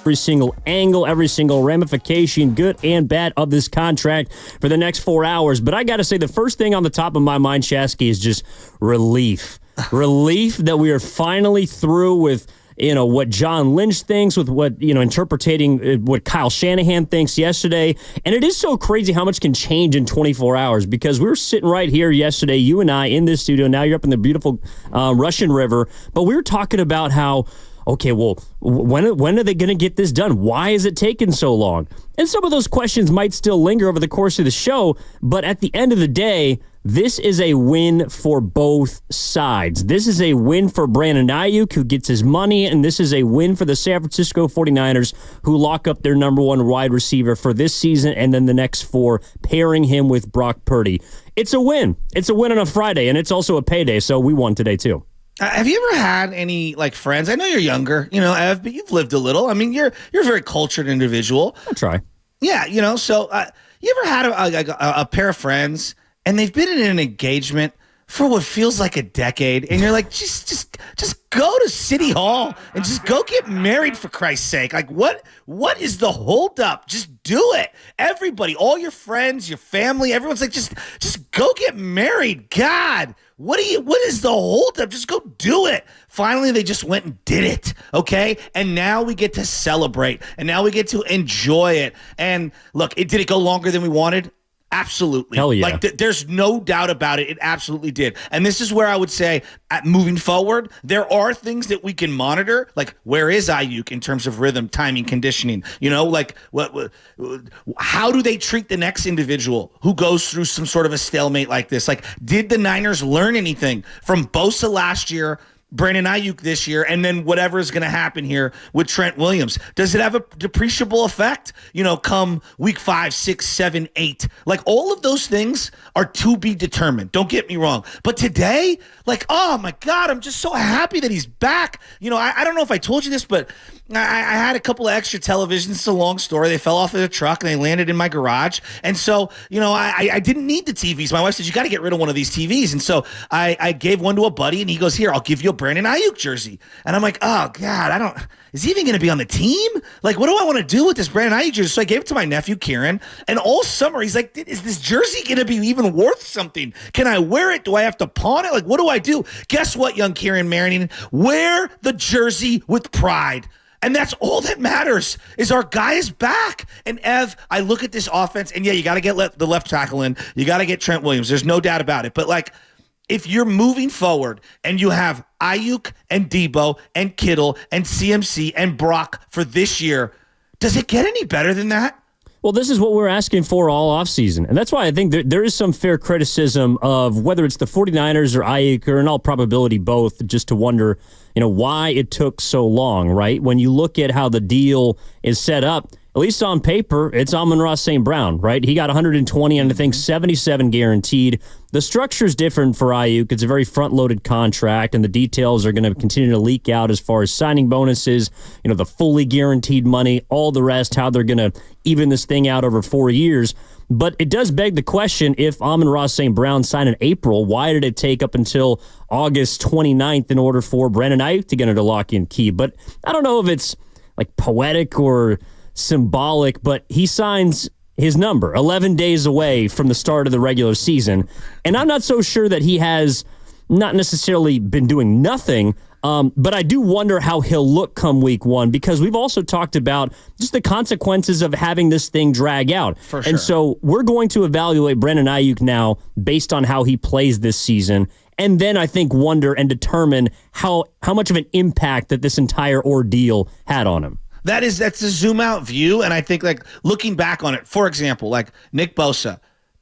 every single angle, every single ramification, good and bad, of this contract for the next 4 hours. But I got to say, the first thing on the top of my mind, Shasky, is just relief. Relief that we are finally through with what John Lynch thinks, with what, interpreting what Kyle Shanahan thinks yesterday. And it is so crazy how much can change in 24 hours, because we were sitting right here yesterday, you and I, in this studio. Now you're up in the beautiful Russian River. But we were talking about how, okay, well, when are they going to get this done? Why is it taking so long? And some of those questions might still linger over the course of the show. But at the end of the day, this is a win for both sides. This is a win for Brandon Aiyuk, who gets his money, and this is a win for the San Francisco 49ers, who lock up their number one wide receiver for this season and then the next 4, pairing him with Brock Purdy. It's a win. It's a win on a Friday, and it's also a payday, so we won today too. Have you ever had any friends? I know you're younger, Ev, but you've lived a little. I mean, you're a very cultured individual. I try. Yeah, so you ever had a pair of friends, and they've been in an engagement for what feels like a decade, and you're like, just go to City Hall and just go get married, for Christ's sake. Like, what is the holdup? Just do it. Everybody, all your friends, your family, everyone's like, just go get married. God, what is the holdup? Just go do it. Finally, they just went and did it, okay? And now we get to celebrate, and now we get to enjoy it. And look, did it go longer than we wanted? Absolutely. Hell yeah. Like, there's no doubt about it. It absolutely did. And this is where I would say, moving forward, there are things that we can monitor. Like, where is Aiyuk in terms of rhythm, timing, conditioning? Like, how do they treat the next individual who goes through some sort of a stalemate like this? Like, did the Niners learn anything from Bosa last year, Brandon Aiyuk this year, and then whatever is going to happen here with Trent Williams? Does it have a depreciable effect, come week 5, 6, 7, 8? Like, all of those things are to be determined. Don't get me wrong. But today, like, oh my God, I'm just so happy that he's back. I don't know if I told you this, but I had a couple of extra televisions. It's a long story. They fell off of the truck and they landed in my garage. And so, I didn't need the TVs. My wife said, you got to get rid of one of these TVs. And so I gave one to a buddy, and he goes, here, I'll give you a Brandon Aiyuk jersey. And I'm like, oh God, is he even going to be on the team? Like, what do I want to do with this Brandon Aiyuk jersey? So I gave it to my nephew, Kieran. And all summer, he's like, is this jersey going to be even worth something? Can I wear it? Do I have to pawn it? Like, what do I do? Guess what, young Kieran Marion? Wear the jersey with pride. And that's all that matters, is our guy is back. And Ev, I look at this offense, and yeah, you got to get the left tackle in. You got to get Trent Williams. There's no doubt about it. But like, if you're moving forward and you have Aiyuk and Debo and Kittle and CMC and Brock for this year, does it get any better than that? Well, this is what we're asking for all offseason. And that's why I think there is some fair criticism of whether it's the 49ers or Aiyuk, or in all probability both, just to wonder, why it took so long, right? When you look at how the deal is set up, at least on paper, it's Amon-Ra St. Brown, right? He got 120 and I think 77 guaranteed. The structure is different for Aiyuk. It's a very front-loaded contract, and the details are going to continue to leak out as far as signing bonuses, the fully guaranteed money, all the rest, how they're going to even this thing out over 4 years. But it does beg the question, if Amon-Ra St. Brown signed in April, why did it take up until August 29th in order for Brandon Aiyuk to get into lock-in key? But I don't know if it's like poetic or symbolic, but he signs his number 11 days away from the start of the regular season. And I'm not so sure that he has not necessarily been doing nothing, but I do wonder how he'll look come week 1, because we've also talked about just the consequences of having this thing drag out. For sure. And so we're going to evaluate Brandon Aiyuk now based on how he plays this season, and then I think wonder and determine how much of an impact that this entire ordeal had on him. That's a zoom out view. And I think, like, looking back on it, for example, like Nick Bosa,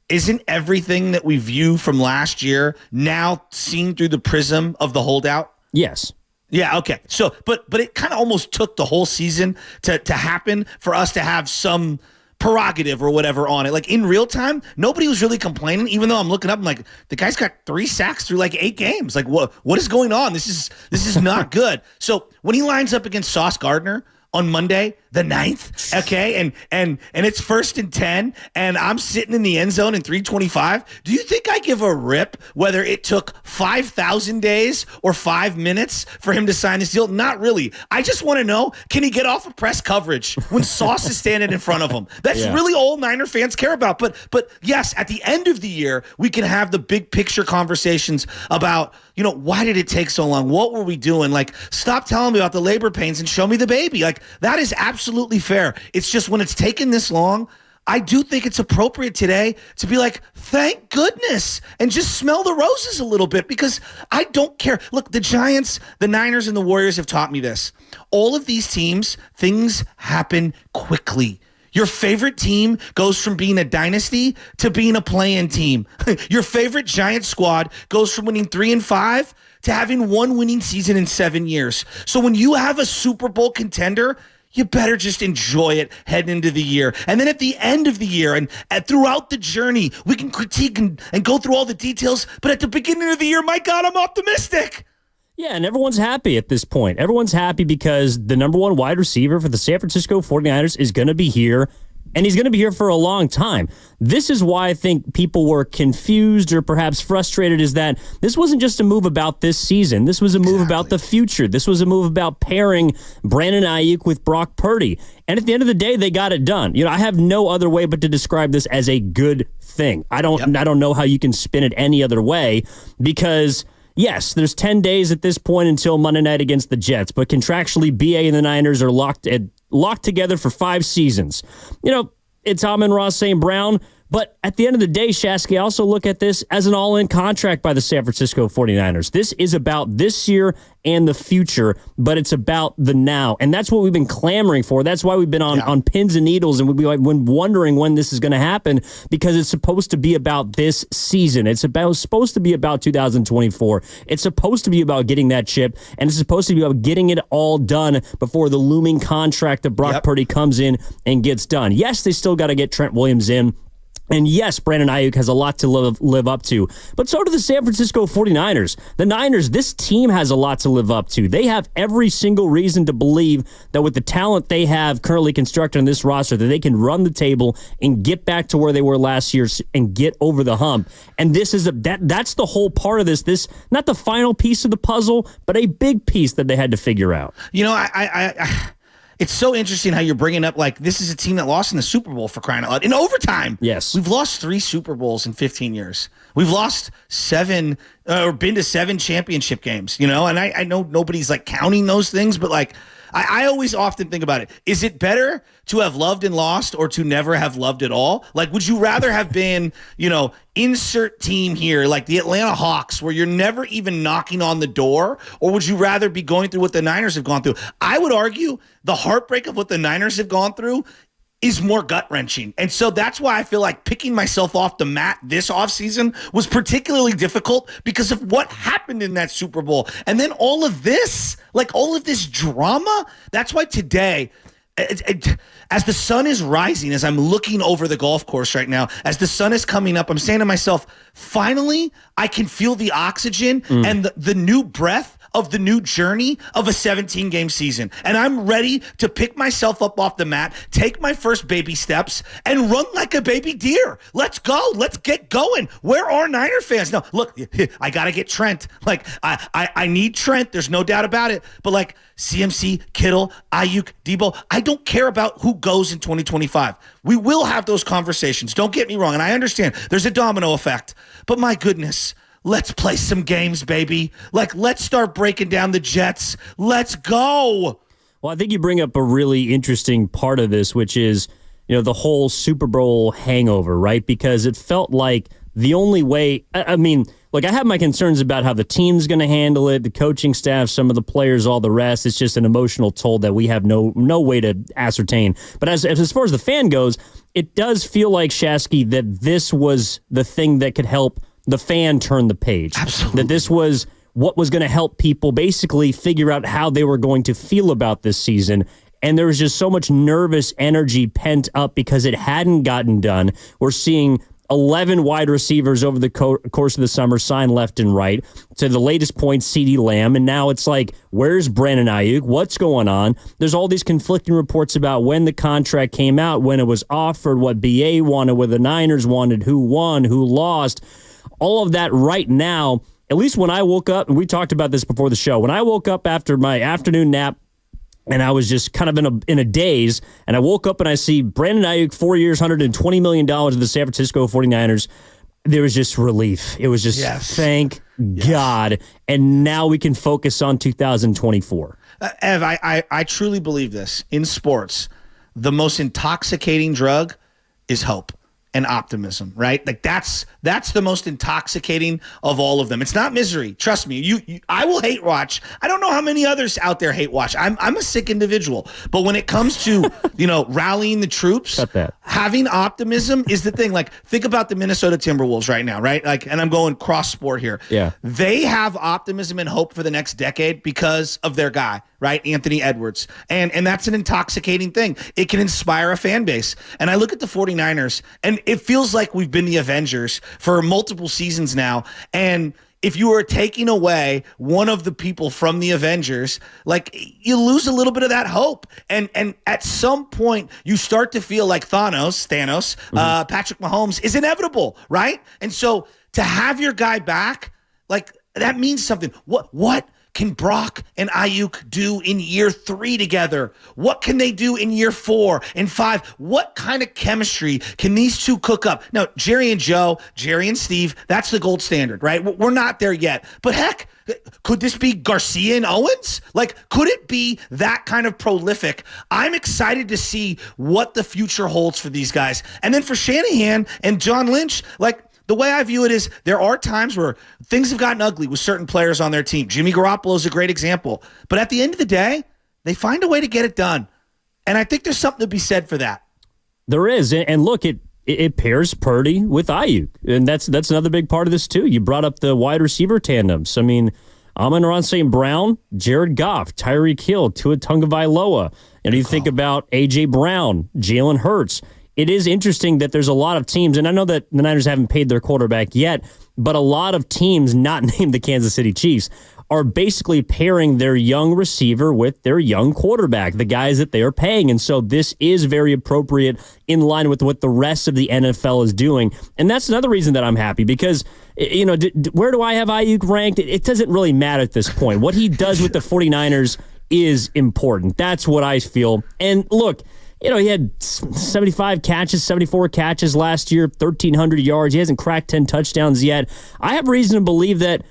isn't everything that we view from last year now seen through the prism of the holdout? Yes. Yeah, okay. So, but it kind of almost took the whole season to happen for us to have some prerogative or whatever on it. Like, in real time, nobody was really complaining, even though I'm looking up, I'm like, the guy's got 3 sacks through like 8 games. Like, what is going on? This is not good. So when he lines up against Sauce Gardner on Monday, the ninth, okay, and it's 1st and 10, and I'm sitting in the end zone in 325. Do you think I give a rip whether it took 5,000 days or 5 minutes for him to sign this deal? Not really. I just want to know, can he get off of press coverage when Sauce is standing in front of him? That's really all Niner fans care about. But yes, at the end of the year, we can have the big picture conversations about, why did it take so long? What were we doing? Like, stop telling me about the labor pains and show me the baby. Like, that is absolutely fair. It's just when it's taken this long, I do think it's appropriate today to be like, thank goodness, and just smell the roses a little bit, because I don't care. Look, the Giants, the Niners, and the Warriors have taught me this. All of these teams, things happen quickly. Your favorite team goes from being a dynasty to being a play-in team. Your favorite Giants squad goes from winning 3 and 5 to having one winning season in 7 years. So when you have a Super Bowl contender, you better just enjoy it heading into the year. And then at the end of the year and throughout the journey, we can critique and go through all the details. But at the beginning of the year, my God, I'm optimistic. Yeah, and everyone's happy at this point. Everyone's happy because the number one wide receiver for the San Francisco 49ers is going to be here, and he's going to be here for a long time. This is why I think people were confused or perhaps frustrated, is that this wasn't just a move about this season. This was a move about the future. This was a move about pairing Brandon Aiyuk with Brock Purdy. And at the end of the day, they got it done. I have no other way but to describe this as a good thing. I don't know how you can spin it any other way, because yes, there's 10 days at this point until Monday night against the Jets, but contractually, BA and the Niners are locked together for 5 seasons. It's Amon-Ra St. Brown, but at the end of the day, Shasky, I also look at this as an all-in contract by the San Francisco 49ers. This is about this year and the future, but it's about the now. And that's what we've been clamoring for. That's why we've been on pins and needles, and we've been wondering when this is going to happen, because it's supposed to be about this season. It's supposed to be about 2024. It's supposed to be about getting that chip, and it's supposed to be about getting it all done before the looming contract of Brock Purdy comes in and gets done. Yes, they still got to get Trent Williams in. And yes, Brandon Aiyuk has a lot to live up to, but so do the San Francisco 49ers. The Niners, this team has a lot to live up to. They have every single reason to believe that with the talent they have currently constructed on this roster, that they can run the table and get back to where they were last year and get over the hump. And this is that's the whole part of this. This, not the final piece of the puzzle, but a big piece that they had to figure out. It's so interesting how you're bringing up, like, this is a team that lost in the Super Bowl, for crying out loud, in overtime. Yes. We've lost 3 Super Bowls in 15 years. We've lost 7 or been to 7 championship games, and I know nobody's like counting those things, but like, I always often think about it. Is it better to have loved and lost, or to never have loved at all? Like, would you rather have been, insert team here, like the Atlanta Hawks, where you're never even knocking on the door? Or would you rather be going through what the Niners have gone through? I would argue the heartbreak of what the Niners have gone through is more gut-wrenching. And so that's why I feel like picking myself off the mat this offseason was particularly difficult, because of what happened in that Super Bowl. And then all of this drama, that's why today, as the sun is rising, as I'm looking over the golf course right now, as the sun is coming up, I'm saying to myself, finally, I can feel the oxygen and the new breath of the new journey of a 17-game season. And I'm ready to pick myself up off the mat, take my first baby steps, and run like a baby deer. Let's go. Let's get going. Where are Niner fans? Now, look, I got to get Trent. Like, I need Trent. There's no doubt about it. But like CMC, Kittle, Aiyuk, Debo, I don't care about who goes in 2025. We will have those conversations. Don't get me wrong. And I understand there's a domino effect. But my goodness, let's play some games, baby. Like, let's start breaking down the Jets. Let's go. Well, I think you bring up a really interesting part of this, which is, the whole Super Bowl hangover, right? Because it felt like the only way, I have my concerns about how the team's going to handle it, the coaching staff, some of the players, all the rest. It's just an emotional toll that we have no way to ascertain. But as far as the fan goes, it does feel like, Shasky, that this was the thing that could help the fan turn the page. Absolutely. That this was what was going to help people basically figure out how they were going to feel about this season. And there was just so much nervous energy pent up because it hadn't gotten done. We're seeing 11 wide receivers over the course of the summer signed left and right. To the latest point, CeeDee Lamb. And now it's like, where's Brandon Aiyuk? What's going on? There's all these conflicting reports about when the contract came out, when it was offered, what BA wanted, what the Niners wanted, who won, who lost. All of that right now, at least when I woke up, and we talked about this before the show, when I woke up after my afternoon nap, and I was just kind of in a daze, and I woke up and I see Brandon Aiyuk, 4 years, $120 million of the San Francisco 49ers. There was just relief. It was just, thank God. And now we can focus on 2024. Ev, I truly believe this. In sports, the most intoxicating drug is hope and optimism, right? Like that's the most intoxicating of all of them. It's not misery. Trust me. I will hate watch. I don't know how many others out there hate watch. I'm a sick individual. But when it comes to, rallying the troops, having optimism is the thing. Like, think about the Minnesota Timberwolves right now, right? Like, and I'm going cross sport here. Yeah. They have optimism and hope for the next decade because of their guy, right? Anthony Edwards. And that's an intoxicating thing. It can inspire a fan base. And I look at the 49ers, and it feels like we've been the Avengers for multiple seasons now. And if you were taking away one of the people from the Avengers, like, you lose a little bit of that hope. And at some point, you start to feel like Thanos, Patrick Mahomes is inevitable, right? And so to have your guy back, like, that means something. What can Brock and Aiyuk do in year 3 together? What can they do in year 4 and 5? What kind of chemistry can these two cook up? Now, Jerry and Joe, Jerry and Steve, that's the gold standard, right? We're not there yet. But heck, could this be Garcia and Owens? Like, could it be that kind of prolific? I'm excited to see what the future holds for these guys. And then for Shanahan and John Lynch, like, the way I view it is there are times where things have gotten ugly with certain players on their team. Jimmy Garoppolo is a great example. But at the end of the day, they find a way to get it done. And I think there's something to be said for that. There is. And look, it pairs Purdy with Aiyuk. And that's another big part of this, too. You brought up the wide receiver tandems. I mean, Amon-Ra St. Brown, Jared Goff, Tyreek Hill, Tua Tagovailoa. And you think about A.J. Brown, Jalen Hurts. It is interesting that there's a lot of teams, and I know that the Niners haven't paid their quarterback yet, but a lot of teams not named the Kansas City Chiefs are basically pairing their young receiver with their young quarterback, the guys that they are paying. And so this is very appropriate in line with what the rest of the NFL is doing. And that's another reason that I'm happy because, where do I have Aiyuk ranked? It doesn't really matter at this point. What he does with the 49ers is important. That's what I feel. And look, he had 75 catches, 74 catches last year, 1,300 yards. He hasn't cracked 10 touchdowns yet. I have reason to believe that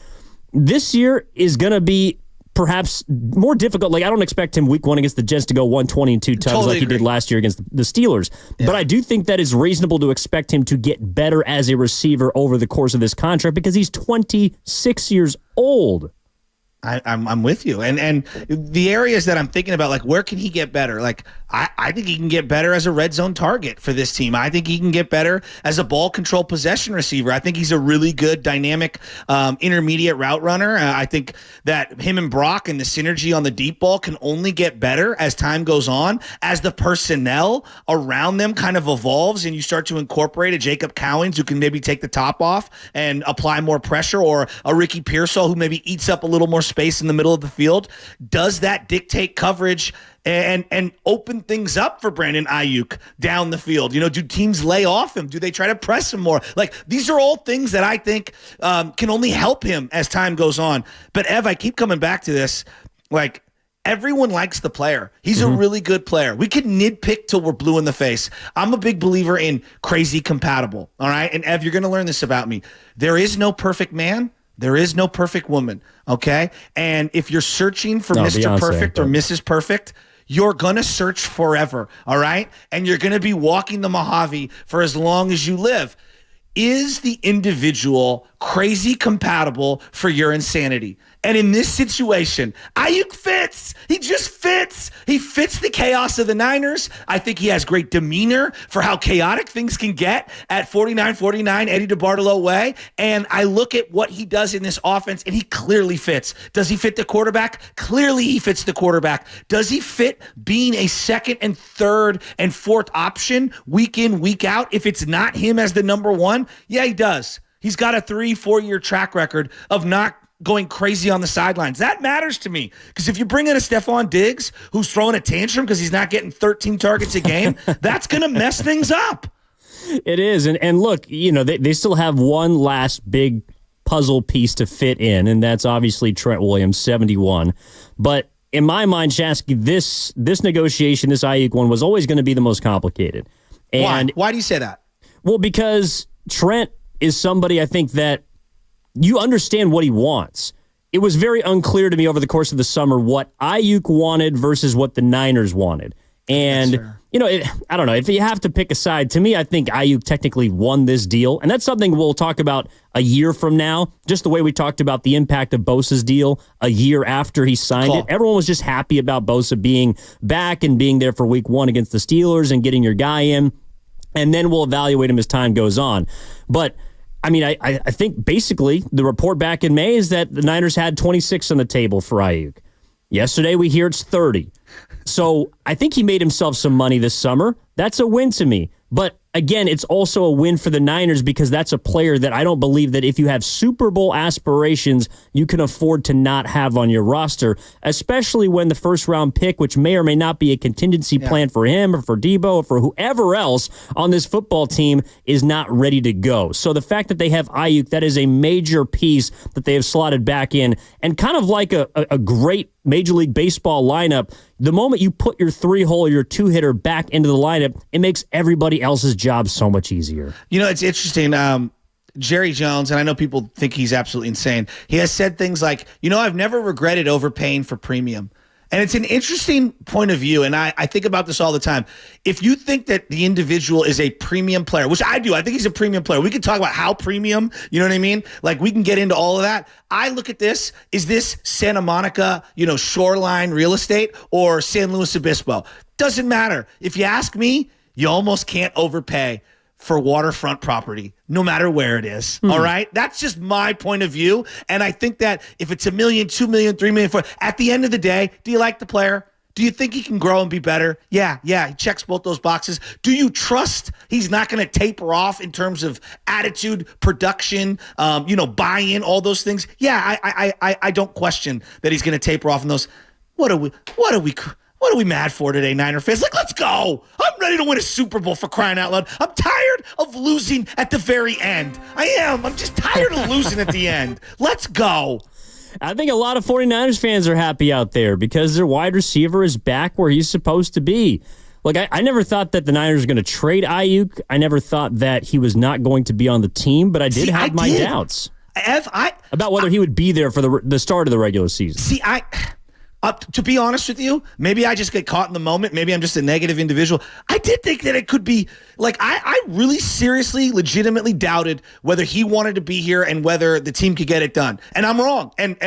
this year is going to be perhaps more difficult. Like, I don't expect him week 1 against the Jets to go 120 and 2 tons like he did last year against the Steelers. Yeah. But I do think that it's reasonable to expect him to get better as a receiver over the course of this contract because he's 26 years old. I'm with you. And the areas that I'm thinking about, like, where can he get better? Like, I think he can get better as a red zone target for this team. I think he can get better as a ball control possession receiver. I think he's a really good dynamic intermediate route runner. I think that him and Brock and the synergy on the deep ball can only get better as time goes on, as the personnel around them kind of evolves and you start to incorporate a Jacob Cowens who can maybe take the top off and apply more pressure, or a Ricky Pearsall who maybe eats up a little more space in the middle of the field. Does that dictate coverage and open things up for Brandon Aiyuk down the field? Do teams lay off him? Do they try to press him more? Like, these are all things that I think can only help him as time goes on. But Ev, I keep coming back to this. Like, everyone likes the player. He's a really good player. We could nitpick till we're blue in the face. I'm a big believer in crazy compatible. All right. And Ev, you're going to learn this about me. There is no perfect man. There is no perfect woman, okay? And if you're searching for Mr. Beyonce, Perfect or Mrs. Perfect, you're going to search forever, all right? And you're going to be walking the Mojave for as long as you live. Is the individual crazy compatible for your insanity? And in this situation, Aiyuk fits. He just fits. He fits the chaos of the Niners. I think he has great demeanor for how chaotic things can get at 49-49 Eddie DeBartolo way. And I look at what he does in this offense, and he clearly fits. Does he fit the quarterback? Clearly he fits the quarterback. Does he fit being a second and third and fourth option week in, week out if it's not him as the number one? Yeah, he does. He's got a 3-4 year track record of not going crazy on the sidelines. That matters to me, because if you bring in a Stephon Diggs who's throwing a tantrum because he's not getting 13 targets a game, that's going to mess things up. It is. And look, they still have one last big puzzle piece to fit in, and that's obviously Trent Williams, 71. But in my mind, Shasky, this negotiation, this Aiyuk one, was always going to be the most complicated. And Why do you say that? Well, because Trent is somebody, I think, that you understand what he wants. It was very unclear to me over the course of the summer what Aiyuk wanted versus what the Niners wanted. And, I don't know. If you have to pick a side, to me, I think Aiyuk technically won this deal. And that's something we'll talk about a year from now, just the way we talked about the impact of Bosa's deal a year after he signed it. Everyone was just happy about Bosa being back and being there for week one against the Steelers and getting your guy in. And then we'll evaluate him as time goes on. But I mean, I think basically the report back in May is that the Niners had 26 on the table for Aiyuk. Yesterday, we hear it's 30. So I think he made himself some money this summer. That's a win to me. But again, it's also a win for the Niners because that's a player that I don't believe that if you have Super Bowl aspirations, you can afford to not have on your roster, especially when the first round pick, which may or may not be a contingency plan for him or for Debo or for whoever else on this football team, is not ready to go. So the fact that they have Aiyuk, that is a major piece that they have slotted back in, and kind of like a great Major League Baseball lineup, the moment you put your 3-hole or your 2-hitter back into the lineup, it makes everybody else's job so much easier. It's interesting. Jerry Jones, and I know people think he's absolutely insane, he has said things like, I've never regretted overpaying for premium. And it's an interesting point of view, and I think about this all the time. If you think that the individual is a premium player, which I do, I think he's a premium player. We could talk about how premium, you know what I mean? Like, we can get into all of that. I look at this, is this Santa Monica, shoreline real estate or San Luis Obispo? Doesn't matter. If you ask me, you almost can't overpay for waterfront property, no matter where it is. All right? That's just my point of view. And I think that if it's $1 million, $2 million, $3 million, at the end of the day, do you like the player? Do you think he can grow and be better? Yeah, he checks both those boxes. Do you trust he's not going to taper off in terms of attitude, production, buy-in, all those things? Yeah, I don't question that he's going to taper off in those. What are we mad for today, Niner fans? Like, let's go. I'm ready to win a Super Bowl, for crying out loud. I'm tired of losing at the very end. I am. I'm just tired of losing at the end. Let's go. I think a lot of 49ers fans are happy out there because their wide receiver is back where he's supposed to be. Look, I never thought that the Niners were going to trade Aiyuk. I never thought that he was not going to be on the team, but I did have my doubts about whether he would be there for the start of the regular season. To be honest with you, maybe I just get caught in the moment. Maybe I'm just a negative individual. I did think that it could be, like, I really seriously, legitimately doubted whether he wanted to be here and whether the team could get it done. And I'm wrong. And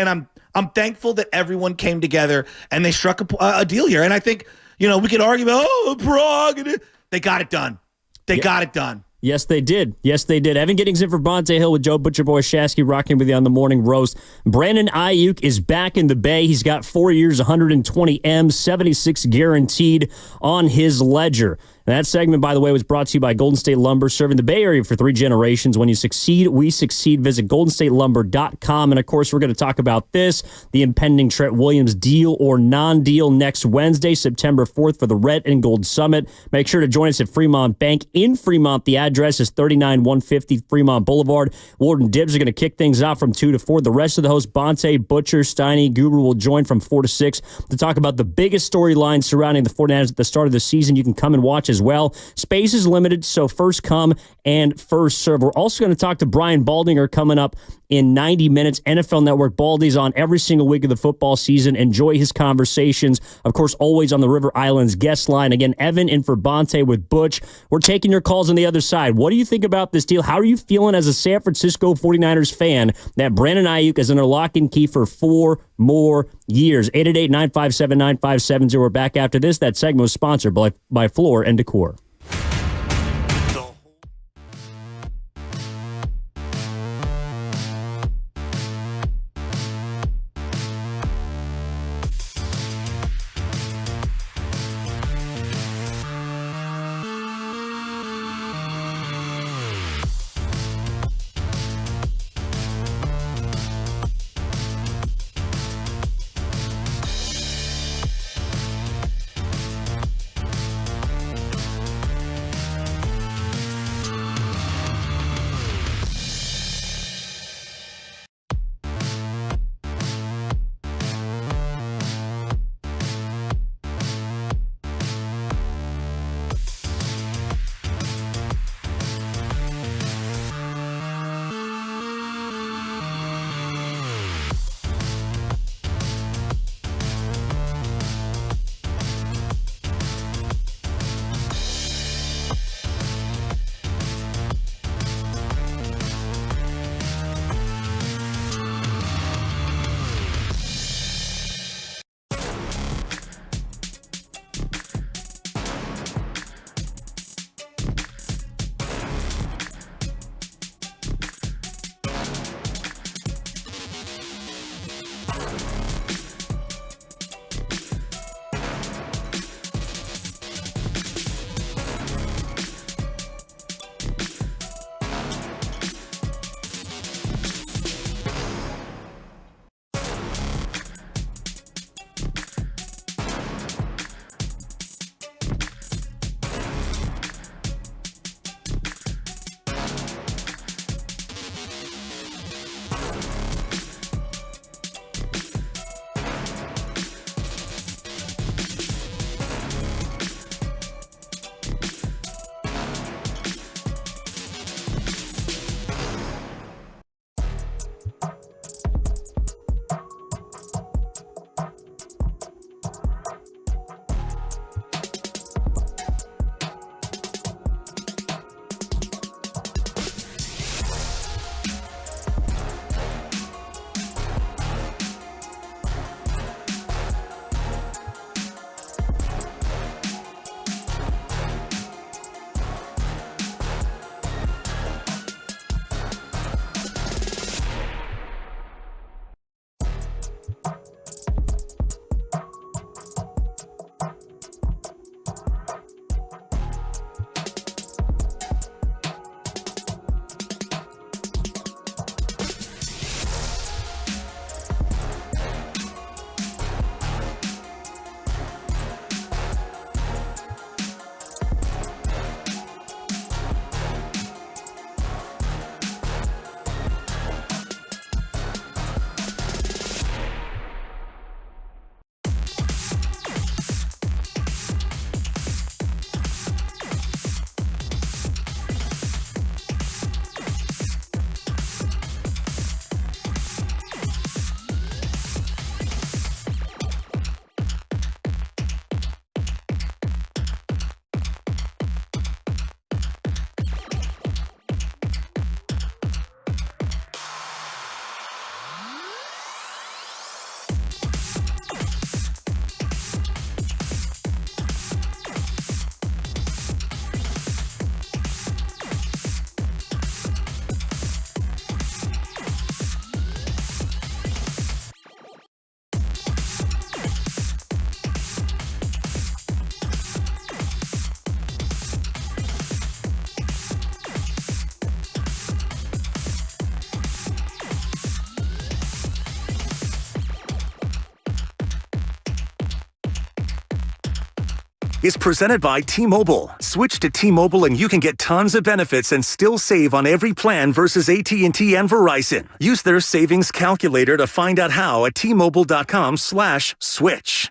I'm thankful that everyone came together and they struck a deal here. And I think, we could argue about, Prague. They got it done. They got it done. Yes, they did. Evan Giddings in for Bonte Hill with Joe Butcherboy Shasky rocking with you on the morning roast. Brandon Aiyuk is back in the Bay. He's got 4 years, 120 M, 76 guaranteed on his ledger. And that segment, by the way, was brought to you by Golden State Lumber, serving the Bay Area for 3 generations. When you succeed, we succeed. Visit goldenstatelumber.com. And, of course, we're going to talk about this, the impending Trent Williams deal or non-deal next Wednesday, September 4th for the Red and Gold Summit. Make sure to join us at Fremont Bank in Fremont. The address is 39150 Fremont Boulevard. Ward and Dibbs are going to kick things off from 2 to 4. The rest of the hosts, Bonte, Butcher, Steiny, Guru, will join from 4 to 6 to talk about the biggest storyline surrounding the 49ers at the start of the season. You can come and watch as well. Space is limited, so first come and first serve. We're also going to talk to Brian Baldinger coming up in 90 minutes. NFL Network Baldy's on every single week of the football season. Enjoy his conversations. Of course, always on the River Islands guest line. Again, Evan in for Banter with Butch. We're taking your calls on the other side. What do you think about this deal? How are you feeling as a San Francisco 49ers fan that Brandon Aiyuk is under lock and key for 4 more years? 888-957-9570. We're back after this. That segment was sponsored by Floor and Decor. is presented by T-Mobile. Switch to T-Mobile and you can get tons of benefits and still save on every plan versus AT&T and Verizon. Use their savings calculator to find out how at T-Mobile.com/switch.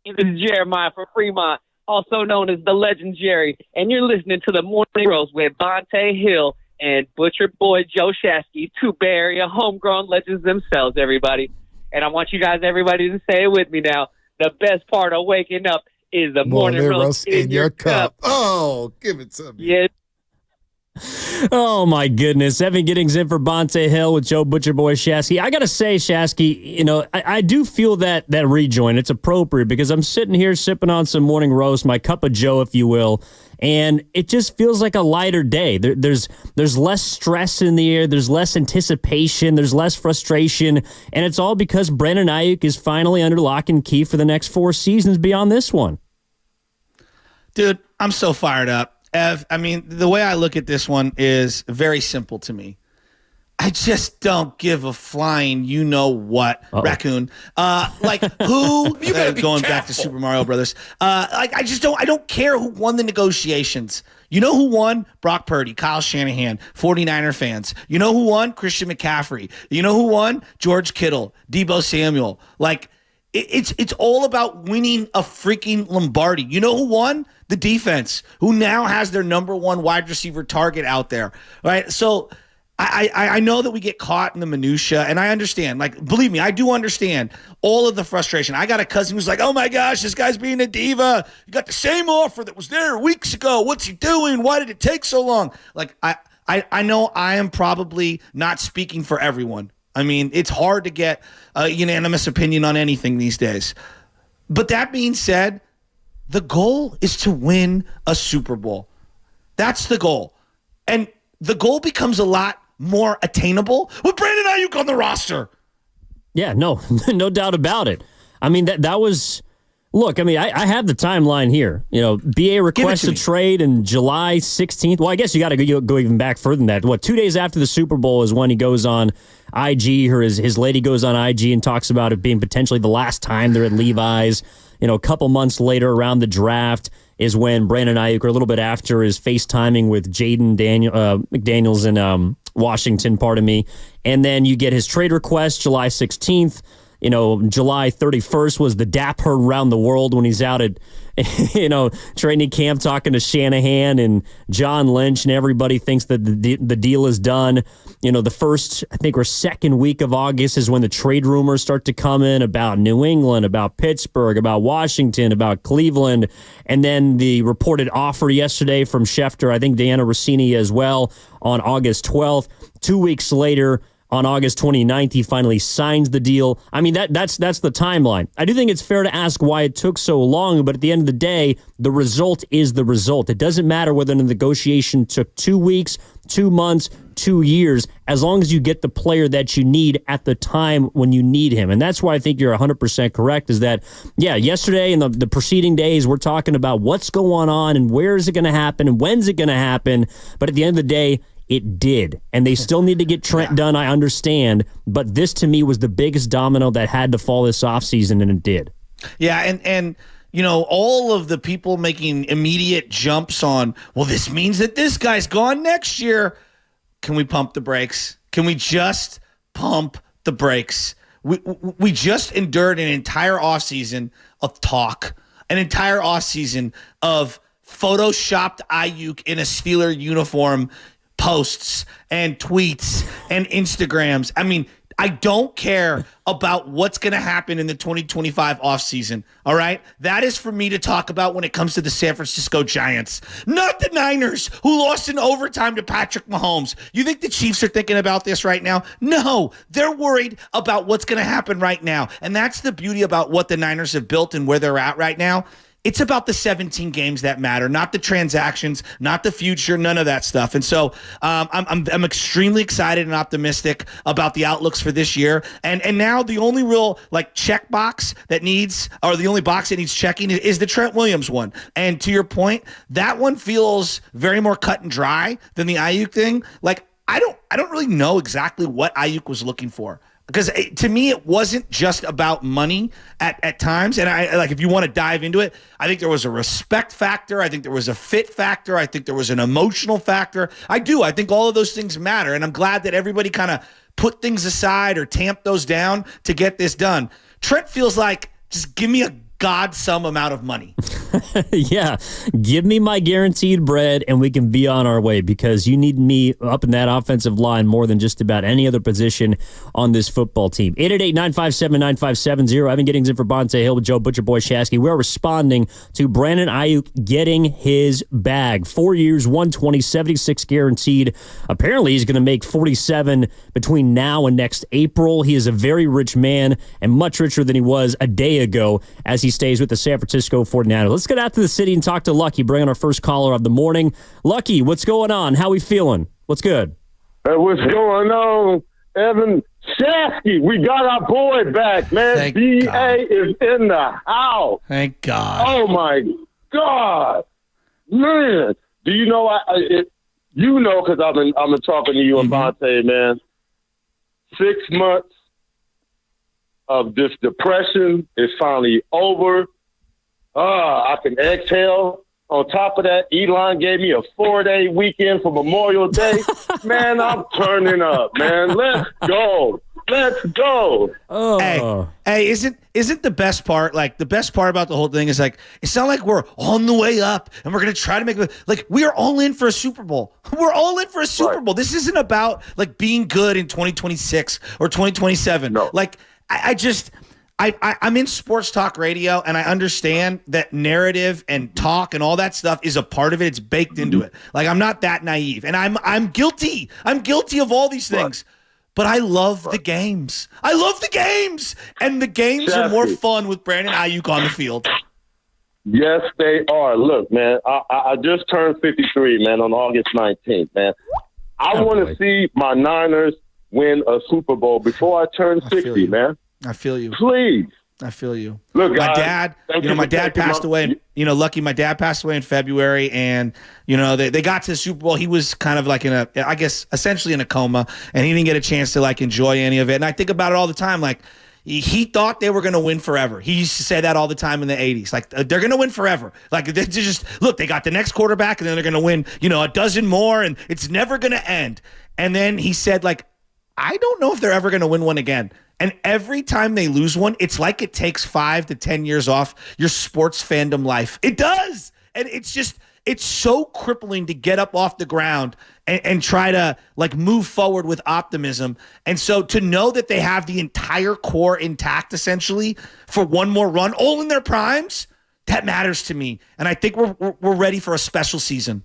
This is Jeremiah from Fremont, also known as the Legend Jerry, and you're listening to the Morning Roast with Banter Hill and Butcher Boy Joe Shasky, two Bay Area homegrown legends themselves, everybody. And I want you guys, everybody, to say it with me now. The best part of waking up is the morning roast in your cup. Oh, give it to me. Yeah. Oh, my goodness. Evan Giddings in for Bonte Hill with Joe Butcher Boy Shasky. I got to say, Shasky, I do feel that rejoin. It's appropriate because I'm sitting here sipping on some morning roast, my cup of Joe, if you will, and it just feels like a lighter day. There's less stress in the air. There's less anticipation. There's less frustration, and it's all because Brandon Aiyuk is finally under lock and key for the next 4 seasons beyond this one. Dude, I'm so fired up. Ev, I mean, the way I look at this one is very simple to me. I just don't give a flying you-know-what, raccoon. Like, who, going back to Super Mario Brothers, I don't care who won the negotiations. You know who won? Brock Purdy, Kyle Shanahan, 49er fans. You know who won? Christian McCaffrey. You know who won? George Kittle, Deebo Samuel. Like, it's all about winning a freaking Lombardi. You know who won? The defense, who now has their number one wide receiver target out there, right? So I know that we get caught in the minutia, and I understand. Like, believe me, I do understand all of the frustration. I got a cousin who's like, oh my gosh, this guy's being a diva. You got the same offer that was there weeks ago. What's he doing? Why did it take so long? Like, I know I am probably not speaking for everyone. I mean, it's hard to get a unanimous opinion on anything these days. But that being said, the goal is to win a Super Bowl. That's the goal. And the goal becomes a lot more attainable with Brandon Aiyuk on the roster. Yeah, no doubt about it. I mean, that was... Look, I mean, I have the timeline here. BA requests a trade in July 16th. Well, I guess you got to go even back further than that. 2 days after the Super Bowl is when he goes on IG, or his lady goes on IG and talks about it being potentially the last time they're at Levi's. A couple months later around the draft is when Brandon Aiyuk, or a little bit after, is FaceTiming with Jaden McDaniels in Washington, pardon me. And then you get his trade request July 16th. July 31st was the Dap heard around the world when he's out at, training camp talking to Shanahan and John Lynch, and everybody thinks that the deal is done. The first, I think, or second week of August is when the trade rumors start to come in about New England, about Pittsburgh, about Washington, about Cleveland, and then the reported offer yesterday from Schefter, I think Deanna Rossini as well, on August 12th. 2 weeks later, on August 29th, he finally signs the deal. I mean, that's the timeline. I do think it's fair to ask why it took so long, but at the end of the day, the result is the result. It doesn't matter whether the negotiation took 2 weeks, 2 months, 2 years, as long as you get the player that you need at the time when you need him. And that's why I think you're 100% correct, is that, yesterday and the preceding days, we're talking about what's going on and where is it going to happen and when's it going to happen. But at the end of the day, it did. And they still need to get Trent done, I understand. But this, to me, was the biggest domino that had to fall this offseason, and it did. Yeah, and all of the people making immediate jumps on, well, this means that this guy's gone next year. Can we pump the brakes? Can we just pump the brakes? We just endured an entire offseason of talk, an entire offseason of photoshopped Aiyuk in a Steeler uniform posts and tweets and Instagrams. I mean, I don't care about what's going to happen in the 2025 offseason, all right? That is for me to talk about when it comes to the San Francisco Giants, not the Niners, who lost in overtime to Patrick Mahomes. You think the Chiefs are thinking about this right now? No, they're worried about what's going to happen right now. And that's the beauty about what the Niners have built and where they're at right now. It's about the 17 games that matter, not the transactions, not the future, none of that stuff. And so I'm extremely excited and optimistic about the outlooks for this year. And now the only real check box that needs, or the only box that needs checking, is the Trent Williams one. And to your point, that one feels very more cut and dry than the Aiyuk thing. I don't really know exactly what Aiyuk was looking for. Because to me, it wasn't just about money at times. And if you want to dive into it, I think there was a respect factor. I think there was a fit factor. I think there was an emotional factor. I think all of those things matter. And I'm glad that everybody kind of put things aside or tamped those down to get this done. Trent feels like, just give me a some amount of money. Yeah, give me my guaranteed bread and we can be on our way, because you need me up in that offensive line more than just about any other position on this football team. 888-957-9570. I've been getting in for Bonte Hill with Joe Butcherboy Shasky. We're responding to Brandon Aiyuk getting his bag. 4 years, 120, 76 guaranteed. Apparently, he's going to make 47 between now and next April. He is a very rich man and much richer than he was a day ago as he stays with the San Francisco 49ers. Let's get out to the city and talk to Lucky, bring on our first caller of the morning. Lucky, what's going on? How we feeling? What's good? What's going on, Evan Shasky? We got our boy back, man. Thank BA God. is in the house. Thank God. Oh, my God. Man, do you know, because I've been talking to you and Bonte, man. 6 months of this depression is finally over. I can exhale. On top of that, Elon gave me a 4-day weekend for Memorial Day. Man, I'm turning up, man. Let's go. Let's go. Oh. Hey, isn't the best part, like, the best part about the whole thing is, like, it's not like we're on the way up and we're going to try to make it. Like, we are all in for a Super Bowl. We're all in for a Super Bowl. This isn't about, like, being good in 2026 or 2027. No. Like, I'm in sports talk radio, and I understand that narrative and talk and all that stuff is a part of it. It's baked into it. Like, I'm not that naive, and I'm guilty. I'm guilty of all these things. But I love the games. I love the games, and the games are more fun with Brandon Aiyuk on the field. Yes, they are. Look, man, I just turned 53, man, on August 19th, man. I want to see my Niners win a Super Bowl before I turn 60, man. I feel you. Please. I feel you. Look, my guys, dad, my dad passed away. Lucky, my dad passed away in February, and they got to the Super Bowl. He was kind of like essentially in a coma, and he didn't get a chance to like enjoy any of it. And I think about it all the time. Like, he thought they were going to win forever. He used to say that all the time in the 80s. Like, they're going to win forever. Like, they just look. They got the next quarterback, and then they're going to win. A dozen more, and it's never going to end. And then he said, like, I don't know if they're ever going to win one again. And every time they lose one, it's like it takes 5 to 10 years off your sports fandom life. It does. And it's so crippling to get up off the ground and try to like move forward with optimism. And so to know that they have the entire core intact essentially for one more run, all in their primes, that matters to me. And I think we're ready for a special season.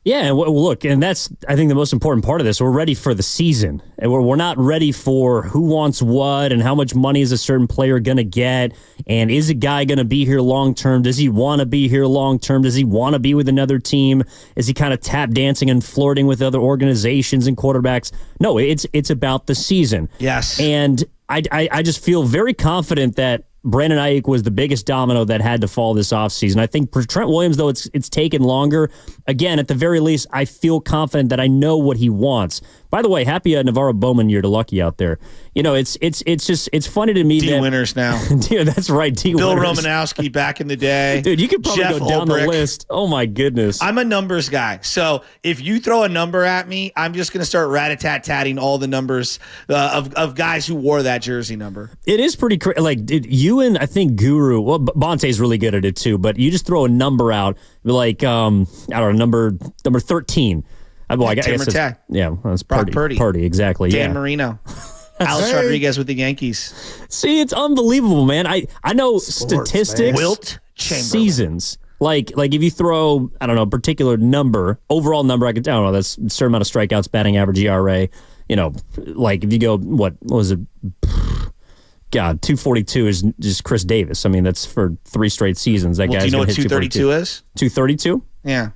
Yeah, well, look, and that's, I think, the most important part of this. We're ready for the season. And we're not ready for who wants what and how much money is a certain player going to get, and is a guy going to be here long-term? Does he want to be here long-term? Does he want to be with another team? Is he kind of tap dancing and flirting with other organizations and quarterbacks? No, it's about the season. Yes. And I just feel very confident that Brandon Aiyuk was the biggest domino that had to fall this offseason. I think for Trent Williams, though, it's taken longer. Again, at the very least, I feel confident that I know what he wants. By the way, happy Navarro Bowman year to Lucky out there. It's funny to me D that winners now. Yeah, that's right. D Bill winners. Romanowski back in the day. Dude, you could probably Jeff go down Ulbrich. the list. Oh my goodness. I'm a numbers guy. So if you throw a number at me, I'm just going to start rat-a-tat-tatting all the numbers of guys who wore that jersey number. It is pretty crazy. Like, you and I think Guru, well, Bonte's really good at it too, but you just throw a number out, like, I don't know, number 13. I guess Tim that's Brock Purdy. Purdy, exactly. Dan Marino. Alex Rodriguez with the Yankees. See, it's unbelievable, man. I know statistics. Wilt Chamberlain. Seasons. Like if you throw, I don't know, a particular number, overall number, I don't know, that's a certain amount of strikeouts, batting average, ERA. Like if you go, what was it? God, 242 is just Chris Davis. I mean, that's for 3 straight seasons. That guy's do you know what hit 232 is? 232? Yeah.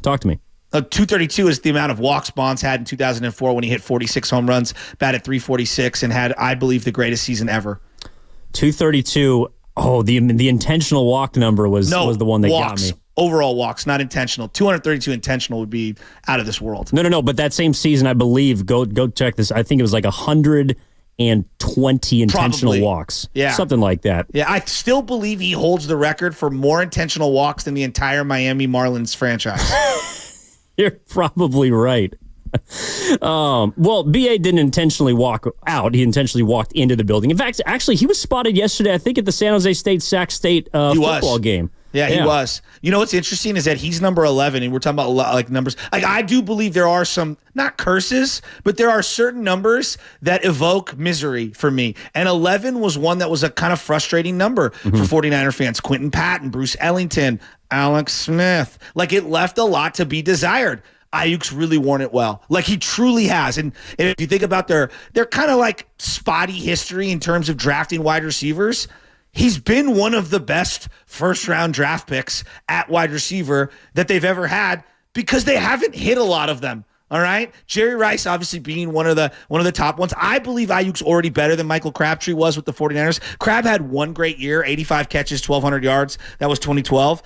Talk to me. 232 is the amount of walks Bonds had in 2004 when he hit 46 home runs, batted 346, and had, I believe, the greatest season ever. 232. Oh, the intentional walk number was the one that got me. Overall walks, not intentional. 232 intentional would be out of this world. No. But that same season, I believe, go check this. I think it was like 120 intentional walks. Yeah. Something like that. Yeah, I still believe he holds the record for more intentional walks than the entire Miami Marlins franchise. You're probably right. Well, BA didn't intentionally walk out. He intentionally walked into the building. In fact, actually, he was spotted yesterday, I think, at the San Jose State-Sac State football game. Yeah, he was. You know what's interesting is that he's number 11, and we're talking about like numbers. Like, I do believe there are some, not curses, but there are certain numbers that evoke misery for me. And 11 was one that was a kind of frustrating number for 49er fans. Quentin Patton, Bruce Ellington, Alex Smith. Like, it left a lot to be desired. Aiyuk's really worn it well. Like, he truly has. And if you think about their kind of like spotty history in terms of drafting wide receivers, he's been one of the best first-round draft picks at wide receiver that they've ever had because they haven't hit a lot of them. All right, Jerry Rice obviously being one of the top ones. I believe Aiyuk's already better than Michael Crabtree was with the 49ers. Crab had one great year, 85 catches, 1,200 yards. That was 2012.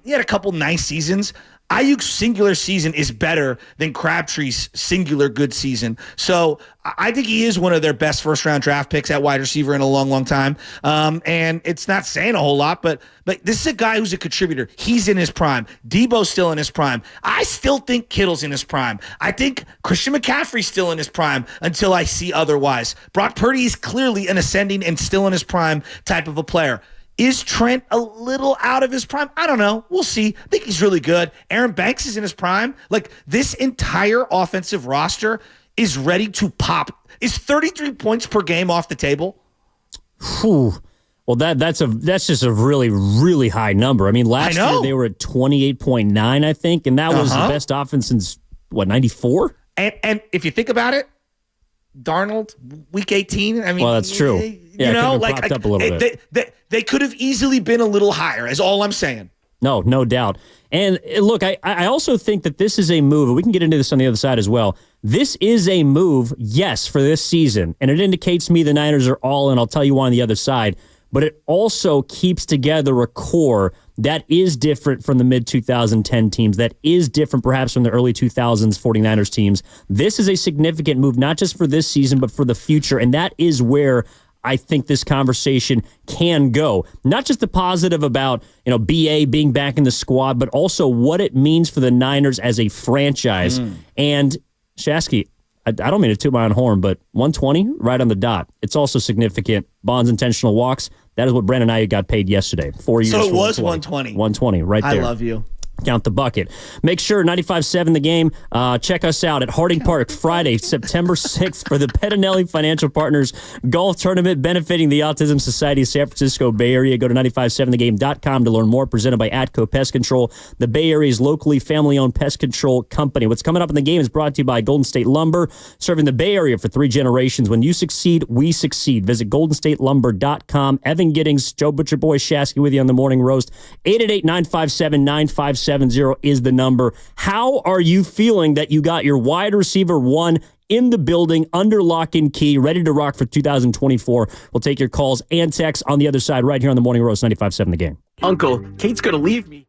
He had a couple nice seasons. Aiyuk's singular season is better than Crabtree's singular good season. So I think he is one of their best first-round draft picks at wide receiver in a long, long time. And it's not saying a whole lot, but this is a guy who's a contributor. He's in his prime. Debo's still in his prime. I still think Kittle's in his prime. I think Christian McCaffrey's still in his prime until I see otherwise. Brock Purdy is clearly an ascending and still in his prime type of a player. Is Trent a little out of his prime? I don't know. We'll see. I think he's really good. Aaron Banks is in his prime. Like, this entire offensive roster is ready to pop. Is 33 points per game off the table? Whew. Well, that's just a really, really high number. I mean, last year they were at 28.9, I think, and that was the best offense since, 94? And if you think about it, Darnold, week 18. I mean, well, that's true. You know, like up a little bit. They could have easily been a little higher, is all I'm saying. No doubt. And look, I also think that this is a move, and we can get into this on the other side as well. This is a move, yes, for this season, and it indicates to me the Niners are all in. I'll tell you why on the other side. But it also keeps together a core that is different from the mid-2010 teams, that is different perhaps from the early 2000s 49ers teams. This is a significant move, not just for this season, but for the future, and that is where I think this conversation can go. Not just the positive about, BA being back in the squad, but also what it means for the Niners as a franchise. And Shasky, I don't mean to toot my own horn, but 120 right on the dot. It's also significant. Bonds intentional walks. That is what Brandon Aiyuk got paid yesterday. 4 years. So it was 120. 120 right there. I love you. Count the bucket. Make sure 95.7 The Game. Check us out at Harding Park Friday, September 6th for the Pettinelli Financial Partners Golf Tournament benefiting the Autism Society of San Francisco Bay Area. Go to 957thegame.com to learn more. Presented by Atco Pest Control, the Bay Area's locally family-owned pest control company. What's coming up in the game is brought to you by Golden State Lumber, serving the Bay Area for 3 generations. When you succeed, we succeed. Visit goldenstatelumber.com. Evan Giddings, Joe Butcher Boy Shasky with you on the Morning Roast. 888-957-9570 is the number. How are you feeling that you got your wide receiver 1 in the building, under lock and key, ready to rock for 2024? We'll take your calls and texts on the other side right here on the Morning Roast, 95.7 The Game. Uncle, Kate's going to leave me.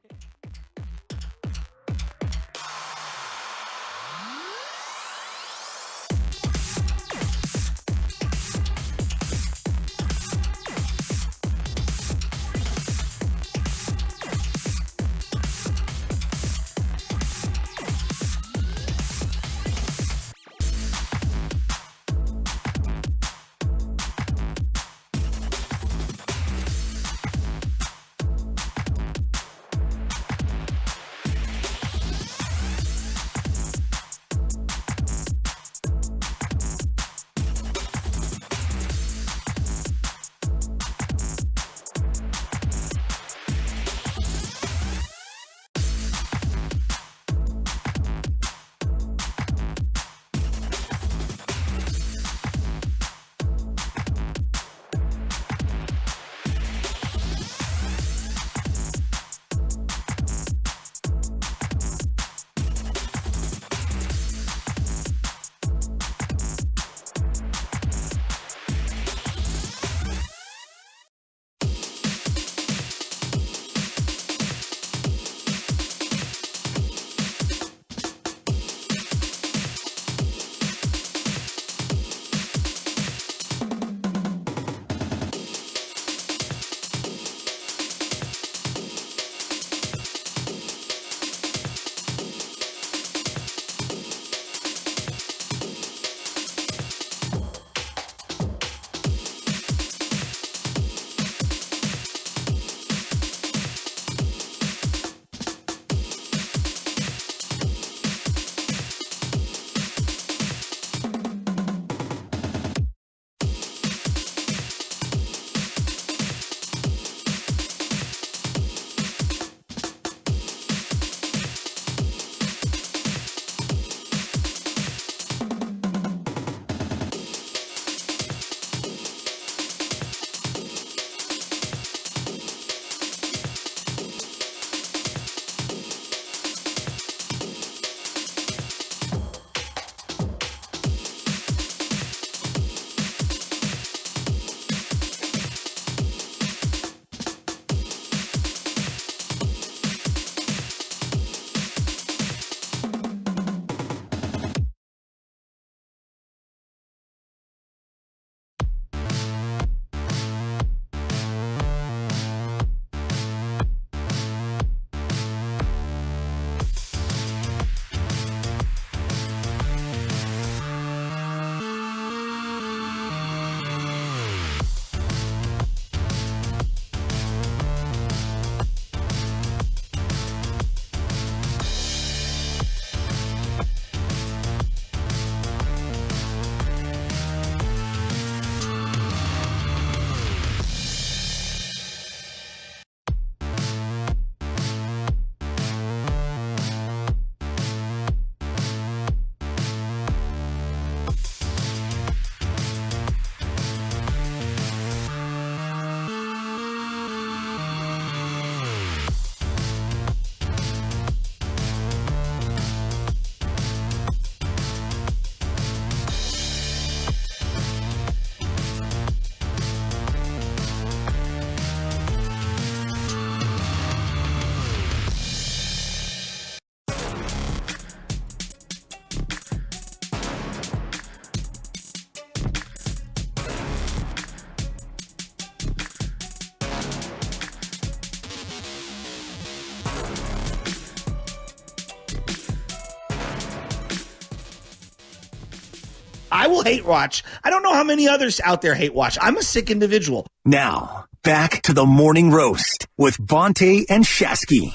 I will hate watch. I don't know how many others out there hate watch. I'm a sick individual. Now, back to the morning roast with Bonte and Shasky.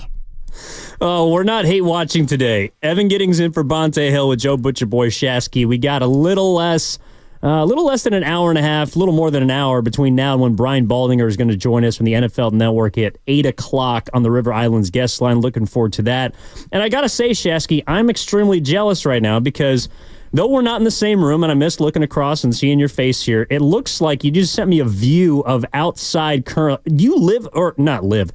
Oh, we're not hate watching today. Evan Giddings in for Bonte Hill with Joe Butcher Boy Shasky. We got a little less than an hour and a half, a little more than an hour between now and when Brian Baldinger is going to join us from the NFL Network at 8 o'clock on the River Islands guest line. Looking forward to that. And I got to say, Shasky, I'm extremely jealous right now because though we're not in the same room and I miss looking across and seeing your face here, it looks like you just sent me a view of outside current. You live or not live?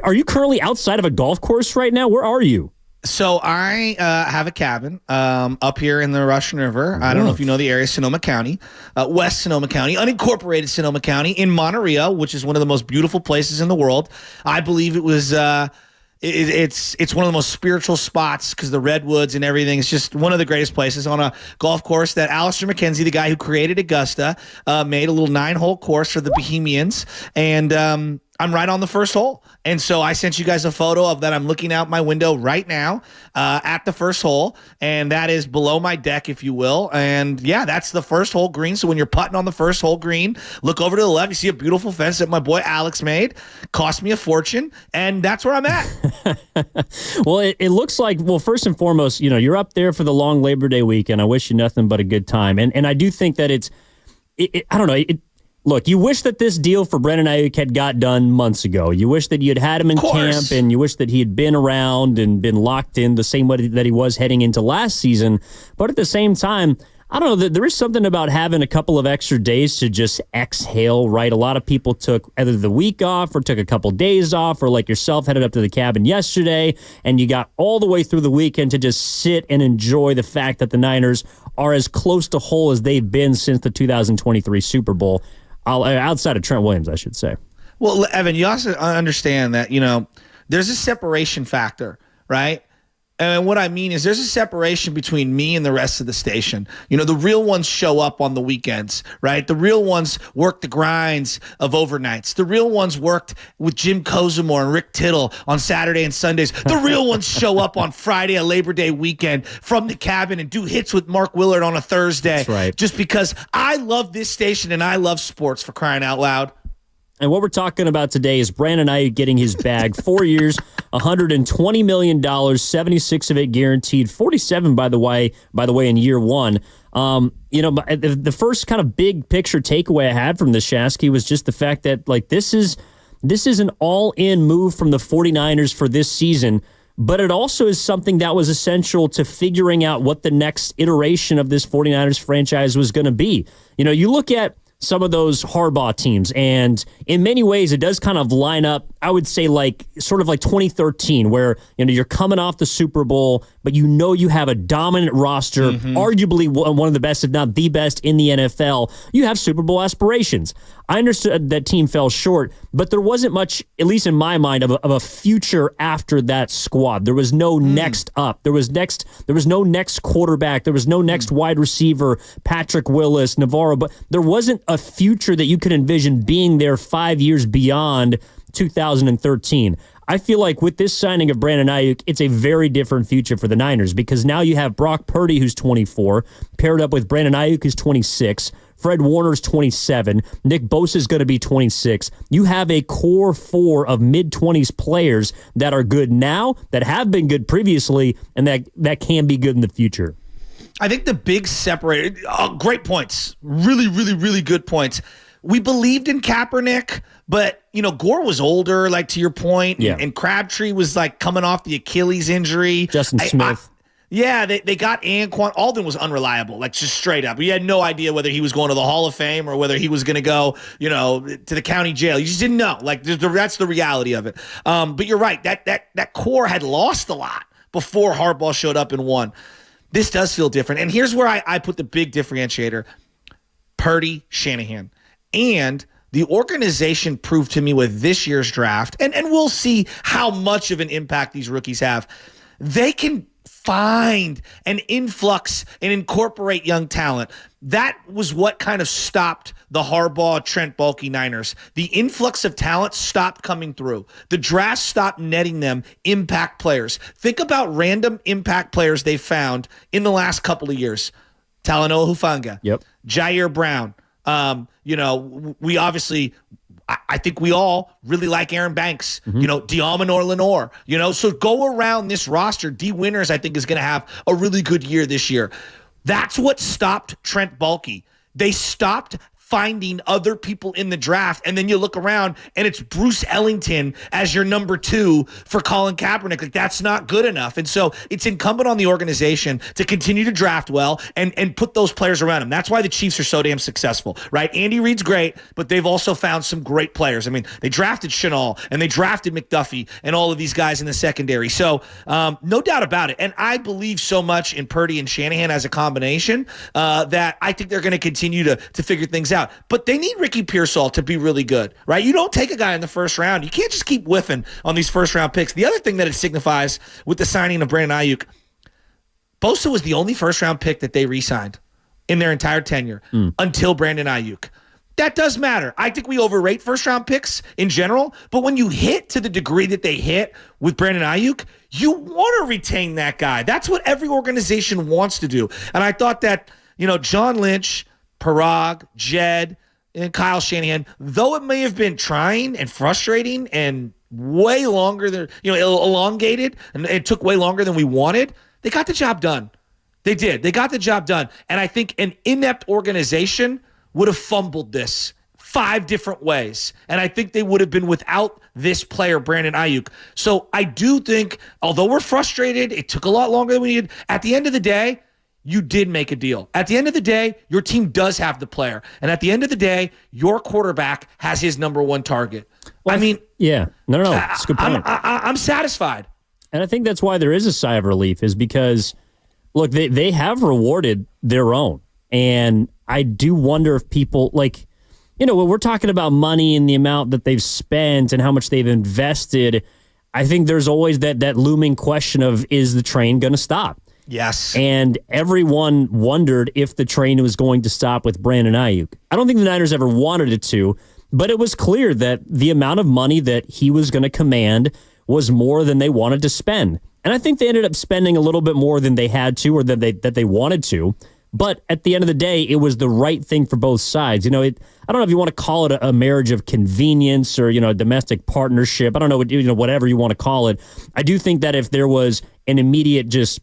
Are you currently outside of a golf course right now? Where are you? So I have a cabin up here in the Russian River. I don't know if you know the area, Sonoma County, West Sonoma County, unincorporated Sonoma County in Monterey, which is one of the most beautiful places in the world. I believe it was it's one of the most spiritual spots because the redwoods and everything. It's just one of the greatest places on a golf course that Alistair McKenzie, the guy who created Augusta, made a little 9-hole course for the Bohemians. And I'm right on the first hole. And so I sent you guys a photo of that. I'm looking out my window right now at the first hole. And that is below my deck, if you will. And yeah, that's the first hole green. So when you're putting on the first hole green, look over to the left. You see a beautiful fence that my boy Alex made. Cost me a fortune. And that's where I'm at. Well, it looks like, well, first and foremost, you're up there for the long Labor Day weekend. I wish you nothing but a good time. And I do think that I don't know. Look, you wish that this deal for Brandon Aiyuk had got done months ago. You wish that you had him in camp, and you wish that he had been around and been locked in the same way that he was heading into last season. But at the same time, I don't know, there is something about having a couple of extra days to just exhale, right? A lot of people took either the week off or took a couple days off, or like yourself, headed up to the cabin yesterday, and you got all the way through the weekend to just sit and enjoy the fact that the Niners are as close to whole as they've been since the 2023 Super Bowl. Outside of Trent Williams, I should say. Well, Evan, you also understand that, there's a separation factor, right? And what I mean is there's a separation between me and the rest of the station. The real ones show up on the weekends, right? The real ones work the grinds of overnights. The real ones worked with Jim Cozumore and Rick Tittle on Saturday and Sundays. The real ones show up on Friday, a Labor Day weekend, from the cabin and do hits with Mark Willard on a Thursday. That's right. Just because I love this station and I love sports, for crying out loud. And what we're talking about today is Brandon Aiyuk getting his bag. 4 years, $120 million, 76 of it guaranteed, 47 by the way in year one. The first kind of big picture takeaway I had from the Shasky was just the fact that this is an all-in move from the 49ers for this season, but it also is something that was essential to figuring out what the next iteration of this 49ers franchise was going to be. You look at some of those Harbaugh teams, and in many ways it does kind of line up, I would say, sort of like 2013, where you're coming off the Super Bowl, but you have a dominant roster, arguably one of the best, if not the best, in the NFL. You have Super Bowl aspirations. I understood that team fell short, but there wasn't much, at least in my mind, of a future after that squad. There was no next up. There was no next quarterback. There was no next wide receiver, Patrick Willis, Navarro, but there wasn't a future that you could envision being there 5 years beyond 2013. I feel like with this signing of Brandon Aiyuk, it's a very different future for the Niners, because now you have Brock Purdy, who's 24, paired up with Brandon Aiyuk, who's 26. Fred Warner's 27. Nick Bosa's going to be 26. You have a core four of mid-20s players that are good now, that have been good previously, and that can be good in the future. I think the big separator, great points, really, really, really good points. We believed in Kaepernick, but, Gore was older, to your point, and Crabtree was, coming off the Achilles injury. Justin Smith. They got Anquan. Alden was unreliable, just straight up. You had no idea whether he was going to the Hall of Fame or whether he was going to go, to the county jail. You just didn't know. That's the reality of it. But you're right. That core had lost a lot before Harbaugh showed up and won. This does feel different. And here's where I put the big differentiator. Purdy, Shanahan. And the organization proved to me with this year's draft, and we'll see how much of an impact these rookies have. They can find an influx and incorporate young talent. That was what kind of stopped the Harbaugh, Trent Baalke Niners. The influx of talent stopped coming through. The draft stopped netting them impact players. Think about random impact players they found in the last couple of years. Talanoa Hufanga. Yep. Jair Brown. We obviously, I think we all really like Aaron Banks, Diamonor Lenore, so go around this roster. D Winters, I think, is going to have a really good year this year. That's what stopped Trent Baalke. They stopped finding other people in the draft, and then you look around and it's Bruce Ellington as your number 2 for Colin Kaepernick. Like, that's not good enough. And so it's incumbent on the organization to continue to draft well and put those players around him. That's why the Chiefs are so damn successful, right? Andy Reid's great, but they've also found some great players. I mean, they drafted Chenal and they drafted McDuffie and all of these guys in the secondary. So no doubt about it. And I believe so much in Purdy and Shanahan as a combination that I think they're going to continue to figure things out. But they need Ricky Pearsall to be really good, right? You don't take a guy in the first round. You can't just keep whiffing on these first-round picks. The other thing that it signifies with the signing of Brandon Aiyuk, Bosa was the only first-round pick that they re-signed in their entire tenure until Brandon Aiyuk. That does matter. I think we overrate first-round picks in general, but when you hit to the degree that they hit with Brandon Aiyuk, you want to retain that guy. That's what every organization wants to do. And I thought that, John Lynch, Parag, Jed, and Kyle Shanahan, though it may have been trying and frustrating and way longer than, elongated, and it took way longer than we wanted, they got the job done. They did. They got the job done. And I think an inept organization would have fumbled this 5 different ways. And I think they would have been without this player, Brandon Aiyuk. So I do think, although we're frustrated, it took a lot longer than we needed. At the end of the day, you did make a deal. At the end of the day, your team does have the player. And at the end of the day, your quarterback has his number 1 target. Well, yeah. No. It's a good point. I'm satisfied. And I think that's why there is a sigh of relief, is because, look, they have rewarded their own. And I do wonder if people, when we're talking about money and the amount that they've spent and how much they've invested, I think there's always that looming question of, is the train going to stop? Yes. And everyone wondered if the train was going to stop with Brandon Aiyuk. I don't think the Niners ever wanted it to, but it was clear that the amount of money that he was going to command was more than they wanted to spend. And I think they ended up spending a little bit more than they had to, or that they wanted to. But at the end of the day, it was the right thing for both sides. I don't know if you want to call it a marriage of convenience or, a domestic partnership. I don't know, whatever you want to call it. I do think that if there was an immediate just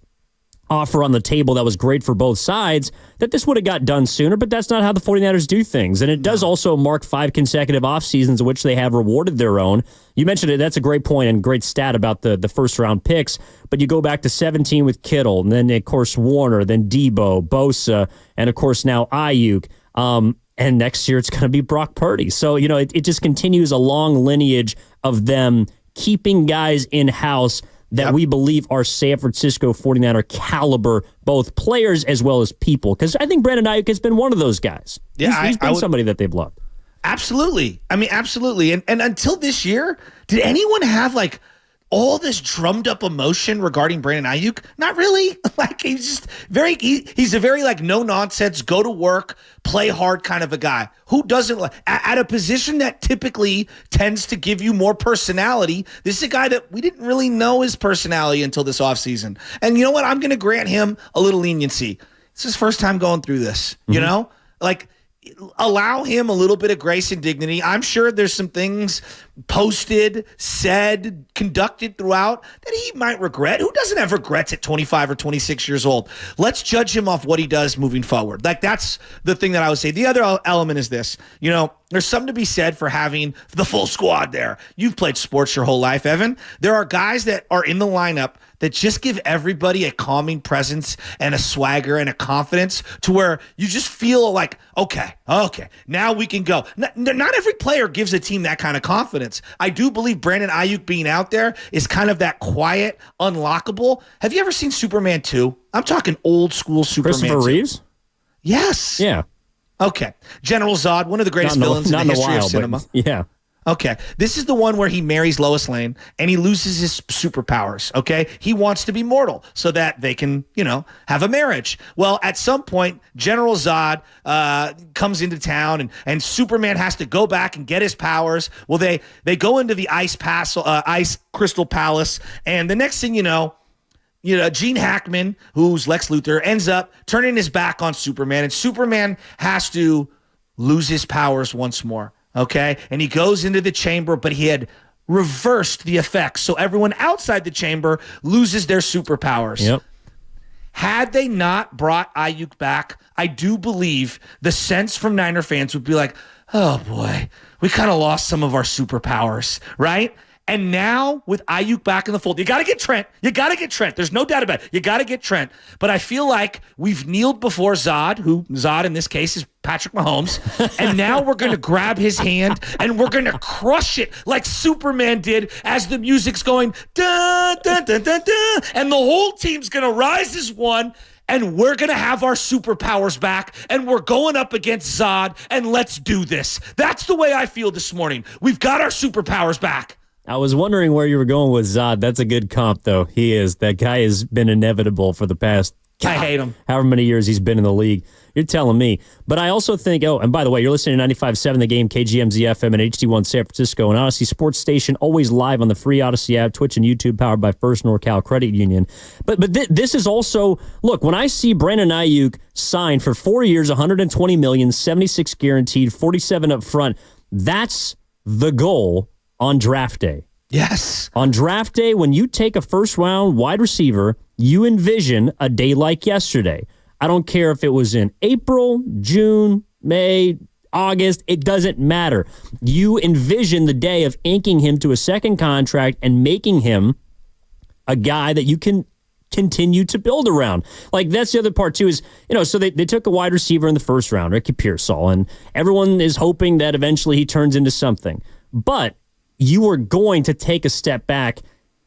offer on the table that was great for both sides, that this would have got done sooner, but that's not how the 49ers do things. And it does also mark 5 consecutive off seasons in which they have rewarded their own. You mentioned it. That's a great point and great stat about the first round picks, but you go back to 17 with Kittle, and then of course Warner, then Debo, Bosa, and of course now Aiyuk. And next year it's going to be Brock Purdy. So, it just continues a long lineage of them keeping guys in-house that we believe are San Francisco 49er caliber, both players as well as people. Because I think Brandon Aiyuk has been one of those guys. Yeah, he's been somebody that they've loved. Absolutely. Absolutely. And until this year, did anyone have all this drummed up emotion regarding Brandon Aiyuk? Not really. He's just he's a very no nonsense, go to work, play hard kind of a guy who doesn't at a position that typically tends to give you more personality. This is a guy that we didn't really know his personality until this offseason. And you know what? I'm going to grant him a little leniency. It's his first time going through this, allow him a little bit of grace and dignity. I'm sure there's some things posted, said, conducted throughout that he might regret. Who doesn't have regrets at 25 or 26 years old? Let's judge him off what he does moving forward. That's the thing that I would say. The other element is this, there's something to be said for having the full squad there. You've played sports your whole life, Evan. There are guys that are in the lineup that just give everybody a calming presence and a swagger and a confidence to where you just feel like, okay, now we can go. Not every player gives a team that kind of confidence. I do believe Brandon Aiyuk being out there is kind of that quiet, unlockable. Have you ever seen Superman 2? I'm talking old school Superman 2. Christopher Reeves? Yes. Yeah. Okay. General Zod, one of the greatest villains in the history of cinema. Yeah. Okay. This is the one where he marries Lois Lane and he loses his superpowers. Okay. He wants to be mortal so that they can, have a marriage. Well, at some point, General Zod comes into town and Superman has to go back and get his powers. Well, they go into the ice crystal palace. And the next thing you know, Gene Hackman, who's Lex Luthor, ends up turning his back on Superman, and Superman has to lose his powers once more, okay? And he goes into the chamber, but he had reversed the effects, so everyone outside the chamber loses their superpowers. Yep. Had they not brought Aiyuk back, I do believe the sense from Niner fans would be like, oh boy, we kind of lost some of our superpowers, right? And now with Aiyuk back in the fold, you got to get Trent. There's no doubt about it. You got to get Trent. But I feel like we've kneeled before Zod, who Zod in this case is Patrick Mahomes. And now we're going to grab his hand and we're going to crush it like Superman did as the music's going, dun, dun, dun, dun, dun. And the whole team's going to rise as one. And we're going to have our superpowers back, and we're going up against Zod, and let's do this. That's the way I feel this morning. We've got our superpowers back. I was wondering where you were going with Zod. That's a good comp, though. He is. That guy has been inevitable for the past, I hate him. However many years he's been in the league. You're telling me. But I also think, and by the way, you're listening to 95.7 The Game, KGMZ FM, and HD1 San Francisco, and Odyssey Sports Station, always live on the free Odyssey app, Twitch and YouTube, powered by First NorCal Credit Union. But this is also, look, when I see Brandon Aiyuk signed for 4 years, $120 million, 76 guaranteed, 47 up front, that's the goal on draft day. Yes. On draft day, when you take a first-round wide receiver, you envision a day like yesterday. I don't care if it was in April, June, May, August. It doesn't matter. You envision the day of inking him to a second contract and making him a guy that you can continue to build around. Like, that's the other part, too, is, so they took a wide receiver in the first round, Ricky Pearsall, and everyone is hoping that eventually he turns into something. But you are going to take a step back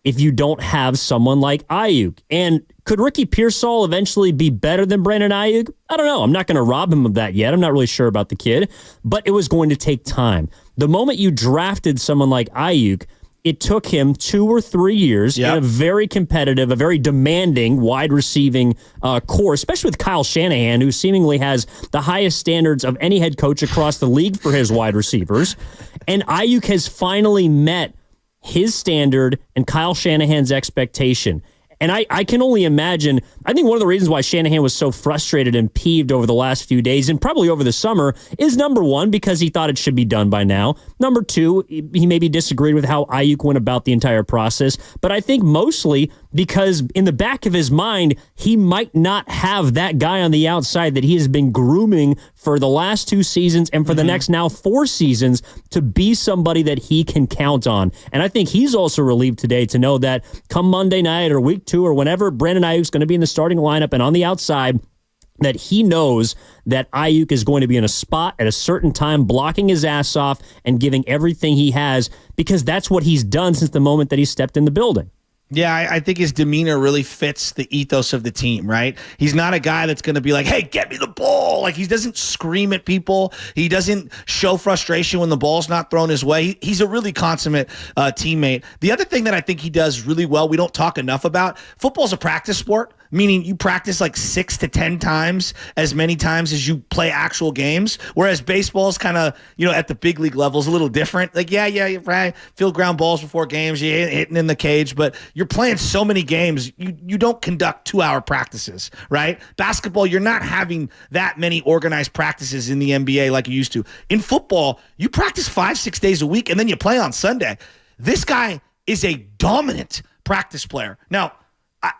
if you don't have someone like Aiyuk. And could Ricky Pearsall eventually be better than Brandon Aiyuk? I don't know. I'm not going to rob him of that yet. I'm not really sure about the kid, but it was going to take time. The moment you drafted someone like Aiyuk, it took him 2 or 3 years in a very competitive, a very demanding wide receiving core, especially with Kyle Shanahan, who seemingly has the highest standards of any head coach across the league for his wide receivers. And Aiyuk has finally met his standard and Kyle Shanahan's expectation. And I can only imagine, I think one of the reasons why Shanahan was so frustrated and peeved over the last few days and probably over the summer is, number one, because he thought it should be done by now. Number two, he maybe disagreed with how Aiyuk went about the entire process. But I think mostly because in the back of his mind, he might not have that guy on the outside that he has been grooming for the last 2 seasons and for the next now 4 seasons to be somebody that he can count on. And I think he's also relieved today to know that come Monday night or week 2 or whenever Brandon Aiyuk's going to be in the starting lineup and on the outside, that he knows that Aiyuk is going to be in a spot at a certain time, blocking his ass off and giving everything he has, because that's what he's done since the moment that he stepped in the building. Yeah, I think his demeanor really fits the ethos of the team, right? He's not a guy that's going to be like, hey, get me the ball. Like, he doesn't scream at people. He doesn't show frustration when the ball's not thrown his way. He's a really consummate teammate. The other thing that I think he does really well, we don't talk enough about, football's a practice sport, meaning you practice like 6 to 10 times as many times as you play actual games, whereas baseball's kind of, at the big league level is a little different. Like, yeah, right, field ground balls before games, you're hitting in the cage, but you're playing so many games, you don't conduct 2-hour practices, right? Basketball, you're not having that many organized practices in the NBA like you used to. In football, you practice 5-6 days a week, and then you play on Sunday. This guy is a dominant practice player. Now,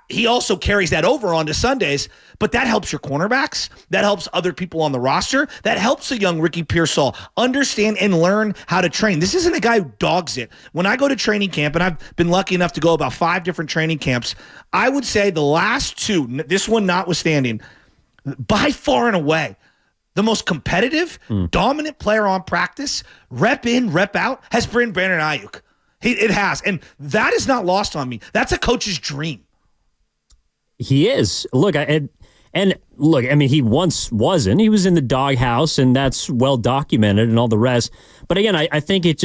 he also carries that over onto Sundays, but that helps your cornerbacks. That helps other people on the roster. That helps a young Ricky Pearsall understand and learn how to train. This isn't a guy who dogs it. When I go to training camp, and I've been lucky enough to go about 5 different training camps, I would say the last 2, this one notwithstanding, by far and away, the most competitive, dominant player on practice, rep in, rep out, has been Brandon Aiyuk. It has, and that is not lost on me. That's a coach's dream. He is. Look, I mean, he once wasn't. He was in the doghouse, and that's well documented and all the rest. But again, I think it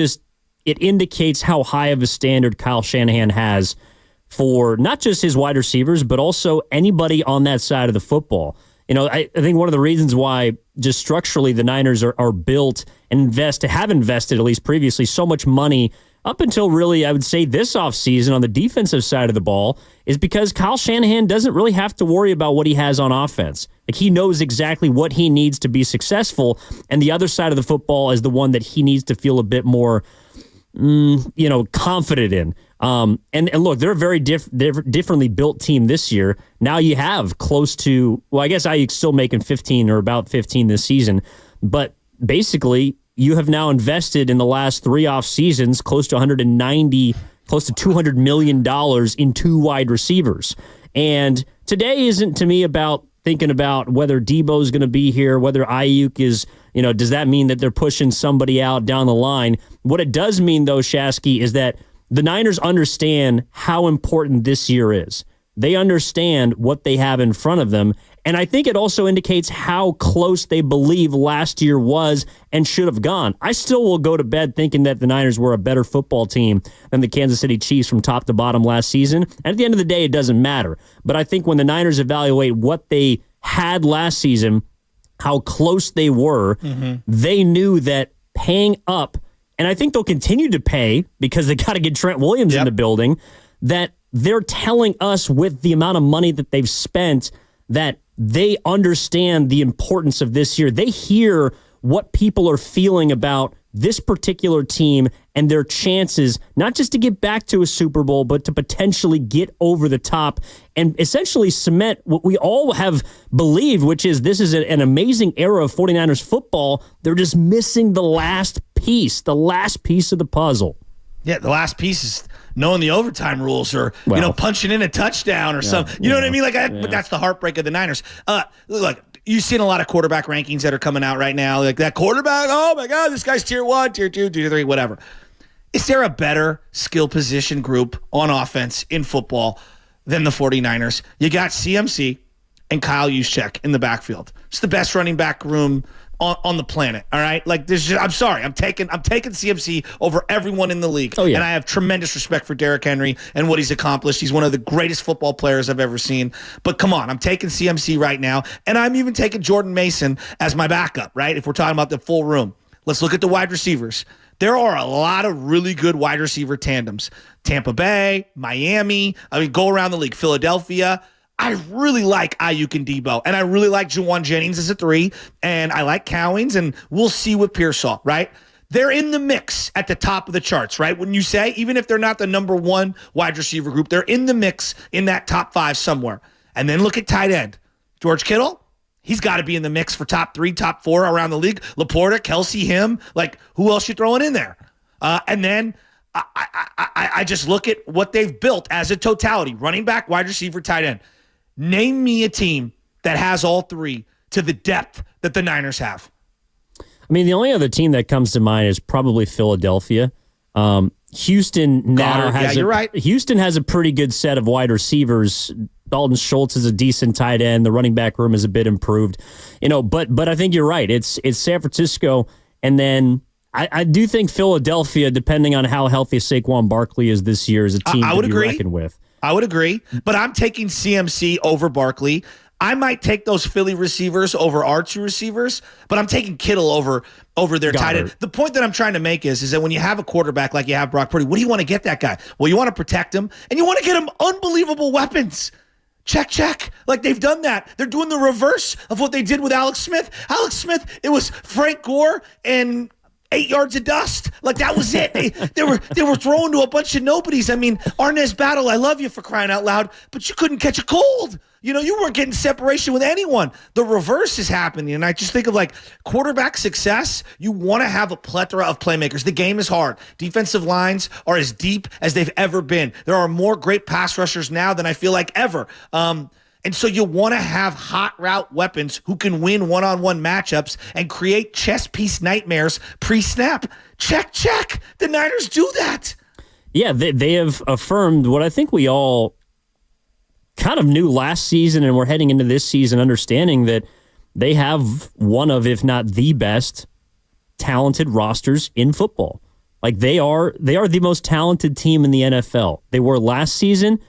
indicates how high of a standard Kyle Shanahan has for not just his wide receivers, but also anybody on that side of the football. I think one of the reasons why just structurally the Niners are built and have invested, at least previously, so much money up until really, I would say, this offseason on the defensive side of the ball, is because Kyle Shanahan doesn't really have to worry about what he has on offense. Like, he knows exactly what he needs to be successful, and the other side of the football is the one that he needs to feel a bit more confident in. And look, they're a very differently built team this year. Now you have close to, well, I guess Aiyuk's still making 15 or about 15 this season, but basically you have now invested in the last 3 off seasons close to $200 million in 2 wide receivers. And today isn't, to me, about thinking about whether Debo's going to be here, whether Aiyuk is, does that mean that they're pushing somebody out down the line? What it does mean, though, Shasky, is that the Niners understand how important this year is. They understand what they have in front of them. And I think it also indicates how close they believe last year was and should have gone. I still will go to bed thinking that the Niners were a better football team than the Kansas City Chiefs from top to bottom last season. And at the end of the day, it doesn't matter. But I think when the Niners evaluate what they had last season, how close they were, they knew that paying up, and I think they'll continue to pay because they got to get Trent Williams in the building, that they're telling us with the amount of money that they've spent that they understand the importance of this year. They hear what people are feeling about this particular team and their chances, not just to get back to a Super Bowl, but to potentially get over the top and essentially cement what we all have believed, which is this is an amazing era of 49ers football. They're just missing the last piece of the puzzle. Yeah, the last piece is knowing the overtime rules or, punching in a touchdown or something. You know what I mean? But that's the heartbreak of the Niners. Look, you've seen a lot of quarterback rankings that are coming out right now. Like that quarterback, oh, my God, this guy's tier 1, tier 2, tier 3, whatever. Is there a better skill position group on offense in football than the 49ers? You got CMC and Kyle Juszczyk in the backfield. It's the best running back room on the planet, all right? Like, I'm sorry, I'm taking CMC over everyone in the league. Oh, yeah. And I have tremendous respect for Derrick Henry and what he's accomplished. He's one of the greatest football players I've ever seen. But come on, I'm taking CMC right now, and I'm even taking Jordan Mason as my backup, right? If we're talking about the full room. Let's look at the wide receivers. There are a lot of really good wide receiver tandems. Tampa Bay, Miami, go around the league. Philadelphia. I really like Aiyuk and Debo, and I really like Juwan Jennings as a 3, and I like Cowings, and we'll see with Pearsall, right? They're in the mix at the top of the charts, right? When you say, even if they're not the number 1 wide receiver group, they're in the mix in that top 5 somewhere. And then look at tight end. George Kittle, he's got to be in the mix for top 3, top 4 around the league. Laporta, Kelsey, him, like who else you throwing in there? And then I just look at what they've built as a totality, running back, wide receiver, tight end. Name me a team that has all 3 to the depth that the Niners have. I mean, the only other team that comes to mind is probably Philadelphia. Houston now has you're right. Houston has a pretty good set of wide receivers. Dalton Schultz is a decent tight end. The running back room is a bit improved, But I think you're right. It's San Francisco, and then I do think Philadelphia, depending on how healthy Saquon Barkley is this year, is a team to be reckoned with. I would agree, but I'm taking CMC over Barkley. I might take those Philly receivers over our 2 receivers, but I'm taking Kittle over their tight end. The point that I'm trying to make is that when you have a quarterback like you have Brock Purdy, what do you want to get that guy? Well, you want to protect him, and you want to get him unbelievable weapons. Check. Like, they've done that. They're doing the reverse of what they did with Alex Smith. Alex Smith, it was Frank Gore and 8 yards of dust. Like, that was it. They were throwing to a bunch of nobodies. I mean, Arnaz Battle, I love you for crying out loud, but you couldn't catch a cold. You weren't getting separation with anyone. The reverse is happening. And I just think of like quarterback success. You want to have a plethora of playmakers. The game is hard. Defensive lines are as deep as they've ever been. There are more great pass rushers now than I feel like ever. And so you want to have hot route weapons who can win one-on-one matchups and create chess piece nightmares pre-snap. Check. The Niners do that. Yeah, they have affirmed what I think we all kind of knew last season, and we're heading into this season understanding that they have one of, if not the best, talented rosters in football. Like, they are the most talented team in the NFL. They were last season.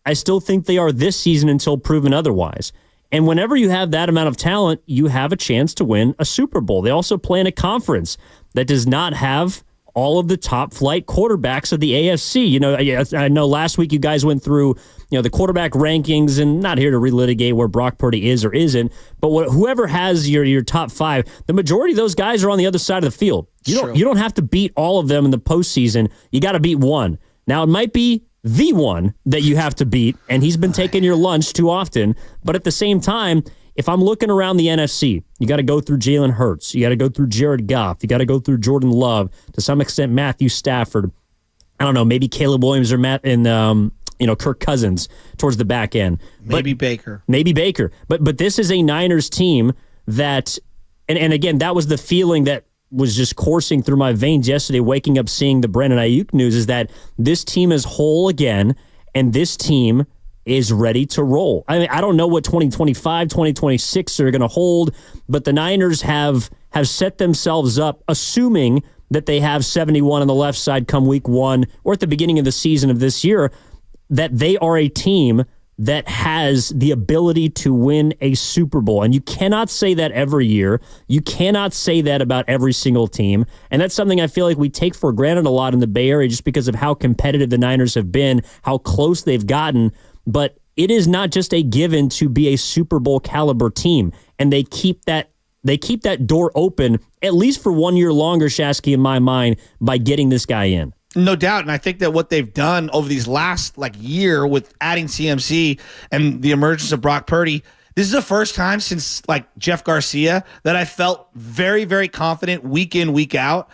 I still think they are this season until proven otherwise. And whenever you have that amount of talent, you have a chance to win a Super Bowl. They also play in a conference that does not have all of the top flight quarterbacks of the AFC. You know, I know last week you guys went through, the quarterback rankings, and not here to relitigate where Brock Purdy is or isn't, but whoever has your top 5, the majority of those guys are on the other side of the field. You don't have to beat all of them in the postseason. You got to beat one. Now, it might be the one that you have to beat, and he's been taking your lunch too often, but at the same time, if I'm looking around the NFC, you got to go through Jalen Hurts. You got to go through Jared Goff. You got to go through Jordan Love. To some extent, Matthew Stafford. I don't know, maybe Caleb Williams or Kirk Cousins towards the back end. Maybe Baker. But this is a Niners team that, and again, that was the feeling that was just coursing through my veins yesterday, waking up seeing the Brandon Aiyuk news, is that this team is whole again, and this team is ready to roll. I mean, I don't know what 2025, 2026 are going to hold, but the Niners have set themselves up, assuming that they have 71 on the left side come week 1 or at the beginning of the season of this year, that they are a team that has the ability to win a Super Bowl. And you cannot say that every year. You cannot say that about every single team. And that's something I feel like we take for granted a lot in the Bay Area just because of how competitive the Niners have been, how close they've gotten. But it is not just a given to be a Super Bowl caliber team. And they keep that door open at least for 1 year longer, Shasky, in my mind, by getting this guy in. No doubt. And I think that what they've done over these last year with adding CMC and the emergence of Brock Purdy, this is the first time since Jeff Garcia that I felt very, very confident week in, week out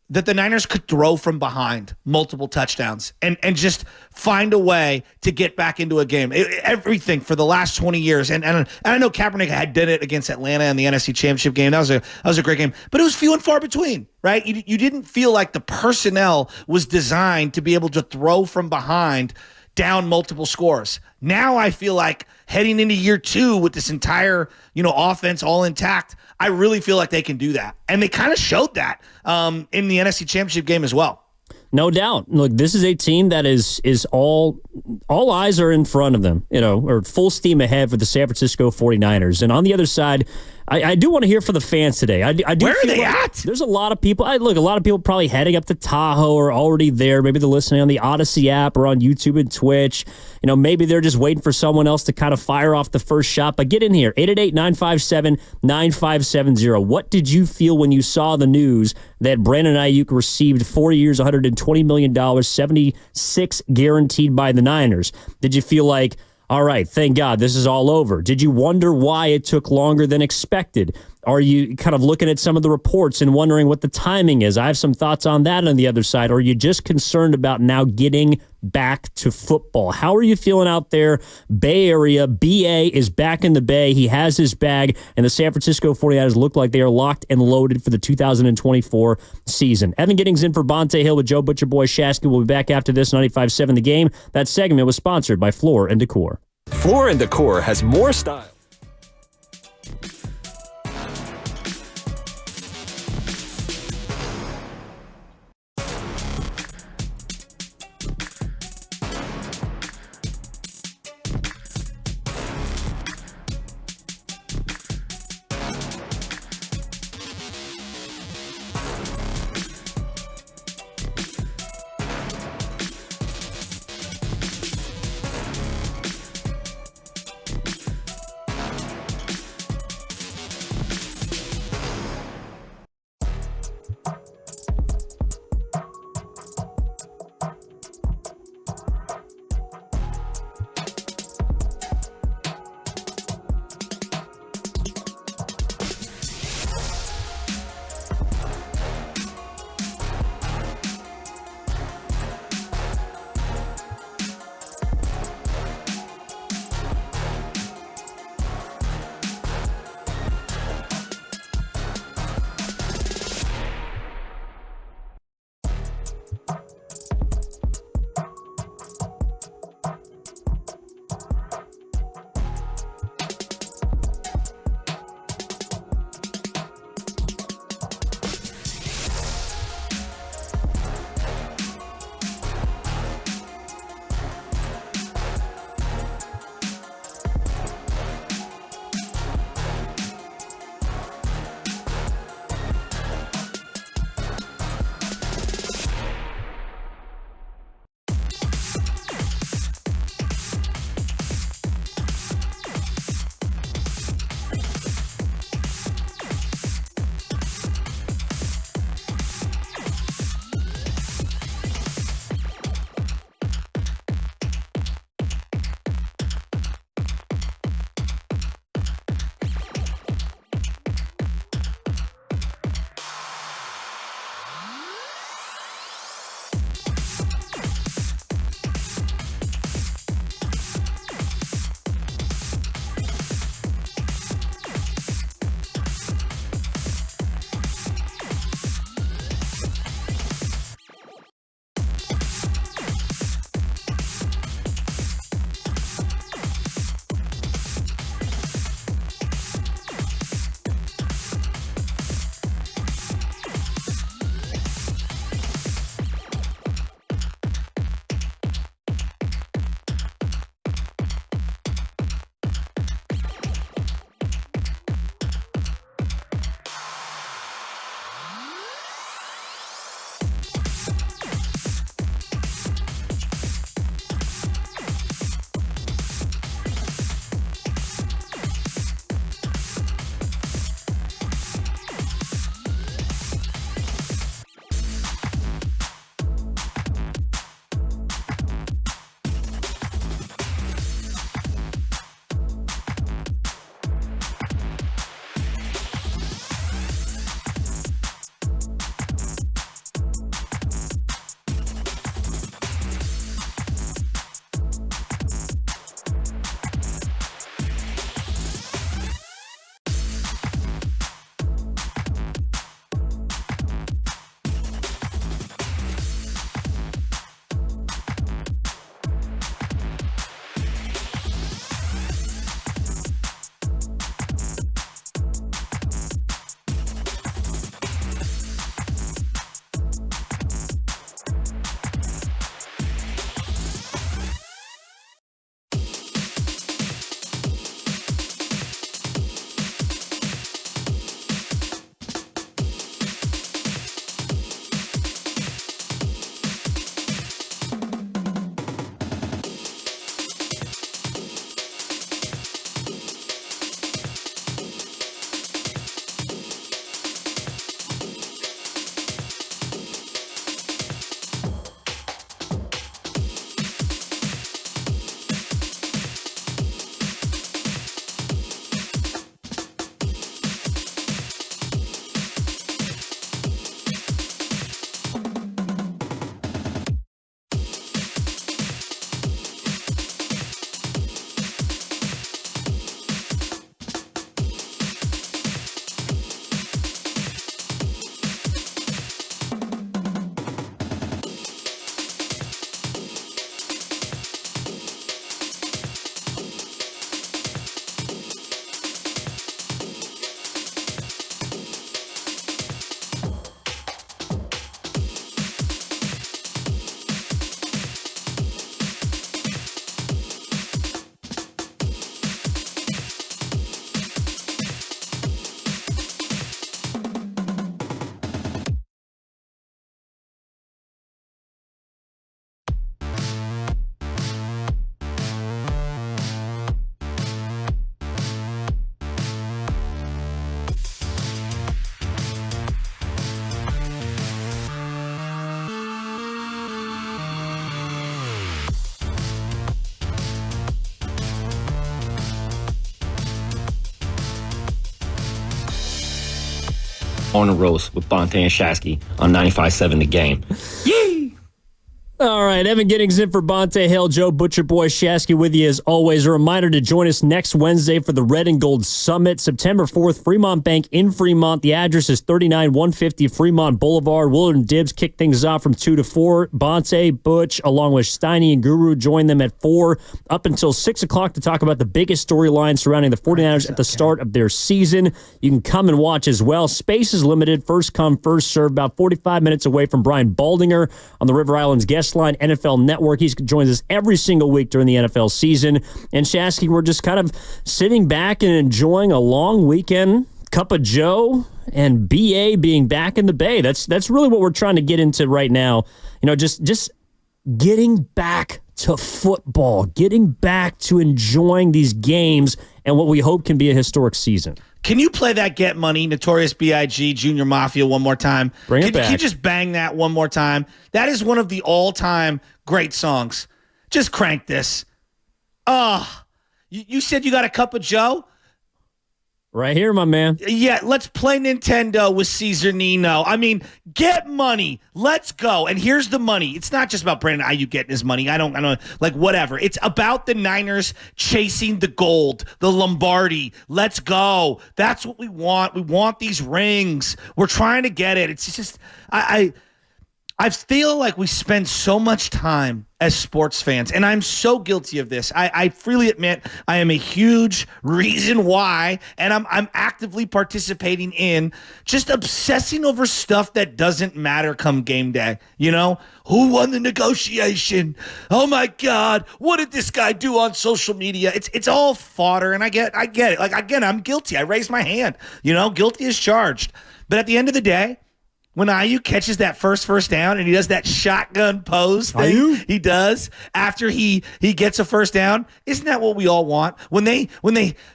that the Niners could throw from behind multiple touchdowns and just find a way to get back into a game. Everything for the last 20 years. And I know Kaepernick had did it against Atlanta in the NFC Championship game. That was a great game. But it was few and far between, right? You didn't feel like the personnel was designed to be able to throw from behind down multiple scores. Now I feel like heading into year 2 with this entire, offense all intact, I really feel like they can do that. And they kind of showed that in the NFC Championship game as well. No doubt. Look, this is a team that is all eyes are in front of them, or full steam ahead for the San Francisco 49ers. And on the other side, I do want to hear from the fans today. I do. Where are they at? There's a lot of people. A lot of people probably heading up to Tahoe or already there. Maybe they're listening on the Odyssey app or on YouTube and Twitch. Maybe they're just waiting for someone else to kind of fire off the first shot. But get in here, 888-957-9570. What did you feel when you saw the news that Brandon Aiyuk received 4 years, $120 million, 76 guaranteed by the Niners? Did you feel like, all right, thank God, this is all over? Did you wonder why it took longer than expected? Are you kind of looking at some of the reports and wondering what the timing is? I have some thoughts on that on the other side. Or are you just concerned about now getting back to football? How are you feeling out there? Bay Area, BA is back in the Bay. He has his bag, and the San Francisco 49ers look like they are locked and loaded for the 2024 season. Evan Giddings in for Bonte Hill with Joe Butcher Boy Shasky. We'll be back after this 95.7 The Game. That segment was sponsored by Floor & Decor. Floor & Decor has more style. On the Roast with Banter and Shasky on 95.7 The Game. Yee! All right, Evan Giddings in for Bonte Hill, Joe Butcher Boy Shasky with you as always. A reminder to join us next Wednesday for the Red and Gold Summit, September 4th, Fremont Bank in Fremont. The address is 39150 Fremont Boulevard. Willard and Dibbs kick things off from 2 to 4. Bonte, Butch, along with Steiny and Guru, join them at 4 up until 6 o'clock to talk about the biggest storyline surrounding the 49ers at the start of their season. You can come and watch as well. Space is limited. First come, first serve. About 45 minutes away from Brian Baldinger on the River Islands guest line NFL Network. He joins us every single week during the NFL season. And Shasky, we're just kind of sitting back and enjoying a long weekend. Cup of Joe and BA being back in the Bay. That's really what we're trying to get into right now. You know, just getting back to football, getting back to enjoying these games and what we hope can be a historic season. Can you play that Get Money, Notorious B.I.G., Junior Mafia one more time? Bring it back. Can you just bang that one more time? That is one of the all-time great songs. Just crank this. You said you got a cup of Joe? Right here, my man. Yeah, let's play Nintendo with Caesar Nino. I mean, Get Money. Let's go. And here's the money. It's not just about Brandon Aiyuk getting his money. I don't like whatever. It's about the Niners chasing the gold, the Lombardi. Let's go. That's what we want. We want these rings. We're trying to get it. It's just I feel like we spend so much time as sports fans, and I'm so guilty of this. I freely admit I am a huge reason why, and I'm actively participating in just obsessing over stuff that doesn't matter come game day. You know, who won the negotiation? Oh my God, what did this guy do on social media? It's all fodder, and I get it. Like, again, I'm guilty. I raise my hand. You know, guilty as charged. But at the end of the day, when Aiyuk catches that first down and he does that shotgun pose thing he does after he gets a first down, isn't that what we all want? When they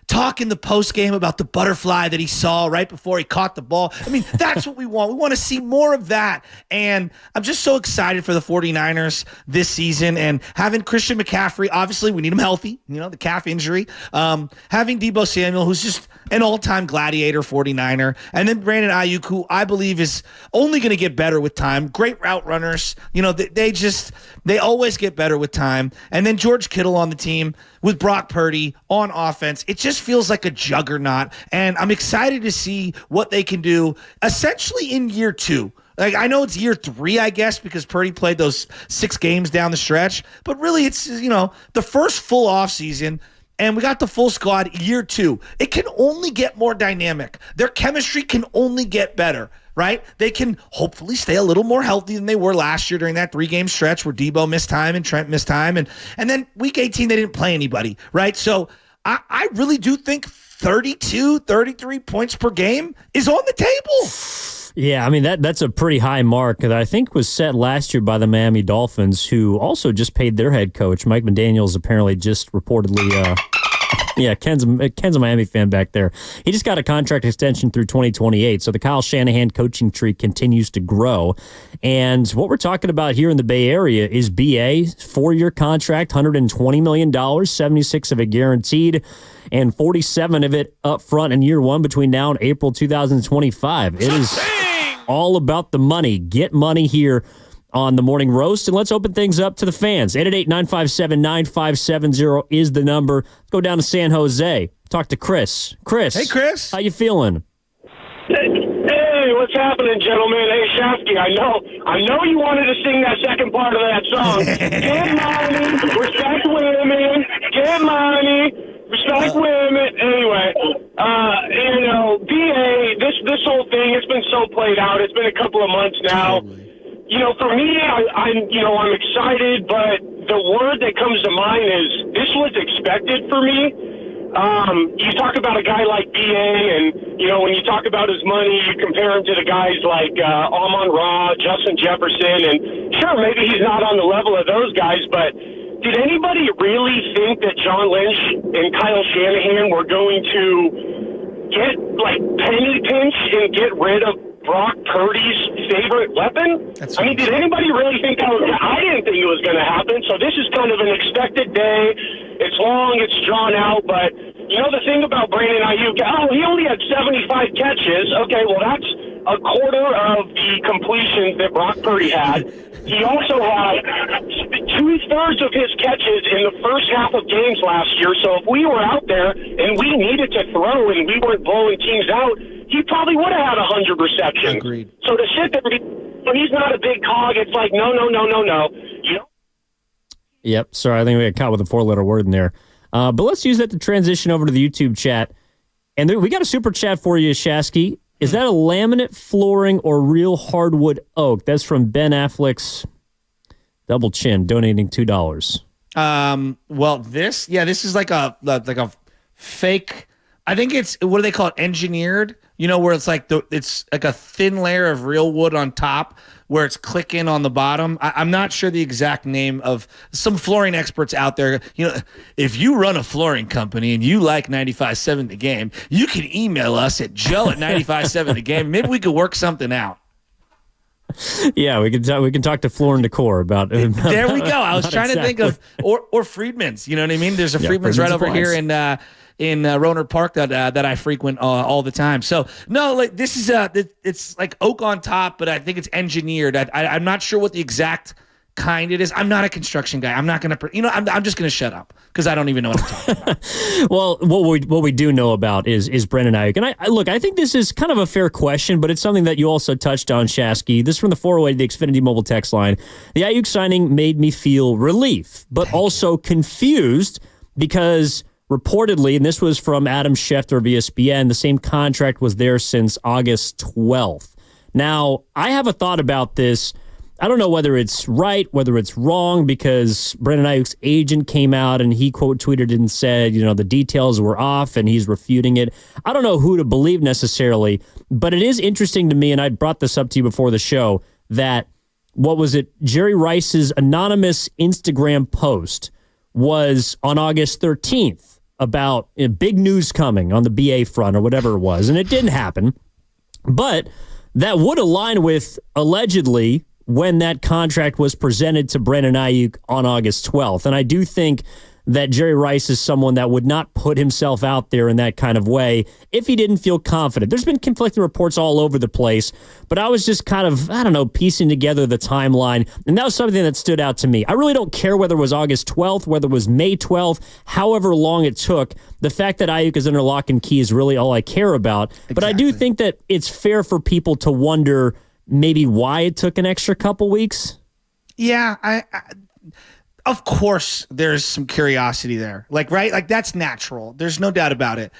talk in the post game about the butterfly that he saw right before he caught the ball, I mean, that's what we want. We want to see more of that. And I'm just so excited for the 49ers this season, and having Christian McCaffrey, obviously we need him healthy, you know, the calf injury. Having Deebo Samuel, who's just an all-time gladiator 49er, and then Brandon Aiyuk, who I believe is only going to get better with time. Great route runners. You know, they always get better with time. And then George Kittle on the team with Brock Purdy on offense. It just feels like a juggernaut. And I'm excited to see what they can do essentially in year 2. Like, I know it's year 3, I guess, because Purdy played those 6 games down the stretch. But really, it's, you know, the first full offseason, and we got the full squad year 2. It can only get more dynamic. Their chemistry can only get better. Right? They can hopefully stay a little more healthy than they were last year during that 3-game stretch where Deebo missed time and Trent missed time. And then week 18, they didn't play anybody. Right? So I really do think 32, 33 points per game is on the table. Yeah, I mean, that's a pretty high mark that I think was set last year by the Miami Dolphins, who also just paid their head coach. Mike McDaniels apparently just reportedly yeah, Ken's a Miami fan back there. He just got a contract extension through 2028, so the Kyle Shanahan coaching tree continues to grow. And what we're talking about here in the Bay Area is BA, 4-year contract, $120 million, 76 of it guaranteed, and 47 of it up front in year 1 between now and April 2025. It is all about the money. Get money here on the Morning Roast, and let's open things up to the fans. 888-957-9570 is the number. Let's go down to San Jose. Talk to Chris. Chris. Hey, Chris. How you feeling? Hey, what's happening, gentlemen? Hey, Shafty, I know you wanted to sing that second part of that song. Get money, respect women, get money, respect women. Anyway, you know, BA, this whole thing, it's been so played out. It's been a couple of months now. Totally. You know, for me, I'm excited, but the word that comes to mind is this was expected for me. You talk about a guy like BA, and, you know, when you talk about his money, you compare him to the guys like Amon-Ra, Justin Jefferson, and sure, maybe he's not on the level of those guys, but did anybody really think that John Lynch and Kyle Shanahan were going to get, like, penny pinch and get rid of Brock Purdy's favorite weapon? I mean, did anybody really think that was? I didn't think it was going to happen. So this is kind of an expected day. It's long, it's drawn out, but you know the thing about Brandon Aiyuk? Oh, he only had 75 catches. Okay, well a quarter of the completions that Brock Purdy had. He also had 2/3 of his catches in the first half of games last year. So if we were out there and we needed to throw and we weren't blowing teams out, he probably would have had 100 receptions. Agreed. So to sit there, he's not a big cog. It's like, no. You know? Yep. Sorry, I think we got caught with a 4-letter word in there. But let's use that to transition over to the YouTube chat. And we got a super chat for you, Shasky. Is that a laminate flooring or real hardwood oak? That's from Ben Affleck's Double Chin, donating $2. Well, this is like a fake. I think it's, what do they call it? Engineered. You know, where it's like it's like a thin layer of real wood on top, where it's clicking on the bottom. I'm not sure the exact name of some flooring experts out there. You know, if you run a flooring company and you like 95.7 The Game, you can email us at joe@95.7 The Game. Maybe we could work something out. Yeah, we can talk to Floor and Decor about there we go. I was trying exactly. to think of or Friedman's. You know what I mean? There's a Friedman's right over here in Rohnert Park that I frequent all the time. So no, like this is it's like oak on top, but I think it's engineered. I'm not sure what the exact kind it is. I'm not a construction guy. I'm not gonna, I'm just gonna shut up because I don't even know what I'm talking about. Well, what we do know about is Brandon Aiyuk, and I think this is kind of a fair question, but it's something that you also touched on, Shasky. This is from the 408, the Xfinity Mobile text line. The Aiyuk signing made me feel relief, but also confused because reportedly, and this was from Adam Schefter of ESPN, the same contract was there since August 12th. Now, I have a thought about this. I don't know whether it's right, whether it's wrong, because Brandon Aiyuk's agent came out and he quote tweeted and said, the details were off and he's refuting it. I don't know who to believe necessarily, but it is interesting to me, and I brought this up to you before the show, that Jerry Rice's anonymous Instagram post was on August 13th about big news coming on the BA front or whatever it was, and it didn't happen. But that would align with, allegedly, when that contract was presented to Brandon Aiyuk on August 12th. And I do think that Jerry Rice is someone that would not put himself out there in that kind of way if he didn't feel confident. There's been conflicting reports all over the place, but I was just kind of, piecing together the timeline, and that was something that stood out to me. I really don't care whether it was August 12th, whether it was May 12th, however long it took. The fact that Aiyuk is under lock and key is really all I care about. Exactly. But I do think that it's fair for people to wonder maybe why it took an extra couple weeks. Yeah, I of course there's some curiosity there. Right? That's natural. There's no doubt about it.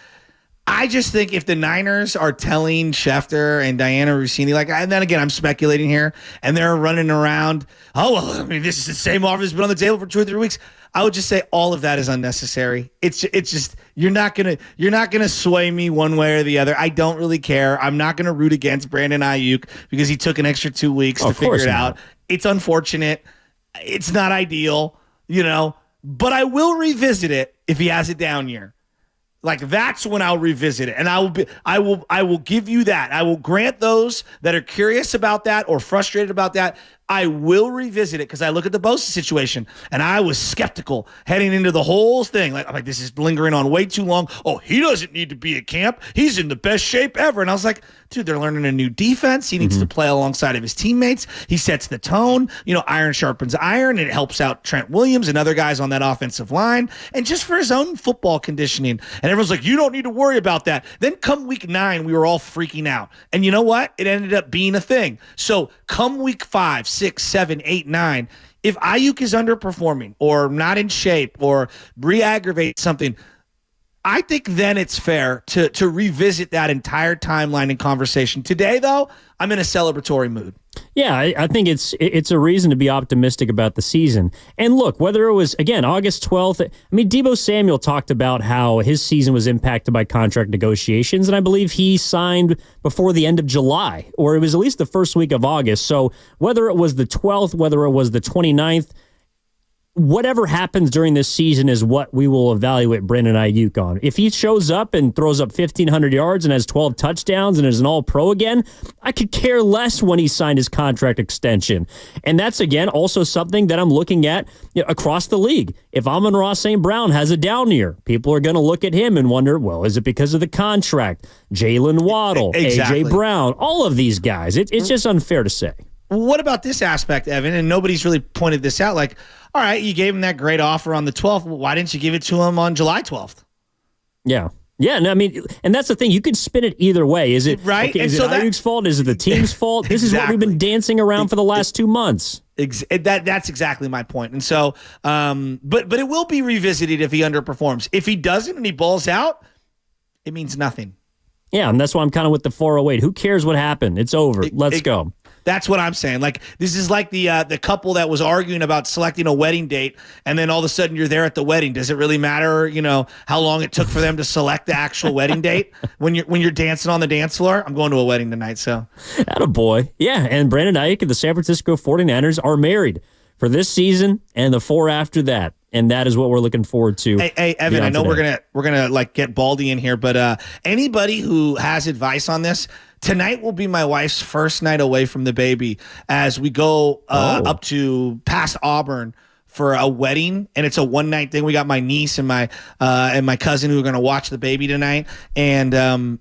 I just think if the Niners are telling Schefter and Diana Rossini, and then again, I'm speculating here, and they're running around, this is the same offer that's been on the table for 2 or 3 weeks. I would just say all of that is unnecessary. It's just you're not gonna sway me one way or the other. I don't really care. I'm not gonna root against Brandon Aiyuk because he took an extra 2 weeks to figure it out. It's unfortunate. It's not ideal, but I will revisit it if he has a down year. That's when I'll revisit it. And I will give you that. I will grant those that are curious about that or frustrated about that. I will revisit it because I look at the Bosa situation and I was skeptical heading into the whole thing. This is lingering on way too long. Oh, he doesn't need to be at camp. He's in the best shape ever. And I was like, dude, they're learning a new defense. He needs to play alongside of his teammates. He sets the tone. Iron sharpens iron, and it helps out Trent Williams and other guys on that offensive line. And just for his own football conditioning. And everyone's like, you don't need to worry about that. Then come week 9, we were all freaking out. And you know what? It ended up being a thing. So come week 5, 6, 7, 8, 9, if Aiyuk is underperforming or not in shape or re-aggravate something, I think then it's fair to revisit that entire timeline and conversation. Today, though, I'm in a celebratory mood. Yeah, I think it's a reason to be optimistic about the season. And look, whether it was, again, August 12th, Deebo Samuel talked about how his season was impacted by contract negotiations, and I believe he signed before the end of July, or it was at least the first week of August. So whether it was the 12th, whether it was the 29th, whatever happens during this season is what we will evaluate Brandon Aiyuk on. If he shows up and throws up 1,500 yards and has 12 touchdowns and is an all-pro again, I could care less when he signed his contract extension. And that's, again, also something that I'm looking at across the league. If Amon-Ra St. Brown has a down year, people are going to look at him and wonder, well, is it because of the contract? Jalen Waddle, Exactly. A.J. Brown, all of these guys. It's just unfair to say. What about this aspect, Evan? And nobody's really pointed this out. Like, all right, you gave him that great offer on the 12th. Well, why didn't you give it to him on July 12th? Yeah. Yeah, and I mean, and that's the thing. You could spin it either way. Is it right? Okay, and is so it Aiyuk's fault? Is it the team's fault? This is what we've been dancing around for the last 2 months. That's exactly my point. And so, but it will be revisited if he underperforms. If he doesn't and he balls out, it means nothing. Yeah, and that's why I'm kind of with the 408. Who cares what happened? It's over. Let's go. That's what I'm saying. Like, this is like the couple that was arguing about selecting a wedding date, and then all of a sudden you're there at the wedding. Does it really matter, how long it took for them to select the actual wedding date when you're dancing on the dance floor? I'm going to a wedding tonight, so. Attaboy. Yeah, and Brandon Aiyuk and the San Francisco 49ers are married for this season and the 4 after that. And that is what we're looking forward to. Hey, Evan, I know we're gonna like get Baldy in here, but anybody who has advice on this, tonight will be my wife's first night away from the baby as we go up to past Auburn for a wedding, and it's a one-night thing. We got my niece and my cousin who are gonna watch the baby tonight. And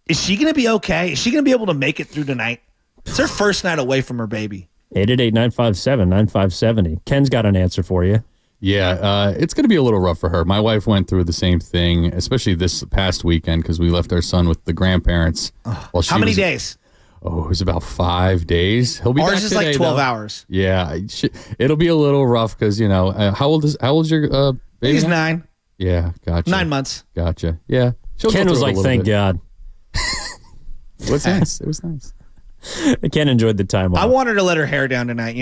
is she gonna be okay? Is she gonna be able to make it through tonight? It's her first night away from her baby. 888-957-9570. Ken's got an answer for you. Yeah, it's going to be a little rough for her. My wife went through the same thing, especially this past weekend because we left our son with the grandparents. How many days? Oh, it was about 5 days. He'll be Ours back is today, like 12 though. hours. Yeah, it'll be a little rough because how old's your baby? He's now? 9. Yeah, gotcha. 9 months. Gotcha. Yeah. Ken was like, "Thank God." It was nice. It was nice. Ken enjoyed the time off. I want her to let her hair down tonight.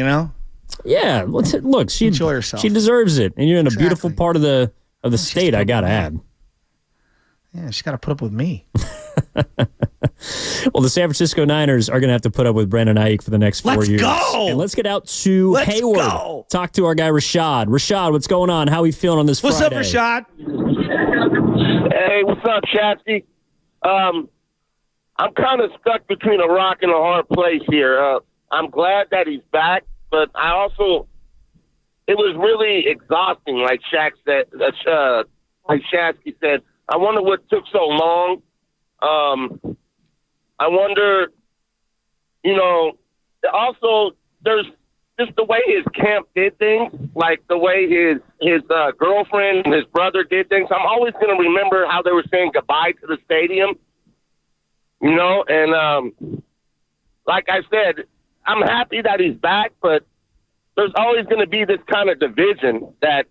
Yeah, look, she enjoy herself. She deserves it, and you're in a beautiful part of the state. I gotta add. Yeah, she's got to put up with me. Well, the San Francisco Niners are going to have to put up with Brandon Aiyuk for the next 4 years. Let's go! And let's get out to Hayward. Go! Talk to our guy Rashad. Rashad, what's going on? How are we feeling on this What's Friday? up, Rashad? Hey, what's up, Shasky? I'm kind of stuck between a rock and a hard place here. I'm glad that he's back, but I also, it was really exhausting, like Shaq said, like Shasky said. I wonder what took so long. I wonder, also there's just the way his camp did things, like the way his girlfriend and his brother did things. I'm always going to remember how they were saying goodbye to the stadium, and like I said, I'm happy that he's back, but there's always going to be this kind of division that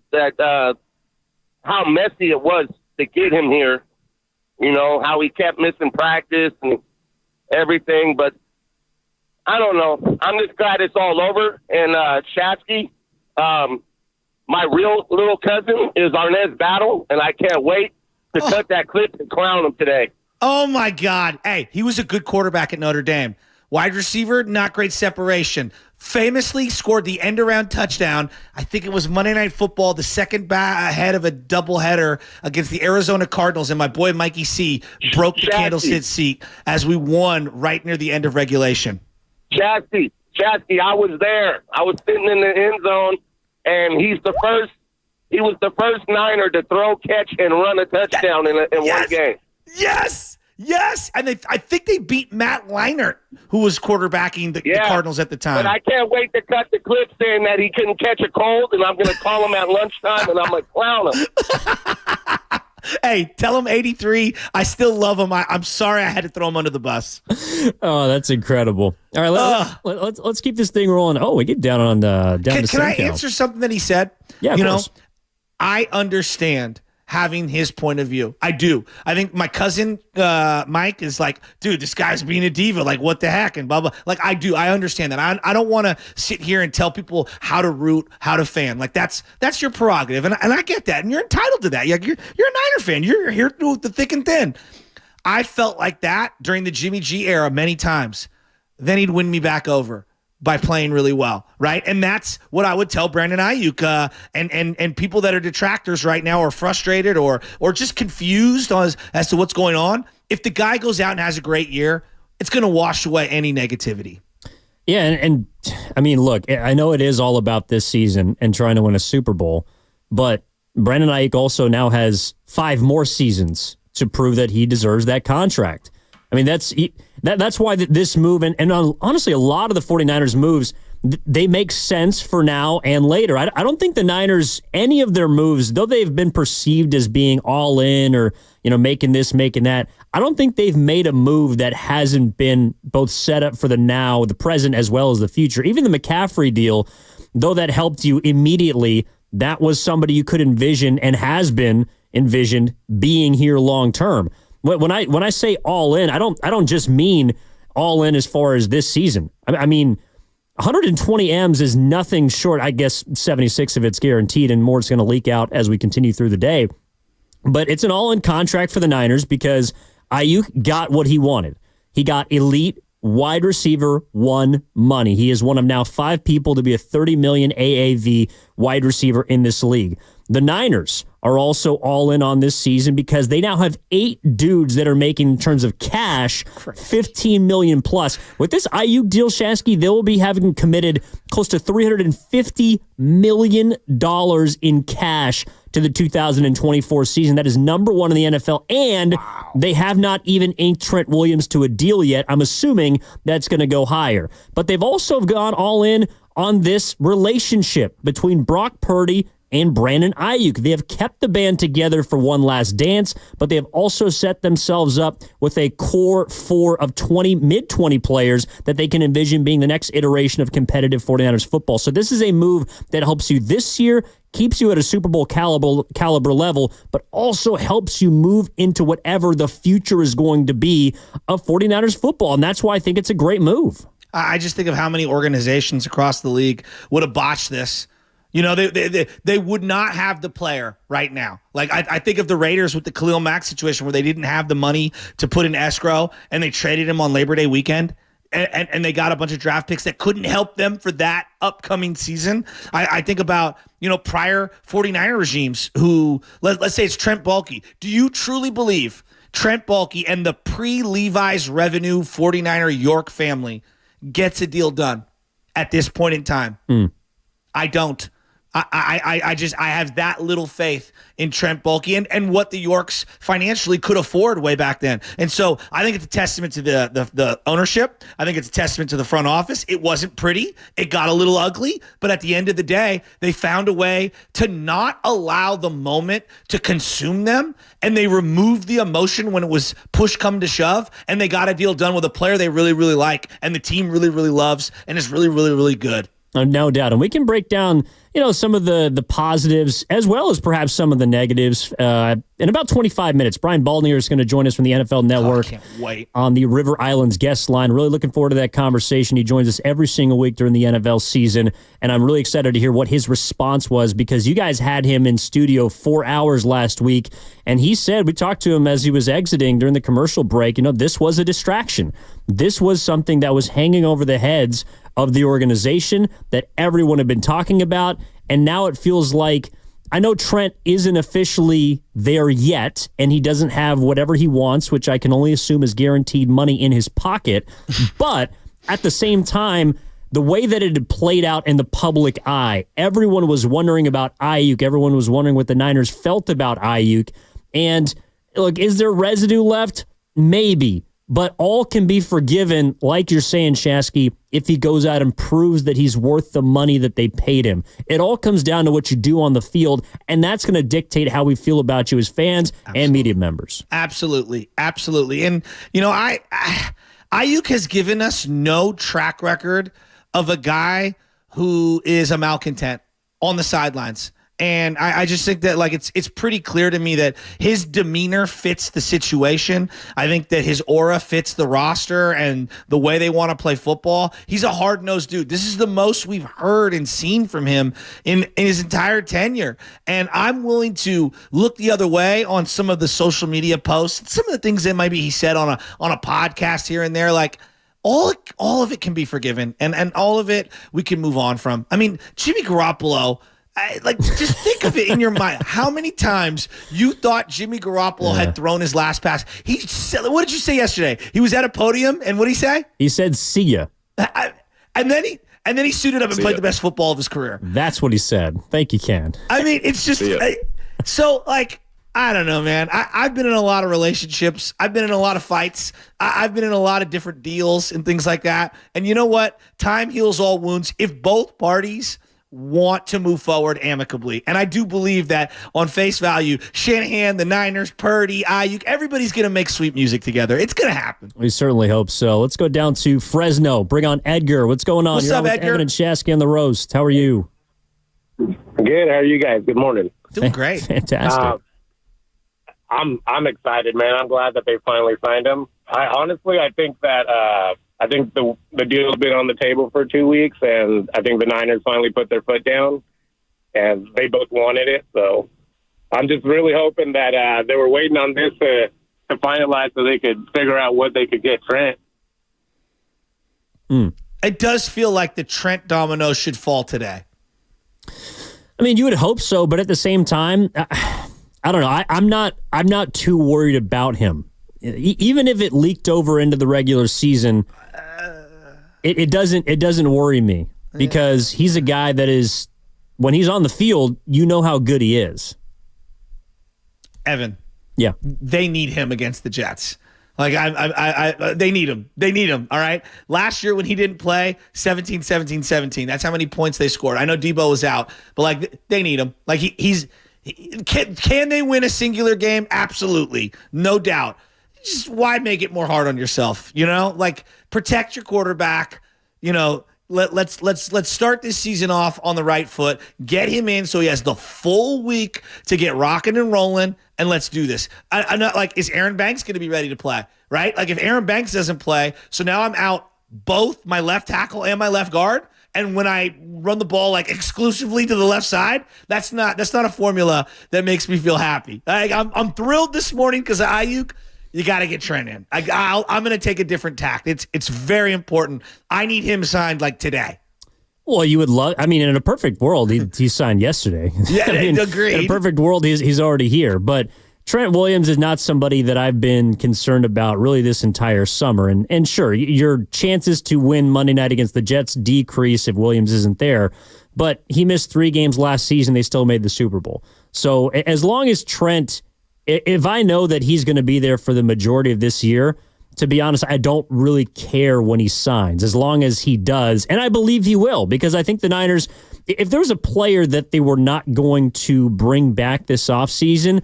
how messy it was to get him here, how he kept missing practice and everything, but I don't know. I'm just glad it's all over. And Shasky, my real little cousin is Arnez Battle, and I can't wait to cut that clip and clown him today. Oh, my God. Hey, he was a good quarterback at Notre Dame. Wide receiver, not great separation. Famously scored the end-around touchdown. I think it was Monday Night Football, the second ahead of a doubleheader against the Arizona Cardinals, and my boy Mikey C broke the candlestick seat as we won right near the end of regulation. Chasky, I was there. I was sitting in the end zone, and he was the first Niner to throw, catch, and run a touchdown in one game. Yes, and I think they beat Matt Leinart, who was quarterbacking the Cardinals at the time. But I can't wait to cut the clip saying that he couldn't catch a cold, and I'm going to call him at lunchtime, and I'm going to clown him. Hey, tell him 83. I still love him. I'm sorry I had to throw him under the bus. Oh, that's incredible. All right, let's keep this thing rolling. Oh, we get down on the down. Can I answer something that he said? Yeah, of course. I understand having his point of view. I do. I think my cousin Mike is like, dude, this guy's being a diva. Like, what the heck? And blah, blah. Like, I do. I understand that. I don't want to sit here and tell people how to root, how to fan. Like, that's your prerogative. And I get that. And you're entitled to that. You're a Niner fan. You're here through the thick and thin. I felt like that during the Jimmy G era many times. Then he'd win me back over. by playing really well, right? And that's what I would tell Brandon Aiyuk and people that are detractors right now or frustrated or just confused as to what's going on. If the guy goes out and has a great year, it's going to wash away any negativity. Yeah, and I mean, look, I know it is all about this season and trying to win a Super Bowl, but Brandon Aiyuk also now has 5 more seasons to prove that he deserves that contract. I mean, that's why this move, and honestly, a lot of the 49ers moves, they make sense for now and later. I don't think the Niners, any of their moves, though they've been perceived as being all in or, making this, making that, I don't think they've made a move that hasn't been both set up for the now, the present, as well as the future. Even the McCaffrey deal, though that helped you immediately, that was somebody you could envision and has been envisioned being here long term. When I say all in, I don't just mean all in as far as this season. I mean, 120 M's is nothing short. I guess 76 of it's guaranteed, and more is going to leak out as we continue through the day. But it's an all-in contract for the Niners because Aiyuk got what he wanted. He got elite wide receiver 1 money. He is one of now 5 people to be a $30 million AAV wide receiver in this league. The Niners are also all in on this season because they now have 8 dudes that are making, in terms of cash, $15 million plus. With this Aiyuk deal, Shasky, they will be having committed close to $350 million in cash to the 2024 season. That is number 1 in the NFL, and they have not even inked Trent Williams to a deal yet. I'm assuming that's going to go higher. But they've also gone all in on this relationship between Brock Purdy and Brandon Aiyuk. They have kept the band together for one last dance, but they have also set themselves up with a core 4 of mid-20 players that they can envision being the next iteration of competitive 49ers football. So this is a move that helps you this year, keeps you at a Super Bowl caliber level, but also helps you move into whatever the future is going to be of 49ers football. And that's why I think it's a great move. I just think of how many organizations across the league would have botched this. They would not have the player right now. Like I think of the Raiders with the Khalil Mack situation where they didn't have the money to put in escrow and they traded him on Labor Day weekend and they got a bunch of draft picks that couldn't help them for that upcoming season. I think about, prior 49er regimes who, let's say it's Trent Baalke. Do you truly believe Trent Baalke and the pre-Levi's revenue 49er York family gets a deal done at this point in time? I don't. I have that little faith in Trent Baalke and what the Yorks financially could afford way back then. And so I think it's a testament to the ownership. I think it's a testament to the front office. It wasn't pretty. It got a little ugly. But at the end of the day, they found a way to not allow the moment to consume them. And they removed the emotion when it was push come to shove. And they got a deal done with a player they really, really like and the team really, really loves and is really, really, really good. No doubt. And we can break down, some of the positives as well as perhaps some of the negatives in about 25 minutes. Brian Baldinger is going to join us from the NFL Network can't wait. On the River Islands guest line. Really looking forward to that conversation. He joins us every single week during the NFL season, and I'm really excited to hear what his response was because you guys had him in studio 4 hours last week, and he said, we talked to him as he was exiting during the commercial break, this was a distraction. This was something that was hanging over the heads of the organization that everyone had been talking about, and now it feels like, I know Trent isn't officially there yet, and he doesn't have whatever he wants, which I can only assume is guaranteed money in his pocket, but at the same time, the way that it had played out in the public eye, everyone was wondering about Aiyuk, everyone was wondering what the Niners felt about Aiyuk, and look, is there residue left? Maybe. But all can be forgiven, like you're saying, Shasky, if he goes out and proves that he's worth the money that they paid him. It all comes down to what you do on the field, and that's going to dictate how we feel about you as fans and media members. Absolutely. Absolutely. And, Aiyuk has given us no track record of a guy who is a malcontent on the sidelines. And I just think that it's pretty clear to me that his demeanor fits the situation. I think that his aura fits the roster and the way they want to play football. He's a hard-nosed dude. This is the most we've heard and seen from him in his entire tenure. And I'm willing to look the other way on some of the social media posts, some of the things that maybe he said on a podcast here and there. all of it can be forgiven, and all of it we can move on from. I mean, Jimmy Garoppolo. Just think of it in your mind. How many times you thought Jimmy Garoppolo had thrown his last pass? He said, what did you say yesterday? He was at a podium, and what did he say? He said, "See ya." And then he suited up and played the best football of his career. That's what he said. Thank you, Ken. I mean, it's just so like. I don't know, man. I've been in a lot of relationships. I've been in a lot of fights. I've been in a lot of different deals and things like that. And you know what? Time heals all wounds. If both parties want to move forward amicably. And I do believe that on face value, Shanahan, the Niners, Purdy, Aiyuk, everybody's going to make sweet music together. It's going to happen. We certainly hope so. Let's go down to Fresno. Bring on Edgar. What's going on? What's You're up, on with Edgar? Evan and Shasky on the roast. How are you? Good. How are you guys? Good morning. Doing great. Fantastic. I'm excited, man. I'm glad that they finally signed him. I think that the deal's been on the table for 2 weeks, and I think the Niners finally put their foot down, and they both wanted it. So I'm just really hoping that they were waiting on this to finalize so they could figure out what they could get Trent. It does feel like the Trent domino should fall today. I mean, you would hope so, but at the same time, I don't know. I'm not too worried about him. Even if it leaked over into the regular season, it doesn't worry me because he's a guy that is, when he's on the field, you know how good he is. Evan. Yeah. They need him against the Jets. Like they need him. They need him. All right. Last year when he didn't play, 17, 17, 17. That's how many points they scored. I know Debo was out, but like they need him. Like can they win a singular game? Absolutely. No doubt. Just why make it more hard on yourself? You know, like protect your quarterback. You know, let's start this season off on the right foot. Get him in so he has the full week to get rocking and rolling, and let's do this. I'm not like, is Aaron Banks going to be ready to play? Right? Like if Aaron Banks doesn't play, so now I'm out both my left tackle and my left guard. And when I run the ball like exclusively to the left side, that's not a formula that makes me feel happy. Like I'm thrilled this morning because of Aiyuk. You got to get Trent in. I'm going to take a different tack. It's very important. I need him signed like today. Well, you would love. I mean, in a perfect world, he signed yesterday. Yeah, I mean, agreed. In a perfect world, he's already here. But Trent Williams is not somebody that I've been concerned about really this entire summer. And sure, your chances to win Monday night against the Jets decrease if Williams isn't there. But he missed 3 games last season. They still made the Super Bowl. So as long as Trent, if I know that he's going to be there for the majority of this year, to be honest, I don't really care when he signs, as long as he does. And I believe he will, because I think the Niners, if there was a player that they were not going to bring back this offseason,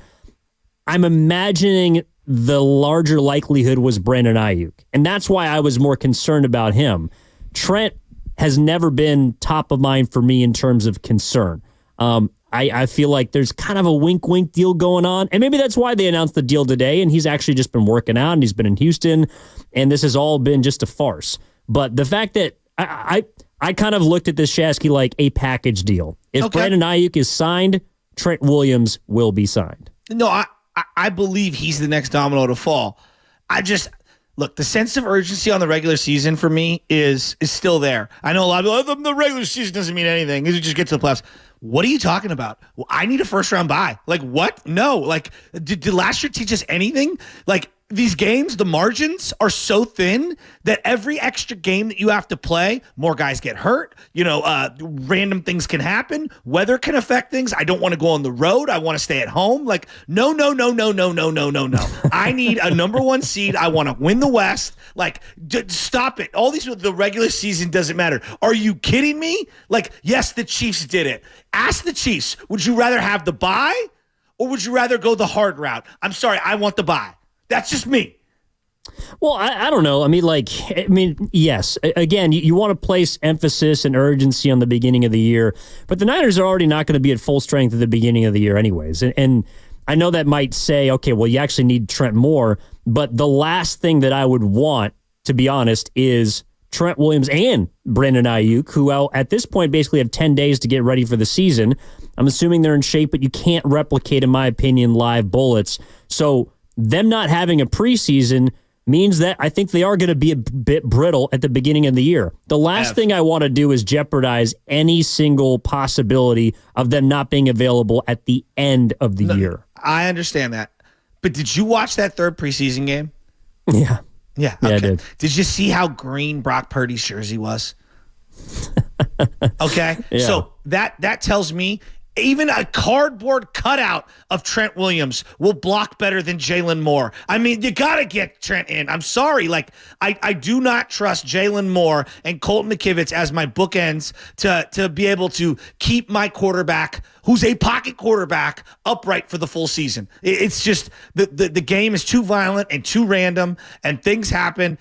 I'm imagining the larger likelihood was Brandon Aiyuk. And that's why I was more concerned about him. Trent has never been top of mind for me in terms of concern. I feel like there's kind of a wink-wink deal going on, and maybe that's why they announced the deal today, and he's actually just been working out, and he's been in Houston, and this has all been just a farce. But the fact that I kind of looked at this, Shasky, like a package deal. If Brandon Aiyuk is signed, Trent Williams will be signed. No, I believe he's the next domino to fall. Look, the sense of urgency on the regular season for me is still there. I know a lot of people, the regular season doesn't mean anything. You just get to the playoffs. What are you talking about? Well, I need a first-round bye. Like, what? No. Like, did last year teach us anything? Like, these games, the margins are so thin that every extra game that you have to play, more guys get hurt. You know, random things can happen. Weather can affect things. I don't want to go on the road. I want to stay at home. Like, no. I need a number 1 seed. I want to win the West. Like, stop it. All these, the regular season doesn't matter. Are you kidding me? Like, yes, the Chiefs did it. Ask the Chiefs, would you rather have the bye or would you rather go the hard route? I'm sorry, I want the bye. That's just me. Well, I don't know. I mean, yes. Again, you want to place emphasis and urgency on the beginning of the year, but the Niners are already not going to be at full strength at the beginning of the year anyways. And I know that might say, okay, well, you actually need Trent more, but the last thing that I would want, to be honest, is Trent Williams and Brandon Aiyuk, who at this point basically have 10 days to get ready for the season. I'm assuming they're in shape, but you can't replicate, in my opinion, live bullets. So them not having a preseason means that I think they are going to be a bit brittle at the beginning of the year. The last thing I want to do is jeopardize any single possibility of them not being available at the end of the year. I understand that. But did you watch that third preseason game? Yeah. Yeah, I did. Did you see how green Brock Purdy's jersey was? Okay. Yeah. So that tells me even a cardboard cutout of Trent Williams will block better than Jalen Moore. I mean, you got to get Trent in. I'm sorry. Like, I do not trust Jalen Moore and Colton McKivitz as my bookends to be able to keep my quarterback, who's a pocket quarterback, upright for the full season. It's just the game is too violent and too random, and things happen.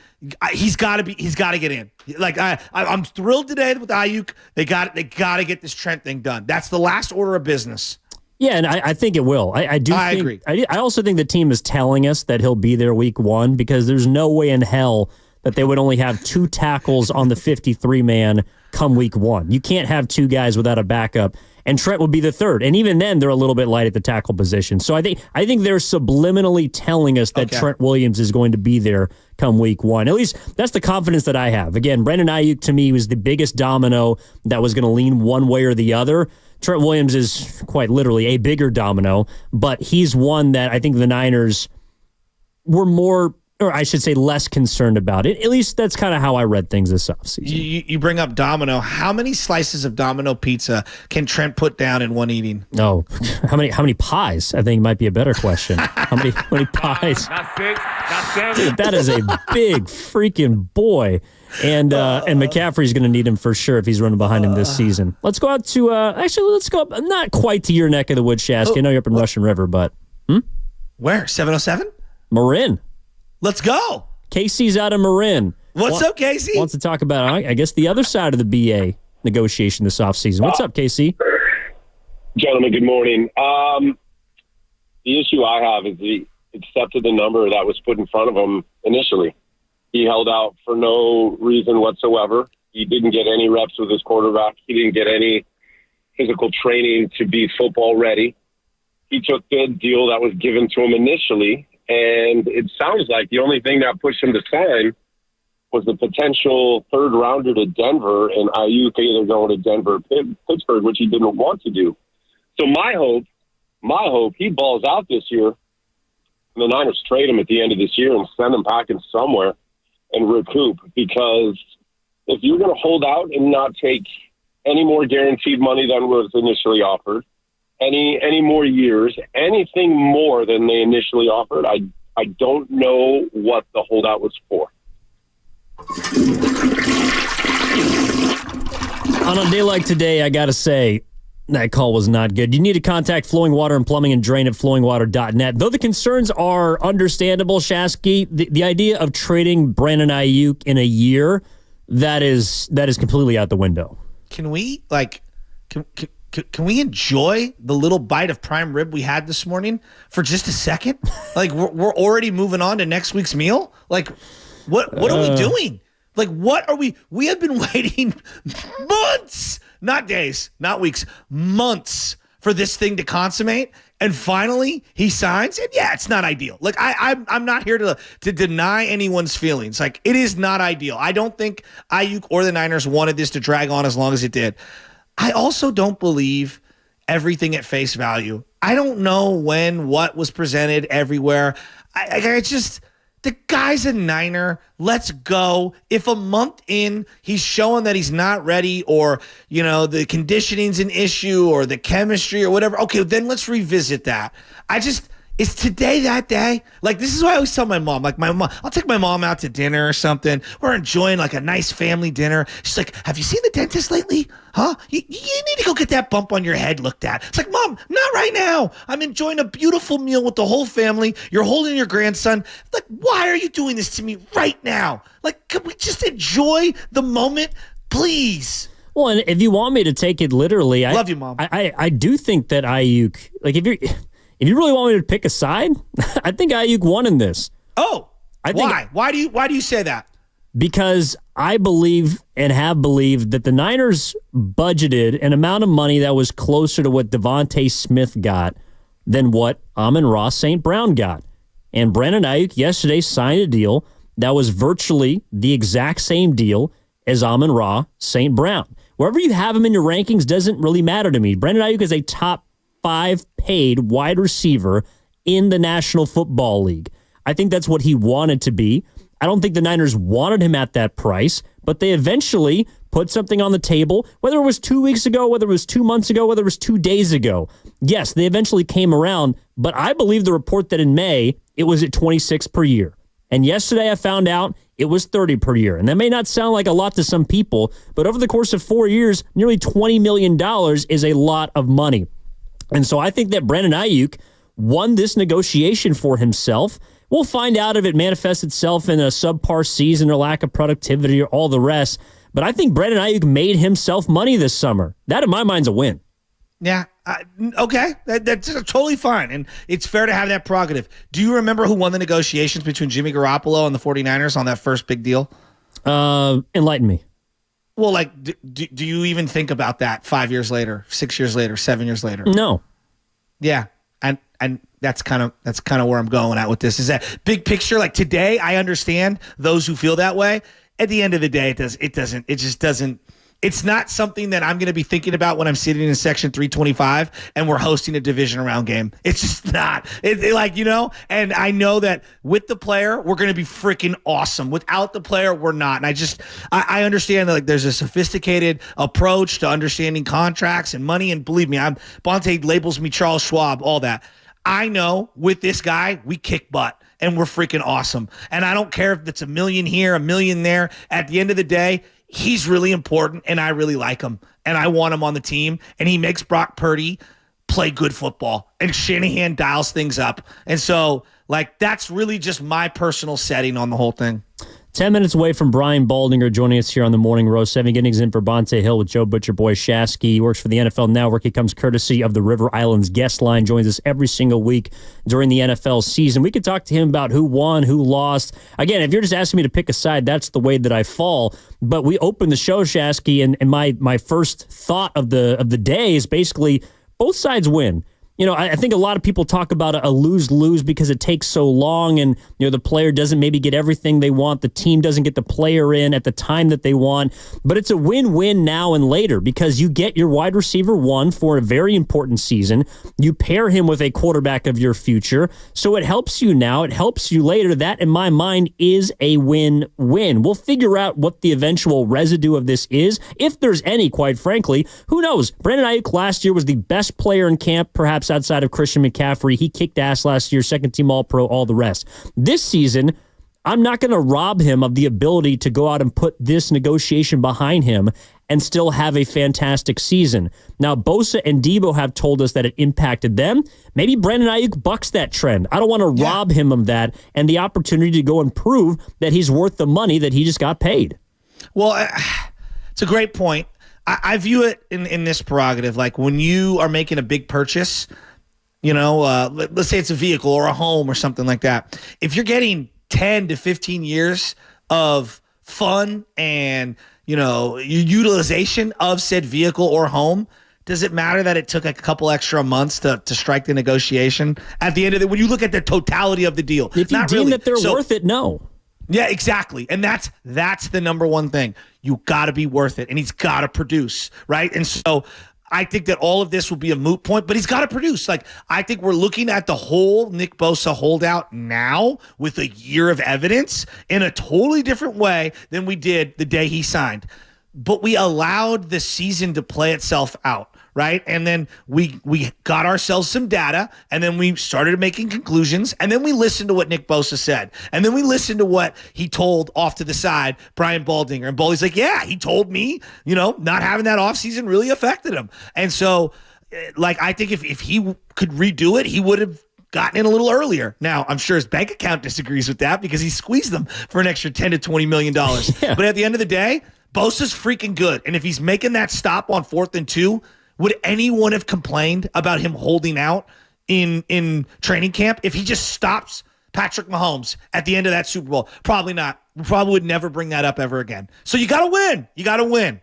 He's got to get in. Like I'm thrilled today with Aiyuk. They got to get this Trent thing done. That's the last order of business. Yeah, and I think it will. I agree. I also think the team is telling us that he'll be there week 1 because there's no way in hell that they would only have 2 tackles on the 53-man come week 1. You can't have 2 guys without a backup, and Trent would be the third. And even then, they're a little bit light at the tackle position. So I think they're subliminally telling us that Trent Williams is going to be there come week 1. At least that's the confidence that I have. Again, Brandon Aiyuk to me was the biggest domino that was going to lean one way or the other. Trent Williams is quite literally a bigger domino, but he's one that I think the Niners were more, or I should say less concerned about it. At least that's kind of how I read things this offseason. You bring up Domino. How many slices of Domino pizza can Trent put down in one eating? No. How many pies? I think might be a better question. How many pies? Not 6, not 7. Dude, that is a big freaking boy. And McCaffrey's going to need him for sure if he's running behind him this season. Let's go out to, let's go up, not quite to your neck of the woods, Shasky. I know you're up in Russian River, but. Where? 707? Marin. Let's go. Casey's out of Marin. What's up, Casey? Wants to talk about, I guess, the other side of the BA negotiation this offseason. What's up, Casey? Gentlemen, good morning. The issue I have is he accepted the number that was put in front of him initially. He held out for no reason whatsoever. He didn't get any reps with his quarterback. He didn't get any physical training to be football ready. He took the deal that was given to him initially, and it sounds like the only thing that pushed him to sign was the potential third rounder to Denver, and Aiyuk either going to Denver or Pittsburgh, which he didn't want to do. So my hope, he balls out this year, and the Niners trade him at the end of this year and send him packing somewhere and recoup, because if you're going to hold out and not take any more guaranteed money than was initially offered, any more years, anything more than they initially offered, I don't know what the holdout was for. On a day like today, I got to say, that call was not good. You need to contact Flowing Water and Plumbing and Drain at flowingwater.net. Though the concerns are understandable, Shasky, the idea of trading Brandon Aiyuk in a year, that is completely out the window. Can we, can we enjoy the little bite of prime rib we had this morning for just a second? Like, we're already moving on to next week's meal? Like, what are we doing? Like, what are we have been waiting months, not days, not weeks, months for this thing to consummate. And finally he signs. And yeah, it's not ideal. Like, I'm not here to deny anyone's feelings. Like, it is not ideal. I don't think Aiyuk or the Niners wanted this to drag on as long as it did. I also don't believe everything at face value. I don't know what was presented everywhere. I just, the guy's a Niner. Let's go. If a month in he's showing that he's not ready, or, the conditioning's an issue, or the chemistry or whatever, okay, then let's revisit that. Is today that day? Like, this is what I always tell my mom. Like, I'll take my mom out to dinner or something. We're enjoying like a nice family dinner. She's like, have you seen the dentist lately? Huh? You need to go get that bump on your head looked at. It's like, Mom, not right now. I'm enjoying a beautiful meal with the whole family. You're holding your grandson. Like, why are you doing this to me right now? Like, can we just enjoy the moment, please? Well, and if you want me to take it literally, love you, Mom. I do think that Aiyuk, like, if you really want me to pick a side, I think Aiyuk won in this. Oh, why? Why do you say that? Because I believe and have believed that the Niners budgeted an amount of money that was closer to what Devontae Smith got than what Amon-Ra St. Brown got. And Brandon Aiyuk yesterday signed a deal that was virtually the exact same deal as Amon-Ra St. Brown. Wherever you have him in your rankings doesn't really matter to me. Brandon Aiyuk is a top 5 paid wide receiver in the National Football League. I think that's what he wanted to be. I don't think the Niners wanted him at that price, but they eventually put something on the table, whether it was 2 weeks ago, whether it was 2 months ago, whether it was 2 days ago. Yes, they eventually came around, but I believe the report that in May, it was at 26 per year. And yesterday I found out it was 30 per year. And that may not sound like a lot to some people, but over the course of 4 years, nearly $20 million is a lot of money. And so I think that Brandon Aiyuk won this negotiation for himself. We'll find out if it manifests itself in a subpar season or lack of productivity or all the rest. But I think Brandon Aiyuk made himself money this summer. That, in my mind, is a win. Yeah. Okay. That's totally fine. And it's fair to have that prerogative. Do you remember who won the negotiations between Jimmy Garoppolo and the 49ers on that first big deal? Enlighten me. Well, like, do you even think about that 5 years later, 6 years later, 7 years later? No. Yeah. And that's kind of where I'm going at with this, is that big picture. Like today, I understand those who feel that way. At the end of the day, it's not something that I'm going to be thinking about when I'm sitting in section 325 and we're hosting a division round game. It's just not. And I know that with the player, we're going to be freaking awesome. Without the player, we're not. And I understand that, like, there's a sophisticated approach to understanding contracts and money. And believe me, Bonte labels me Charles Schwab, all that. I know with this guy, we kick butt and we're freaking awesome. And I don't care if it's $1 million here, $1 million there. At the end of the day, he's really important, and I really like him, and I want him on the team, and he makes Brock Purdy play good football, and Shanahan dials things up. And so, like, that's really just my personal setting on the whole thing. 10 minutes away from Brian Baldinger joining us here on the Morning Roast. 7 innings in for Bonte Hill with Joe Butcher Boy Shasky. He works for the NFL Network. He comes courtesy of the River Islands guest line. Joins us every single week during the NFL season. We could talk to him about who won, who lost. Again, if you're just asking me to pick a side, that's the way that I fall. But we opened the show, Shasky, and my first thought of the day is basically both sides win. You know, I think a lot of people talk about a lose-lose because it takes so long and, you know, the player doesn't maybe get everything they want. The team doesn't get the player in at the time that they want. But it's a win-win now and later because you get your wide receiver 1 for a very important season. You pair him with a quarterback of your future. So it helps you now. It helps you later. That, in my mind, is a win-win. We'll figure out what the eventual residue of this is, if there's any, quite frankly. Who knows? Brandon Aiyuk last year was the best player in camp, perhaps outside of Christian McCaffrey. He kicked ass last year, second-team All-Pro, all the rest. This season, I'm not going to rob him of the ability to go out and put this negotiation behind him and still have a fantastic season. Now, Bosa and Debo have told us that it impacted them. Maybe Brandon Aiyuk bucks that trend. I don't want to rob him of that and the opportunity to go and prove that he's worth the money that he just got paid. Well, it's a great point. I view it in this prerogative. Like when you are making a big purchase, you know, let's say it's a vehicle or a home or something like that. If you're getting 10 to 15 years of fun and, you know, utilization of said vehicle or home, does it matter that it took a couple extra months to strike the negotiation? At the end of it, when you look at the totality of the deal, if you deem that they're worth it, no. Yeah, exactly. And that's the number one thing. You got to be worth it, and he's got to produce, right? And so I think that all of this will be a moot point, but he's got to produce. Like, I think we're looking at the whole Nick Bosa holdout now with a year of evidence in a totally different way than we did the day he signed. But we allowed the season to play itself out, right? And then we got ourselves some data, and then we started making conclusions, and then we listened to what Nick Bosa said. And then we listened to what he told off to the side, Brian Baldinger. And Baldy's like, yeah, he told me, you know, not having that offseason really affected him. And so, like, I think if he could redo it, he would have gotten in a little earlier. Now, I'm sure his bank account disagrees with that because he squeezed them for an extra $10 to $20 million. Yeah. But at the end of the day, Bosa's freaking good. And if he's making that stop on 4th and 2, would anyone have complained about him holding out in training camp if he just stops Patrick Mahomes at the end of that Super Bowl? Probably not. We probably would never bring that up ever again. So you got to win. You got to win.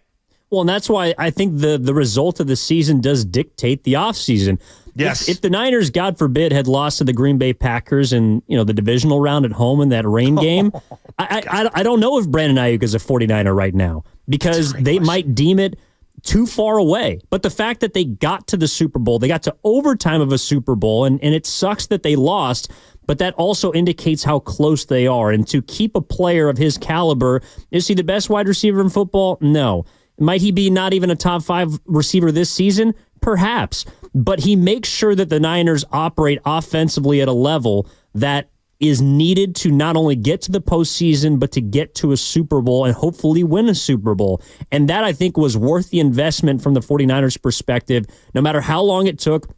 Well, and that's why I think the result of the season does dictate the offseason. Yes. If the Niners, God forbid, had lost to the Green Bay Packers in the divisional round at home in that rain game, I don't know if Brandon Aiyuk is a 49er right now because they might deem it too far away. But the fact that they got to the Super Bowl, they got to overtime of a Super Bowl, and it sucks that they lost, but that also indicates how close they are. And to keep a player of his caliber, is he the best wide receiver in football? No. Might he be not even a top 5 receiver this season? Perhaps. But he makes sure that the Niners operate offensively at a level that is needed to not only get to the postseason, but to get to a Super Bowl and hopefully win a Super Bowl. And that, I think, was worth the investment from the 49ers perspective, no matter how long it took.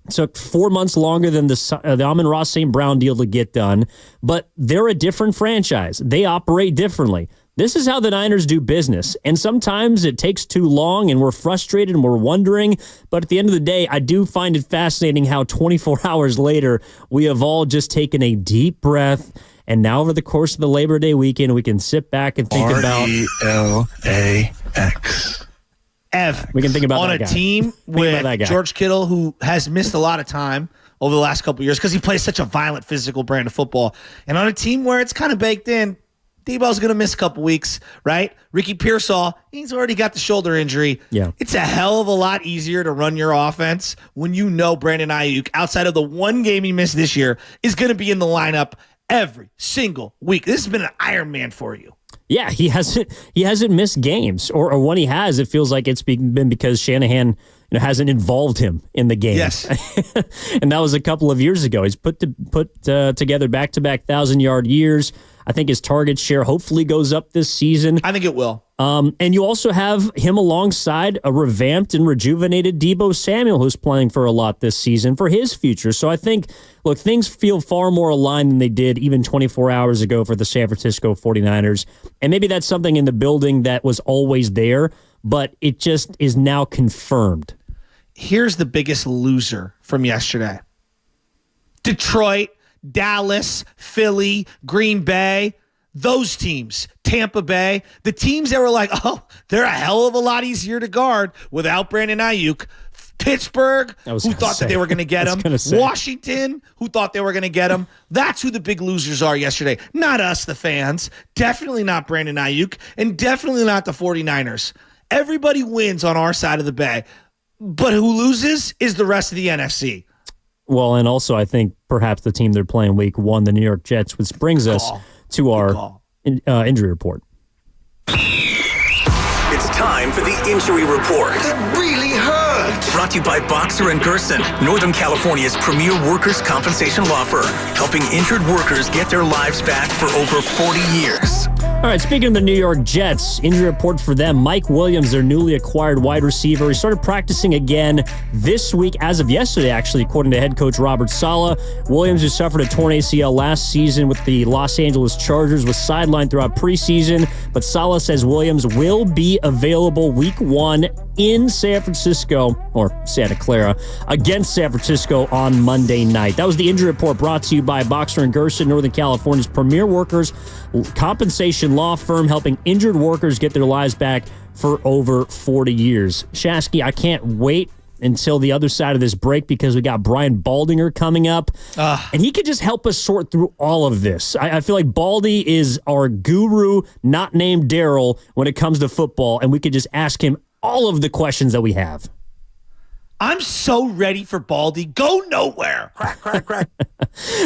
It took 4 months longer than the Amon-Ra St. Brown deal to get done, but they're a different franchise. They operate differently. This is how the Niners do business, and sometimes it takes too long, and we're frustrated, and we're wondering, but at the end of the day, I do find it fascinating how 24 hours later, we have all just taken a deep breath, and now over the course of the Labor Day weekend, we can sit back and think about... RELAX. We can think about on that a guy. team with George Kittle, who has missed a lot of time over the last couple of years because he plays such a violent, physical brand of football, and on a team where it's kind of baked in, Debo's going to miss a couple weeks, right? Ricky Pearsall, he's already got the shoulder injury. Yeah. It's a hell of a lot easier to run your offense when you know Brandon Aiyuk, outside of the one game he missed this year, is going to be in the lineup every single week. This has been an Iron Man for you. Yeah, he hasn't missed games, or when he has, it feels like it's been because Shanahan hasn't involved him in the game. Yes. And that was a couple of years ago. He's put together back-to-back 1,000-yard years. I think his target share hopefully goes up this season. I think it will. And you also have him alongside a revamped and rejuvenated Deebo Samuel, who's playing for a lot this season for his future. So I think, look, things feel far more aligned than they did even 24 hours ago for the San Francisco 49ers. And maybe that's something in the building that was always there, but it just is now confirmed. Here's the biggest loser from yesterday. Detroit, Dallas, Philly, Green Bay, those teams, Tampa Bay, the teams that were like, oh, they're a hell of a lot easier to guard without Brandon Ayuk. Pittsburgh, who thought that they were going to get him. Washington, who thought they were going to get him. That's who the big losers are yesterday. Not us, the fans. Definitely not Brandon Ayuk, and definitely not the 49ers. Everybody wins on our side of the bay, but who loses is the rest of the NFC. Well, and also I think perhaps the team they're playing week 1, the New York Jets, which brings us to our injury report. It's time for the injury report. It really hurts. Brought to you by Boxer & Gerson, Northern California's premier workers' compensation law firm, helping injured workers get their lives back for over 40 years. All right, speaking of the New York Jets, injury report for them. Mike Williams, their newly acquired wide receiver, he started practicing again this week, as of yesterday, actually, according to head coach Robert Saleh. Williams, who suffered a torn ACL last season with the Los Angeles Chargers, was sidelined throughout preseason, but Saleh says Williams will be available week 1 in San Francisco, or Santa Clara, against San Francisco on Monday night. That was the injury report brought to you by Boxer & Gerson, Northern California's premier workers' compensation law firm, helping injured workers get their lives back for over 40 years. Shasky, I can't wait until the other side of this break because we got Brian Baldinger coming up, and he could just help us sort through all of this. I feel like Baldy is our guru, not named Daryl, when it comes to football, and we could just ask him all of the questions that we have. I'm so ready for Baldy. Go nowhere. Crack, crack, crack.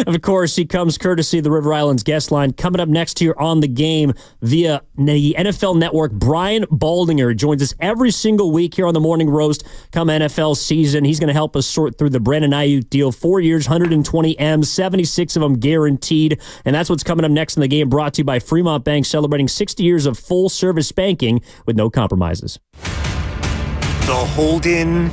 Of course, he comes courtesy of the River Islands guest line. Coming up next here on the game via the NFL Network, Brian Baldinger joins us every single week here on the Morning Roast come NFL season. He's going to help us sort through the Brandon Aiyuk deal. 4 years, 120 M's, 76 of them guaranteed. And that's what's coming up next in the game, brought to you by Fremont Bank, celebrating 60 years of full-service banking with no compromises. The Hold-In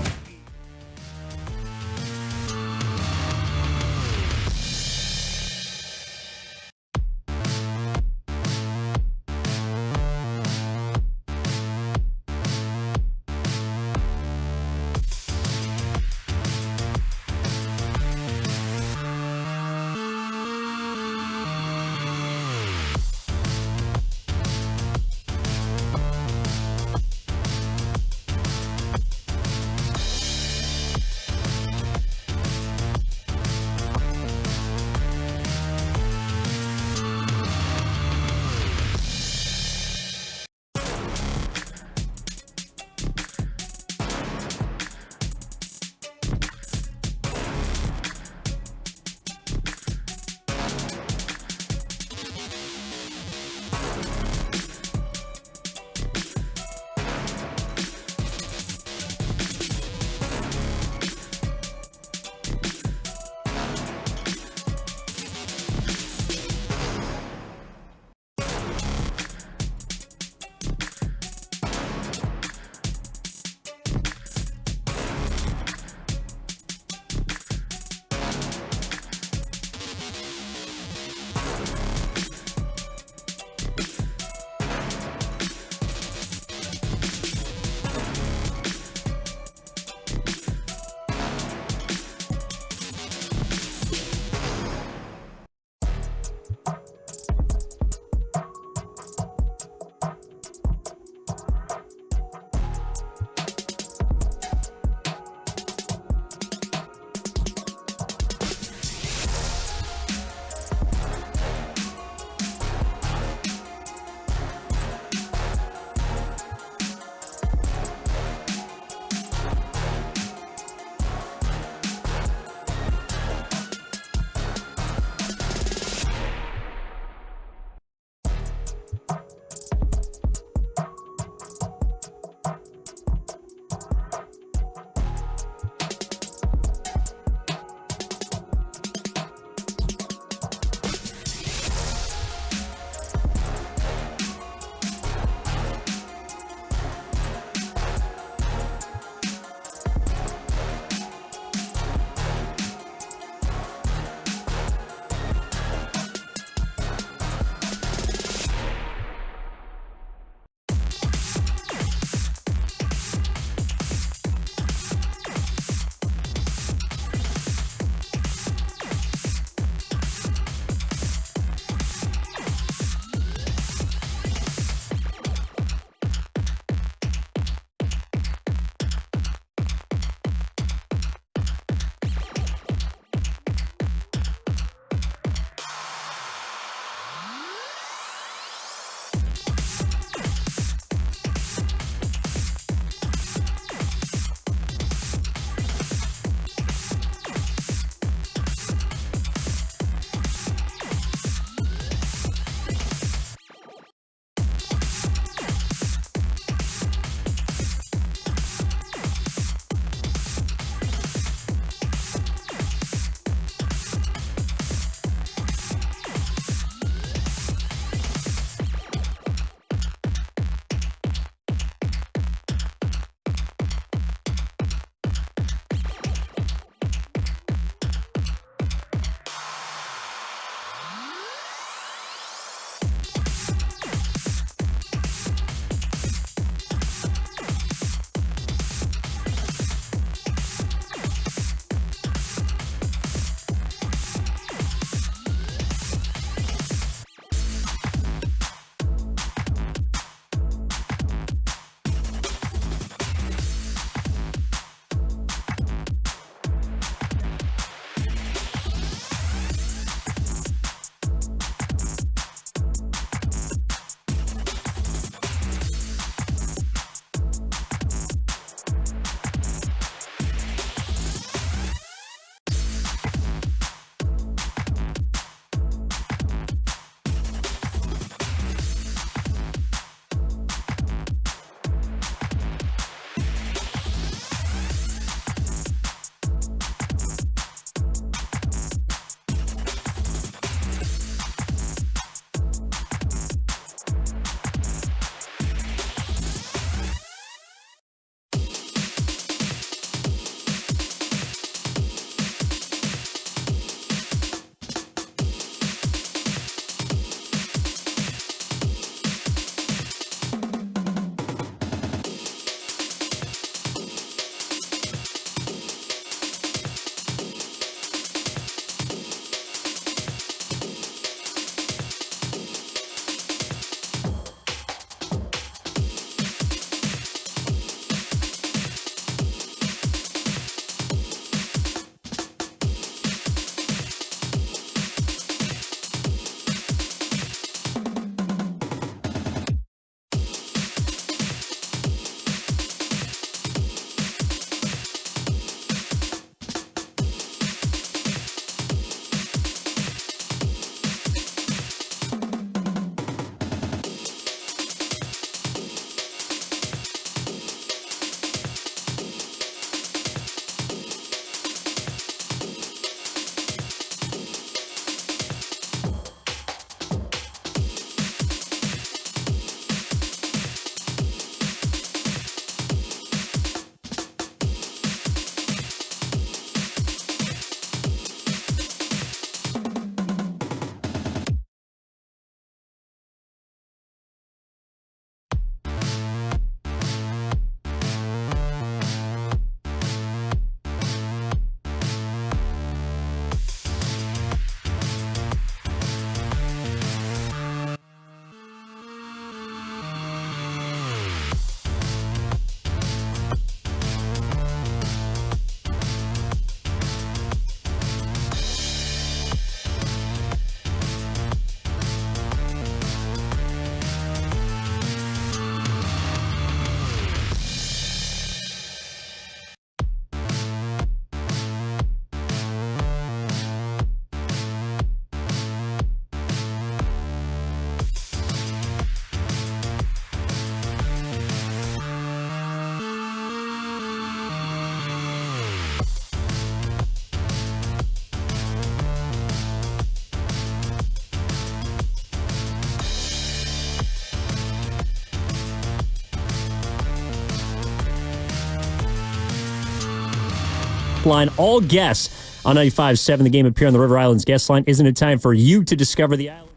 line. All guests on 95.7 The Game appear on the River Islands guest line. Isn't it time for you to discover the island?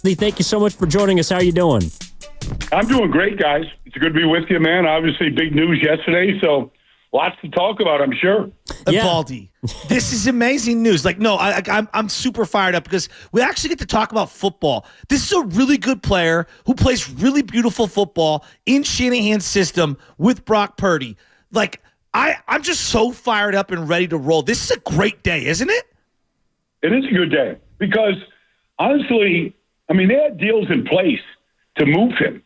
Lee, thank you so much for joining us. How are you doing? I'm doing great, guys. It's good to be with you, man. Obviously, big news yesterday, so lots to talk about, I'm sure. Baldy, this is amazing news. I'm super fired up because we actually get to talk about football. This is a really good player who plays really beautiful football in Shanahan's system with Brock Purdy. I'm just so fired up and ready to roll. This is a great day, isn't it? It is a good day because, honestly, they had deals in place to move him,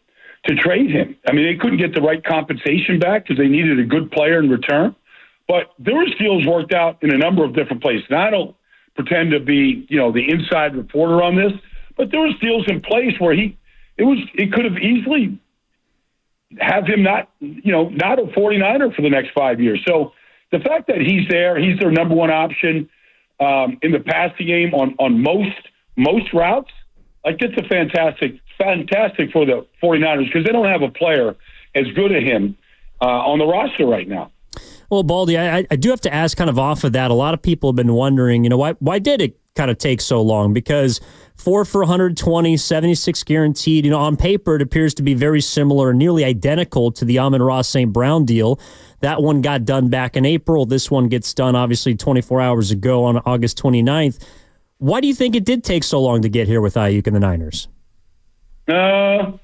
to trade him. They couldn't get the right compensation back because they needed a good player in return. But there was deals worked out in a number of different places. Now, I don't pretend to be, the inside reporter on this, but there was deals in place where it could have easily have him not a 49er for the next 5 years. So the fact that he's there, he's their number one option in the passing game on most routes, it's a fantastic for the 49ers because they don't have a player as good as him on the roster right now. Well, Baldy, I do have to ask kind of off of that. A lot of people have been wondering, why did it kind of take so long? Because 4 for 120, 76 guaranteed, on paper, it appears to be very similar, nearly identical to the Amon-Ra St. Brown deal. That one got done back in April. This one gets done, obviously, 24 hours ago on August 29th. Why do you think it did take so long to get here with Aiyuk and the Niners? I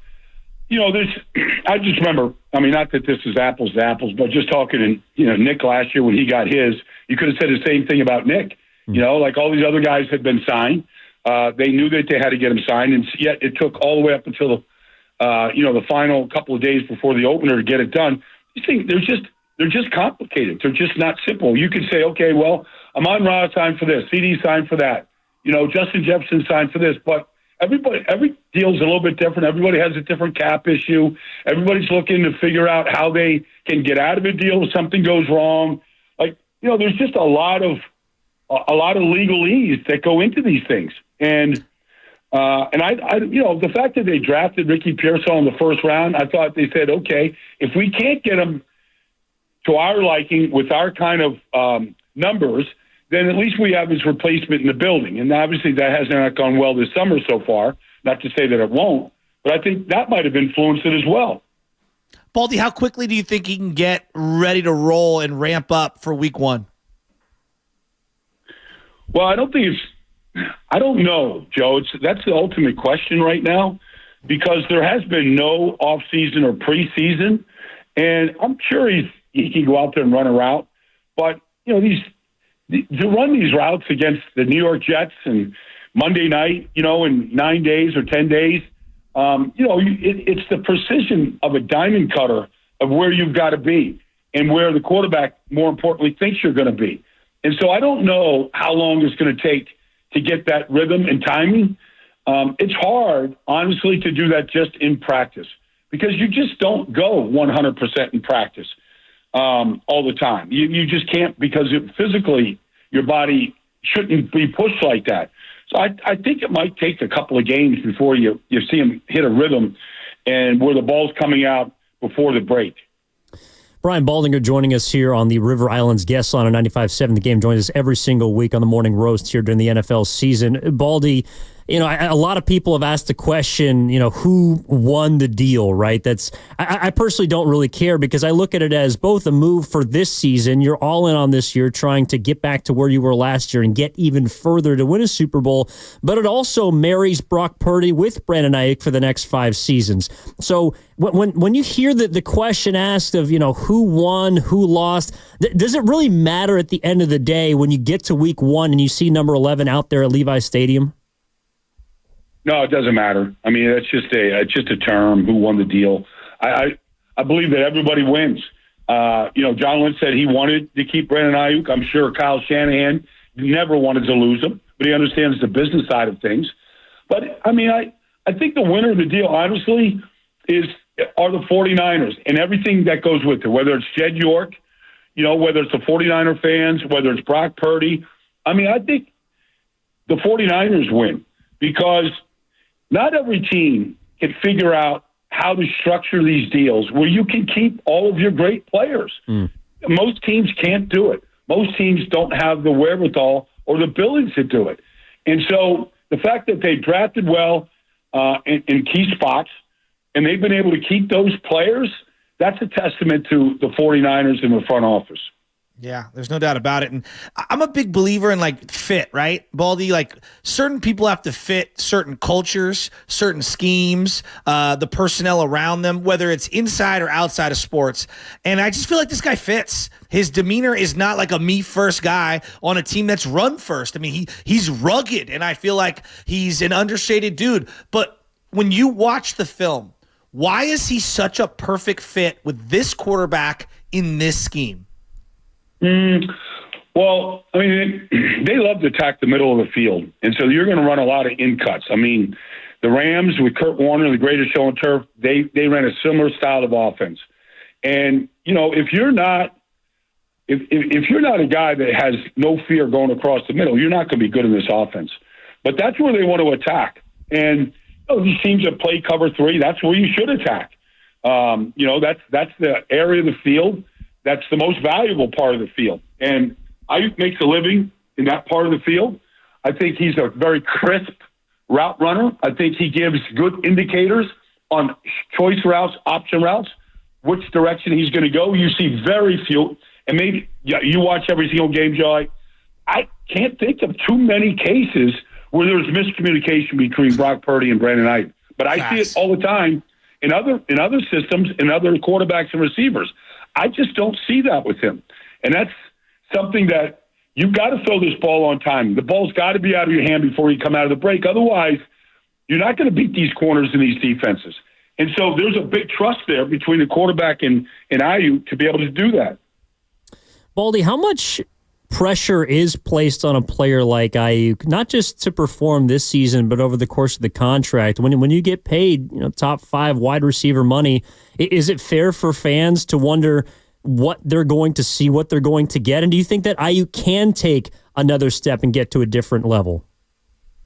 just remember, not that this is apples to apples, but just talking to, Nick last year when he got his, you could have said the same thing about Nick. All these other guys had been signed. They knew that they had to get him signed, and yet it took all the way up until the final couple of days before the opener to get it done. These things, they're just complicated. They're just not simple. You could say, okay, well, Amon-Ra signed for this, CD signed for that, Justin Jefferson signed for this, but every deal's a little bit different. Everybody has a different cap issue. Everybody's looking to figure out how they can get out of a deal if something goes wrong. There's just a lot of legalese that go into these things. And the fact that they drafted Ricky Pearsall in the first round, I thought they said, okay, if we can't get him to our liking with our kind of numbers, then at least we have his replacement in the building. And obviously that has not gone well this summer so far. Not to say that it won't, but I think that might have influenced it as well. Baldy, how quickly do you think he can get ready to roll and ramp up for week one? Well, I don't know, Joe. That's the ultimate question right now because there has been no offseason or preseason. And I'm sure he can go out there and run a route. But, to run these routes against the New York Jets and Monday night, in 9 days or 10 days, it's the precision of a diamond cutter of where you've got to be and where the quarterback, more importantly, thinks you're going to be. And so I don't know how long it's going to take to get that rhythm and timing. It's hard, honestly, to do that just in practice because you just don't go 100% in practice. All the time. You just can't because physically your body shouldn't be pushed like that. So I think it might take a couple of games before you see him hit a rhythm and where the ball's coming out before the break. Brian Baldinger joining us here on the River Islands guest line on 95.7 The Game. Joins us every single week on the morning roast here during the NFL season. Baldy, a lot of people have asked the question, who won the deal, right? I personally don't really care because I look at it as both a move for this season. You're all in on this year trying to get back to where you were last year and get even further to win a Super Bowl. But it also marries Brock Purdy with Brandon Aiyuk for the next 5 seasons. So when you hear the question asked of, who won, who lost, does it really matter at the end of the day when you get to week 1 and you see number 11 out there at Levi Stadium? No, it doesn't matter. It's just a term. Who won the deal? I believe that everybody wins. John Lynch said he wanted to keep Brandon Aiyuk. I'm sure Kyle Shanahan never wanted to lose him, but he understands the business side of things. But I think the winner of the deal, honestly, are the 49ers and everything that goes with it. Whether it's Jed York, whether it's the 49er fans, whether it's Brock Purdy. I think the 49ers win because not every team can figure out how to structure these deals where you can keep all of your great players. most teams can't do it. Most teams don't have the wherewithal or the ability to do it. And so the fact that they drafted well in key spots and they've been able to keep those players, that's a testament to the 49ers and the front office. Yeah, there's no doubt about it. And I'm a big believer in like fit, right, Baldy? Like certain people have to fit certain cultures, certain schemes, the personnel around them, whether it's inside or outside of sports. And I just feel like this guy fits. His demeanor is not like a me first guy on a team that's run first. I mean, he's rugged, and I feel like he's an understated dude. But when you watch the film, why is he such a perfect fit with this quarterback in this scheme? Well, I mean, they love to attack the middle of the field, and so you're going to run a lot of in cuts. I mean, the Rams with Kurt Warner, the greatest show on turf, they ran a similar style of offense. And you know, if you're not a guy that has no fear going across the middle, you're not going to be good in this offense. But that's where they want to attack. And these teams that play cover 3, that's where you should attack. That's the area of the field that's the most valuable part of the field. And Aiyuk makes a living in that part of the field. I think he's a very crisp route runner. I think he gives good indicators on choice routes, option routes, which direction he's going to go. You see very few, and maybe you watch every single game, Joe. I can't think of too many cases where there's miscommunication between Brock Purdy and Brandon Aiyuk. But I see it all the time in other systems, in other quarterbacks and receivers. I just don't see that with him. And that's something that you've got to throw this ball on time. The ball's got to be out of your hand before you come out of the break. Otherwise, you're not going to beat these corners and these defenses. And so there's a big trust there between the quarterback and Aiyuk to be able to do that. Baldy, how much pressure is placed on a player like Aiyuk, not just to perform this season, but over the course of the contract? When you get paid, top 5 wide receiver money, is it fair for fans to wonder what they're going to see, what they're going to get? And do you think that Aiyuk can take another step and get to a different level?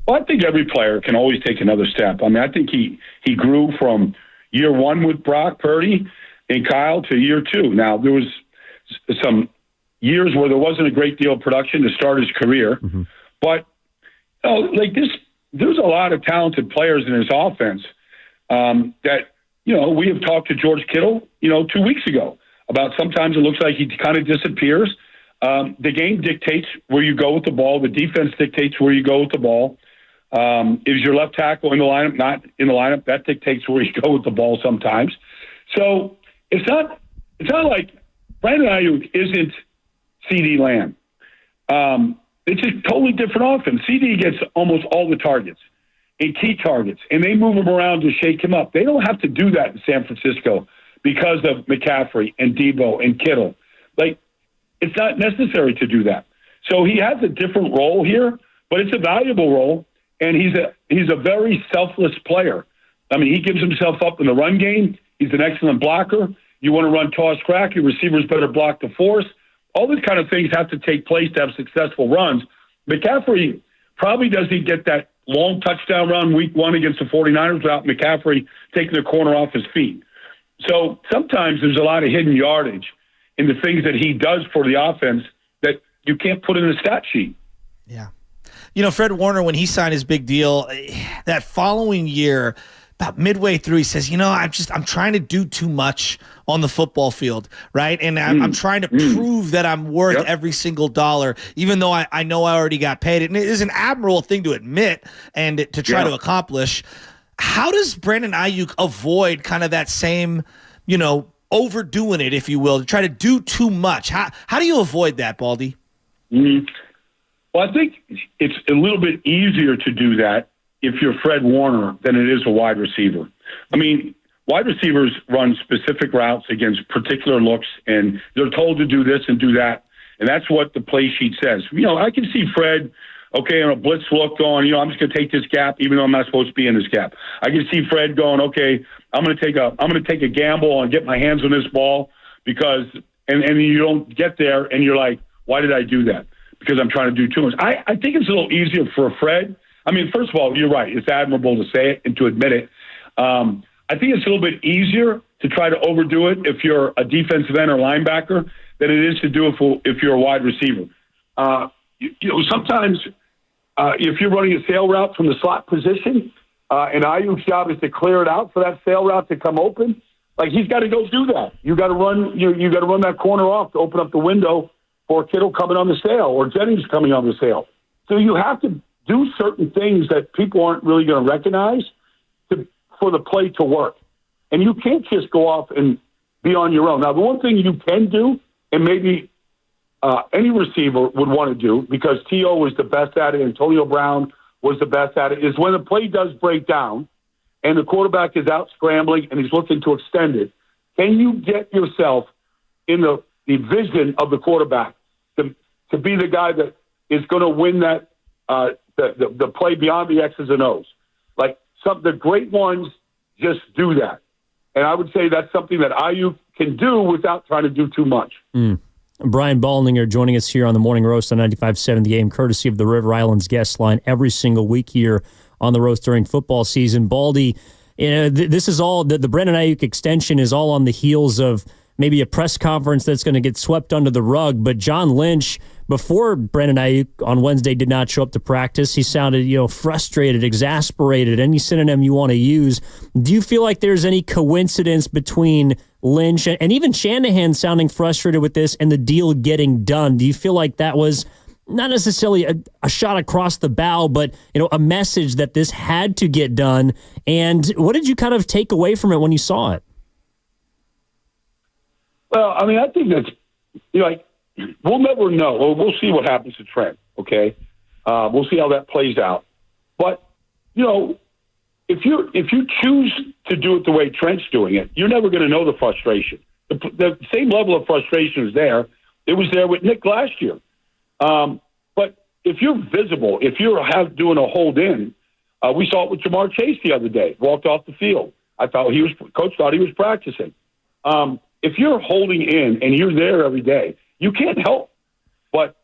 Well, I think every player can always take another step. I mean, I think he grew from year 1 with Brock Purdy and Kyle to year 2. Now, there was some years where there wasn't a great deal of production to start his career. Mm-hmm. But there's a lot of talented players in his offense that, we have talked to George Kittle, 2 weeks ago about sometimes it looks like he kind of disappears. The game dictates where you go with the ball. The defense dictates where you go with the ball. Is your left tackle in the lineup, not in the lineup? That dictates where you go with the ball sometimes. So it's not like Brandon Aiyuk isn't CD Lamb. It's a totally different offense. CD gets almost all the targets and key targets, and they move him around to shake him up. They don't have to do that in San Francisco because of McCaffrey and Debo and Kittle. It's not necessary to do that. So he has a different role here, but it's a valuable role, and he's a very selfless player. I mean, he gives himself up in the run game. He's an excellent blocker. You want to run toss crack, your receivers better block the force. All these kind of things have to take place to have successful runs. McCaffrey probably doesn't get that long touchdown run week 1 against the 49ers without McCaffrey taking the corner off his feet. So sometimes there's a lot of hidden yardage in the things that he does for the offense that you can't put in the stat sheet. Yeah. Fred Warner, when he signed his big deal, that following year, about midway through, he says, I'm trying to do too much on the football field, right? And I'm trying to prove that I'm worth every single dollar, even though I know I already got paid. And it is an admirable thing to admit and to try to accomplish. How does Brandon Aiyuk avoid kind of that same, overdoing it, if you will, to try to do too much? How do you avoid that, Baldy? Mm-hmm. Well, I think it's a little bit easier to do that if you're Fred Warner than it is a wide receiver. I mean, wide receivers run specific routes against particular looks, and they're told to do this and do that, and that's what the play sheet says. I can see Fred, on a blitz look going, I'm just going to take this gap even though I'm not supposed to be in this gap. I can see Fred going, okay, I'm going to take a gamble and get my hands on this ball because and you don't get there and you're like, why did I do that? Because I'm trying to do too much. I think it's a little easier for Fred. I mean, first of all, you're right. It's admirable to say it and to admit it. I think it's a little bit easier to try to overdo it if you're a defensive end or linebacker than it is to do it if you're a wide receiver. Sometimes if you're running a sail route from the slot position, and Aiyuk's job is to clear it out for that sail route to come open, like he's got to go do that. You got to run. You got to run that corner off to open up the window for Kittle coming on the sail or Jennings coming on the sail. So you have to do certain things that people aren't really going to recognize for the play to work. And you can't just go off and be on your own. Now, the one thing you can do, and maybe any receiver would want to do, because T.O. was the best at it, Antonio Brown was the best at it, is when the play does break down and the quarterback is out scrambling and he's looking to extend it, can you get yourself in the vision of the quarterback to be the guy that is going to win that the play beyond the X's and O's? Like the great ones just do that. And I would say that's something that Aiyuk can do without trying to do too much. Brian Baldinger joining us here on the Morning Roast on 95.7 The Game, courtesy of the River Islands guest line every single week here on the Roast during football season. Baldy, this is all, the Brandon Aiyuk extension is all on the heels of maybe a press conference that's going to get swept under the rug. But John Lynch, before Brandon Aiyuk on Wednesday did not show up to practice, he sounded frustrated, exasperated, any synonym you want to use. Do you feel like there's any coincidence between Lynch and even Shanahan sounding frustrated with this and the deal getting done? Do you feel like that was not necessarily a shot across the bow, but a message that this had to get done? And what did you kind of take away from it when you saw it? Well, I mean, I think that's we'll never know. Well, we'll see what happens to Trent. Okay, we'll see how that plays out. But if you choose to do it the way Trent's doing it, you're never going to know the frustration. The same level of frustration is there. It was there with Nick last year. But if you're visible, if you're doing a hold in, we saw it with Jamar Chase the other day. Walked off the field. Coach thought he was practicing. If you're holding in and you're there every day, you can't help but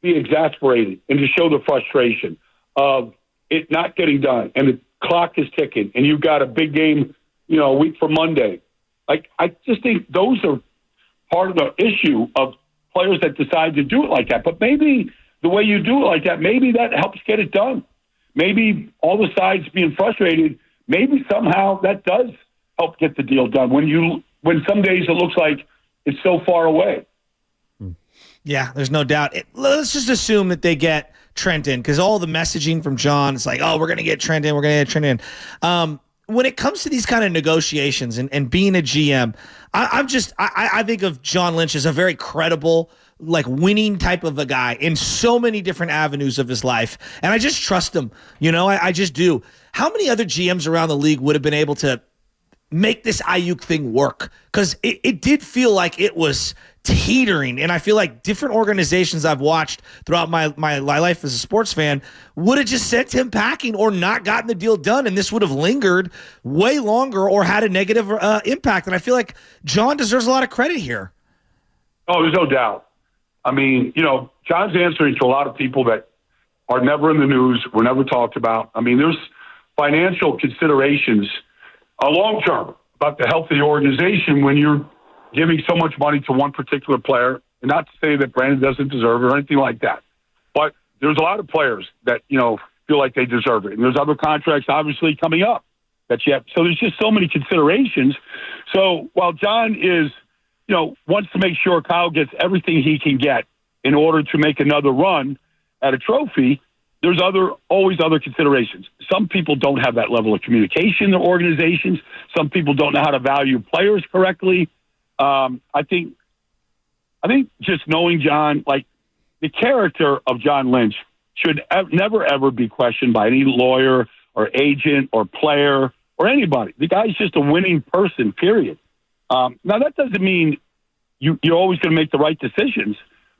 be exasperated and to show the frustration of it not getting done and the clock is ticking and you've got a big game, a week from Monday. Like, I just think those are part of the issue of players that decide to do it like that. But maybe the way you do it like that, maybe that helps get it done. Maybe all the sides being frustrated, maybe somehow that does help get the deal done when some days it looks like it's so far away. Yeah, there's no doubt. Let's just assume that they get Trent in, because all the messaging from John, it's like, oh, we're going to get Trent in, we're going to get Trent in. When it comes to these kind of negotiations and being a GM, I think of John Lynch as a very credible, winning type of a guy in so many different avenues of his life. And I just trust him. I just do. How many other GMs around the league would have been able to make this Aiyuk thing work? Because it did feel like it was teetering, and I feel like different organizations I've watched throughout my life as a sports fan would have just sent him packing or not gotten the deal done, and this would have lingered way longer or had a negative impact. And I feel like John deserves a lot of credit here. Oh, there's no doubt. I mean, John's answering to a lot of people that are never in the news, were never talked about. I mean, there's financial considerations long term about the health of the organization when you're giving so much money to one particular player. And not to say that Brandon doesn't deserve it or anything like that, but there's a lot of players that feel like they deserve it, and there's other contracts obviously coming up that you have. So there's just so many considerations. So while John is wants to make sure Kyle gets everything he can get in order to make another run at a trophy, there's always other considerations. Some people don't have that level of communication in their organizations. Some people don't know how to value players correctly. I think just knowing John, the character of John Lynch should never, ever be questioned by any lawyer or agent or player or anybody. The guy's just a winning person, period. Now, that doesn't mean you're always going to make the right decisions,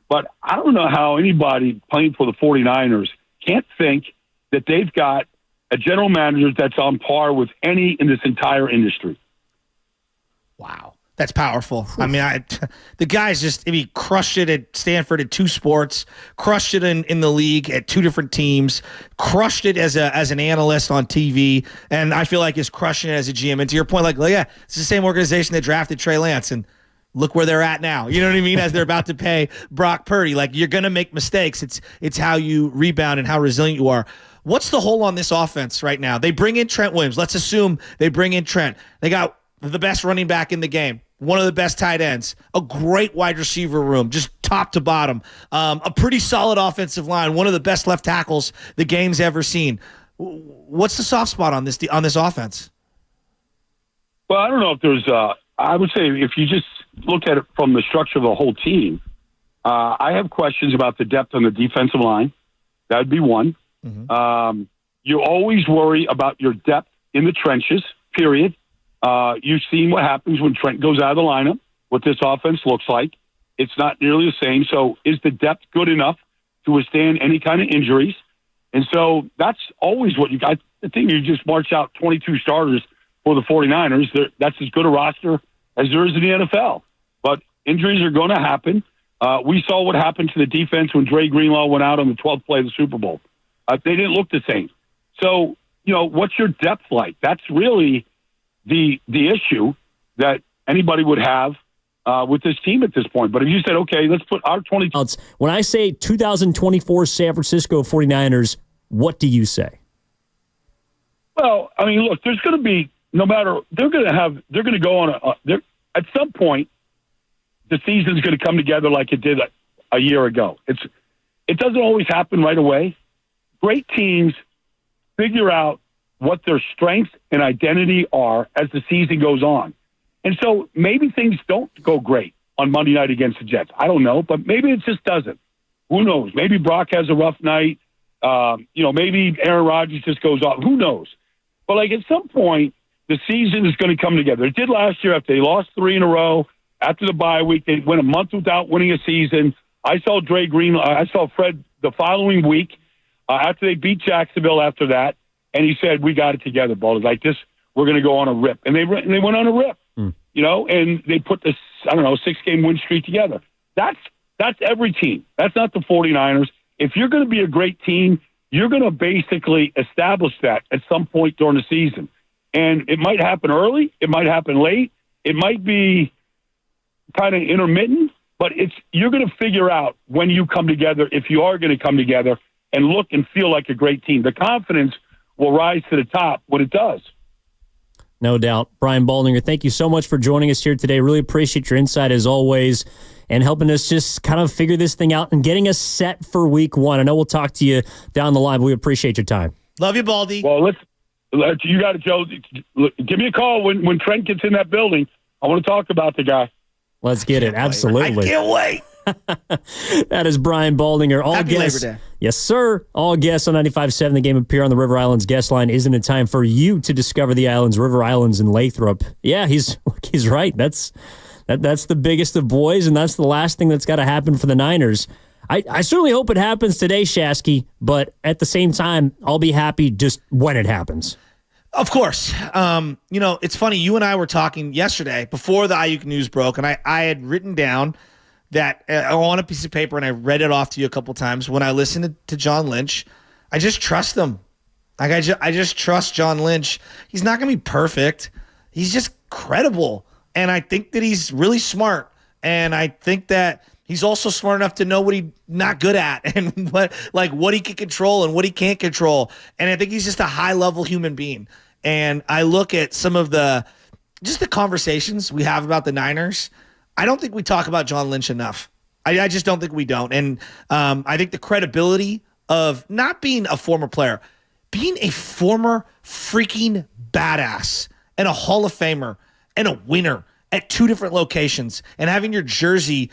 but I don't know how anybody playing for the 49ers can't think that they've got a general manager that's on par with any in this entire industry. Wow. That's powerful. I mean, the guy's he crushed it at Stanford at 2 sports, crushed it in the league at 2 different teams, crushed it as an analyst on TV, and I feel like he's crushing it as a GM. And to your point, yeah, it's the same organization that drafted Trey Lance, and look where they're at now. You know what I mean? As they're about to pay Brock Purdy. Like, you're going to make mistakes. It's how you rebound and how resilient you are. What's the hole on this offense right now? They bring in Trent Williams. Let's assume they bring in Trent. They got the best running back in the game, one of the best tight ends, a great wide receiver room, just top to bottom, a pretty solid offensive line, one of the best left tackles the game's ever seen. What's the soft spot on this offense? Well, I don't know if there's I would say if you just look at it from the structure of the whole team, I have questions about the depth on the defensive line. That would be one. Mm-hmm. You always worry about your depth in the trenches, period. You've seen what happens when Trent goes out of the lineup, what this offense looks like. It's not nearly the same. So is the depth good enough to withstand any kind of injuries? And so that's always what you got. I think you just march out 22 starters for the 49ers. That's as good a roster as there is in the NFL. But injuries are going to happen. We saw what happened to the defense when Dre Greenlaw went out on the 12th play of the Super Bowl. They didn't look the same. So, what's your depth like? That's really the issue that anybody would have with this team at this point. But if you said, okay, let's put our 22. When I say 2024 San Francisco 49ers, what do you say? Well, I mean, look, there's going to be, no matter, they're going to go on at some point, the season's going to come together like it did a year ago. It doesn't always happen right away. Great teams figure out what their strengths and identity are as the season goes on. And so maybe things don't go great on Monday night against the Jets. I don't know, but maybe it just doesn't. Who knows? Maybe Brock has a rough night. Maybe Aaron Rodgers just goes off. Who knows? But at some point, the season is going to come together. It did last year after they lost 3 in a row. After the bye week, they went a month without winning a season. I saw Fred the following week after they beat Jacksonville after that. And he said, we got it together, Baldy. Like this, we're going to go on a rip. And they went on a rip, and they put this, 6-game win streak together. That's every team. That's not the 49ers. If you're going to be a great team, you're going to basically establish that at some point during the season. And it might happen early. It might happen late. It might be kind of intermittent, but you're going to figure out when you come together, if you are going to come together and look and feel like a great team. The confidence will rise to the top when it does. No doubt. Brian Baldinger, thank you so much for joining us here today. Really appreciate your insight as always and helping us just kind of figure this thing out and getting us set for week 1. I know we'll talk to you down the line, but we appreciate your time. Love you, Baldy. Well, you got it, Joe. Give me a call when Trent gets in that building. I want to talk about the guy. Let's get it. Absolutely. I can't wait. That is Brian Baldinger. All Happy guests, Labor Day. Yes, sir. All guests on 95.7 The Game appear on the River Islands guest line. Isn't it time for you to discover the islands, River Islands in Lathrop? Yeah, he's right. That's the biggest of boys, and that's the last thing that's got to happen for the Niners. I certainly hope it happens today, Shasky, but at the same time, I'll be happy just when it happens. Of course. It's funny. You and I were talking yesterday before the Aiyuk news broke, and I had written down that on a piece of paper, and I read it off to you a couple times. When I listened to John Lynch, I just trust him. Like I just trust John Lynch. He's not going to be perfect. He's just credible, and I think that he's really smart, and I think that he's also smart enough to know what he's not good at and what he can control and what he can't control. And I think he's just a high-level human being. And I look at some of the conversations we have about the Niners. I don't think we talk about John Lynch enough. I just don't think we don't. And I think the credibility of not being a former player, being a former freaking badass and a Hall of Famer and a winner at 2 different locations and having your jersey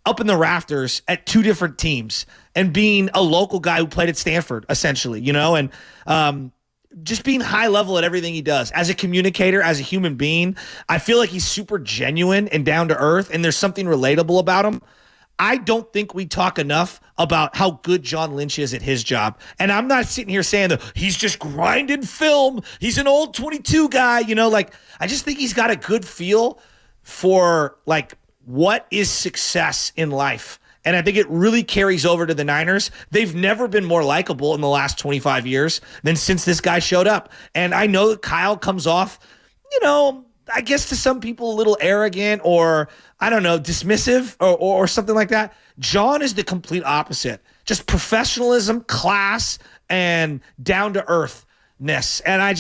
up in the rafters at 2 different teams and being a local guy who played at Stanford, essentially, and just being high level at everything he does. As a communicator, as a human being, I feel like he's super genuine and down to earth, and there's something relatable about him. I don't think we talk enough about how good John Lynch is at his job. And I'm not sitting here saying that he's just grinding film. He's an old 22 guy, I just think he's got a good feel for like what is success in life. And I think it really carries over to the Niners. They've never been more likable in the last 25 years than since this guy showed up. And I know that Kyle comes off, I guess to some people a little arrogant or, I don't know, dismissive or something like that. John is the complete opposite. Just professionalism, class, and down-to-earthness. And I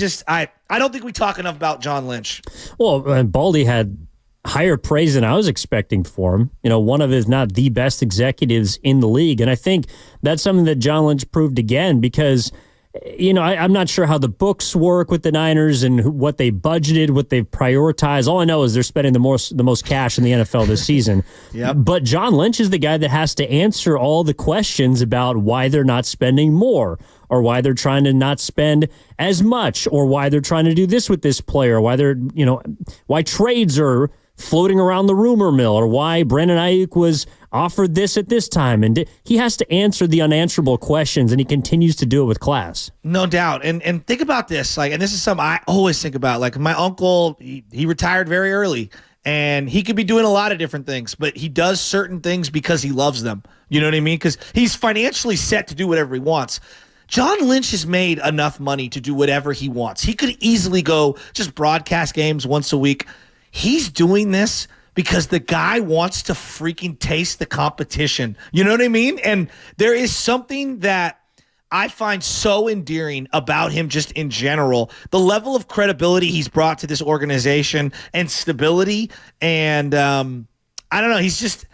don't think we talk enough about John Lynch. Well, Baldy had higher praise than I was expecting for him. One of his, not the best executives in the league. And I think that's something that John Lynch proved again because, I'm not sure how the books work with the Niners and what they budgeted, what they've prioritized. All I know is they're spending the most cash in the NFL this season. Yep. But John Lynch is the guy that has to answer all the questions about why they're not spending more or why they're trying to not spend as much or why they're trying to do this with this player, why they're, why trades are floating around the rumor mill or why Brandon Aiyuk was offered this at this time. And he has to answer the unanswerable questions, and he continues to do it with class. No doubt. And think about this. And this is something I always think about. Like my uncle, he retired very early, and he could be doing a lot of different things, but he does certain things because he loves them. You know what I mean? Because he's financially set to do whatever he wants. John Lynch has made enough money to do whatever he wants. He could easily go just broadcast games once a week. He's doing this because the guy wants to freaking taste the competition. You know what I mean? And there is something that I find so endearing about him just in general. The level of credibility he's brought to this organization and stability. And I don't know. He's just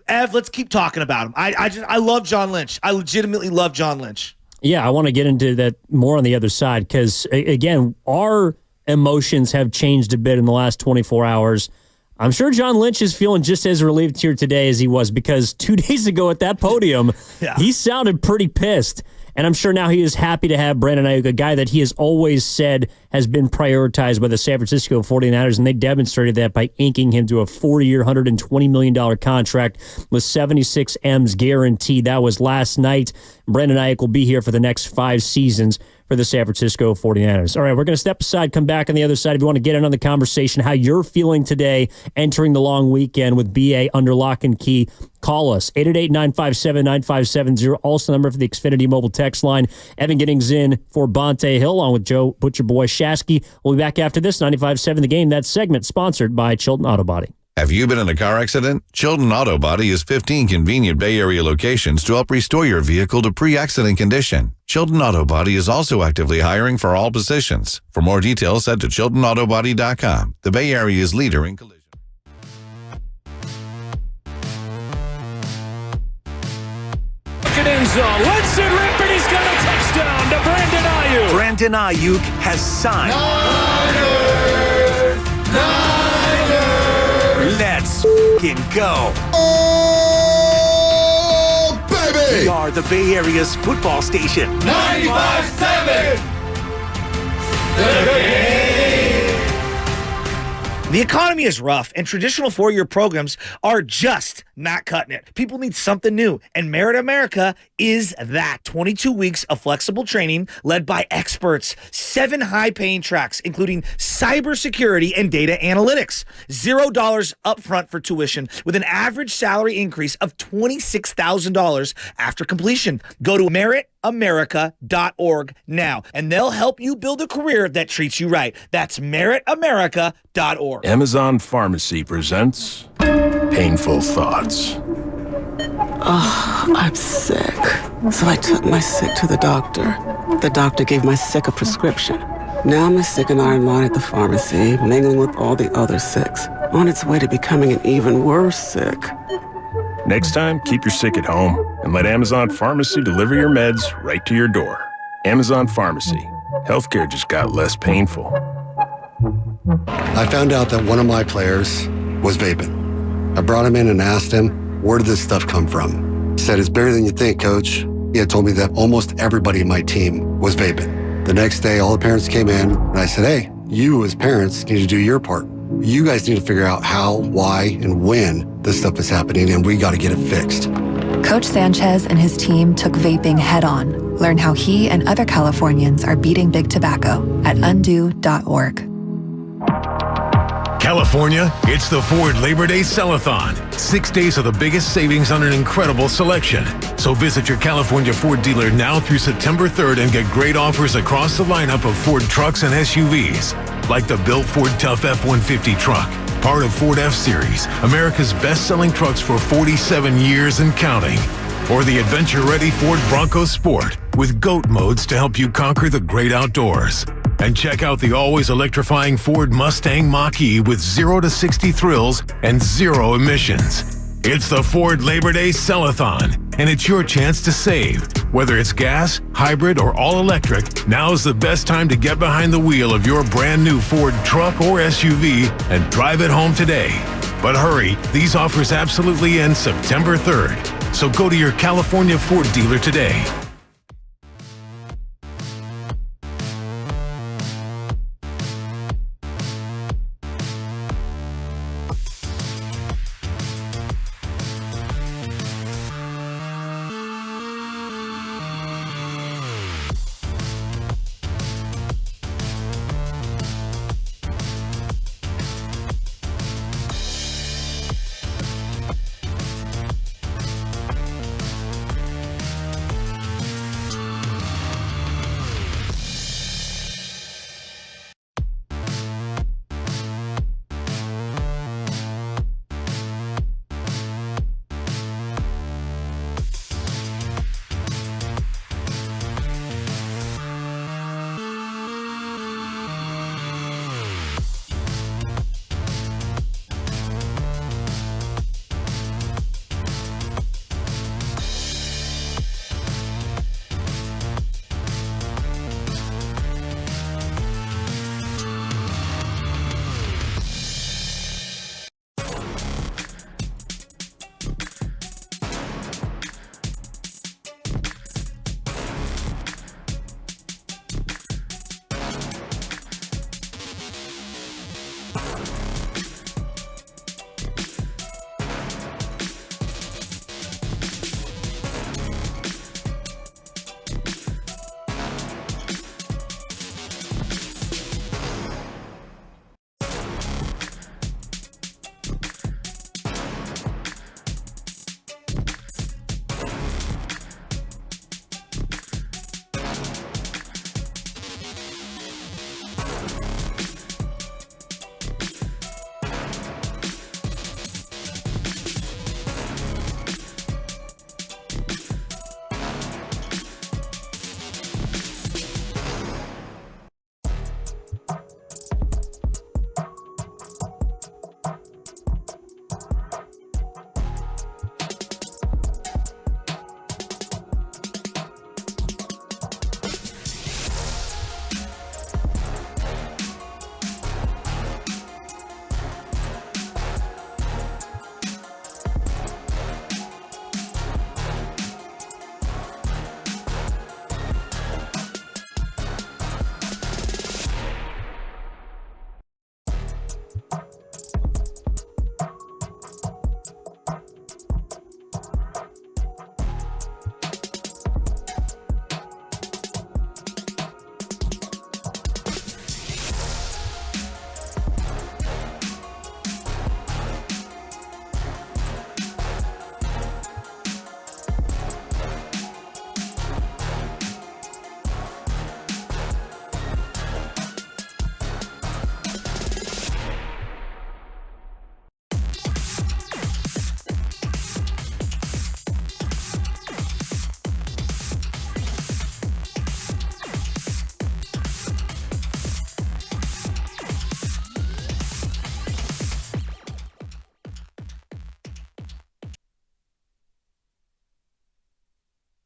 Ev, let's keep talking about him. I love John Lynch. I legitimately love John Lynch. Yeah, I want to get into that more on the other side because, again, our emotions have changed a bit in the last 24 hours. I'm sure John Lynch is feeling just as relieved here today as he was because 2 days ago at that podium, he sounded pretty pissed. And I'm sure now he is happy to have Brandon Aiyuk, a guy that he has always said has been prioritized by the San Francisco 49ers, and they demonstrated that by inking him to a 4-year, $120 million contract with 76 M's guaranteed. That was last night. Brandon Aiyuk will be here for the next 5 seasons for the San Francisco 49ers. All right, we're going to step aside, come back on the other side. If you want to get in on the conversation, how you're feeling today entering the long weekend with BA under lock and key, call us. 888-957-9570. Also the number for the Xfinity mobile text line. Evan Giddings in for Bonte Hill, along with Joe Butcher Boy Shasky. We'll be back after this, 95.7 The Game. That segment sponsored by Chilton Auto Body. Have you been in a car accident? Chilton Auto Body has 15 convenient Bay Area locations to help restore your vehicle to pre-accident condition. Chilton Auto Body is also actively hiring for all positions. For more details, head to ChiltonAutoBody.com, the Bay Area's leader in collision. Look at end zone. Let's it rip, and he's got a touchdown to Brandon Aiyuk. Brandon Aiyuk has signed. Niners! Let's f***ing go. Oh, baby! We are the Bay Area's football station. 95.7 The Game. The economy is rough, and traditional four-year programs are just not cutting it. People need something new, and Merit America is that. 22 weeks of flexible training led by experts. 7 high-paying tracks, including cybersecurity and data analytics. $0 upfront for tuition, with an average salary increase of $26,000 after completion. Go to meritamerica.org now, and they'll help you build a career that treats you right. That's meritamerica.org. Amazon Pharmacy presents Painful Thoughts. Oh, I'm sick. So I took my sick to the doctor. The doctor gave my sick a prescription. Now my sick and I are at the pharmacy, mingling with all the other sicks, on its way to becoming an even worse sick. Next time, keep your sick at home and let Amazon Pharmacy deliver your meds right to your door. Amazon Pharmacy. Healthcare just got less painful. I found out that one of my players was vaping. I brought him in and asked him, where did this stuff come from? He said, it's better than you think, coach. He had told me that almost everybody in my team was vaping. The next day, all the parents came in, and I said, hey, you as parents need to do your part. You guys need to figure out how, why, and when this stuff is happening, and we got to get it fixed. Coach Sanchez and his team took vaping head-on. Learn how he and other Californians are beating big tobacco at undo.org. California, it's the Ford Labor Day Sell-a-thon. 6 days of the biggest savings on an incredible selection. So visit your California Ford dealer now through September 3rd and get great offers across the lineup of Ford trucks and SUVs. Like the built Ford Tough F-150 truck, part of Ford F-Series, America's best-selling trucks for 47 years and counting. Or the adventure-ready Ford Bronco Sport with GOAT modes to help you conquer the great outdoors. And check out the always electrifying Ford Mustang Mach-E with 0 to 60 thrills and 0 emissions. It's the Ford Labor Day Sell-a-thon, and it's your chance to save. Whether it's gas, hybrid, or all-electric, now's the best time to get behind the wheel of your brand new Ford truck or SUV and drive it home today. But hurry, these offers absolutely end September 3rd. So go to your California Ford dealer today.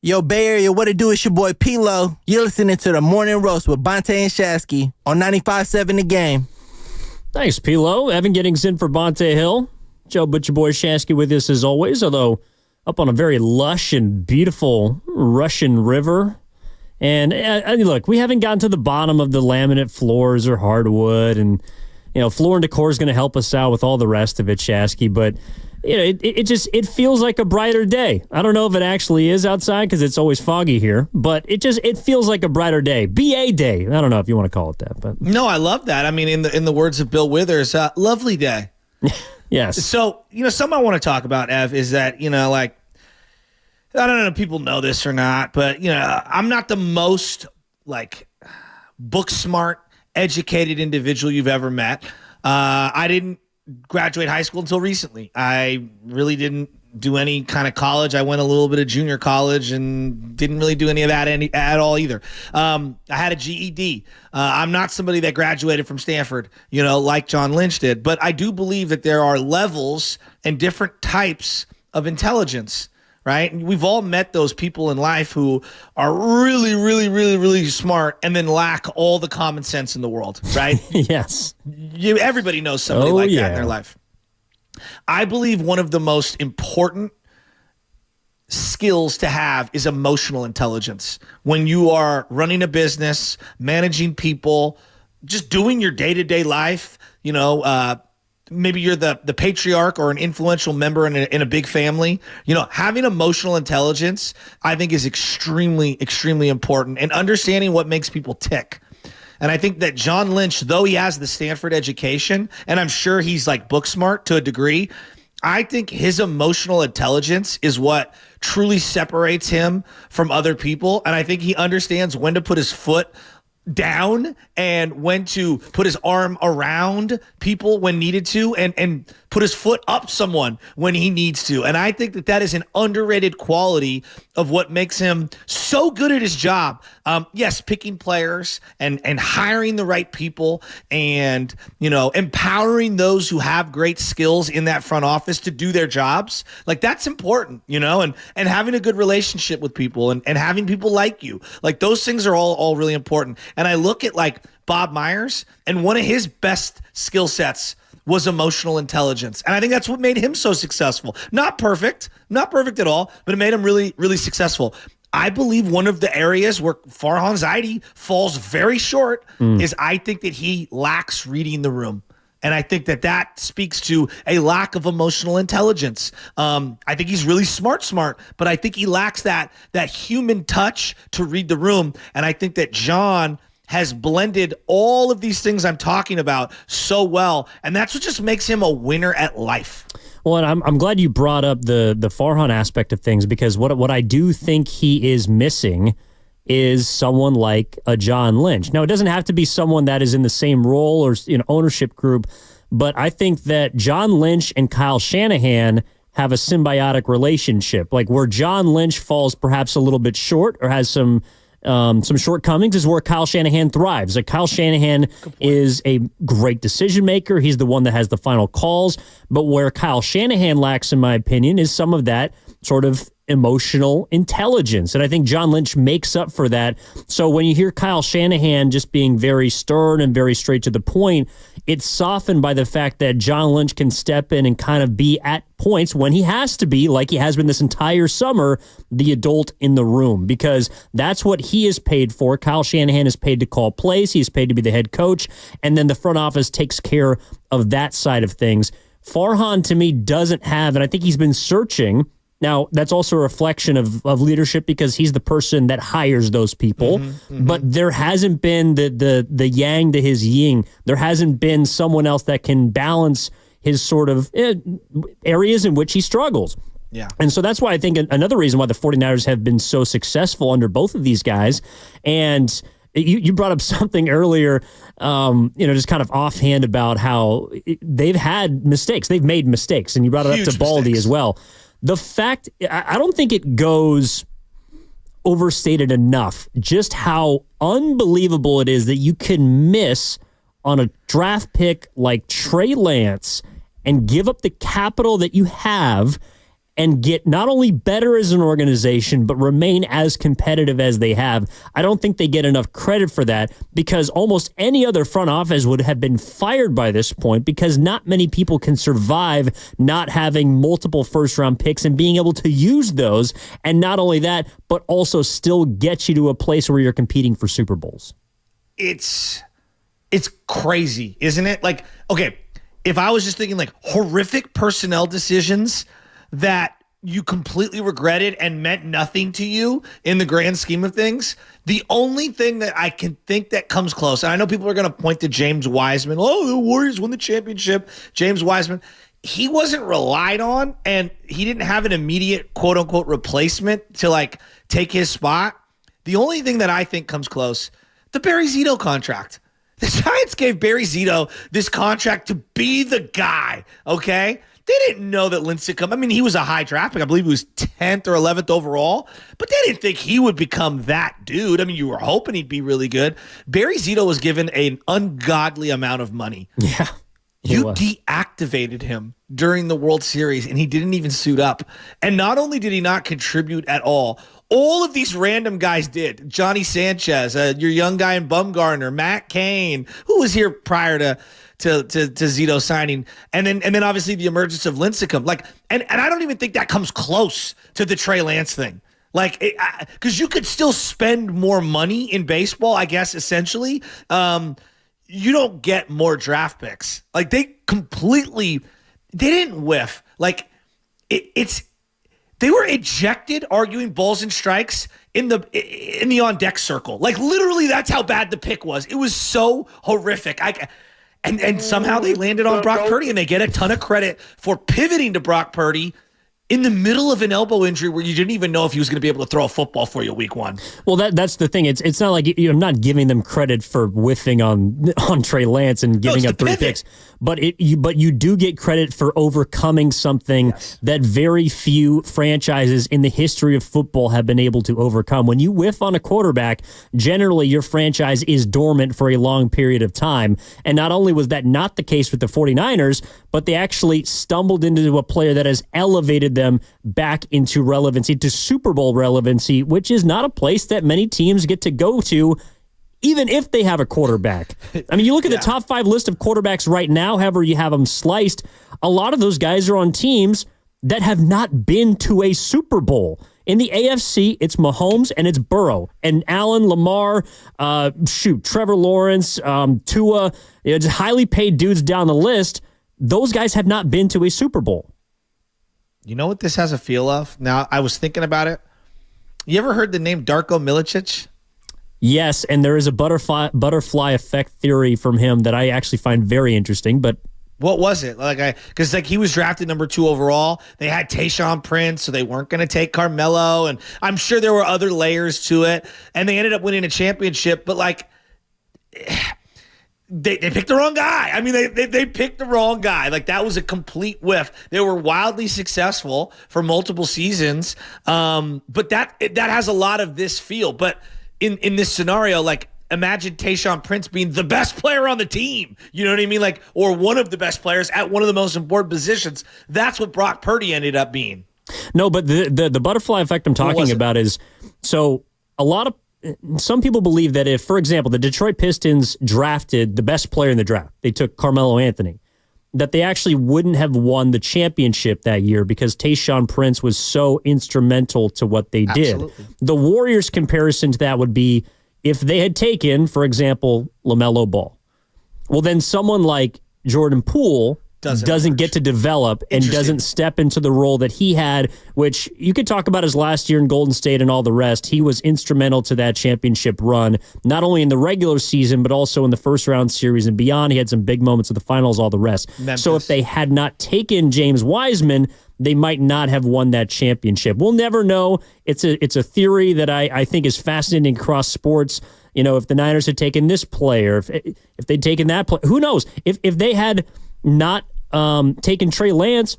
Yo, Bay Area, what it do? It's your boy P-Lo. You're listening to the Morning Roast with Banter and Shasky on 95.7 The Game. Thanks, P-Lo. Evan Giddings in for Banter Hill. Joe Butcher Boy Shasky with us as always, although up on a very lush and beautiful Russian river. And look, we haven't gotten to the bottom of the laminate floors or hardwood and Floor and Decor is going to help us out with all the rest of it, Shasky, but it feels like a brighter day. I don't know if it actually is outside because it's always foggy here, but it feels like a brighter day. BA day. I don't know if you want to call it that, but no, I love that. I mean, in the words of Bill Withers, lovely day. Yes. So, something I want to talk about, Ev, is that, I don't know if people know this or not, but, I'm not the most, book smart, educated individual you've ever met. I didn't graduate high school until recently. I really didn't do any kind of college. I went a little bit of junior college and didn't really do any of that at all either. I had a GED. I'm not somebody that graduated from Stanford, like John Lynch did, but I do believe that there are levels and different types of intelligence, right? And we've all met those people in life who are really, really, really, really smart and then lack all the common sense in the world, right? Yes. Everybody knows somebody that in their life. I believe one of the most important skills to have is emotional intelligence. When you are running a business, managing people, just doing your day-to-day life, maybe you're the patriarch or an influential member in a big family, having emotional intelligence, I think, is extremely, extremely important, and understanding what makes people tick. And I think that John Lynch, though he has the Stanford education, and I'm sure he's book smart to a degree, I think his emotional intelligence is what truly separates him from other people. And I think he understands when to put his foot down and when to put his arm around people when needed to, and put his foot up someone when he needs to. And I think that is an underrated quality of what makes him so good at his job. Yes, picking players and hiring the right people and, empowering those who have great skills in that front office to do their jobs. That's important, and having a good relationship with people and having people like you. Those things are all really important. And I look at Bob Myers, and one of his best skill sets was emotional intelligence. And I think that's what made him so successful. Not perfect at all, but it made him really, really successful. I believe one of the areas where Farhan Zaidi falls very short is I think that he lacks reading the room. And I think that speaks to a lack of emotional intelligence. I think he's really smart, but I think he lacks that human touch to read the room. And I think that John has blended all of these things I'm talking about so well, and that's what just makes him a winner at life. Well, and I'm glad you brought up the Farhan aspect of things, because what I do think he is missing is someone like a John Lynch. Now, it doesn't have to be someone that is in the same role or ownership group, but I think that John Lynch and Kyle Shanahan have a symbiotic relationship, where John Lynch falls perhaps a little bit short or has some shortcomings is where Kyle Shanahan thrives. Kyle Shanahan is a great decision maker. He's the one that has the final calls. But where Kyle Shanahan lacks, in my opinion, is some of that sort of emotional intelligence. And I think John Lynch makes up for that. So when you hear Kyle Shanahan just being very stern and very straight to the point, it's softened by the fact that John Lynch can step in and kind of be at points when he has to be, like he has been this entire summer, the adult in the room, because that's what he is paid for. Kyle Shanahan is paid to call plays. He's paid to be the head coach. And then the front office takes care of that side of things. Farhan, to me, doesn't have, and I think he's been searching. Now, that's also a reflection of leadership, because he's the person that hires those people. But there hasn't been the yang to his yin. There hasn't been someone else that can balance his sort of areas in which he struggles. Yeah. And so that's why I think another reason why the 49ers have been so successful under both of these guys. And you brought up something earlier, just kind of offhand about how they've had mistakes. They've made mistakes. And you brought it up to Baldy as well. The fact, I don't think it goes overstated enough just how unbelievable it is that you can miss on a draft pick like Trey Lance and give up the capital that you have and get not only better as an organization, but remain as competitive as they have. I don't think they get enough credit for that, because almost any other front office would have been fired by this point, because not many people can survive not having multiple first-round picks and being able to use those. And not only that, but also still get you to a place where you're competing for Super Bowls. It's It's crazy, isn't it? Like, okay, if I was just thinking like horrific personnel decisions that you completely regretted and meant nothing to you in the grand scheme of things, the only thing that I can think that comes close, and I know people are going to point to James Wiseman. Oh, the Warriors won the championship. James Wiseman, he wasn't relied on, and he didn't have an immediate quote unquote replacement to like take his spot. The only thing that I think comes close, the Barry Zito contract. The Giants gave Barry Zito this contract to be the guy, okay? They didn't know that Lincecum, I mean, he was a high draft pick. I believe he was 10th or 11th overall, but they didn't think he would become that dude. I mean, you were hoping he'd be really good. Barry Zito was given an ungodly amount of money. Yeah. You deactivated him during the World Series, and he didn't even suit up. And not only did he not contribute at all of these random guys did. Johnny Sanchez, your young guy in Bumgarner, Matt Cain, who was here prior to Zito signing, and then obviously the emergence of Lincecum. Like, and I don't even think that comes close to the Trey Lance thing. Like, because you could still spend more money in baseball, I guess, essentially. You don't get more draft picks. Like, they didn't whiff. Like, they were ejected arguing balls and strikes in the on deck circle. Like, literally, that's how bad the pick was. It was so horrific. And somehow they landed on Brock Purdy, and they get a ton of credit for pivoting to Brock Purdy in the middle of an elbow injury where you didn't even know if he was going to be able to throw a football for you week one. Well, that's the thing. It's not like I'm not giving them credit for whiffing on Trey Lance and giving up 3 picks, but you do get credit for overcoming something that very few franchises in the history of football have been able to overcome. When you whiff on a quarterback, generally your franchise is dormant for a long period of time. And not only was that not the case with the 49ers, but they actually stumbled into a player that has elevated them back into relevancy, to Super Bowl relevancy, which is not a place that many teams get to go to, even if they have a quarterback. I mean, you look at the top 5 list of quarterbacks right now, however you have them sliced, a lot of those guys are on teams that have not been to a Super Bowl. In the AFC, it's Mahomes and it's Burrow and Allen, Lamar, Trevor Lawrence, Tua, just highly paid dudes down the list. Those guys have not been to a Super Bowl. You know what this has a feel of? Now, I was thinking about it. You ever heard the name Darko Milicic? Yes, and there is a butterfly effect theory from him that I actually find very interesting, but what was it? Because he was drafted number 2 overall. They had Tayshaun Prince, so they weren't going to take Carmelo, and I'm sure there were other layers to it, and they ended up winning a championship, but they picked the wrong guy. I mean, they picked the wrong guy. Like, that was a complete whiff. They were wildly successful for multiple seasons, but that has a lot of this feel. But in this scenario, like, imagine Tayshaun Prince being the best player on the team. You know what I mean? Like, or one of the best players at one of the most important positions. That's what Brock Purdy ended up being. No, but the butterfly effect I'm talking about is, so some people believe that if, for example, the Detroit Pistons drafted the best player in the draft, they took Carmelo Anthony, that they actually wouldn't have won the championship that year because Tayshaun Prince was so instrumental to what they did. Absolutely. The Warriors' comparison to that would be if they had taken, for example, LaMelo Ball. Well, then someone like Jordan Poole doesn't get to develop and doesn't step into the role that he had, which you could talk about his last year in Golden State and all the rest. He was instrumental to that championship run, not only in the regular season, but also in the first round series and beyond. He had some big moments of the finals, all the rest. Memphis. So if they had not taken James Wiseman, they might not have won that championship. We'll never know. It's a theory that I think is fascinating across sports. You know, if the Niners had taken this player, if they'd taken that player, who knows? If they had not taken Trey Lance,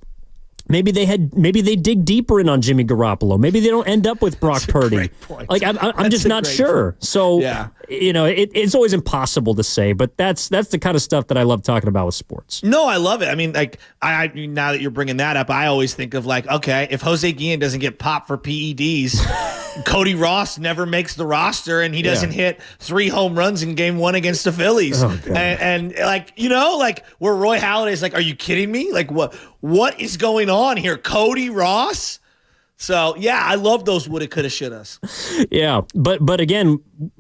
maybe they dig deeper in on Jimmy Garoppolo. Maybe they don't end up with Brock Purdy. Like, I'm just not sure. So you know, it's always impossible to say, but that's the kind of stuff that I love talking about with sports. No, I love it. I mean, like, I now that you're bringing that up, I always think of like, okay, if Jose Guillen doesn't get popped for PEDs, Cody Ross never makes the roster, and he doesn't hit 3 home runs in game 1 against the Phillies. And like, you know, like, where Roy Halladay's like, are you kidding me? Like, what is going on here? Cody Ross? So, yeah, I love those woulda, coulda, shouldas. Yeah, but again,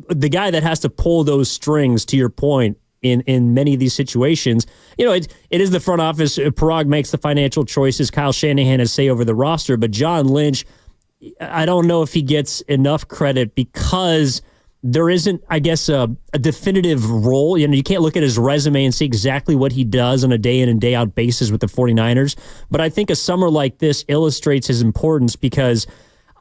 the guy that has to pull those strings, to your point, in many of these situations. It is the front office. Parag makes the financial choices. Kyle Shanahan has say over the roster, but John Lynch, I don't know if he gets enough credit because there isn't, I guess, a definitive role. You can't look at his resume and see exactly what he does on a day in and day out basis with the 49ers. But I think a summer like this illustrates his importance because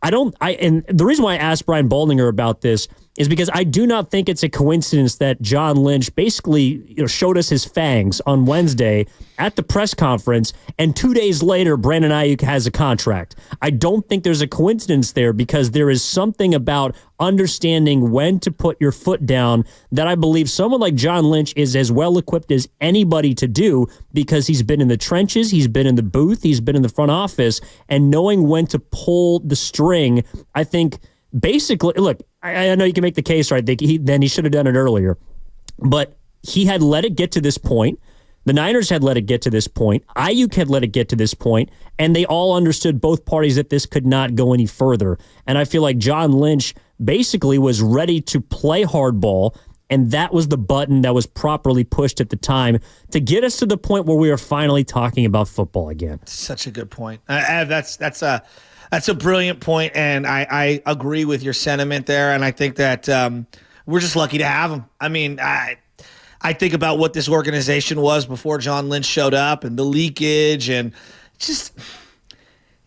and the reason why I asked Brian Baldinger about this is because I do not think it's a coincidence that John Lynch basically showed us his fangs on Wednesday at the press conference, and 2 days later, Brandon Aiyuk has a contract. I don't think there's a coincidence there because there is something about understanding when to put your foot down that I believe someone like John Lynch is as well equipped as anybody to do because he's been in the trenches, he's been in the booth, he's been in the front office, and knowing when to pull the string, I think basically, look, I know you can make the case, right? Then he should have done it earlier. But he had let it get to this point. The Niners had let it get to this point. Aiyuk had let it get to this point. And they all understood, both parties, that this could not go any further. And I feel like John Lynch basically was ready to play hardball. And that was the button that was properly pushed at the time to get us to the point where we are finally talking about football again. Such a good point. That's a brilliant point, and I agree with your sentiment there, and I think that we're just lucky to have him. I mean, I think about what this organization was before John Lynch showed up and the leakage and just,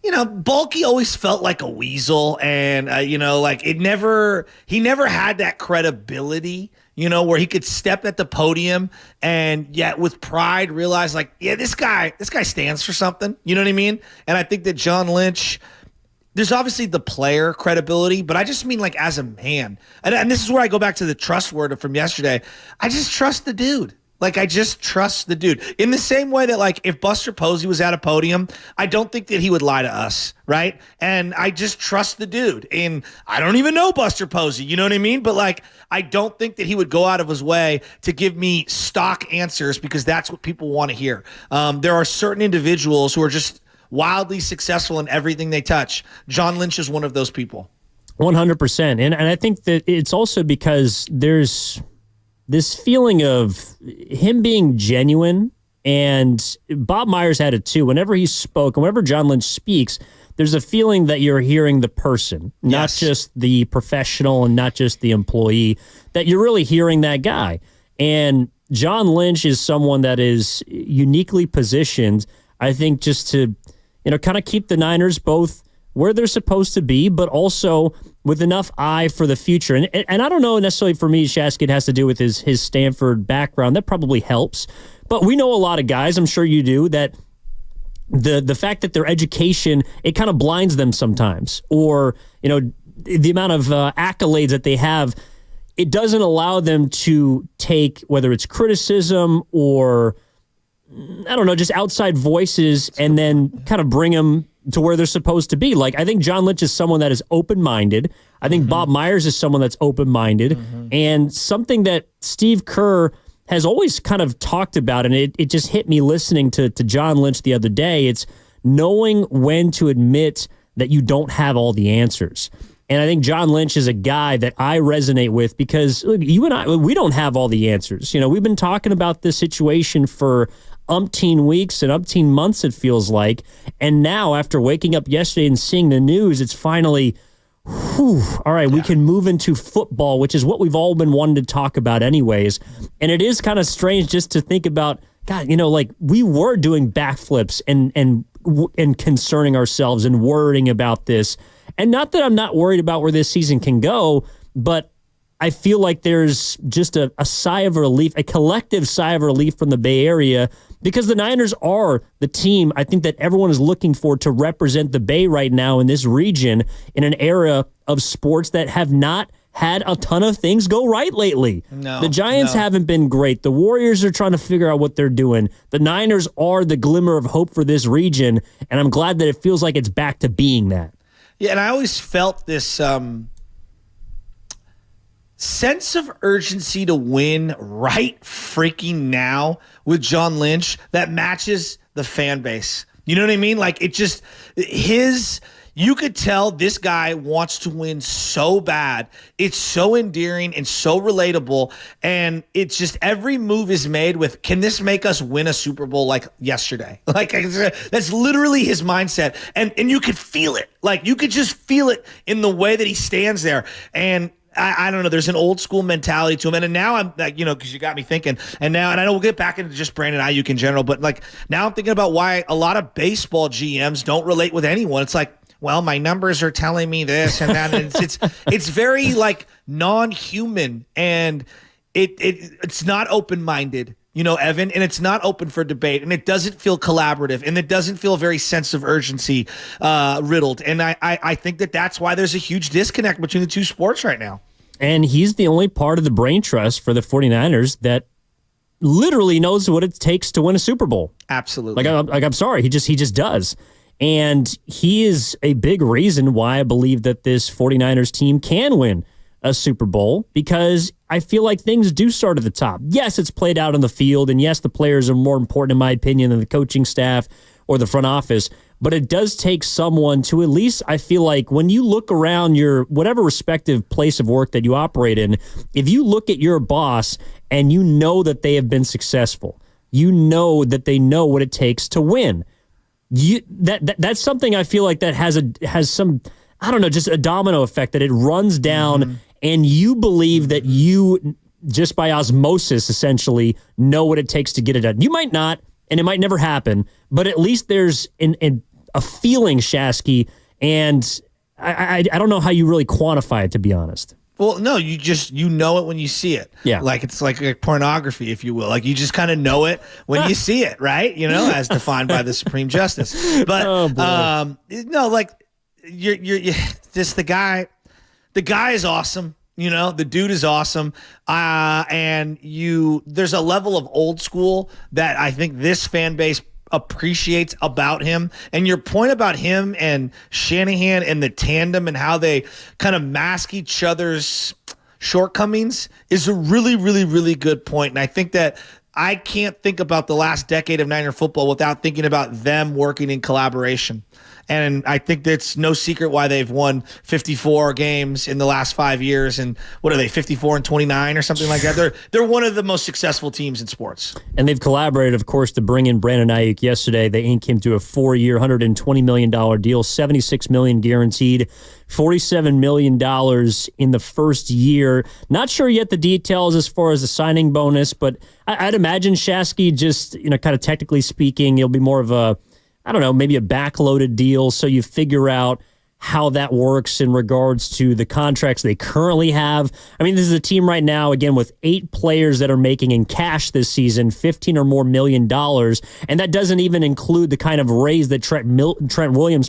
Bulky always felt like a weasel, and, he never had that credibility, where he could step at the podium and yet with pride realize this guy stands for something. You know what I mean? And I think that John Lynch, there's obviously the player credibility, but I just mean as a man. And this is where I go back to the trust word from yesterday. I just trust the dude. I just trust the dude. In the same way that, if Buster Posey was at a podium, I don't think that he would lie to us, right? And I just trust the dude. And I don't even know Buster Posey, you know what I mean? But, I don't think that he would go out of his way to give me stock answers because that's what people want to hear. There are certain individuals who are just wildly successful in everything they touch. John Lynch is one of those people. 100%. And I think that it's also because there's this feeling of him being genuine, and Bob Myers had it too. Whenever he spoke, and whenever John Lynch speaks, there's a feeling that you're hearing the person, not just the professional and not just the employee, that you're really hearing that guy. And John Lynch is someone that is uniquely positioned, I think, just to kind of keep the Niners both where they're supposed to be, but also with enough eye for the future. And I don't know necessarily for me, Shasky, it has to do with his Stanford background. That probably helps. But we know a lot of guys, I'm sure you do, that the fact that their education, it kind of blinds them sometimes. Or, the amount of accolades that they have, it doesn't allow them to take, whether it's criticism or, I don't know, just outside voices and then kind of bring them to where they're supposed to be. I think John Lynch is someone that is open-minded. I think Bob Myers is someone that's open-minded. And something that Steve Kerr has always kind of talked about, and it just hit me listening to John Lynch the other day, it's knowing when to admit that you don't have all the answers. And I think John Lynch is a guy that I resonate with because look, you and I, we don't have all the answers. We've been talking about this situation for umpteen weeks and umpteen months, it feels like. And now, after waking up yesterday and seeing the news, it's finally, all right, we can move into football, which is what we've all been wanting to talk about anyways. And it is kind of strange just to think about, God, we were doing backflips and concerning ourselves and worrying about this. And not that I'm not worried about where this season can go, but I feel like there's just a sigh of relief, a collective sigh of relief from the Bay Area, because the Niners are the team I think that everyone is looking for to represent the Bay right now in this region in an era of sports that have not had a ton of things go right lately. The Giants haven't been great. The Warriors are trying to figure out what they're doing. The Niners are the glimmer of hope for this region, and I'm glad that it feels like it's back to being that. Yeah, and I always felt this sense of urgency to win right freaking now with John Lynch that matches the fan base. You know what I mean? It just, you could tell this guy wants to win so bad. It's so endearing and so relatable. And it's just every move is made with, can this make us win a Super Bowl like yesterday? Like, that's literally his mindset. And you could feel it. Like, you could just feel it in the way that he stands there. And I don't know. There's an old school mentality to him. And now I'm like, because you got me thinking. And I know we'll get back into just Brandon Aiyuk in general. But like now I'm thinking about why a lot of baseball GMs don't relate with anyone. It's like, well, my numbers are telling me this and that. And it's very like non-human, and it's not open-minded, Evan, and it's not open for debate, and it doesn't feel collaborative, and it doesn't feel very sense of urgency riddled. And I think that's why there's a huge disconnect between the two sports right now. And he's the only part of the brain trust for the 49ers that literally knows what it takes to win a Super Bowl. Absolutely. I'm sorry. He just does. And he is a big reason why I believe that this 49ers team can win a Super Bowl, because I feel like things do start at the top. Yes, it's played out on the field, and yes, the players are more important, in my opinion, than the coaching staff or the front office, but it does take someone to, at least I feel like, when you look around your whatever respective place of work that you operate in, if you look at your boss and you know that they have been successful, you know that they know what it takes to win. That's something I feel like that has some, I don't know, just a domino effect, that it runs down, and you believe that you, just by osmosis, essentially, know what it takes to get it done. You might not, and it might never happen, but at least there's a feeling, Shasky, and I don't know how you really quantify it, to be honest. Well, no, you know it when you see it. Yeah. Like it's like pornography, if you will. Like you just kind of know it when you see it, right? As defined by the Supreme Justice. But no, like you're just the guy is awesome. The dude is awesome. And there's a level of old school that I think this fan base appreciates about him. And your point about him and Shanahan and the tandem and how they kind of mask each other's shortcomings is a really, really, really good point. And I think that I can't think about the last decade of Niner football without thinking about them working in collaboration. And I think that's no secret why they've won 54 games in the last 5 years. And what are they, 54-29 or something like that? They're one of the most successful teams in sports. And they've collaborated, of course, to bring in Brandon Aiyuk yesterday. They inked him to a 4-year, $120 million deal, $76 million guaranteed, $47 million in the first year. Not sure yet the details as far as the signing bonus, but I'd imagine, Shasky, just, kind of technically speaking, it'll be more of a, I don't know, maybe a backloaded deal, so you figure out how that works in regards to the contracts they currently have. I mean, this is a team right now, again, with 8 players that are making in cash this season $15 or more million, and that doesn't even include the kind of raise that Trent Williams,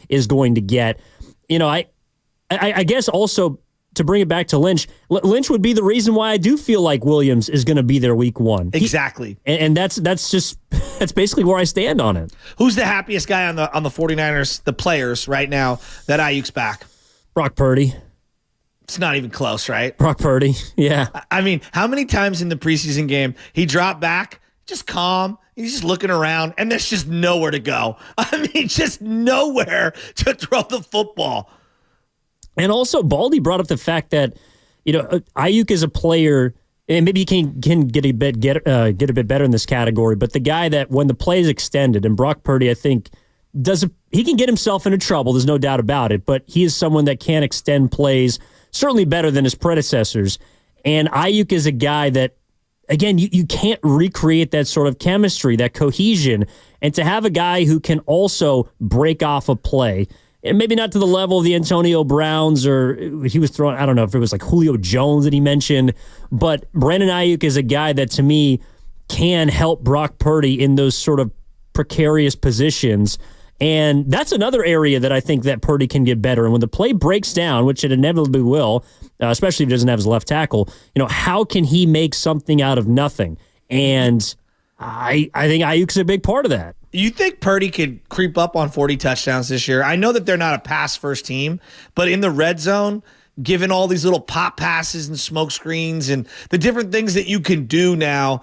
is going to get. I guess also, to bring it back to Lynch would be the reason why I do feel like Williams is going to be there week 1. Exactly. And that's basically where I stand on it. Who's the happiest guy on the 49ers, the players right now, that Aiyuk's back? Brock Purdy. It's not even close, right? Brock Purdy, yeah. I mean, how many times in the preseason game he dropped back, just calm, he's just looking around, and there's just nowhere to go. I mean, just nowhere to throw the football. And also, Baldy brought up the fact that, Aiyuk is a player, and maybe he can get a bit better in this category, but the guy that when the play is extended, and Brock Purdy, I think, he can get himself into trouble, there's no doubt about it, but he is someone that can extend plays certainly better than his predecessors. And Aiyuk is a guy that, again, you can't recreate that sort of chemistry, that cohesion, and to have a guy who can also break off a play, and maybe not to the level of the Antonio Browns, or he was throwing, I don't know if it was like Julio Jones that he mentioned, but Brandon Aiyuk is a guy that, to me, can help Brock Purdy in those sort of precarious positions. And that's another area that I think that Purdy can get better. And when the play breaks down, which it inevitably will, especially if he doesn't have his left tackle, how can he make something out of nothing? And I think Aiyuk's a big part of that. You think Purdy could creep up on 40 touchdowns this year? I know that they're not a pass-first team, but in the red zone, given all these little pop passes and smoke screens and the different things that you can do now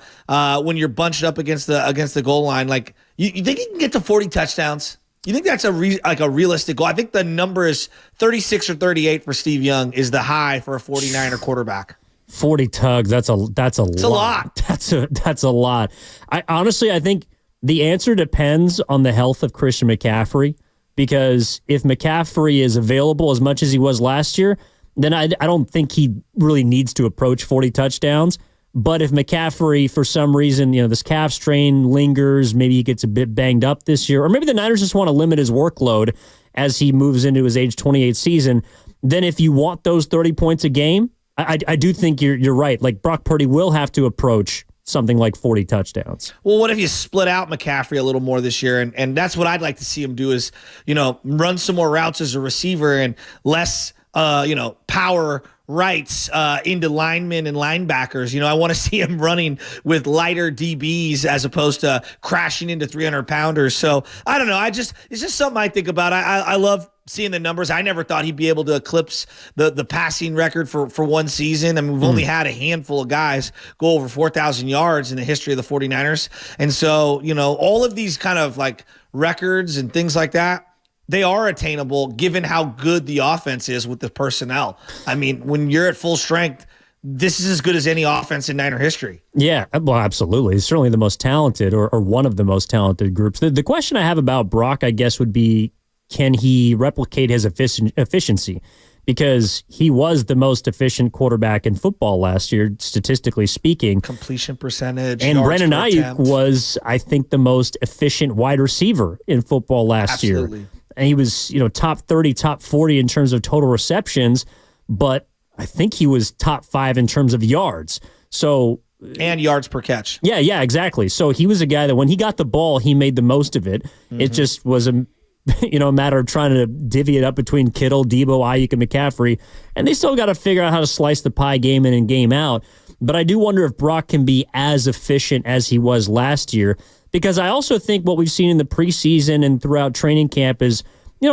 when you're bunched up against the goal line, like you think he can get to 40 touchdowns? You think that's a realistic goal? I think the number is 36 or 38 for Steve Young is the high for a 49er quarterback. 40 tugs. That's a It's lot. a lot. That's a lot. I think the answer depends on the health of Christian McCaffrey, because if McCaffrey is available as much as he was last year, then I don't think he really needs to approach 40 touchdowns. But if McCaffrey, for some reason, this calf strain lingers, maybe he gets a bit banged up this year, or maybe the Niners just want to limit his workload as he moves into his age 28 season, then if you want those 30 points a game, I do think you're right. Like, Brock Purdy will have to approach something like 40 touchdowns. Well, what if you split out McCaffrey a little more this year? And that's what I'd like to see him do is, run some more routes as a receiver and less, power rights into linemen and linebackers. I want to see him running with lighter DBs as opposed to crashing into 300-pounders. So I don't know. it's just something I think about. I love seeing the numbers. I never thought he'd be able to eclipse the passing record for one season. I mean, we've only had a handful of guys go over 4,000 yards in the history of the 49ers. And so, all of these kind of like records and things like that, they are attainable given how good the offense is with the personnel. I mean, when you're at full strength, this is as good as any offense in Niner history. Yeah, well, absolutely. It's certainly the most talented or one of the most talented groups. The question I have about Brock, I guess, would be, can he replicate his efficiency? Because he was the most efficient quarterback in football last year, statistically speaking. Completion percentage. And Brandon Aiyuk was, I think, the most efficient wide receiver in football last year. And he was, top 30, top 40 in terms of total receptions, but I think he was top 5 in terms of yards. And yards per catch. Yeah, exactly. So he was a guy that when he got the ball, he made the most of it. Mm-hmm. It just was a matter of trying to divvy it up between Kittle, Debo, Aiyuk, and McCaffrey. And they still got to figure out how to slice the pie game in and game out. But I do wonder if Brock can be as efficient as he was last year, because I also think what we've seen in the preseason and throughout training camp is,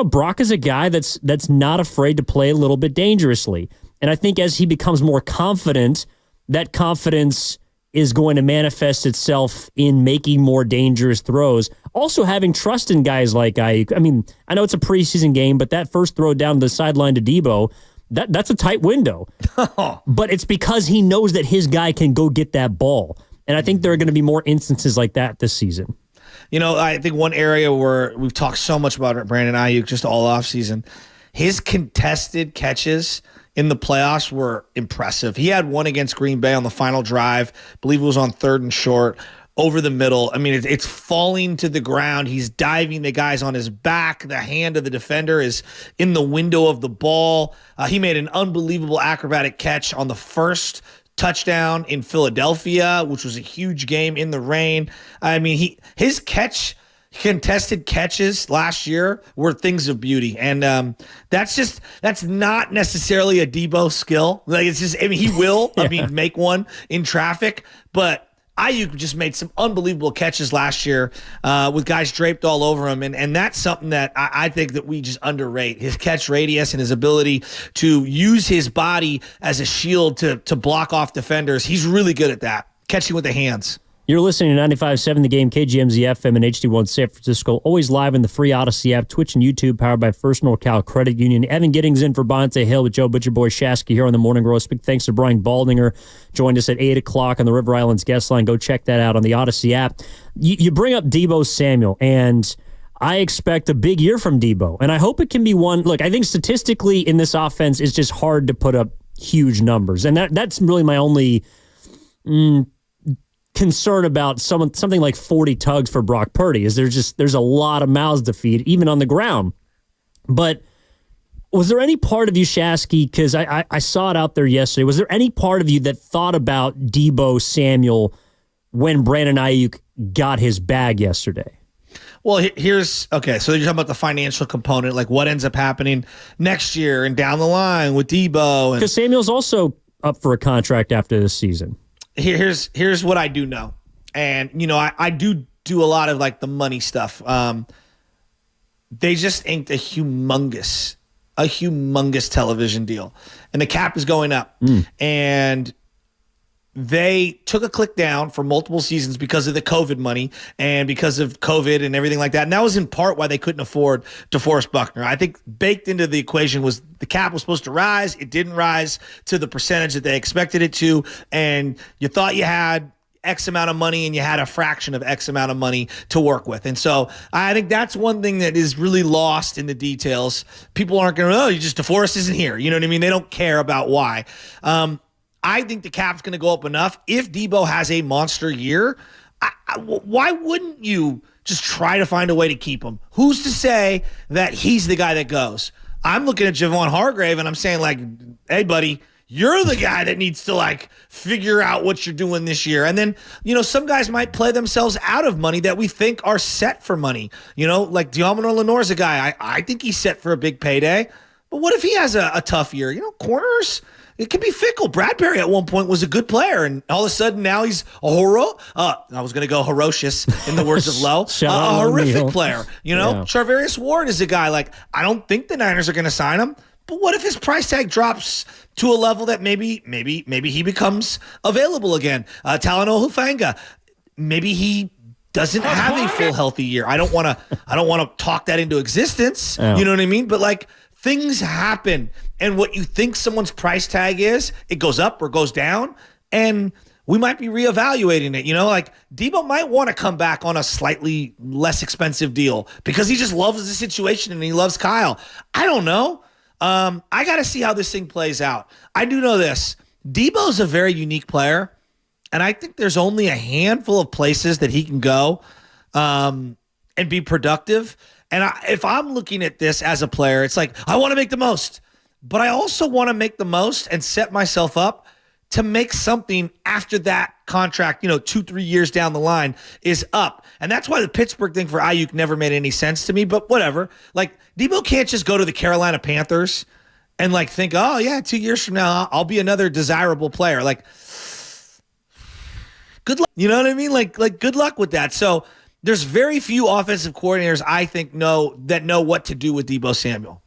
Brock is a guy that's not afraid to play a little bit dangerously. And I think as he becomes more confident, that confidence is going to manifest itself in making more dangerous throws. Also having trust in guys like Aiyuk. I mean, I know it's a preseason game, but that first throw down the sideline to Debo, that's a tight window. But it's because he knows that his guy can go get that ball. And I think there are going to be more instances like that this season. I think one area where we've talked so much about Brandon Aiyuk just all offseason, his contested catches in the playoffs were impressive. He had one against Green Bay on the final drive. I believe it was on 3rd and short, over the middle. I mean, it's falling to the ground. He's diving. The guy's on his back. The hand of the defender is in the window of the ball. He made an unbelievable acrobatic catch on the first touchdown in Philadelphia, which was a huge game in the rain. I mean, his contested catches last year were things of beauty. And that's not necessarily a Debo skill. Like, it's just, he will, make one in traffic, but Aiyuk just made some unbelievable catches last year with guys draped all over him. And that's something that I think that we just underrate. His catch radius and his ability to use his body as a shield to block off defenders. He's really good at that, catching with the hands. You're listening to 95.7 The Game, KGMZ FM and HD1 San Francisco. Always live in the free Odyssey app, Twitch and YouTube, powered by First NorCal Credit Union. Evan Giddings in for Bonte Hill with Joe Butcher Boy Shasky here on the Morning Roast. Big thanks to Brian Baldinger. Joined us at 8 o'clock on the River Islands guest line. Go check that out on the Odyssey app. You bring up Debo Samuel, and I expect a big year from Debo. And I hope it can be one. Look, I think statistically in this offense, it's just hard to put up huge numbers. And that's really my only concern about something like 40 tugs for Brock Purdy, is there's a lot of mouths to feed, even on the ground. But was there any part of you, Shasky, because I saw it out there yesterday, was there any part of you that thought about Debo Samuel when Brandon Aiyuk got his bag yesterday? Well, so you're talking about the financial component, like what ends up happening next year and down the line with Debo. Because Samuel's also up for a contract after this season. Here's what I do know. And, I do a lot of like the money stuff. They just inked a humongous television deal. And the cap is going up. And they took a click down for multiple seasons because of the COVID money and because of COVID and everything like that. And that was in part why they couldn't afford DeForest Buckner. I think baked into the equation was the cap was supposed to rise. It didn't rise to the percentage that they expected it to. And you thought you had X amount of money and you had a fraction of X amount of money to work with. And so I think that's one thing that is really lost in the details. People aren't going to, DeForest isn't here. You know what I mean? They don't care about why. I think the cap's going to go up enough. If Debo has a monster year, why wouldn't you just try to find a way to keep him? Who's to say that he's the guy that goes? I'm looking at Javon Hargrave and I'm saying, like, hey, buddy, you're the guy that needs to, figure out what you're doing this year. And then, some guys might play themselves out of money that we think are set for money. Like Diamond Lenoir's a guy. I think he's set for a big payday. But what if he has a tough year? Corners, it can be fickle. Bradbury at one point was a good player, and all of a sudden now he's a I was going to go ferocious in the words of Lowe. A horrific player. Charvarius Ward is a guy, I don't think the Niners are going to sign him. But what if his price tag drops to a level that maybe he becomes available again? Talanoa Hufanga, maybe he doesn't have a full healthy year. I don't want to talk that into existence. You know what I mean? But things happen, and what you think someone's price tag is, it goes up or goes down, and we might be reevaluating it. Debo might want to come back on a slightly less expensive deal because he just loves the situation and he loves Kyle. I don't know. I got to see how this thing plays out. I do know this. Debo's a very unique player, and I think there's only a handful of places that he can go and be productive. And if I'm looking at this as a player, it's I want to make the most, but I also want to make the most and set myself up to make something after that contract, 2-3 years down the line is up. And that's why the Pittsburgh thing for Aiyuk never made any sense to me, but whatever. Debo can't just go to the Carolina Panthers and think, 2 years from now, I'll be another desirable player. Good luck. You know what I mean? Good luck with that. So there's very few offensive coordinators I think know what to do with Debo Samuel.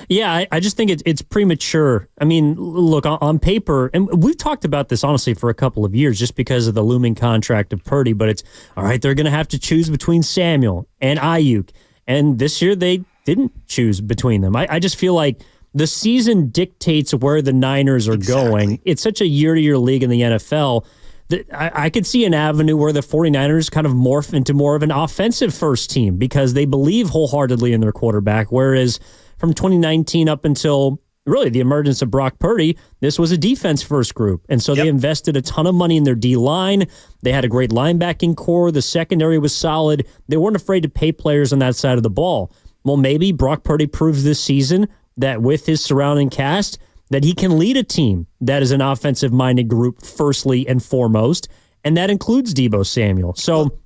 Yeah, I just think it's premature. I mean, look, on paper, and we've talked about this, honestly, for a couple of years just because of the looming contract of Purdy, but it's, all right, they're going to have to choose between Samuel and Aiyuk. And this year they didn't choose between them. I just feel like the season dictates where the Niners are going. It's such a year-to-year league in the NFL that I could see an avenue where the 49ers kind of morph into more of an offensive first team because they believe wholeheartedly in their quarterback, whereas from 2019 up until really the emergence of Brock Purdy, this was a defense-first group. And so they invested a ton of money in their D-line. They had a great linebacking core. The secondary was solid. They weren't afraid to pay players on that side of the ball. Well, maybe Brock Purdy proves this season that with his surrounding cast, that he can lead a team that is an offensive-minded group firstly and foremost, and that includes Debo Samuel. So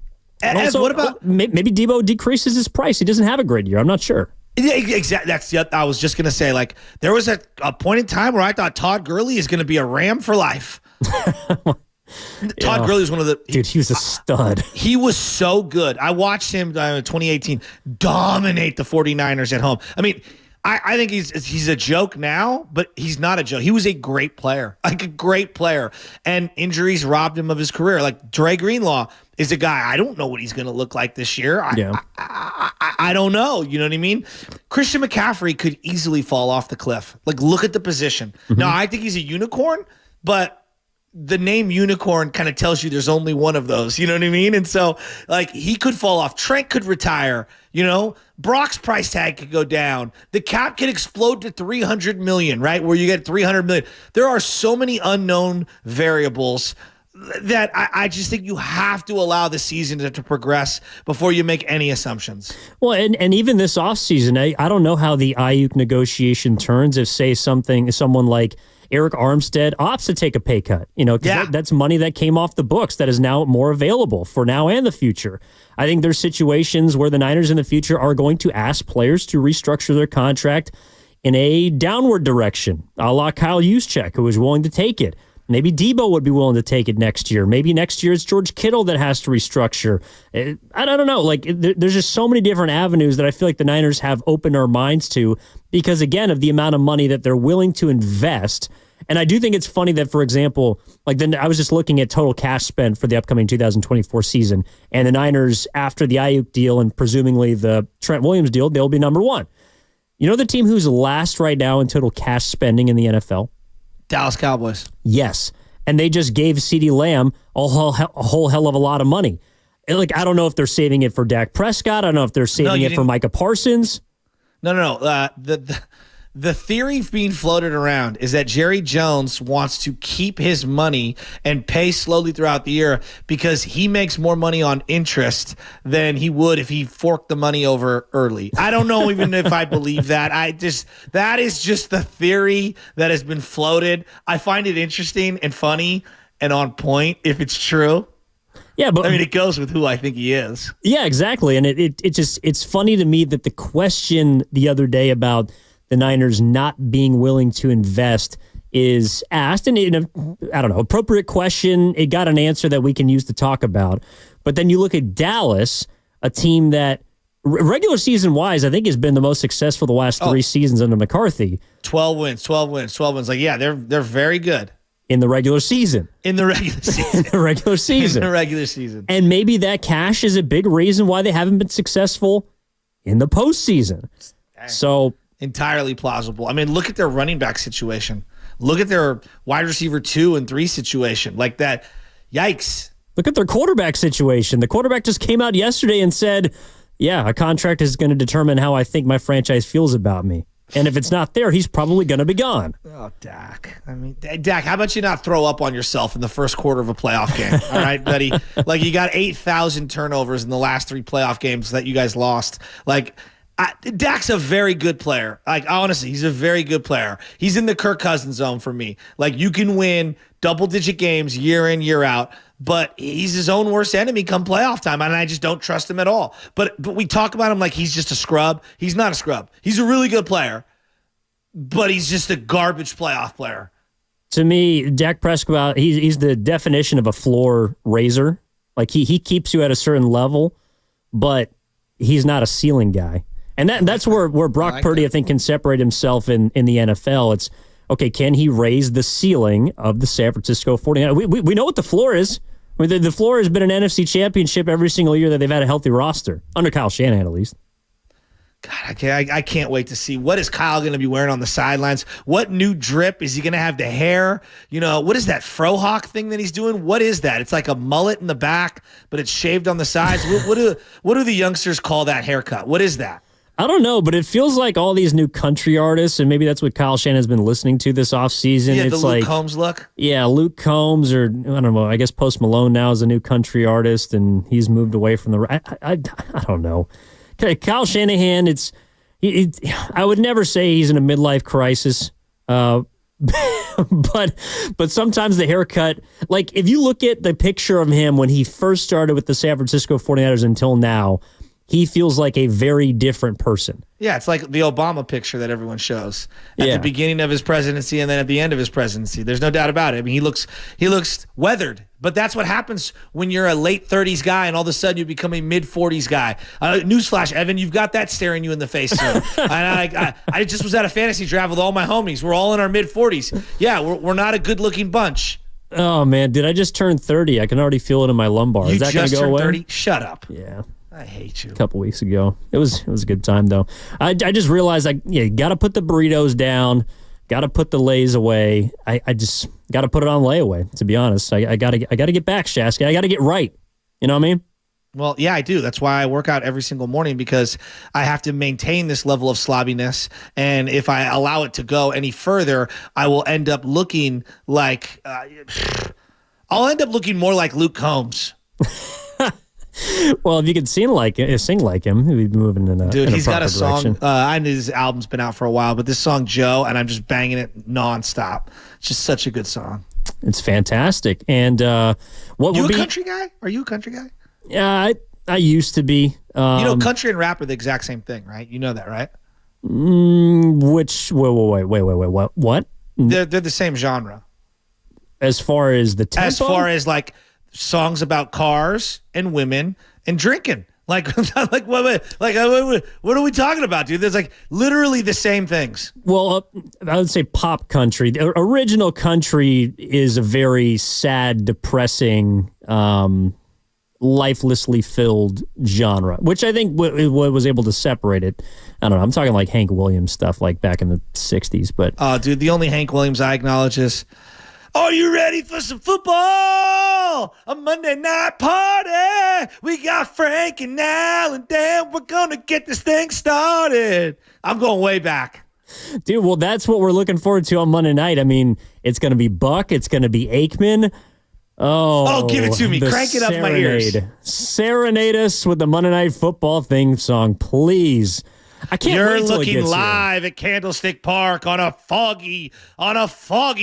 also, what about maybe Debo decreases his price? He doesn't have a great year. I'm not sure. Yeah, exactly. I was just going to say, there was a point in time where I thought Todd Gurley is going to be a Ram for life. Todd Gurley was one of the... Dude, he was a stud. He was so good. I watched him in 2018 dominate the 49ers at home. I mean, I think he's a joke now, but he's not a joke. He was a great player, a great player. And injuries robbed him of his career. Dre Greenlaw is a guy, I don't know what he's going to look like this year. I don't know. You know what I mean? Christian McCaffrey could easily fall off the cliff. Look at the position. Mm-hmm. Now, I think he's a unicorn, but the name unicorn kind of tells you there's only one of those. You know what I mean? And so, he could fall off. Trent could retire. Brock's price tag could go down. The cap could explode to $300 million, right? Where you get $300 million. There are so many unknown variables that I just think you have to allow the season to progress before you make any assumptions. Well, and even this offseason, I don't know how the Aiyuk negotiation turns if, say, someone like Eric Armstead opts to take a pay cut, because that's money that came off the books that is now more available for now and the future. I think there's situations where the Niners in the future are going to ask players to restructure their contract in a downward direction, a la Kyle Juszczyk, who was willing to take it. Maybe Debo would be willing to take it next year. Maybe next year it's George Kittle that has to restructure. I don't know. There's just so many different avenues that I feel like the Niners have opened our minds to because, again, of the amount of money that they're willing to invest And I do think it's funny that, for example, like then I was just looking at total cash spent for the upcoming 2024 season, and the Niners, after the Aiyuk deal and presumably the Trent Williams deal, they'll be number one. You know the team who's last right now in total cash spending in the NFL? Dallas Cowboys. Yes. And they just gave CeeDee Lamb a whole hell of a lot of money. And like, I don't know if they're saving it for Dak Prescott. I don't know if they're saving it for Micah Parsons. No. The theory being floated around is that Jerry Jones wants to keep his money and pay slowly throughout the year because he makes more money on interest than he would if he forked the money over early. I don't know even if I believe that. That is just the theory that has been floated. I find it interesting and funny and on point if it's true. Yeah, but I mean, it goes with who I think he is. Yeah, exactly. And it's funny to me that the question the other day about the Niners not being willing to invest is asked, and in appropriate question. It got an answer that we can use to talk about. But then you look at Dallas, a team that regular season wise, I think has been the most successful the last 3 seasons under McCarthy. 12 wins. Like, yeah, they're very good. In the regular season. In the regular season. And maybe that cash is a big reason why they haven't been successful in the postseason. So entirely plausible. I mean, look at their running back situation. Look at their wide receiver 2 and 3 situation. Like that. Yikes. Look at their quarterback situation. The quarterback just came out yesterday and said, yeah, a contract is going to determine how I think my franchise feels about me. And if it's not there, he's probably going to be gone. Oh, Dak. I mean, Dak, how about you not throw up on yourself in the first quarter of a playoff game? All right, buddy? Like, you got 8,000 turnovers in the last 3 playoff games that you guys lost. Like, Dak's a very good player. Like, honestly, he's a very good player. He's in the Kirk Cousins zone for me. Like, you can win double-digit games year in, year out, but he's his own worst enemy come playoff time, and I just don't trust him at all. But we talk about him like he's just a scrub. He's not a scrub. He's a really good player, but he's just a garbage playoff player. To me, Dak Prescott, he's the definition of a floor raiser. Like, he keeps you at a certain level, but he's not a ceiling guy. And that's where Brock Purdy, I think, can separate himself in the NFL. It's, okay, can he raise the ceiling of the San Francisco 49ers? We know what the floor is. I mean, the floor has been an NFC championship every single year that they've had a healthy roster, under Kyle Shanahan at least. God, I can't wait to see what is Kyle going to be wearing on the sidelines. What new drip is he going to have? The hair, what is that frohawk thing that he's doing? What is that? It's like a mullet in the back, but it's shaved on the sides. What do the youngsters call that haircut? What is that? I don't know, but it feels like all these new country artists, and maybe that's what Kyle Shanahan's been listening to this offseason. Yeah, it's the like Luke Combs look. Yeah, Luke Combs, or I don't know. I guess Post Malone now is a new country artist, and he's moved away from the. I don't know. Kyle Shanahan, I would never say he's in a midlife crisis, but sometimes the haircut, like if you look at the picture of him when he first started with the San Francisco 49ers until now, he feels like a very different person. Yeah, it's like the Obama picture that everyone shows at the beginning of his presidency and then at the end of his presidency. There's no doubt about it. I mean, he looks weathered, but that's what happens when you're a late 30s guy and all of a sudden you become a mid 40s guy. Newsflash, Evan, you've got that staring you in the face soon. I just was at a fantasy draft with all my homies. We're all in our mid 40s. Yeah, we're not a good looking bunch. Oh man, did I just turn 30? I can already feel it in my lumbar. Is that going to go away? 30? Shut up. Yeah. I hate you. A couple weeks ago. It was a good time though. I just realized you got to put the burritos down, got to put the lays away. I just got to put it on layaway, to be honest. I got to get back, Shasky. I got to get right. You know what I mean? Well, yeah, I do. That's why I work out every single morning, because I have to maintain this level of slobbiness. And if I allow it to go any further, I will end up looking like I'll end up looking more like Luke Combs. Well, if you could sing like him, we'd be moving in a Dude, he's got a direction. song. I know his album's been out for a while, but this song, Joe, and I'm just banging it nonstop. It's just such a good song. It's fantastic. And what you would a be country guy? Are you a country guy? Yeah, I used to be. Country and rap are the exact same thing, right? You know that, right? Wait, what? They're the same genre. As far as the tempo? As far as like songs about cars and women and drinking. Like what are we talking about, dude? There's like literally the same things. Well, I would say pop country. The original country is a very sad, depressing, lifelessly filled genre, which I think what was able to separate it. I don't know. I'm talking like Hank Williams stuff, like back in the '60s. But dude, the only Hank Williams I acknowledge is, "Are you ready for some football? A Monday night party. We got Frank and Al, and Dan. We're gonna get this thing started." I'm going way back. Dude, well, that's what we're looking forward to on Monday night. I mean, it's going to be Buck. It's going to be Aikman. Oh, give it to me. Crank it up my ears. Serenade us with the Monday Night Football theme song, please. I can't You're wait till looking it gets live here. at Candlestick Park on a foggy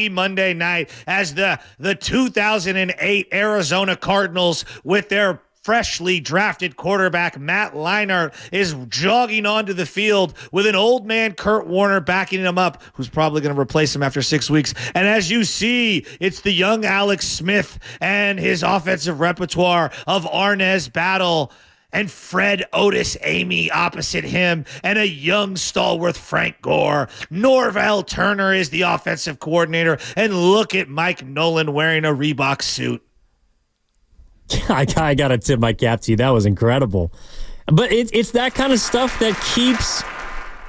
Monday night as the 2008 Arizona Cardinals with their freshly drafted quarterback Matt Leinart is jogging onto the field with an old man Kurt Warner backing him up, who's probably going to replace him after 6 weeks. And as you see, it's the young Alex Smith and his offensive repertoire of Arnaz Battle and Fred Otis Amy opposite him, and a young stalwart Frank Gore. Norvell Turner is the offensive coordinator, and look at Mike Nolan wearing a Reebok suit. I got to tip my cap to you. That was incredible. But it's that kind of stuff that keeps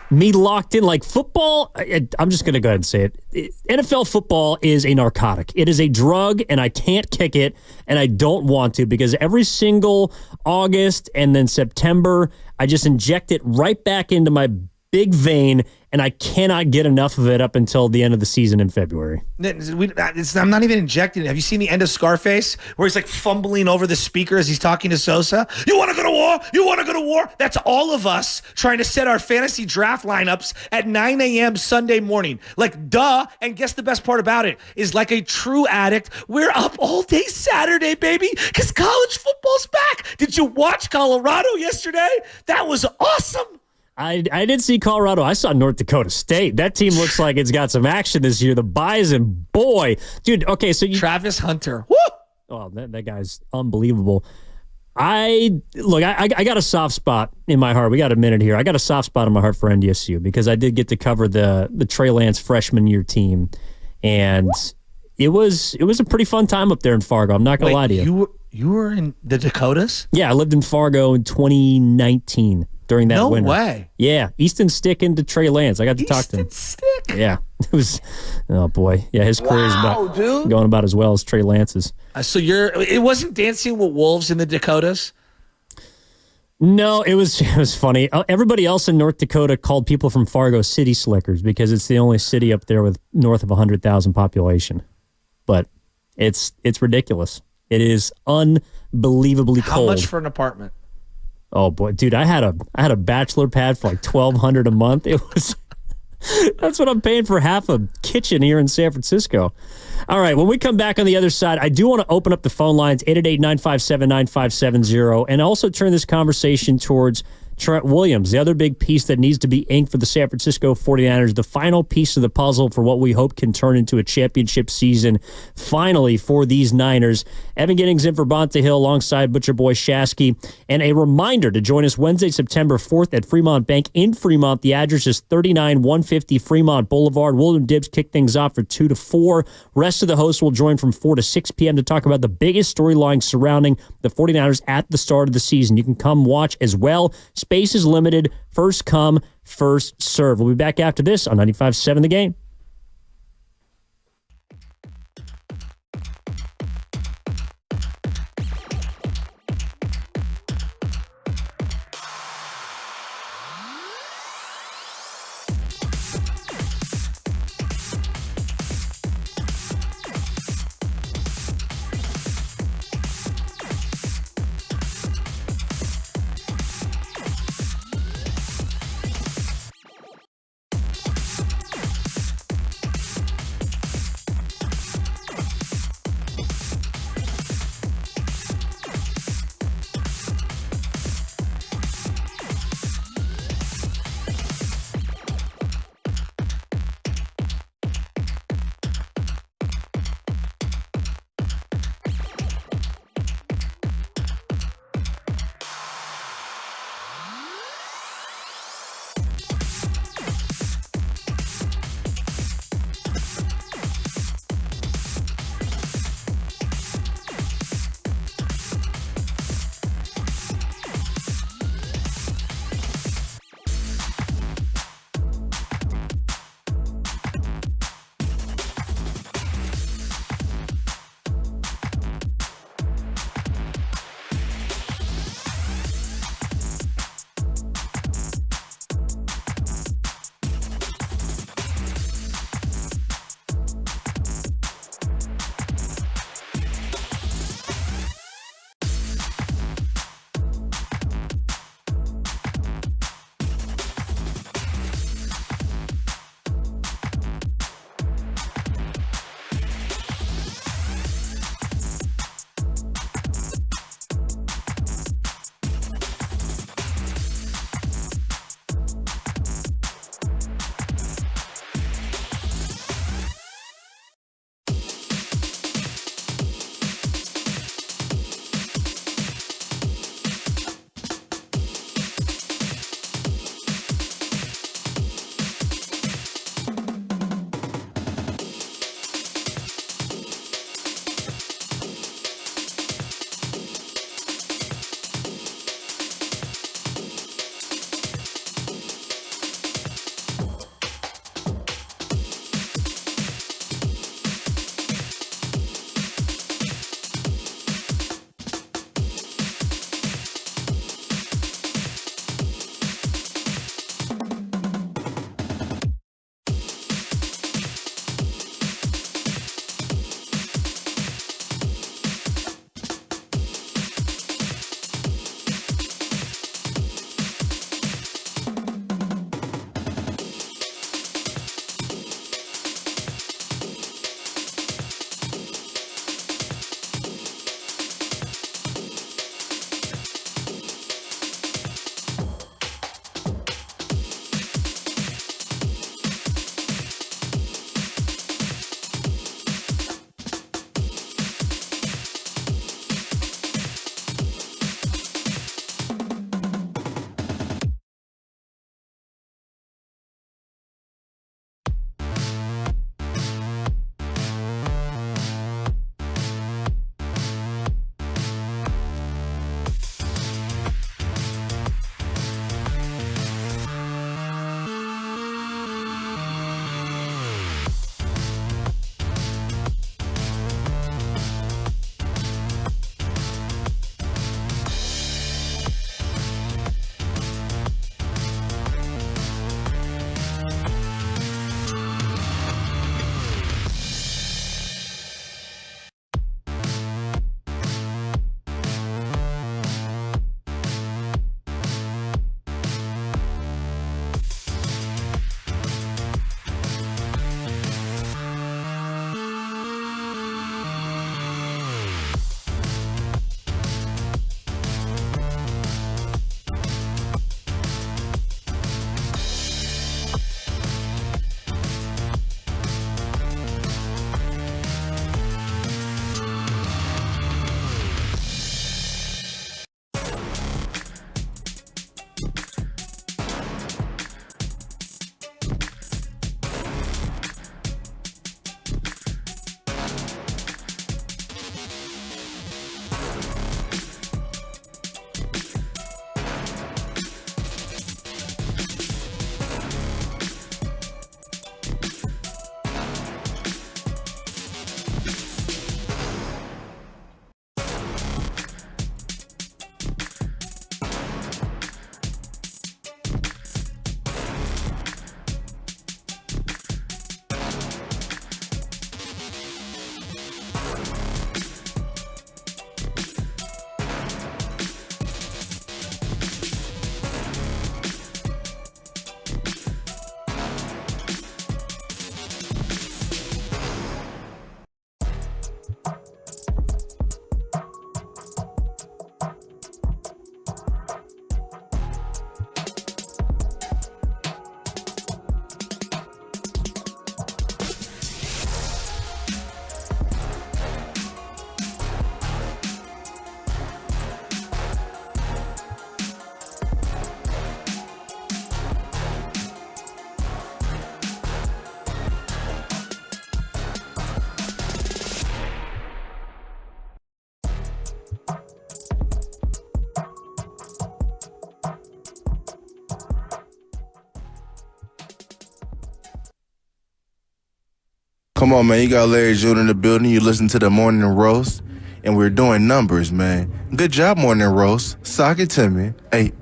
me locked in. Like football, I'm just going to go ahead and say it. NFL football is a narcotic. It is a drug, and I can't kick it, and I don't want to, because every single August and then September, I just inject it right back into my big vein, and I cannot get enough of it up until the end of the season in February. I'm not even injecting it. Have you seen the end of Scarface where he's like fumbling over the speaker as he's talking to Sosa? You want to go to war? You want to go to war? That's all of us trying to set our fantasy draft lineups at 9 a.m. Sunday morning. Like, duh. And guess the best part about it is, like a true addict, we're up all day Saturday, baby, because college football's back. Did you watch Colorado yesterday? That was awesome. I did see Colorado. I saw North Dakota State. That team looks like it's got some action this year. The Bison, boy. Dude, okay, so Travis Hunter. Woo! Oh, that guy's unbelievable. I got a soft spot in my heart. We got a minute here. I got a soft spot in my heart for NDSU because I did get to cover the Trey Lance freshman year team, and it was a pretty fun time up there in Fargo. I'm not going to lie to you. You were in the Dakotas? Yeah, I lived in Fargo in 2019. During that winter. No way. Yeah, Easton Stick into Trey Lance. I got to talk to him. Stick? Yeah. It was, oh boy. Yeah, his career's going about as well as Trey Lance's. So it wasn't Dancing with Wolves in the Dakotas? No, it was funny. Everybody else in North Dakota called people from Fargo city slickers because it's the only city up there with north of 100,000 population. But it's ridiculous. It is unbelievably cold. How much for an apartment? Oh boy, dude, I had a bachelor pad for like $1,200 a month. It was that's what I'm paying for half a kitchen here in San Francisco. All right, when we come back on the other side, I do want to open up the phone lines 888-957-9570 and also turn this conversation towards Trent Williams, the other big piece that needs to be inked for the San Francisco 49ers, the final piece of the puzzle for what we hope can turn into a championship season finally for these Niners. Evan Giddings in for Banter Hill alongside Butcher Boy Shasky. And a reminder to join us Wednesday, September 4th at Fremont Bank in Fremont. The address is 39150 Fremont Boulevard. William Dibbs kick things off for 2 to 4. Rest of the hosts will join from 4 to 6 p.m. to talk about the biggest storyline surrounding the 49ers at the start of the season. You can come watch as well. Space is limited. First come, first serve. We'll be back after this on 95.7 The Game. Come on, man. You got Larry June in the building. You listen to the Morning Roast, and we're doing numbers, man. Good job, Morning Roast. Sock it to me. Hey.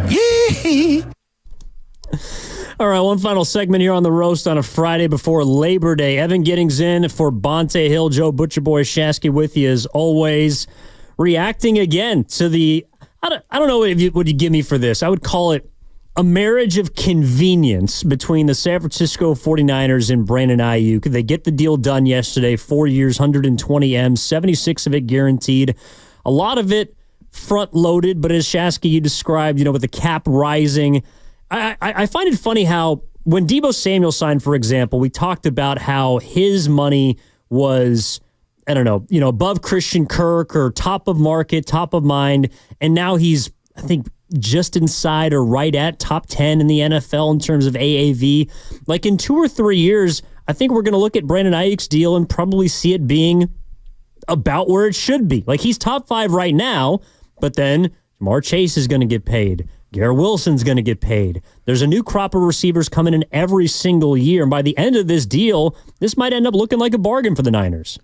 Yee! All right, one final segment here on the roast on a Friday before Labor Day. Evan Giddings in for Bonte Hill, Joe Butcherboy Shasky with you as always. Reacting again to the, I don't know what you give me for this. I would call it a marriage of convenience between the San Francisco 49ers and Brandon Aiyuk. They get the deal done yesterday, 4 years, $120 million, 76 of it guaranteed. A lot of it front-loaded, but as Shasky, you described, with the cap rising, I find it funny how when Deebo Samuel signed, for example, we talked about how his money was, above Christian Kirk or top of market, top of mind, and now he's, I think, just inside or right at top 10 in the NFL in terms of AAV. Like in 2 or 3 years, I think we're going to look at Brandon Aiyuk's deal and probably see it being about where it should be. Like he's top 5 right now, but then Jamar Chase is going to get paid. Garrett Wilson's going to get paid. There's a new crop of receivers coming in every single year. And by the end of this deal, this might end up looking like a bargain for the Niners.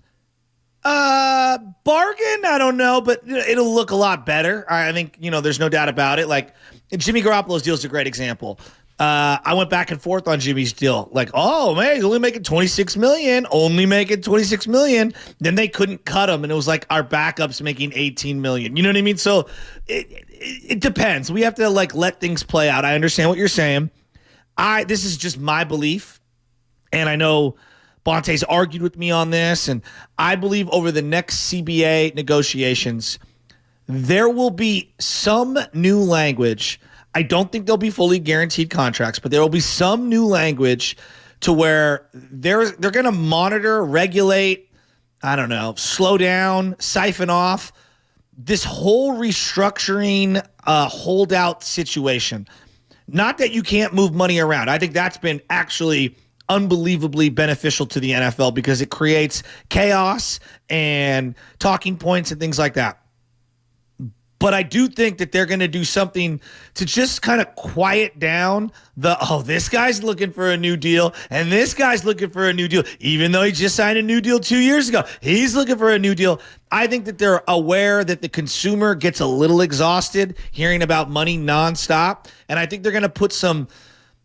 Bargain? I don't know, but it'll look a lot better. I think, there's no doubt about it. Like Jimmy Garoppolo's deal is a great example. I went back and forth on Jimmy's deal. Like, oh man, he's only making $26 million, Then they couldn't cut him. And it was like our backup's making $18 million. You know what I mean? So it depends. We have to let things play out. I understand what you're saying. This is just my belief. And I know Bonte's argued with me on this, and I believe over the next CBA negotiations, there will be some new language. I don't think they'll be fully guaranteed contracts, but there will be some new language to where they're going to monitor, regulate, slow down, siphon off this whole restructuring holdout situation. Not that you can't move money around. I think that's been actually unbelievably beneficial to the NFL because it creates chaos and talking points and things like that. But I do think that they're going to do something to just kind of quiet down this guy's looking for a new deal and this guy's looking for a new deal. Even though he just signed a new deal 2 years ago, he's looking for a new deal. I think that they're aware that the consumer gets a little exhausted hearing about money nonstop. And I think they're going to put some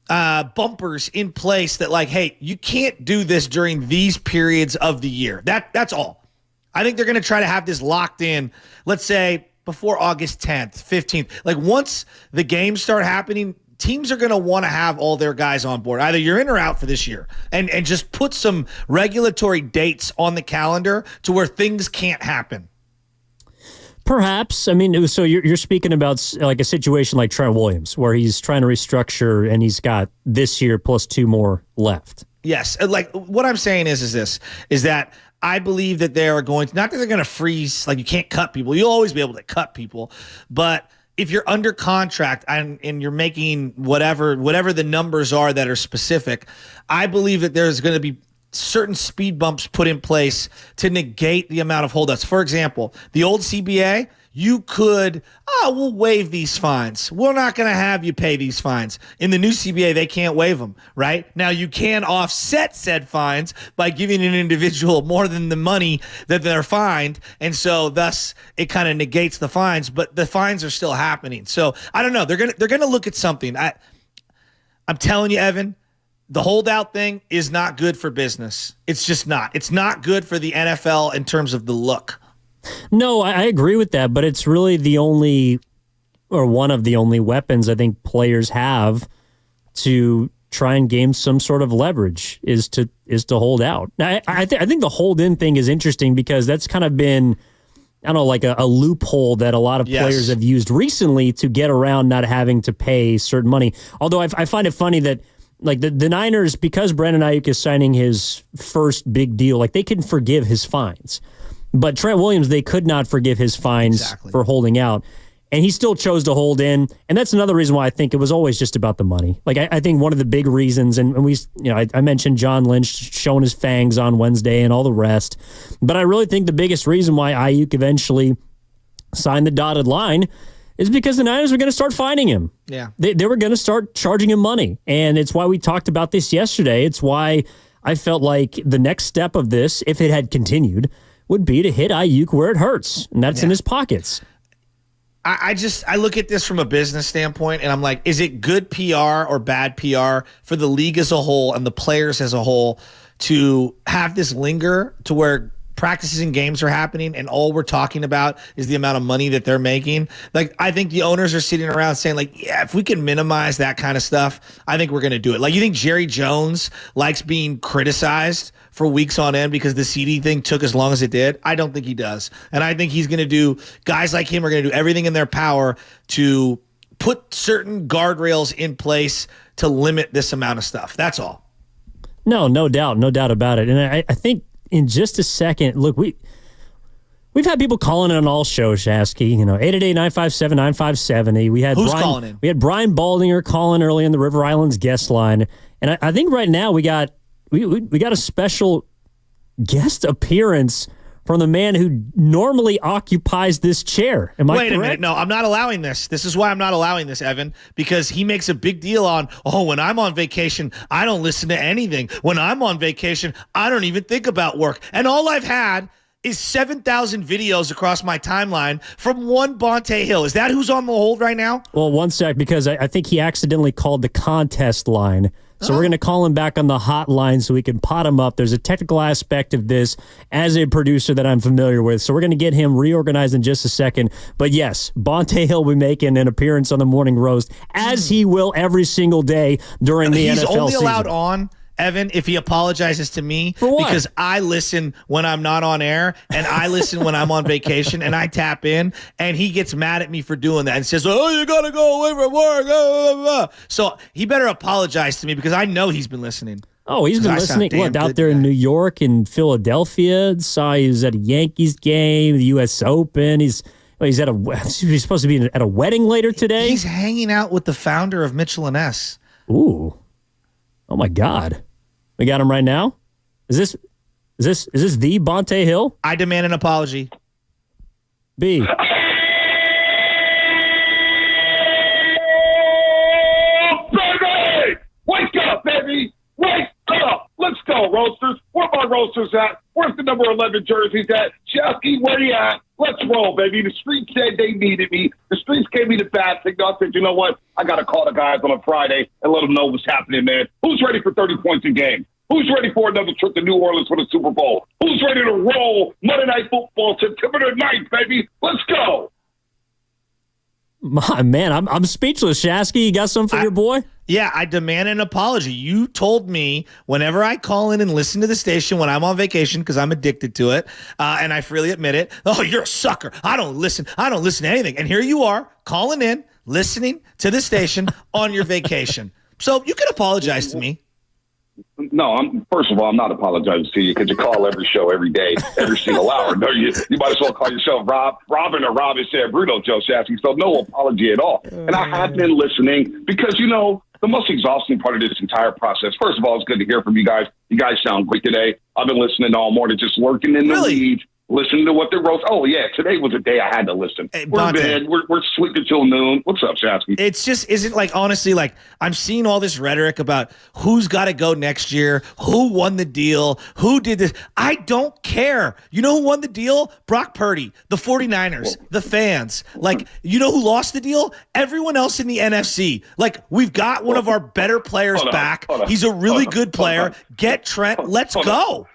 bumpers in place that hey, you can't do this during these periods of the year. That's all. I think they're going to try to have this locked in, let's say, before August 10th, 15th. Once the games start happening, teams are going to want to have all their guys on board. Either you're in or out for this year. And just put some regulatory dates on the calendar to where things can't happen. Perhaps. So you're speaking about a situation like Trent Williams, where he's trying to restructure and he's got this year plus 2 more left. Yes. What I'm saying is that I believe that they are going to, not that they're going to freeze, you can't cut people. You'll always be able to cut people. But if you're under contract and you're making whatever the numbers are that are specific, I believe that there's going to be certain speed bumps put in place to negate the amount of holdouts. For example, the old CBA, you could, we'll waive these fines. We're not going to have you pay these fines. In the new CBA, they can't waive them, right? Now, you can offset said fines by giving an individual more than the money that they're fined, and so thus it kind of negates the fines, but the fines are still happening. So, I don't know. They're gonna look at something. I'm telling you, Evan, the holdout thing is not good for business. It's just not. It's not good for the NFL in terms of the look. No, I agree with that, but it's really the only, or one of the only weapons I think players have to try and gain some sort of leverage is to hold out. Now, I think the hold in thing is interesting because that's kind of been, I don't know, a loophole that a lot of players have used recently to get around not having to pay certain money. Although I find it funny that the Niners, because Brandon Aiyuk is signing his first big deal, they can forgive his fines. But Trent Williams, they could not forgive his fines for holding out. And he still chose to hold in. And that's another reason why I think it was always just about the money. I think one of the big reasons, and I mentioned John Lynch showing his fangs on Wednesday and all the rest. But I really think the biggest reason why Aiyuk eventually signed the dotted line is because the Niners were going to start fining him. Yeah. They were going to start charging him money. And it's why we talked about this yesterday. It's why I felt like the next step of this, if it had continued, would be to hit Aiyuk where it hurts, and that's in his pockets. I look at this from a business standpoint, and I'm like, is it good PR or bad PR for the league as a whole and the players as a whole to have this linger to where practices and games are happening and all we're talking about is the amount of money that they're making? Like, I think the owners are sitting around saying, like, yeah, if we can minimize that kind of stuff, I think we're going to do it. Like, you think Jerry Jones likes being criticized for weeks on end because the CD thing took as long as it did? I don't think he does. And I think he's going to do, guys like him are going to do everything in their power to put certain guardrails in place to limit this amount of stuff. That's all. No doubt about it. And I think in just a second, look, we've had people calling in on all shows, Shasky. 888-957-9570. Who's calling in? We had Brian Baldinger calling early in the River Islands guest line. And I think right now we got a special guest appearance from the man who normally occupies this chair. Am I correct? Wait a minute. No, I'm not allowing this. This is why I'm not allowing this, Evan, because he makes a big deal on, when I'm on vacation, I don't listen to anything. When I'm on vacation, I don't even think about work. And all I've had is 7,000 videos across my timeline from one Banter Hill. Is that who's on the hold right now? Well, one sec, because I think he accidentally called the contest line. So we're going to call him back on the hotline so we can pot him up. There's a technical aspect of this as a producer that I'm familiar with. So we're going to get him reorganized in just a second. But yes, Banter Hill will be making an appearance on the Morning Roast, as he will every single day during the NFL season. He's only allowed on, Evan, if he apologizes to me. For what? Because I listen when I'm not on air, and I listen when I'm on vacation, and I tap in, and he gets mad at me for doing that and says, you got to go away from work. So he better apologize to me because I know he's been listening. Oh, he's been listening. Out there in New York and Philadelphia? Saw he was at a Yankees game, the U.S. Open. He's supposed to be at a wedding later today. He's hanging out with the founder of Mitchell & S. Ooh. Oh my God. We got him right now? Is this the Banter Hill? I demand an apology. B. Baby! Wake up, baby! Wake up! Let's go, Roasters. Where my Roasters at? Where's the number 11 jerseys at? Chelsea, where you at? Let's roll, baby. The streets said they needed me. The streets gave me the bad signal. I said, you know what? I got to call the guys on a Friday and let them know what's happening, man. Who's ready for 30 points a game? Who's ready for another trip to New Orleans for the Super Bowl? Who's ready to roll Monday Night Football September the 9th, baby? Let's go. My man, I'm speechless. Shasky, you got something for your boy? Yeah, I demand an apology. You told me whenever I call in and listen to the station when I'm on vacation, because I'm addicted to it, and I freely admit it, you're a sucker. I don't listen to anything. And here you are calling in, listening to the station on your vacation. So you can apologize to me. No, first of all, I'm not apologizing to you because you call every show every day, every single hour. No, you might as well call yourself Robin or Robin said Bruno, Joe Shasky. So no apology at all. And I have been listening because, the most exhausting part of this entire process, first of all, it's good to hear from you guys. You guys sound great today. I've been listening all morning, just lurking in the lead, listening to what they wrote. Oh, yeah, today was a day I had to listen. Hey, we're in bed. We're sleeping till noon. What's up, Shasky? It's just, isn't honestly, I'm seeing all this rhetoric about who's got to go next year, who won the deal, who did this. I don't care. You know who won the deal? Brock Purdy, the 49ers, the fans. You know who lost the deal? Everyone else in the NFC. We've got one of our better players back. He's a really good player. Get Trent. Let's go.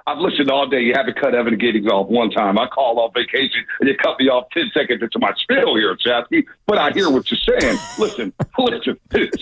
I've listened all day. You haven't cut Evan Giddings off one time. I called off vacation, and you cut me off 10 seconds into my spiel here, Chasky. But I hear what you're saying. Listen.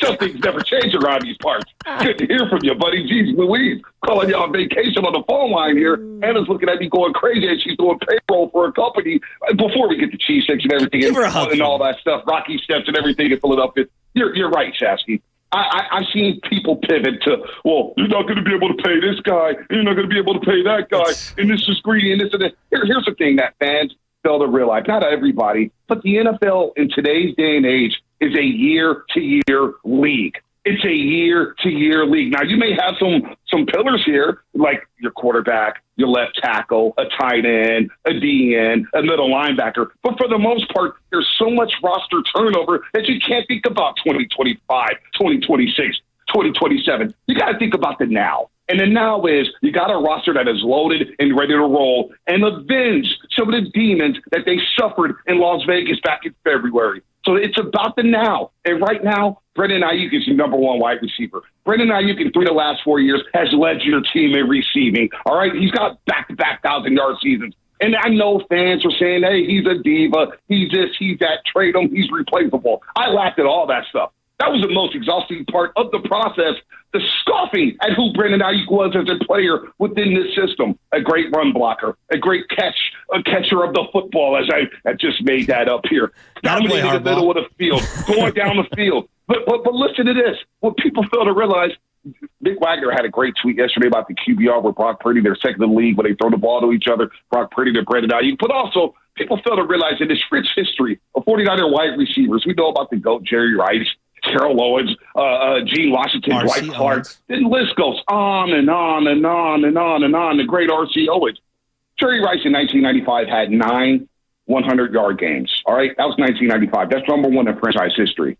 Some things never change around these parts. Good to hear from you, buddy. Jeez Louise. Calling you on vacation on the phone line here. Anna's looking at me going crazy, and she's doing payroll for a company. Before we get the cheese sticks and everything and all that stuff, Rocky Steps and everything in Philadelphia, you're right, Chasky. I've seen people pivot to, you're not going to be able to pay this guy. You're not going to be able to pay that guy. And this is greedy and this and that. Here's the thing that fans fail to realize. Not everybody, but the NFL in today's day and age is a year-to-year league. It's a year-to-year league. Now, you may have some pillars here, like your quarterback, your left tackle, a tight end, a DN, a middle linebacker. But for the most part, there's so much roster turnover that you can't think about 2025, 2026, 2027. You got to think about the now. And the now is you got a roster that is loaded and ready to roll and avenge some of the demons that they suffered in Las Vegas back in February. So it's about the now. And right now, Brandon Aiyuk is your number one wide receiver. Brandon Aiyuk in 3 of the last 4 years has led your team in receiving. All right, he's got back-to-back 1,000-yard seasons. And I know fans are saying, hey, he's a diva. He's this, he's that, trade him, he's replaceable. I laughed at all that stuff. That was the most exhausting part of the process, the scoffing at who Brandon Aiyuk was as a player within this system. A great run blocker, a great catcher of the football, as I just made that up here. Dominating the middle of the field, going down the field. But listen to this. What people fail to realize, Nick Wagner had a great tweet yesterday about the QBR with Brock Purdy. They're second in the league when they throw the ball to each other. Brock Purdy to Brandon Aiyuk. But also, people fail to realize in this rich history of 49er wide receivers, we know about the GOAT, Jerry Rice, Terrell Owens, Gene Washington, Dwight Clark. The list goes on and on and on and on and on. The great R.C. Owens. Jerry Rice in 1995 had 9 100-yard games. All right, that was 1995. That's number one in franchise history.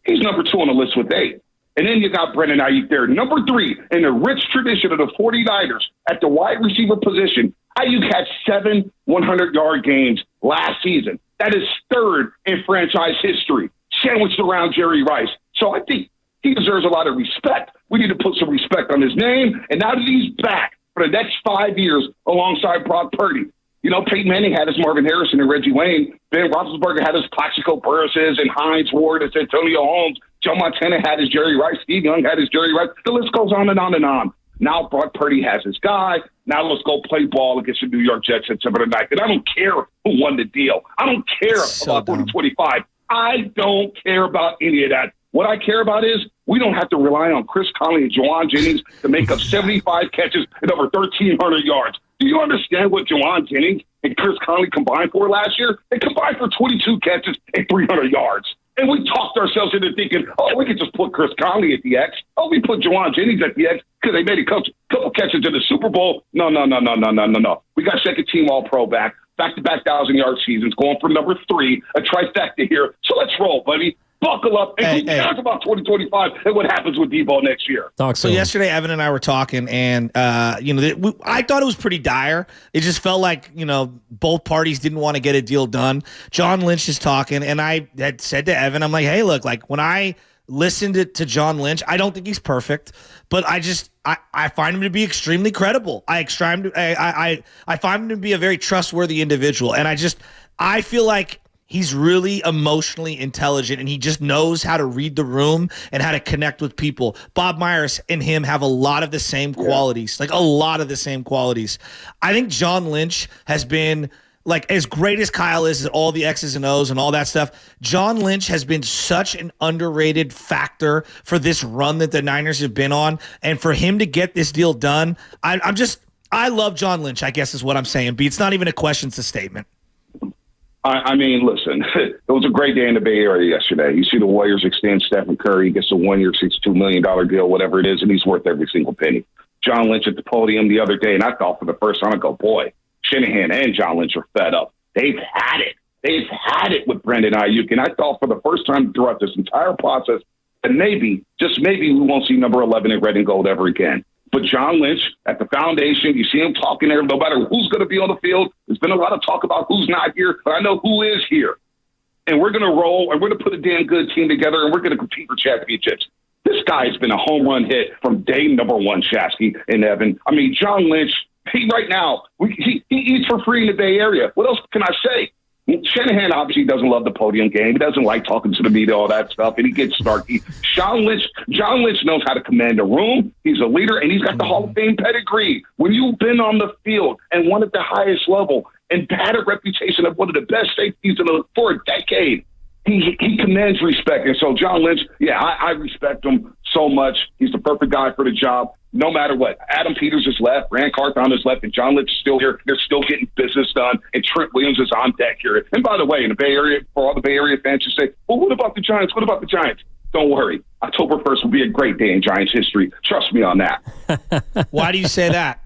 He's number 2 on the list with 8. And then you got Brandon Aiyuk there, number 3 in the rich tradition of the 49ers at the wide receiver position. Aiyuk had 7 100-yard games last season. That is 3rd in franchise history, sandwiched around Jerry Rice. So I think he deserves a lot of respect. We need to put some respect on his name. And now that he's back for the next 5 years alongside Brock Purdy, you know, Peyton Manning had his Marvin Harrison and Reggie Wayne. Ben Roethlisberger had his Plaxico Burress's and Hines Ward and Antonio Holmes. Joe Montana had his Jerry Rice. Steve Young had his Jerry Rice. The list goes on and on and on. Now Brock Purdy has his guy. Now let's go play ball against the New York Jets at September 9th. And I don't care who won the deal. I don't care about 2025. I don't care about any of that. What I care about is we don't have to rely on Chris Conley and Juwan Jennings to make up 75 catches and over 1,300 yards. Do you understand what Juwan Jennings and Chris Conley combined for last year? They combined for 22 catches and 300 yards. And we talked ourselves into thinking, oh, we could just put Chris Conley at the X. Oh, we put Juwan Jennings at the X because they made a couple catches in the Super Bowl. No. We got second-team All-Pro back, back-to-back 1,000-yard seasons, going for number 3, a trifecta here. So let's roll, buddy. Buckle up and who cares about 2025 and what happens with Debo next year. So yesterday, Evan and I were talking, and I thought it was pretty dire. It just felt like both parties didn't want to get a deal done. John Lynch is talking, and I had said to Evan, I'm like, hey, look, like when I listened to John Lynch, I don't think he's perfect, but I find him to be extremely credible. I find him to be a very trustworthy individual, and I feel like he's really emotionally intelligent, and he just knows how to read the room and how to connect with people. Bob Myers and him have a lot of the same qualities, like a lot of the same qualities. I think John Lynch has been, like, as great as Kyle is at all the X's and O's and all that stuff, John Lynch has been such an underrated factor for this run that the Niners have been on. And for him to get this deal done, I love John Lynch, I guess is what I'm saying. B, it's not even a question, it's a statement. I mean, listen, it was a great day in the Bay Area yesterday. You see the Warriors extend Stephen Curry, he gets a 1-year, $62 million deal, whatever it is, and he's worth every single penny. John Lynch at the podium the other day, and I thought for the first time, I go, boy, Shanahan and John Lynch are fed up. They've had it. They've had it with Brandon Aiyuk, and I thought for the first time throughout this entire process that maybe, just maybe, we won't see number 11 in red and gold ever again. But John Lynch at the foundation, you see him talking there, no matter who's going to be on the field. There's been a lot of talk about who's not here, but I know who is here. And we're going to roll, and we're going to put a damn good team together, and we're going to compete for championships. This guy's been a home run hit from day number 1, Shasky and Evan. I mean, John Lynch, right now, he eats for free in the Bay Area. What else can I say? Shanahan obviously doesn't love the podium game. He doesn't like talking to the media, all that stuff, and he gets snarky. John Lynch knows how to command a room. He's a leader, and he's got the Hall of Fame pedigree. When you've been on the field and won at the highest level and had a reputation of one of the best safeties for a decade, he commands respect. And so John Lynch, I respect him so much. He's the perfect guy for the job. No matter what, Adam Peters is left, Rand Carthon is left, and John Lynch is still here. They're still getting business done, and Trent Williams is on deck here. And by the way, in the Bay Area, for all the Bay Area fans who say, well, what about the Giants? What about the Giants? Don't worry. October 1st will be a great day in Giants history. Trust me on that. Why do you say that?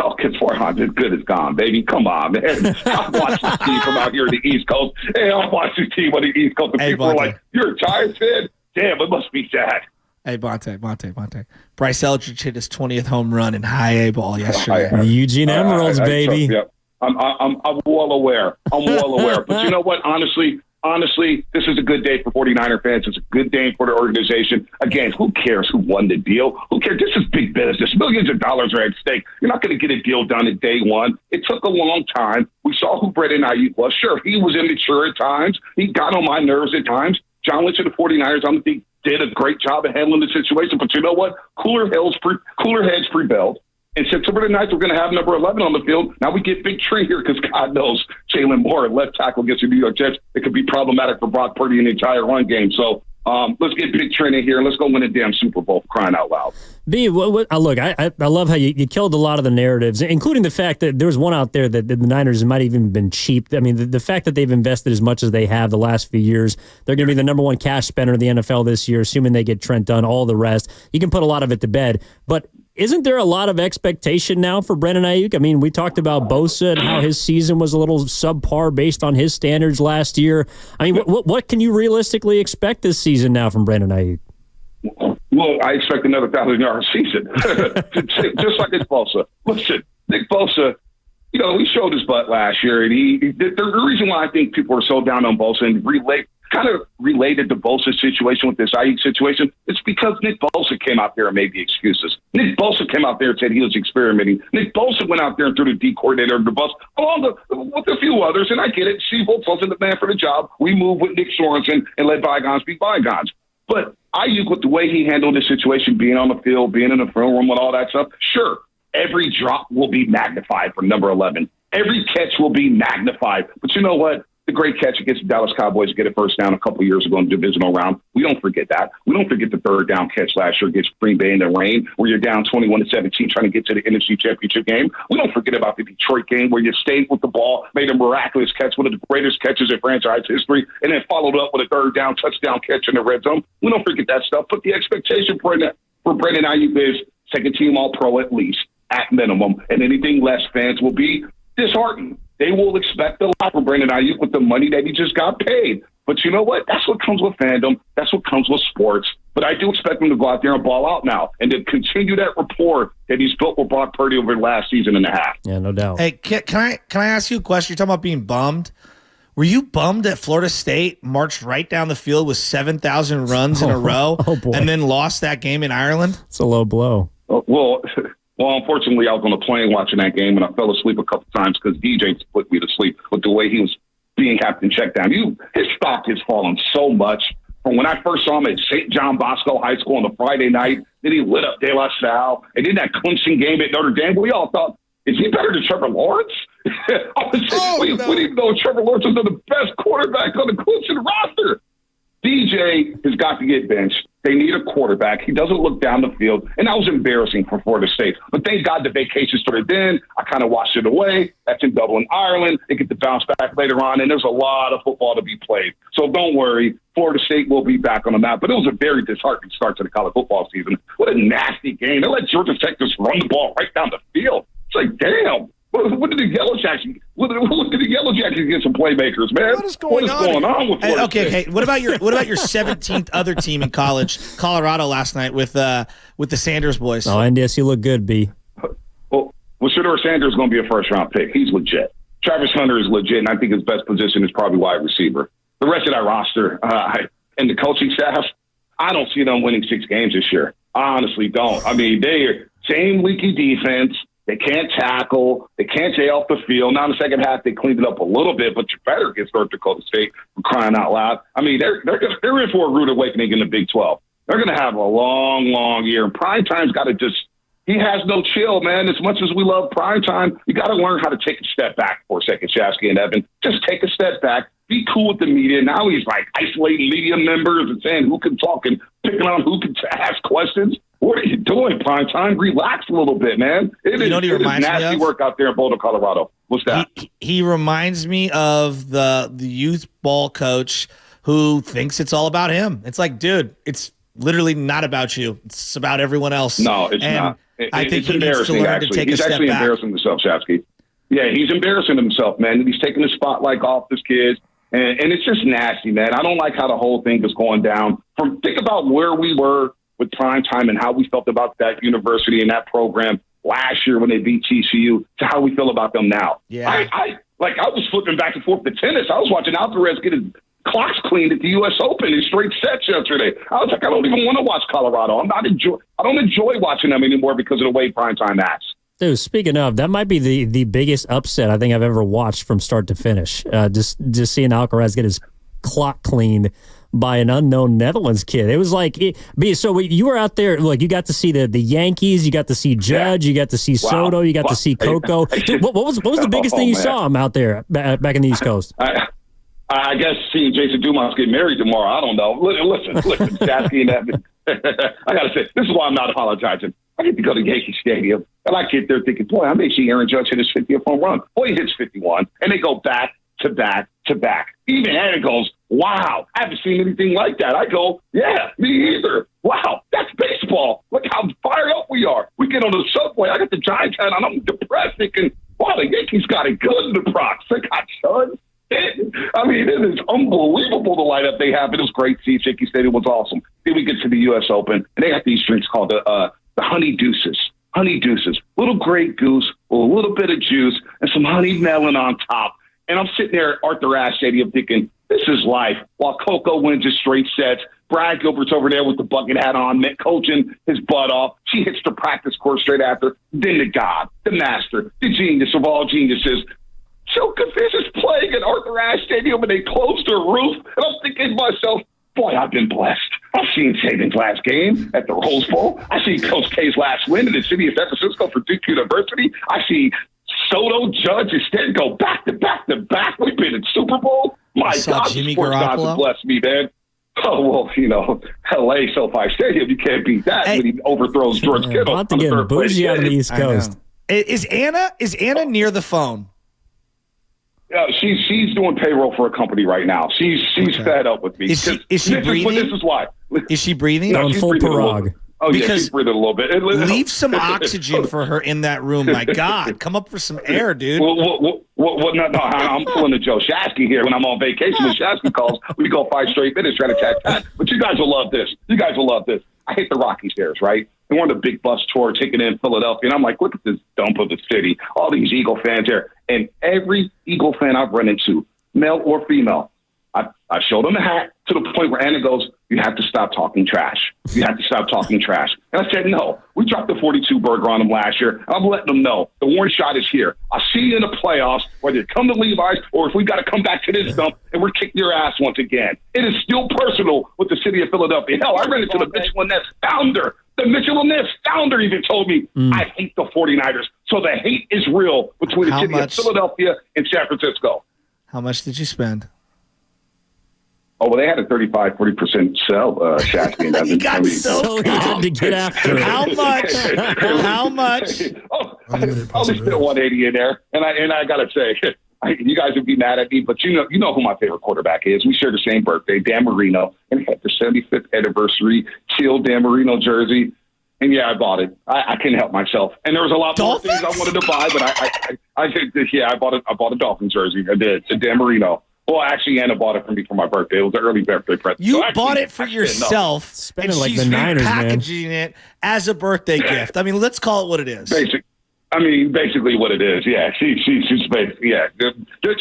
Oh, because 400 good is gone, baby. Come on, man. I've watched this team from out here in the East Coast. Hey, I've watched this team on the East Coast, and people are like, you're a Giants fan? Damn, it must be sad. Hey, Bonte. Bryce Eldridge hit his 20th home run in high A ball yesterday. The Eugene Emeralds, baby. I'm well aware. But you know what? Honestly, this is a good day for 49er fans. It's a good day for the organization. Again, who cares who won the deal? Who cares? This is big business. Millions of dollars are at stake. You're not going to get a deal done at day one. It took a long time. We saw who Brandon Aiyuk was. Sure, he was immature at times. He got on my nerves at times. John Lynch of the 49ers, I don't think, did a great job of handling the situation. But you know what? Cooler heads prevailed. And September the 9th, we're going to have number 11 on the field. Now we get Big Tree here because God knows Jalen Moore, left tackle against the New York Jets, it could be problematic for Brock Purdy in the entire run game. So let's get Big Tree in here and let's go win a damn Super Bowl, for crying out loud. B, look, I love how you killed a lot of the narratives, including the fact that there was one out there that the Niners might have even been cheap. I mean, the fact that they've invested as much as they have the last few years, they're going to be the number one cash spender in the NFL this year, assuming they get Trent done, all the rest. You can put a lot of it to bed. But isn't there a lot of expectation now for Brandon Aiyuk? I mean, we talked about Bosa and how his season was a little subpar based on his standards last year. I mean, what can you realistically expect this season now from Brandon Aiyuk? Well, I expect another 1,000-yard season, just like Nick Bosa. Listen, Nick Bosa, he showed his butt last year, and the reason why I think people are so down on Bosa and kind of related to Bosa's situation with this Aiyuk situation, it's because Nick Bosa came out there and made the excuses. Nick Bosa came out there and said he was experimenting. Nick Bosa went out there and threw the D coordinator under the bus, along with a few others, and I get it. Steve Wilks wasn't the man for the job. We moved with Nick Sorensen and let bygones be bygones. But Aiyuk, with the way he handled the situation, being on the field, being in the film room and all that stuff, sure, every drop will be magnified for number 11. Every catch will be magnified. But you know what? The great catch against the Dallas Cowboys to get a first down a couple of years ago in the divisional round. We don't forget that. We don't forget the third down catch last year against Green Bay in the rain, where you're down 21-17 trying to get to the NFC Championship game. We don't forget about the Detroit game where you stayed with the ball, made a miraculous catch, one of the greatest catches in franchise history, and then followed up with a third down touchdown catch in the red zone. We don't forget that stuff. But the expectation for Brandon Aiyuk is second-team All-Pro at least, at minimum, and anything less, fans will be disheartened. They will expect a lot from Brandon Aiyuk with the money that he just got paid. But you know what? That's what comes with fandom. That's what comes with sports. But I do expect him to go out there and ball out now and to continue that rapport that he's built with Brock Purdy over the last season and a half. Yeah, no doubt. Hey, can I ask you a question? You're talking about being bummed. Were you bummed that Florida State marched right down the field with 7,000 runs in a row and then lost that game in Ireland? It's a low blow. Well, unfortunately, I was on a plane watching that game, and I fell asleep a couple times because DJ put me to sleep with the way he was being captain checked down. His stock has fallen so much from when I first saw him at St. John Bosco High School on the Friday night. Then he lit up De La Salle, and then that clinching game at Notre Dame. We all thought, is he better than Trevor Lawrence? We didn't even know Trevor Lawrence was the best quarterback on the Clemson roster. DJ has got to get benched. They need a quarterback. He doesn't look down the field. And that was embarrassing for Florida State. But thank God the vacation started then. I kind of washed it away. That's in Dublin, Ireland. They get to bounce back later on. And there's a lot of football to be played. So don't worry. Florida State will be back on the map. But it was a very disheartening start to the college football season. What a nasty game. They let Georgia Tech just run the ball right down the field. It's like, damn. What did the Yellow Jackets? What did the Yellow Jackets get some playmakers, man? What is going on with Florida Okay. State? What about your 17th other team in college, Colorado, last night with the Sanders boys? Oh, NDS, you look good, B. Well, Shedeur Sanders is going to be a first-round pick. He's legit. Travis Hunter is legit, and I think his best position is probably wide receiver. The rest of that roster and the coaching staff, I don't see them winning 6 games this year. I honestly don't. I mean, they are same leaky defense. They can't tackle. They can't stay off the field. Now in the second half, they cleaned it up a little bit, but you better get North Dakota State for crying out loud. I mean, they're in for a rude awakening in the Big 12. They're going to have a long, long year. And Primetime's got to he has no chill, man. As much as we love Primetime, you got to learn how to take a step back for a second, Shasky and Evan. Just take a step back. Be cool with the media. Now he's like isolating media members and saying who can talk and picking on who can ask questions. What are you doing, Primetime? Relax a little bit, man. It is nasty work out there in Boulder, Colorado. What's that? He reminds me of the youth ball coach who thinks it's all about him. It's like, dude, it's literally not about you. It's about everyone else. No, it's not. I think it's he needs to learn to take a step back. He's actually embarrassing himself, Shasky. Yeah, he's embarrassing himself, man. He's taking the spotlight off his kids. And it's just nasty, man. I don't like how the whole thing is going down. Think about where we were with prime time and how we felt about that university and that program last year when they beat TCU to how we feel about them now. Yeah. I was flipping back and forth to tennis. I was watching Alcaraz get his clocks cleaned at the U.S. Open in straight sets yesterday. I was like, I don't even want to watch Colorado. I don't enjoy watching them anymore because of the way primetime acts. Dude, speaking of, that might be the biggest upset I think I've ever watched from start to finish. Just seeing Alcaraz get his clock cleaned by an unknown Netherlands kid. It was like, so you were out there, like you got to see the Yankees, you got to see Judge, you got to see Soto, you got to see Coco. Dude, what was the biggest thing you saw him out there back in the East Coast? I guess seeing Jason Dumas get married tomorrow, I don't know. Listen, Shasky and that. I got to say, this is why I'm not apologizing. I get to go to Yankee Stadium, and I get there thinking, boy, I may see Aaron Judge hit his 50th home run. Boy, he hits 51, and they go back to back to back. Even Aaron goes, wow, I haven't seen anything like that. I go, yeah, me either. Wow, that's baseball. Look how fired up we are. We get on the subway. I got the Giants hat on. I'm depressed thinking, wow, the Yankees got it good in the Bronx. They got Judge. I mean, it is unbelievable the lineup they have. It was great. See, Yankee Stadium was awesome. Then we get to the U.S. Open, and they got these drinks called the Honey Deuces. Honey Deuces. Little Grey Goose, with a little bit of juice, and some honey melon on top. And I'm sitting there at Arthur Ashe Stadium thinking, this is life. While Coco wins his straight sets, Brad Gilbert's over there with the bucket hat on, coaching his butt off. She hits the practice course straight after. Then the God, the master, the genius of all geniuses, Djokovic is playing at Arthur Ashe Stadium, and they closed their roof. And I'm thinking to myself, boy, I've been blessed. I've seen Saban's last game at the Rose Bowl. I see Coach K's last win in the city of San Francisco for Duke University. I see Soto, Judge, instead go back to back to back. We've been in Super Bowl. My God, the sports gods have blessed me, man. Oh, well, L.A. SoFi Stadium, you can't beat that when he overthrows George Kittle. About to get bougie on the East Coast. Is Anna near the phone? She's doing payroll for a company right now. She's fed up with me. Is she breathing? This is why. Is she breathing? No, she's full breathing parag. Because she's breathing a little bit. Leave some oxygen for her in that room. My God, come up for some air, dude. No, I'm pulling the Joe Shasky here. When I'm on vacation, when Shasky calls, we go 5 straight minutes trying to tat. But you guys will love this. I hate the Rocky Stairs, right? And we're on the big bus tour taking in Philadelphia. And I'm like, look at this dump of the city. All these Eagle fans here. And every Eagle fan I've run into, male or female, I showed them the hat to the point where Anna goes, you have to stop talking trash. You have to stop talking trash. And I said, no. We dropped the 42 burger on them last year. I'm letting them know the warning shot is here. I'll see you in the playoffs, whether you come to Levi's or if we got to come back to this dump and we're kicking your ass once again. It is still personal with the city of Philadelphia. Hell, I ran into the Mitchell and Ness founder. The Mitchell and Ness founder even told me, I hate the 49ers. So the hate is real between the city of Philadelphia and San Francisco. How much did you spend? Oh, well, they had a 35-40% sell, Shasky. You got so good to get after it. How much? How much? I only spent 180 in there, and I got to say, you guys would be mad at me, but you know who my favorite quarterback is. We share the same birthday, Dan Marino, and he had the 75th anniversary teal Dan Marino jersey. And yeah, I bought it. I couldn't help myself. And there was a lot more things I wanted to buy, but I did. Yeah, I bought a Dolphins jersey. I did. To Dan Marino. Well, actually, Anna bought it for me for my birthday. It was an early birthday present. You bought it for yourself, spending like the Niners, man. Packaging it as a birthday gift. I mean, let's call it what it is. Basically what it is. Yeah, she's basically, yeah.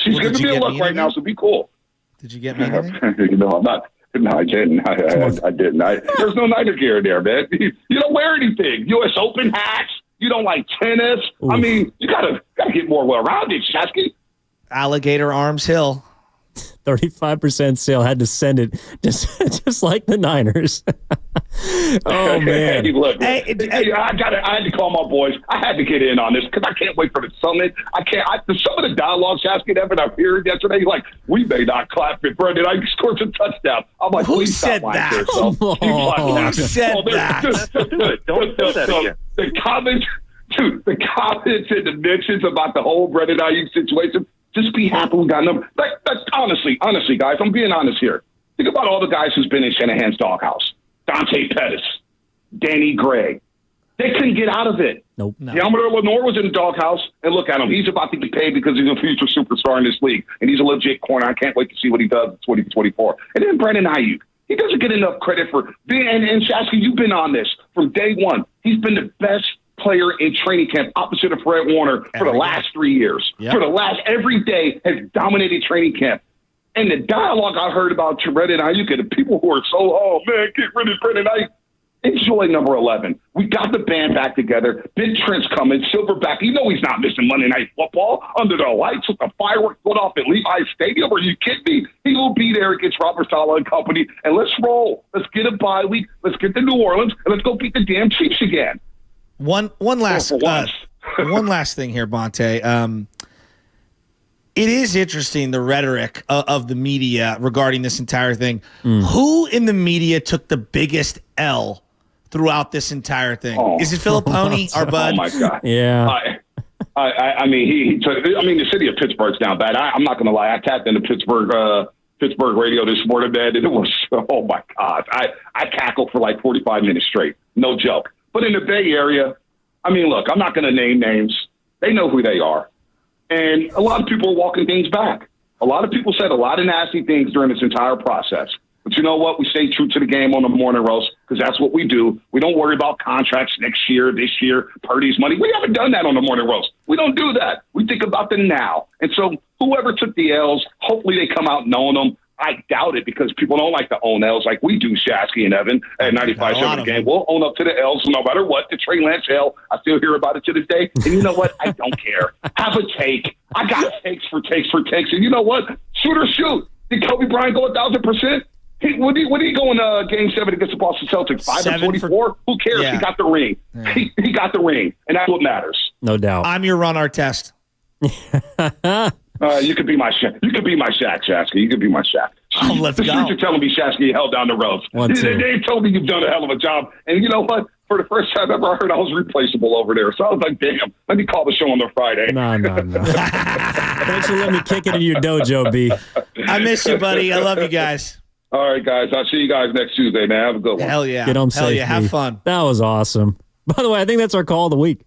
She's giving me a look right now, so be cool. Did you get me anything? No, I'm not. No, I didn't. I didn't. There's no Niner gear there, man. You don't wear anything. U.S. Open hats. You don't like tennis. Oof. I mean, you gotta get more well-rounded, Shasky. Alligator Arms Hill. 35% sale. Had to send it just like the Niners. Oh man! Hey, look, I had to call my boys. I had to get in on this because I can't wait for the summit. Some of the dialogue Shasky and I heard yesterday, like, we may not clap it, Brendan. I scored a touchdown. I'm like, who said that? Who said that? Don't do that again. The comments, dude. The comments and the mentions about the whole Brendan Aiyuk situation. Just be happy we got them. Like, honestly, guys, I'm being honest here. Think about all the guys who's been in Shanahan's doghouse. Dante Pettis, Danny Gray. They couldn't get out of it. Nope. No. Yammer Lenore was in the doghouse, and look at him. He's about to get paid because he's a future superstar in this league, and he's a legit corner. I can't wait to see what he does in 2024. And then Brandon Aiyuk. He doesn't get enough credit for being, and Shasky, you've been on this from day one. He's been the best player in training camp opposite of Fred Warner for the last 3 years. Yep. For the last, every day has dominated training camp. And the dialogue I heard about Trent and Aiyuk, and the people who are so, oh man, get rid of Trent and Aiyuk. Enjoy number 11. We got the band back together. Big Trent's coming. Silverback. You know he's not missing Monday Night Football under the lights with the fireworks going off at Levi's Stadium. Are you kidding me? He will be there against Robert Saleh and company. And let's roll. Let's get a bye week. Let's get to New Orleans, and let's go beat the damn Chiefs again. One last thing here, Bonte. It is interesting, the rhetoric of the media regarding this entire thing. Who in the media took the biggest L throughout this entire thing? Is it Filippone, our bud? Oh, my God. Yeah. I mean, he took. I mean, the city of Pittsburgh's down bad. I'm not going to lie. I tapped into Pittsburgh radio this morning, man, and it was, oh, my God. I cackled for like 45 minutes straight. No joke. But in the Bay Area, I mean, look, I'm not going to name names. They know who they are. And a lot of people are walking things back. A lot of people said a lot of nasty things during this entire process. But you know what? We stay true to the game on the morning roast because that's what we do. We don't worry about contracts next year, this year, Purdy's money. We haven't done that on the morning roast. We don't do that. We think about the now. And so whoever took the L's, hopefully they come out knowing them. I doubt it because people don't like to own L's like we do, Shasky and Evan at 95.7 game. We'll own up to the L's no matter what. The Trey Lance L, I still hear about it to this day. And you know what? I don't care. Have a take. I got takes. And you know what? Shoot or shoot. Did Kobe Bryant go 1,000%? Would he go in Game 7 against the Boston Celtics? 5-44? Who cares? Yeah. He got the ring. Yeah. He got the ring. And that's what matters. No doubt. I'm your Ron Artest. You could be my Shaq. You could be my Shaq, Shasky. You could be my Shaq. Let's go. The streets are telling me, Shasky, you held down the ropes. They told me you've done a hell of a job. And you know what? For the first time ever, I heard I was replaceable over there. So I was like, damn, let me call the show on the Friday. No. Thanks for letting me kick it in your dojo, B. I miss you, buddy. I love you guys. All right, guys. I'll see you guys next Tuesday, man. Have a good one. Hell yeah. Get home safe. Hell yeah. Have fun. That was awesome. By the way, I think that's our call of the week.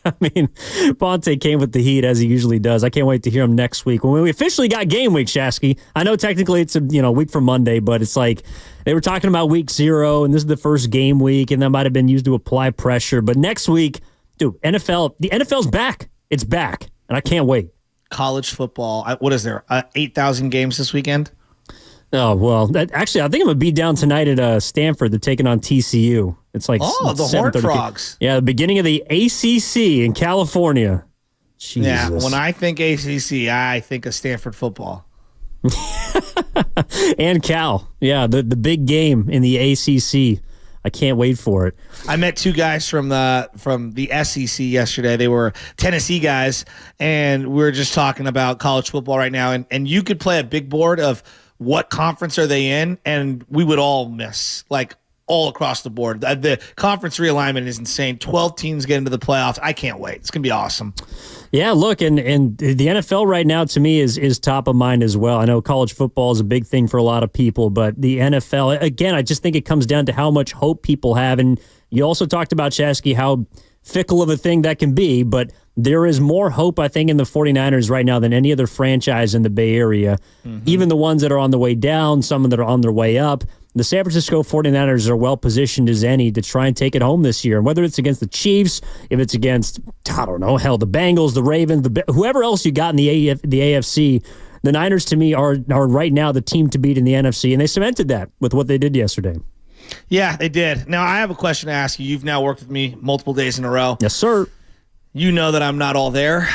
I mean, Bonte came with the heat as he usually does. I can't wait to hear him next week when we officially got game week, Shasky. I know technically it's a week from Monday, but it's like they were talking about week 0, and this is the first game week, and that might have been used to apply pressure. But next week, dude, the NFL's back. It's back, and I can't wait. College football. What is there? 8,000 games this weekend? Oh, well, actually, I think I'm going to be down tonight at Stanford. They're taking on TCU. It's like the Horned Frogs. Yeah, the beginning of the ACC in California. Jesus. Yeah, when I think ACC, I think of Stanford football. And Cal. Yeah, the big game in the ACC. I can't wait for it. I met two guys from the SEC yesterday. They were Tennessee guys, and we were just talking about college football right now. And you could play a big board of what conference are they in, and we would all miss, like all across the board. The conference realignment is insane. 12 teams get into the playoffs. I can't wait. It's going to be awesome. Yeah, look, and the NFL right now to me is top of mind as well. I know college football is a big thing for a lot of people, but the NFL, again, I just think it comes down to how much hope people have. And you also talked about, Shasky, how fickle of a thing that can be, but there is more hope, I think, in the 49ers right now than any other franchise in the Bay Area. Mm-hmm. Even the ones that are on the way down, some that are on their way up. The San Francisco 49ers are well-positioned as any to try and take it home this year. And whether it's against the Chiefs, if it's against, I don't know, hell, the Bengals, the Ravens, whoever else you got in the AFC, the Niners, to me, are right now the team to beat in the NFC. And they cemented that with what they did yesterday. Yeah, they did. Now, I have a question to ask you. You've now worked with me multiple days in a row. Yes, sir. You know that I'm not all there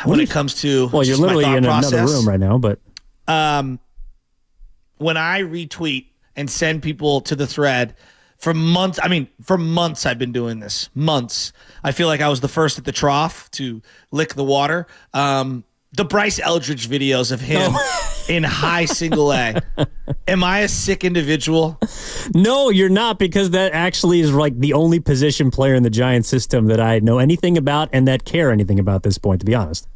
when it comes to well, you're literally in another room right now, but when I retweet and send people to the thread for months I've been doing this. Months. I feel like I was the first at the trough to lick the water. The Bryce Eldridge videos of him in high single A. Am I a sick individual? No, you're not, because that actually is like the only position player in the Giants system that I know anything about and that care anything about at this point, to be honest.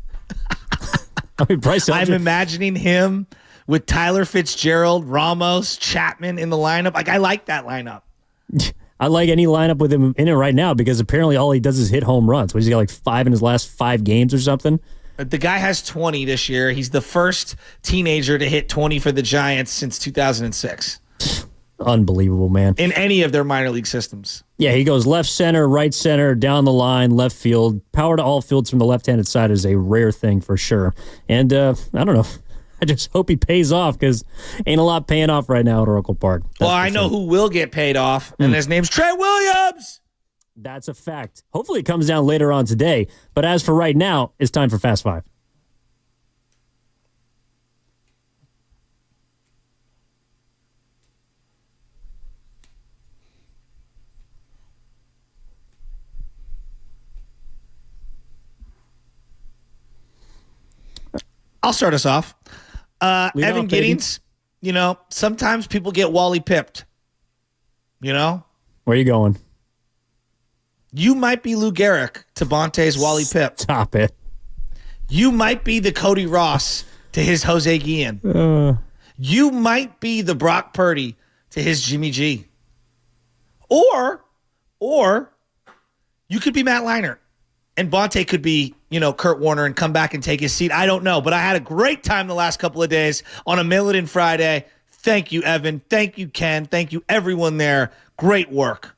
I mean, Bryce Eldridge. I'm imagining him with Tyler Fitzgerald, Ramos, Chapman in the lineup. Like, I like that lineup. I like any lineup with him in it right now because apparently all he does is hit home runs. He's got like 5 in his last 5 games or something. The guy has 20 this year. He's the first teenager to hit 20 for the Giants since 2006. Unbelievable, man. In any of their minor league systems. Yeah, he goes left center, right center, down the line, left field. Power to all fields from the left-handed side is a rare thing for sure. And I don't know. I just hope he pays off because ain't a lot paying off right now at Oracle Park. Well, I know who will get paid off, and his name's Trey Williams. That's a fact. Hopefully it comes down later on today. But as for right now, it's time for Fast Five. I'll start us off. Evan off, Giddings, sometimes people get Wally pipped. Where are you going? You might be Lou Gehrig to Bonte's Wally Pipp. Stop it. You might be the Cody Ross to his Jose Guillen. You might be the Brock Purdy to his Jimmy G. Or you could be Matt Leinart. And Bonte could be, Kurt Warner and come back and take his seat. I don't know. But I had a great time the last couple of days on a Mill-It-In Friday. Thank you, Evan. Thank you, Ken. Thank you, everyone there. Great work.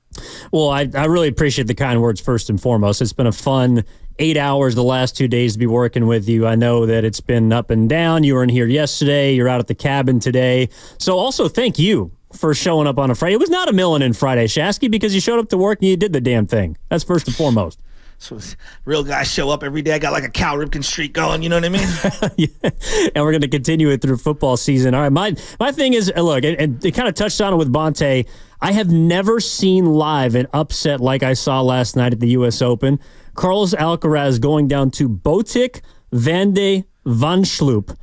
Well, I really appreciate the kind words first and foremost. It's been a fun 8 hours the last 2 days to be working with you. I know that it's been up and down. You were in here yesterday. You're out at the cabin today. So also thank you for showing up on a Friday. It was not a Mill-It-In Friday, Shasky, because you showed up to work and you did the damn thing. That's first and foremost. So real guys show up every day. I got like a Cal Ripken streak going. You know what I mean? Yeah. And we're going to continue it through football season. All right, my thing is, look, and it kind of touched on it with Bonte. I have never seen live an upset like I saw last night at the U.S. Open. Carlos Alcaraz going down to Botic van de Vansloop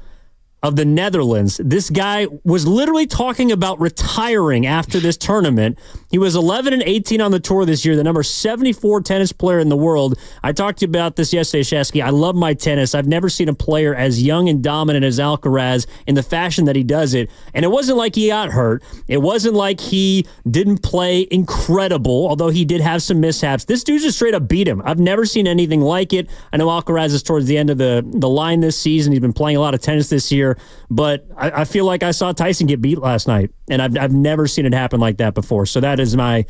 of the Netherlands. This guy was literally talking about retiring after this tournament. He was 11-18 on the tour this year, the number 74 tennis player in the world. I talked to you about this yesterday, Shasky. I love my tennis. I've never seen a player as young and dominant as Alcaraz in the fashion that he does it. And it wasn't like he got hurt. It wasn't like he didn't play incredible, although he did have some mishaps. This dude just straight up beat him. I've never seen anything like it. I know Alcaraz is towards the end of the line this season. He's been playing a lot of tennis this year. But I feel like I saw Tyson get beat last night, and I've never seen it happen like that before. So that is my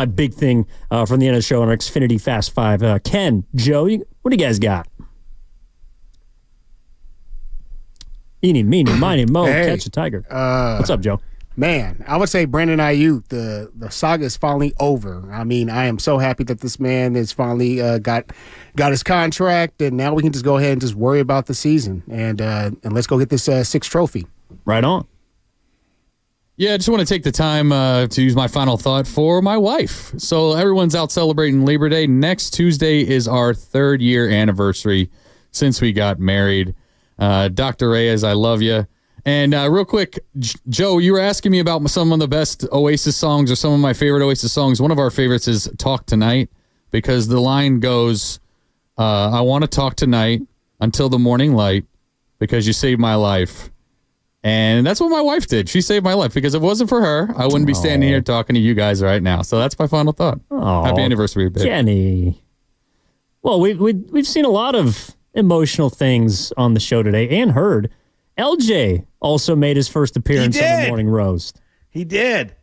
big thing from the end of the show on our Xfinity Fast Five. Ken, Joe, what do you guys got? Eeny, meeny, miny, mo, catch a tiger. What's up, Joe? Man, I would say Brandon Aiyuk, the saga is finally over. I mean, I am so happy that this man has finally got his contract, and now we can just go ahead and just worry about the season, and let's go get this sixth trophy. Right on. Yeah, I just want to take the time to use my final thought for my wife. So everyone's out celebrating Labor Day. Next Tuesday is our 3rd year anniversary since we got married. Dr. Reyes, I love you. And real quick, Joe, you were asking me about some of the best Oasis songs or some of my favorite Oasis songs. One of our favorites is Talk Tonight, because the line goes, I want to talk tonight until the morning light because you saved my life. And that's what my wife did. She saved my life, because if it wasn't for her, I wouldn't be standing here talking to you guys right now. So that's my final thought. Happy anniversary, babe. Jenny. Well, we've seen a lot of emotional things on the show today and heard. LJ also made his first appearance on the Morning Roast. He did.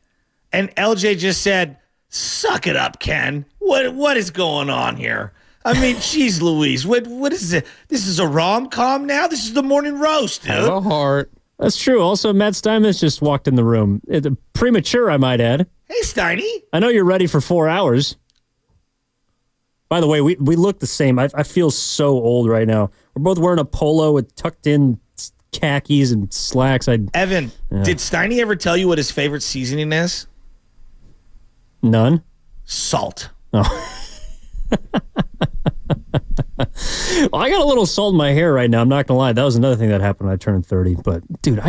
And LJ just said, suck it up, Ken. What is going on here? I mean, geez Louise, what is it? This is a rom-com now? This is the Morning Roast, dude. Have a heart. That's true. Also, Matt Steinmetz just walked in the room. It's premature, I might add. Hey, Steiny. I know you're ready for 4 hours. By the way, we look the same. I feel so old right now. We're both wearing a polo with tucked-in khakis and slacks. Evan, did Steiny ever tell you what his favorite seasoning is? None. Salt. Oh. Well, I got a little salt in my hair right now. I'm not going to lie. That was another thing that happened when I turned 30. But, dude,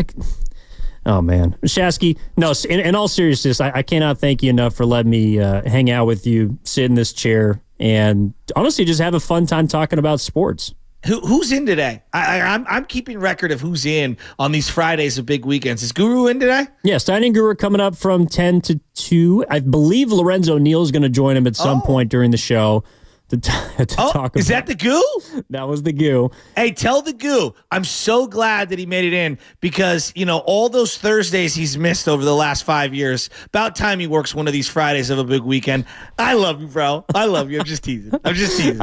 oh, man. Shasky, no, in all seriousness, I cannot thank you enough for letting me hang out with you, sit in this chair, and honestly just have a fun time talking about sports. Who's in today? I'm keeping record of who's in on these Fridays of big weekends. Is Guru in today? Yeah, Stein and Guru coming up from 10 to 2. I believe Lorenzo Neal is going to join him at some point during the show to talk about. Is that the goo? That was the goo. Hey, tell the goo. I'm so glad that he made it in because, all those Thursdays he's missed over the last 5 years, about time he works one of these Fridays of a big weekend. I love you, bro. I love you. I'm just teasing. I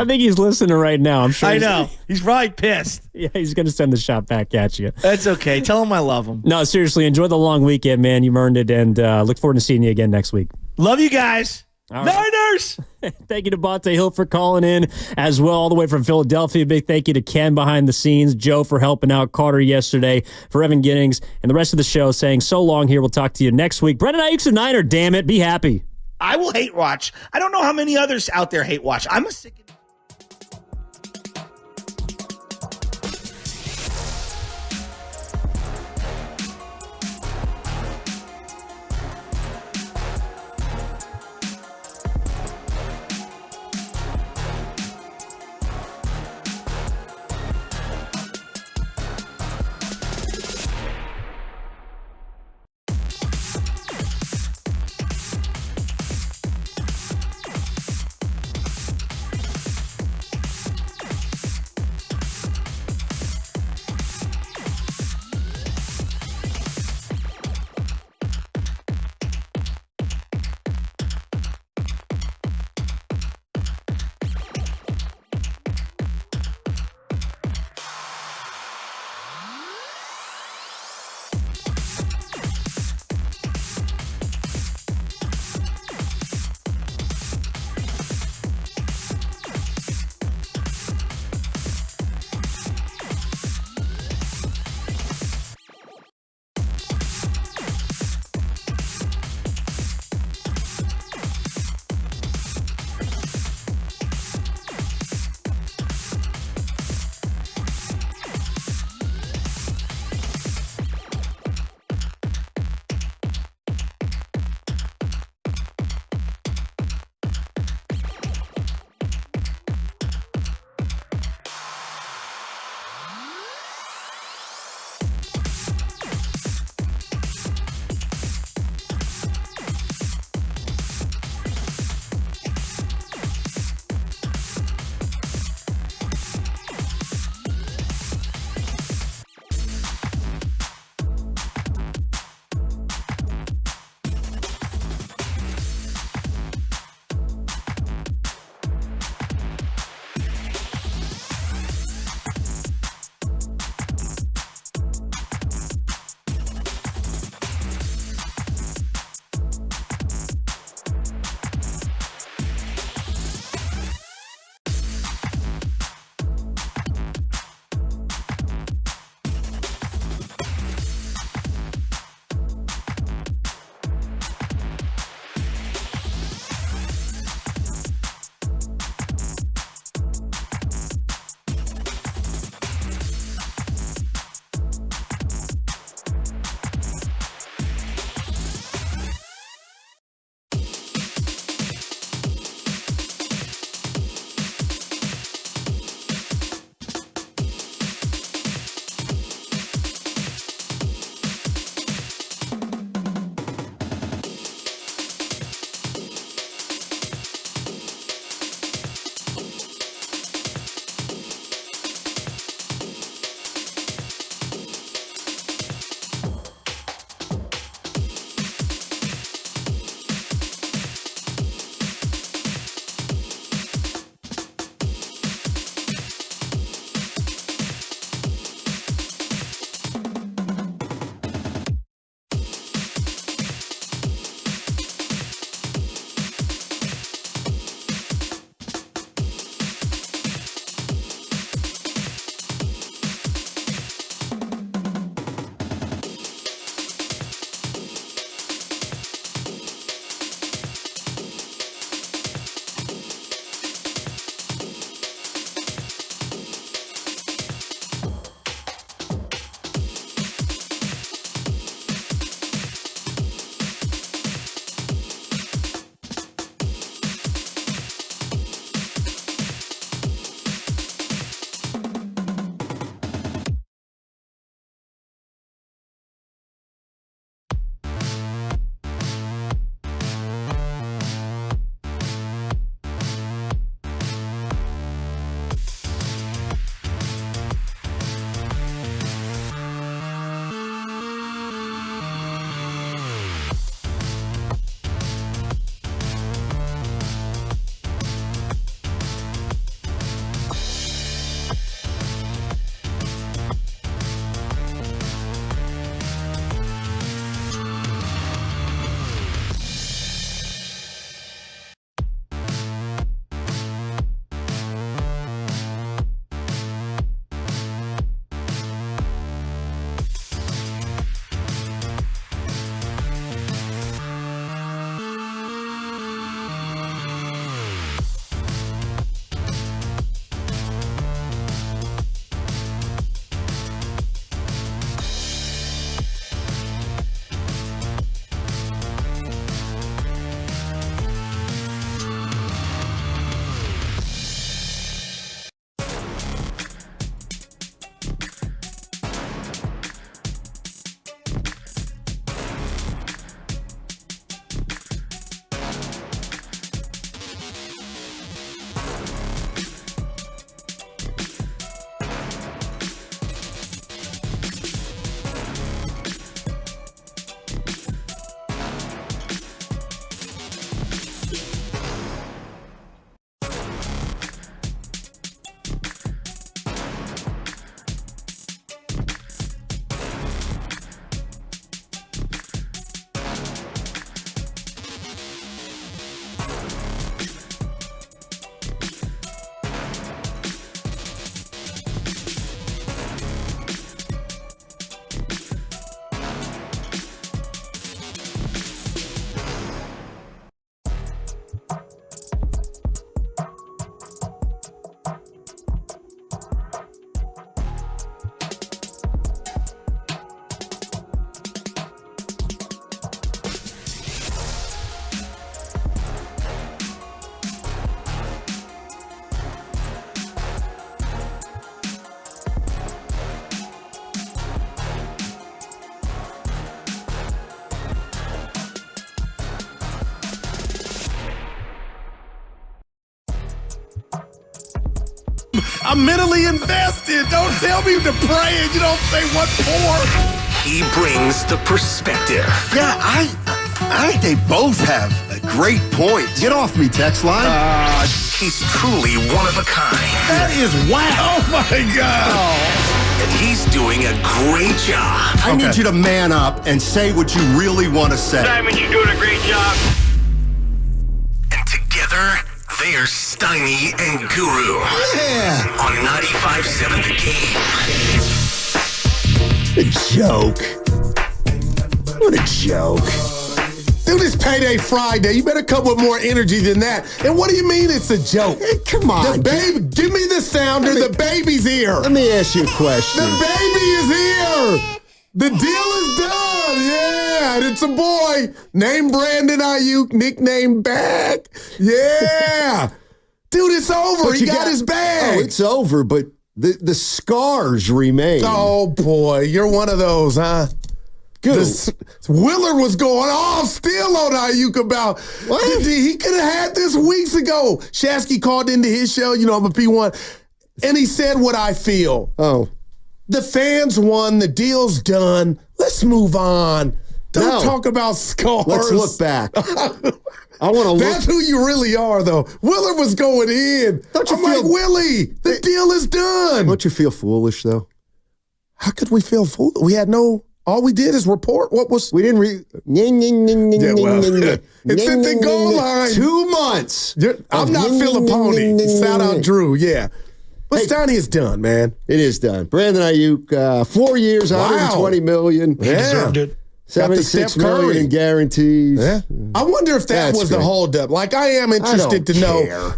think he's listening right now. I'm sure. I know. He's probably pissed. Yeah, he's going to send the shot back at you. That's okay. Tell him I love him. No, seriously, enjoy the long weekend, man. You earned it, and look forward to seeing you again next week. Love you guys. All right. Niners! Thank you to Banter Hill for calling in as well, all the way from Philadelphia. Big thank you to Ken behind the scenes, Joe for helping out, Carter yesterday, for Evan Giddings, and the rest of the show saying so long here. We'll talk to you next week. Brendan Aiyuk's a Niner, damn it. Be happy. I will hate watch. I don't know how many others out there hate watch. I'm a sick I'm mentally invested. Don't tell me to pray and you don't say what for. He brings the perspective. Yeah, I think they both have great points. Get off me, text line. He's truly one of a kind. That is wow. Oh, my God. And he's doing a great job. I need you to man up and say what you really want to say. Simon, you're doing a great job. And together, they are Steiny and Guru. Yeah. On 95.7 The Game. A joke. What a joke. Dude, it's Payday Friday. You better come with more energy than that. And what do you mean it's a joke? Hey, come on. The baby, give me the sounder. The baby's here. Let me ask you a question. The baby is here. The deal is done. Yeah. And it's a boy named Brandon Aiyuk, nicknamed Bag. Yeah. Dude, it's over. But he got his bag. Oh, it's over, but the scars remain. Oh, boy. You're one of those, huh? Good. Willard was going off still on Aiyuk about what? He could have had this weeks ago. Shasky called into his show, I'm a P1, and he said what I feel. Oh. The fans won. The deal's done. Let's move on. Don't talk about scars. Let's look back. I want to look. That's who you really are, though. Willard was going in. Don't you I'm feel like, Willie, the deal is done. Don't you feel foolish, though? How could we feel foolish? We had no... All we did is report what was... We didn't it's at the goal line. 2 months. I'm not Filipponi. Shout out Drew, yeah. But Steiny is done, man. It is done. Brandon Aiyuk, 4 years, $120 million. He deserved it. $76 million in guarantees. Yeah. I wonder if that was the holdup. Like, I am interested to know.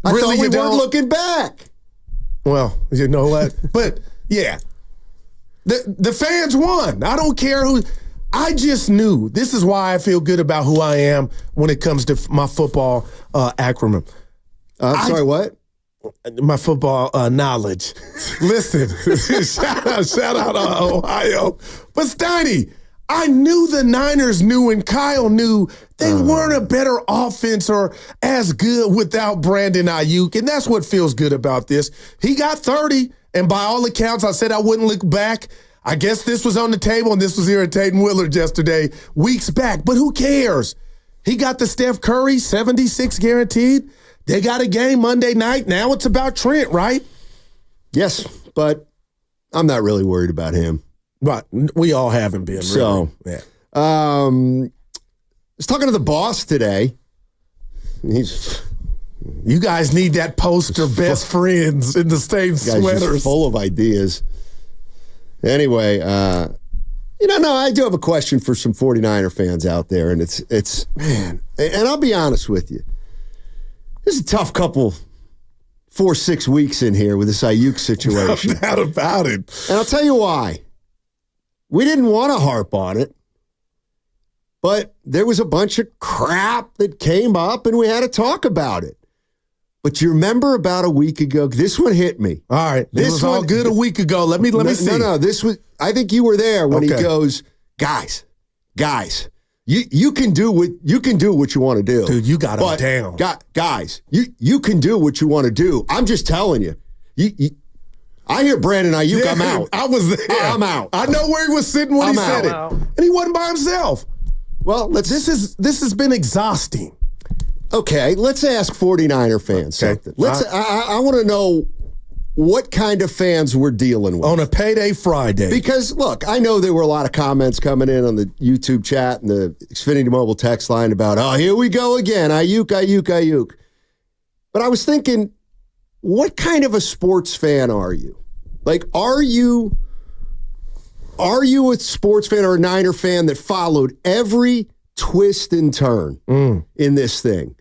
I thought we weren't looking back. Well, you know what? But, yeah. The fans won. I don't care who. I just knew. This is why I feel good about who I am when it comes to my football acronym. I'm sorry, what? My football knowledge. Listen, shout out Ohio. But Steiny, I knew the Niners knew and Kyle knew they weren't a better offense or as good without Brandon Aiyuk, and that's what feels good about this. He got 30. And by all accounts, I said I wouldn't look back. I guess this was on the table, and this was irritating Willard yesterday, weeks back. But who cares? He got the Steph Curry, 76 guaranteed. They got a game Monday night. Now it's about Trent, right? Yes, but I'm not really worried about him. But we all haven't been, really. So, yeah. I was talking to the boss today. You guys need that poster best friends in the same sweaters. Just full of ideas. Anyway, no, I do have a question for some 49er fans out there, and it's man, and I'll be honest with you. This is a tough couple 4-6 weeks in here with this Aiyuk situation. No doubt about it. And I'll tell you why. We didn't want to harp on it. But there was a bunch of crap that came up, and we had to talk about it. But you remember about a week ago, this one hit me. All right. This was all good a week ago. Let me see. No, this was, I think you were there when he goes, guys, you can do what you want to do. Dude, you got him down. Guys, you can do what you want to do. I'm just telling you. I hear Brandon Aiyuk, I'm out. I was there. I'm out. I know where he was sitting when he said it. And he wasn't by himself. Well, this has been exhausting. Okay, let's ask 49er fans something. I want to know what kind of fans we're dealing with. On a payday Friday. Because, look, I know there were a lot of comments coming in on the YouTube chat and the Xfinity Mobile text line about, oh, here we go again, Aiyuk. But I was thinking, what kind of a sports fan are you? Like, are you a sports fan or a Niner fan that followed every twist and turn in this thing?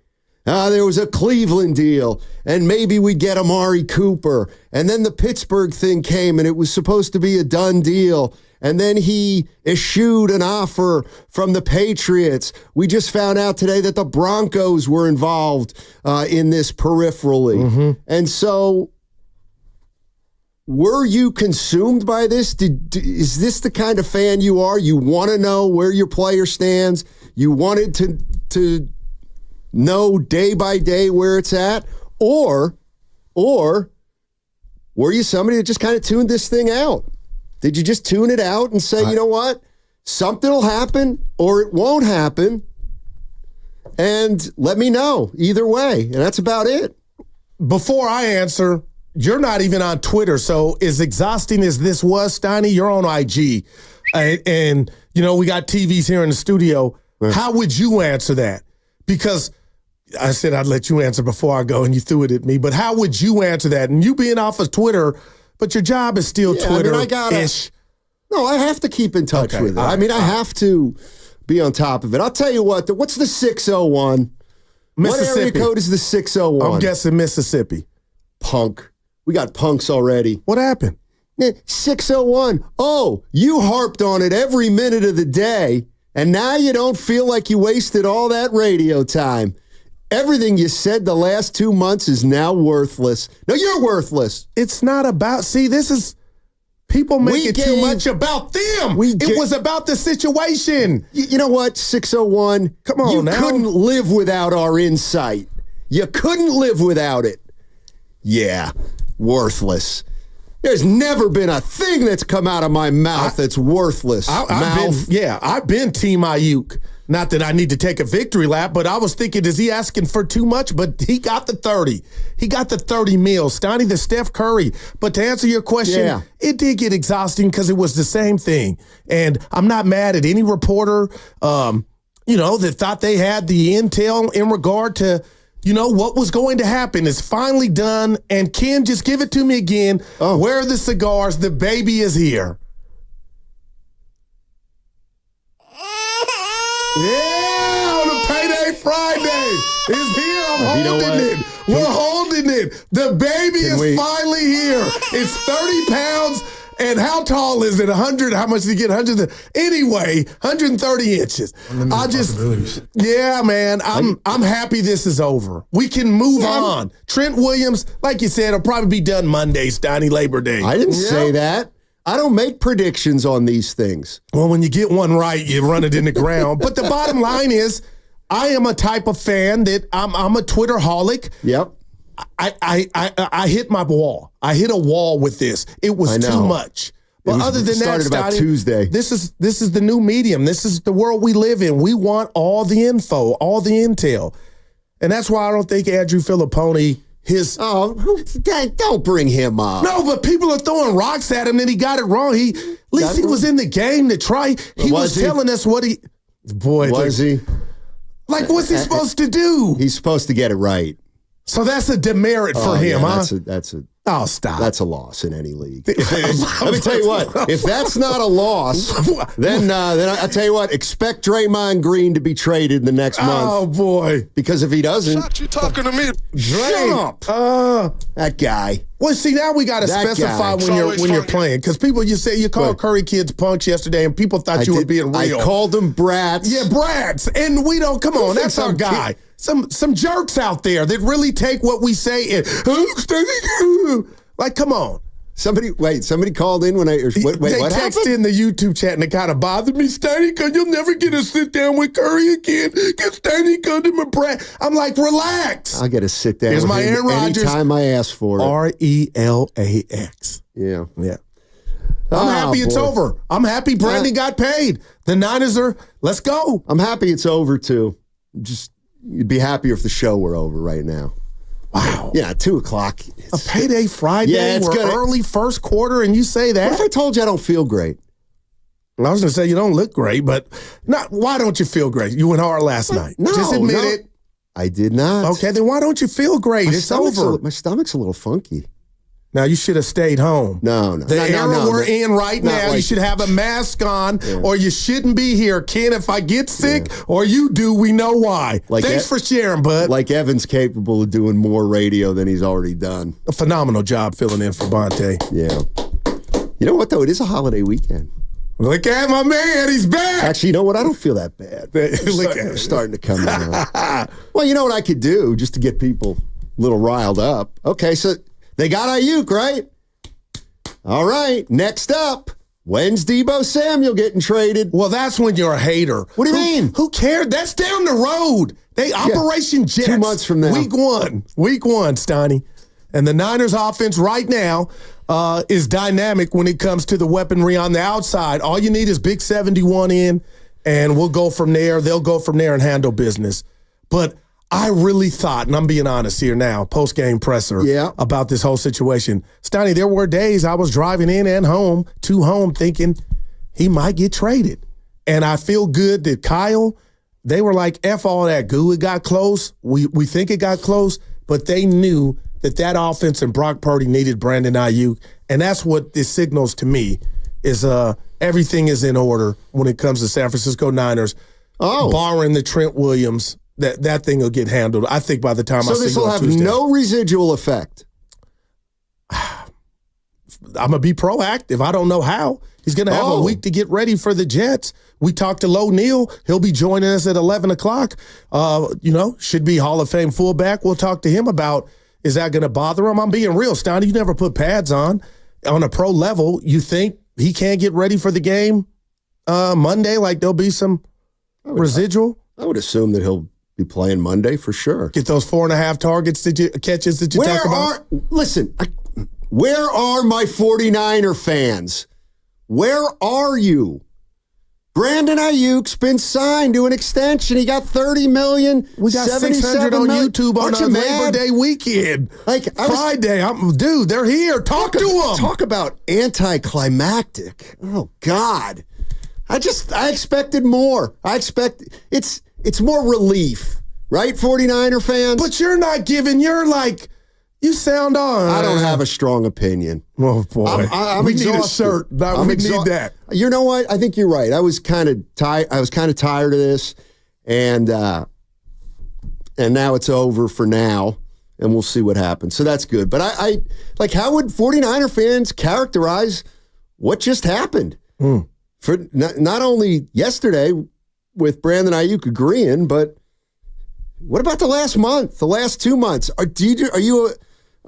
There was a Cleveland deal, and maybe we'd get Amari Cooper. And then the Pittsburgh thing came, and it was supposed to be a done deal. And then he eschewed an offer from the Patriots. We just found out today that the Broncos were involved in this peripherally. Mm-hmm. And so were you consumed by this? Is this the kind of fan you are? You want to know where your player stands? You wanted to know day by day where it's at? Or Were you somebody that just kind of tuned this thing out? Did you just tune it out and say, you know what? Something will happen or it won't happen. And let me know either way. And that's about it. Before I answer, you're not even on Twitter. So as exhausting as this was, Steiny, you're on IG. And you know, we got TVs here in the studio. Right. How would you answer that? Because I said I'd let you answer before I go, and you threw it at me. But how would you answer that? And you being off of Twitter, but your job is still Twitter-ish. No, I have to keep in touch with it. I mean, I have to be on top of it. I'll tell you what. What's the 601? Mississippi. What area code is the 601? I'm guessing Mississippi. Punk. We got punks already. What happened? 601. Oh, you harped on it every minute of the day, and now you don't feel like you wasted all that radio time. Everything you said the last 2 months is now worthless. No, you're worthless. It's not about, this is, people make it too much about them. It was about the situation. You know what, 601? Come on now. You couldn't live without our insight. You couldn't live without it. Yeah, worthless. There's never been a thing that's come out of my mouth that's worthless. I've been Team Aiyuk. Not that I need to take a victory lap, but I was thinking, is he asking for too much? But he got the 30. He got the 30 meals. Stoney, the Steph Curry. But to answer your question, it did get exhausting because it was the same thing. And I'm not mad at any reporter, that thought they had the intel in regard to, what was going to happen is finally done. And Ken, just give it to me again. Oh. Where are the cigars? The baby is here. Yeah, on a Payday Friday is here. I'm holding it. We're holding it. The baby is finally here. It's 30 pounds. And how tall is it? 100? How much did he get? 100? Anyway, 130 inches. Yeah, man. I'm happy this is over. We can move on. Trent Williams, like you said, will probably be done Monday, Steiny, Labor Day. I didn't say that. I don't make predictions on these things. Well, when you get one right, you run it in the ground. But the bottom line is, I am a type of fan that I'm a Twitter-holic. Yep. I hit my wall. I hit a wall with this. It was too much. But other than that, started about Tuesday. This is the new medium. This is the world we live in. We want all the info, all the intel. And that's why I don't think Andrew Filipponi, don't bring him up. No, but people are throwing rocks at him and he got it wrong. At least he was in the game to try. He was telling us what he... Boy, was he? Like, what's he supposed to do? He's supposed to get it right. So that's a demerit for him, huh? Oh, stop. That's a loss in any league. Let me tell you what. If that's not a loss, then I tell you what. Expect Draymond Green to be traded in the next month. Oh boy! Because if he doesn't, Shut you talking to me? Shut up. That guy. Well, see, now we got to specify when you're playing, because people, you called Curry kids punks yesterday, and people thought you were being real. I called them brats. Yeah, brats, and we don't. Come on, that's our guy. Some jerks out there that really take what we say and like, come on. Somebody called in when they what texted in the YouTube chat and it kind of bothered me. Steiny, because you'll never get to sit down with Curry again. Because Steiny called him a brat. I'm like, relax. I'll get to sit down with him anytime I ask for it. RELAX. Yeah. I'm happy it's over. I'm happy Brandon got paid. The Niners let's go. I'm happy it's over too. You'd be happier if the show were over right now. Wow. Yeah, 2:00. A Payday Friday. Yeah, it's good. Early first quarter, and you say that? What if I told you I don't feel great? Well, I was going to say you don't look great, but why don't you feel great? You went hard last night. No, just admit it. I did not. Okay, then why don't you feel great? It's over. My stomach's a little funky. Now, you should have stayed home. No. The era we're in right now, you should have a mask on, or you shouldn't be here. Ken, if I get sick, or you do, we know why. Thanks for sharing, bud. Like Evan's capable of doing more radio than he's already done. A phenomenal job filling in for Banter. Yeah. You know what, though? It is a holiday weekend. Look at my man. He's back. Actually, you know what? I don't feel that bad. They're starting to come out. Well, you know what I could do just to get people a little riled up? Okay, so... They got Aiyuk, right? All right. Next up, when's Deebo Samuel getting traded? Well, that's when you're a hater. What do you mean? Who cared? That's down the road. Operation Jets. 2 months from now. Week one, Steiny. And the Niners offense right now is dynamic when it comes to the weaponry on the outside. All you need is Big 71 in, and we'll go from there. They'll go from there and handle business. But I really thought, and I'm being honest here now, post-game presser about this whole situation. Steiny, there were days I was driving in and home thinking he might get traded. And I feel good that Kyle, they were like, F all that goo. It got close. We think it got close, but they knew that offense and Brock Purdy needed Brandon Aiyuk. And that's what this signals to me is everything is in order when it comes to San Francisco Niners. Barring the Trent Williams, that thing will get handled. I think by the time I see it on Tuesday. So this will have no residual effect. I'm going to be proactive. I don't know how. He's going to have a week to get ready for the Jets. We talked to Lo Neal. He'll be joining us at 11 o'clock. Should be Hall of Fame fullback. We'll talk to him about, is that going to bother him? I'm being real, Steiny. You never put pads on a pro level. You think he can't get ready for the game Monday? Like there'll be some residual? I would assume that he'll be playing Monday for sure. Get those 4.5 catches that you talk about? Where are my 49er fans? Where are you? Brandon Aiyuk's been signed to an extension. He got $30 million. We got 600 on YouTube on our Labor Day weekend. Friday. Dude, they're here. Talk to them. Talk about anticlimactic. Oh, God. I expected more. It's more relief, right, 49er fans? But you're not giving, you sound on. I don't have a strong opinion. Oh, boy. I'm exhausted. Need a shirt. We need that. You know what? I think you're right. I was kind of tired of this, and now it's over for now, and we'll see what happens. So that's good. But I how would 49er fans characterize what just happened? For not only yesterday with Brandon Aiyuk agreeing, but what about the last month, the last 2 months? Are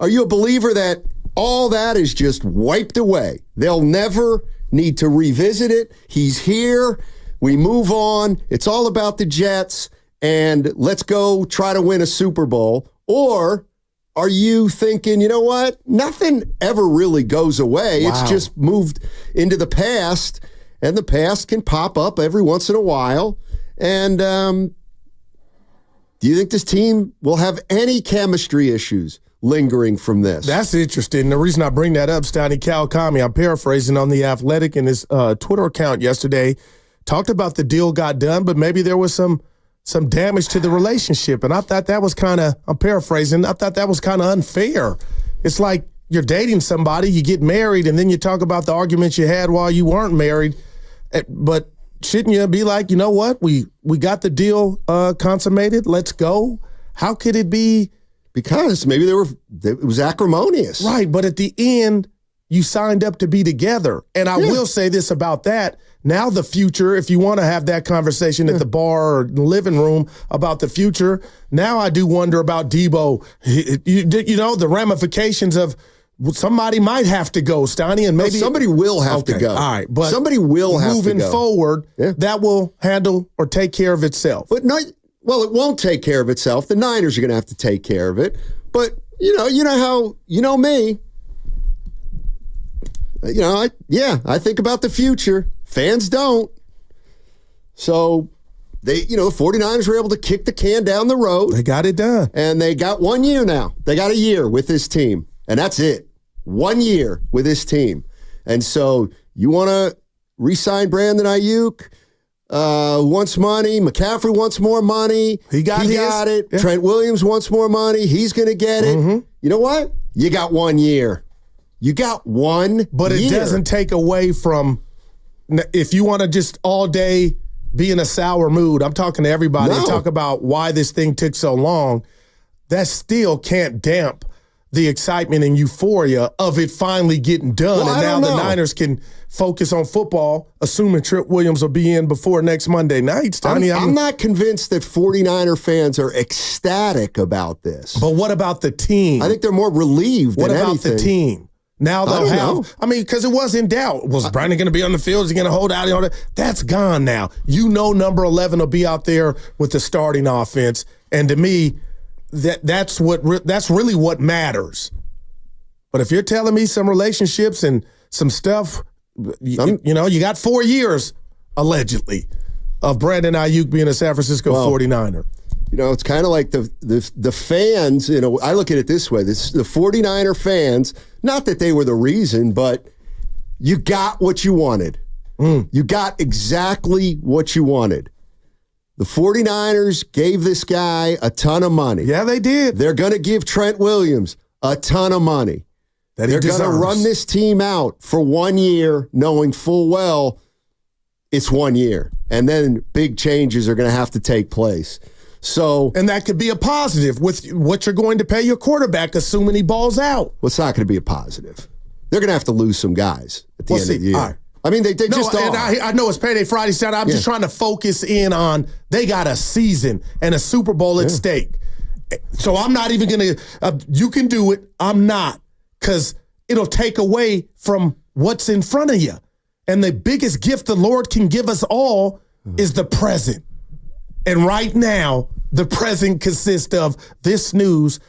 you a believer that all that is just wiped away? They'll never need to revisit it. He's here. We move on. It's all about the Jets, and let's go try to win a Super Bowl. Or are you thinking, you know what? Nothing ever really goes away. Wow. It's just moved into the past, and the past can pop up every once in a while. And do you think this team will have any chemistry issues lingering from this? That's interesting. The reason I bring that up, Steiny Kawakami, I'm paraphrasing on The Athletic in his Twitter account yesterday, talked about the deal got done, but maybe there was some damage to the relationship. And I thought that was I'm paraphrasing, I thought that was kind of unfair. It's like you're dating somebody, you get married, and then you talk about the arguments you had while you weren't married. But shouldn't you be like, you know what? We got the deal consummated. Let's go. How could it be? Because maybe it was acrimonious. Right, but at the end, you signed up to be together. And I will say this about that. Now the future, if you want to have that conversation at the bar or the living room about the future, now I do wonder about Debo. The ramifications of somebody might have to go, Steiny, and maybe somebody will have to go. All right, but somebody will have to go. Moving forward, that will handle or take care of itself. But it won't take care of itself. The Niners are going to have to take care of it. But you know me. I think about the future. Fans don't. So the 49ers were able to kick the can down the road. They got it done. And they got 1 year now. They got a year with this team. And that's it. 1 year with this team. And so you want to re-sign Brandon Aiyuk, wants money. McCaffrey wants more money. He got it. Yeah. Trent Williams wants more money. He's going to get it. Mm-hmm. You know what? You got 1 year. You got 1 year. But it doesn't take away from, if you want to just all day be in a sour mood, I'm talking to everybody and talk about why this thing took so long, that still can't damp the excitement and euphoria of it finally getting done. Well, and now the Niners can focus on football, assuming Trent Williams will be in before next Monday night. I'm not convinced that 49er fans are ecstatic about this. But what about the team? I think they're more relieved than anything. What about the team? Now they'll have, because it was in doubt. Was Brandon going to be on the field? Is he going to hold out? That's gone now. Number 11 will be out there with the starting offense. And to me, that's really what matters. But if you're telling me some relationships and some stuff, you got 4 years, allegedly, of Brandon Aiyuk being a San Francisco 49er. It's kind of like the fans, I look at it this way. The 49er fans, not that they were the reason, but you got what you wanted. You got exactly what you wanted. The 49ers gave this guy a ton of money. Yeah, they did. They're going to give Trent Williams a ton of money. They're going to run this team out for 1 year, knowing full well it's 1 year. And then big changes are going to have to take place. And that could be a positive with what you're going to pay your quarterback, assuming he balls out. Well, it's not going to be a positive. They're going to have to lose some guys at the end of the year. Right. I mean, they just are. And I know it's Payday Friday, Saturday. I'm just trying to focus in on they got a season and a Super Bowl at stake. So I'm not even going to you can do it. I'm not, because it'll take away from what's in front of you. And the biggest gift the Lord can give us all is the present. And right now, the present consists of this news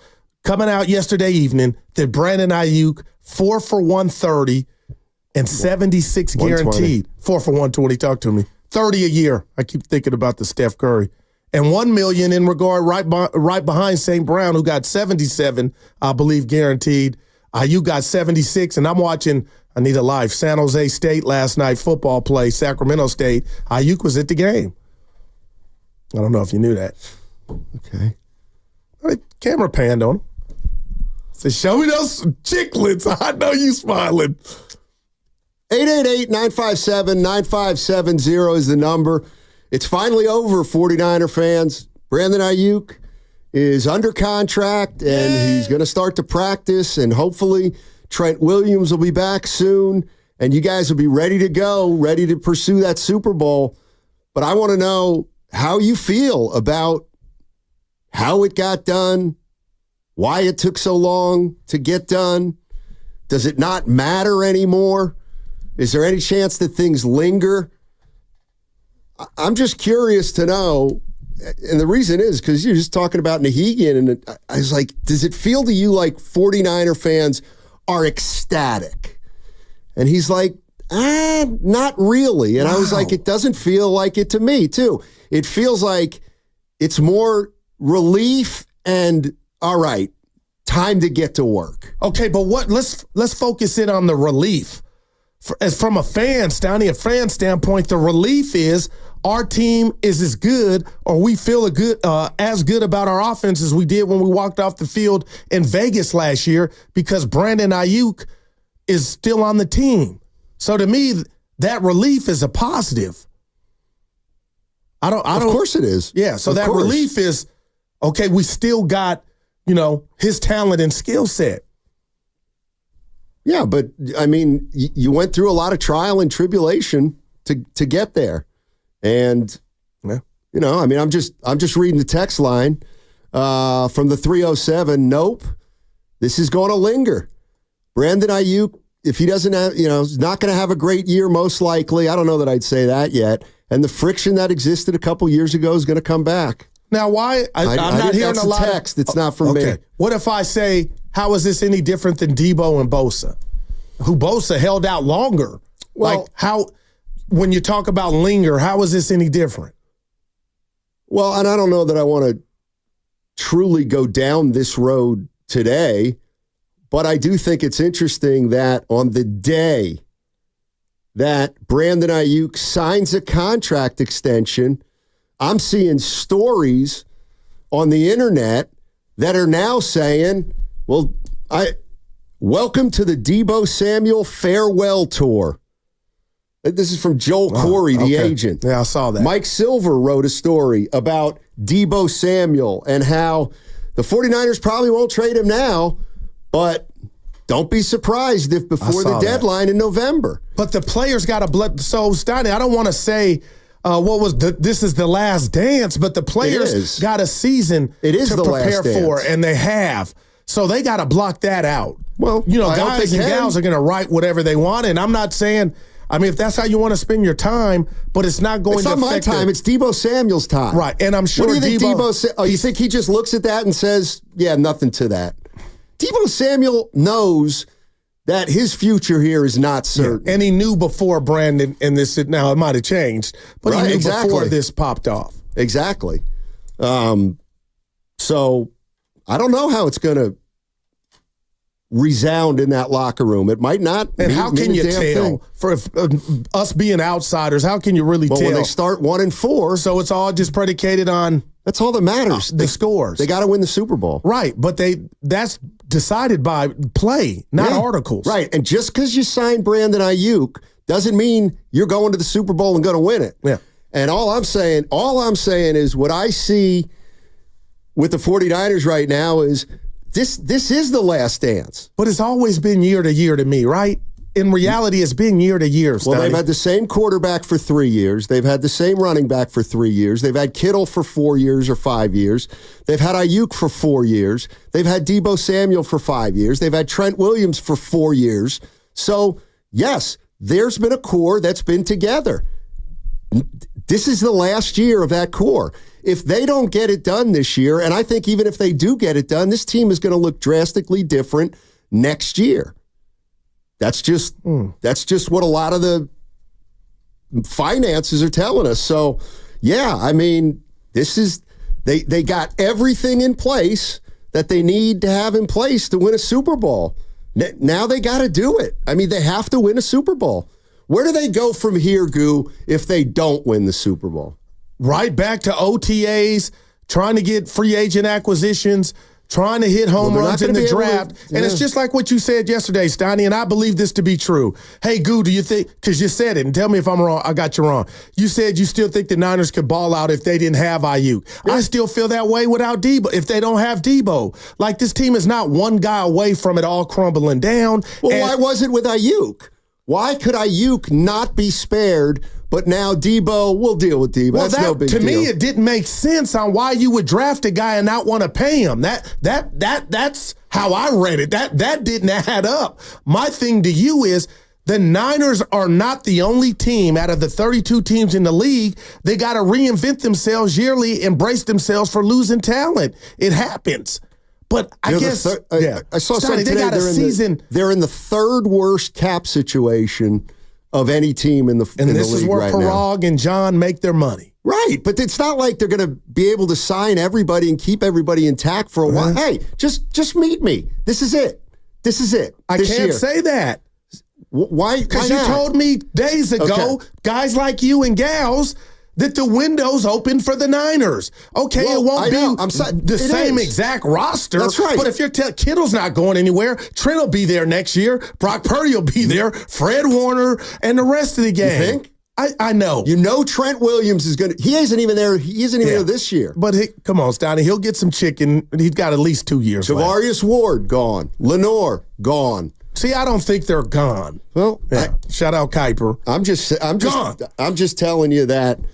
coming out yesterday evening that Brandon Aiyuk, 4 for 130 and 76 guaranteed. 4 for 120, talk to me. 30 a year. I keep thinking about the Steph Curry. And $1 million in regard right behind St. Brown, who got 77, I believe, guaranteed. Aiyuk got 76, and I'm watching, I need a life, San Jose State last night, football play, Sacramento State. Aiyuk was at the game. I don't know if you knew that. Okay. Camera panned on him. Said, show me those chiclets. I know you smiling. 888-957-9570 is the number. It's finally over, 49er fans. Brandon Aiyuk is under contract, and he's going to start to practice, and hopefully Trent Williams will be back soon, and you guys will be ready to go, ready to pursue that Super Bowl. But I want to know how you feel about how it got done, why it took so long to get done. Does it not matter anymore? Is there any chance that things linger? I'm just curious to know, and the reason is because you're just talking about Nahegan, and I was like, does it feel to you like 49er fans are ecstatic? And he's like, not really. And I was like, it doesn't feel like it to me, too. It feels like it's more relief and, all right, time to get to work. Okay, but let's focus in on the relief. From a fan standpoint, the relief is our team is as good, or we feel as good about our offense as we did when we walked off the field in Vegas last year, because Brandon Aiyuk is still on the team. So to me, that relief is a positive. Of course it is. Yeah, so that relief is, okay, we still got, his talent and skill set. Yeah, but I mean, you went through a lot of trial and tribulation to get there. And, I'm just reading the text line from the 307. Nope, this is going to linger. Brandon Aiyuk, if he doesn't have, is not going to have a great year, most likely. I don't know that I'd say that yet. And the friction that existed a couple years ago is going to come back. Now, why? I'm not hearing a lot. Text. It's not from me. What if I say, how is this any different than Debo and Bosa, who Bosa held out longer? Well, when you talk about linger, how is this any different? Well, and I don't know that I want to truly go down this road today, but I do think it's interesting that on the day that Brandon Aiyuk signs a contract extension, I'm seeing stories on the internet that are now saying, well, welcome to the Debo Samuel farewell tour. This is from Joel Corey, the agent. Yeah, I saw that. Mike Silver wrote a story about Debo Samuel and how the 49ers probably won't trade him now, but don't be surprised if before the deadline in November. But the players got a blood. So, Steiny, I don't want to say this is the last dance, but the players got a season to prepare for, and they have. So they got to block that out. Well, guys and gals are going to write whatever they want, and I'm not saying, if that's how you want to spend your time, but it's not going to affect my time. It's Debo Samuel's time. Right, and I'm sure what do you think you think he just looks at that and says, yeah, nothing to that? Deebo Samuel knows that his future here is not certain. Yeah. And he knew before Brandon and this, now it might have changed, but he knew before this popped off. Exactly. So I don't know how it's going to resound in that locker room. It might not. And how can you tell? For us being outsiders, how can you really tell? When they start 1-4. So it's all just predicated on... That's all that matters. The scores. They got to win the Super Bowl. Right, but that's decided by play, not articles. Right, and just because you signed Brandon Aiyuk doesn't mean you're going to the Super Bowl and going to win it. Yeah. And all I'm saying is what I see with the 49ers right now is this is the last dance. But it's always been year to year to me, right? In reality, it's been year to year. Well, they've had the same quarterback for 3 years. They've had the same running back for 3 years. They've had Kittle for 4 years or 5 years. They've had Aiyuk for 4 years. They've had Deebo Samuel for 5 years. They've had Trent Williams for 4 years. So, yes, there's been a core that's been together. This is the last year of that core. If they don't get it done this year, and I think even if they do get it done, this team is going to look drastically different next year. That's just what a lot of the finances are telling us. So, yeah, I mean, this is they got everything in place that they need to have in place to win a Super Bowl. Now they got to do it. I mean, they have to win a Super Bowl. Where do they go from here, Goo, if they don't win the Super Bowl? Right back to OTAs, trying to get free agent acquisitions, trying to hit home runs in the draft. And it's just like what you said yesterday, Steiny, and I believe this to be true. Hey, Goo, do you think, because you said it, and tell me if I'm wrong, I got you wrong. You said you still think the Niners could ball out if they didn't have Aiyuk. Yeah. I still feel that way without Deebo, if they don't have Deebo. Like, this team is not one guy away from it all crumbling down. Well, why was it with Aiyuk? Why could Aiyuk not be spared, but now Deebo, we'll deal with Deebo. Well, that's no big deal. To me, it didn't make sense on why you would draft a guy and not want to pay him. That's how I read it. That didn't add up. My thing to you is the Niners are not the only team out of the 32 teams in the league. They got to reinvent themselves yearly, embrace themselves for losing talent. It happens. But I guess, I saw something today. They're in the third worst cap situation of any team in the league right now. And this is where Parag and John make their money. Right, but it's not like they're going to be able to sign everybody and keep everybody intact for a while. Hey, just meet me. This is it. I can't say that. Why? Because you told me days ago, guys like you and gals, that the window's open for the Niners. Okay, well, it won't be the same exact roster. That's right. But if Kittle's not going anywhere, Trent will be there next year. Brock Purdy will be there. Fred Warner and the rest of the game. You think? I know. You know Trent Williams is going to – he isn't even there. He isn't even there this year. But come on, Stoney. He'll get some chicken. He's got at least 2 years left. Javarius Ward, gone. Lenore, gone. See, I don't think they're gone. Well, shout out Kuiper. I'm just telling you that –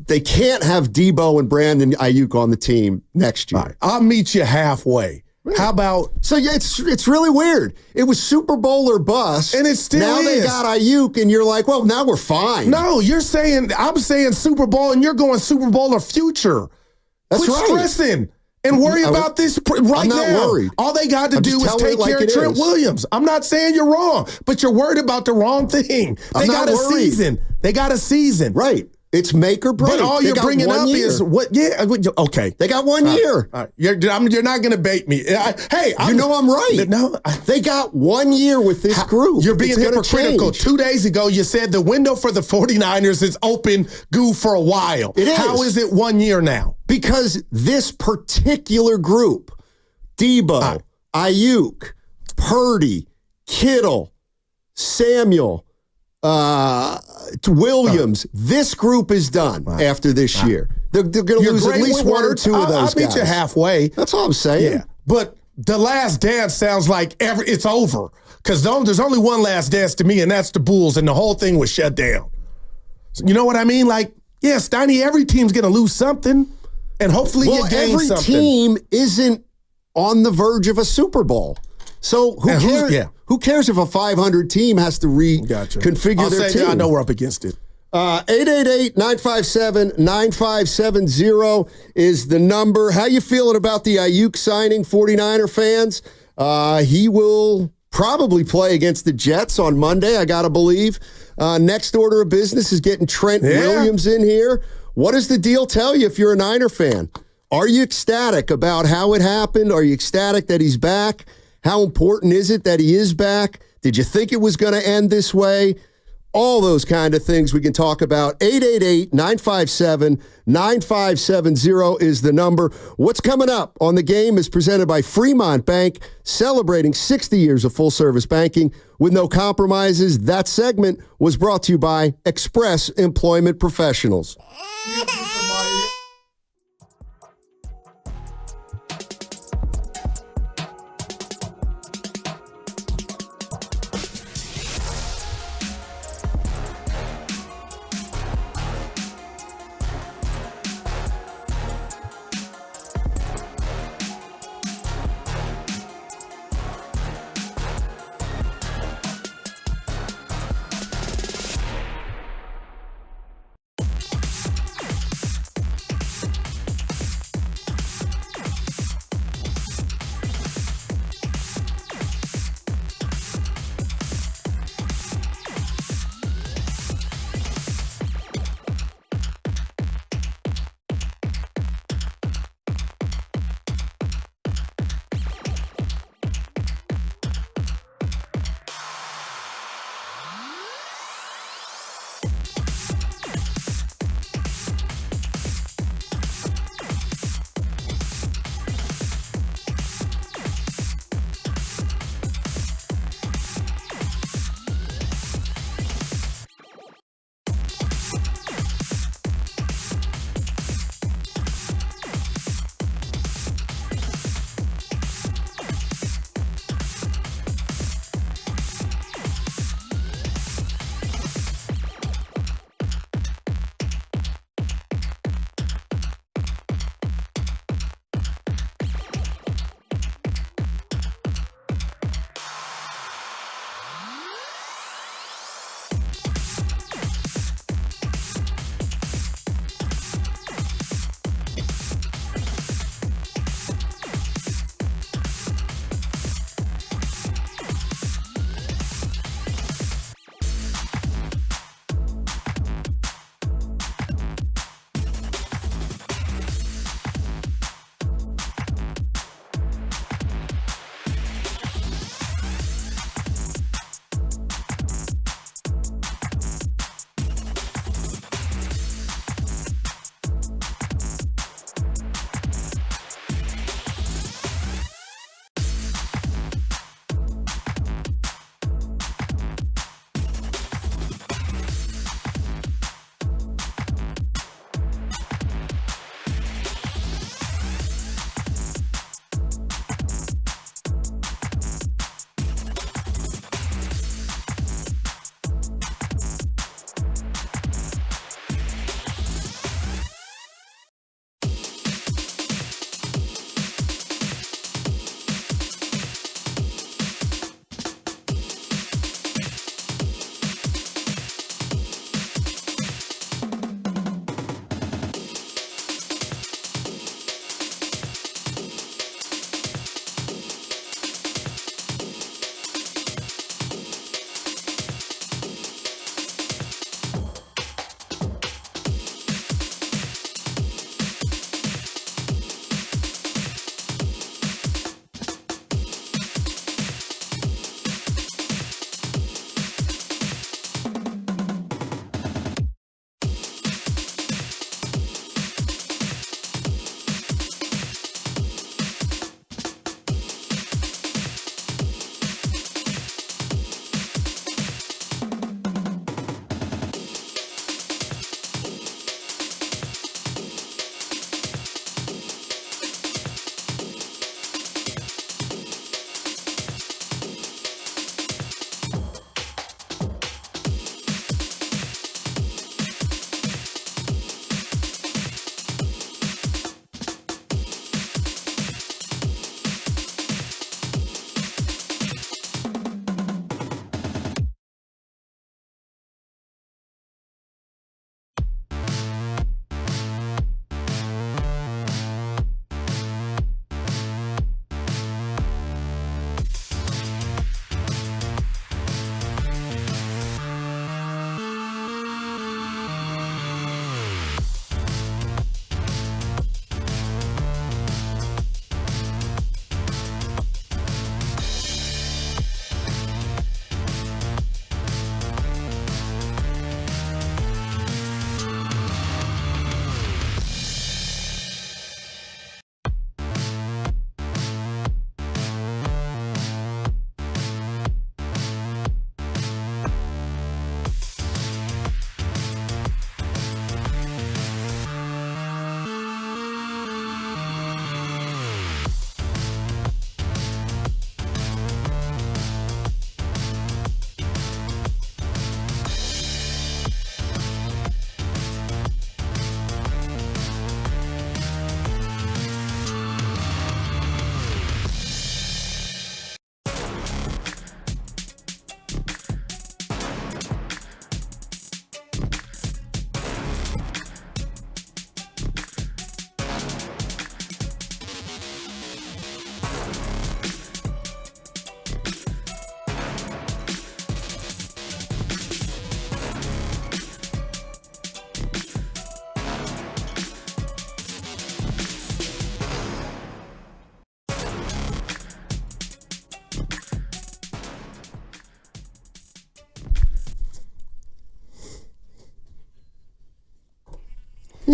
they can't have Deebo and Brandon Aiyuk on the team next year. Right. I'll meet you halfway. Really? How about? So yeah, it's really weird. It was Super Bowl or bust, and it still now is. They got Aiyuk, and you're like, well, now we're fine. No, I'm saying Super Bowl, and you're going Super Bowl or future. That's right. Quit stressing. And worry about this right now. I'm not worried. All they got to do is take care of Trent Williams. I'm not saying you're wrong, but you're worried about the wrong thing. They got a season. They got a season. Right. It's make or break. But all you're bringing up is what? Yeah. Okay. They got 1 year. All right. You're not going to bait me. You know I'm right. No, they got 1 year with this group. You're being hypocritical. 2 days ago, you said the window for the 49ers is open, for a while. It is. How is it 1 year now? Because this particular group, Deebo, Aiyuk, Purdy, Kittle, Samuel, Williams, this group is done after this year. They're going to lose at least one or two of those guys. I'll meet you halfway. That's all I'm saying. Yeah. But the last dance sounds like it's over. Because there's only one last dance to me, and that's the Bulls, and the whole thing was shut down. You know what I mean? Like, yeah, Steiny, every team's going to lose something. And hopefully you gain something. Every team isn't on the verge of a Super Bowl. So who cares? Who cares if a 500 team has to reconfigure their team? I know we're up against it. 888-957-9570 is the number. How you feeling about the Aiyuk signing, 49er fans? He will probably play against the Jets on Monday, I got to believe. Next order of business is getting Trent Williams in here. What does the deal tell you if you're a Niner fan? Are you ecstatic about how it happened? Are you ecstatic that he's back? How important is it that he is back? Did you think it was going to end this way? All those kind of things we can talk about. 888-957-9570 is the number. What's coming up on The Game is presented by Fremont Bank, celebrating 60 years of full-service banking with no compromises. That segment was brought to you by Express Employment Professionals.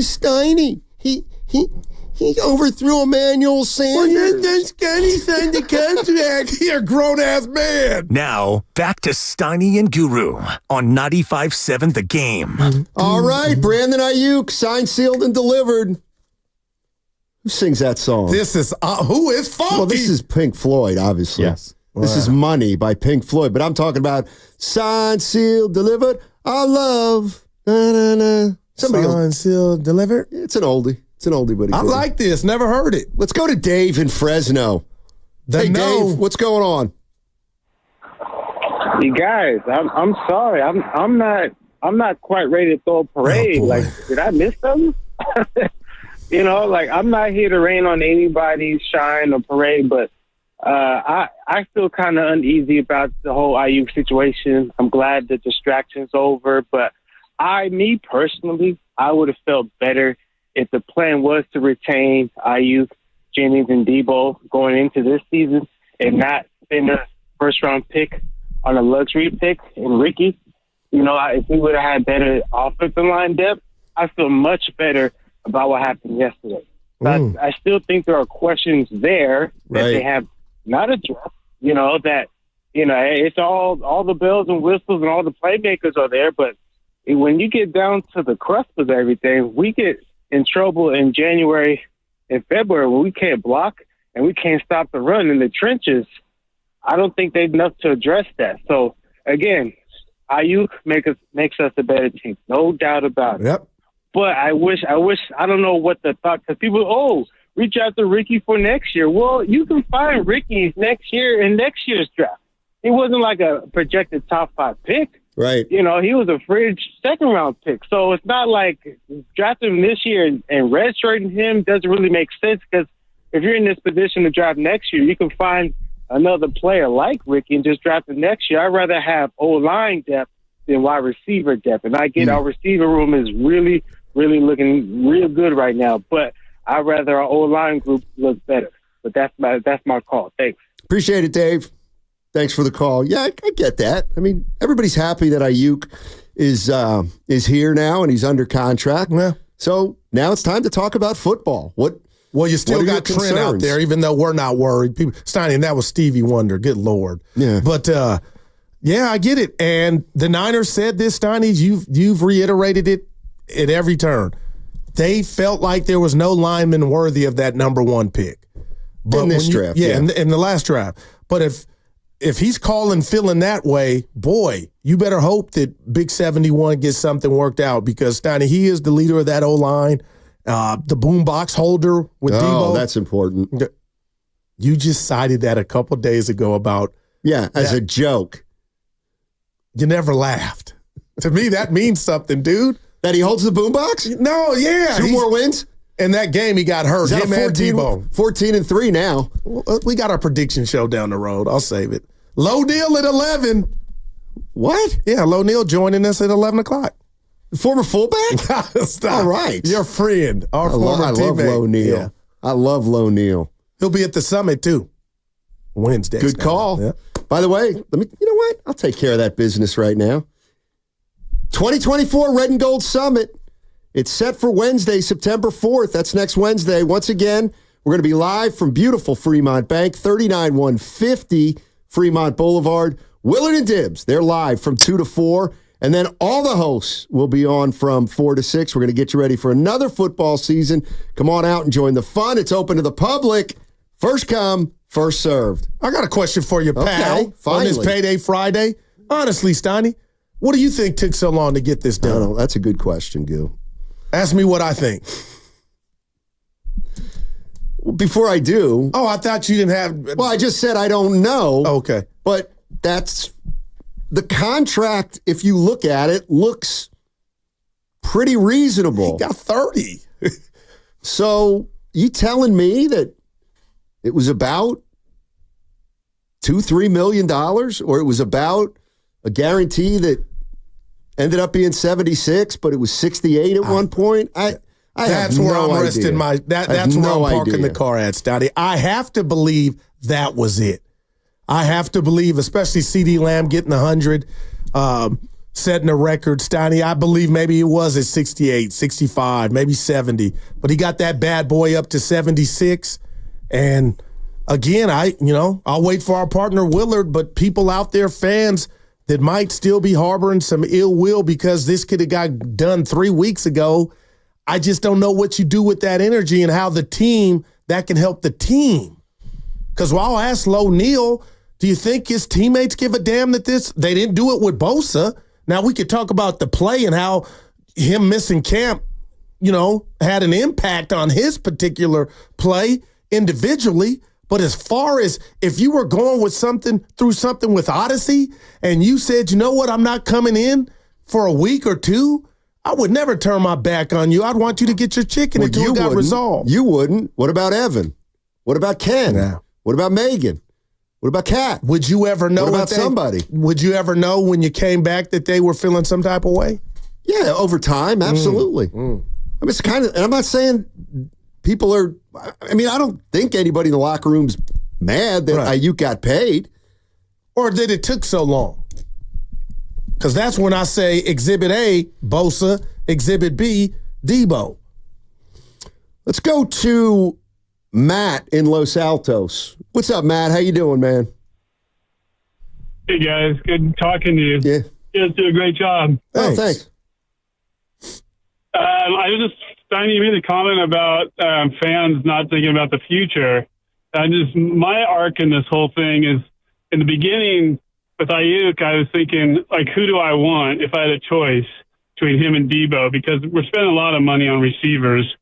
Steiny, he overthrew Emmanuel Sanders. Steiny signed the contract. You're a grown-ass man. Now, back to Steiny and Guru on 95.7 The Game. All right, Brandon Aiyuk, signed, sealed, and delivered. Who sings that song? This is, who is Funky? Well, this is Pink Floyd, obviously. Yes. This is Money by Pink Floyd, but I'm talking about signed, sealed, delivered, our love. Na-na-na. Signed, sealed, delivered? It's an oldie. It's an oldie, but I like this. Never heard it. Let's go to Dave in Fresno. Hey, Dave, what's going on? You guys, I'm sorry. I'm not quite ready to throw a parade. Like, did I miss something? I'm not here to rain on anybody's shine or parade, but I feel kind of uneasy about the whole Aiyuk situation. I'm glad the distraction's over, but me personally, I would have felt better if the plan was to retain Aiyuk, Jennings, and Debo going into this season and not spend a first-round pick on a luxury pick in Ricky. If we would have had better offensive line depth, I feel much better about what happened yesterday. But I still think there are questions there that they have not addressed. It's all the bells and whistles and all the playmakers are there, but when you get down to the crust of everything, we get in trouble in January and February when we can't block and we can't stop the run in the trenches. I don't think they've enough to address that. So, again, Aiyuk makes us a better team. No doubt about it. Yep. But I don't know what the thought, because people, reach out to Ricky for next year. Well, you can find Ricky next year in next year's draft. He wasn't like a projected top 5 pick. Right. He was a fringe second-round pick. So it's not like drafting him this year and redshirting him doesn't really make sense, because if you're in this position to draft next year, you can find another player like Ricky and just draft him next year. I'd rather have O-line depth than wide receiver depth. And I get our receiver room is really, really looking real good right now, but I'd rather our O-line group look better. But that's my call. Thanks. Appreciate it, Dave. Thanks for the call. Yeah, I get that. I mean, everybody's happy that Aiyuk is here now and he's under contract. Yeah. So now it's time to talk about football. Well, you still got Trent out there, even though we're not worried. Steiny, and that was Stevie Wonder. Good Lord. Yeah. But, I get it. And the Niners said this, Steiny. You've reiterated it at every turn. They felt like there was no lineman worthy of that number 1 pick. But in this draft. Yeah, in the last draft. But if he's feeling that way, boy, you better hope that Big 71 gets something worked out, because, Steiny, he is the leader of that O-line, the boombox holder with Debo. Oh, that's important. You just cited that a couple days ago about... Yeah, as a joke. You never laughed. To me, that means something, dude. That he holds the boombox? No, yeah. 2 more wins? In that game, he got hurt. Him and Debo. 14-3 now. We got our prediction show down the road. I'll save it. Low Neal at 11. What? Yeah, Low Neal joining us at 11 o'clock. Former fullback? Stop. All right. Your friend. I love Low Neal. Yeah. I love Low Neal. He'll be at the summit, too. Wednesday. Good call. Yeah. By the way, you know what? I'll take care of that business right now. 2024 Red and Gold Summit. It's set for Wednesday, September 4th. That's next Wednesday. Once again, we're going to be live from beautiful Fremont Bank, 39150 Fremont Boulevard. Willard and Dibbs, they're live from 2 to 4. And then all the hosts will be on from 4 to 6. We're going to get you ready for another football season. Come on out and join the fun. It's open to the public. First come, first served. I got a question for you, pal. Finally. On this Payday Friday. Honestly, Steiny, what do you think took so long to get this done? No, that's a good question, Goo. Ask me what I think. Before I do. Oh, I thought you didn't have. Well, I just said I don't know. Okay. But that's the contract, if you look at it, looks pretty reasonable. He got 30. So you telling me that it was about $2-3 million, or it was about a guarantee that ended up being 76, but it was 68 at one point? I that's have where no I'm idea. resting my. That's where I'm parking the car at, Stotty. I have to believe that was it. I have to believe, especially CD Lamb getting 100. setting a record, Steiny. I believe maybe it was at 68, 65, maybe 70. But he got that bad boy up to 76. And again, I'll wait for our partner Willard, but people out there, fans that might still be harboring some ill will because this could have got done 3 weeks ago. I just don't know what you do with that energy and how that can help the team. Because I'll ask Lo Neal, do you think his teammates give a damn that they didn't do it with Bosa? Now we could talk about the play and how him missing camp, had an impact on his particular play individually. But as far as if you were going through something with Odyssey and you said, you know what, I'm not coming in for a week or two, I would never turn my back on you. I'd want you to get your chicken until it got resolved. You wouldn't. What about Evan? What about Ken? Yeah. What about Megan? What about Kat? Would you ever know? What about somebody? Would you ever know when you came back that they were feeling some type of way? Yeah, over time, absolutely. I mean, it's kind of, and I'm not saying people are, I don't think anybody in the locker room's mad that Aiyuk got paid. Or that it took so long. Because that's when I say Exhibit A, Bosa, Exhibit B, Debo. Let's go to Matt in Los Altos. What's up, Matt? How you doing, man? Hey, guys. Good talking to you. Yeah. You guys do a great job. Oh, thanks. I was just Steiny made a comment about fans not thinking about the future. My arc in this whole thing is, in the beginning with Aiyuk, I was thinking, who do I want if I had a choice between him and Debo? Because we're spending a lot of money on receivers.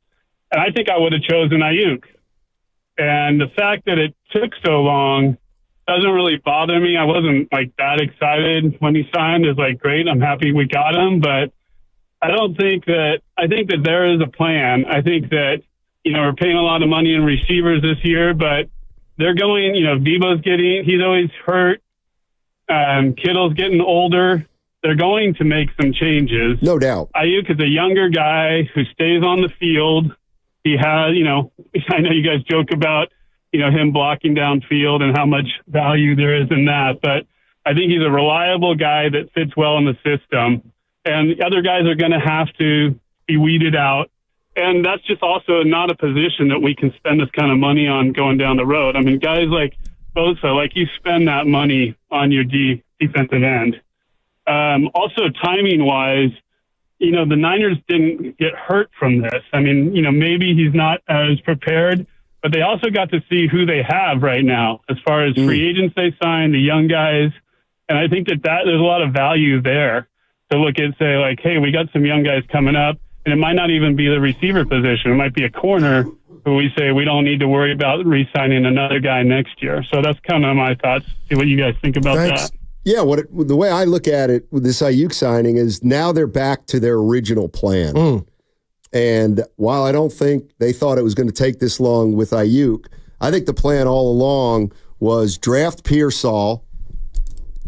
And I think I would have chosen Aiyuk. And the fact that it took so long doesn't really bother me. I wasn't that excited when he signed. It's great, I'm happy we got him. But I think that there is a plan. I think that, we're paying a lot of money in receivers this year, but they're going, Debo's he's always hurt. Kittle's getting older. They're going to make some changes. No doubt. Aiyuk is a younger guy who stays on the field. He has, I know you guys joke about, him blocking downfield and how much value there is in that, but I think he's a reliable guy that fits well in the system. And the other guys are going to have to be weeded out. And that's just also not a position that we can spend this kind of money on going down the road. I mean, guys like Bosa, you spend that money on your defensive end. Also, timing-wise, the Niners didn't get hurt from this. I mean, maybe he's not as prepared, but they also got to see who they have right now as far as free agents they signed, the young guys. And I think that there's a lot of value there to look at, say, hey, we got some young guys coming up, and it might not even be the receiver position. It might be a corner who we say we don't need to worry about re-signing another guy next year. So that's kind of my thoughts. See what you guys think about that. Yeah, the way I look at it with this Aiyuk signing is now they're back to their original plan. And while I don't think they thought it was going to take this long with Aiyuk, I think the plan all along was draft Pearsall,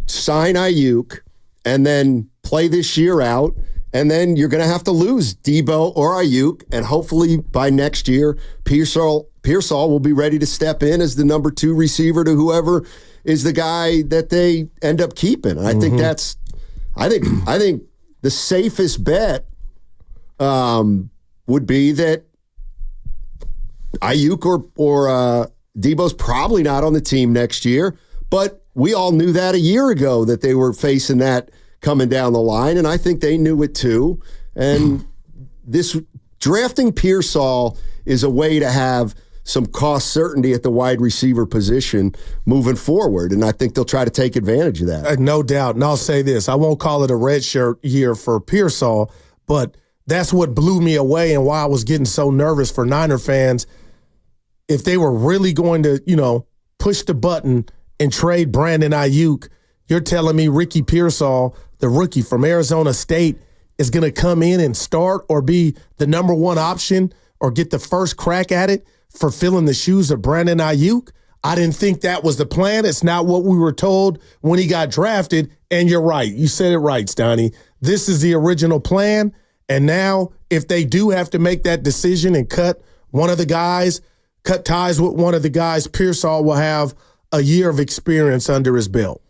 sign Aiyuk, and then play this year out. And then you're going to have to lose Debo or Aiyuk, and hopefully by next year, Pearsall will be ready to step in as the number 2 receiver to whoever is the guy that they end up keeping. And I think I think the safest bet would be that Aiyuk or Debo's probably not on the team next year, but we all knew that a year ago that they were facing that coming down the line, and I think they knew it too. And this drafting Pearsall is a way to have some cost certainty at the wide receiver position moving forward, and I think they'll try to take advantage of that. No doubt. And I'll say this, I won't call it a redshirt year for Pearsall, but that's what blew me away and why I was getting so nervous for Niner fans. If they were really going to, push the button and trade Brandon Aiyuk, you're telling me Ricky Pearsall, the rookie from Arizona State, is going to come in and start or be the number 1 option or get the first crack at it for filling the shoes of Brandon Aiyuk? I didn't think that was the plan. It's not what we were told when he got drafted. And you're right. You said it right, Stoney. This is the original plan. And now if they do have to make that decision and cut ties with one of the guys, Pearsall will have a year of experience under his belt.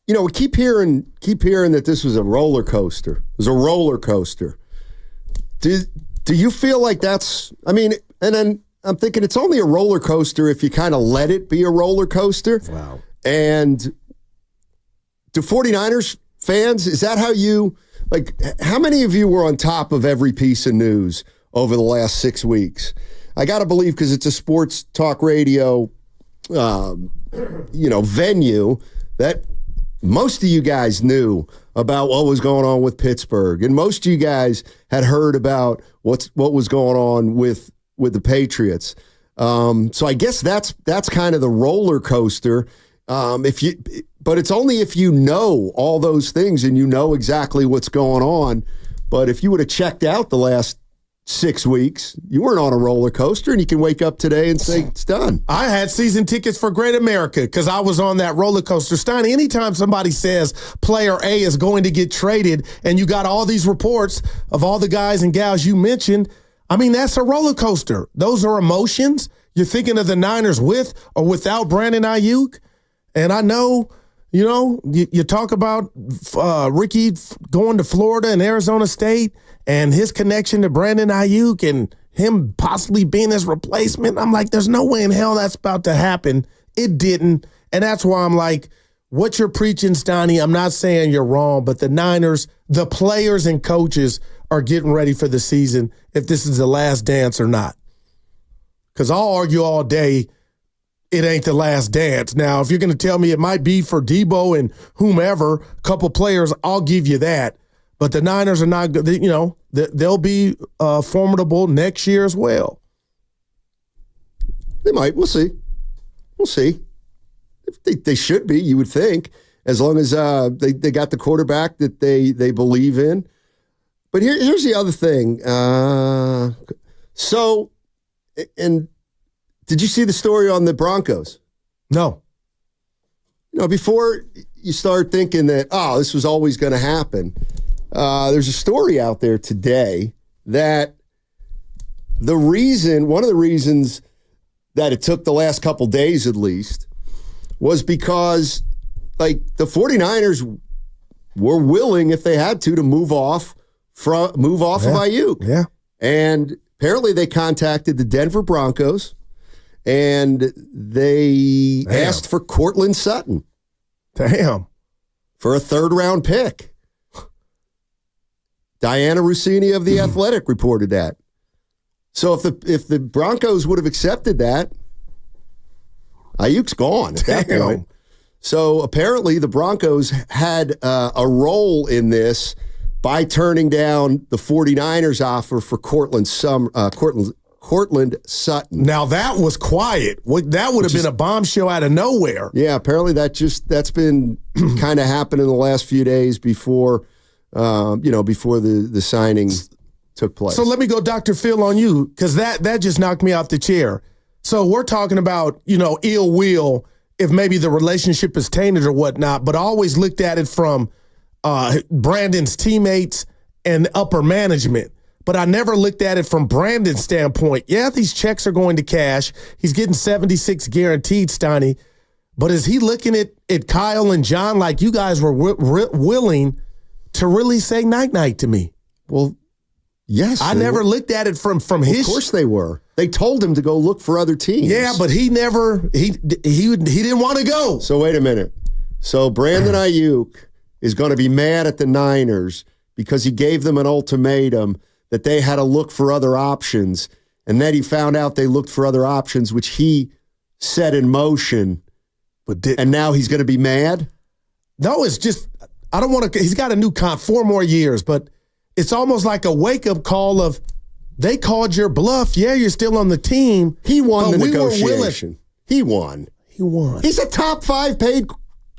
we keep hearing that this was a roller coaster. It was a roller coaster. Do you feel like that's, and then I'm thinking it's only a roller coaster if you kind of let it be a roller coaster. Wow. And do 49ers fans, is that how you, how many of you were on top of every piece of news over the last 6 weeks? I got to believe, because it's a sports talk radio, venue, that most of you guys knew about what was going on with Pittsburgh, and most of you guys had heard about what was going on with the Patriots. So I guess that's kind of the roller coaster. But it's only if you know all those things and you know exactly what's going on. But if you would have checked out the last 6 weeks, you weren't on a roller coaster, and you can wake up today and say it's done. I had season tickets for Great America because I was on that roller coaster. Steiny, anytime somebody says player A is going to get traded and you got all these reports of all the guys and gals you mentioned, that's a roller coaster. Those are emotions. You're thinking of the Niners with or without Brandon Aiyuk. And I know, you talk about Ricky going to Florida and Arizona State and his connection to Brandon Aiyuk and him possibly being his replacement. I'm like, there's no way in hell that's about to happen. It didn't. And that's why I'm like, what you're preaching, Steiny, I'm not saying you're wrong, but the Niners, the players and coaches are getting ready for the season, if this is the last dance or not. Because I'll argue all day it ain't the last dance. Now, if you're going to tell me it might be for Debo and whomever, a couple players, I'll give you that. But the Niners are not, they'll be formidable next year as well. They might. We'll see. They should be, you would think, as long as they got the quarterback that they believe in. But here's the other thing. Did you see the story on the Broncos? No. Before you start thinking that, this was always going to happen, there's a story out there today that one of the reasons that it took the last couple days at least was because, the 49ers were willing, if they had to move off of Aiyuk. Yeah. And apparently they contacted the Denver Broncos, and they asked for Cortland Sutton. Damn. For a third-round pick. Diana Rossini of The Athletic reported that. So if the Broncos would have accepted that, Aiyuk's gone at that point. So apparently the Broncos had a role in this by turning down the 49ers offer for Cortland Sutton. Now that was quiet. That would have been a bombshell out of nowhere. Yeah, apparently that's been kind of happening the last few days before the signing took place. So let me go Dr. Phil on you, because that just knocked me off the chair. So we're talking about, ill will if maybe the relationship is tainted or whatnot, but I always looked at it from Brandon's teammates and upper management. But I never looked at it from Brandon's standpoint. Yeah, these checks are going to cash. He's getting 76 guaranteed, Steiny. But is he looking at Kyle and John like you guys were willing to really say night-night to me? Well, yes. I never looked at it from his... Of course they were. They told him to go look for other teams. Yeah, but he didn't want to go. So wait a minute. So Brandon Aiyuk is going to be mad at the Niners because he gave them an ultimatum that they had to look for other options, and then he found out they looked for other options, which he set in motion, and now he's going to be mad? No, it's just, I don't want to, he's got a new 4 more years, but it's almost like a wake-up call of, they called your bluff, yeah, you're still on the team. He won the negotiation. He won. He's a top 5 paid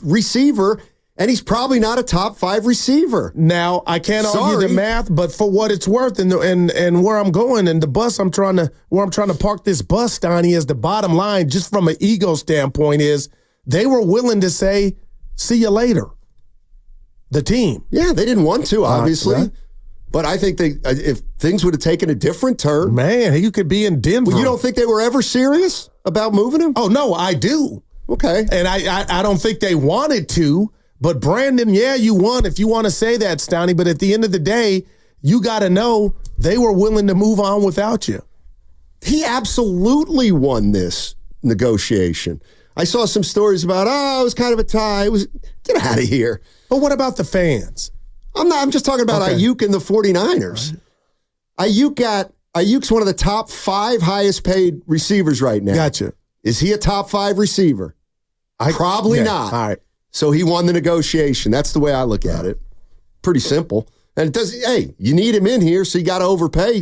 receiver, and he's probably not a top 5 receiver. Now, I can't argue the math, but for what it's worth and where I'm going and the bus where I'm trying to park this bus, Donnie, is the bottom line, just from an ego standpoint, is they were willing to say, see you later. The team. Yeah, they didn't want to, obviously. Right. But I think if things would have taken a different turn. Man, you could be in Denver. Well, you don't think they were ever serious about moving him? Oh, no, I do. Okay. And I don't think they wanted to. But Brandon, yeah, you won if you want to say that, Stoney. But at the end of the day, you got to know they were willing to move on without you. He absolutely won this negotiation. I saw some stories about, it was kind of a tie. Get out of here. But what about the fans? I'm just talking about Aiyuk and the 49ers. Right. Aiyuk's one of the top 5 highest paid receivers right now. Gotcha. Is he a top 5 receiver? Probably not. All right. So he won the negotiation. That's the way I look at it. Pretty simple. And it does. Hey, you need him in here, so you got to overpay.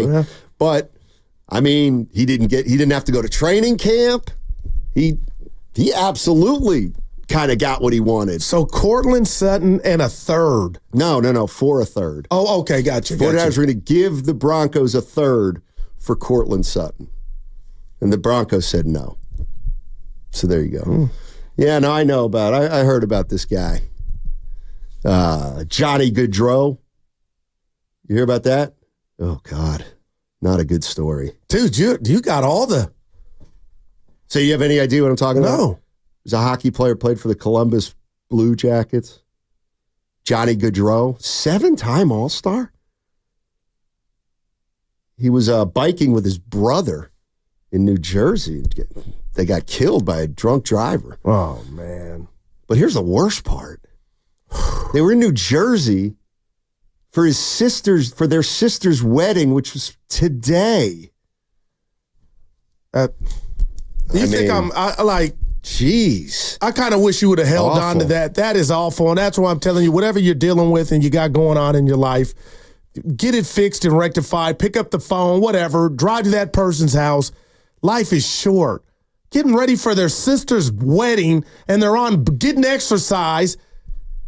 Yeah. But I mean, he didn't have to go to training camp. He absolutely kind of got what he wanted. So Cortland Sutton and a third. No, for a third. Oh, okay, gotcha. 49ers were going to give the Broncos a third for Cortland Sutton. And the Broncos said no. So there you go. Yeah, no, I know about it. I heard about this guy. Johnny Gaudreau. You hear about that? Oh, God. Not a good story. Dude, you got all the... So you have any idea what I'm talking about? No. There's a hockey player played for the Columbus Blue Jackets. Johnny Gaudreau, 7-time All-Star. He was biking with his brother in New Jersey. They got killed by a drunk driver. Oh, man. But here's the worst part. They were in New Jersey for their sister's wedding, which was today. Jeez. I kind of wish you would have held on to that. That is awful. And that's why I'm telling you, whatever you're dealing with and you got going on in your life, get it fixed and rectified. Pick up the phone, whatever. Drive to that person's house. Life is short. Getting ready for their sister's wedding and they're on getting exercise,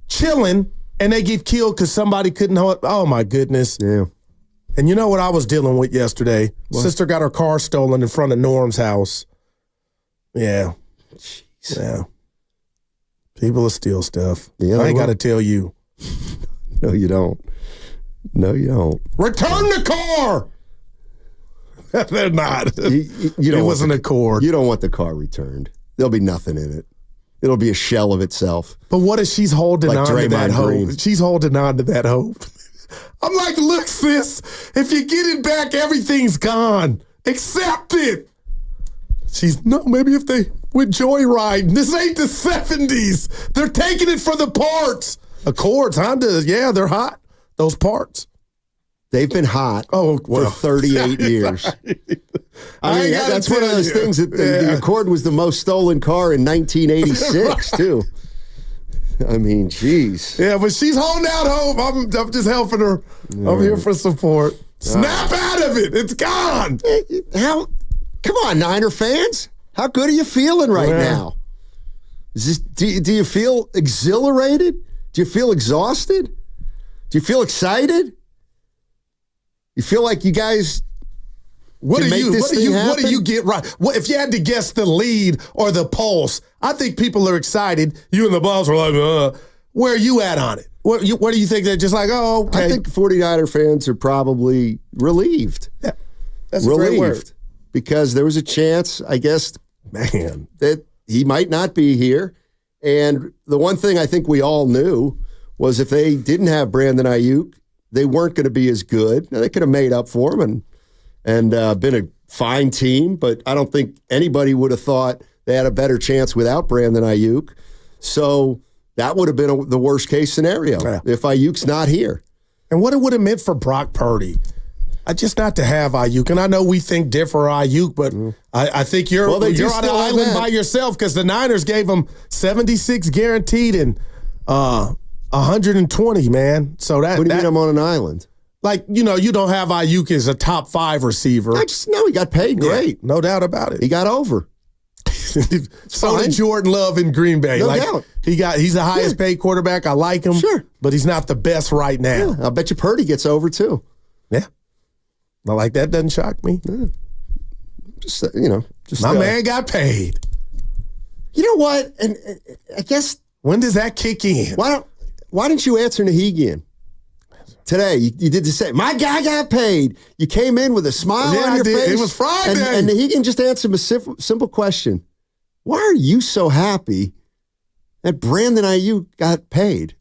chilling, and they get killed because somebody couldn't hold. Oh, my goodness. Yeah. And you know what I was dealing with yesterday? What? Sister got her car stolen in front of Norm's house. Yeah. Jeez. Yeah. People will steal stuff. Yeah, I ain't got to tell you. No, you don't. Return the car! They're not. It wasn't a cord. You don't want the car returned. There'll be nothing in it. It'll be a shell of itself. But what if she's holding on to that hope? She's holding on to that hope. I'm like, look, sis, if you get it back, everything's gone. Accept it. Maybe if they went joyriding. This ain't the 70s. They're taking it for the parts. Accords, Honda, yeah, they're hot. Those parts. They've been hot for 38 years. I mean, that's one of those things that the Accord was the most stolen car in 1986, too. I mean, geez. Yeah, but she's holding out hope. I'm just helping her. I'm here for support. Snap out of it. It's gone. Come on, Niner fans. How good are you feeling right now? Do you feel exhilarated? Do you feel exhausted? Do you feel excited? You feel like you guys What do you get right? What if you had to guess the lead or the pulse? I think people are excited. You and the boss are like, where are you at on it? Where do you think they're just like, oh, okay. I think 49er fans are probably relieved. Yeah, that's a great word. Because there was a chance, I guess, man, that he might not be here. And the one thing I think we all knew was if they didn't have Brandon Aiyuk, they weren't going to be as good. Now, they could have made up for him and been a fine team, but I don't think anybody would have thought they had a better chance without Brandon Aiyuk. So that would have been the worst case scenario if Ayuk's not here. And what it would have meant for Brock Purdy. Just not to have Aiyuk. And I know we think different Aiyuk, but I think you're on the island by yourself because the Niners gave him 76 guaranteed and 120, man. So that. What do you mean I'm on an island? Like, you don't have Aiyuk as a top 5 receiver. I just know he got paid great. Yeah, no doubt about it. He got over. So did Jordan Love in Green Bay. No doubt. He's the highest paid quarterback. I like him. Sure. But he's not the best right now. Yeah, I'll bet you Purdy gets over too. Yeah. Well, like that doesn't shock me. Yeah. My man got paid. You know what? And I guess when does that kick in? Why didn't you answer Nahegian today? You did the same. My guy got paid. You came in with a smile on your face. It was Friday. And Nahegian just answered a simple question. Why are you so happy that Brandon Aiyuk got paid?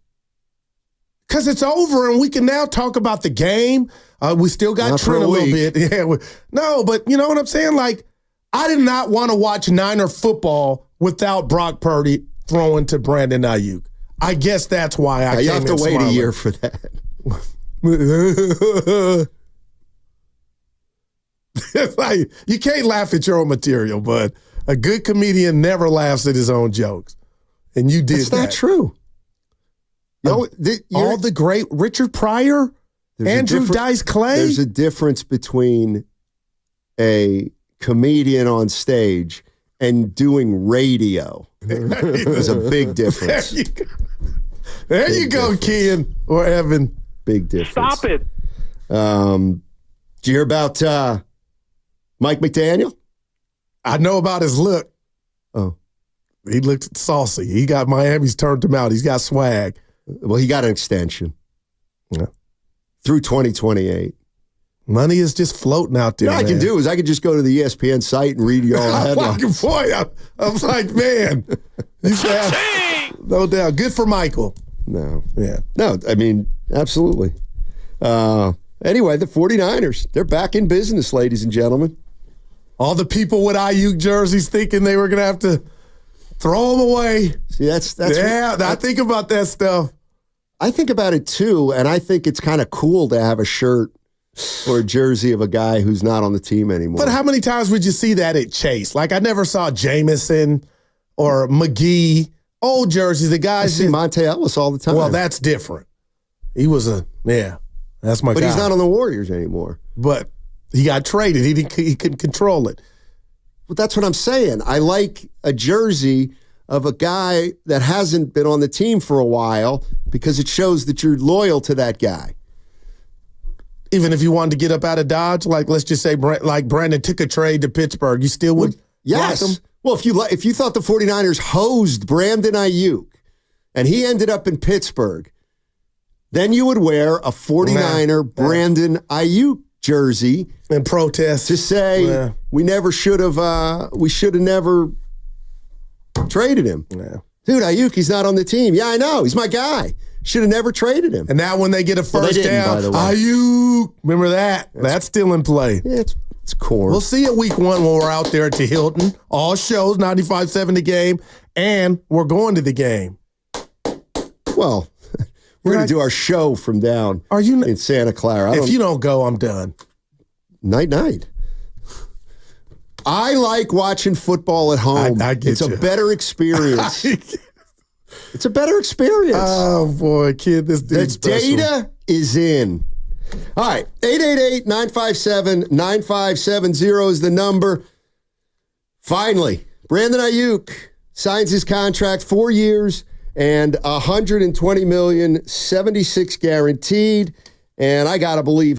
Because it's over and we can now talk about the game. We still got Trent a little bit. Yeah, no, but you know what I'm saying? Like, I did not want to watch Niner football without Brock Purdy throwing to Brandon Aiyuk. I guess that's why I came in. You have to wait a year for that. It's like, you can't laugh at your own material, but a good comedian never laughs at his own jokes. And you did that. That's not true. All the great Richard Pryor, Andrew Dice Clay. There's a difference between a comedian on stage and doing radio. There's a big difference. There you go, Ken or Evan. Big difference. Stop it. Did you hear about Mike McDaniel? I know about his look. Oh. He looked saucy. He got Miami's turned him out. He's got swag. Well, he got an extension. Yeah. Through 2028. Money is just floating out there. What I can do is I can just go to the ESPN site and read you all the headlines. Boy, I was like, man. No doubt. Good for Michael. No. Yeah. No, I mean, absolutely. Anyway, the 49ers, they're back in business, ladies and gentlemen. All the people with Aiyuk jerseys thinking they were going to have to throw them away. See, that's I think about that stuff. I think about it too, and I think it's kind of cool to have a shirt or a jersey of a guy who's not on the team anymore. But how many times would you see that at Chase? Like, I never saw Jameson or McGee, old jerseys. The guys I see Monte Ellis all the time. Well, that's different. He was that's my guy. But he's not on the Warriors anymore. But he got traded. He couldn't control it. Well, that's what I'm saying. I like a jersey of a guy that hasn't been on the team for a while because it shows that you're loyal to that guy. Even if you wanted to get up out of Dodge, like let's just say like Brandon took a trade to Pittsburgh, you still would yes. like him? Well, if you thought the 49ers hosed Brandon Aiyuk and he ended up in Pittsburgh, then you would wear a 49er Brandon Aiyuk jersey and protest to say we should have never traded him. Yeah. Dude, Aiyuk, he's not on the team. Yeah, I know. He's my guy. Should have never traded him. And now when they get a first down, by the way. Aiyuk, remember that? That's still in play. Yeah, it's corn. We'll see it week 1 when we're out there at the Hilton. All shows, 95.7 the game, and we're going to the game. Well, we're going to do our show from down in Santa Clara. If you don't go, I'm done. Night. I like watching football at home. I get a better experience. It's a better experience. Oh, boy, kid, this dude's The data is in. All right, 888-957-9570 is the number. Finally, Brandon Aiyuk signs his contract, 4 years and $120 million, 76 guaranteed. And I got to believe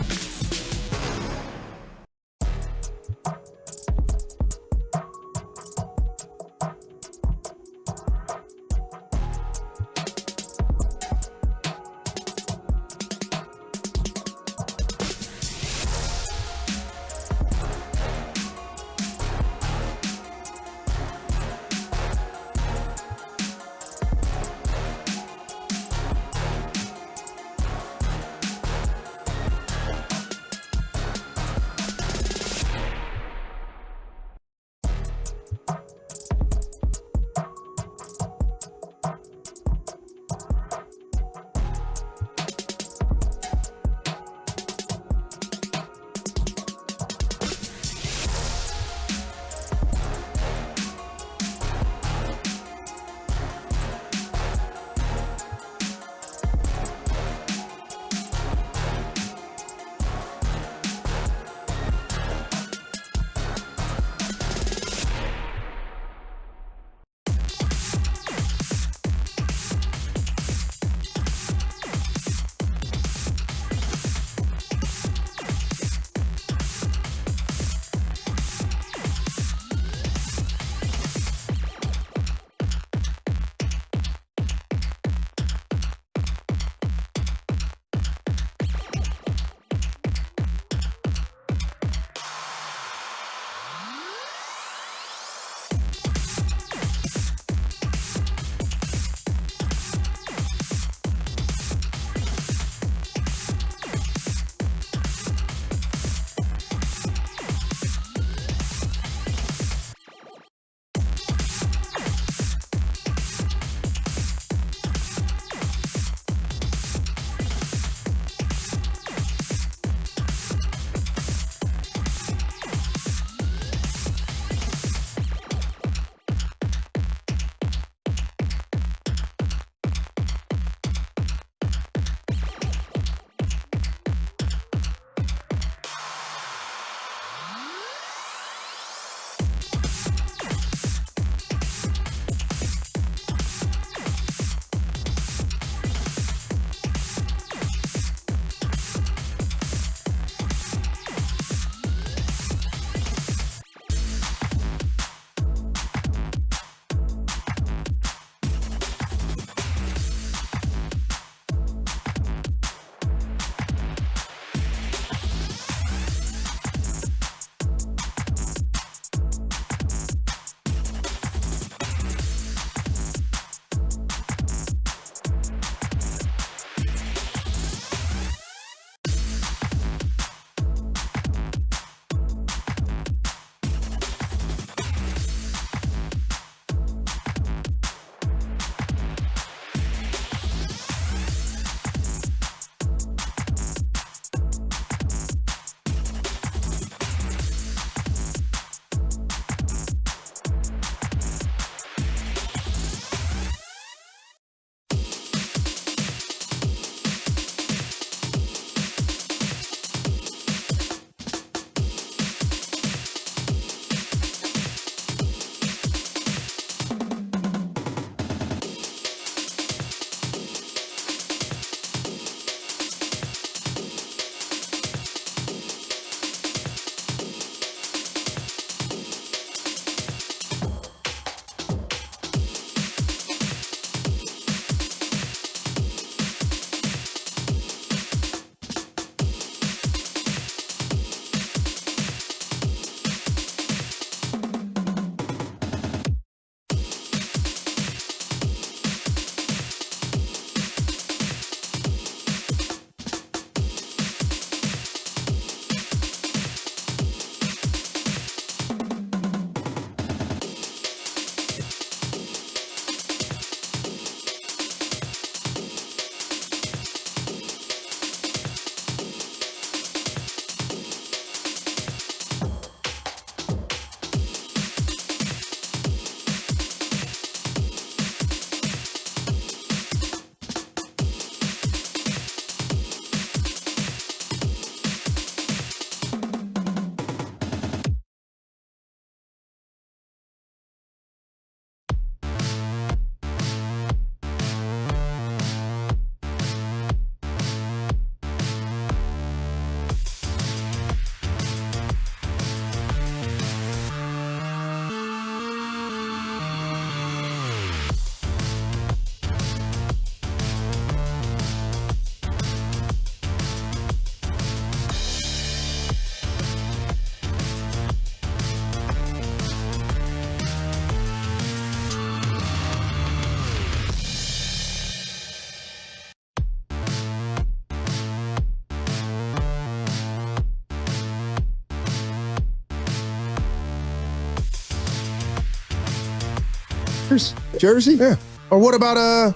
Packers jersey? Yeah. Or what about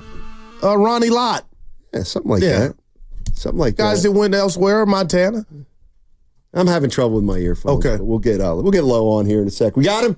Ronnie Lott? Yeah, something like that. Something like Guys that. that went elsewhere, Montana. I'm having trouble with my earphones. Okay. But we'll get Low on here in a sec. We got him?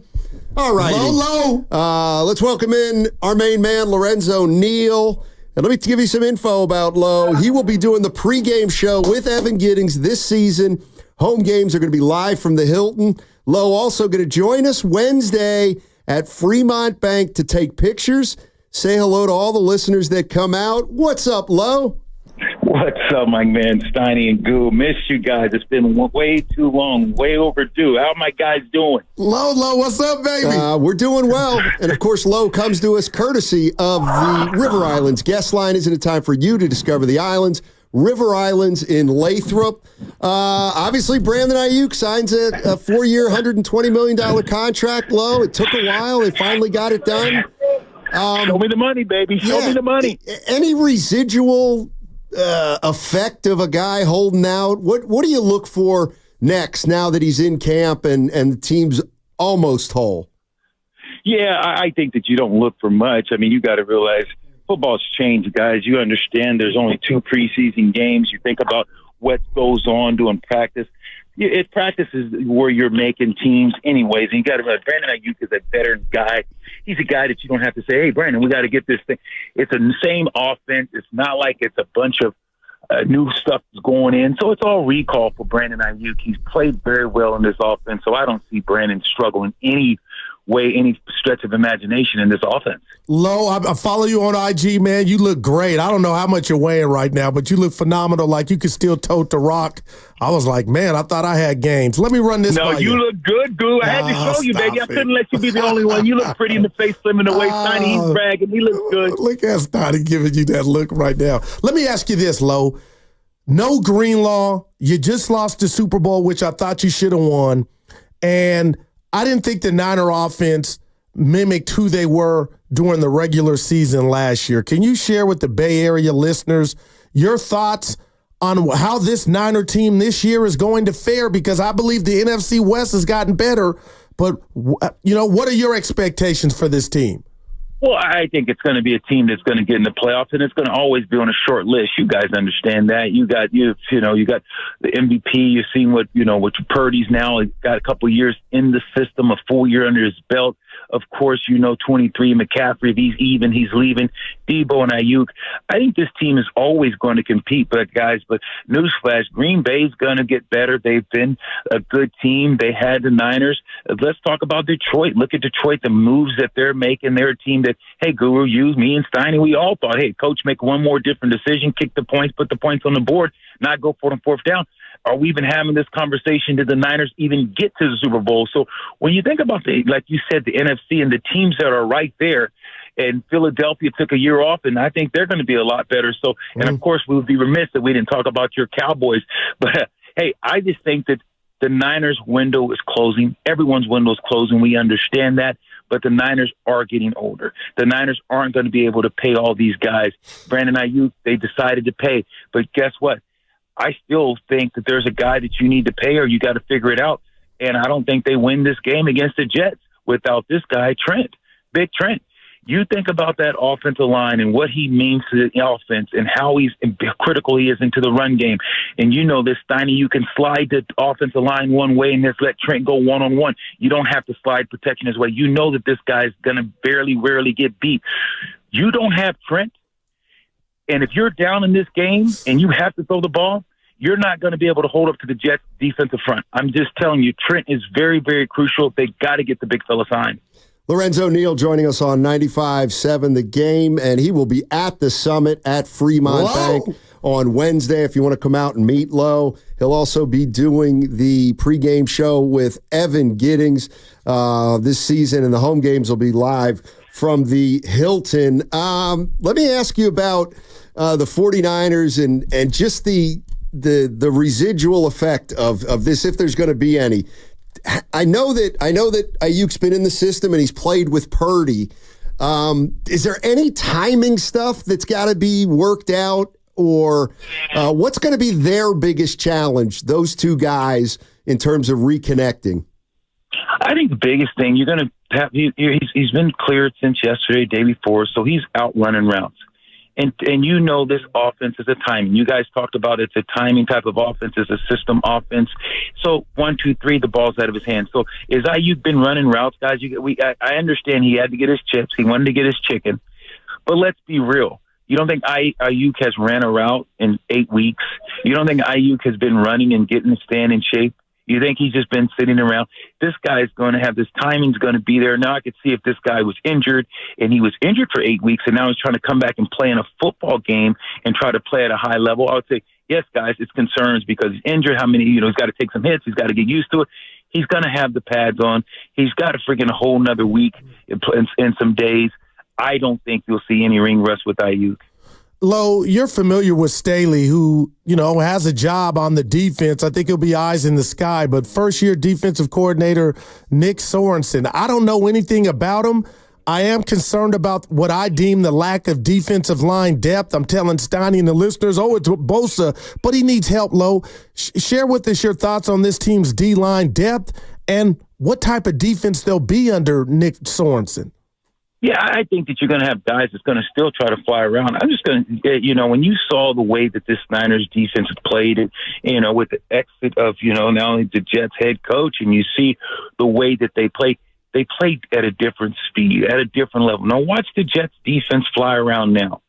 All right. Low. Let's welcome in our main man, Lorenzo Neal. And let me give you some info about Low. He will be doing the pregame show with Evan Giddings this season. Home games are going to be live from the Hilton. Low also going to join us Wednesday at Fremont Bank to take pictures. Say hello to all the listeners that come out. What's up, Low? What's up, my man, Steiny and Goo? Miss you guys. It's been way too long, way overdue. How are my guys doing? Low, what's up, baby? We're doing well. And, of course, Low comes to us courtesy of the River Islands guest line. Isn't it time for you to discover the islands? River Islands in Lathrop. Obviously, Brandon Aiyuk signs a 4-year, $120 million contract, Low. It took a while. They finally got it done. Show me the money, baby. Show me the money. Any residual effect of a guy holding out? What do you look for next now that he's in camp and the team's almost whole? Yeah, I think that you don't look for much. I mean, you got to realize football's changed, guys. You understand there's only 2 preseason games. You think about what goes on during practice. Practice is where you're making teams anyways. And you got to realize Brandon Aiyuk is a veteran guy. He's a guy that you don't have to say, hey, Brandon, we got to get this thing. It's the same offense. It's not like it's a bunch of new stuff is going in. So it's all recall for Brandon Aiyuk. He's played very well in this offense. So I don't see Brandon struggling any stretch of imagination in this offense. Low, I follow you on IG, man. You look great. I don't know how much you're weighing right now, but you look phenomenal. Like you could still tote the rock. I was like, man, I thought I had games. Let me run this. No, you look good, Goo. I had to show you, baby. I couldn't let you be the only one. You look pretty in the face, slim in the waist. Tiny, he's bragging. He looks good. Look at Steiny giving you that look right now. Let me ask you this, Low. No Greenlaw. You just lost the Super Bowl, which I thought you should have won. And I didn't think the Niner offense mimicked who they were during the regular season last year. Can you share with the Bay Area listeners your thoughts on how this Niner team this year is going to fare? Because I believe the NFC West has gotten better, but what are your expectations for this team? Well, I think it's going to be a team that's going to get in the playoffs, and it's going to always be on a short list. You guys understand that. You got the MVP. You've seen what Purdy's now got a couple of years in the system, a full year under his belt. Of course, 23 McCaffrey. If he's even, he's leaving. Debo and Aiyuk. I think this team is always going to compete, but newsflash: Green Bay's going to get better. They've been a good team. They had the Niners. Let's talk about Detroit. Look at Detroit. The moves that they're making. They're a team that, hey, Guru, you, me, and Steiny, we all thought, hey, coach, make one more different decision, kick the points, put the points on the board, not go for it on 4th down. Are we even having this conversation? Did the Niners even get to the Super Bowl? So when you think about like you said, the NFC and the teams that are right there, and Philadelphia took a year off, and I think they're going to be a lot better. So, and of course, we would be remiss that we didn't talk about your Cowboys. But hey, I just think that the Niners' window is closing. Everyone's window is closing. We understand that. But the Niners are getting older. The Niners aren't going to be able to pay all these guys. Brandon Aiyuk, they decided to pay. But guess what? I still think that there's a guy that you need to pay or you got to figure it out. And I don't think they win this game against the Jets without this guy, Trent, Big Trent. You think about that offensive line and what he means to the offense and how critical he is into the run game. And you know this, Steiny, you can slide the offensive line one way and just let Trent go one-on-one. You don't have to slide protection his way. You know that this guy's going to rarely get beat. You don't have Trent, and if you're down in this game and you have to throw the ball, you're not going to be able to hold up to the Jets' defensive front. I'm just telling you, Trent is very, very crucial. They got to get the big fella signed. Lorenzo Neal joining us on 95.7 The Game, and he will be at the Summit at Fremont Bank on Wednesday if you want to come out and meet Low. He'll also be doing the pregame show with Evan Giddings this season, and the home games will be live from the Hilton. Let me ask you about the 49ers and just the residual effect of this, if there's going to be any. I know that Aiyuk's been in the system and he's played with Purdy. Is there any timing stuff that's got to be worked out, or what's going to be their biggest challenge, those two guys, in terms of reconnecting? I think the biggest thing, you're going to he's been cleared since yesterday, day before, so he's out running routes. And you know this offense is a timing. You guys talked about it's a timing type of offense, it's a system offense. So 1, 2, 3, the ball's out of his hands. So is Aiyuk been running routes, guys? I understand he had to get his chips. He wanted to get his chicken. But let's be real. You don't think Aiyuk has ran a route in 8 weeks? You don't think Aiyuk has been running and staying in shape? You think he's just been sitting around? This guy's going to have this timing's going to be there. Now I could see if this guy was injured and he was injured for 8 weeks and now he's trying to come back and play in a football game and try to play at a high level. I would say, yes, guys, it's concerns because he's injured. How many, he's got to take some hits. He's got to get used to it. He's going to have the pads on. He's got a freaking whole nother week in some days. I don't think you'll see any ring rust with Aiyuk. Lo, you're familiar with Staley, who, has a job on the defense. I think he'll be eyes in the sky. But first-year defensive coordinator Nick Sorensen, I don't know anything about him. I am concerned about what I deem the lack of defensive line depth. I'm telling Steiny and the listeners, it's Bosa, but he needs help, Lo. Share with us your thoughts on this team's D-line depth and what type of defense they'll be under Nick Sorensen. Yeah, I think that you're going to have guys that's going to still try to fly around. I'm just going to, when you saw the way that this Niners defense played it, with the exit of, not only the Jets head coach, and you see the way that they played at a different speed, at a different level. Now watch the Jets defense fly around now.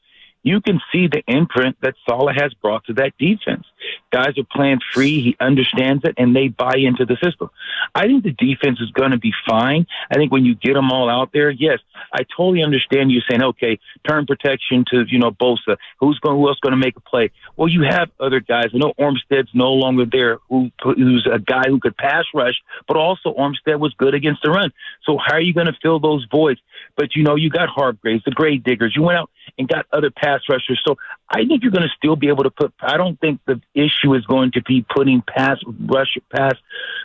You can see the imprint that Salley has brought to that defense. Guys are playing free. He understands it, and they buy into the system. I think the defense is going to be fine. I think when you get them all out there, yes, I totally understand you saying, okay, turn protection to, Bosa. Who else going to make a play? Well, you have other guys. I know Armstead's no longer there, who's a guy who could pass rush, but also Armstead was good against the run. So how are you going to fill those voids? But, you got Hargraves, the grave diggers. You went out and got other pass rushers. So I think you're going to still be able to I don't think the issue is going to be putting pass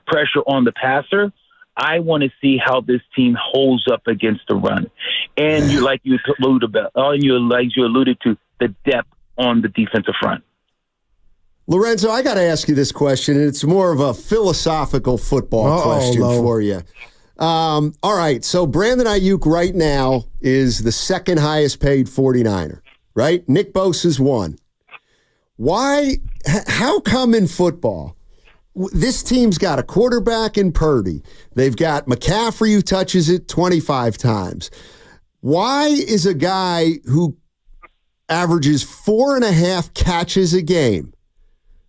pressure on the passer. I want to see how this team holds up against the run. And you alluded to the depth on the defensive front. Lorenzo, I got to ask you this question, and it's more of a philosophical football question for you. All right, so Brandon Aiyuk right now is the second highest paid 49er, right? Nick Bosa's one. How come in football, this team's got a quarterback in Purdy. They've got McCaffrey who touches it 25 times. Why is a guy who averages 4.5 catches a game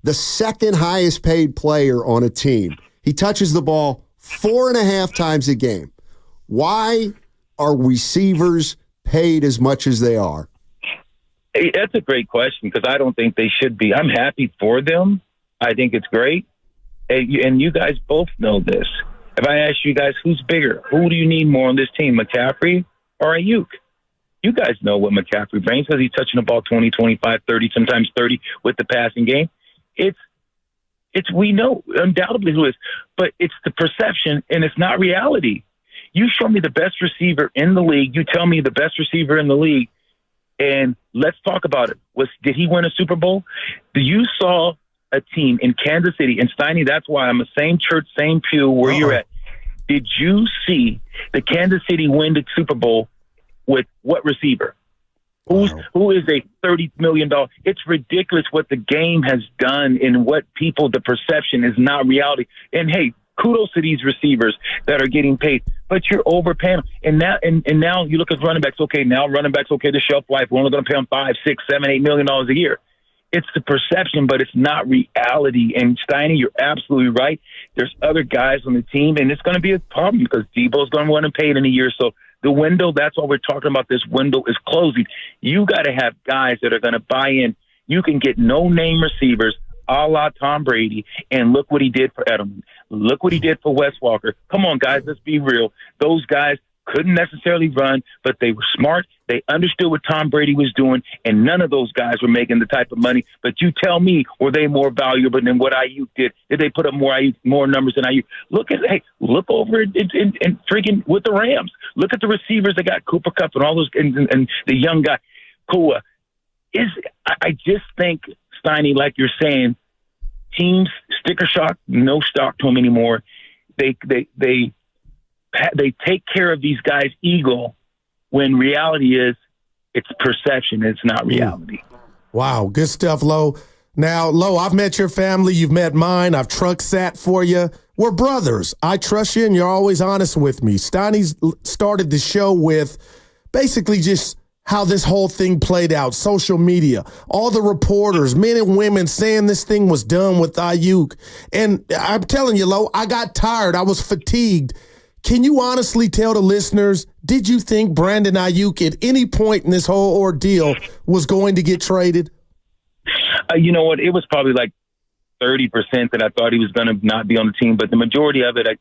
the second highest paid player on a team? He touches the ball 4.5 times a game. Why are receivers paid as much as they are? Hey, that's a great question because I don't think they should be. I'm happy for them. I think it's great. And you guys both know this. If I ask you guys, who's bigger? Who do you need more on this team, McCaffrey or Aiyuk? You guys know what McCaffrey brings because he's touching the ball 20, 25, 30, sometimes 30 with the passing game. We know undoubtedly who is, but it's the perception and it's not reality. You show me the best receiver in the league. You tell me the best receiver in the league, and let's talk about it. Did he win a Super Bowl? You saw a team in Kansas City, and Steiny, that's why I'm the same church, same pew where you're at. Did you see the Kansas City win the Super Bowl with what receiver? Who is a $30 million? It's ridiculous what the game has done and what the perception is not reality. And hey, kudos to these receivers that are getting paid, but you're overpaying them. And now you look at running backs. Okay, now running backs. Okay, the shelf life. We're only going to pay them $5, $6, $7, $8 million a year. It's the perception, but it's not reality. And Steiny, you're absolutely right. There's other guys on the team, and it's going to be a problem because Debo's going to want to pay it in a year. So the window, that's what we're talking about. This window is closing. You got to have guys that are going to buy in. You can get no-name receivers a la Tom Brady, and look what he did for Edelman. Look what he did for Wes Walker. Come on, guys, let's be real. Those guys couldn't necessarily run, but they were smart. They understood what Tom Brady was doing, and none of those guys were making the type of money. But you tell me, were they more valuable than what Aiyuk did? Did they put up more numbers than Aiyuk? Look over it and freaking with the Rams. Look at the receivers. They got Cooper Kupp and all those, and the young guy, Kua. I just think, Steiny, like you're saying, teams sticker shock, no stock to them anymore. They take care of these guys' ego when reality is it's perception. It's not reality. Wow. Good stuff, Lo. Now, Lo, I've met your family. You've met mine. I've truck sat for you. We're brothers. I trust you, and you're always honest with me. Steiny's started the show with basically just how this whole thing played out, social media, all the reporters, men and women saying this thing was done with Aiyuk. And I'm telling you, Lo, I got tired. I was fatigued. Can you honestly tell the listeners, did you think Brandon Aiyuk at any point in this whole ordeal was going to get traded? You know what? It was probably like 30% that I thought he was going to not be on the team. But the majority of it, I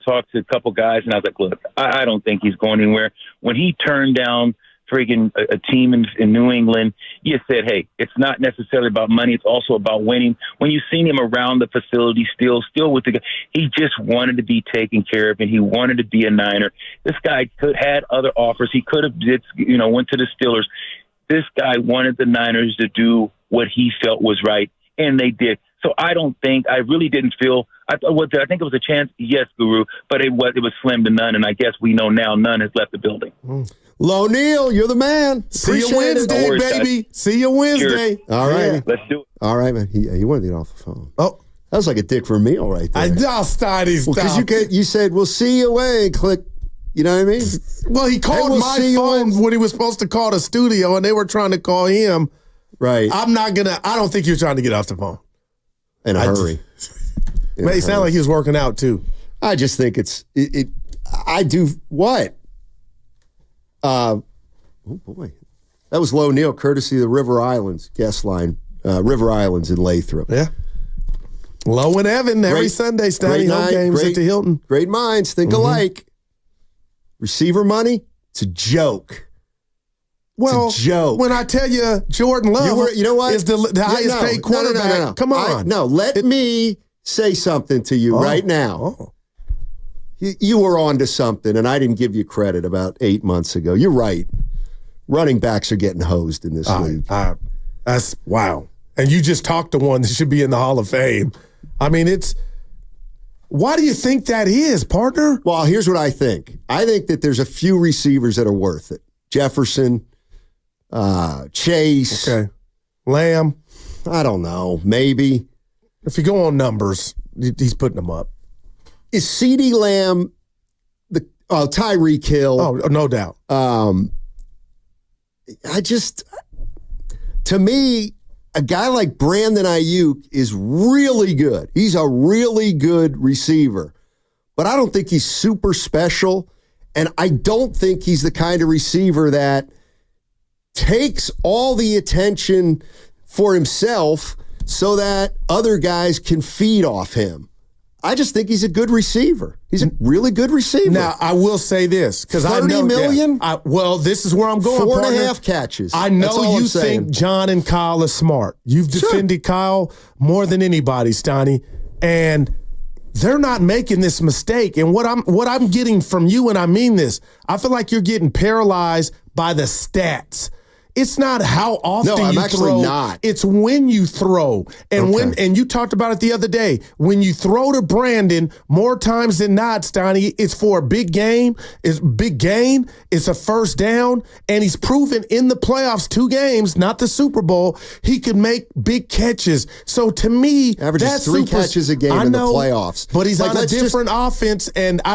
talked to a couple guys, and I was like, look, I don't think he's going anywhere. When he turned down friggin' a team in New England, you said, hey, it's not necessarily about money. It's also about winning. When you seen him around the facility still with the guy, he just wanted to be taken care of, and he wanted to be a Niner. This guy had other offers. He could have went to the Steelers. This guy wanted the Niners to do what he felt was right, and they did. So I really didn't feel, I think it was a chance, yes, Guru, but it was slim to none, and I guess we know now none has left the building. Lo Neal, you're the man. See you Wednesday, baby. Guys. See you Wednesday. Cheers. All right. Yeah. Let's do it. All right, man. He wanted to get off the phone. Oh. That was like a dick Vermeil right there. Because you said, we'll see you away, click. You know what I mean? Well, he called my phone when he was supposed to call the studio, and they were trying to call him. Right. I don't think you're trying to get off the phone. In a hurry. It sounded like he was working out, too. I just think I do what? Oh, boy. That was Lo Neal, courtesy of the River Islands guest line. River Islands in Lathrop. Yeah. Lo and Evan every Sunday, Steiny home games at the Hilton. Great minds think alike. Receiver money, it's a joke. Well, it's a joke. When I tell you Jordan Love you know what? is the highest paid quarterback. No. Come on. Let me say something to you right now. You were on to something, and I didn't give you credit about 8 months ago. You're right. Running backs are getting hosed in this league. That's wow. And you just talked to one that should be in the Hall of Fame. I mean, why do you think that is, partner? Well, here's what I think. I think that there's a few receivers that are worth it. Jefferson, Chase. Okay. Lamb. I don't know. Maybe. If you go on numbers, he's putting them up. Is CeeDee Lamb Tyreek Hill? Oh, no doubt. To me, a guy like Brandon Aiyuk is really good. He's a really good receiver. But I don't think he's super special. And I don't think he's the kind of receiver that takes all the attention for himself so that other guys can feed off him. I just think he's a good receiver. He's a really good receiver. Now, I will say this, because I know $30 million? Well, this is where I'm going, 4.5 catches. I know you think John and Kyle are smart. You've defended Kyle more than anybody, Steiny, and they're not making this mistake. And what I'm getting from you, and I mean this, I feel like you're getting paralyzed by the stats. It's not how often you throw. No, I'm actually not. It's when you throw. And and you talked about it the other day. When you throw to Brandon, more times than not, Steiny, it's for a big game, it's big gain, it's a first down, and he's proven in the playoffs 2 games, not the Super Bowl, he could make big catches. So to me, averages that's 3 catches a game in the playoffs. But he's on a different offense, and I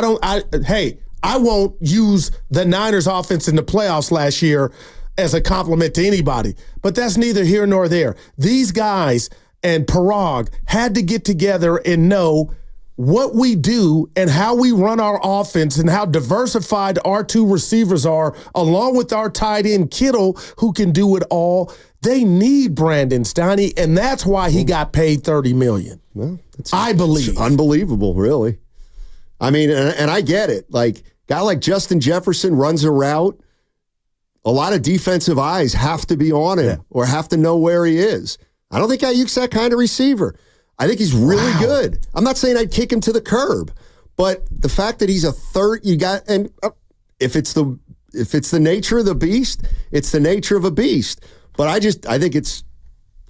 won't use the Niners offense in the playoffs last year as a compliment to anybody. But that's neither here nor there. These guys and Parag had to get together and know what we do and how we run our offense and how diversified our 2 receivers are, along with our tight end Kittle, who can do it all. They need Brandon Steiny, and that's why he got paid $30 million. Well, I believe. It's unbelievable, really. I mean, and I get it. Like, guy like Justin Jefferson runs a route. A lot of defensive eyes have to be on him or have to know where he is. I don't think Aiyuk's that kind of receiver. I think he's really good. I'm not saying I'd kick him to the curb, but the fact that he's a third, if it's the nature of the beast, it's the nature of a beast. But I think it's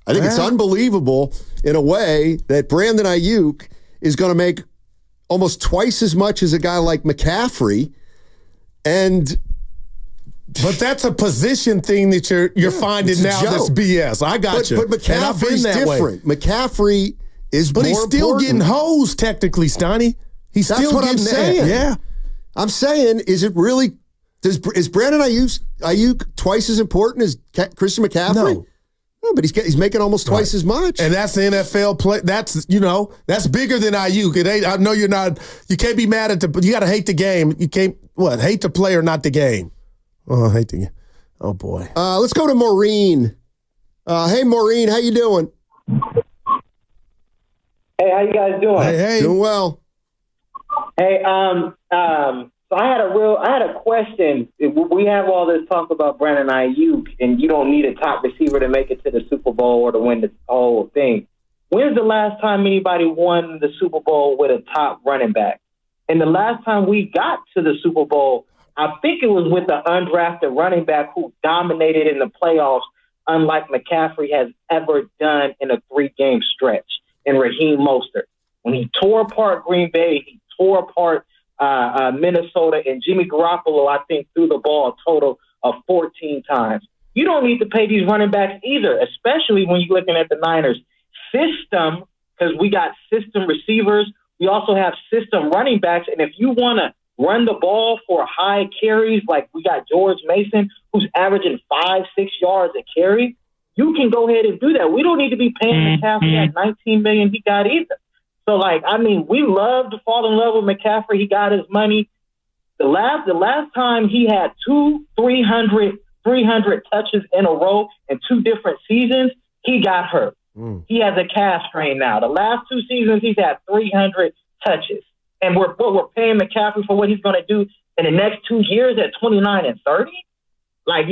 unbelievable in a way that Brandon Aiyuk is going to make almost twice as much as a guy like McCaffrey. But that's a position thing that you're finding now that's BS. I got you. But McCaffrey's different. McCaffrey is but he's still important. getting hosed technically, Steiny. He's That's still what getting I'm saying. Yeah. I'm saying, is it really, is Brandon Aiyuk twice as important as Christian McCaffrey? No, but he's making almost twice as much. And that's the NFL play. That's, that's bigger than Aiyuk. It ain't, I know you can't be mad at you got to hate the game. You can't, hate the player, not the game. Oh, I hate the game. Oh, boy. Let's go to Maureen. Hey, Maureen, how you doing? Hey, how you guys doing? Hey. Doing well. Hey, so I had a question. We have all this talk about Brandon Aiyuk, and you don't need a top receiver to make it to the Super Bowl or to win the whole thing. When's the last time anybody won the Super Bowl with a top running back? And the last time we got to the Super Bowl, I think it was with the undrafted running back who dominated in the playoffs, unlike McCaffrey has ever done in a 3-game stretch, in Raheem Mostert. When he tore apart Green Bay, he tore apart Minnesota, and Jimmy Garoppolo, I think, threw the ball a total of 14 times. You don't need to pay these running backs either, especially when you're looking at the Niners system, because we got system receivers. We also have system running backs, and if you want to run the ball for high carries, like we got George Mason, who's averaging 5-6 yards a carry, you can go ahead and do that. We don't need to be paying McCaffrey at $19 million he got either. So, we love to fall in love with McCaffrey. He got his money. The last time he had 300 touches in a row in 2 different seasons, he got hurt. He has a calf strain now. The last 2 seasons, he's had 300 touches. And we're paying McCaffrey for what he's going to do in the next 2 years at 29 and 30. I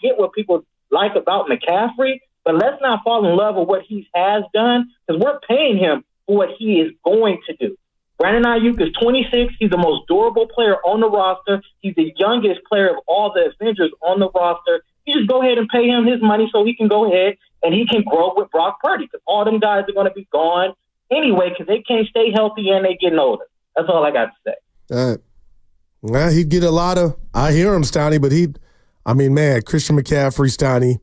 get what people like about McCaffrey, but let's not fall in love with what he has done, because we're paying him for what he is going to do. Brandon Aiyuk is 26. He's the most durable player on the roster. He's the youngest player of all the Avengers on the roster. You just go ahead and pay him his money so he can go ahead and he can grow with Brock Purdy, because all them guys are going to be gone anyway because they can't stay healthy and they're getting older. That's all I got to say. All right. Well, he'd get a lot of – I hear him, Steiny, but Christian McCaffrey, Steiny,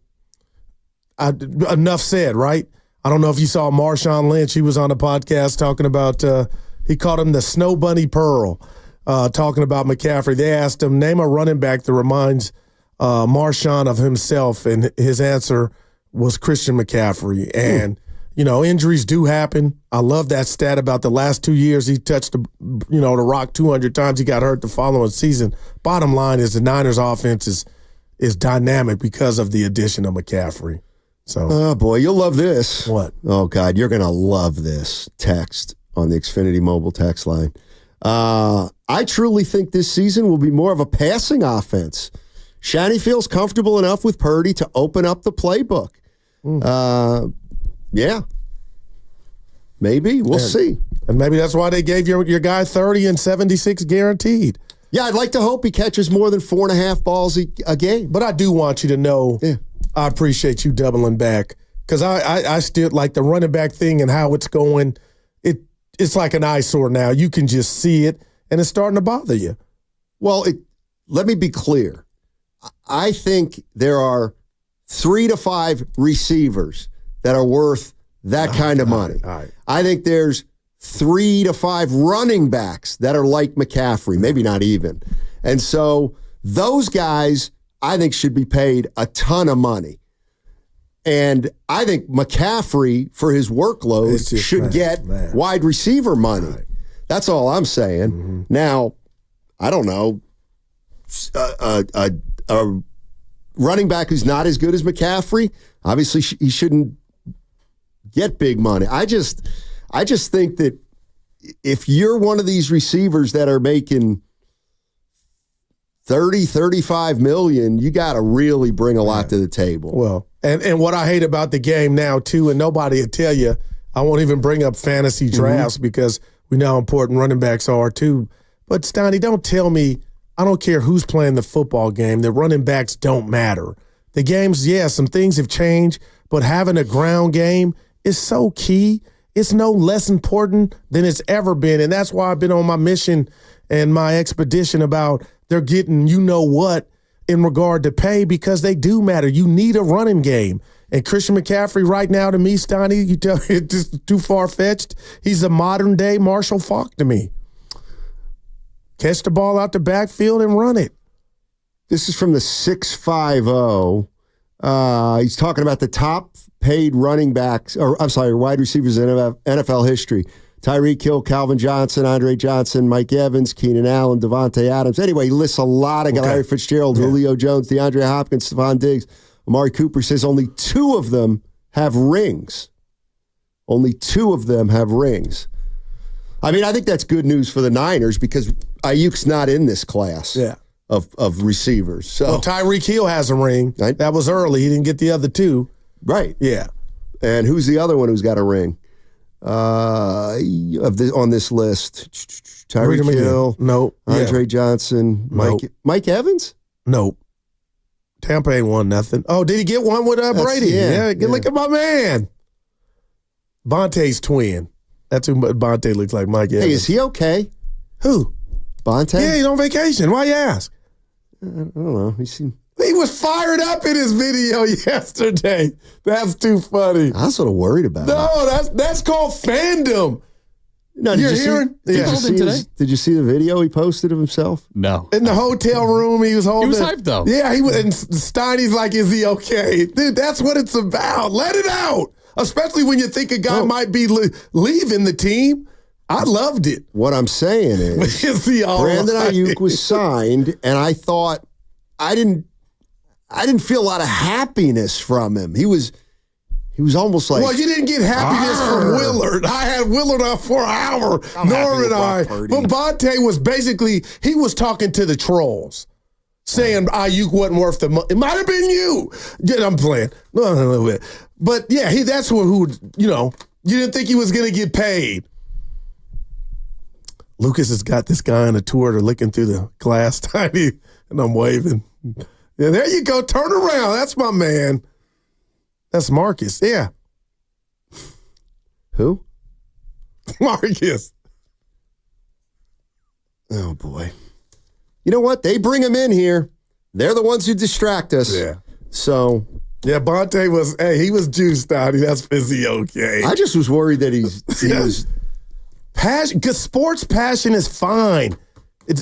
enough said, right? I don't know if you saw Marshawn Lynch. He was on the podcast talking about he called him the Snow Bunny Pearl, talking about McCaffrey. They asked him, name a running back that reminds Marshawn of himself, and his answer was Christian McCaffrey. And injuries do happen. I love that stat about the last 2 years. He touched the rock 200 times. He got hurt the following season. Bottom line is the Niners offense is dynamic because of the addition of McCaffrey. So, oh boy, you'll love this. What? Oh God, you're gonna love this text on the Xfinity mobile text line. I truly think this season will be more of a passing offense. Shani feels comfortable enough with Purdy to open up the playbook. Yeah. Maybe. We'll see. And maybe that's why they gave your guy 30 and 76 guaranteed. Yeah, I'd like to hope he catches more than 4.5 balls a game. But I do want you to know, I appreciate you doubling back, because I still like the running back thing and how it's going. It's like an eyesore now. You can just see it, and it's starting to bother you. Well, let me be clear. I think there are 3 to 5 receivers that are worth that kind of money. All right. I think there's 3 to 5 running backs that are like McCaffrey, maybe not even. And so those guys, I think, should be paid a ton of money. And I think McCaffrey, for his workload, should get wide receiver money. Right. That's all I'm saying. Mm-hmm. Now, I don't know, a running back who's not as good as McCaffrey, obviously he shouldn't get big money. I just think that if you're one of these receivers that are making 30, 35 million, you got to really bring a lot to the table. Well, and what I hate about the game now, too, and nobody will tell you, I won't even bring up fantasy drafts because we know how important running backs are, too. But, Steiny, don't tell me, I don't care who's playing the football game, that running backs don't matter. The games, some things have changed, but having a ground game is so key. it's no less important than it's ever been. And that's why I've been on my mission and my expedition about they're getting you-know-what in regard to pay, because they do matter. You need a running game. And Christian McCaffrey right now, to me, Stoney, you tell me it's just too far-fetched. He's a modern-day Marshall Faulk to me. Catch the ball out the backfield and run it. This is from the 650. He's talking about the top paid running backs, wide receivers in NFL history. Tyreek Hill, Calvin Johnson, Andre Johnson, Mike Evans, Keenan Allen, Devontae Adams. Anyway, he lists a lot of guys. Larry Fitzgerald, Julio Jones, DeAndre Hopkins, Stephon Diggs. Amari Cooper says only 2 of them have rings. Only 2 of them have rings. I mean, I think that's good news for the Niners because Aiyuk's not in this class of receivers. So well, Tyreek Hill has a ring. Right? That was early. He didn't get the other 2. Right. Yeah. And who's the other one who's got a ring on this list? Tyreek Hill. Nope. Andre Johnson. Mike Evans? Nope. Tampa ain't won nothing. Oh, did he get one with Brady? Yeah. Look at my man. Bonte's twin. That's who Bonte looks like, Mike Evans. Hey, is he okay? Who? Bonte? Yeah, he's on vacation. Why you ask? I don't know. He was fired up in his video yesterday. That's too funny. I was sort of worried about it. No, that's called fandom. No, You're hearing? Did you see the video he posted of himself? No. In the hotel room, he was holding. He was hyped, though. Yeah, he was. And Steiny's like, is he okay? Dude, that's what it's about. Let it out. Especially when you think a guy might be leaving the team. I loved it. What I'm saying is, Brandon Aiyuk was signed, and I thought I didn't feel a lot of happiness from him. He was almost like... Well, you didn't get happiness from Willard. I had Willard on for an hour, nor did I. But Bonte was basically, he was talking to the trolls, saying Aiyuk wasn't worth the money. It might have been you. Yeah, I'm playing. No. But yeah, that's who, you didn't think he was going to get paid. Lucas has got this guy on a tour. They're looking through the glass, Tiny, and I'm waving. Yeah, there you go. Turn around. That's my man. That's Marcus. Yeah. Who? Marcus. Oh, boy. You know what? They bring him in here. They're the ones who distract us. Yeah. So. Yeah, Bonte was, he was juiced out. That's physio, okay. I just was worried that he was. Passion, because sports passion is fine.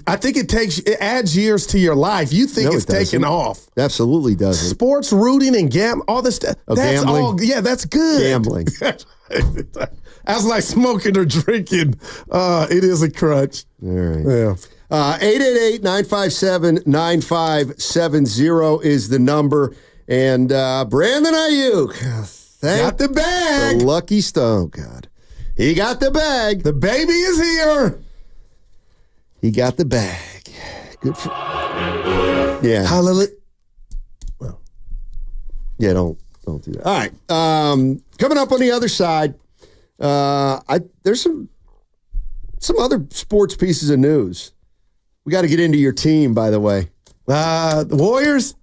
I think it adds years to your life. You think it's taking off. Absolutely doesn't. Sports, rooting, and all this stuff. That's gambling. all. Yeah, that's good. Gambling. That's like smoking or drinking. It is a crutch. All right. Yeah. 888-957-9570 is the number. And Brandon Aiyuk. Got the bag. The lucky stone. God. He got the bag. The baby is here. He got the bag. Good for Yeah. Hallelujah. Well. Yeah, don't do that. All right. Coming up on the other side, there's some other sports pieces of news. We got to get into your team, by the way. The Warriors?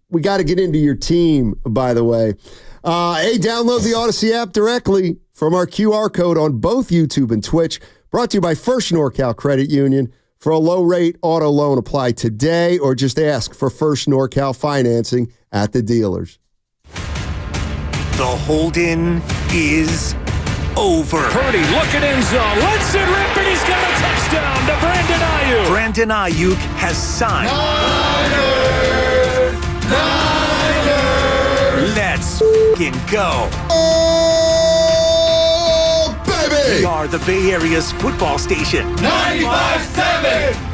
We got to get into your team, by the way. Hey, download the Odyssey app directly from our QR code on both YouTube and Twitch. Brought to you by First NorCal Credit Union. For a low-rate auto loan, apply today or just ask for First NorCal financing at the dealers. The hold-in is over. Purdy looking end zone. Lets it rip, and he's got a touchdown to Brandon Aiyuk. Brandon Aiyuk has signed. Niners! Let's f***ing go. Oh, baby! We are the Bay Area's football station. 95.7!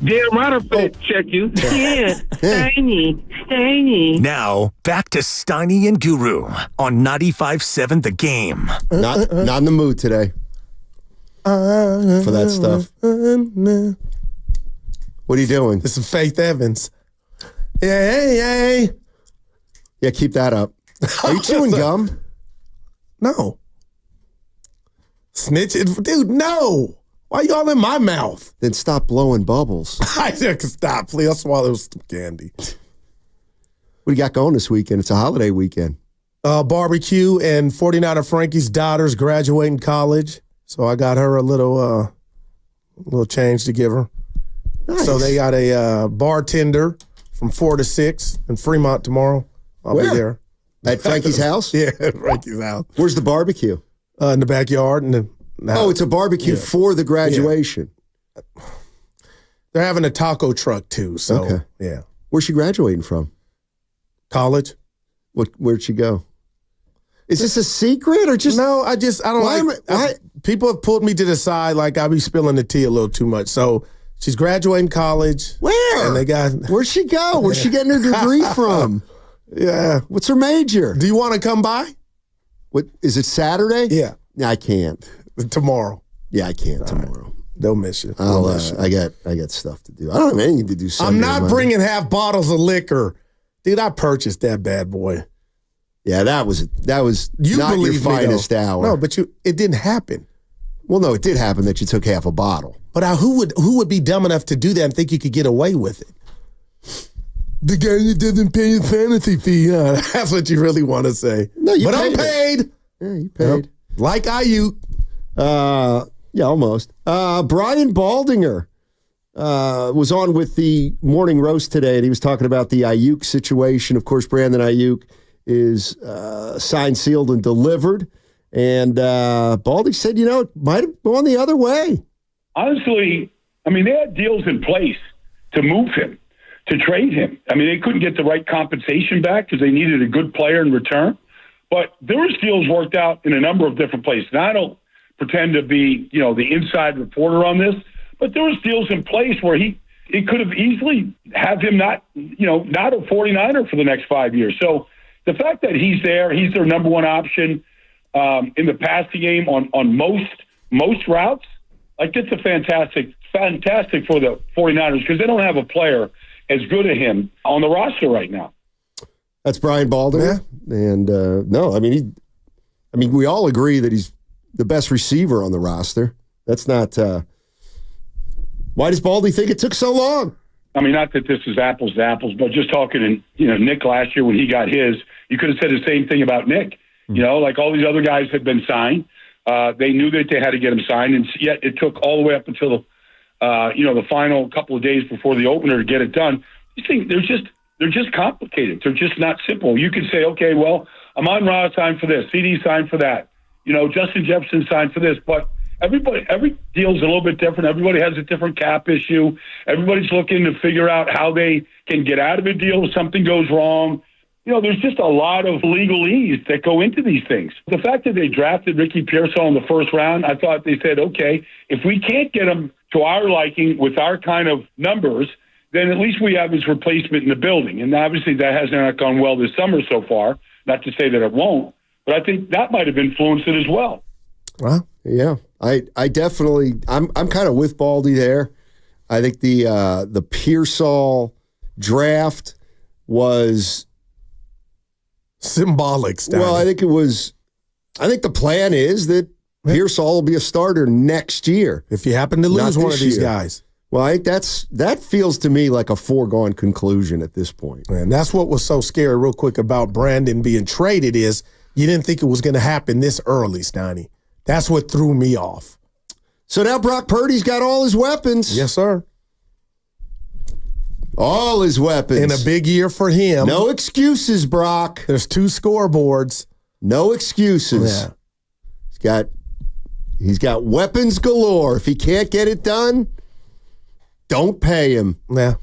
Damn right I'm finna check you. Yeah, Steiny. Now, back to Steiny and Guru on 95.7 The Game. Not in the mood today for that stuff. What are you doing? This is Faith Evans. Hey. Yeah, keep that up. Are you chewing gum? No. Snitch it. Dude, no. Why you all in my mouth? Then stop blowing bubbles. I just stop, please. I'll swallow some candy. What do you got going this weekend? It's a holiday weekend. Barbecue and 49er Frankie's daughter's graduating college. So I got her a little change to give her. Nice. So they got a bartender from 4 to 6 in Fremont tomorrow. I'll be there. At Frankie's house? Yeah, at Frankie's house. Where's the barbecue? In the backyard. It's a barbecue for the graduation. Yeah. They're having a taco truck too. So, yeah. Where's she graduating from? College. Where'd she go? Is this a secret or just? No, I don't people have pulled me to the side like I be spilling the tea a little too much. So she's graduating college. Where? And where'd she go? Where's she getting her degree from? Yeah. What's her major? Do you want to come by? What is it? Saturday? Yeah. I can't. Tomorrow. Yeah, I can't tomorrow. Right. They'll miss you. I got stuff to do. I don't have anything to do Sunday. I'm not bringing half bottles of liquor. Dude, I purchased that bad boy. Yeah, that was you not your believe finest hour. No, but it didn't happen. Well, no, it did happen that you took half a bottle. But who would be dumb enough to do that and think you could get away with it? The guy that doesn't pay his fantasy fee. That's what you really want to say. No, you but paid I'm paid. Yeah, you paid. Like Aiyuk. Yeah, almost. Brian Baldinger was on with the Morning Roast today, and he was talking about the Aiyuk situation. Of course, Brandon Aiyuk is signed, sealed, and delivered. And Baldy said, it might have gone the other way. Honestly, they had deals in place to move him, to trade him. They couldn't get the right compensation back because they needed a good player in return. But there was deals worked out in a number of different places. Now, I don't pretend to be, the inside reporter on this, but there was deals in place where it could have easily have him not a 49er for the next 5 years. So the fact that he's there, he's their number one option in the passing game on most routes, it's a fantastic for the 49ers because they don't have a player as good as him on the roster right now. That's Brian Baldinger. Yeah. And we all agree that he's the best receiver on the roster. That's not why does Baldy think it took so long? Not that this is apples to apples, but just talking to Nick last year when he got his, you could have said the same thing about Nick. All these other guys had been signed. They knew that they had to get him signed, and yet it took all the way up until the final couple of days before the opener to get it done. These things, they're just complicated. They're just not simple. You can say, okay, well, Amon-Ra signed for this, CD signed for that, Justin Jefferson signed for this, but every deal is a little bit different. Everybody has a different cap issue. Everybody's looking to figure out how they can get out of a deal if something goes wrong. There's just a lot of legalese that go into these things. The fact that they drafted Ricky Pearsall in the first round, I thought they said, okay, if we can't get him to our liking with our kind of numbers, then at least we have his replacement in the building. And obviously that has not gone well this summer so far, not to say that it won't, but I think that might have influenced it as well. Well, yeah, I definitely, I'm kind of with Baldy there. I think the Pearsall draft was symbolic stuff. Well, I think the plan is that Pearsall will be a starter next year. If you happen to lose one of these guys. Well, I think that feels to me like a foregone conclusion at this point. And that's what was so scary real quick about Brandon being traded is you didn't think it was going to happen this early, Steiny. That's what threw me off. So now Brock Purdy's got all his weapons. Yes, sir. All his weapons. In a big year for him. No excuses, Brock. There's 2 scoreboards. No excuses. Yeah. He's got weapons galore. If he can't get it done, don't pay him. Yeah.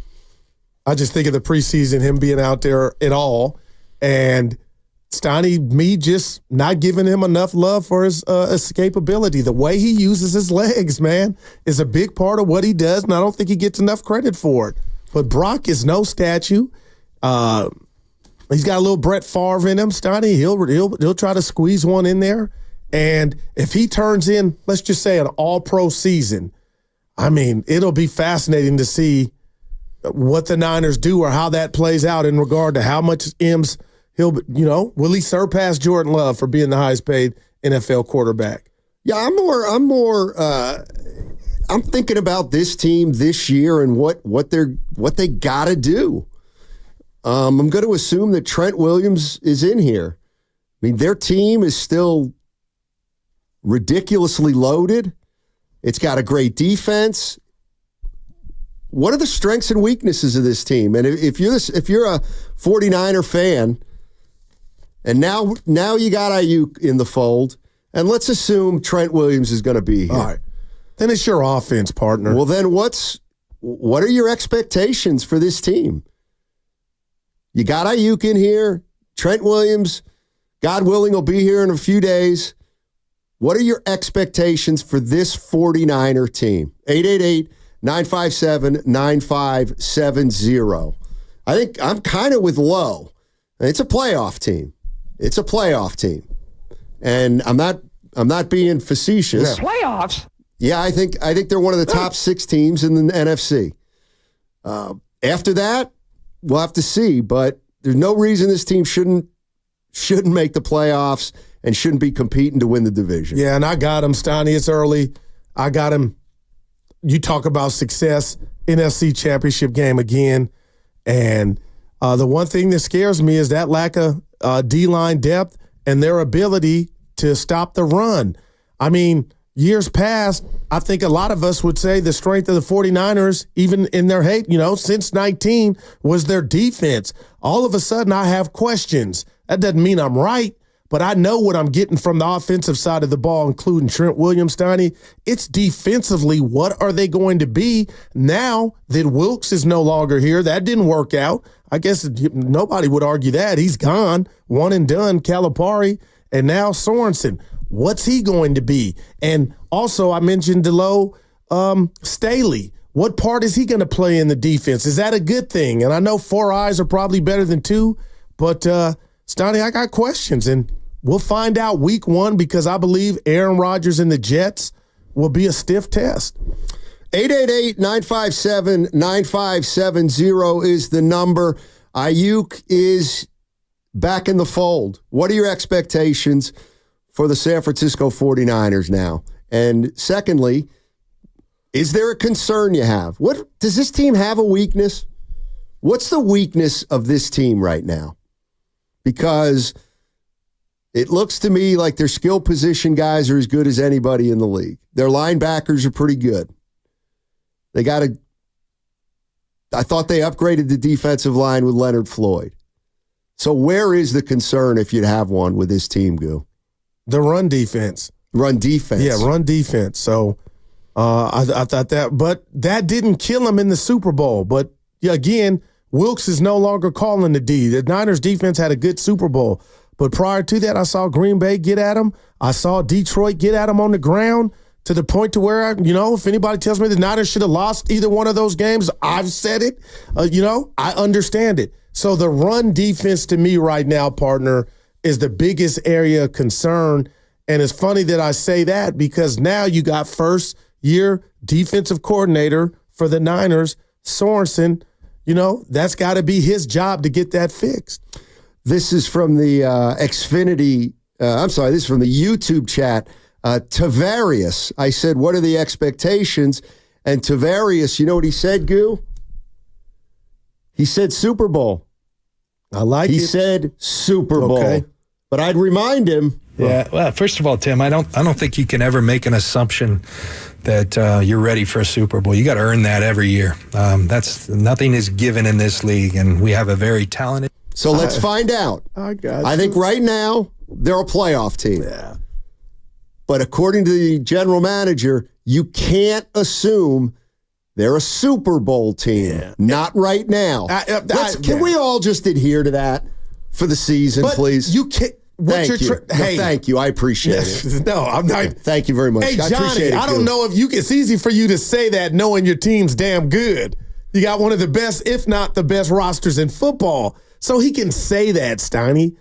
I just think of the preseason, him being out there at all. And Stoney, me just not giving him enough love for his escapability. The way he uses his legs, man, is a big part of what he does, and I don't think he gets enough credit for it. But Brock is no statue. He's got a little Brett Favre in him. Stoney, he'll try to squeeze one in there. And if he turns in, let's just say, an all-pro season, I mean, it'll be fascinating to see what the Niners do or how that plays out in regard to how much M's will he surpass Jordan Love for being the highest paid NFL quarterback? Yeah, I'm thinking about this team this year and what they got to do. I'm going to assume that Trent Williams is in here. I mean, their team is still ridiculously loaded. It's got a great defense. What are the strengths and weaknesses of this team? And if you're a 49er fan, and now you got Aiyuk in the fold, and let's assume Trent Williams is going to be here. All right. Then it's your offense, partner. Well, then what are your expectations for this team? You got Aiyuk in here. Trent Williams, God willing, will be here in a few days. What are your expectations for this 49er team? 888-957-9570. I think I'm kind of with low. It's a playoff team. And I'm not being facetious. Yeah. Playoffs? Yeah, I think they're one of the top 6 teams in the NFC. After that, we'll have to see, but there's no reason this team shouldn't make the playoffs and shouldn't be competing to win the division. Yeah, and I got him, Stoney. It's early. I got him. You talk about success, NFC Championship game again, and the one thing that scares me is that lack of D-line depth and their ability to stop the run. I mean, years past, I think a lot of us would say the strength of the 49ers, even in their hate, since 19, was their defense. All of a sudden, I have questions. That doesn't mean I'm right, but I know what I'm getting from the offensive side of the ball, including Trent Williams, Stoney. It's defensively, what are they going to be now that Wilkes is no longer here? That didn't work out. I guess nobody would argue that. He's gone, one and done, Calipari, and now Sorensen. What's he going to be? And also, I mentioned Delo Staley. What part is he going to play in the defense? Is that a good thing? And I know 4 eyes are probably better than 2, but Stoney, I got questions, and we'll find out week 1 because I believe Aaron Rodgers and the Jets will be a stiff test. 888-957-9570 is the number. Aiyuk is back in the fold. What are your expectations for the San Francisco 49ers now? And secondly, is there a concern you have? What does this team have a weakness? What's the weakness of this team right now? Because it looks to me like their skill position guys are as good as anybody in the league. Their linebackers are pretty good. I thought they upgraded the defensive line with Leonard Floyd. So where is the concern if you'd have one with this team, Goo? The run defense. Run defense. Yeah, run defense. So I thought that, but that didn't kill him in the Super Bowl. But again, Wilkes is no longer calling the D. The Niners defense had a good Super Bowl. But prior to that, I saw Green Bay get at him. I saw Detroit get at him on the ground to the point to where, if anybody tells me the Niners should have lost either one of those games, I've said it. I understand it. So the run defense to me right now, partner, is the biggest area of concern. And it's funny that I say that because now you got first-year defensive coordinator for the Niners, Sorensen. That's got to be his job to get that fixed. This is from the Xfinity. This is from the YouTube chat. Tavarius, I said, what are the expectations? And Tavarius, you know what he said, Goo? He said Super Bowl. I like it. He said Super Bowl. Okay. But I'd remind him. Yeah. Well, first of all, Tim, I don't think you can ever make an assumption that you're ready for a Super Bowl. You got to earn that every year. Nothing is given in this league, and we have a very talented. So let's find out. I think right now they're a playoff team. Yeah. But according to the general manager, you can't assume they're a Super Bowl team. Yeah. Not right now. Can we all just adhere to that? for the season, But please? you can't. Thank you. Thank you. I appreciate it. No, I'm not. Thank you very much. Hey, I appreciate Johnny, it, I don't know if it's easy for you to say that knowing your team's damn good. You got one of the best, if not the best rosters in football. So he can say that, Steiny.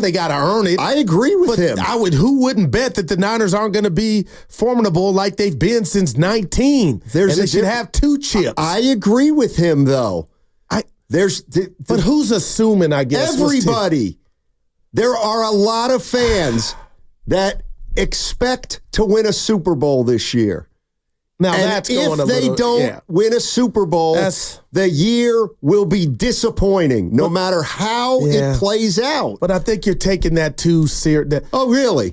They got to earn it. I agree with him. Who wouldn't bet that the Niners aren't going to be formidable like they've been since 19? They should have 2 chips. I agree with him, though. But who's assuming, I guess? Everybody. There are a lot of fans that expect to win a Super Bowl this year. Now, and that's going a little... if they don't win a Super Bowl, the year will be disappointing, no matter how it plays out. But I think you're taking that too serious. Oh, really?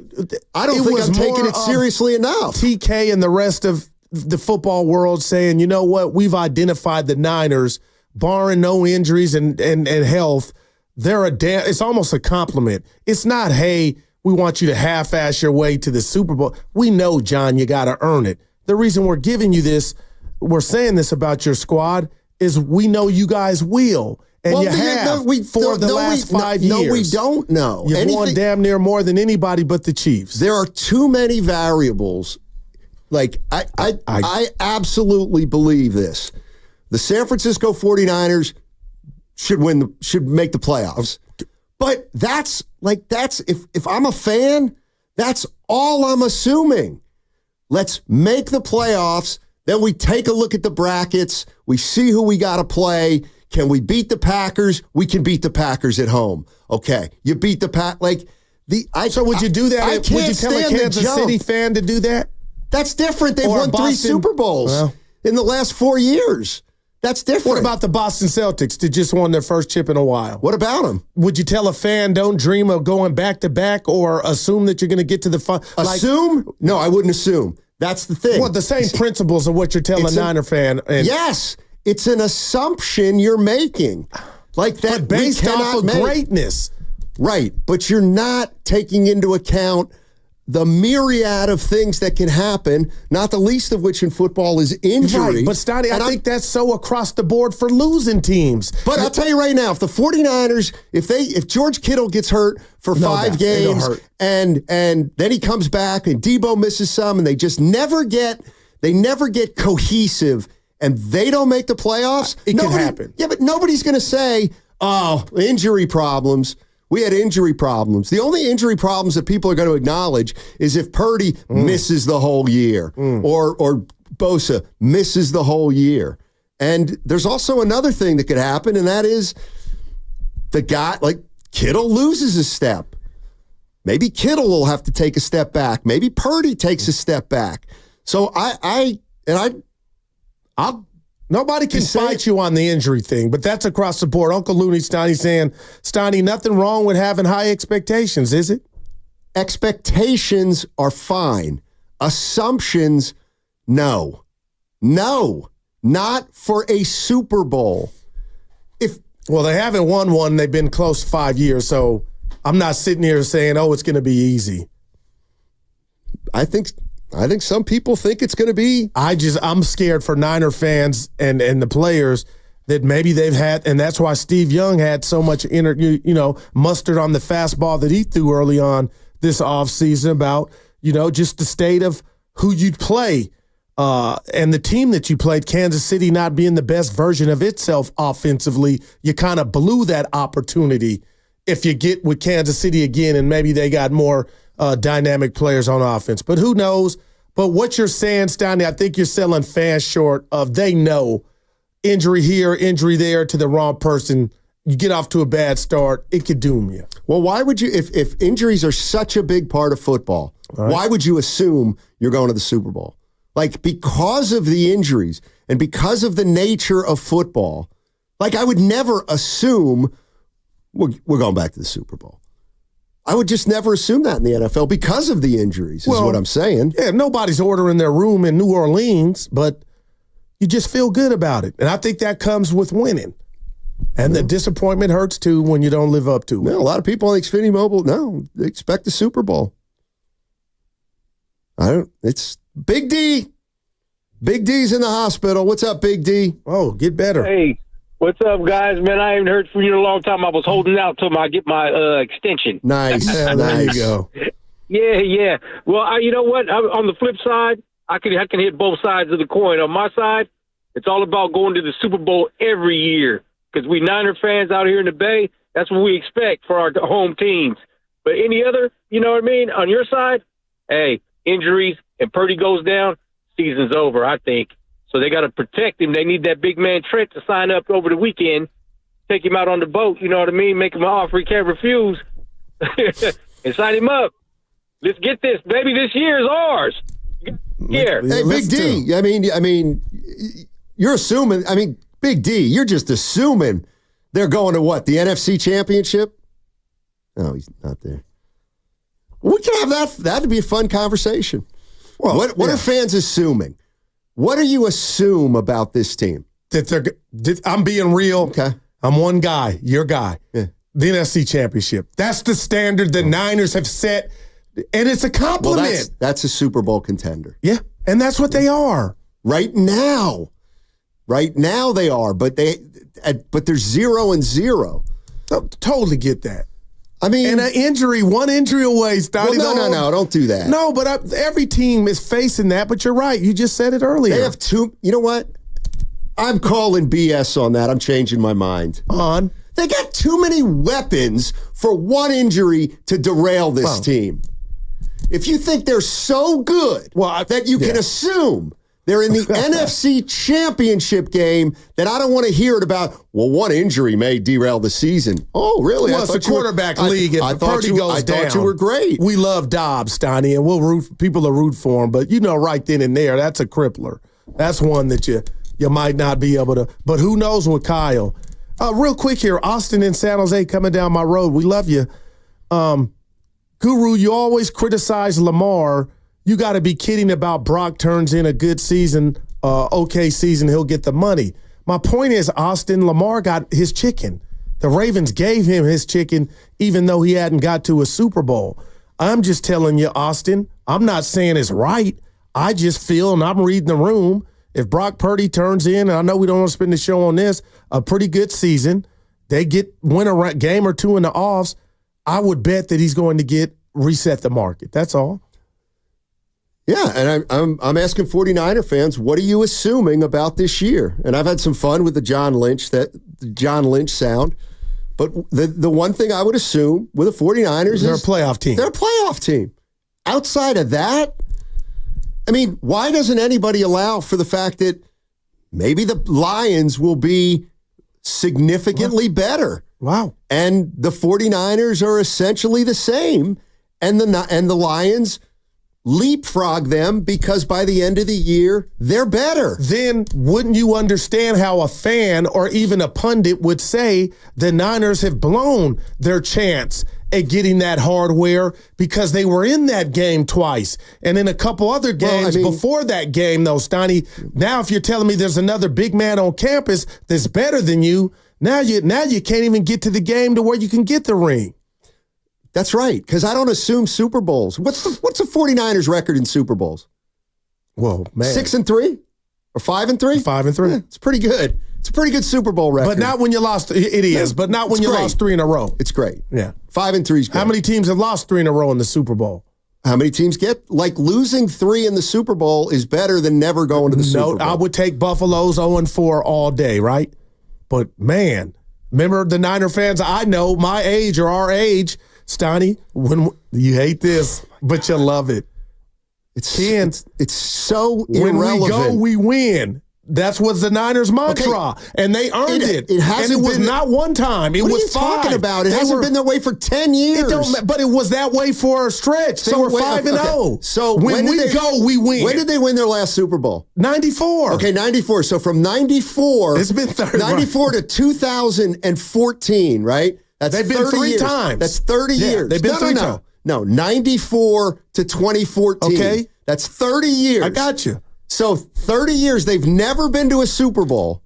I don't think I'm taking it seriously enough. TK and the rest of the football world saying, you know what, we've identified the Niners, barring no injuries and health, it's almost a compliment. It's not, hey, we want you to half-ass your way to the Super Bowl. We know, John, you got to earn it. The reason we're giving you this, we're saying this about your squad, is we know you guys will. And you have for the last 5 years. No, we don't know. You've won damn near more than anybody but the Chiefs. There are too many variables. Like, I absolutely believe this. The San Francisco 49ers should make the playoffs. But that's if I'm a fan, that's all I'm assuming. Let's make the playoffs. Then we take a look at the brackets. We see who we got to play. Can we beat the Packers? We can beat the Packers at home. Okay, you beat the Pack. So would you do that? Would you tell a Kansas City fan to do that? That's different. They've won 3 Super Bowls in the last 4 years. That's different. What about the Boston Celtics that just won their first chip in a while? What about them? Would you tell a fan don't dream of going back-to-back or assume that you're going to get to the final? Assume? No, I wouldn't assume. That's the thing. Well, the same principles of what you're telling a Niner fan. Yes. It's an assumption you're making. Like that, but based off of greatness. Right. But you're not taking into account the myriad of things that can happen, not the least of which in football is injury. Right, but Stoney, I think that's so across the board for losing teams. But I'll tell you right now, if the 49ers, if George Kittle gets hurt for 5 games and then he comes back and Debo misses some and they just never get cohesive and they don't make the playoffs, it can happen. Yeah, but nobody's going to say, oh, injury problems. We had injury problems. The only injury problems that people are going to acknowledge is if Purdy misses the whole year or Bosa misses the whole year. And there's also another thing that could happen, and that is the guy, like Kittle loses a step. Maybe Kittle will have to take a step back. Maybe Purdy takes a step back. So nobody can fight you on the injury thing, but that's across the board. Uncle Looney Steiny saying, Steiny, nothing wrong with having high expectations, is it? Expectations are fine. Assumptions, no. No, not for a Super Bowl. Well, they haven't won one. They've been close 5 years, so I'm not sitting here saying, oh, it's going to be easy. I think some people think it's going to be. I'm scared for Niner fans and the players that maybe they've had, and that's why Steve Young had so much mustard on the fastball that he threw early on this offseason about, just the state of who you'd play and the team that you played, Kansas City not being the best version of itself offensively. You kind of blew that opportunity if you get with Kansas City again and maybe they got more dynamic players on offense. But who knows? But what you're saying, Stanley, I think you're selling fans short of they know injury here, injury there to the wrong person. You get off to a bad start, it could doom you. Well, why would you, if injuries are such a big part of football, why would you assume you're going to the Super Bowl? Like, because of the injuries and because of the nature of football, like I would never assume we're going back to the Super Bowl. I would just never assume that in the NFL because of the injuries, is what I'm saying. Yeah, nobody's ordering their room in New Orleans, but you just feel good about it. And I think that comes with winning. And the disappointment hurts, too, when you don't live up to it. No, a lot of people on Xfinity Mobile, they expect the Super Bowl. It's Big D. Big D's in the hospital. What's up, Big D? Oh, get better. Hey, What's up, guys? Man, I haven't heard from you in a long time. I was holding out till I get my extension. Nice. There you go. Yeah. Well, you know what? On the flip side, I can hit both sides of the coin. On my side, it's all about going to the Super Bowl every year because we Niner fans out here in the Bay, that's what we expect for our home teams. But any other, you know what I mean? On your side, hey, injuries and Purdy goes down, season's over, I think. So they got to protect him. They need that big man Trent to sign up over the weekend, take him out on the boat, you know what I mean? Make him an offer he can't refuse and sign him up. Let's get this. Baby, this year is ours. Here. Hey, Big D, I mean, you're assuming, Big D, you're just assuming they're going to what, the NFC Championship? No, he's not there. We can have that. That'd be a fun conversation. Well, what are fans assuming? What do you assume about this team? I'm being real. Okay. I'm one guy, your guy. Yeah. The NFC Championship. That's the standard the Niners have set, and it's a compliment. Well, that's a Super Bowl contender. Yeah, and that's what they are. Right now they are, but they're 0-0. Totally get that. I mean, and one injury away, Stoney. Well, no, don't do that. No, but every team is facing that, but you're right. You just said it earlier. They have two. You know what? I'm calling BS on that. I'm changing my mind. They got too many weapons for one injury to derail this team. If you think they're so good that you can assume they're in the NFC Championship game, that I don't want to hear it about, one injury may derail the season. Oh, really? Well, it's a quarterback league. If Purdy goes down, I thought you were great. We love Dobbs, Stoney, and people will root for him. But right then and there, that's a crippler. That's one that you might not be able to. But who knows with Kyle? Real quick here, Austin in San Jose coming down my road. We love you. Guru, you always criticize Lamar. You got to be kidding about Brock turns in a good season, okay season, he'll get the money. My point is, Austin, Lamar got his chicken. The Ravens gave him his chicken even though he hadn't got to a Super Bowl. I'm just telling you, Austin, I'm not saying it's right. I just feel, and I'm reading the room, if Brock Purdy turns in, and I know we don't want to spend the show on this, a pretty good season, they win a game or two in the offs, I would bet that he's going to reset the market. That's all. Yeah, and I'm asking 49er fans, what are you assuming about this year? And I've had some fun with the John Lynch sound. But the one thing I would assume with the 49ers they're a playoff team. They're a playoff team. Outside of that, why doesn't anybody allow for the fact that maybe the Lions will be significantly better? Wow. And the 49ers are essentially the same, and the Lions leapfrog them because by the end of the year, they're better. Then wouldn't you understand how a fan or even a pundit would say the Niners have blown their chance at getting that hardware because they were in that game twice and in a couple other games before that game, though, Stoney. Now, if you're telling me there's another big man on campus that's better than you, now you can't even get to the game to where you can get the ring. That's right, because I don't assume Super Bowls. What's the 49ers record in Super Bowls? Whoa, man. 6-3? Or 5-3? 5-3. Yeah, it's pretty good. It's a pretty good Super Bowl record. But not when you lost. It is, but not when you lost 3 in a row. It's great. Yeah. 5-3 is great. How many teams have lost 3 in a row in the Super Bowl? How many teams losing 3 in the Super Bowl is better than never going to the Super Bowl. No, I would take Buffalo's 0-4 all day, right? But, man, remember the Niner fans I know, my age or our age, Stoney, when you hate this, but you love it. It's so irrelevant. When we go, we win. That's what's the Niners' mantra, and they earned it. It hasn't and it was been, not one time. It what was are you 5. Talking about? It hasn't been that way for 10 years. But it was that way for a stretch. They were 5-0. So when we go, we win. When did they win their last Super Bowl? 94. Okay, 94. So from 94, it's been 94 to 2014, right? They've been 3 years. times. That's 30 years. They've been 3 times. No, 94 to 2014. Okay. That's 30 years. I got you. So 30 years, they've never been to a Super Bowl.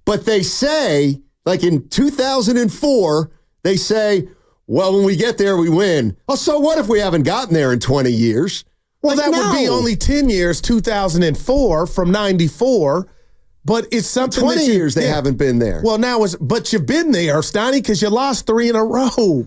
But they say, like in 2004, they say, well, when we get there, we win. Oh, so what if we haven't gotten there in 20 years? Well, that would be only 10 years, 2004 from 94. But it's something 20 years they haven't been there. Well, but you've been there, Steiny, because you lost 3 in a row.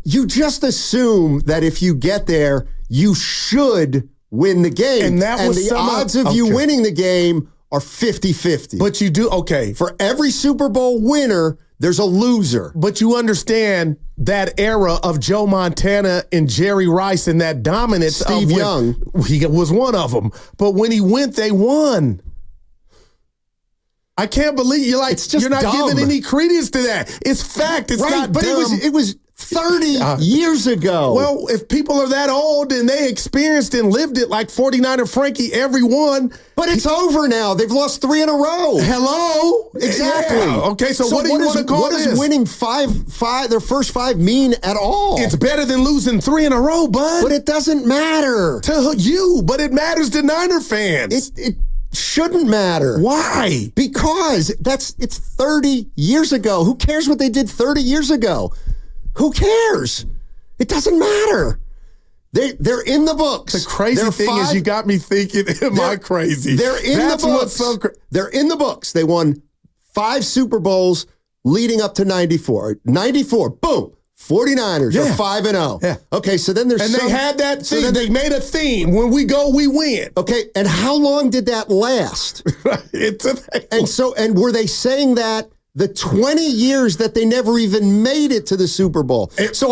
You just assume that if you get there, you should win the game. And the odds of you winning the game are 50-50. But you do, okay. For every Super Bowl winner, there's a loser. But you understand that era of Joe Montana and Jerry Rice and that dominance. Steve Young. He was one of them. But when he went, they won. I can't believe you're not giving any credence to that. It's fact. It's not but dumb. it was 30 years ago. Well, if people are that old and they experienced and lived it like 49er Frankie, everyone. But it's over now. They've lost 3 in a row. Hello? Exactly. Yeah. Okay, so what do you want to call this? What does winning their first 5 mean at all? It's better than losing 3 in a row, bud. But it doesn't matter. To you, but it matters to Niner fans. It shouldn't matter. Why? Because it's 30 years ago. Who cares what they did 30 years ago? Who cares? It doesn't matter. They're in the books. The crazy thing is you got me thinking, am I crazy? They're in the books. They're in the books. They won 5 Super Bowls leading up to 94. 94, boom. 49ers are 5-0. Yeah. Okay, so then there's they had that thing. They made a theme. When we go, we win. Okay, and how long did that last? And were they saying that the 20 years that they never even made it to the Super Bowl? It still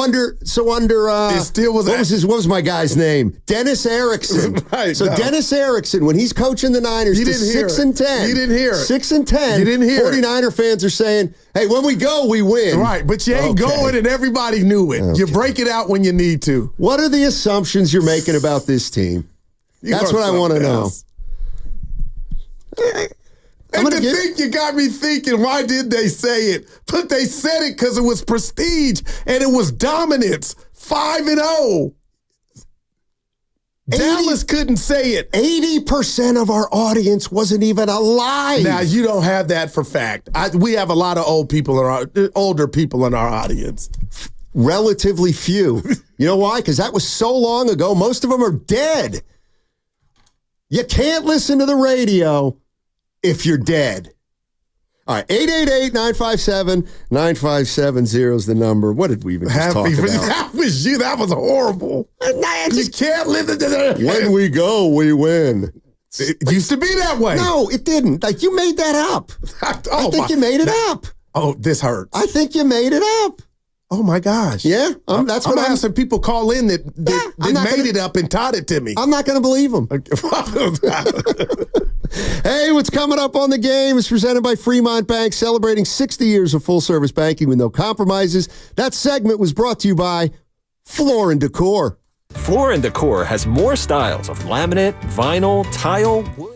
was what was my guy's name? Dennis Erickson. Right, Dennis Erickson, when he's coaching the Niners to 6-10. You didn't hear it. 6-10. You didn't hear 49er fans are saying, hey, when we go, we win. Right, but you ain't going and everybody knew it. You break it out when you need to. What are the assumptions you're making about this team? That's what I want to know. You got me thinking, why did they say it? But they said it because it was prestige and it was dominance. 5-0. Dallas couldn't say it. 80% of our audience wasn't even alive. Now, you don't have that for fact. We have a lot of older people in our audience. Relatively few. You know why? Because that was so long ago. Most of them are dead. You can't listen to the radio if you're dead. All right, 888-957-9570 is the number. What did we even just talk about? That was you. That was horrible. You can't live into that. When we go, we win. It used to be that way. No, it didn't. Like, you made that up. I think you made it up. Oh, this hurts. I think you made it up. Oh, my gosh. Yeah? That's what I'm having some people call in that made it up and taught it to me. I'm not going to believe them. Hey, what's coming up on the game is presented by Fremont Bank, celebrating 60 years of full-service banking with no compromises. That segment was brought to you by Floor & Decor. Floor & Decor has more styles of laminate, vinyl, tile, wood.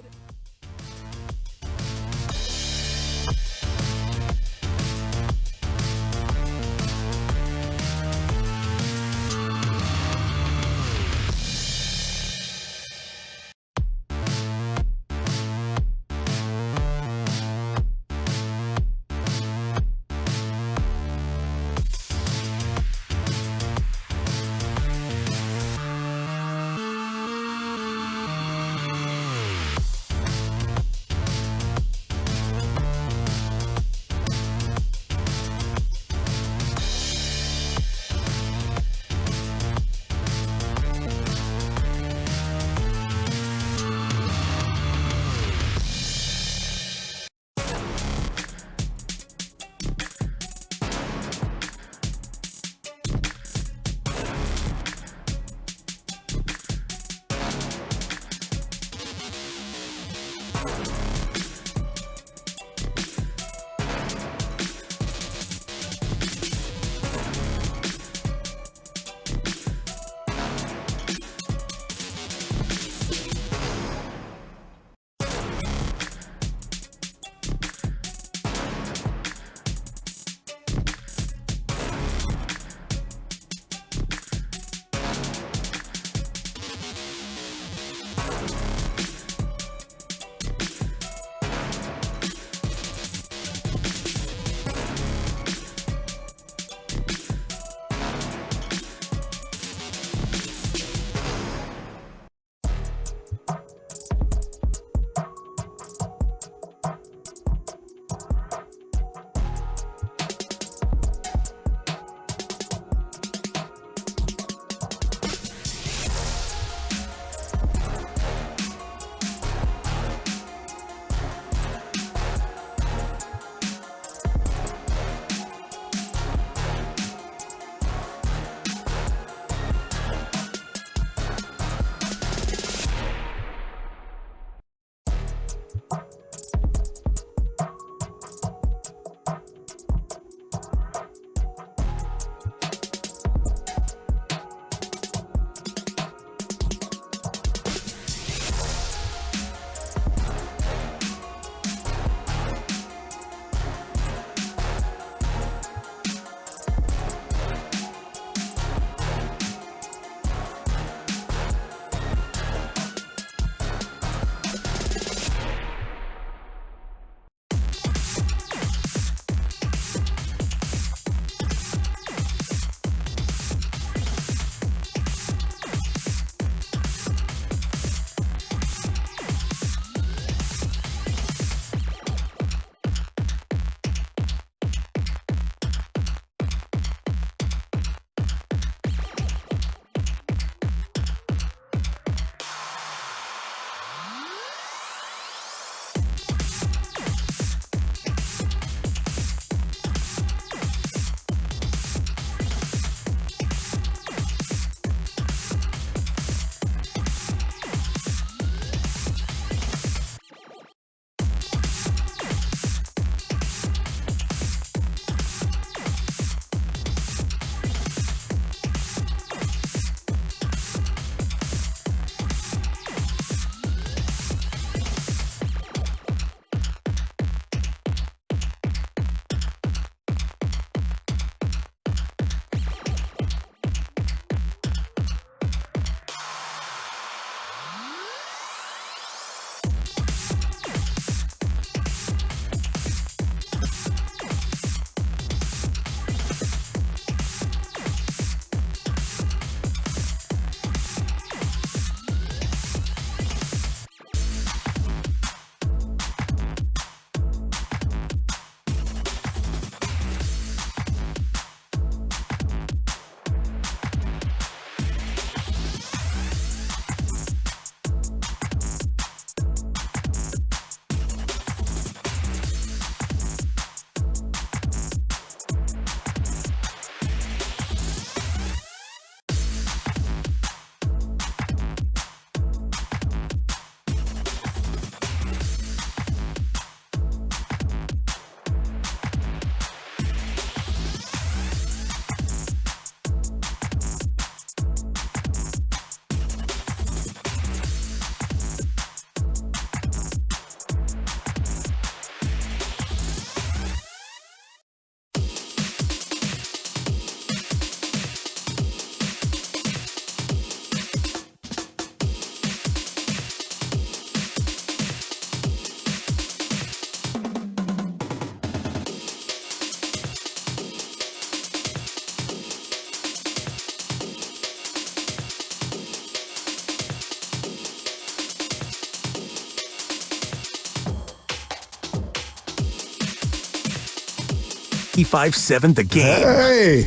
95.7 The Game. Hey.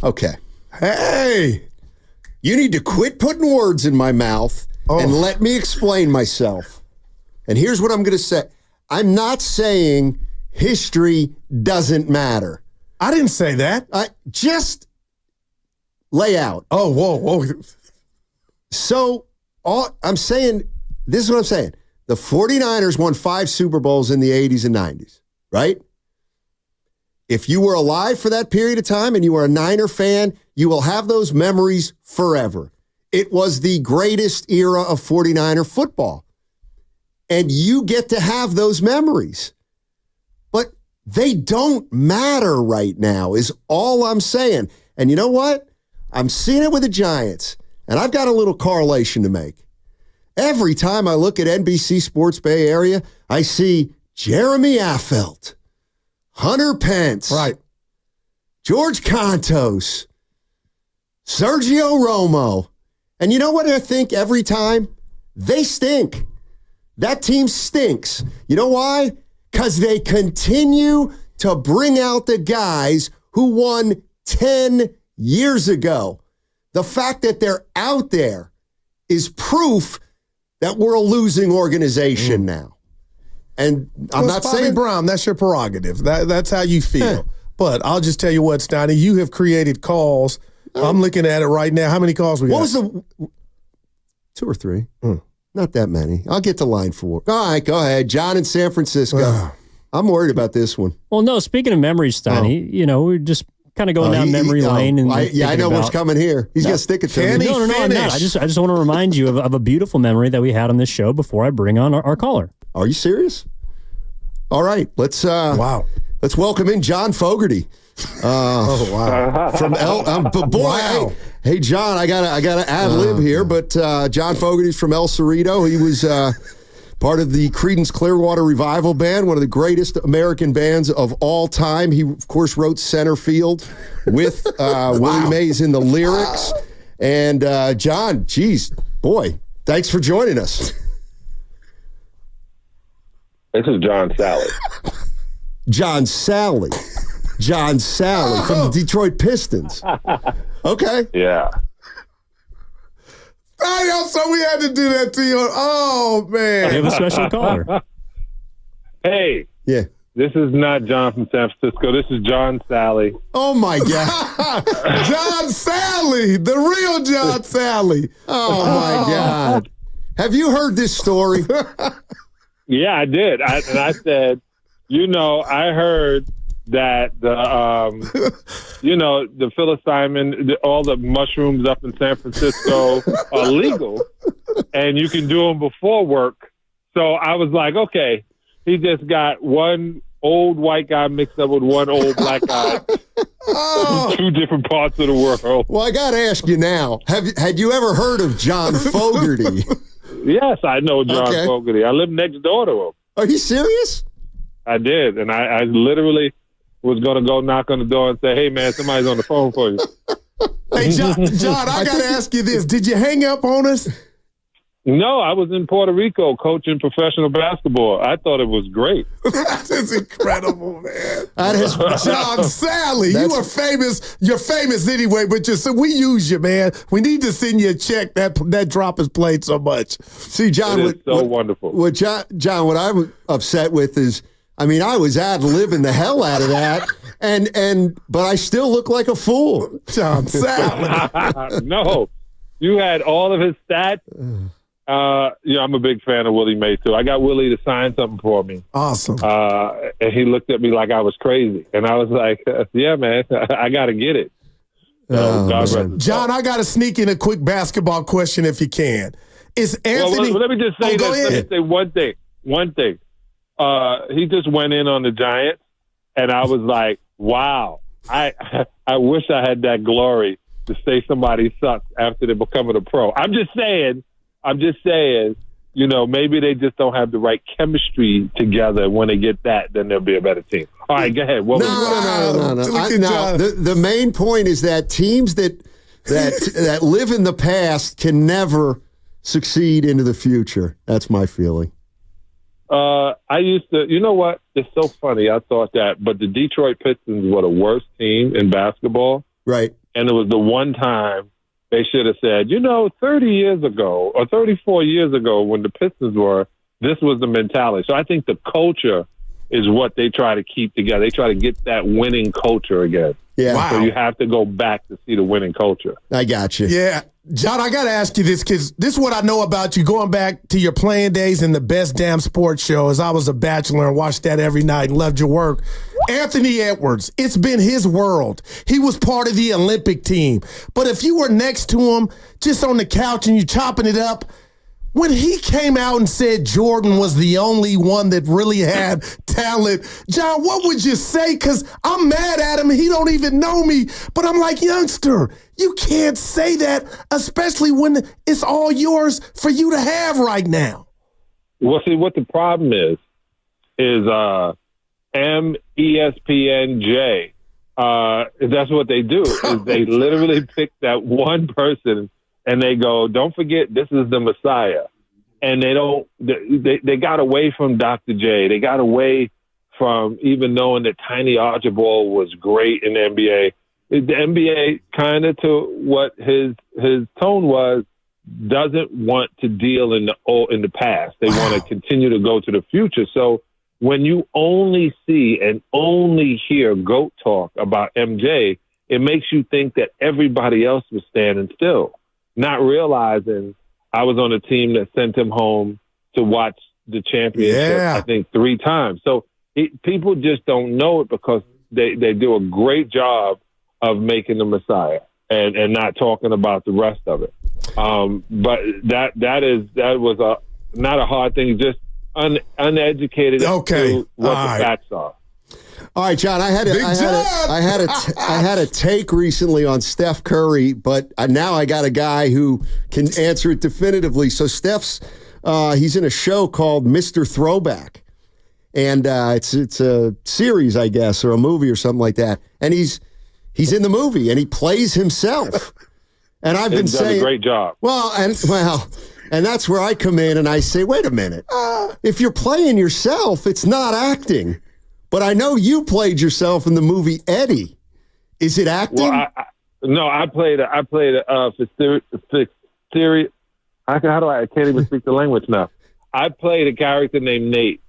Okay. Hey. You need to quit putting words in my mouth and let me explain myself. And here's what I'm going to say. I'm not saying history doesn't matter. I didn't say that. Just lay out. Oh, whoa. So I'm saying, this is what I'm saying. The 49ers won 5 Super Bowls in the 80s and 90s, right? If you were alive for that period of time and you were a Niner fan, you will have those memories forever. It was the greatest era of 49er football. And you get to have those memories. But they don't matter right now is all I'm saying. And you know what? I'm seeing it with the Giants. And I've got a little correlation to make. Every time I look at NBC Sports Bay Area, I see Jeremy Affeldt, Hunter Pence, right, George Kontos, Sergio Romo. And you know what I think every time? They stink. That team stinks. You know why? Because they continue to bring out the guys who won 10 years ago. The fact that they're out there is proof that we're a losing organization now. And I'm not Bobby saying Brown, that's your prerogative. That's how you feel. But I'll just tell you what, Stoney, you have created calls. I'm looking at it right now. How many calls we got? What was the 2 or 3? Not that many. I'll get to line 4. All right, go ahead. John in San Francisco. I'm worried about this one. Well, no, speaking of memories, Stoney, we're just kind of going down memory lane. And I know what's coming here. He's going to stick it to me. No, I'm not. I just want to remind you of a beautiful memory that we had on this show before I bring on our caller. Are you serious? All right, let's welcome in John Fogarty. From Hey John, I gotta ad lib here, but John Fogarty's from El Cerrito. He was part of the Creedence Clearwater Revival Band, one of the greatest American bands of all time. He, of course, wrote Center Field with Willie Mays in the lyrics. And John, geez, boy, thanks for joining us. This is John Salley. John Salley from the Detroit Pistons. Okay. Yeah. So we had to do that to you. Oh, man. We have a special caller. Hey. Yeah. This is not John from San Francisco. This is John Salley. Oh, my God. John Salley, the real John Salley. Oh, my God. Have you heard this story? Yeah, I did. I said, I heard that the psilocybin, all the mushrooms up in San Francisco are legal, and you can do them before work. So I was like, okay, he just got one old white guy mixed up with one old black guy in 2 different parts of the world. Well, I got to ask you now, had you ever heard of John Fogarty? Yes, I know John Fogarty. I live next door to him. Are you serious? I did, and I literally was going to go knock on the door and say, hey, man, somebody's on the phone for you. Hey, John, I got to ask you this. Did you hang up on us? No, I was in Puerto Rico coaching professional basketball. I thought it was great. That is incredible, man. That is John Salley. You are famous. You're famous anyway, but we use you, man. We need to send you a check. That drop has played so much. See, John, wonderful. What John, what I'm upset with is, I was ad-libbing the hell out of that, but I still look like a fool. John Salley. No, you had all of his stats. I'm a big fan of Willie Mays too. I got Willie to sign something for me. Awesome. And he looked at me like I was crazy, and I was like, "Yeah, man, I got to get it." John, I got to sneak in a quick basketball question if you can. Is Anthony? Well, let me just say this. Let me say one thing. He just went in on the Giants, and I was like, "Wow, I wish I had that glory to say somebody sucks after they're becoming a pro." I'm just saying, maybe they just don't have the right chemistry together. When they get that, then they'll be a better team. All right, go ahead. No. The main point is that teams that live in the past can never succeed into the future. That's my feeling. I used to, you know what? It's so funny. I thought that, but the Detroit Pistons were the worst team in basketball. Right. And it was the one time they should have said, 30 years ago or 34 years ago when the Pistons were, this was the mentality. So I think the culture is what they try to keep together. They try to get that winning culture again. Yeah. Wow. So you have to go back to see the winning culture. I got you. Yeah. John, I got to ask you this because this is what I know about you going back to your playing days in the Best Damn Sports Show as I was a bachelor and watched that every night and loved your work. Anthony Edwards, it's been his world. He was part of the Olympic team. But if you were next to him just on the couch and you chopping it up, when he came out and said Jordan was the only one that really had talent, John, what would you say? Because I'm mad at him. He don't even know me. But I'm like, youngster, you can't say that, especially when it's all yours for you to have right now. Well, see, what the problem is MESPNJ. That's what they do. Is they literally pick that one person and they go, don't forget, this is the Messiah. And they don't, they got away from Dr. J. They got away from even knowing that Tiny Archibald was great in the NBA. The NBA, kind of to what his tone was, doesn't want to deal in the past. They want to continue to go to the future. So when you only see and only hear GOAT talk about MJ, it makes you think that everybody else was standing still. Not realizing I was on a team that sent him home to watch the championship, I think 3 times. So people just don't know it because they do a great job of making the Messiah and not talking about the rest of it. But that was not a hard thing, just uneducated to what the facts are. All right, John. I had a take recently on Steph Curry, but now I got a guy who can answer it definitively. So Steph's he's in a show called Mr. Throwback, and it's a series, I guess, or a movie or something like that. And he's in the movie and he plays himself. And I've been saying, a great job. And that's where I come in and I say, wait a minute, if you're playing yourself, it's not acting. But I know you played yourself in the movie Eddie. Is it acting? Well, I played for theory. I can't even speak the language now. I played a character named Nate.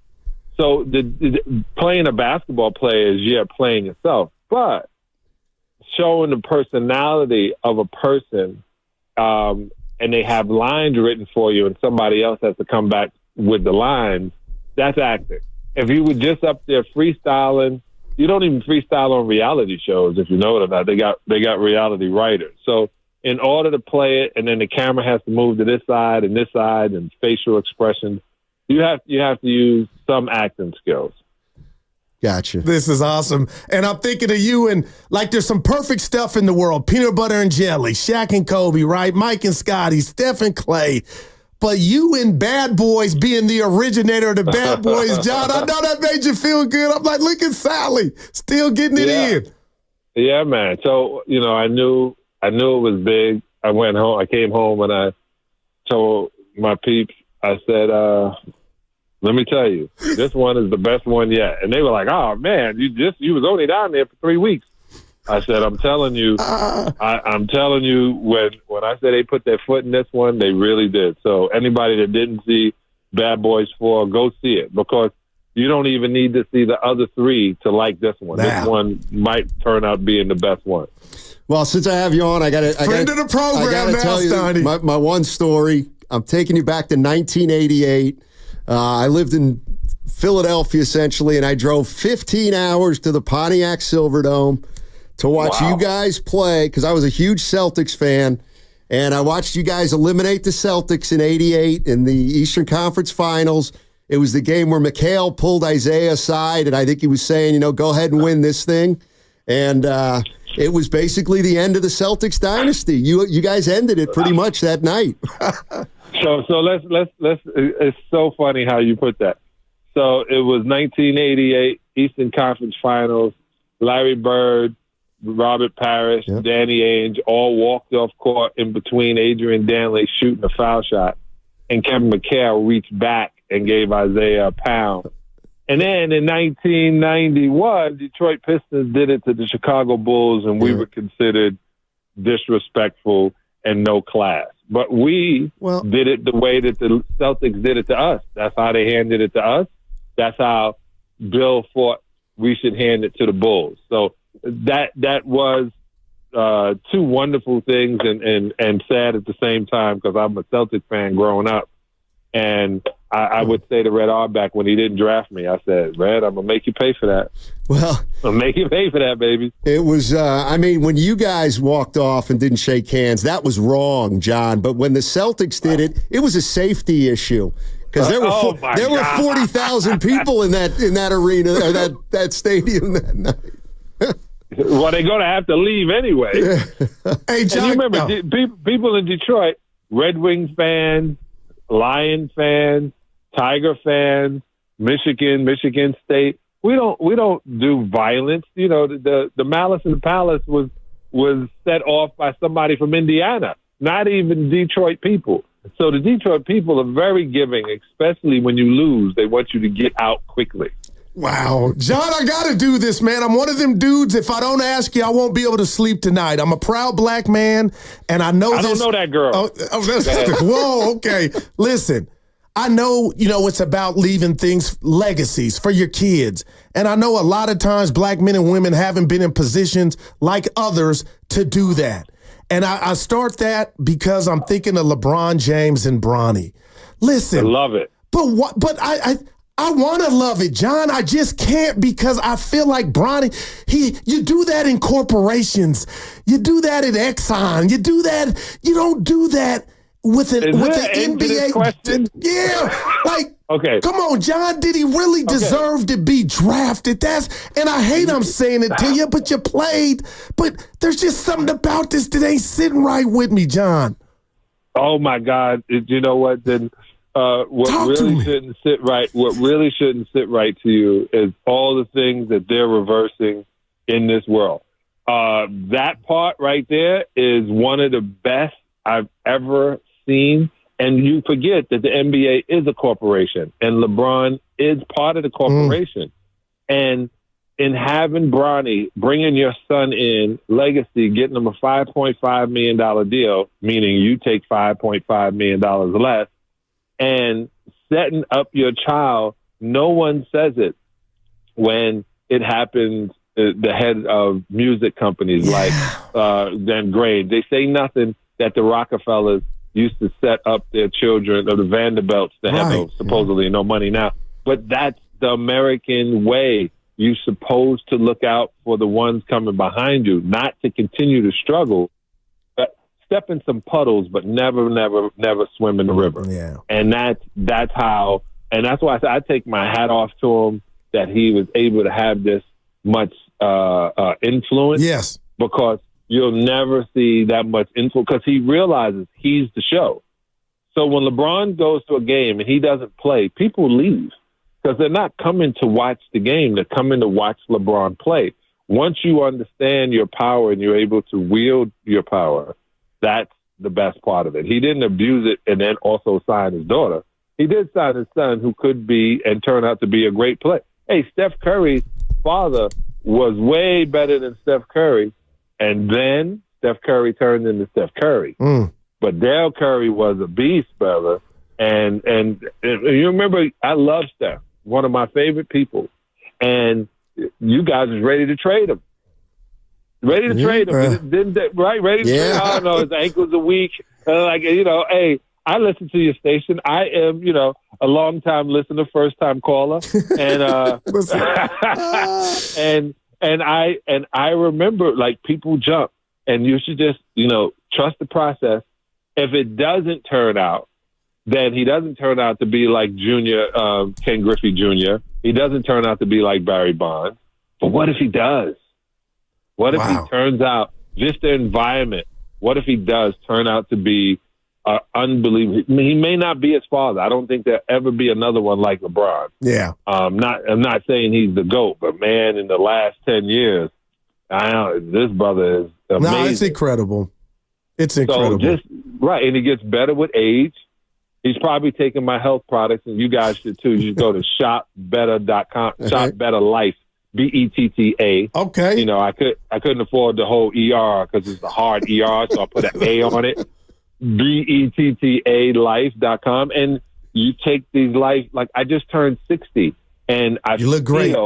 So the playing a basketball player is playing yourself, but showing the personality of a person, and they have lines written for you, and somebody else has to come back with the lines. That's acting. If you were just up there freestyling, you don't even freestyle on reality shows, if you know it or not. They got reality writers. So in order to play it, and then the camera has to move to this side and facial expressions, you have to use some acting skills. Gotcha. This is awesome. And I'm thinking of you and like there's some perfect stuff in the world. Peanut butter and jelly, Shaq and Kobe, right? Mike and Scotty, Steph and Clay. But you and Bad Boys being the originator of the Bad Boys, John, I know that made you feel good. I'm like, look at Sally, still getting it in. Yeah, man. So, I knew it was big. I went home. I came home and I told my peeps, I said, let me tell you, this one is the best one yet. And they were like, oh, man, you was only down there for 3 weeks. I said, I'm telling you, I'm telling you, when I say they put their foot in this one, they really did. So anybody that didn't see Bad Boys 4, go see it, because you don't even need to see the other 3 to like this one. Wow. This one might turn out being the best one. Well, since I have you on, I got to tell you my one story. I'm taking you back to 1988. I lived in Philadelphia, essentially, and I drove 15 hours to the Pontiac Silverdome to watch you guys play, because I was a huge Celtics fan, and I watched you guys eliminate the Celtics in '88 in the Eastern Conference Finals. It was the game where McHale pulled Isaiah aside, and I think he was saying, go ahead and win this thing. And it was basically the end of the Celtics dynasty. You guys ended it pretty much that night. So let's. It's so funny how you put that. So it was 1988 Eastern Conference Finals. Larry Bird, Robert Parrish, Danny Ainge all walked off court in between Adrian Danley shooting a foul shot, and Kevin McHale reached back and gave Isaiah a pound. And then in 1991, Detroit Pistons did it to the Chicago Bulls, and we were considered disrespectful and no class. But we did it the way that the Celtics did it to us. That's how they handed it to us. That's how Bill thought we should hand it to the Bulls. So that was two wonderful things and sad at the same time, because I'm a Celtic fan growing up. And I would say to Red Auerbach when he didn't draft me, I said, Red, I'm going to make you pay for that. Well, I'm going to make you pay for that, baby. It was, when you guys walked off and didn't shake hands, that was wrong, John. But when the Celtics did it, it was a safety issue. Because there were 40,000 people in that arena or that stadium that night. Well, they're going to have to leave anyway. Yeah. Hey, John, and you remember, people in Detroit, Red Wings fans, Lion fans, Tiger fans, Michigan State. We don't do violence. You know, the Malice in the Palace was set off by somebody from Indiana, not even Detroit people. So the Detroit people are very giving, especially when you lose. They want you to get out quickly. Wow. John, I got to do this, man. I'm one of them dudes. If I don't ask you, I won't be able to sleep tonight. I'm a proud black man, and I know this. I don't know that girl. Whoa, okay. Listen, I know, it's about leaving legacies for your kids. And I know a lot of times black men and women haven't been in positions like others to do that. And I start that because I'm thinking of LeBron James and Bronny. Listen. I love it. But I want to love it, John. I just can't, because I feel like Bronny, you do that in corporations. You do that at Exxon. You don't do that with an NBA question. Yeah. Like, okay. Come on, John. Did he really deserve to be drafted? And I hate I'm saying it to you, but you played. But there's just something about this that ain't sitting right with me, John. Oh my God. You know what? Then what really shouldn't sit right to you is all the things that they're reversing in this world. That part right there is one of the best I've ever seen. And you forget that the NBA is a corporation and LeBron is part of the corporation. And in having Bronny, bringing your son in, legacy, getting him a $5.5 million deal, meaning you take $5.5 million less, and setting up your child, no one says it when it happens. The head of music companies like Dan Gray, they say nothing that the Rockefellers used to set up their children, or the Vanderbilts that have supposedly no money now. But that's the American way. You're supposed to look out for the ones coming behind you, not to continue to struggle. Step in some puddles, but never swim in the river. Yeah. And that's how, and that's why I take my hat off to him that he was able to have this much influence. Yes. Because you'll never see that much influence, because he realizes he's the show. So when LeBron goes to a game and he doesn't play, people leave, because they're not coming to watch the game. They're coming to watch LeBron play. Once you understand your power and you're able to wield your power, that's the best part of it. He didn't abuse it and then also sign his daughter. He did sign his son, who could be and turn out to be a great player. Hey, Steph Curry's father was way better than Steph Curry, and then Steph Curry turned into Steph Curry. But Dale Curry was a beast, brother. And you remember, I love Steph, one of my favorite people. And you guys was ready to trade him. Ready to trade him. Ready to trade him. Oh, no, his ankles are weak. Hey, I listen to your station. I am, a long-time listener, first-time caller. And and I remember, like, people jump. And you should just, trust the process. If it doesn't turn out, then he doesn't turn out to be like Ken Griffey Jr. He doesn't turn out to be like Barry Bonds. But what if he does? What if he turns out, just the environment, what if he does turn out to be unbelievable? He may not be his father. I don't think there'll ever be another one like LeBron. Yeah. I'm not saying he's the GOAT, but man, in the last 10 years, this brother is amazing. No, it's incredible. It's incredible. So and he gets better with age. He's probably taking my health products, and you guys should too. You go to shopbetter.com, shopbetterlife, BETTA. Okay. You know, I couldn't afford the whole ER because it's a hard ER, so I put an A on it. BETTA life.com. And you take these life, like I just turned 60, and you look great.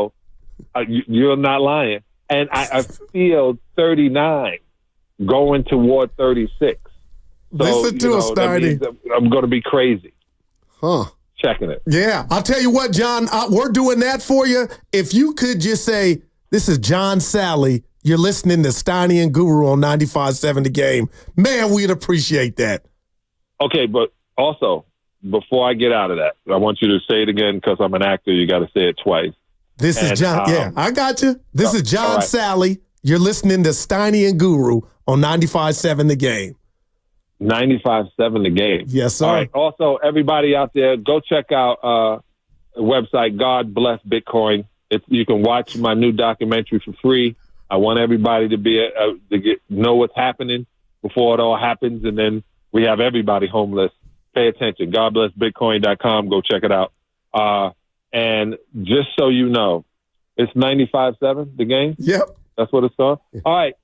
You're not lying. And I feel 39 going toward 36. So, listen to us, Steiny. I'm going to be crazy. Huh. Checking it. Yeah. I'll tell you what, John, we're doing that for you. If you could just say, this is John Salley. You're listening to Steiny and Guru on 95.7 The Game. Man, we'd appreciate that. Okay, but also, before I get out of that, I want you to say it again because I'm an actor. You got to say it twice. This is John. Yeah, I got you. This is John Salley. You're listening to Steiny and Guru on 95.7 The Game. 95.7 The Game. Yes, sir. All right. Also, everybody out there, go check out the website, God Bless Bitcoin. You can watch my new documentary for free. I want everybody to know what's happening before it all happens, and then we have everybody homeless. Pay attention. GodBlessBitcoin.com. Go check it out. And just so you know, it's 95.7 The Game. Yep. That's what it's called. All right.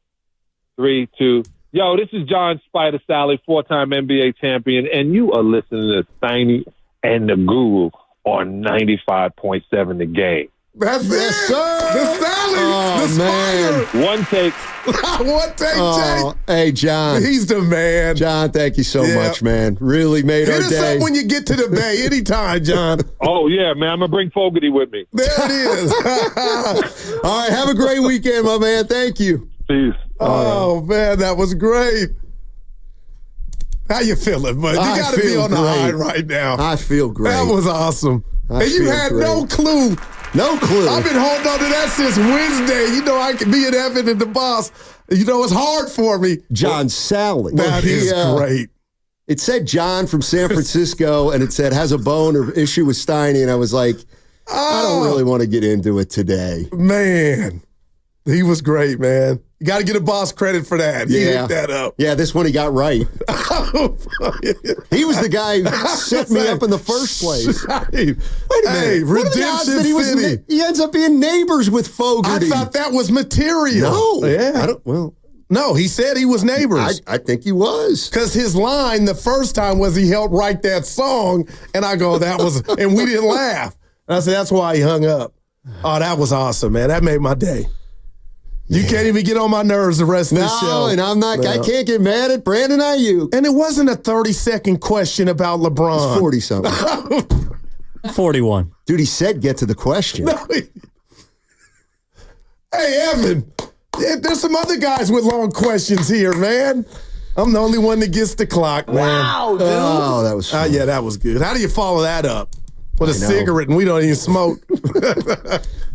3, 2. Yo, this is John Spider Salley, 4-time NBA champion, and you are listening to Steiny and the Guru on 95.7 The Game. That's it, sir. The Salley, the man. Spider. One take. One take, Jay. Hey, John. He's the man. John, thank you so much, man. Really made Hit our us day. up when you get to the Bay anytime, John. Oh, yeah, man. I'm going to bring Fogarty with me. There it is. All right, have a great weekend, my man. Thank you. Peace. Oh, man, that was great. How you feeling, bud? You got to be on the high right now. I feel great. That was awesome. And you had no clue. No clue. I've been holding on to that since Wednesday. You know, I can be an Evan and the boss. You know, it's hard for me. John Salley. That is great. It said John from San Francisco, and it said has a bone or issue with Steiny, and I was like, I don't really want to get into it today. Man, he was great, man. You got to get a boss credit for that. He hit that up. Yeah, this one he got right. He was the guy who set me up in the first place. Wait a minute. Hey, Redemption City. He ends up being neighbors with Fogarty. I thought that was material. No. Yeah. No, he said he was neighbors. I think he was. Because his line the first time was he helped write that song. And I go, and we didn't laugh. And I said, that's why he hung up. Oh, that was awesome, man. That made my day. You can't even get on my nerves the rest of this show. No, and I'm not. I can't get mad at Brandon Aiyuk. And it wasn't a 30-second question about LeBron. It's 40-something. 41. Dude, he said get to the question. Hey, Evan, there's some other guys with long questions here, man. I'm the only one that gets the clock, man. Wow, dude. Oh, that was fun. Yeah, that was good. How do you follow that up? With a cigarette, and we don't even smoke.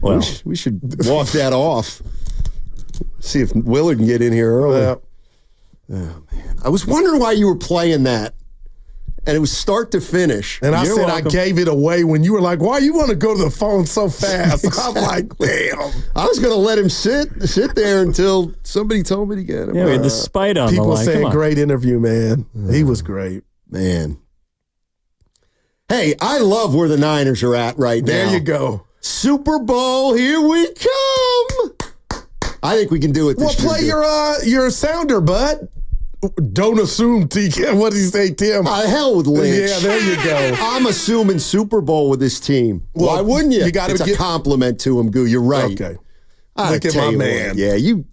Well, we should walk that off. See if Willard can get in here early. Oh, man. I was wondering why you were playing that. And it was start to finish. And I said I gave it away when you were like, why you want to go to the phone so fast? I'm like, damn. I was going to let him sit there until somebody told me to get him. Yeah, we had the Spite on people the line. saying great interview, man. He was great. Man. Hey, I love where the Niners are at right now. There you go. Super Bowl, here we come. I think we can do it this year. Well, play your sounder, bud. Don't assume, TK. What did he say, Tim? Hell with Lynch. Yeah, there you go. I'm assuming Super Bowl with this team. Well, why wouldn't you? It's a compliment to him, Goo. You're right. Okay. Look at my man. Yeah, you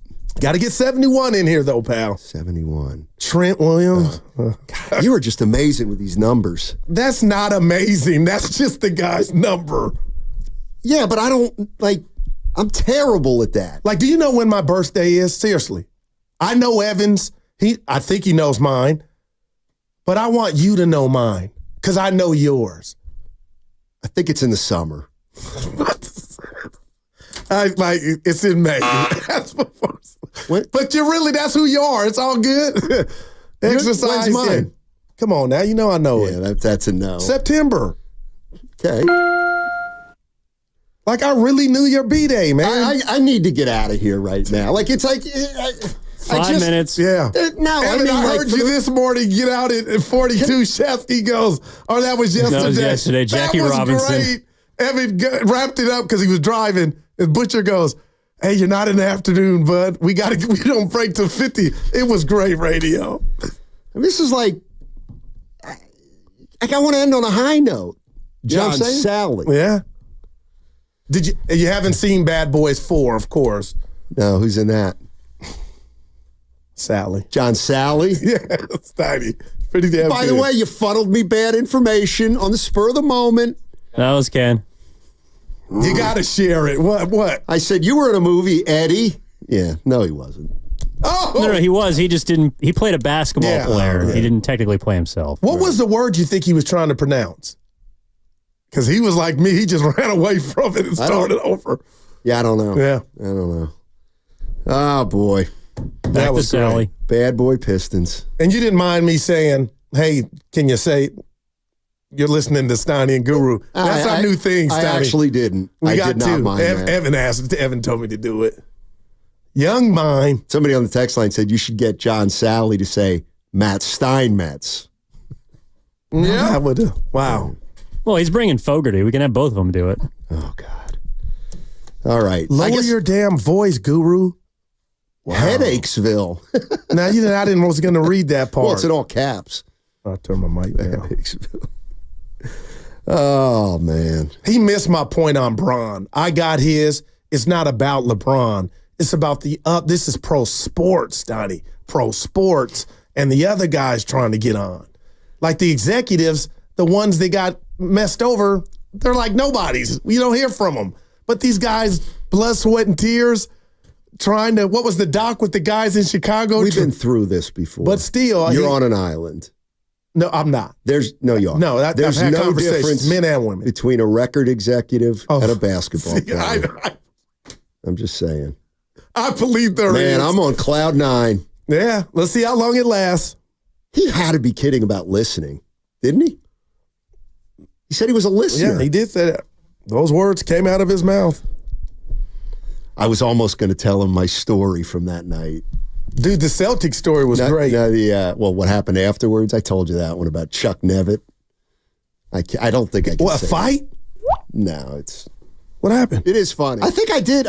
got to get 71 in here, though, pal. 71. Trent Williams. God, you are just amazing with these numbers. That's not amazing. That's just the guy's number. Yeah, but I don't, I'm terrible at that. Like, do you know when my birthday is? Seriously. I know Evans. I think he knows mine. But I want you to know mine. Because I know yours. I think it's in the summer. It's in May. But that's who you are. It's all good. Exercise. When's mine? Come on now. You know I know it. Yeah, that's a no. September. Okay. I really knew your B-Day, man. I need to get out of here right now. 5 minutes. Yeah. No, Evan, I heard you this morning get out at 42. Shefty goes, that was yesterday. That was yesterday. Jackie that was Robinson. Great. Evan wrapped it up because he was driving, and Butcher goes, "Hey, you're not in the afternoon, bud. We don't break till 50." It was great radio. This is like I want to end on a high note. John Salley. Yeah. You haven't seen Bad Boys 4, of course. No, who's in that? Salley. John Salley? Yeah, that's tiny. Pretty damn By good. the way, you funneled me bad information on the spur of the moment. That was Ken. You got to share it. What? I said, you were in a movie, Eddie. Yeah, no, he wasn't. Oh! No, he was. He just didn't. He played a basketball player. Yeah. He didn't technically play himself. What was the word you think he was trying to pronounce? Because he was like me. He just ran away from it and started over. Yeah, I don't know. Yeah. I don't know. Oh, boy. Back to Sally. Bad boy Pistons. And you didn't mind me saying, hey, can you say you're listening to Steiny and Guru? That's our new thing, Steiny. I actually didn't. I did not mind that. Evan told me to do it. Young mind. Somebody on the text line said you should get John Salley to say Matt Steinmetz. Yeah. That would, wow. Well, he's bringing Fogarty. We can have both of them do it. Oh, God. All right. Lower your damn voice, Guru. Wow. Headachesville. Now, I was going to read that part. Well, it's in all caps. I'll turn my mic down. Headachesville. Oh, man. He missed my point on Bron. I got his. It's not about LeBron. It's about this is pro sports, Donnie. Pro sports. And the other guys trying to get on. Like the executives, the ones that got messed over, they're like nobodies. We don't hear from them. But these guys, blood, sweat, and tears, trying to, what was the doc with the guys in Chicago? We've been through this before. But still. You're on an island. No, I'm not. No, you are. No, there's I've had no difference, men and women, between a record executive and a basketball player. I'm just saying. I believe there is. Man, I'm on cloud 9. Yeah, let's see how long it lasts. He had to be kidding about listening, didn't he? He said he was a listener. Yeah, he did say that. Those words came out of his mouth. I was almost going to tell him my story from that night. Dude, the Celtic story was great. What happened afterwards? I told you that one about Chuck Nevitt. I don't think I can What, a fight? No, it's... What happened? It is funny. I think I did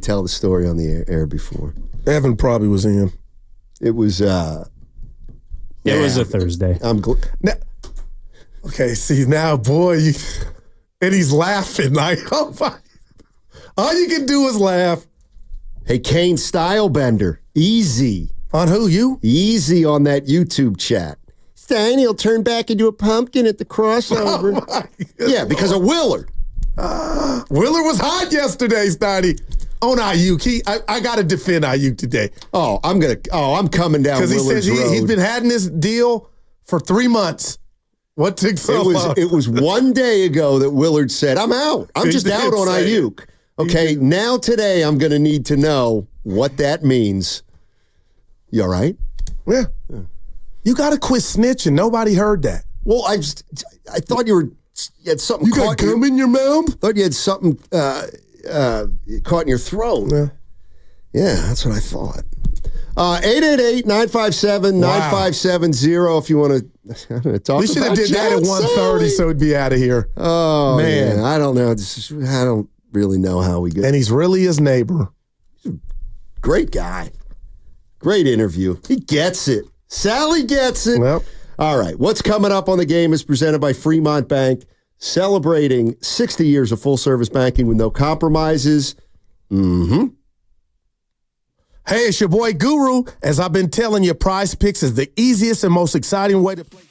tell the story on the air before. Evan probably was in. It was... It was a Thursday. Okay, see, now, boy, and he's laughing. Like, oh my... All you can do is laugh. Hey, Kane Stylebender, easy. On who, you? Easy on that YouTube chat. Stein, he'll turn back into a pumpkin at the crossover. Yeah, because of Willard. Willard was hot yesterday, Steiny. On Aiyuk. I got to defend Aiyuk today. I'm coming down because Willard's he says road. He's been having this deal for 3 months. What took so long? It was one day ago that Willard said, I'm out. I'm just out on Aiyuk. Okay, now today I'm going to need to know what that means. You all right? Yeah. You got to quit snitching. Nobody heard that. Well, I thought you had something you got gum in your mouth? Thought you had something caught in your throat. Yeah, that's what I thought. 888-957-9570 if you want to talk. We should have did that at 1:30 so it'd be out of here. Oh, man. I don't know. I don't really know how we get. And he's really his neighbor. Great guy. Great interview. He gets it. Sally gets it. Well, all right. What's coming up on the game is presented by Fremont Bank, celebrating 60 years of full-service banking with no compromises. Mm-hmm. Hey, it's your boy Guru. As I've been telling you, Prize Picks is the easiest and most exciting way to play.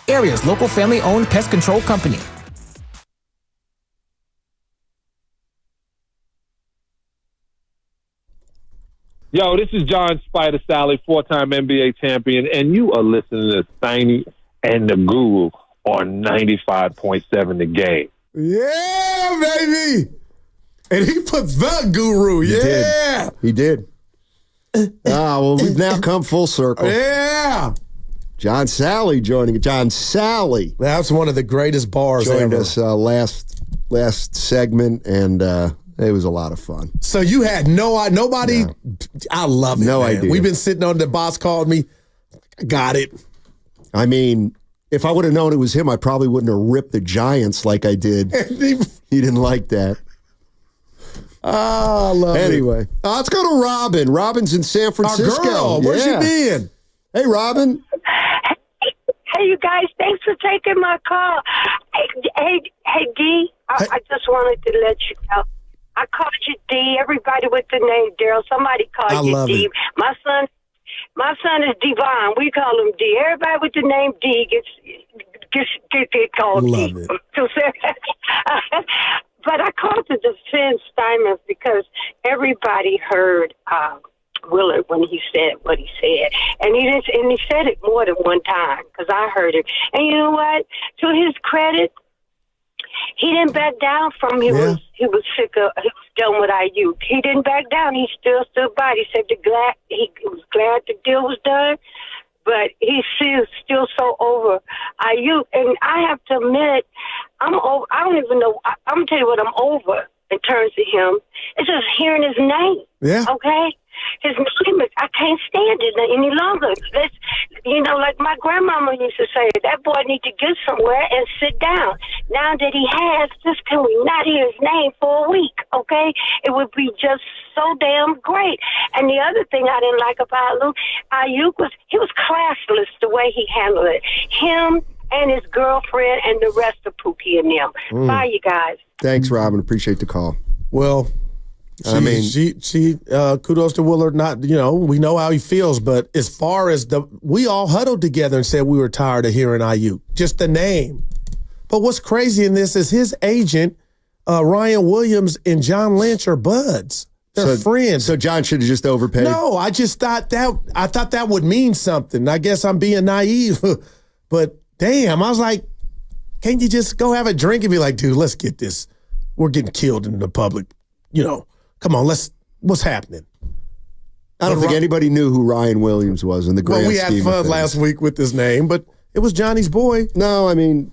area's local family-owned pest control company. Yo, this is John Spider Salley, 4-time NBA champion, and you are listening to Steiny and the Guru on 95.7 The Game. Yeah, baby. And he put the Guru. He did. Well, we've now come full circle. Yeah. John Salley joining. John Salley. That's one of the greatest bars joined ever. us last segment, and it was a lot of fun. So you had nobody. No. I love it. No man. idea. We've been sitting on the boss called me. Got it. I mean, if I would have known it was him, I probably wouldn't have ripped the Giants like I did. He didn't like that. Oh, I love it. Anyway, let's go to Robin. Robin's in San Francisco. Our girl, where's she been? Hey, Robin. Hey, you guys, thanks for taking my call. Hey, D, I just wanted to let you know. I called you D. Everybody with the name Daryl. Somebody called you D. It. My son is Devon. We call him D. Everybody with the name D gets called love D. It. But I called to defend Steinmetz because everybody heard Willard when he said what he said, and he said it more than one time because I heard it. And you know what? To his credit, he didn't back down from he was sick of he was done with Aiyuk. He didn't back down. He still stood by. He said he was glad the deal was done, but he's still so over Aiyuk. And I have to admit, I'm over. I don't even know. I'm gonna tell you what I'm over in terms of him. It's just hearing his name. Yeah. Okay. His name is, I can't stand it any longer. That's, like my grandmama used to say, that boy needs to get somewhere and sit down. Now that he has, just can we not hear his name for a week, okay? It would be just so damn great. And the other thing I didn't like about Aiyuk was he was classless the way he handled it. Him and his girlfriend and the rest of Pookie and them. Bye, you guys. Thanks, Robin. Appreciate the call. Well, she kudos to Willard. Not, we know how he feels, but as far as we all huddled together and said we were tired of hearing Aiyuk, just the name. But what's crazy in this is his agent, Ryan Williams and John Lynch are buds. They're friends. So John should have just overpaid. No, I just thought that would mean something. I guess I'm being naive, but damn, I was like, can't you just go have a drink and be like, dude, let's get this. We're getting killed in the public. Come on, what's happening? I don't think anybody knew who Ryan Williams was in the grand scheme. Well, we had fun last week with his name, but it was Johnny's boy. No, I mean,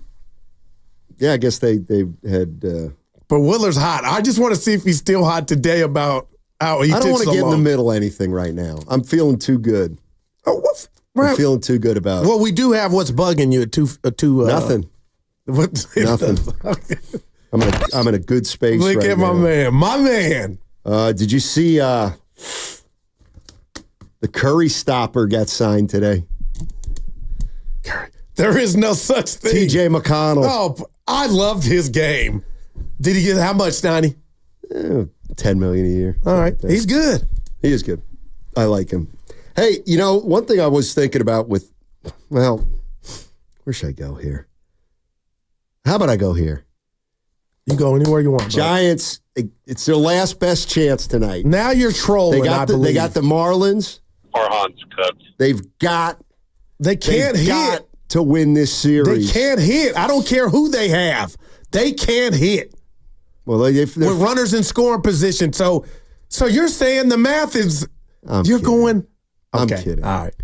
yeah, I guess they had. But Willard's hot. I just want to see if he's still hot today about how he. I don't want to get in the middle of anything right now. I'm feeling too good. Oh, what's? I'm feeling too good about it. Well, we do have what's bugging you at two. Nothing. Nothing. I'm in a good space. Look right at now. my man. Did you see the Curry stopper got signed today? There is no such thing. T.J. McConnell. Oh, I loved his game. Did he get how much, Donnie? $10 million a year. All right, he's good. He is good. I like him. Hey, one thing I was thinking about where should I go here? How about I go here? You go anywhere you want. Giants, it's their last best chance tonight. Now you're trolling. They got the Marlins. Farhan's cooked. They can't hit to win this series. They can't hit. I don't care who they have. They can't hit. Well, with runners in scoring position. So you're saying the math is you're going. Okay. I'm kidding. All right.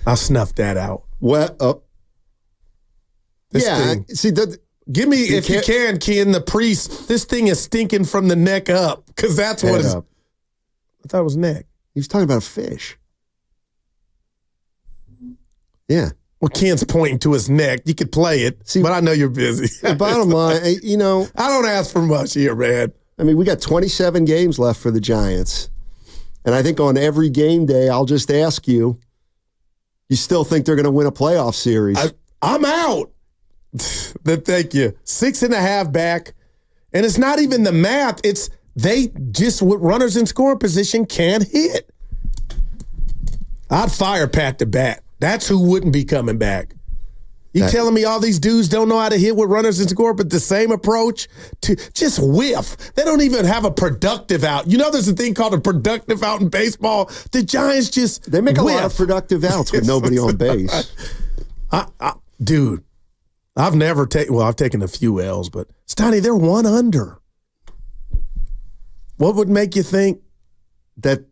I'll snuff that out. Well, see that. Give me, if you can, Ken, the priest. This thing is stinking from the neck up because that's what it's. I thought it was neck. He was talking about a fish. Yeah. Well, Ken's pointing to his neck. You could play it, but I know you're busy. The bottom line, I don't ask for much here, man. I mean, we got 27 games left for the Giants. And I think on every game day, I'll just ask you, you still think they're going to win a playoff series? I'm out. Thank you. 6.5 back. And it's not even the math. It's they just, with runners in scoring position, can't hit. I'd fire Pat the Bat. That's who wouldn't be coming back. You telling me all these dudes don't know how to hit with runners and score, but the same approach to just whiff. They don't even have a productive out. You know there's a thing called a productive out in baseball? The Giants just They make a whiff. lot of productive outs with nobody on base. Dude, I've never taken, well, I've taken a few L's, but Steiny, they're 1 under. What would make you think that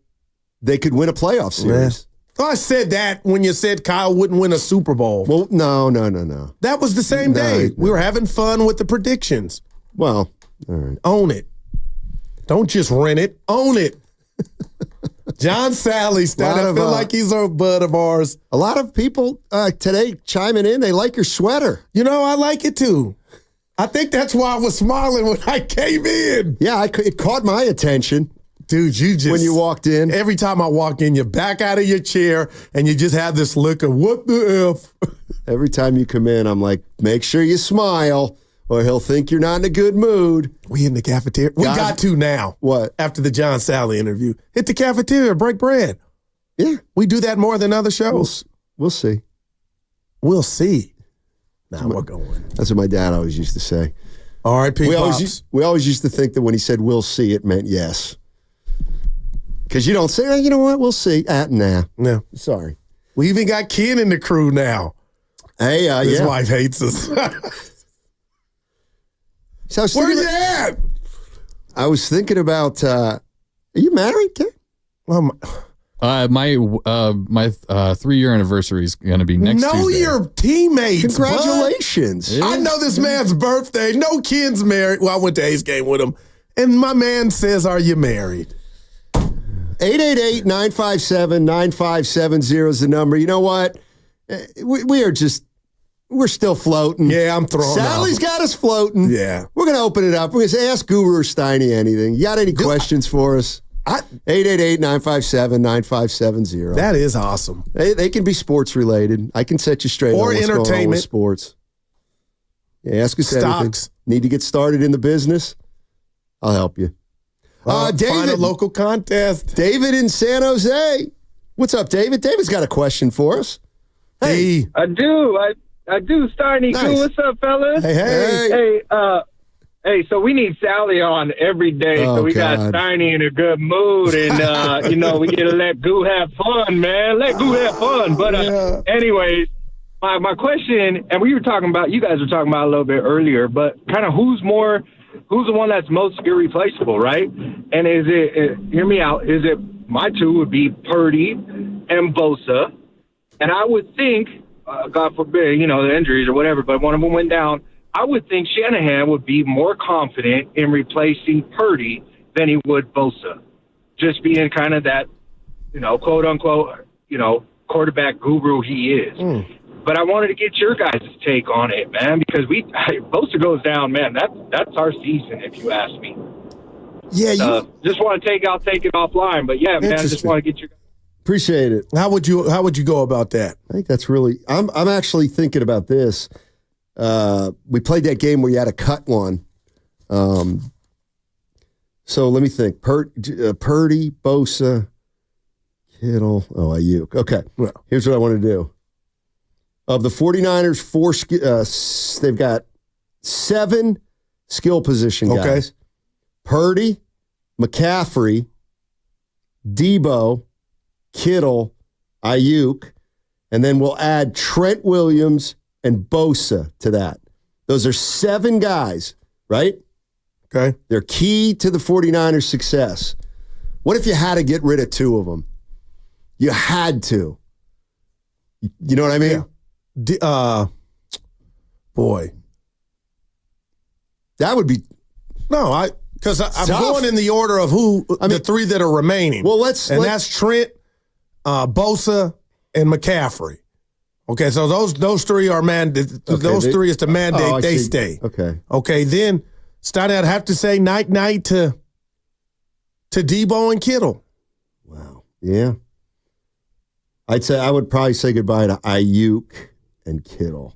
they could win a playoff series? I said that when you said Kyle wouldn't win a Super Bowl. Well, no. That was the same day. We were having fun with the predictions. Well, all right. Own it. Don't just rent it. Own it. John Salley, I feel like he's a bud of ours. A lot of people today chiming in. They like your sweater. You know, I like it too. I think that's why I was smiling when I came in. Yeah, it caught my attention. Dude, you just... When you walked in. Every time I walk in, you back out of your chair and you just have this look of, what the F? Every time you come in, I'm like, make sure you smile or he'll think you're not in a good mood. We in the cafeteria. We got to now. What? After the John Salley interview. Hit the cafeteria, break bread. Yeah. We do that more than other shows. We'll see. We'll see. Now we're going. That's what my dad always used to say. R.I.P. We always used to think that when he said, we'll see, it meant yes. Because you don't say, oh, you know what, we'll see. Nah. No. Sorry. We even got Ken in the crew now. Hey, His wife hates us. So where you at? I was thinking about, are you married, Ken? My 3-year anniversary is going to be next Tuesday. Know your teammates. Congratulations. I know this man's birthday. No Ken's married. Well, I went to A's game with him. And my man says, are you married? 888-957-9570 is the number. You know what? We're still floating. Yeah, I'm throwing Sally's got us floating. Yeah. We're going to open it up. We're going to say, ask Guru or Steiny anything. You got any questions for us? 888-957-9570. That is awesome. They can be sports related. I can set you straight or on what's entertainment. going on with sports. Yeah, ask us anything. Need to get started in the business? I'll help you. David, find a local contest. David in San Jose. What's up, David? David's got a question for us. Hey. I do, Steiny. Nice. Cool. What's up, fellas? Hey. Hey, so we need Sally on every day. Oh, so we got God. Steiny in a good mood. And, we get to let Goo have fun, man. Let Goo have fun. But anyways, my question, and you guys were talking about a little bit earlier, but kind of who's the one that's most irreplaceable, right? And is it, hear me out, my two would be Purdy and Bosa. And I would think, God forbid, the injuries or whatever, but one of them went down. I would think Shanahan would be more confident in replacing Purdy than he would Bosa. Just being kind of that, quote unquote, quarterback guru he is. But I wanted to get your guys' take on it, man, because Bosa goes down, man. That's our season, if you ask me. Yeah, just want to take it offline, but yeah, man, just want to get your. Appreciate it. How would you go about that? I think that's really. I'm actually thinking about this. We played that game where you had to cut one. So let me think. Purdy, Bosa, Kittle, Aiyuk. Okay, here's what I want to do. Of the 49ers, they've got 7 skill position guys. Okay. Purdy, McCaffrey, Debo, Kittle, Aiyuk, and then we'll add Trent Williams and Bosa to that. Those are 7 guys, right? Okay. They're key to the 49ers' success. What if you had to get rid of 2 of them? You had to. You know what I mean? Yeah. Boy. That would be... No, because I'm going in the order of the 3 that are remaining. Well, that's Trent, Bosa, and McCaffrey. Okay, so those 3 are those 3 is the mandate they stay. Okay, then I'd have to say night to Debo and Kittle. Wow. Yeah. I would probably say goodbye to Aiyuk and Kittle.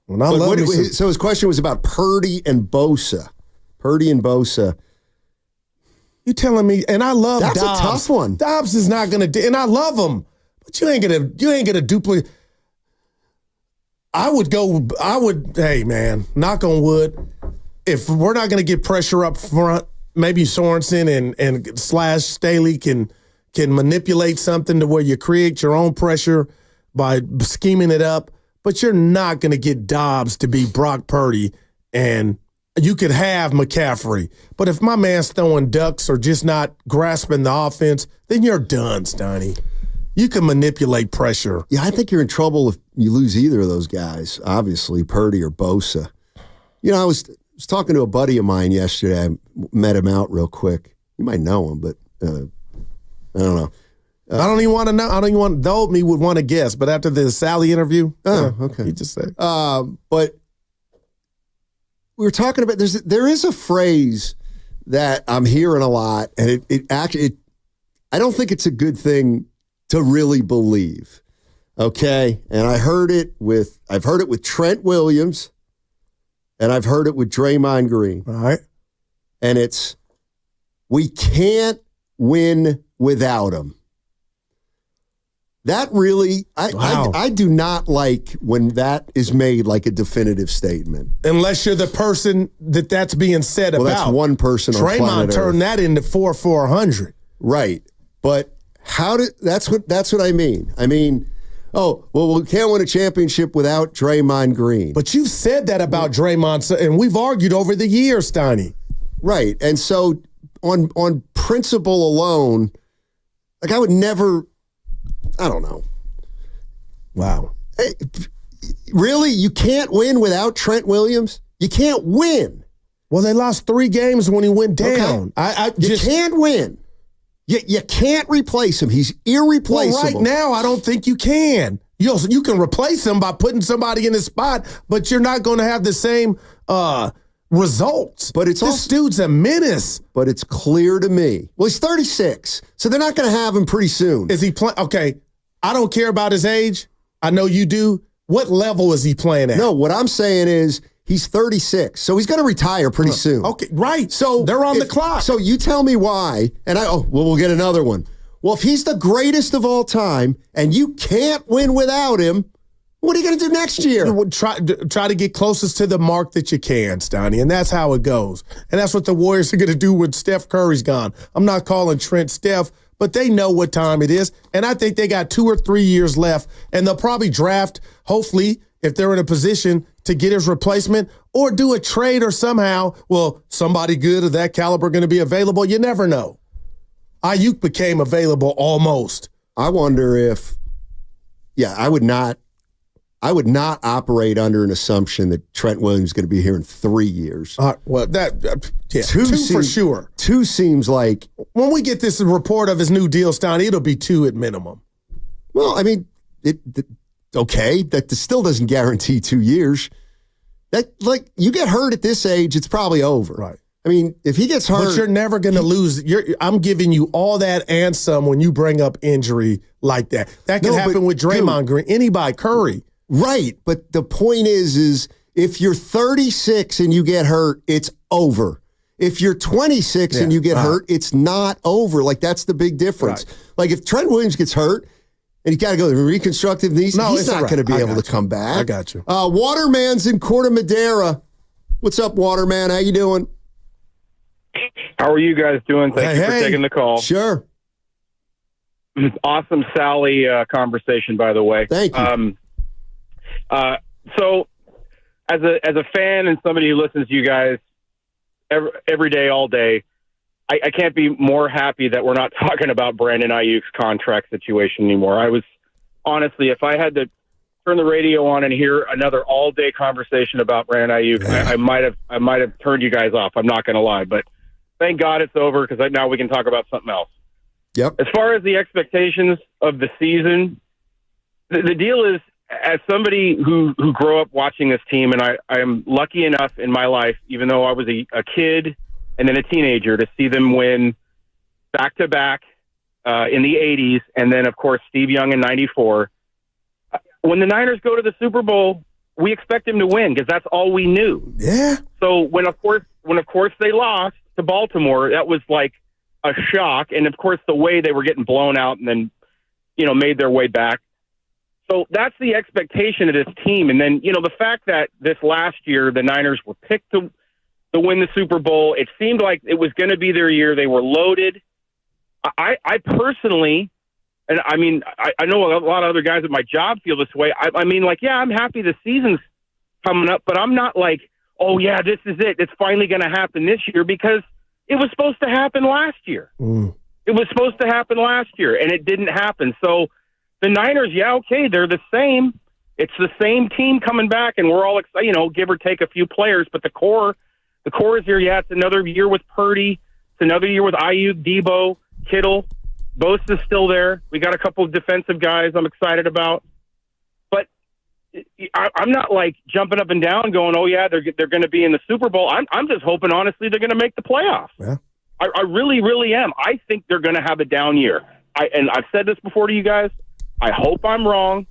So his question was about Purdy and Bosa. You telling me? And I love Dobbs. That's a tough one. Dobbs is not going to, and I love him, but you ain't gonna duplicate. Hey, man, knock on wood. If we're not going to get pressure up front, maybe Sorensen and slash Staley can manipulate something to where you create your own pressure by scheming it up, but you're not going to get Dobbs to be Brock Purdy, and you could have McCaffrey. But if my man's throwing ducks or just not grasping the offense, then you're done, Steiny. You can manipulate pressure. Yeah, I think you're in trouble if you lose either of those guys, obviously, Purdy or Bosa. You know, I was talking to a buddy of mine yesterday. I met him out real quick. You might know him, but I don't know. I don't even want to know. I don't even want, though me would want to guess, but after the Salley interview, okay. He just said. But we were talking about, there is a phrase that I'm hearing a lot, and it actually, I don't think it's a good thing to really believe. Okay? And I've heard it with Trent Williams, and I've heard it with Draymond Green. All right. And it's, we can't win without him. That really, I do not like when that is made like a definitive statement. Unless you're the person that's being said about. That's one person on planet Draymond Earth. turned that into 400. Right. But that's what I mean. I mean, we can't win a championship without Draymond Green. But you've said that about Draymond, and we've argued over the years, Steiny. Right. And so on principle alone, like I would never, I don't know. Wow. Hey, really? You can't win without Trent Williams? You can't win. Well, they lost 3 games when he went down. Okay. You can't win. You can't replace him. He's irreplaceable. Well, right now, I don't think you can. You can replace him by putting somebody in his spot, but you're not going to have the same results. But this dude's a menace. But it's clear to me. Well, he's 36, so they're not going to have him pretty soon. Is he playing? Okay, I don't care about his age. I know you do. What level is he playing at? No, what I'm saying is he's 36, so he's going to retire pretty soon. Okay, right. So they're on the clock. So you tell me why, and we'll get another one. Well, if he's the greatest of all time and you can't win without him, what are you going to do next year? Try to get closest to the mark that you can, Stoney, and that's how it goes. And that's what the Warriors are going to do when Steph Curry's gone. I'm not calling Trent Steph, but they know what time it is, and I think they got 2 or 3 years left, and they'll probably draft, hopefully, if they're in a position to get his replacement or do a trade or somehow, somebody good of that caliber going to be available. You never know. Aiyuk became available almost. I wonder if, I would not operate under an assumption that Trent Williams is going to be here in 3 years. Two for sure. 2 seems like. When we get this report of his new deal, Stein, it'll be 2 at minimum. Well, I mean, that still doesn't guarantee 2 years. You get hurt at this age, it's probably over. Right. I mean, if he gets hurt. But you're never going to lose. I'm giving you all that and some when you bring up injury like that. That can happen with Draymond Green, anybody, Curry. Right. But the point is if you're 36 and you get hurt, it's over. If you're 26 and you get hurt, it's not over. That's the big difference. Right. If Trent Williams gets hurt, and you got to go to reconstructive knees. He's not going to be able to come back. I got you. Waterman's in Corte Madera. What's up, Waterman? How you doing? How are you guys doing? Thank you for taking the call. Sure. Awesome Salley conversation, by the way. Thank you. So, as a fan and somebody who listens to you guys every day, all day, I can't be more happy that we're not talking about Brandon Aiyuk's contract situation anymore. I was honestly, if I had to turn the radio on and hear another all-day conversation about Brandon Aiyuk, I might have turned you guys off. I'm not going to lie, but thank God it's over because now we can talk about something else. Yep. As far as the expectations of the season, the deal is, as somebody who grew up watching this team, and I am lucky enough in my life, even though I was a kid and then a teenager, to see them win back-to-back in the 80s, and then, of course, Steve Young in 94. When the Niners go to the Super Bowl, we expect them to win because that's all we knew. Yeah. So when of course they lost to Baltimore, that was like a shock, and of course the way they were getting blown out and then made their way back. So that's the expectation of this team. And then, the fact that this last year the Niners were picked to win the Super Bowl, it seemed like it was going to be their year. They were loaded. I personally, and I mean, I know a lot of other guys at my job feel this way. I mean, I'm happy the season's coming up, but I'm not like, oh, yeah, this is it. It's finally going to happen this year, because it was supposed to happen last year. It was supposed to happen last year, and it didn't happen. So the Niners, they're the same. It's the same team coming back, and we're all excited, give or take a few players, but the core is here. Yeah, it's another year with Purdy. It's another year with Aiyuk, Debo, Kittle. Bosa's still there. We got a couple of defensive guys I'm excited about. But I'm not like jumping up and down going, oh, yeah, they're going to be in the Super Bowl. I'm just hoping, honestly, they're going to make the playoffs. Yeah. I really, really am. I think they're going to have a down year. And I've said this before to you guys. I hope I'm wrong.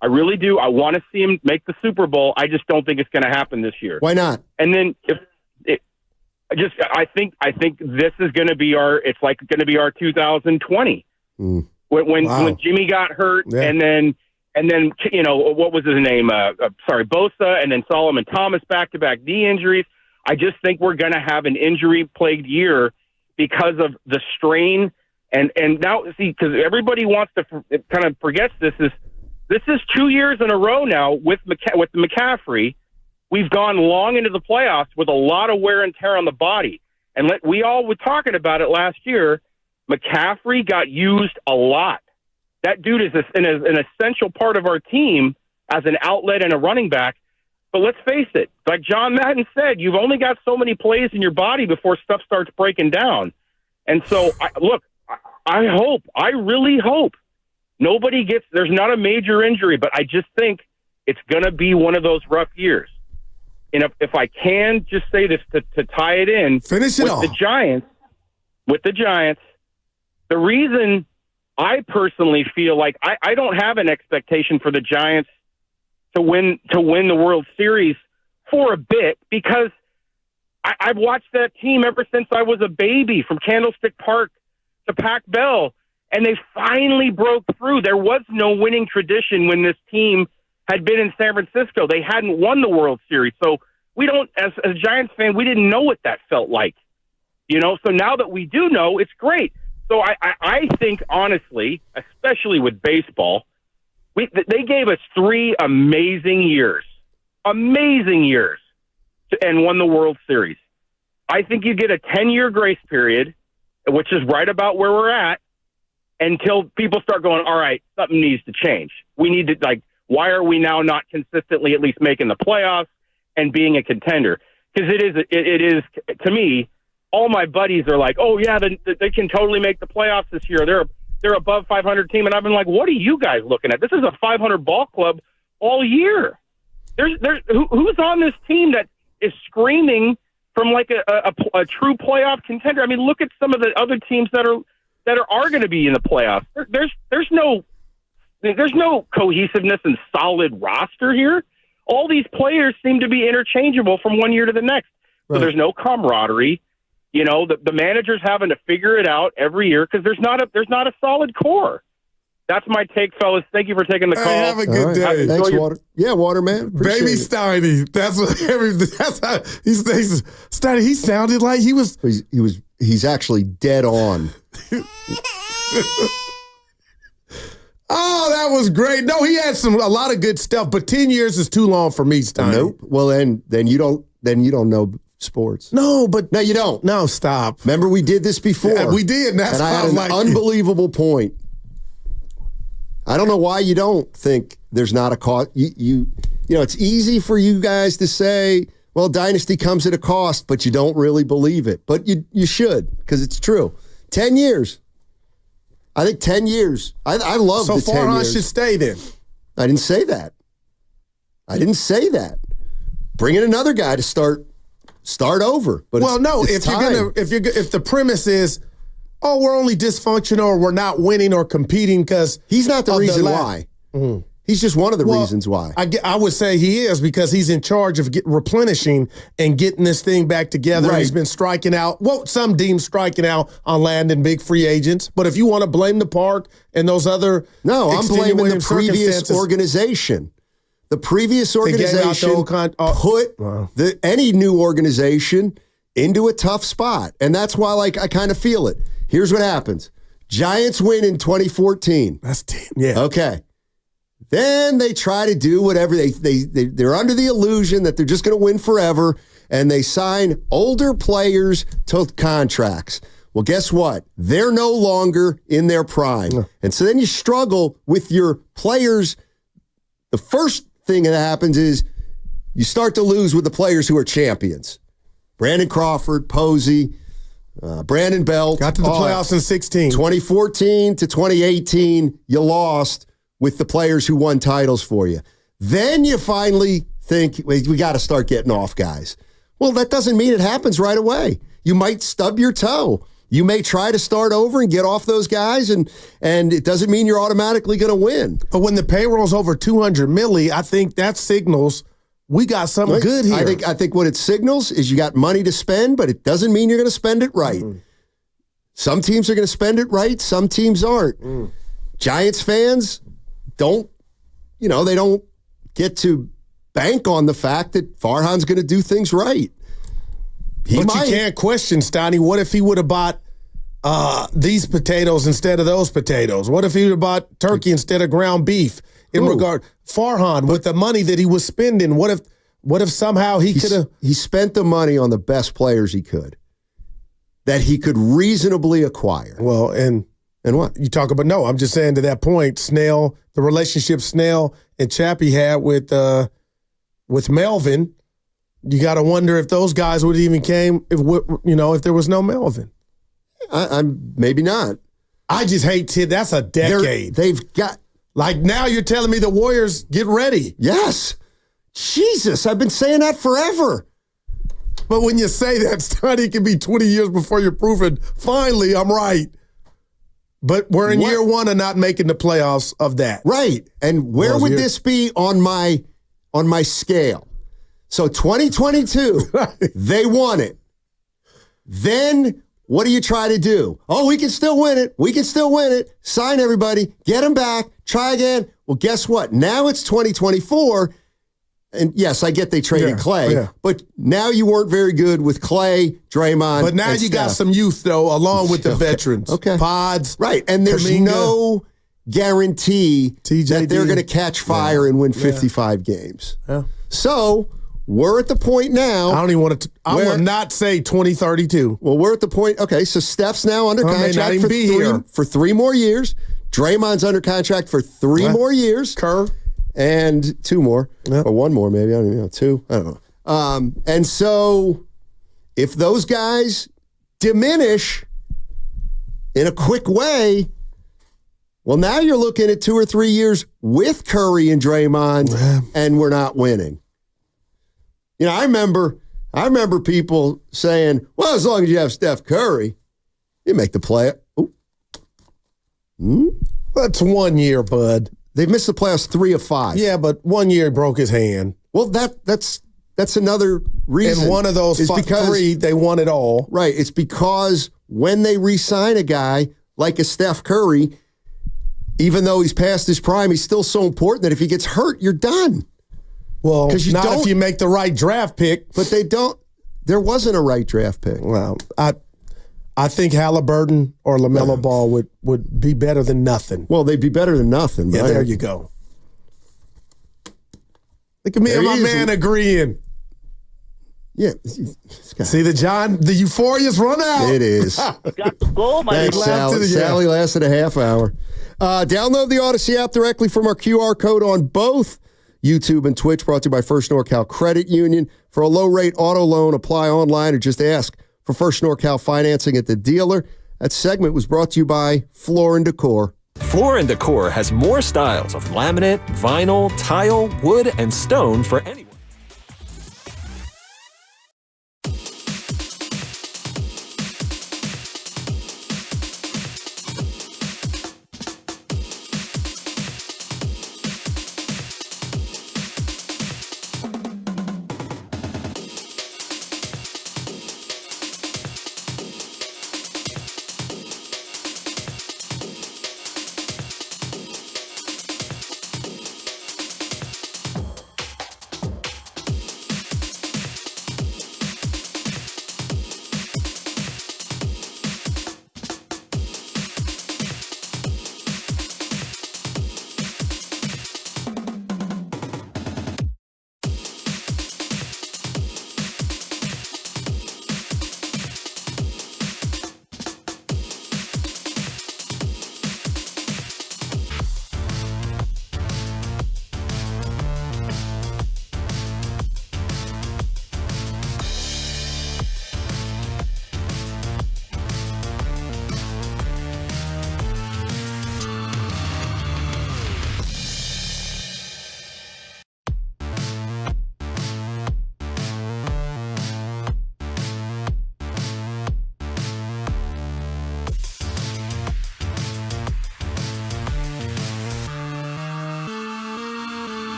I really do. I want to see them make the Super Bowl. I just don't think it's going to happen this year. Why not? And then I think this is going to be our 2020 when Jimmy got hurt, and then what was his name? Bosa, and then Solomon Thomas back-to-back knee injuries. I just think we're going to have an injury-plagued year because of the strain. And now, see, because everybody wants to kind of forgets this is 2 years in a row now with McCaffrey. We've gone long into the playoffs with a lot of wear and tear on the body. And we all were talking about it last year. McCaffrey got used a lot. That dude is an essential part of our team as an outlet and a running back. But let's face it, like John Madden said, you've only got so many plays in your body before stuff starts breaking down. And so, I really hope nobody there's not a major injury, but I just think it's going to be one of those rough years. And if I can just say this to tie it in, finish it off. With the Giants, the reason I personally feel like I don't have an expectation for the Giants to win the World Series for a bit, because I've watched that team ever since I was a baby, from Candlestick Park to Pac-Bell, and they finally broke through. There was no winning tradition when this team had been in San Francisco. They hadn't won the World Series. So we don't, as a Giants fan, we didn't know what that felt like. So now that we do know, it's great. So I think, honestly, especially with baseball, they gave us 3 amazing years, and won the World Series. I think you get a 10-year grace period, which is right about where we're at, until people start going, all right, something needs to change. We need to, why are we now not consistently at least making the playoffs and being a contender? Because it is, to me, all my buddies are like, oh, yeah, they can totally make the playoffs this year. They're above 500 team. And I've been like, what are you guys looking at? This is a 500 ball club all year. Who's on this team that is screaming from like a true playoff contender? I mean, look at some of the other teams that are going to be in the playoffs. There's no cohesiveness and solid roster here. All these players seem to be interchangeable from one year to the next. Right. So there's no camaraderie. The manager's having to figure it out every year because there's not a solid core. That's my take, fellas. Thank you for taking the call. Have a good day. Thanks, Water. Yeah, Waterman. Baby Steiny. That's how he stays. Steiny, he sounded like he was. He's actually dead on. Oh, that was great. No, he had a lot of good stuff, but 10 years is too long for me, Steiny. Nope. Well, then you don't know sports. No, but no, you don't. No, stop. Remember, we did this before. Yeah, we did, and I had an unbelievable point. I don't know why you don't think there's not a cost. You know, it's easy for you guys to say, well, dynasty comes at a cost, but you don't really believe it. But you should, because it's true. 10 years. I think 10 years. I love the 10 years. So Farhan should stay then. I didn't say that. Bring in another guy to start over. But if the premise is, oh, we're only dysfunctional or we're not winning or competing because he's not the reason why. Mm-hmm. He's just one of the reasons why. I would say he is because he's in charge of replenishing and getting this thing back together. Right. He's been striking out. Well, some deem striking out on landing big free agents. But if you want to blame the park and those other I'm blaming the previous circumstances- organization. The previous organization put Wow. any new organization into a tough spot. And that's why I kind of feel it. Here's what happens. Giants win in 2014. That's yeah. Okay. Then they try to do whatever. They're under the illusion that they're just going to win forever, and they sign older players to contracts. Well, guess what? They're no longer in their prime. Yeah. And so then you struggle with your players. The first thing that happens is you start to lose with the players who are champions. Brandon Crawford, Posey, Brandon Belt. Got to the playoffs in 16. 2014 to 2018, you lost with the players who won titles for you. Then you finally think, we got to start getting off guys. Well, that doesn't mean it happens right away. You might stub your toe. You may try to start over and get off those guys, and it doesn't mean you're automatically going to win. But when the payroll's over $200 million, I think that signals we got something good here. I think what it signals is you got money to spend, but it doesn't mean you're going to spend it right. Mm. Some teams are going to spend it right. Some teams aren't. Giants fans they don't get to bank on the fact that Farhan's going to do things right. You can't question, Steiny. What if he would have bought these potatoes instead of those potatoes? What if he would have bought turkey instead of ground beef? Farhan, with the money that he was spending, what if somehow he could have... He spent the money on the best players he could, that he could reasonably acquire. Well, and what? You talk about... No, I'm just saying to that point, Snell, the relationship Snell and Chappie had with Melvin, you got to wonder if those guys would even came if there was no Melvin. I'm maybe not. I just hate that's a decade. They've got... now you're telling me the Warriors get ready. Yes. Jesus, I've been saying that forever. But when you say that, Steiny, it can be 20 years before you're proven, finally, I'm right. But we're in year one of not making the playoffs of that. Right. And where would this be on my scale? So 2022, they won it. Then what do you try to do? Oh, we can still win it. We can still win it. Sign everybody. Get them back. Try again. Well, guess what? Now it's 2024. And yes, I get they traded Clay, but now you weren't very good with Clay, Draymond. But now you got some youth, though, along with the veterans. Okay. Pods. Right. And there's no guarantee that they're going to catch fire and win 55 games. Yeah. So we're at the point now. I don't even want to. I will not say 2032. Well, we're at the point. Okay, so Steph's now under contract for 3 more years. Draymond's under contract for 3 more years. Kerr. And 2 more. Or 1 more, maybe. I don't even know. 2. I don't know. And so if those guys diminish in a quick way, well, now you're looking at 2 or 3 years with Curry and Draymond, and we're not winning. I remember people saying, well, as long as you have Steph Curry, you make the play. That's 1 year, bud. They've missed the playoffs 3 of 5. Yeah, but 1 year he broke his hand. Well, that's another reason. And one of those 3, they won it all. Right. It's because when they re-sign a guy like a Steph Curry, even though he's past his prime, he's still so important that if he gets hurt, you're done. Well, not if you make the right draft pick. But they don't. There wasn't a right draft pick. Well, I think Halliburton or LaMelo Ball would be better than nothing. Well, they'd be better than nothing. Yeah, there you go. Look at me and my man agreeing. Yeah. See the euphoria's run out. It is. Got the goal, my Thanks, Sally. Sally lasted a half hour. Download the Odyssey app directly from our QR code on both YouTube and Twitch, brought to you by First NorCal Credit Union. For a low-rate auto loan, apply online or just ask for First NorCal financing at the dealer. That segment was brought to you by Floor & Decor. Floor & Decor has more styles of laminate, vinyl, tile, wood, and stone for anyone.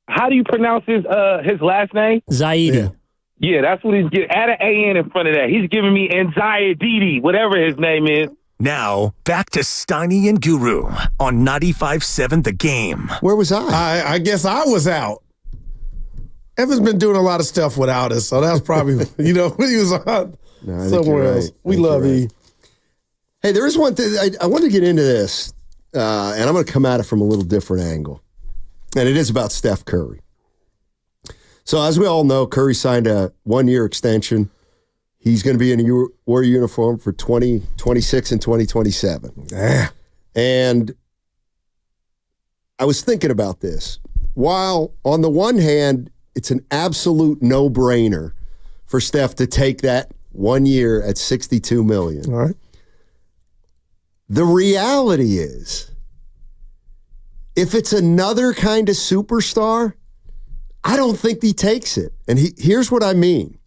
How do you pronounce his last name? Zaidi. Yeah, that's what he's getting. Add an A-N in front of that. He's giving me anxiety, whatever his name is. Now, back to Steiny and Guru on 95.7 The Game. Where was I? I guess I was out. Evan's been doing a lot of stuff without us, so that was probably, when he was on somewhere else. We love E. Hey, there is one thing. I want to get into this, and I'm going to come at it from a little different angle. And it is about Steph Curry. So as we all know, Curry signed a 1-year extension. He's going to be in a Warrior uniform for 2026 and 2027. And I was thinking about this. While on the one hand, it's an absolute no-brainer for Steph to take that 1 year at $62 million. All right. The reality is, if it's another kind of superstar, I don't think he takes it. And here's what I mean.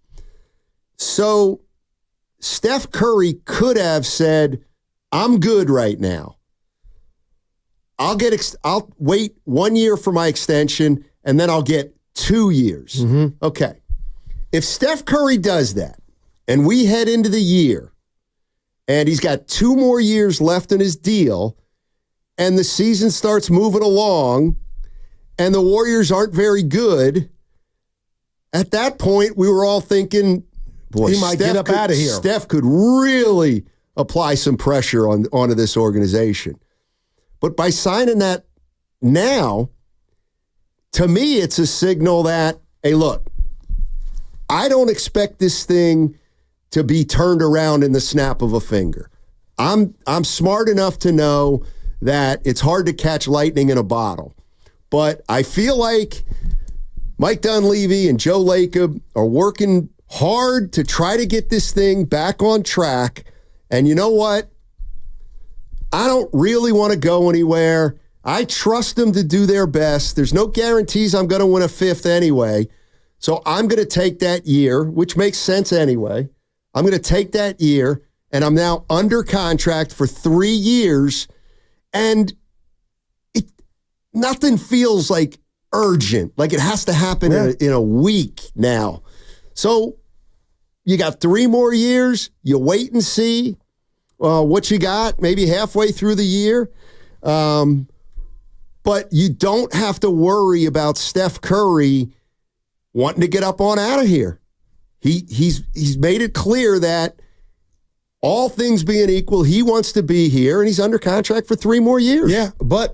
So Steph Curry could have said, I'm good right now. I'll wait 1 year for my extension, and then I'll get 2 years. Mm-hmm. Okay. If Steph Curry does that, and we head into the year, and he's got 2 more years left in his deal, and the season starts moving along, and the Warriors aren't very good, at that point, we were all thinking, boy, he might get up out of here. Steph could really apply some pressure onto this organization. But by signing that now, to me, it's a signal that, hey, look, I don't expect this thing to be turned around in the snap of a finger. I'm smart enough to know that it's hard to catch lightning in a bottle. But I feel like Mike Dunleavy and Joe Lacob are working hard to try to get this thing back on track. And you know what? I don't really want to go anywhere. I trust them to do their best. There's no guarantees I'm going to win a 5th anyway. So I'm going to take that year, which makes sense anyway. I'm going to take that year, and I'm now under contract for 3 years. And nothing feels like urgent, like it has to happen in a week now. So you got 3 more years. You wait and see what you got, maybe halfway through the year. But you don't have to worry about Steph Curry wanting to get up on out of here. He's made it clear that all things being equal, he wants to be here, and he's under contract for 3 more years. Yeah, but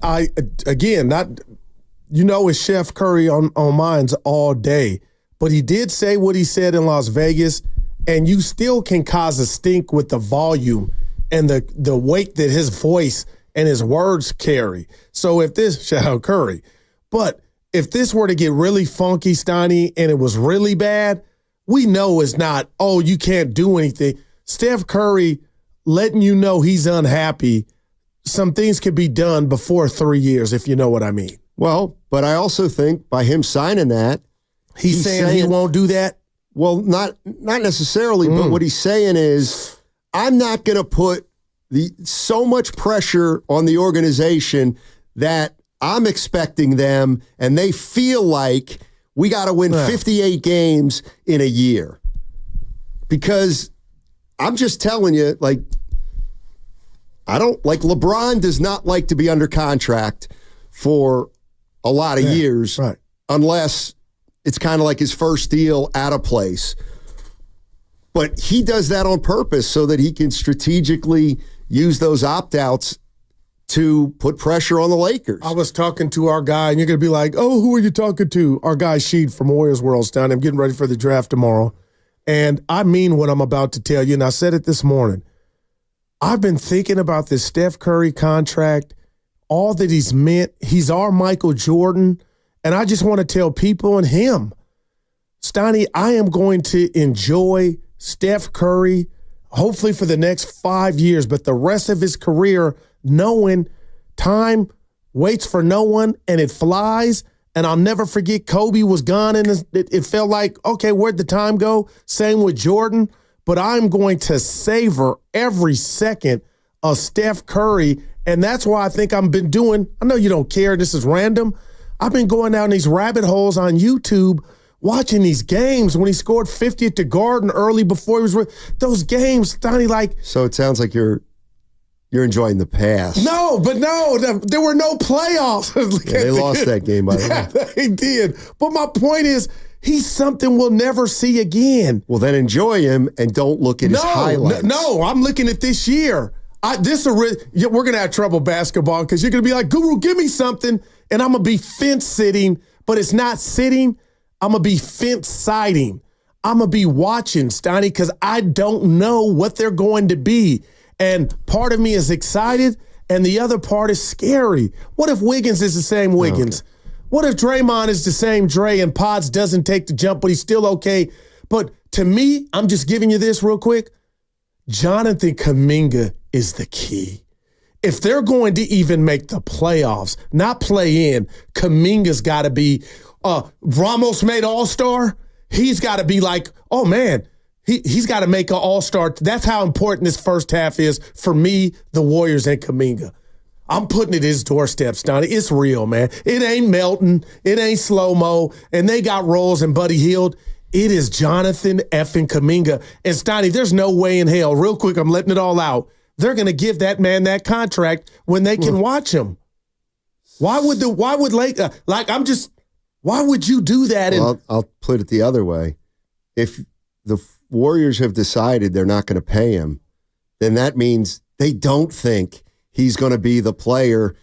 it's Chef Curry on minds all day. But he did say what he said in Las Vegas, and you still can cause a stink with the volume and the weight that his voice and his words carry. So if this, shout out Curry, but if this were to get really funky, Steiny, and it was really bad, we know is not, oh, you can't do anything. Steph Curry letting you know he's unhappy, some things could be done before 3 years, if you know what I mean. Well, but I also think by him signing that, he's saying he won't do that? Well, not necessarily, but what he's saying is, I'm not going to put so much pressure on the organization that I'm expecting them, and they feel like we got to win 58 games in a year. Because I'm just telling you, like, LeBron does not like to be under contract for a lot of years unless it's kind of like his first deal out of place. But he does that on purpose so that he can strategically use those opt-outs to put pressure on the Lakers. I was talking to our guy, and you're going to be like, oh, who are you talking to? Our guy, Sheed from Warriors World's down. I'm getting ready for the draft tomorrow. And I mean what I'm about to tell you, and I said it this morning. I've been thinking about this Steph Curry contract, all that he's meant. He's our Michael Jordan, and I just want to tell people and him, Steiny, I am going to enjoy Steph Curry, hopefully for the next 5 years, but the rest of his career, knowing time waits for no one and it flies. And I'll never forget Kobe was gone and it felt like, okay, where'd the time go? Same with Jordan. But I'm going to savor every second of Steph Curry. And that's why I think I've been doing, I know you don't care, this is random. I've been going down these rabbit holes on YouTube watching these games when he scored 50 at the Garden early before he was those games, Donnie, like. So it sounds like you're enjoying the past. No, there were no playoffs. They lost that game, by the way. They did. But my point is, he's something we'll never see again. Well, then enjoy him and don't look at his highlights. No, I'm looking at this year. We're going to have trouble basketball because you're going to be like, Guru, give me something, and I'm going to be fence sitting, but it's not sitting. I'm going to be fence siding. I'm going to be watching, Steiny, because I don't know what they're going to be. And part of me is excited, and the other part is scary. What if Wiggins is the same Wiggins? Okay. What if Draymond is the same Dre and Pods doesn't take the jump, but he's still okay? But to me, I'm just giving you this real quick. Jonathan Kuminga is the key. If they're going to even make the playoffs, not play in, Kuminga's got to be Ramos made All-Star. He's got to be like, oh, man, he's got to make an All-Star. That's how important this first half is for me, the Warriors, and Kuminga. I'm putting it at his doorstep, Stoney. It's real, man. It ain't Melton. It ain't slow-mo. And they got Rolls and Buddy Hield. It is Jonathan effing Kuminga. And Stoney, there's no way in hell, real quick, I'm letting it all out, they're going to give that man that contract when they can watch him. Why would you do that? Well, I'll put it the other way. If the Warriors have decided they're not going to pay him, then that means they don't think he's going to be the player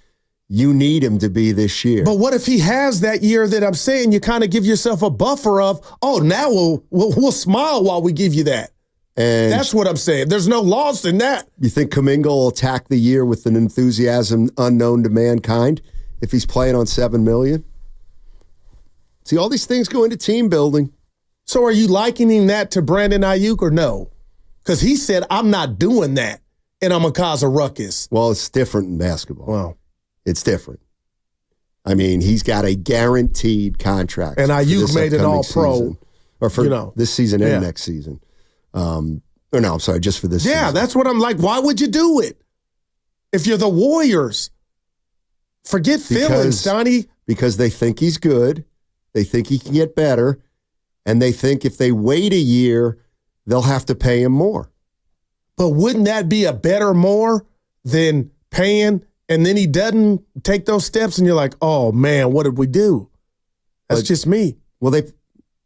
you need him to be this year. But what if he has that year that I'm saying? You kind of give yourself a buffer of, oh, now we'll smile while we give you that. And that's what I'm saying. There's no loss in that. You think Kuminga will attack the year with an enthusiasm unknown to mankind if he's playing on $7 million? See, all these things go into team building. So are you likening that to Brandon Aiyuk or no? Because he said, I'm not doing that, and I'm going to cause a ruckus. Well, it's different in basketball. Wow. It's different. I mean, he's got a guaranteed contract. And Aiyuk made it all pro. Or for this season and next season. Just for this season. Yeah, that's what I'm like. Why would you do it? If you're the Warriors, forget feelings, Donnie. Because they think he's good. They think he can get better. And they think if they wait a year, they'll have to pay him more. But wouldn't that be a better more than paying and then he doesn't take those steps and you're like, oh, man, what did we do? That's just me. Well,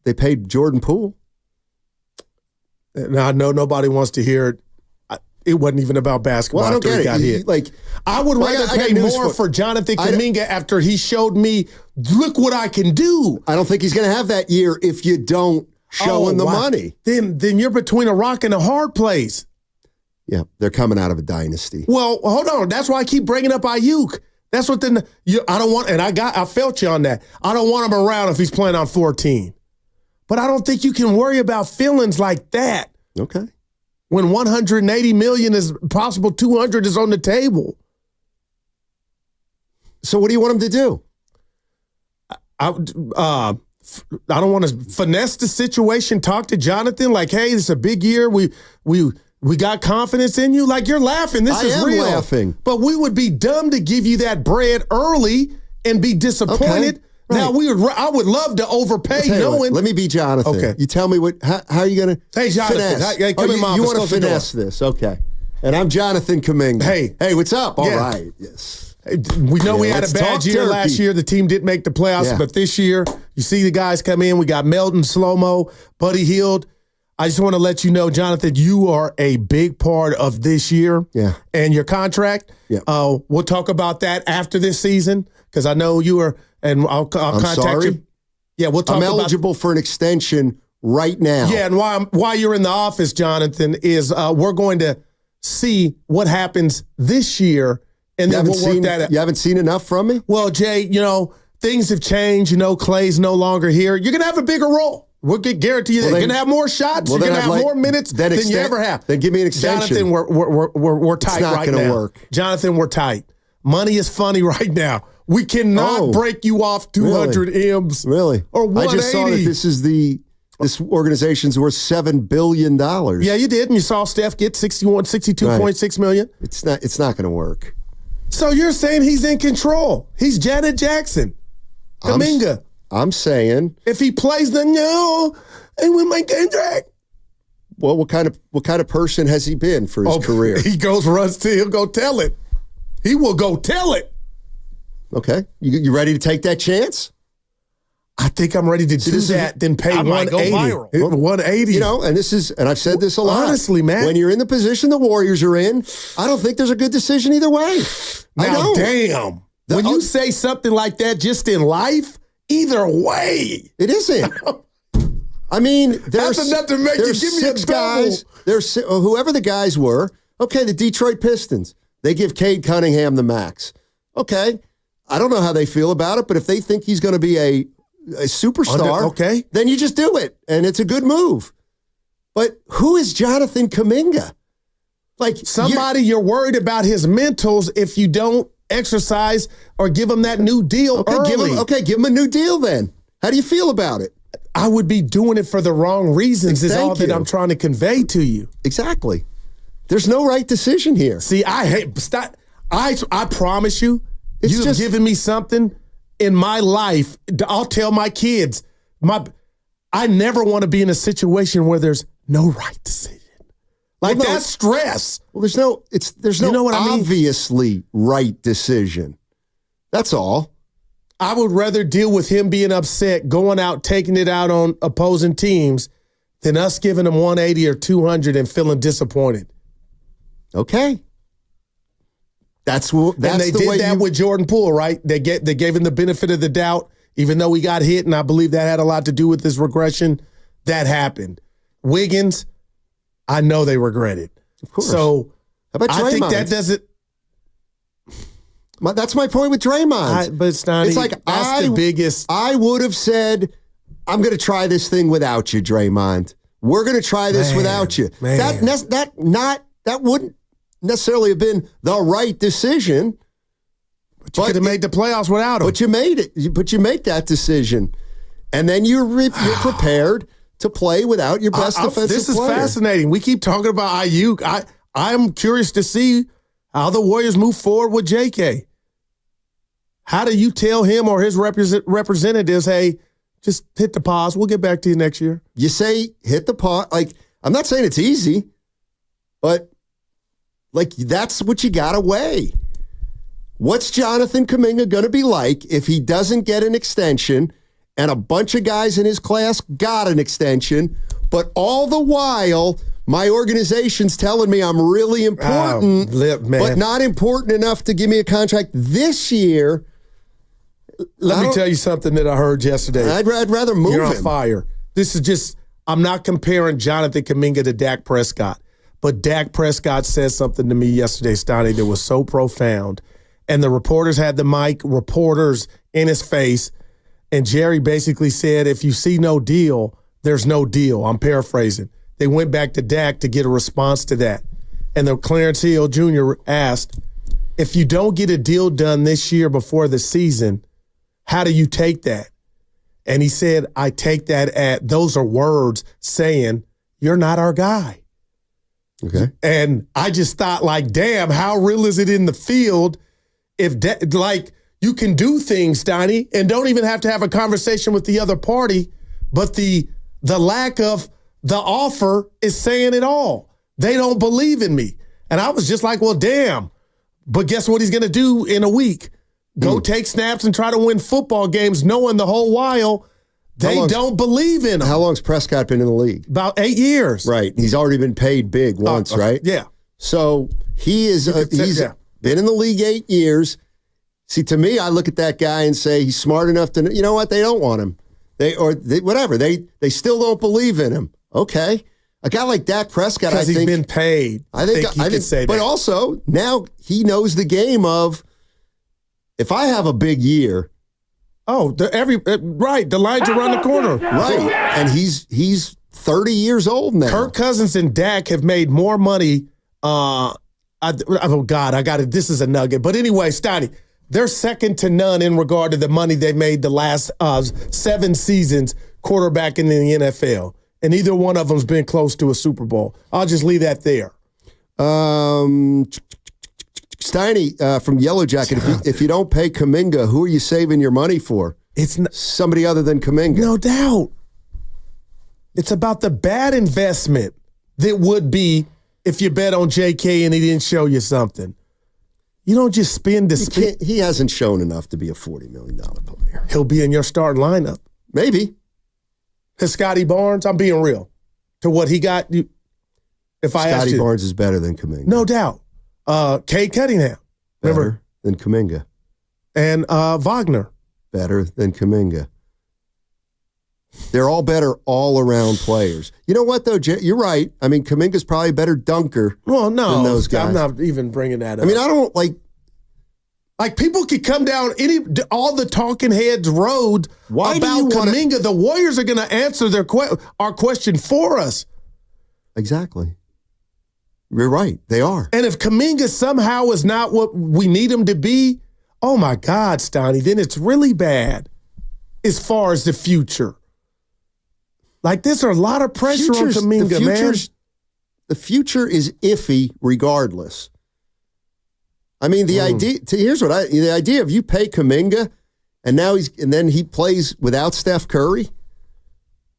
they paid Jordan Poole. Now, I know nobody wants to hear it. It wasn't even about basketball. Well, I don't get it. I would rather pay more for Jonathan Kuminga after he showed me, look what I can do. I don't think he's going to have that year if you don't show him the money. Then you're between a rock and a hard place. Yeah, they're coming out of a dynasty. Well, hold on. That's why I keep bringing up Aiyuk. That's what I don't want, and I felt you on that. I don't want him around if he's playing on 14. But I don't think you can worry about feelings like that. Okay. When $180 million is possible, $200 is on the table. So what do you want him to do? I don't want to finesse the situation. Talk to Jonathan like, hey, this is a big year. We got confidence in you. Like, you're laughing. This is real. I am laughing. But we would be dumb to give you that bread early and be disappointed. Okay. Right. Now, I would love to overpay knowing. Let me be Jonathan. Okay. You tell me how are you going to Hey, Jonathan. finesse? Hey, come in my office. You want to Close the finesse this. Okay. And I'm Jonathan Kuminga. Hey, what's up? All right. Yes. We know we had a bad year last turkey. year. The team didn't make the playoffs, but this year, you see the guys come in. We got Melton, Slow-Mo, Buddy Hield. I just want to let you know, Jonathan, you are a big part of this year and your contract. Yeah. We'll talk about that after this season because I know you are, and I'll contact you. Yeah, we'll talk I'm about eligible for an extension right now. Yeah, and why you're in the office, Jonathan, is we're going to see what happens this year, and then we'll work that out. You haven't seen enough from me? Well, Jay, things have changed. Clay's no longer here. You're going to have a bigger role. We'll guarantee you that. You're going to have more shots. You're going to have more minutes than you ever have. Then give me an extension. Jonathan, we're tight right now. It's not going to work. Jonathan, we're tight. Money is funny right now. We cannot break you off 200 M's. Really? Or 180. I just saw that this organization's worth $7 billion. Yeah, you did. And you saw Steph get $62.6 million. It's not going to work. So you're saying he's in control. He's Janet Jackson. Kuminga. I'm saying if he plays, then and we make contract. Well, what kind of person has he been for his career? He'll go tell it. He will go tell it. Okay. You ready to take that chance? I think I'm ready to do that, then pay 180. Go viral. 180. And I've said this a lot. Honestly, man. When you're in the position the Warriors are in, I don't think there's a good decision either way. Damn. When you say something like that just in life, either way. It isn't. I mean, that's enough to make you give me a guys. There's whoever the guys were. Okay, the Detroit Pistons. They give Cade Cunningham the max. Okay. I don't know how they feel about it, but if they think he's going to be a superstar, then you just do it, and it's a good move. But who is Jonathan Kuminga? Like somebody you're worried about his mentals if you don't exercise or give him that new deal early. Give him a new deal then. How do you feel about it? I would be doing it for the wrong reasons is all that I'm trying to convey to you. Exactly. There's no right decision here. See, I promise you, you've given me something in my life. I'll tell my kids, I never want to be in a situation where there's no right decision. Like that's stress. Well, there's no obviously right decision. That's all. I would rather deal with him being upset, going out, taking it out on opposing teams, than us giving him 180 or 200 and feeling disappointed. Okay. That's and they did that with Jordan Poole, right? They gave him the benefit of the doubt, even though he got hit, and I believe that had a lot to do with his regression. That happened. Wiggins, I know they regret it. Of course. So how about Draymond? I think that doesn't. That's my point with Draymond. But it's not. It's like that's the biggest. I would have said, "I'm going to try this thing without you, Draymond. We're going to try this without you." Man. That wouldn't necessarily have been the right decision. But you could have made the playoffs without him. But you made it. But you make that decision, and then you're prepared to play without your best defensive player. This is fascinating. We keep talking about Aiyuk. I'm curious to see how the Warriors move forward with JK. How do you tell him or his representatives, hey, just hit the pause. We'll get back to you next year. You say hit the pause. Like, I'm not saying it's easy, but that's what you got to weigh. What's Jonathan Kuminga going to be like if he doesn't get an extension and a bunch of guys in his class got an extension, but all the while my organization's telling me I'm really important, but not important enough to give me a contract this year? Let me tell you something that I heard yesterday. I'd rather move him. You're on fire. This is just, I'm not comparing Jonathan Kuminga to Dak Prescott, but Dak Prescott said something to me yesterday, Stoney, that was so profound. And the reporters had the mic, reporters in his face, and Jerry basically said, if you see no deal, there's no deal. I'm paraphrasing. They went back to Dak to get a response to that. And the Clarence Hill Jr. asked, if you don't get a deal done this year before the season, how do you take that? And he said, I take that those are words saying, you're not our guy. Okay. And I just thought, like, damn, how real is it in the field if, you can do things, Donnie, and don't even have to have a conversation with the other party, but the lack of the offer is saying it all. They don't believe in me. And I was just like, well, damn. But guess what he's going to do in a week? Go take snaps and try to win football games, knowing the whole while they don't believe in him. How long's Prescott been in the league? About 8 years. Right. He's already been paid big once, right? Yeah. So he's been in the league 8 years. See, to me, I look at that guy and say he's smart enough to, you know what? They don't want him. They still don't believe in him. Okay. A guy like Dak Prescott, because he's been paid. I think he can say that. But also, now he knows the game of, if I have a big year. The lines around the corner. Right. And he's 30 years old now. Kirk Cousins and Dak have made more money. This is a nugget. But anyway, Stoney, they're second to none in regard to the money they made the last 7 seasons quarterbacking in the NFL. And neither one of them's been close to a Super Bowl. I'll just leave that there. Steiny from Yellow Jacket, if you don't pay Kuminga, who are you saving your money for? It's somebody other than Kuminga. No doubt. It's about the bad investment that would be if you bet on JK and he didn't show you something. You don't just spend the He hasn't shown enough to be a $40 million player. He'll be in your starting lineup. Maybe. Because Scotty Barnes, I'm being real, to what he got. Scotty Barnes is better than Kuminga. No doubt. Cade Cunningham. Better than Kuminga. And Wagner. Better than Kuminga. They're all better all-around players. You know what, though? You're right. I mean, Kuminga's probably a better dunker than those guys. I'm not even bringing that up. I mean, I don't like people could come down all the talking heads road about Kuminga. The Warriors are going to answer our question for us. Exactly. You're right. They are. And if Kuminga somehow is not what we need him to be, oh my God, Stoney, then it's really bad as far as the future. Like, there's a lot of pressure on Kuminga, man. The future is iffy regardless. I mean, the idea of you pay Kuminga and then he plays without Steph Curry.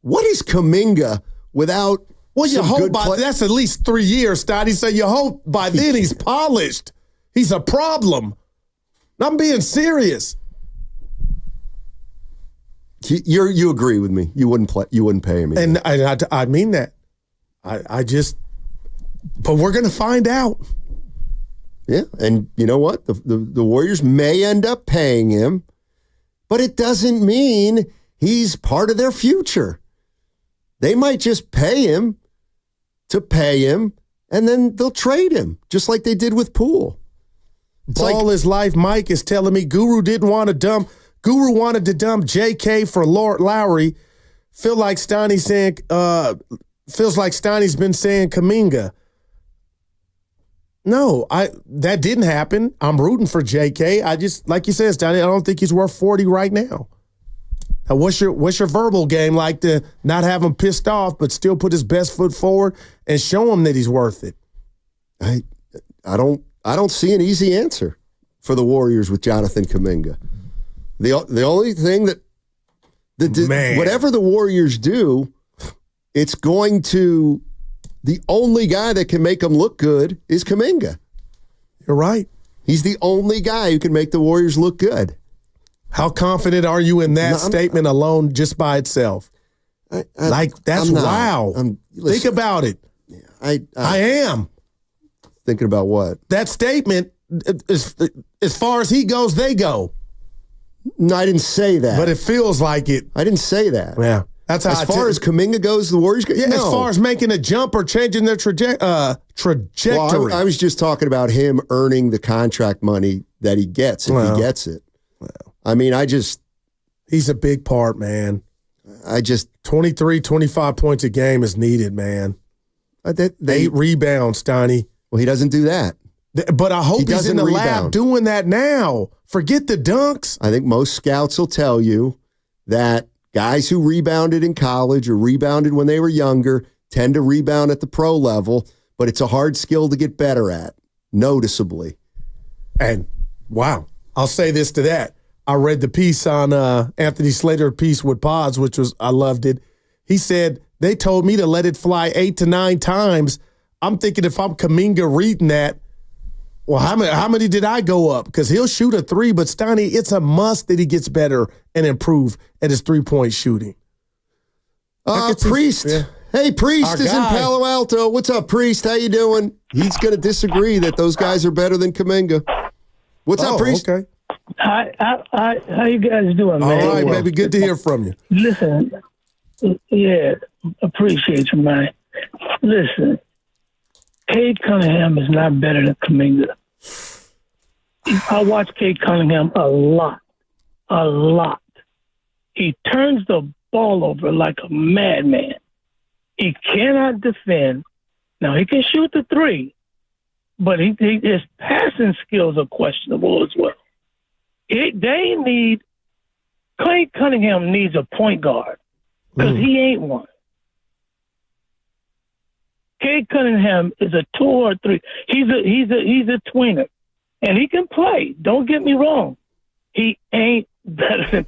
What is Kuminga without? Well, you hope that's at least 3 years, Stotty. So you hope by then he's polished. He's a problem. I'm being serious. You agree with me? You wouldn't pay him, and I mean that. But we're going to find out. Yeah, and you know what? The Warriors may end up paying him, but it doesn't mean he's part of their future. They might just pay him to pay him, and then they'll trade him, just like they did with Poole. Ball is life. Mike is telling me Guru wanted to dump JK for Lowry. Feels like Steiny's been saying Kuminga. No, that didn't happen. I'm rooting for JK. I just, like you said, Steiny, I don't think he's worth 40 right now. Now, what's your verbal game like to not have him pissed off, but still put his best foot forward and show him that he's worth it? I don't see an easy answer for the Warriors with Jonathan Kuminga. The only thing whatever the Warriors do, it's going to. The only guy that can make them look good is Kuminga. You're right. He's the only guy who can make the Warriors look good. How confident are you in that statement alone just by itself? That's wow. Think about it. I am. Thinking about what? That statement, as far as he goes, they go. No, I didn't say that. But it feels like it. I didn't say that. Yeah. That's how as far as Kuminga goes, the Warriors go. Yeah, no. As far as making a jump or changing their trajectory. Well, I was just talking about him earning the contract money that he gets if he gets it. Well, I mean, he's a big part, man. I just 23, 25 points a game is needed, man. 8 rebounds, Steiny. Well, he doesn't do that. But I hope he's in the lab doing that now. Forget the dunks. I think most scouts will tell you that guys who rebounded in college or rebounded when they were younger tend to rebound at the pro level, but it's a hard skill to get better at, noticeably. And, wow, I'll say this to that. I read the piece on Anthony Slater's piece with Pods, I loved it. He said, they told me to let it fly 8 to 9 times. I'm thinking if I'm Kuminga reading that, well, how many did I go up? Because he'll shoot a 3, but Steiny, it's a must that he gets better and improve at his 3-point shooting. Priest. Hey, Priest is in Palo Alto. What's up, Priest? How you doing? He's going to disagree that those guys are better than Kuminga. What's up, Priest? Okay. How you guys doing, man? All right, baby. Good to hear from you. Listen, yeah, appreciate you, man. Listen, Cade Cunningham is not better than Kuminga. I watch Cade Cunningham a lot. He turns the ball over like a madman. He cannot defend. Now, he can shoot the 3, but his passing skills are questionable as well. Cade Cunningham needs a point guard because he ain't one. Cade Cunningham is a 2 or 3. He's a tweener, and he can play. Don't get me wrong. He ain't better than.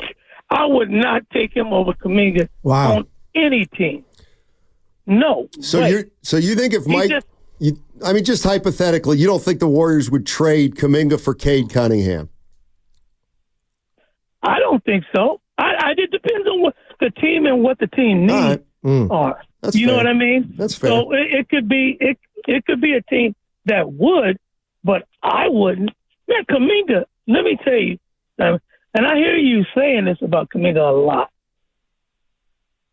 I would not take him over Kuminga on any team. No. So you think if Mike, just hypothetically, you don't think the Warriors would trade Kuminga for Cade Cunningham? I don't think so. It depends on what the team and what the team needs are. That's you fair. know what I mean? That's fair. So it could be a team that would, but I wouldn't. Man, Kuminga, let me tell you, and I hear you saying this about Kuminga a lot,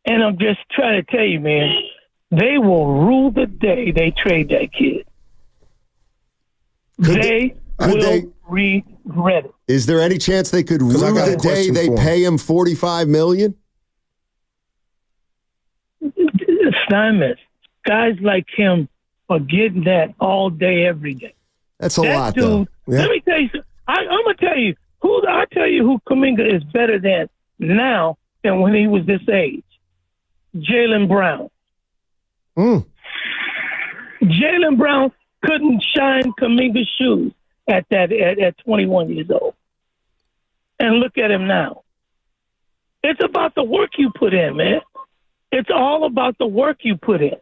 and I'm just trying to tell you, man, they will rule the day they trade that kid. They will regret it. Is there any chance they could rue the day they pay him $45 million? Steinmetz, guys like him are getting that all day, every day. That's a lot, dude, though. Yeah. Let me tell you, I'm gonna tell you who Kuminga is better than now than when he was this age. Jaylen Brown. Jaylen Brown couldn't shine Kuminga's shoes at 21 years old. And look at him now. It's about the work you put in, man. It's all about the work you put in.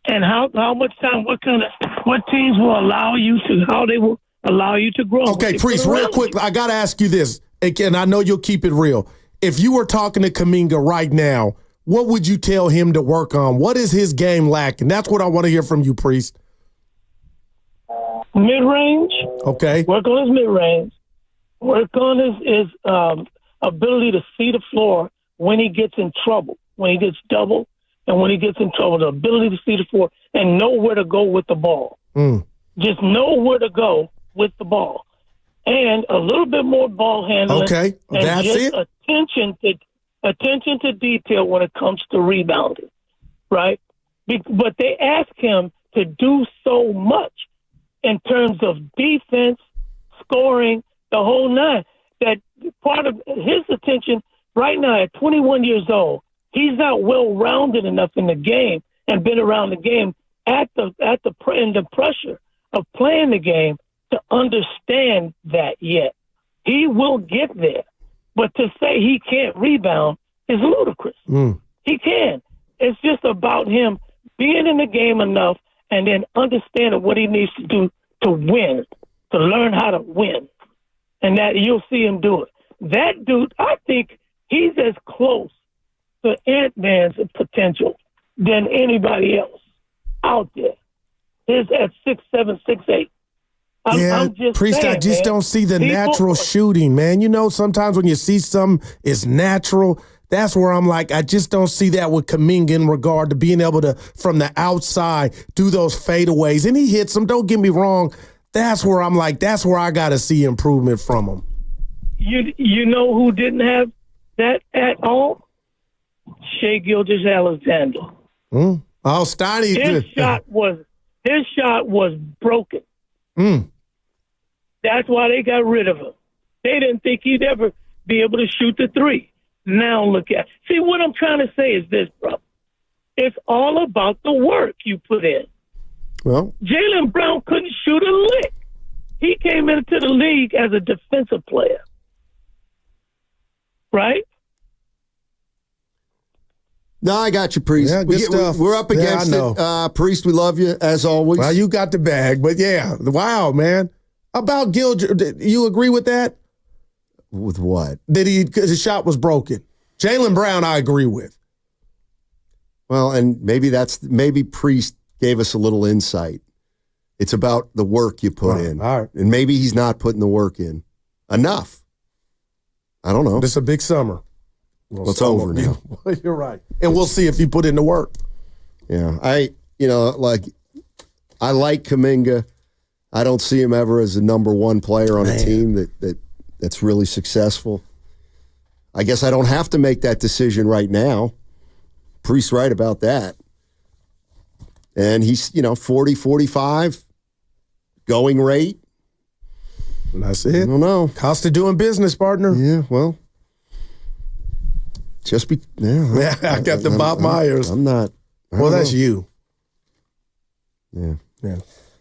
And how much time, what teams will allow you to, how they will allow you to grow. Okay, Priest, real quick, I got to ask you this, and I know you'll keep it real. If you were talking to Kuminga right now, what would you tell him to work on? What is his game lacking? That's what I want to hear from you, Priest. Mid-range. Okay. Work on his mid-range. Work on his ability to see the floor when he gets in trouble, when he gets doubled, and when he gets in trouble, the ability to see the floor and know where to go with the ball. Just know where to go with the ball. And a little bit more ball handling. Okay, and that's just it. Attention to detail when it comes to rebounding, right? But they ask him to do so much in terms of defense, scoring, the whole nine, that part of his attention right now at 21 years old, he's not well-rounded enough in the game and been around the game in the pressure of playing the game to understand that yet. He will get there. But to say he can't rebound is ludicrous. He can. It's just about him being in the game enough and then understanding what he needs to do to win, to learn how to win. And that you'll see him do it. That dude, I think he's as close to Ant-Man's potential than anybody else out there. He's at 6'7", 6'8". I'm just Priest, saying, I just man, don't see the natural shooting, man. You know, sometimes when you see something, it's natural. That's where I'm like, I just don't see that with Kuminga in regard to being able to, from the outside, do those fadeaways. And he hits them, don't get me wrong. That's where I'm like, that's where I got to see improvement from him. You know who didn't have that at all? Shea Gilgeous-Alexander. Oh, Steiny. His shot was broken. That's why they got rid of him. They didn't think he'd ever be able to shoot the three. Now look at. See, what I'm trying to say is this, bro. It's all about the work you put in. Well, Jaylen Brown couldn't shoot a lick. He came into the league as a defensive player. Right? No, I got you, Priest. Yeah, good stuff. We're up against it. Priest, we love you, as always. Well, you got the bag, but yeah. Wow, man. About you agree with that? With what? Because his shot was broken. Jaylen Brown, I agree with. Well, and maybe Priest gave us a little insight. It's about the work you put in. All right. And maybe he's not putting the work in enough. I don't know. It's a big summer. Well, it's over now. You're right. And we'll see if he put in the work. Yeah. I like Kuminga. I don't see him ever as a number one player on a team that's really successful. I guess I don't have to make that decision right now. Priest's right about that. And he's, 40, 45, going rate. And that's it. I don't know. Cost of doing business, partner. Yeah, well. I got the Bob Myers. I'm not. Well, that's you. Yeah.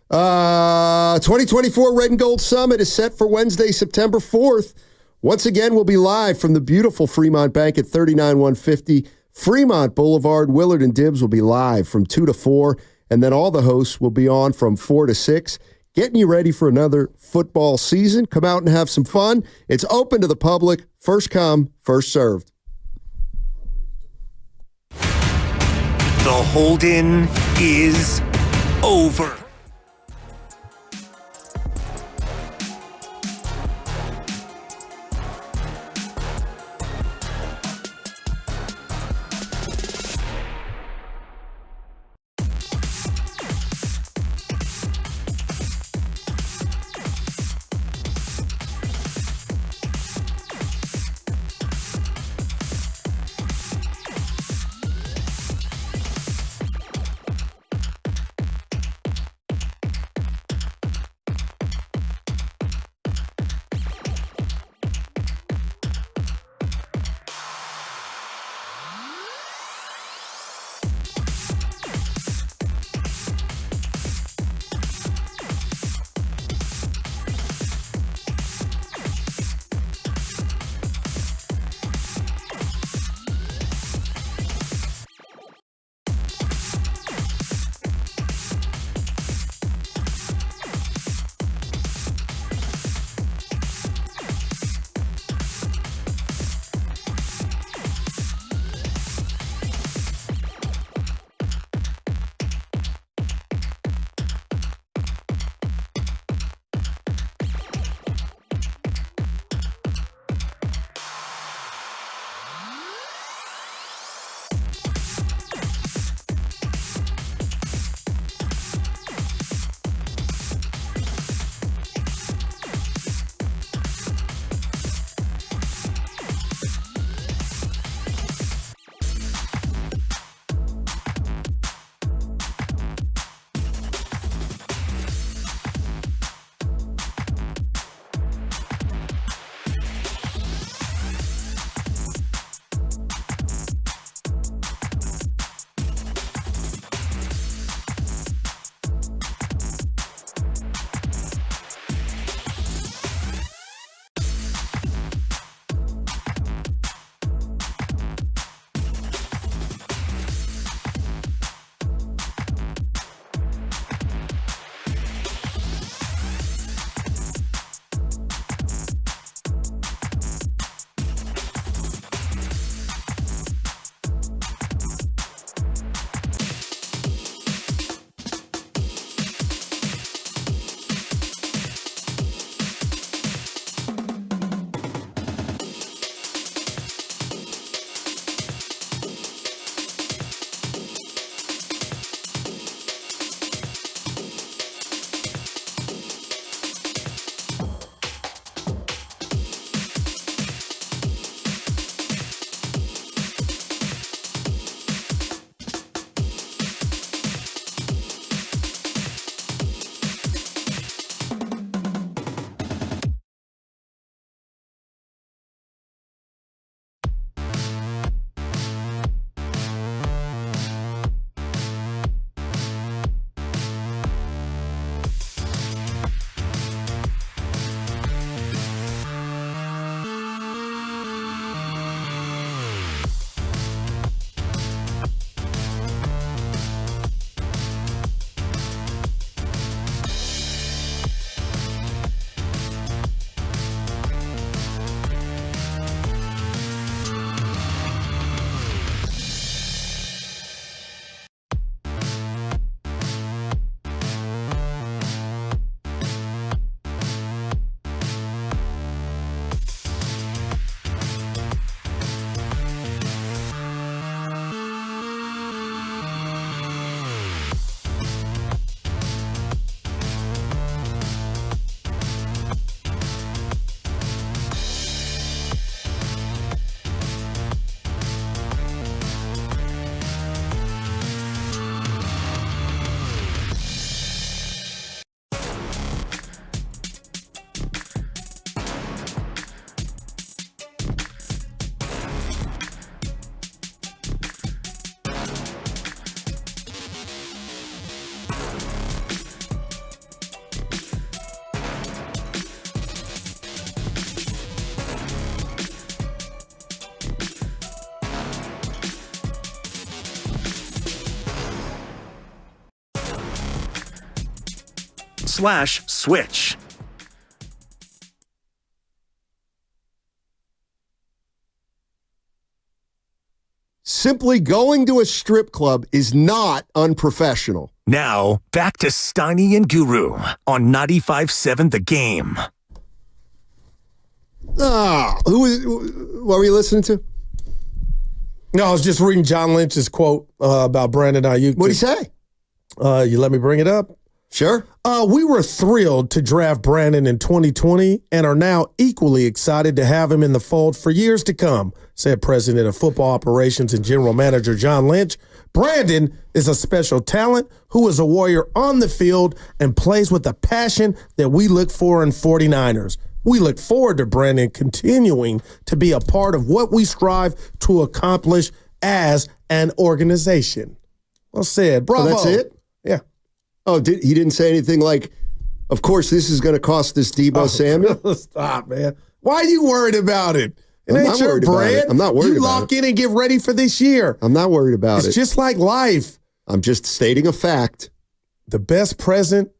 2024 Red and Gold Summit is set for Wednesday, September 4th. Once again, we'll be live from the beautiful Fremont Bank at 39150 Fremont Boulevard. Willard and Dibbs will be live from 2 to 4, and then all the hosts will be on from 4 to 6, getting you ready for another football season. Come out and have some fun. It's open to the public. First come, first served. The hold-in is over. Aiyuk.com/switch. Simply going to a strip club is not unprofessional. Now, back to Steiny and Guru on 95.7 The Game. What were you listening to? No, I was just reading John Lynch's quote about Brandon Aiyuk. What'd he say? You let me bring it up? Sure. We were thrilled to draft Brandon in 2020 and are now equally excited to have him in the fold for years to come, said President of Football Operations and General Manager John Lynch. Brandon is a special talent who is a warrior on the field and plays with the passion that we look for in 49ers. We look forward to Brandon continuing to be a part of what we strive to accomplish as an organization. Well said. Bravo. So that's it? Yeah. Oh, he didn't say anything like, of course, this is going to cost us Deebo Samuel? Stop, man. Why are you worried about it? It ain't your brand. I'm not worried about it. You lock in and get ready for this year. I'm not worried about it. It's just like life. I'm just stating a fact. The best present.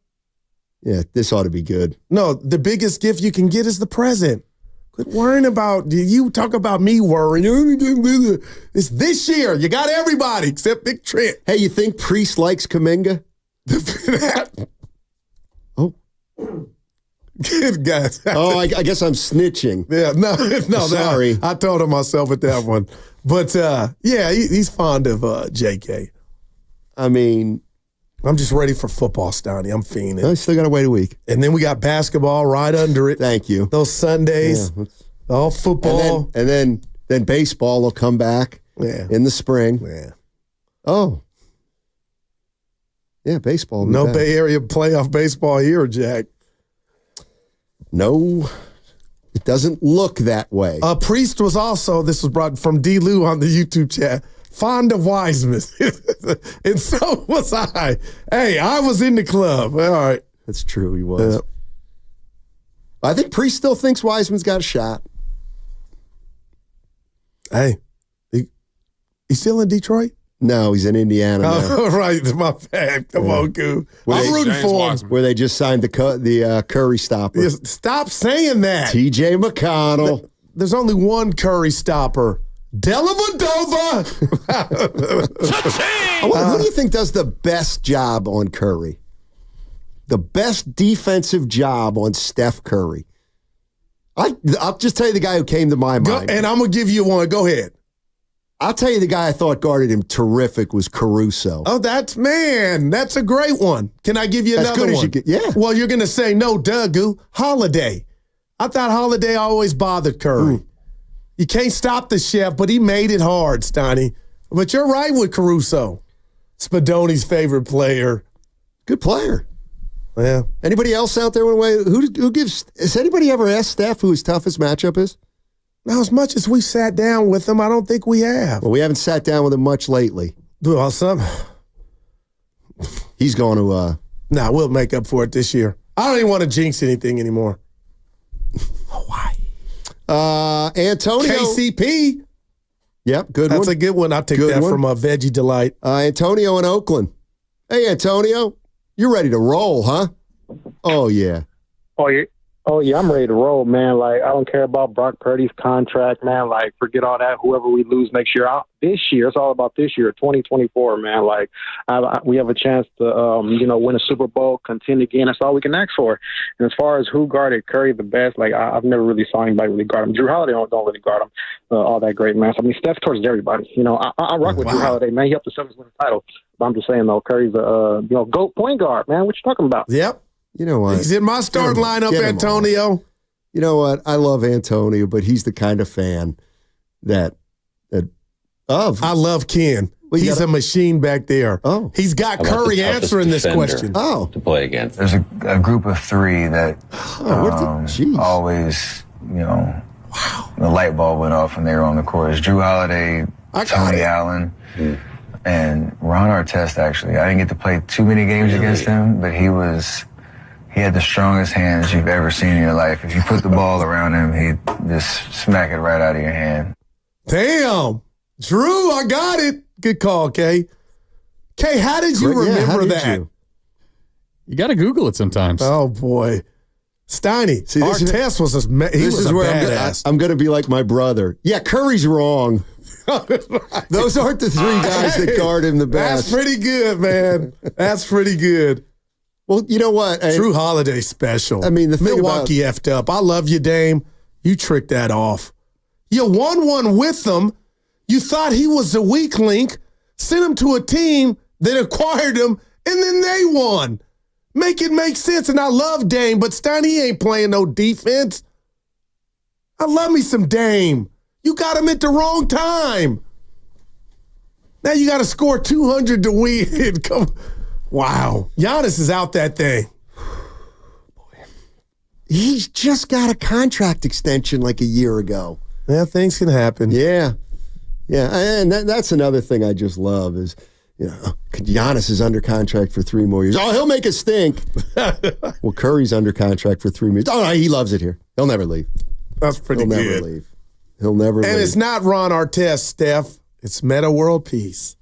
Yeah, this ought to be good. No, the biggest gift you can get is the present. Quit worrying about, you talk about me worrying. It's this year. You got everybody except Big Trent. Hey, you think Priest likes Kuminga? Oh. Good guys. I guess I'm snitching. Yeah, no. Sorry. I told him myself at that one. But, yeah, he's fond of JK. I mean, I'm just ready for football, Stoney. I'm fiending. I still got to wait a week. And then we got basketball right under it. Thank you. Those Sundays, all football. And then baseball will come back in the spring. Yeah. Oh. Yeah, baseball. No Bay Area playoff baseball here, Jack. No, it doesn't look that way. Priest was also, this was brought from D. Lou on the YouTube chat, fond of Wiseman. And so was I. Hey, I was in the club. All right. That's true, he was. Yeah. I think Priest still thinks Wiseman's got a shot. Hey, he's still in Detroit? No, he's in Indiana now. Oh, right. My bad. Come on, Goo. I'm rooting for him. Where they just signed the Curry stopper. Yeah, stop saying that. TJ McConnell. There's only one Curry stopper. Dellavedova. Who do you think does the best job on Curry? The best defensive job on Steph Curry? I'll just tell you the guy who came to my mind. And I'm going to give you one. Go ahead. I'll tell you the guy I thought guarded him terrific was Caruso. Oh, that's a great one. Can I give you another one? Yeah. Well, you're going to say, no, Dougu, Holiday. I thought Holiday always bothered Curry. You can't stop the chef, but he made it hard, Stoney. But you're right with Caruso. Spadoni's favorite player. Good player. Yeah. Anybody else out there? Has anybody ever asked Steph who his toughest matchup is? Now, as much as we sat down with him, I don't think we have. Well, we haven't sat down with him much lately. Well, he's going to... we'll make up for it this year. I don't even want to jinx anything anymore. Hawaii. Antonio. KCP. Yep, good one. That's a good one. I'll take that from a Veggie Delight. Antonio in Oakland. Hey, Antonio. You're ready to roll, huh? Oh, yeah. Oh, yeah, I'm ready to roll, man. Like, I don't care about Brock Purdy's contract, man. Like, forget all that. Whoever we lose next year. This year, it's all about this year, 2024, man. Like, we have a chance to, win a Super Bowl, contend again. That's all we can ask for. And as far as who guarded Curry the best, like, I've never really saw anybody really guard him. Drew Holiday don't really guard him all that great, man. So, I mean, Steph torches everybody. I rock with Drew Holiday, man. He helped the Celtics win the title. But I'm just saying, though, Curry's a, GOAT point guard, man. What you talking about? Yep. You know what? He's in my starting lineup, Antonio. You know what? I love Antonio, but he's the kind of fan that I love Ken. He's a machine back there. Oh. He's got Curry answering this question. Oh. To play against. There's a group of three that always, the light bulb went off when they were on the court. It's Drew Holiday, Tony Allen, and Ron Artest, actually. I didn't get to play too many games against him, but he had the strongest hands you've ever seen in your life. If you put the ball around him, he'd just smack it right out of your hand. Damn. Drew, I got it. Good call, Kay. Kay, how did you remember that? You got to Google it sometimes. Oh, boy. Steiny, See, our test was he was a badass. I'm going to be like my brother. Yeah, Curry's wrong. Those aren't the three guys that guard him the best. That's pretty good, man. That's pretty good. Well, you know what? True holiday special. I mean, the thing Milwaukee effed up. I love you, Dame. You tricked that off. You won one with them. You thought he was the weak link, sent him to a team that acquired him, and then they won. Make it make sense. And I love Dame, but Steiny ain't playing no defense. I love me some Dame. You got him at the wrong time. Now you got to score 200 to win. Wow. Giannis is out that thing. He's just got a contract extension like a year ago. Yeah, things can happen. Yeah. Yeah, and that's another thing I just love is, Giannis is under contract for 3 more years. Oh, he'll make us stink. Well, Curry's under contract for 3 more years. Oh, no, he loves it here. He'll never leave. That's pretty good. He'll never leave. He'll never leave. And it's not Ron Artest, Steph. It's Meta World Peace.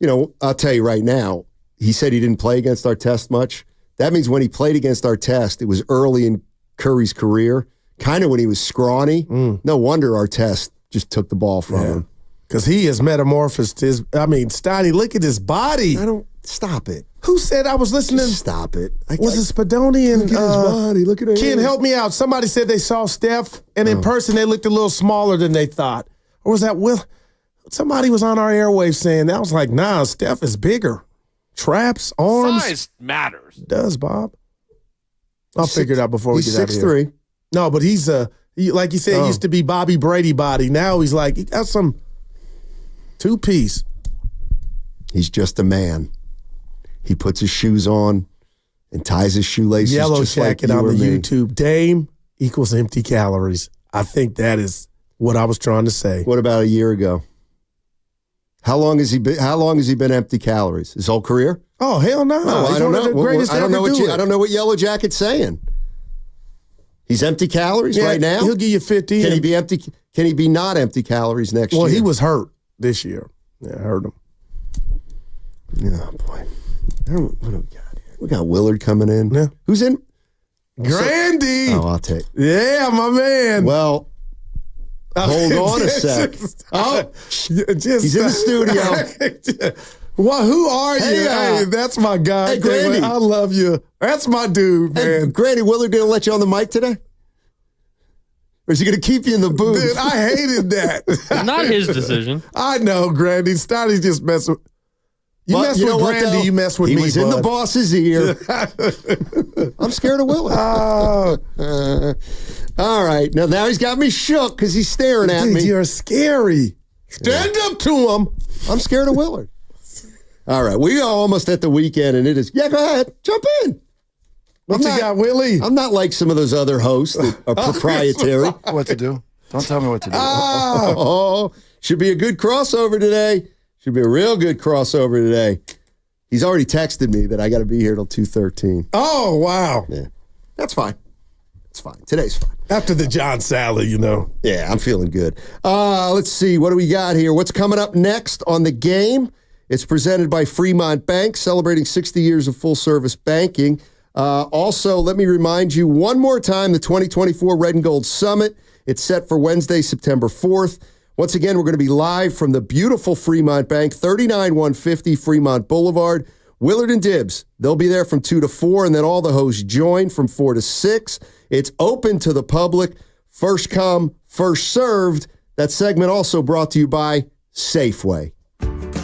I'll tell you right now, he said he didn't play against Artest much. That means when he played against Artest, it was early in Curry's career, kind of when he was scrawny. No wonder Artest just took the ball from him. Because he has metamorphosed Steiny, look at his body. Stop it. Who said I was listening? Stop it. Was it Spadoni and look at his body. Look at him. Ken, help me out. Somebody said they saw Steph, and in person they looked a little smaller than they thought. Or was that Will? Somebody was on our airwaves saying that. I was like, nah, Steph is bigger. Traps, arms. Size matters. It does, Bob. I'll figure it out before we get out of here. He's 6'3". No, but he's like you said, he used to be Bobby Brady body. Now he's like, he got some 2-piece. He's just a man. He puts his shoes on and ties his shoelaces. Yellow just jacket like on the me. YouTube. Dame equals empty calories. I think that is what I was trying to say. What about a year ago? How long has he been empty calories? His whole career? Oh, hell no. I don't know. I don't know what Yellow Jacket's saying. He's empty calories right now? He'll give you 50. Can he be empty? Can he be not empty calories next year? Well, he was hurt this year. Yeah, I heard him. Oh, boy. What do we got here? We got Willard coming in. Yeah. Who's in? Grandy. Oh, I'll take. Yeah, my man. Well, hold on a sec. He's in the studio. Well, who are you? Hey, that's my guy. Hey, Grandy. I love you. That's my dude, man. Hey, Grandy, Willard going to let you on the mic today? Or is he going to keep you in the booth? Dude, I hated that. Not his decision. I know, Grandy. Stotty's just messing. You mess with Grandy, you mess with me, He was in the boss's ear. I'm scared of Willard. All right. Now he's got me shook because he's staring at me. You're scary. Stand up to him. I'm scared of Willard. All right. We are almost at the weekend, and it is. Yeah, go ahead. Jump in. What you got, Willie? I'm not like some of those other hosts that are proprietary. What to do? Don't tell me what to do. Should be a good crossover today. Should be a real good crossover today. He's already texted me that I got to be here till 2:13. Oh, wow. Yeah. That's fine. It's fine. Today's fine. After the John Salley, Yeah, I'm feeling good. Let's see. What do we got here? What's coming up next on the game? It's presented by Fremont Bank, celebrating 60 years of full-service banking. Also, let me remind you one more time, the 2024 Red and Gold Summit. It's set for Wednesday, September 4th. Once again, we're going to be live from the beautiful Fremont Bank, 39150 Fremont Boulevard. Willard and Dibbs, they'll be there from 2 to 4, and then all the hosts join from 4 to 6. It's open to the public. First come, first served. That segment also brought to you by Safeway.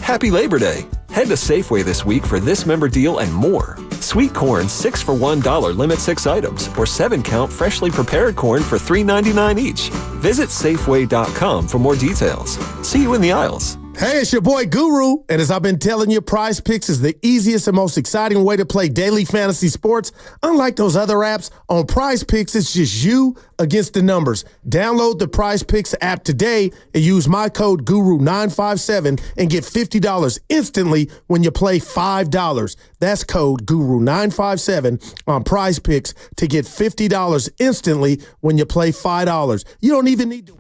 Happy Labor Day. Head to Safeway this week for this member deal and more. Sweet corn, 6 for $1, limit 6 items, or 7-count freshly prepared corn for $3.99 each. Visit Safeway.com for more details. See you in the aisles. Hey, it's your boy Guru, and as I've been telling you, Prize Picks is the easiest and most exciting way to play daily fantasy sports. Unlike those other apps, on Prize Picks, it's just you against the numbers. Download the Prize Picks app today and use my code GURU957 and get $50 instantly when you play $5. That's code GURU957 on Prize Picks to get $50 instantly when you play $5. You don't even need to.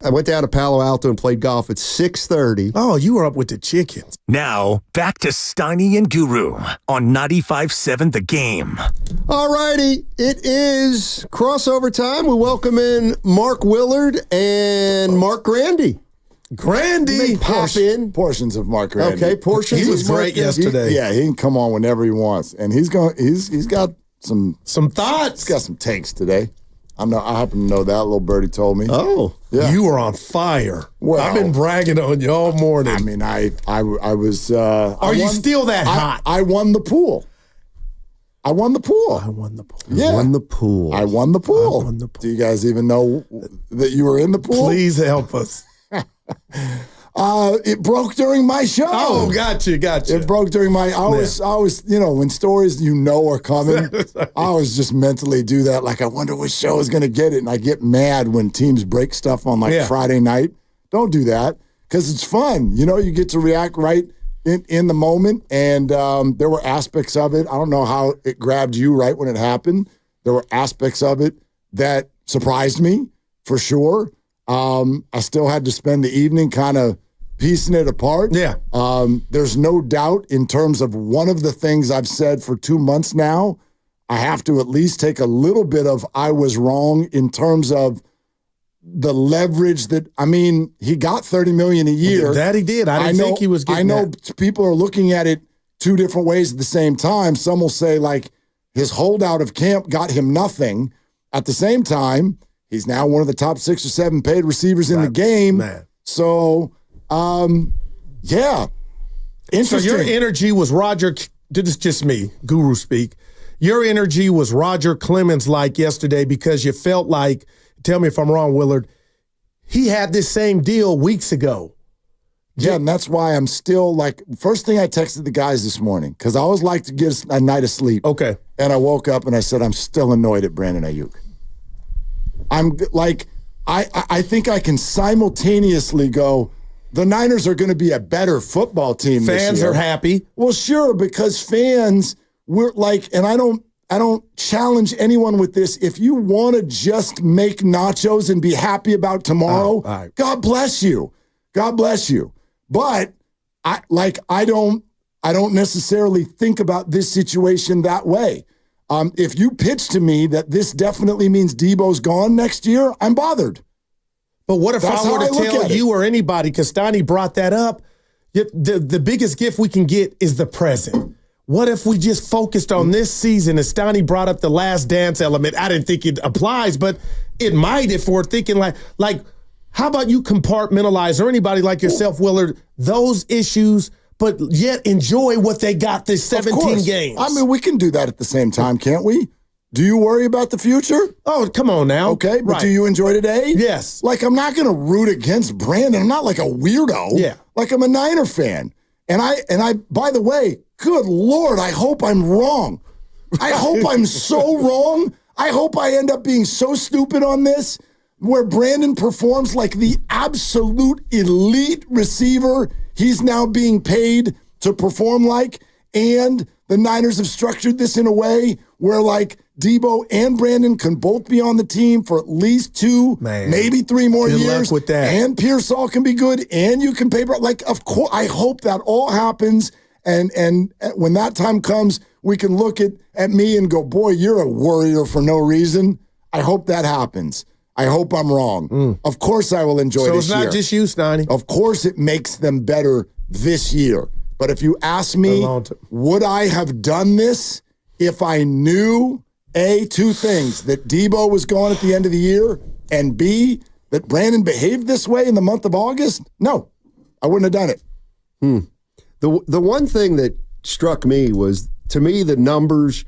I went down to Palo Alto and played golf at 6:30. Oh, you were up with the chickens. Now, back to Steiny and Guru on 95.7 The Game. All righty, it is crossover time. We welcome in Mark Willard and Mark Grandy. Grandy, pop in. Portions of Mark Grandy. Okay, portions. He was great yesterday. He can come on whenever he wants, and he's got some thoughts. He's got some takes today. I happen to know that. Little birdie told me. Oh, yeah. You were on fire. Well, I've been bragging on you all morning. I mean, I was. Are you still that hot? I won the pool. I won the pool. I won the pool. Yeah. I won the pool. I won the pool. Do you guys even know that you were in the pool? Please help us. It broke during my show. Oh, gotcha. It broke during my. I was, when stories are coming, I always just mentally do that. Like, I wonder which show is going to get it, and I get mad when teams break stuff on Friday night. Don't do that because it's fun. You get to react right in the moment, and there were aspects of it. I don't know how it grabbed you right when it happened. There were aspects of it that surprised me for sure. I still had to spend the evening kind of piecing it apart. Yeah. There's no doubt in terms of one of the things I've said for 2 months now, I have to at least take a little bit of I was wrong in terms of the leverage that, he got $30 million a year. That he did. I didn't think he was getting that. People are looking at it two different ways at the same time. Some will say, like, his holdout of camp got him nothing. At the same time, he's now one of the top 6 or 7 paid receivers in the game. Man. So, yeah. Interesting. So your energy was Roger, this is just me, guru speak. Your energy was Roger Clemens like yesterday because you felt like, tell me if I'm wrong, Willard, he had this same deal weeks ago. Yeah, and that's why I'm still like, first thing I texted the guys this morning, because I always like to get a night of sleep. Okay. And I woke up and I said, I'm still annoyed at Brandon Aiyuk. I'm like, I think I can simultaneously go, the Niners are going to be a better football team this year. Fans are happy. Well, sure, because fans, we're like, and I don't challenge anyone with this. If you want to just make nachos and be happy about tomorrow, right. God bless you. God bless you. But I don't necessarily think about this situation that way. If you pitch to me that this definitely means Debo's gone next year, I'm bothered. But what if I were to tell you or anybody, because Steiny brought that up, the biggest gift we can get is the present. What if we just focused on this season? As Steiny brought up the last dance element, I didn't think it applies, but it might if we're thinking like how about you compartmentalize, or anybody like yourself, Willard, those issues, but yet enjoy what they got this 17 games. I mean, we can do that at the same time, can't we? Do you worry about the future? Oh, come on now. Okay, but do you enjoy today? Yes. Like, I'm not going to root against Brandon. I'm not like a weirdo. Yeah. Like, I'm a Niner fan. And I, by the way, good Lord, I hope I'm wrong. I hope I'm so wrong. I hope I end up being so stupid on this, where Brandon performs like the absolute elite receiver he's now being paid to perform like, and the Niners have structured this in a way where, like, Debo and Brandon can both be on the team for at least 2, maybe 3 more Good years. luck with that. And Pearsall can be good, and you can pay. Like, of course, I hope that all happens. And when that time comes, we can look at me and go, boy, you're a worrier for no reason. I hope that happens. I hope I'm wrong. Of course I will enjoy this year. So it's not just you, Steiny. Of course it makes them better this year. But if you ask me, would I have done this if I knew, A, 2 things, that Debo was gone at the end of the year, and B, that Brandon behaved this way in the month of August? No, I wouldn't have done it. The one thing that struck me was, to me, the numbers,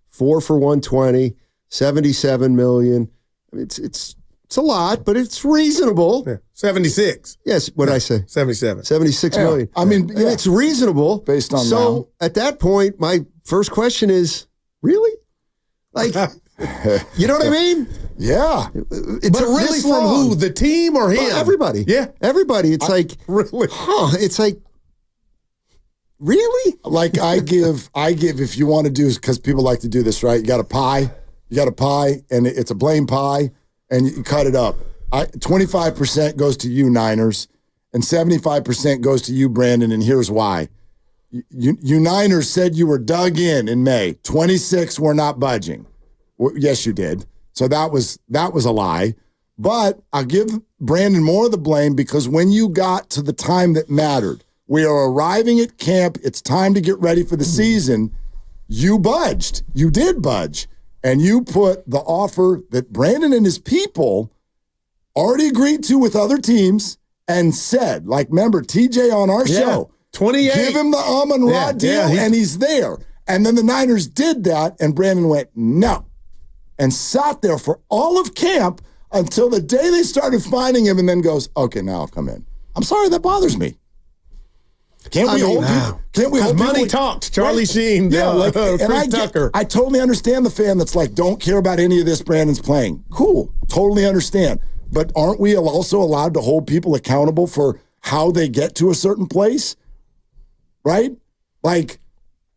4 for 120, 77 million. I mean, it's a lot, but it's reasonable. Yeah. 76. Yes, what did I say? 77. 76 million. I mean, it's reasonable. Based on So at that point, my first question is, really? Like, you know what I mean? Yeah. It's but really from who? The team or him? Well, everybody. Yeah. Everybody. It's like, really? It's like, really? Like, I give, if you want to do, because people like to do this, right? You got a pie, and it's a blame pie, and you cut it up. 25% goes to you, Niners, and 75% goes to you, Brandon, and here's why. You Niners said you were dug in May. 26, we're not budging. Yes, you did. So that was a lie. But I'll give Brandon more of the blame because when you got to the time that mattered, we are arriving at camp, it's time to get ready for the season, you budged. You did budge. And you put the offer that Brandon and his people already agreed to with other teams and said, like, remember, TJ on our show, 28. Give him the Amon-Ra deal, and he's there. And then the Niners did that, and Brandon went, no. And sat there for all of camp until the day they started finding him and then goes, okay, now I'll come in. I'm sorry, that bothers me. Can't we hold people? Can't we hold money people? talks. Charlie Sheen, Chris Tucker. I totally understand the fan that's like, don't care about any of this Brandon's playing. Cool. Totally understand. But aren't we also allowed to hold people accountable for how they get to a certain place? Right? Like,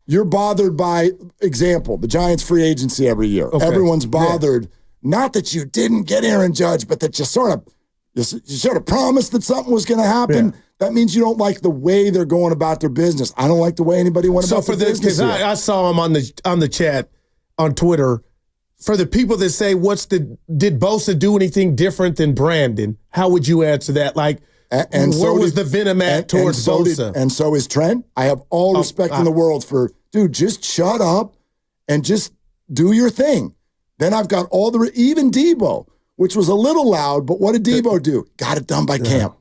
you're bothered by, example, the Giants free agency every year. Okay. Everyone's bothered. Not that you didn't get Aaron Judge, but that you sort of promised that something was going to happen. Yeah. That means you don't like the way they're going about their business. I don't like the way anybody went about their business. So for this, because I saw him on the chat on Twitter. For the people that say, did Bosa do anything different than Brandon? How would you answer that? Like, and where was the venom at towards Bosa? And so is Trent. I have all respect in the world for, dude, just shut up and just do your thing. Then I've got even Debo, which was a little loud, but what did Debo do? Got it done by camp.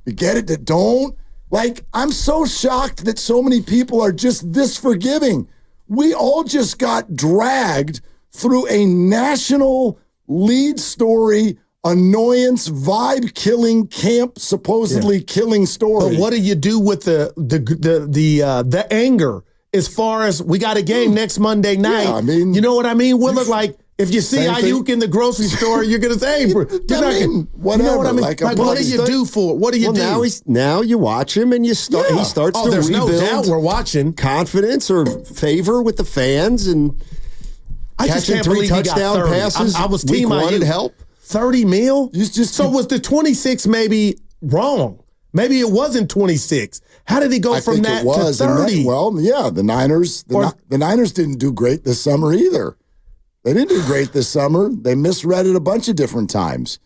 You get it? That don't, like, I'm so shocked that so many people are just this forgiving. We all just got dragged through a national lead story, annoyance, vibe-killing, camp supposedly killing story. But what do you do with the anger as far as we got a game next Monday night? Yeah, I mean, you know what I mean? Willard, like, if you see Aiyuk in the grocery store, you're going to say, hey, whatever. You know what I mean? Like what do you do for it? What do you do? Now you watch him and he starts to rebuild. There's no doubt we're watching. Confidence or favor with the fans and I just can't believe touchdown passes. I was team wanted help. 30 mil? So was the 26 maybe wrong? Maybe it wasn't 26. How did he go from that to 30? The Niners didn't do great this summer either. They didn't do great this summer. They misread it a bunch of different times.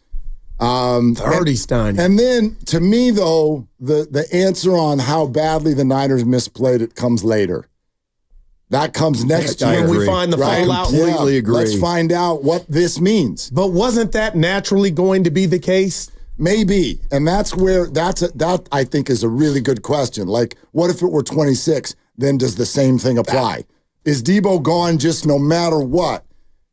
30, Stein. And then, to me, though, the answer on how badly the Niners misplayed it comes later. That comes next year. When we find the fallout. Completely agree. Let's find out what this means. But wasn't that naturally going to be the case? Maybe. And that's where that I think is a really good question. Like, what if it were 26? Then does the same thing apply? Is Debo gone just no matter what?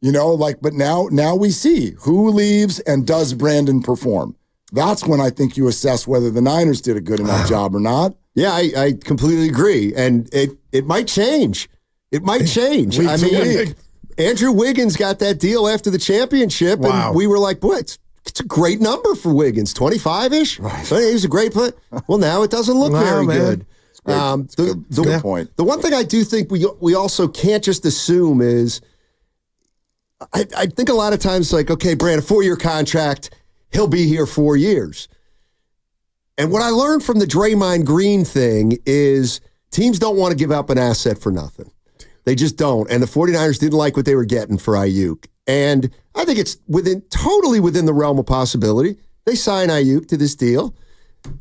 You know, like, but now we see who leaves and does Brandon perform. That's when I think you assess whether the Niners did a good enough job or not. Yeah, I completely agree. And it might change. It might change. I mean, Andrew Wiggins got that deal after the championship, and we were like, boy, it's a great number for Wiggins, 25-ish. Right. But he was a great player. Well, now it doesn't look very good. Good point. The one thing I do think we also can't just assume is, I think a lot of times, like, okay, Brand, a 4-year contract, he'll be here 4 years. And what I learned from the Draymond Green thing is teams don't want to give up an asset for nothing. They just don't. And the 49ers didn't like what they were getting for Aiyuk. And I think it's totally within the realm of possibility. They sign Aiyuk to this deal.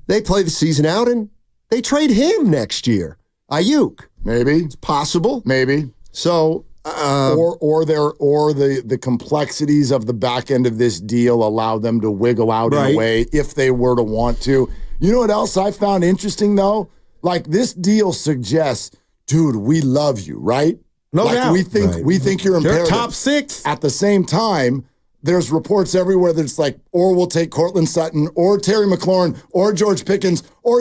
They play the season out, and they trade him next year. Aiyuk. Maybe. It's possible. Maybe. So... or the complexities of the back end of this deal allow them to wiggle out in a way if they were to want to. You know what else I found interesting, though? Like, this deal suggests, dude, we love you, right? No doubt. We think you're imperative. You're top 6. At the same time, there's reports everywhere that it's like, or we'll take Cortland Sutton, or Terry McLaurin, or George Pickens, or,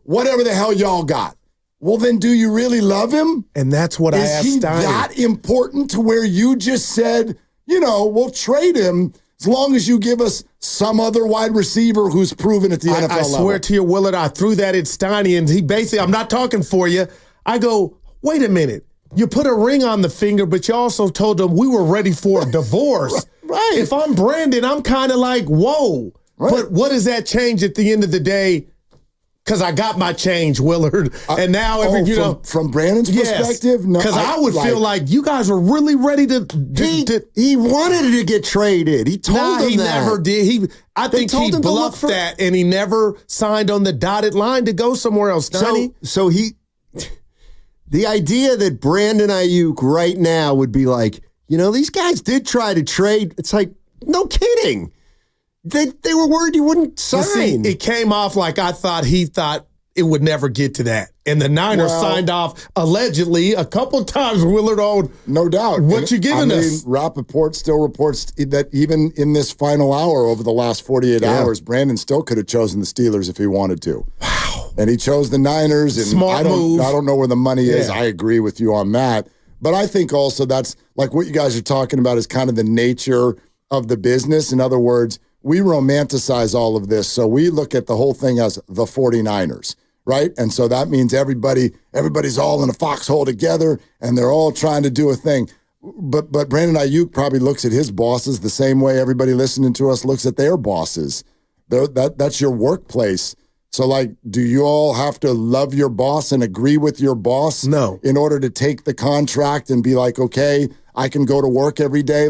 whatever the hell y'all got. Well, then do you really love him? And that's what I asked Stein. Is he that important to where you just said, we'll trade him as long as you give us some other wide receiver who's proven at the NFL level? I swear to you, Willard, I threw that at Steiny, and he basically, I'm not talking for you. I go, wait a minute. You put a ring on the finger, but you also told them we were ready for a divorce. Right. If I'm Brandon, I'm kind of like, whoa. Right. But what does that change at the end of the day? Because I got my change, Willard, and now from Brandon's perspective, no. Because I would feel like you guys are really ready to. He wanted to get traded. He told him he that. Never did. I think he bluffed that, and he never signed on the dotted line to go somewhere else. So the idea that Brandon Aiyuk right now would be like, these guys did try to trade. It's like, no kidding. They were worried you wouldn't sign. See, it came off like he thought it would never get to that. And the Niners signed off allegedly a couple times, Willard on. No doubt. What you giving us? Rappaport still reports that even in this final hour over the last 48 hours, Brandon still could have chosen the Steelers if he wanted to. Wow. And he chose the Niners. And Smart move. I don't know where the money is. I agree with you on that. But I think also that's like what you guys are talking about is kind of the nature of the business. In other words, we romanticize all of this. So we look at the whole thing as the 49ers, right? And so that means everybody's all in a foxhole together and they're all trying to do a thing. But Brandon Aiyuk probably looks at his bosses the same way everybody listening to us looks at their bosses. That's your workplace. So, do you all have to love your boss and agree with your boss? No. In order to take the contract and be like, okay, I can go to work every day?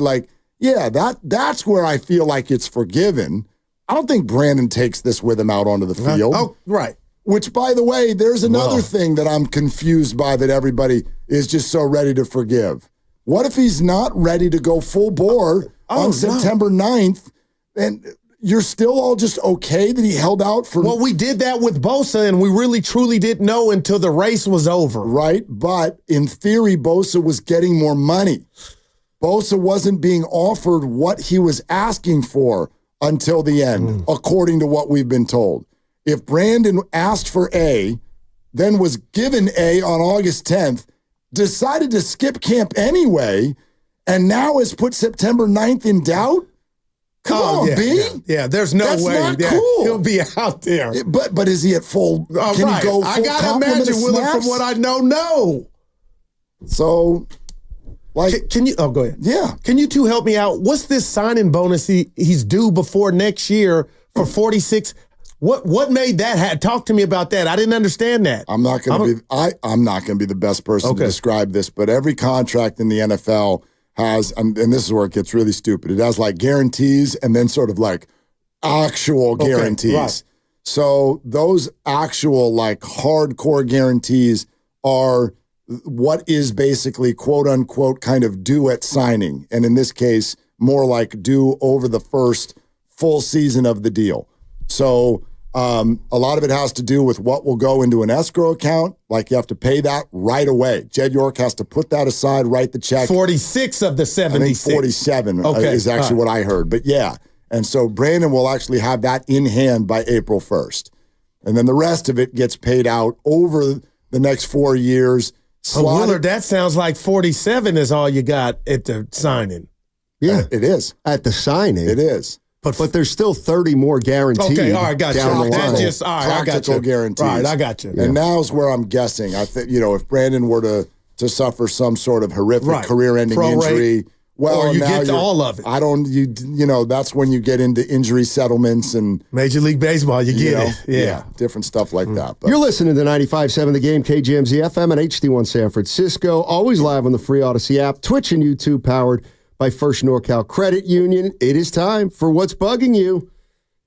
Yeah, that's where I feel like it's forgiven. I don't think Brandon takes this with him out onto the field. Oh, right. Which, by the way, there's another thing that I'm confused by that everybody is just so ready to forgive. What if he's not ready to go full bore on September 9th and you're still all just okay that he held out for... Well, we did that with Bosa, and we really, truly didn't know until the race was over. Right, but in theory, Bosa was getting more money. Bosa wasn't being offered what he was asking for until the end, according to what we've been told. If Brandon asked for A, then was given A on August 10th, decided to skip camp anyway, and now has put September 9th in doubt? Come on, B. Yeah, there's no way. That's not cool. He'll be out there. But is he at full? Can he go full I got to imagine, Willard, from what I know, no. So... Can you? Oh, go ahead. Yeah. Can you two help me out? What's this signing bonus he's due before next year for 46? What made that happen? Talk to me about that. I didn't understand that. I'm not going to be. I'm not going to be the best person to describe this, but every contract in the NFL has, and this is where it gets really stupid. It has guarantees and then sort of actual guarantees. Right. So those actual hardcore guarantees are what is basically quote unquote kind of due at signing. And in this case, more due over the first full season of the deal. So a lot of it has to do with what will go into an escrow account. You have to pay that right away. Jed York has to put that aside, write the check. 46 of the 76. I think 47 is actually what I heard. But yeah. And so Brandon will actually have that in hand by April 1st. And then the rest of it gets paid out over the next 4 years. Willard, that sounds like 47 is all you got at the signing. Yeah, it is. At the signing. It is. But there's still 30 more guaranteed. Okay, all right, got you. That's just, all right, I got you. Guarantees. All right, I got you. And now's where I'm guessing. I think, if Brandon were to suffer some sort of horrific career-ending injury, or you get all of it. That's when you get into injury settlements and Major League Baseball, you get it. Yeah. Different stuff like that. But. You're listening to 95.7 The Game, KGMZ FM and HD1 San Francisco. Always live on the free Odyssey app, Twitch and YouTube, powered by First NorCal Credit Union. It is time for What's Bugging You.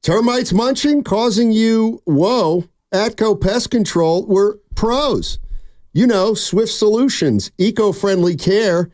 Termites munching, causing you woe. Atco Pest Control, we're pros. Swift Solutions, eco-friendly care.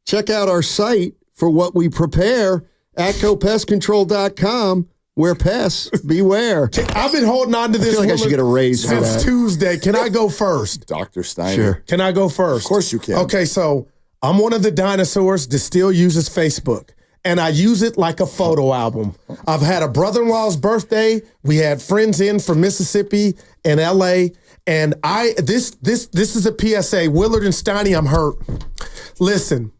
Check out our site for what we prepare, atcopestcontrol.com, where pests beware. I've been holding on to this. I feel like I should get a raise for that. Since Tuesday. Can I go first? Dr. Steiner. Sure. Can I go first? Of course you can. Okay, so I'm one of the dinosaurs that still uses Facebook, and I use it like a photo album. I've had a brother-in-law's birthday. We had friends in from Mississippi and LA, and this is a PSA. Willard and Steiny, I'm hurt. Listen.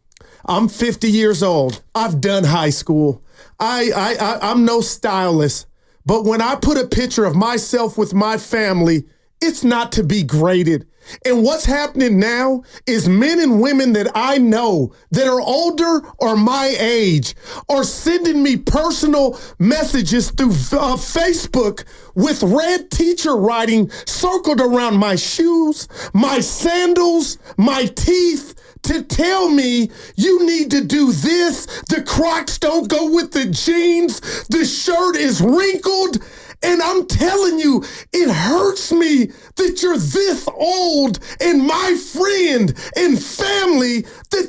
I'm 50 years old. I've done high school. I'm no stylist. But when I put a picture of myself with my family, it's not to be graded. And what's happening now is men and women that I know that are older or my age are sending me personal messages through Facebook with red teacher writing circled around my shoes, my sandals, my teeth, to tell me you need to do this. The Crocs don't go with the jeans. The shirt is wrinkled. And I'm telling you, it hurts me that you're this old and my friend and family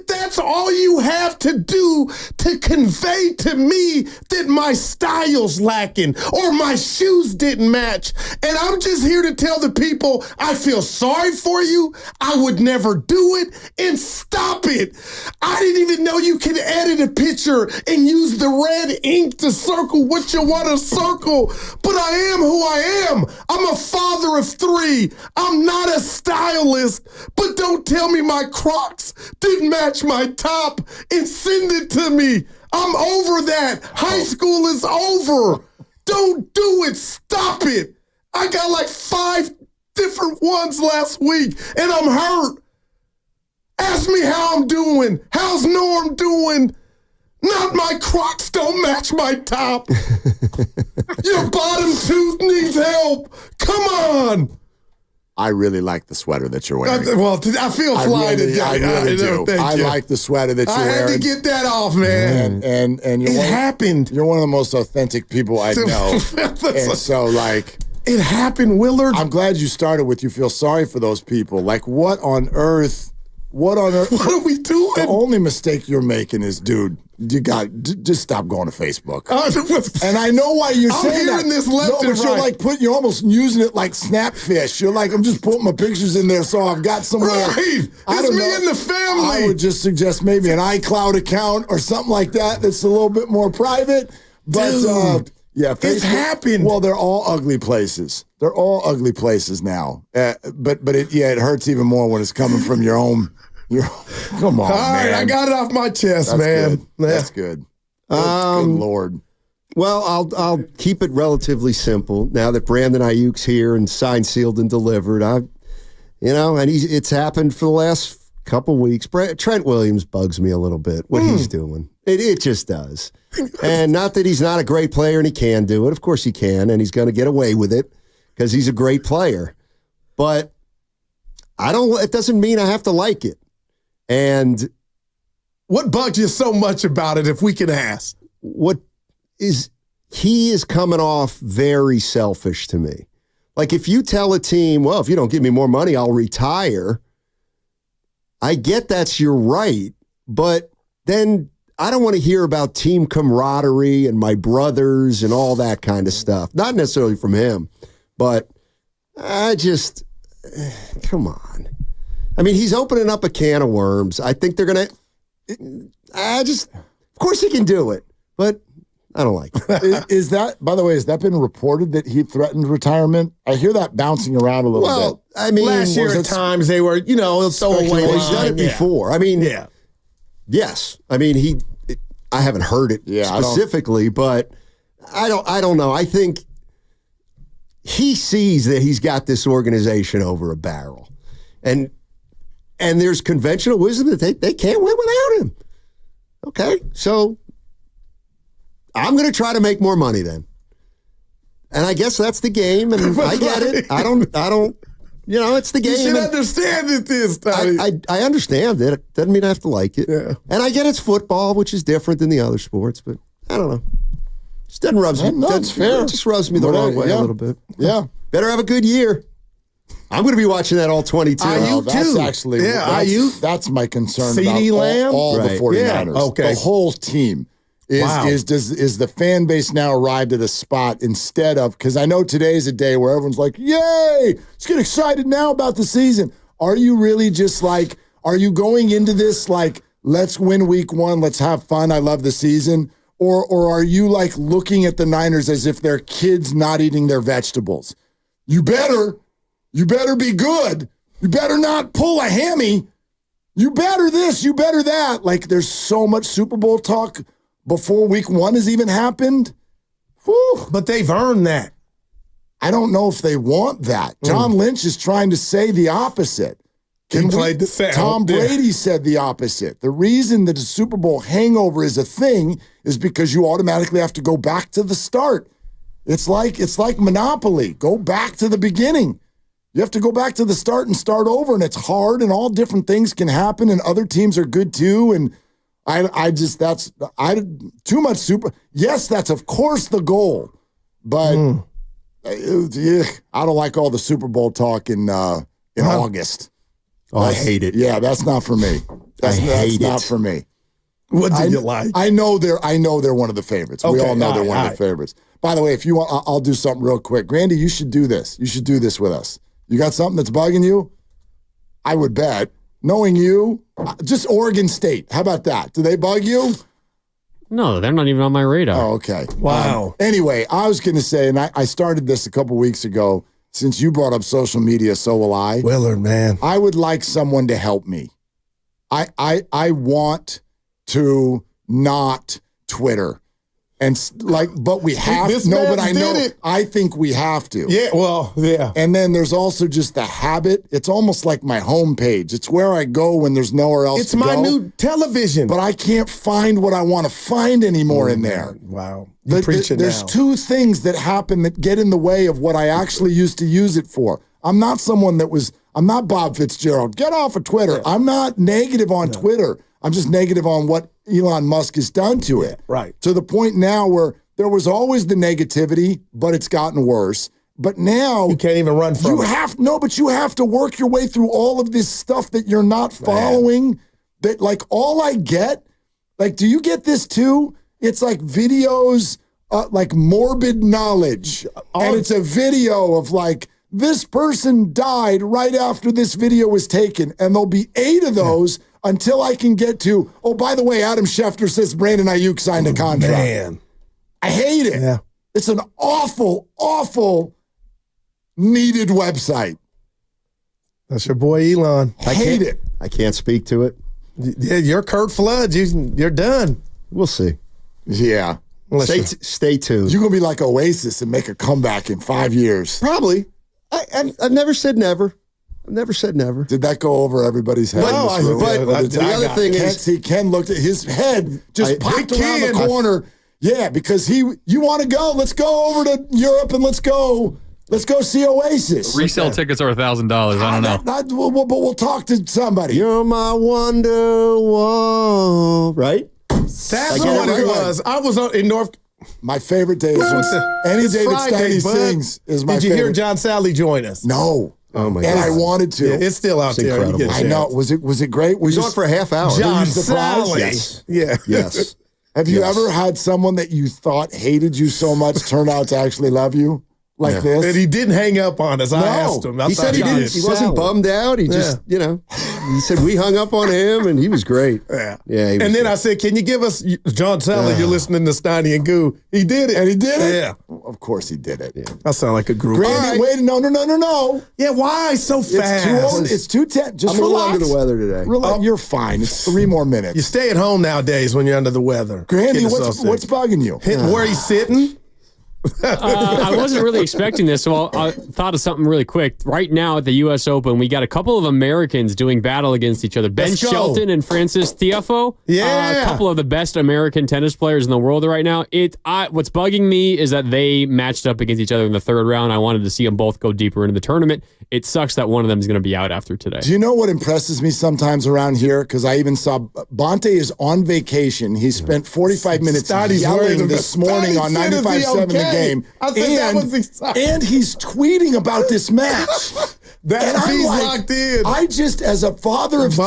that's all you have to do to convey to me that my style's lacking or my shoes didn't match. And I'm just here to tell the people I feel sorry for you. I would never do it, and stop it. I didn't even know you can edit a picture and use the red ink to circle what you want to circle. But I am who I am. I'm a father of 3. I'm not a stylist, but don't tell me my Crocs didn't match my top and send it to me. I'm over that. High school is over. Don't do it. Stop it. I got like 5 different ones last week, and I'm hurt. Ask me how I'm doing. How's Norm doing? Not my Crocs don't match my top. Your bottom tooth needs help. Come on. I really like the sweater that you're wearing. I feel fly today. I really do. I like the sweater that you're wearing. I had to get that off, man. And it happened. You're one of the most authentic people I know. And so, like... It happened, Willard. I'm glad you started with you feel sorry for those people. Like, what on earth? What are we doing? The only mistake you're making is, dude, you got just stop going to Facebook. And I know why you're saying that. I'm hearing this left and right. You're almost using it like Snapfish. You're like, I'm just putting my pictures in there so I've got somewhere. Right. It's me and the family. I would just suggest maybe an iCloud account or something like that that's a little bit more private. But yeah, Facebook, it's happened. Well, they're all ugly places. They're all ugly places now. But it hurts even more when it's coming from your own. Come on, all right, man. I got it off my chest, That's man. Good. That's good. Good Lord. Well, I'll keep it relatively simple now that Brandon Aiyuk's here and signed, sealed, and delivered. And it's happened for the last couple weeks. Trent Williams bugs me a little bit, what he's doing. It just does. And not that he's not a great player and he can do it. Of course he can, and he's going to get away with it because he's a great player. But it doesn't mean I have to like it. And what bugs you so much about it, if we can ask? He is coming off very selfish to me. Like, if you tell a team, well, if you don't give me more money, I'll retire. I get that's your right, but then I don't want to hear about team camaraderie and my brothers and all that kind of stuff. Not necessarily from him, but come on. I mean, he's opening up a can of worms. I think they're going to, of course he can do it, but I don't like it. Is that, by the way, has that been reported that he threatened retirement? I hear that bouncing around a little bit. Well, I mean, last year at times they were, he'll throw away. He's done it before. I mean, yes. I mean, I haven't heard it specifically, but I don't know. I think he sees that he's got this organization over a barrel. And there's conventional wisdom that they can't win without him. Okay, so I'm going to try to make more money then. And I guess that's the game, and I get it. I don't, it's the game. You should understand it this time. I understand it. It doesn't mean I have to like it. Yeah. And I get it's football, which is different than the other sports, but I don't know. It just doesn't rub me. No, it's fair. It just rubs me the wrong way a little bit. Yeah. Better have a good year. I'm going to be watching that all 22. Aiyuk that's too. Actually, Aiyuk. That's my concern CeeDee about Lamb? all the 49ers. Yeah. Okay. The whole team. Is the fan base now arrived at a spot instead of, because I know today's a day where everyone's like, yay, let's get excited now about the season. Are you really just like, are you going into this like, let's win week 1, let's have fun, I love the season? Or are you like looking at the Niners as if they're kids not eating their vegetables? You better be good. You better not pull a hammy. You better this, you better that. Like, there's so much Super Bowl talk before week 1 has even happened. Whew, but they've earned that. I don't know if they want that. John Lynch is trying to say the opposite. Played the sound. Tom Brady said the opposite. The reason that the Super Bowl hangover is a thing is because you automatically have to go back to the start. It's like Monopoly. Go back to the beginning. You have to go back to the start and start over, and it's hard, and all different things can happen, and other teams are good too. And too much super. Yes, that's of course the goal, but I don't like all the Super Bowl talk in August. Oh, I hate it. Yeah, that's not for me. That's not for me. What do you like? I know they're one of the favorites. We all know they're one of the favorites. By the way, if you want, I'll do something real quick. Grandy, you should do this. You should do this with us. You got something that's bugging you? I would bet. Knowing you, just Oregon State. How about that? Do they bug you? No, they're not even on my radar. Oh, okay. Wow. Anyway, I was going to say, and I started this a couple weeks ago. Since you brought up social media, so will I. Willard, man. I would like someone to help me. I want to not Twitter. And but we have to. No, but I know. I think we have to. Yeah, well, yeah. And then there's also just the habit. It's almost like my homepage. It's where I go when there's nowhere else to go. It's my new television. But I can't find what I want to find anymore in there. Wow. There's two things that happen that get in the way of what I actually used to use it for. I'm not Bob Fitzgerald. Get off of Twitter. Yeah. I'm not negative on Twitter. I'm just negative on what Elon Musk has done to it. Right. To the point now where there was always the negativity, but it's gotten worse. But now you can't even run from it. But you have to work your way through all of this stuff that you're not following. Man. That like all I get, like, do you get this too? It's like videos, like morbid knowledge. And it's a video of like, this person died right after this video was taken. And there'll be 8 of those until I can get to, oh, by the way, Adam Schefter says Brandon Aiyuk signed a contract. Man. I hate it. Yeah. It's an awful, awful needed website. That's your boy Elon. I hate it. I can't speak to it. Yeah, you're Kurt Flood. You're done. We'll see. Yeah. Stay tuned. You're going to be like Oasis and make a comeback in 5 years. Probably. I've never said never. I've never said never. Did that go over everybody's head? But the other thing is, Ken looked at his head, just popped around the corner. Yeah, because you want to go. Let's go over to Europe and let's go see Oasis. Resale tickets are $1,000. I don't know. But we'll talk to somebody. You're my Wonderwall, right? That's what it was. I was in North. My favorite day is any day that Steiny sings is my favorite. Did you hear John Salley join us? No. Oh my God! And I wanted to. Yeah, it's still out there. I know. Was it great? We was on for a half hour. John Salley. Yes. Yeah. Yes. Have you ever had someone that you thought hated you so much turn out to actually love you? Like this? And he didn't hang up on us. I asked him. He said he didn't. He wasn't bummed out. He just, he said we hung up on him, and he was great. Yeah. Yeah. And then I said, can you give us John Salley? You're listening to Steiny and Goo. He did it. And he did it? Yeah. Of course he did it. Yeah. I sound like a group. Randy, wait, no. Yeah, why so fast? It's too old. It's too tense. Just I'm relax. a little under the weather today. Relax. You're fine. It's 3 more minutes. You stay at home nowadays when you're under the weather. Grandy, what's bugging you? Where he's sitting? I wasn't really expecting this, so I thought of something really quick. Right now at the U.S. Open, we got a couple of Americans doing battle against each other. Ben Shelton and Francis Tiafoe. Yeah. A couple of the best American tennis players in the world right now. What's bugging me is that they matched up against each other in the 3rd round. I wanted to see them both go deeper into the tournament. It sucks that one of them is going to be out after today. Do you know what impresses me sometimes around here? Because I even saw Banter is on vacation. He spent 45 minutes yelling this morning on 95.7 the game. I think that was exciting. And he's tweeting about this match. He's locked in. I just, as a father of 3,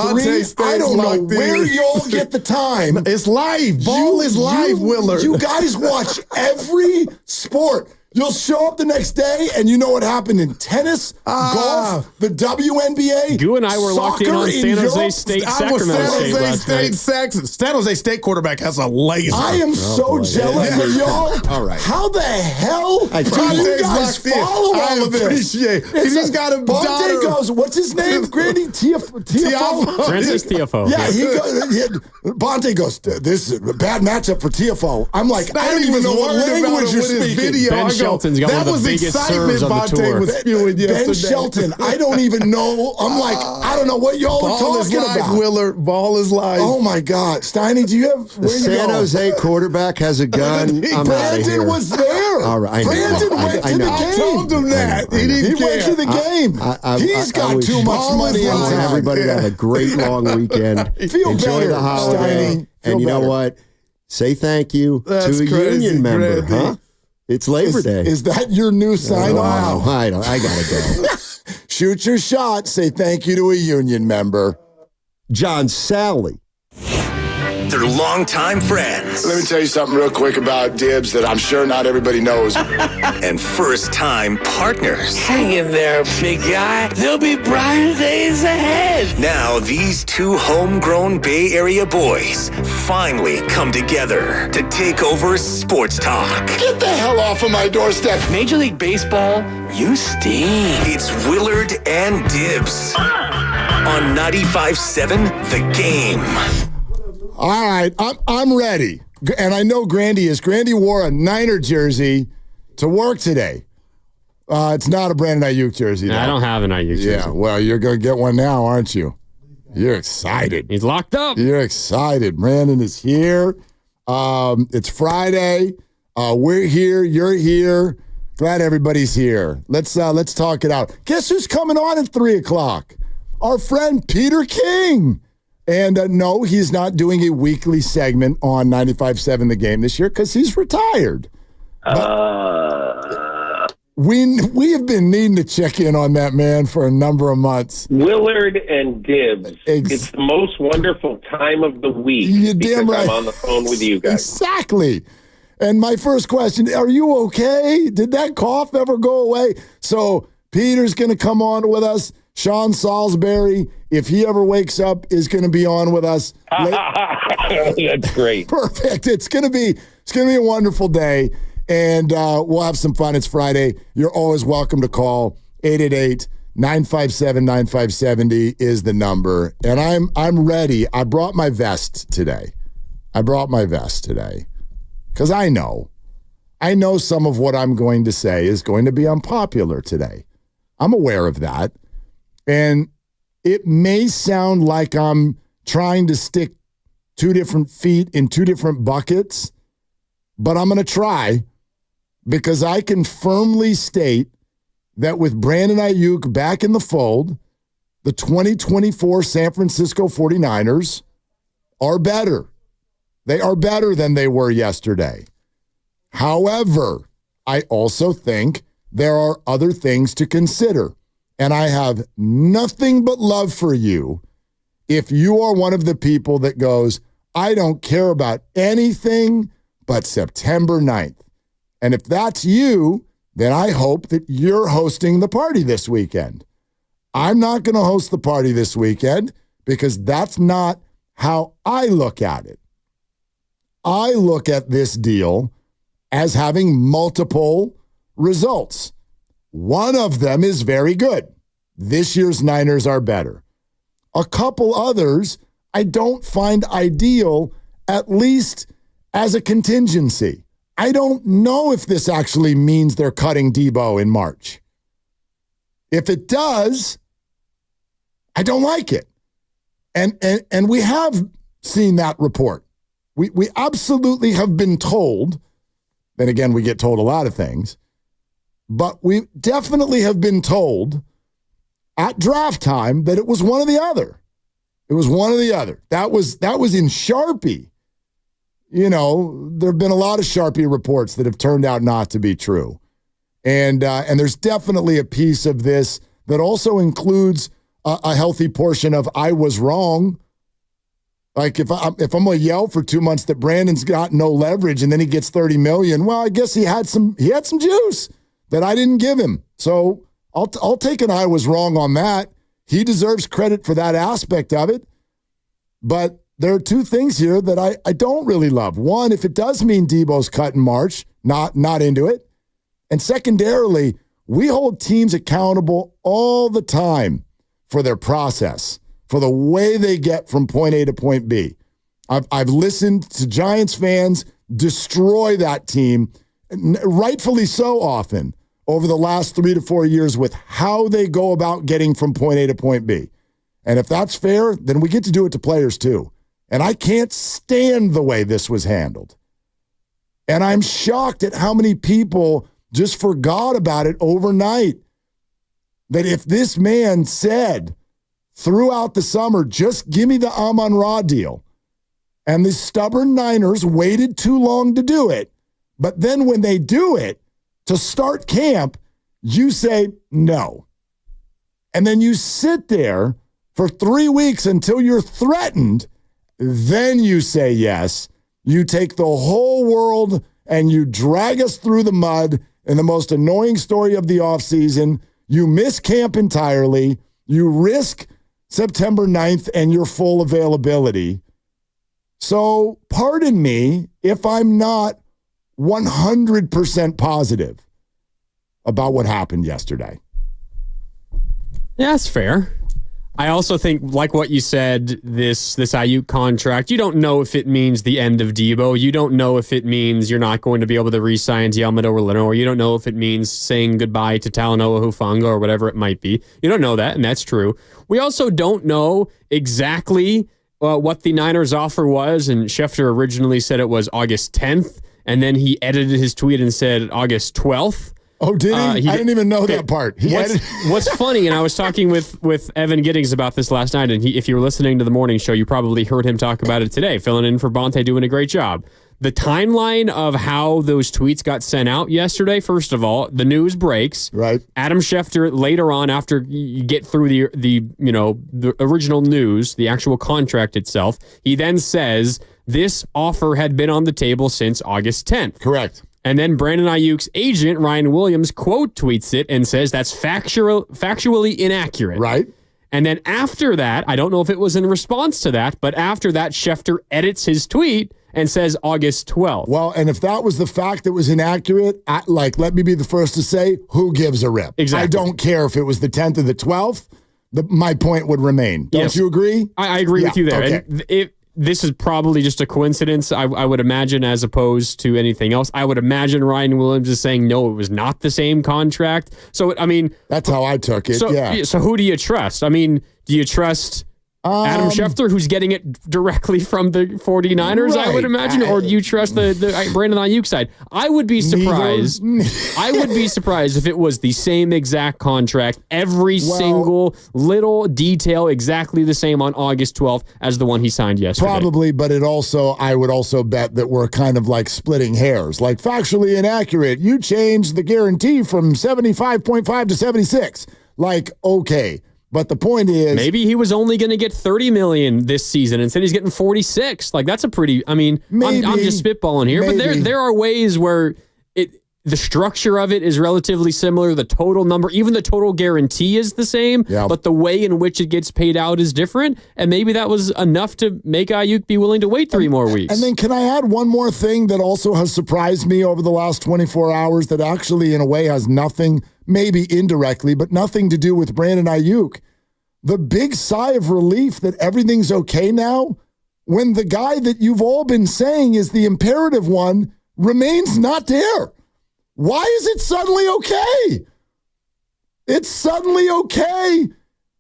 I don't know where y'all get the time. It's live. Ball is live, Willard. You guys watch every sport. You'll show up the next day, and you know what happened in tennis, golf, the WNBA. Goo and I were locked in on San Jose State, Sacramento State. San Jose State quarterback has a laser. I am so jealous of y'all. All right. How the hell do you guys follow all of this? He's got a daughter. Banter goes, what's his name, Grandy? Tiafoe? Francis Tiafoe. Yeah, he goes. Banter goes, this is a bad matchup for Tiafoe. I'm like, I don't even know what language you're speaking. Shelton's got one of the biggest serves on the tour. Was spewing yesterday. Ben Shelton, I don't even know. I'm like, I don't know what y'all are talking about. Willard, ball is live. Oh my God, Steiny, do you have the San Jose quarterback has a gun? Brandon was there. All right, Brandon went to the game. I told him that. He went to the game. He's got too much money. I want everybody to have a great long weekend. Feel Enjoy better, the holiday. Steiny. And you know what? Say thank you to a union member, huh? It's Labor Day. Is that your new sign? Wow. I gotta go. Shoot your shot. Say thank you to a union member. John Salley. They're longtime friends. Let me tell you something real quick about Dibs that I'm sure not everybody knows. And first-time partners. Hang in there, big guy. There'll be brighter days ahead. Now, these two homegrown Bay Area boys finally come together to take over sports talk. Get the hell off of my doorstep. Major League Baseball, you stink. It's Willard and Dibs on 95.7 The Game. All right, I'm ready. And I know Grandy is. Grandy wore a Niner jersey to work today. It's not a Brandon Aiyuk jersey. No, I don't have an Aiyuk jersey. Yeah, well, you're going to get one now, aren't you? You're excited. He's locked up. You're excited. Brandon is here. It's Friday. We're here. You're here. Glad everybody's here. Let's talk it out. Guess who's coming on at 3 o'clock? Our friend Peter King. And no, he's not doing a weekly segment on 95.7 The Game this year because he's retired. We have been needing to check in on that man for a number of months. Willard and Dibs. It's the most wonderful time of the week. You're damn right. I'm on the phone with you guys. Exactly. And my first question, are you okay? Did that cough ever go away? So Peter's going to come on with us. Sean Salisbury, if he ever wakes up, is going to be on with us. That's great. Perfect. It's going to be a wonderful day, and we'll have some fun. It's Friday. You're always welcome to call. 888-957-9570 is the number, and I'm ready. I brought my vest today because I know some of what I'm going to say is going to be unpopular today. I'm aware of that. And it may sound like I'm trying to stick two different feet in two different buckets, but I'm going to try because I can firmly state that with Brandon Aiyuk back in the fold, the 2024 San Francisco 49ers are better. They are better than they were yesterday. However, I also think there are other things to consider. And I have nothing but love for you if you are one of the people that goes, I don't care about anything but September 9th. And if that's you, then I hope that you're hosting the party this weekend. I'm not going to host the party this weekend because that's not how I look at it. I look at this deal as having multiple results. One of them is very good. This year's Niners are better. A couple others I don't find ideal, at least as a contingency. I don't know if this actually means they're cutting Debo in March. If it does, I don't like it. And we have seen that report. We absolutely have been told, then again, we get told a lot of things, but we definitely have been told at draft time that it was one or the other. It was one or the other. That was in Sharpie. You know, there have been a lot of Sharpie reports that have turned out not to be true. And there's definitely a piece of this that also includes a healthy portion of I was wrong. Like if I'm going to yell for 2 months that Brandon's got no leverage and then he gets $30 million, well, I guess he had some juice that I didn't give him. So I'll take an I was wrong on that. He deserves credit for that aspect of it. But there are two things here that I don't really love. One, if it does mean Debo's cut in March, not into it. And secondarily, we hold teams accountable all the time for their process, for the way they get from point A to point B. I've listened to Giants fans destroy that team rightfully so often, over the last 3 to 4 years with how they go about getting from point A to point B. And if that's fair, then we get to do it to players too. And I can't stand the way this was handled. And I'm shocked at how many people just forgot about it overnight. That if this man said throughout the summer, just give me the Amon-Ra deal, and the stubborn Niners waited too long to do it, but then when they do it, to start camp, you say no. And then you sit there for 3 weeks until you're threatened, then you say yes. You take the whole world and you drag us through the mud in the most annoying story of the offseason. You miss camp entirely. You risk September 9th and your full availability. So pardon me if I'm not 100% positive about what happened yesterday. Yeah, that's fair. I also think, like what you said, this Aiyuk contract, you don't know if it means the end of Debo. You don't know if it means you're not going to be able to re-sign Deommodore Lenoir. You don't know if it means saying goodbye to Talanoa Hufanga or whatever it might be. You don't know that, and that's true. We also don't know exactly what the Niners' offer was, and Schefter originally said it was August 10th, and then he edited his tweet and said August 12th. Oh, did he? I didn't even know that part. What's funny, and I was talking with Evan Giddings about this last night, and if you were listening to the morning show, you probably heard him talk about it today, filling in for Bonte, doing a great job. The timeline of how those tweets got sent out yesterday, first of all, the news breaks. Right. Adam Schefter, later on, after you get through the original news, the actual contract itself, he then says this offer had been on the table since August 10th. Correct. And then Brandon Aiyuk's agent, Ryan Williams, quote tweets it and says that's factually inaccurate. Right. And then after that, I don't know if it was in response to that, but after that, Schefter edits his tweet and says August 12th. Well, and if that was the fact that was inaccurate, let me be the first to say, who gives a rip? Exactly. I don't care if it was the 10th or the 12th. My point would remain. Don't you agree? I agree with you there. Okay. And this is probably just a coincidence, I would imagine, as opposed to anything else. I would imagine Ryan Williams is saying, no, it was not the same contract. So, I mean... That's how I took it, So who do you trust? I mean, do you trust Adam Schefter, who's getting it directly from the 49ers, right. I would imagine? Or do you trust the Brandon Aiyuk side? I would be surprised. I would be surprised if it was the same exact contract, every single little detail exactly the same on August 12th as the one he signed yesterday. Probably, but I would also bet that we're kind of like splitting hairs, like factually inaccurate. You changed the guarantee from 75.5 to 76. Like, okay. But the point is, maybe he was only going to get $30 million this season. Instead, he's getting 46. Like, that's a pretty. I mean, I'm just spitballing here, but there are ways where the structure of it is relatively similar. The total number, even the total guarantee, is the same. Yeah. But the way in which it gets paid out is different. And maybe that was enough to make Aiyuk be willing to wait 3 more weeks. And then, can I add one more thing that also has surprised me over the last 24 hours? That actually, in a way, has nothing. Maybe indirectly, but nothing to do with Brandon Aiyuk. The big sigh of relief that everything's okay now, when the guy that you've all been saying is the imperative one remains not there. Why is it suddenly okay? It's suddenly okay.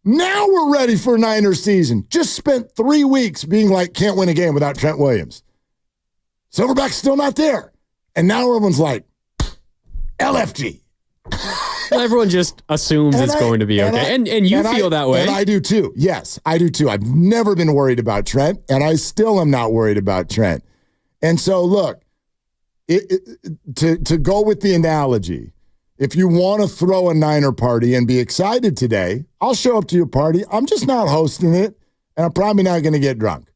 Now we're ready for Niners season. Just spent 3 weeks being like, can't win a game without Trent Williams. Silverback's still not there. And now everyone's like, LFG. Well, everyone just assumes it's going to be okay. And you feel that way. And I do too. Yes, I do too. I've never been worried about Trent, and I still am not worried about Trent. And so, look, to go with the analogy, if you want to throw a Niner party and be excited today, I'll show up to your party. I'm just not hosting it, and I'm probably not going to get drunk.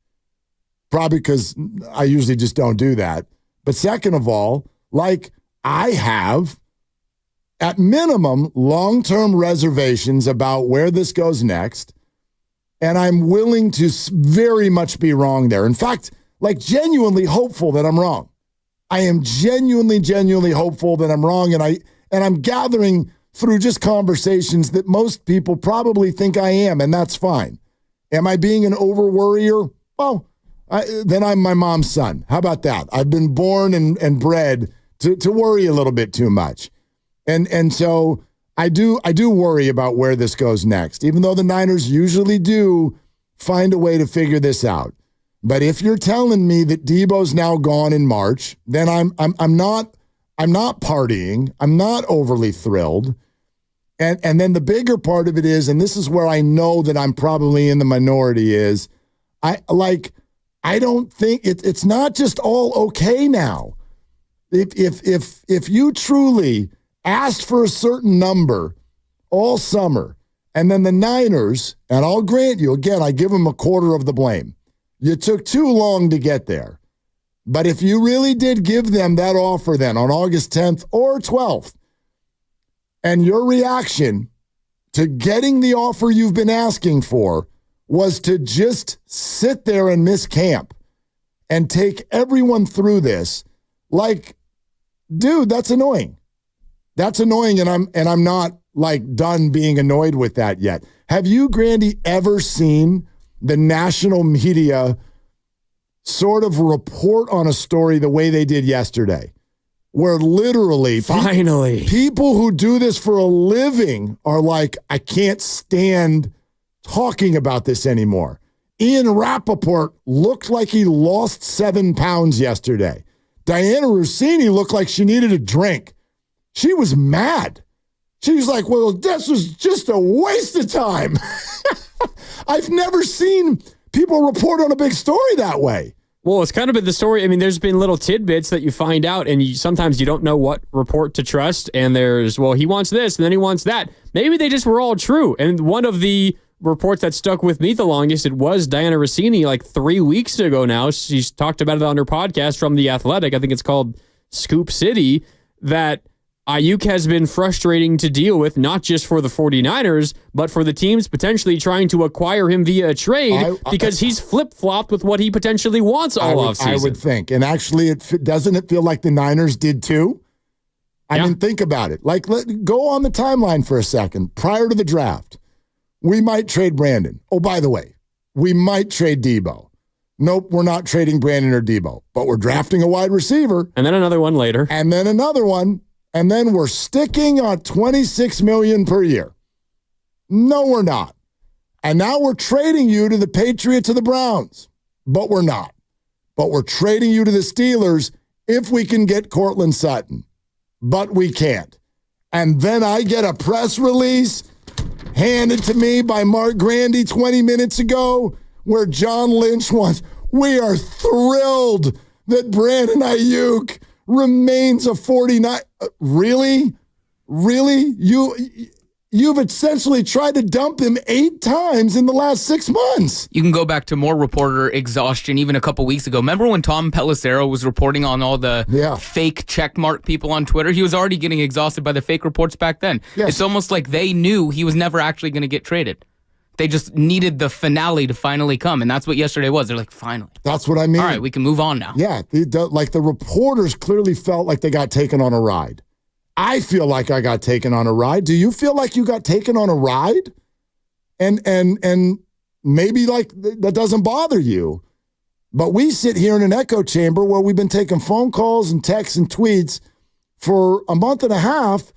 Probably because I usually just don't do that. But second of all, like I have, at minimum, long-term reservations about where this goes next, and I'm willing to very much be wrong there. In fact, like genuinely hopeful that I'm wrong. I am genuinely hopeful that I'm wrong, and I'm gathering through just conversations that most people probably think I am, and that's fine. Am I being an over-worrier? Well, then I'm my mom's son. How about that? I've been born and bred to worry a little bit too much. And so I do worry about where this goes next, even though the Niners usually do find a way to figure this out. But if you're telling me that Debo's now gone in March, then I'm not partying. I'm not overly thrilled. And then the bigger part of it is, and this is where I know that I'm probably in the minority, is I don't think it's not just all okay now. If you truly asked for a certain number all summer, and then the Niners, and I'll grant you, again, I give them a quarter of the blame. You took too long to get there. But if you really did give them that offer then on August 10th or 12th, and your reaction to getting the offer you've been asking for was to just sit there and miss camp and take everyone through this, like, dude, that's annoying. That's annoying, and I'm not like done being annoyed with that yet. Have you, Grandy, ever seen the national media sort of report on a story the way they did yesterday? Where literally, finally, people who do this for a living are like, I can't stand talking about this anymore. Ian Rappaport looked like he lost 7 pounds yesterday. Diana Rossini looked like she needed a drink. She was mad. She was like, well, this was just a waste of time. I've never seen people report on a big story that way. Well, it's kind of been the story. I mean, there's been little tidbits that you find out, and sometimes you don't know what report to trust. And there's, well, he wants this, and then he wants that. Maybe they just were all true. And one of the reports that stuck with me the longest, it was Diana Rossini like 3 weeks ago now. She's talked about it on her podcast from The Athletic. I think it's called Scoop City, that Aiyuk has been frustrating to deal with, not just for the 49ers, but for the teams potentially trying to acquire him via a trade because he's flip-flopped with what he potentially wants all offseason. I would think. And actually, doesn't it feel like the Niners did too? I mean, think about it. Like, go on the timeline for a second. Prior to the draft, we might trade Brandon. Oh, by the way, we might trade Debo. Nope, we're not trading Brandon or Debo, but we're drafting a wide receiver. And then another one later. And then another one. And then we're sticking on $26 million per year. No, we're not. And now we're trading you to the Patriots or the Browns. But we're not. But we're trading you to the Steelers if we can get Cortland Sutton. But we can't. And then I get a press release handed to me by Mark Grandy 20 minutes ago where John Lynch wants, we are thrilled that Brandon Aiyuk remains a 49. Really? You've essentially tried to dump him 8 times in the last 6 months. You can go back to more reporter exhaustion even a couple weeks ago. Remember when Tom Pelissero was reporting on all the fake checkmark people on Twitter? He was already getting exhausted by the fake reports back then. Yes. It's almost like they knew he was never actually going to get traded. They just needed the finale to finally come, and that's what yesterday was. They're like, finally. That's what I mean. All right, we can move on now. Yeah, the reporters clearly felt like they got taken on a ride. I feel like I got taken on a ride. Do you feel like you got taken on a ride? And maybe like that doesn't bother you. But we sit here in an echo chamber where we've been taking phone calls and texts and tweets for a month and a half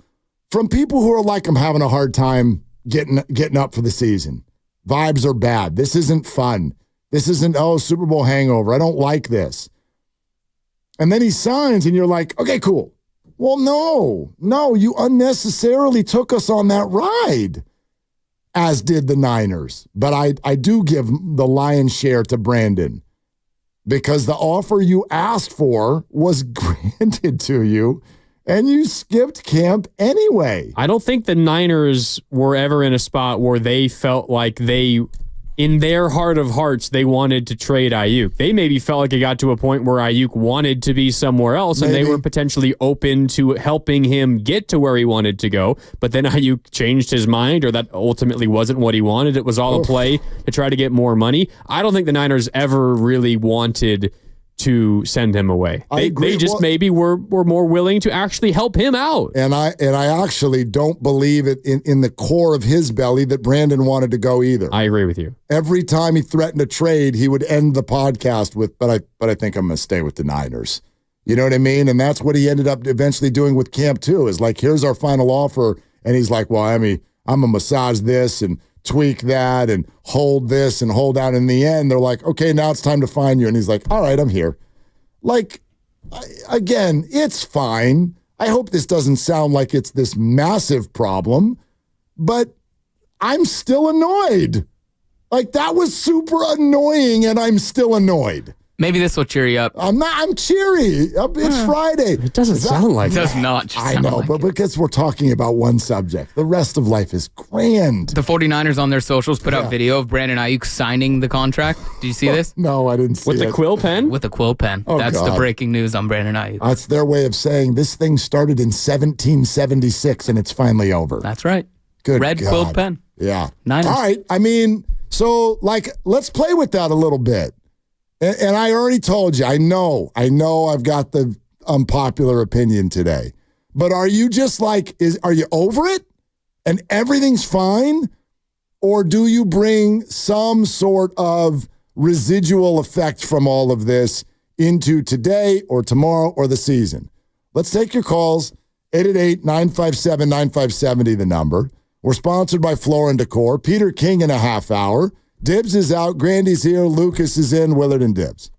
from people who are like, I'm having a hard time getting up for the season. Vibes are bad. This isn't fun. This isn't, Super Bowl hangover. I don't like this. And then he signs and you're like, okay, cool. Well, no, you unnecessarily took us on that ride, as did the Niners. But I do give the lion's share to Brandon because the offer you asked for was granted to you. And you skipped camp anyway. I don't think the Niners were ever in a spot where they felt like they, in their heart of hearts, they wanted to trade Aiyuk. They maybe felt like it got to a point where Aiyuk wanted to be somewhere else, and they were potentially open to helping him get to where he wanted to go. But then Aiyuk changed his mind, or that ultimately wasn't what he wanted. It was all a play to try to get more money. I don't think the Niners ever really wanted to send him away. They just maybe were more willing to actually help him out. And I actually don't believe it in the core of his belly that Brandon wanted to go either. I agree with you. Every time he threatened a trade, he would end the podcast with, but I think I'm going to stay with the Niners. You know what I mean? And that's what he ended up eventually doing with camp too, is like, here's our final offer. And he's like, well, I mean, I'm going to massage this and tweak that and hold this and hold out. In the end, they're like, okay, now it's time to find you. And he's like, all right, I'm here. Like, again, it's fine. I hope this doesn't sound like it's this massive problem, but I'm still annoyed. Like, that was super annoying, and I'm still annoyed. Maybe this will cheer you up. I'm cheery. It's Friday. It doesn't sound like it. Does not I know, like but because we're talking about one subject. The rest of life is grand. The 49ers on their socials put out video of Brandon Aiyuk signing the contract. Did you see this? No, I didn't see it. With the quill pen? With the quill pen. Oh, That's God. the breaking news on Brandon Aiyuk. That's their way of saying this thing started in 1776 and it's finally over. That's right. Good Red God. quill pen. Yeah. Niners. All right. I mean, so, like, let's play with that a little bit. And I already told you, I know I've got the unpopular opinion today. But are you just like, are you over it and everything's fine? Or do you bring some sort of residual effect from all of this into today or tomorrow or the season? Let's take your calls. 888-957-9570, the number. We're sponsored by Floor & Decor. Peter King in a half hour. Dibbs is out. Grandy's here. Lucas is in. Willard and Dibbs.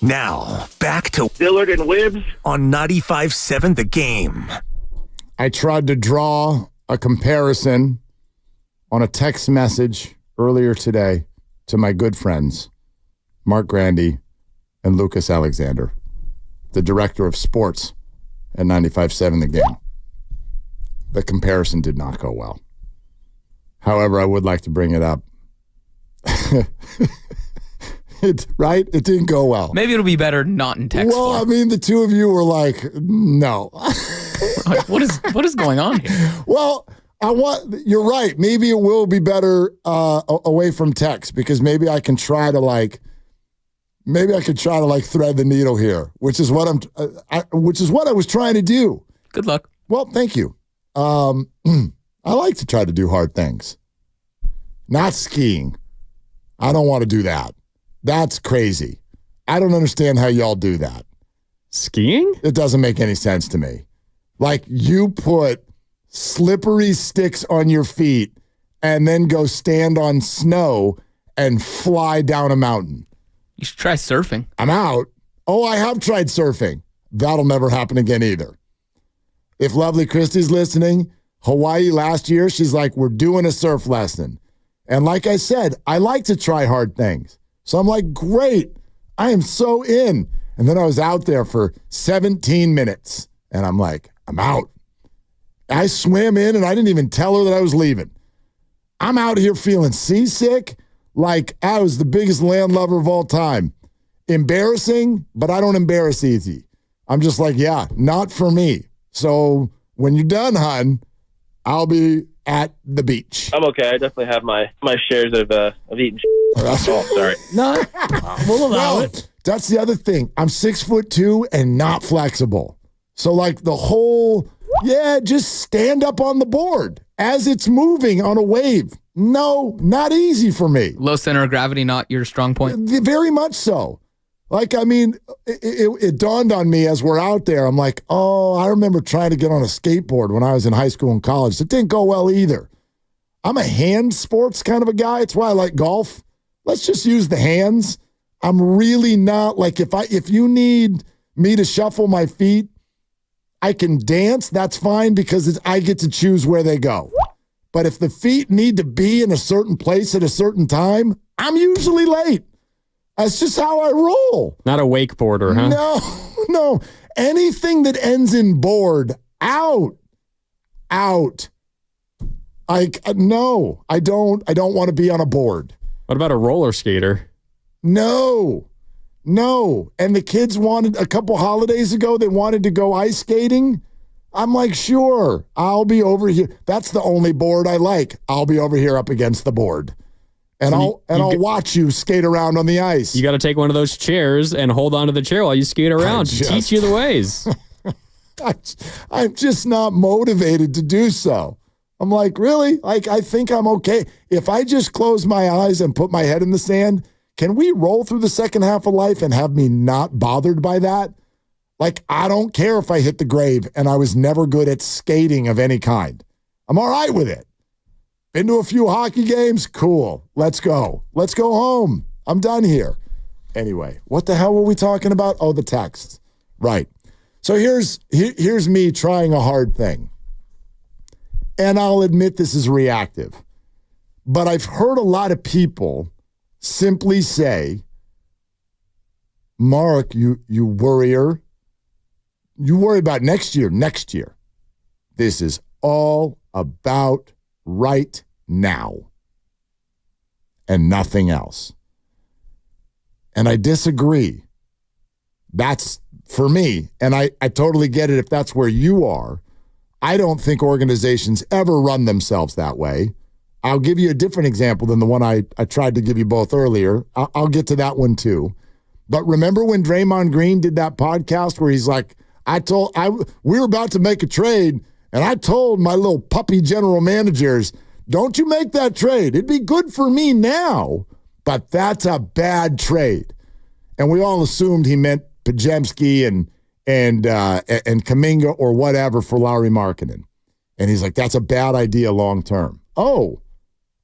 Now, back to Dillard and Wibbs on 95.7 The Game. I tried to draw a comparison on a text message earlier today to my good friends, Mark Grandy and Lucas Alexander, the director of sports at 95.7 The Game. The comparison did not go well. However, I would like to bring it up. Right? It didn't go well. Maybe it'll be better not in text Well, form. I mean, the two of you were like, no. What is going on here? Well, you're right. Maybe it will be better away from text, because maybe I can try to thread the needle here, which is what I was trying to do. Good luck. Well, thank you. I like to try to do hard things. Not skiing. I don't want to do that. That's crazy. I don't understand how y'all do that. Skiing? It doesn't make any sense to me. Like, you put slippery sticks on your feet and then go stand on snow and fly down a mountain. You should try surfing. I'm out. Oh, I have tried surfing. That'll never happen again either. If lovely Christy's listening, Hawaii last year, she's like, we're doing a surf lesson. And like I said, I like to try hard things. So I'm like, great, I am so in. And then I was out there for 17 minutes, and I'm like, I'm out. I swam in, and I didn't even tell her that I was leaving. I'm out here feeling seasick, like I was the biggest landlubber of all time. Embarrassing, but I don't embarrass easy. I'm just like, yeah, not for me. So when you're done, hon, I'll be at the beach. I'm okay. I definitely have my shares of eating. Oh, sorry. No, we'll allow it. That's the other thing. I'm 6'2" and not flexible. So like the whole, just stand up on the board as it's moving on a wave. No, not easy for me. Low center of gravity, not your strong point. Very much so. Like, I mean, it dawned on me as we're out there. I'm like, oh, I remember trying to get on a skateboard when I was in high school and college. It didn't go well either. I'm a hand sports kind of a guy. It's why I like golf. Let's just use the hands. I'm really not like, if you need me to shuffle my feet, I can dance. That's fine, because I get to choose where they go. But if the feet need to be in a certain place at a certain time, I'm usually late. That's just how I roll. Not a wakeboarder, huh? No. Anything that ends in board, out. No, I don't want to be on a board. What about a roller skater? No. And the kids wanted, a couple holidays ago, they wanted to go ice skating. I'm like, sure, I'll be over here. That's the only board I like. I'll be over here up against the board. And I'll watch you skate around on the ice. You got to take one of those chairs and hold on to the chair while you skate around to teach you the ways. I'm just not motivated to do so. I'm like, really? Like, I think I'm okay. If I just close my eyes and put my head in the sand, can we roll through the second half of life and have me not bothered by that? Like, I don't care if I hit the grave and I was never good at skating of any kind. I'm all right with it. Been to a few hockey games? Cool. Let's go. Let's go home. I'm done here. Anyway, what the hell were we talking about? Oh, the texts. Right. So here's me trying a hard thing. And I'll admit this is reactive. But I've heard a lot of people simply say, Mark, you worrier. You worry about next year. This is all about right now and nothing else. And I disagree. That's for me. And I totally get it if that's where you are. I don't think organizations ever run themselves that way. I'll give you a different example than the one I tried to give you both earlier. I'll get to that one too. But remember when Draymond Green did that podcast where he's like, we were about to make a trade, and I told my little puppy general managers, don't you make that trade. It'd be good for me now, but that's a bad trade. And we all assumed he meant Pajemski and Kuminga or whatever for Lauri Markkanen. And he's like, that's a bad idea long term. Oh,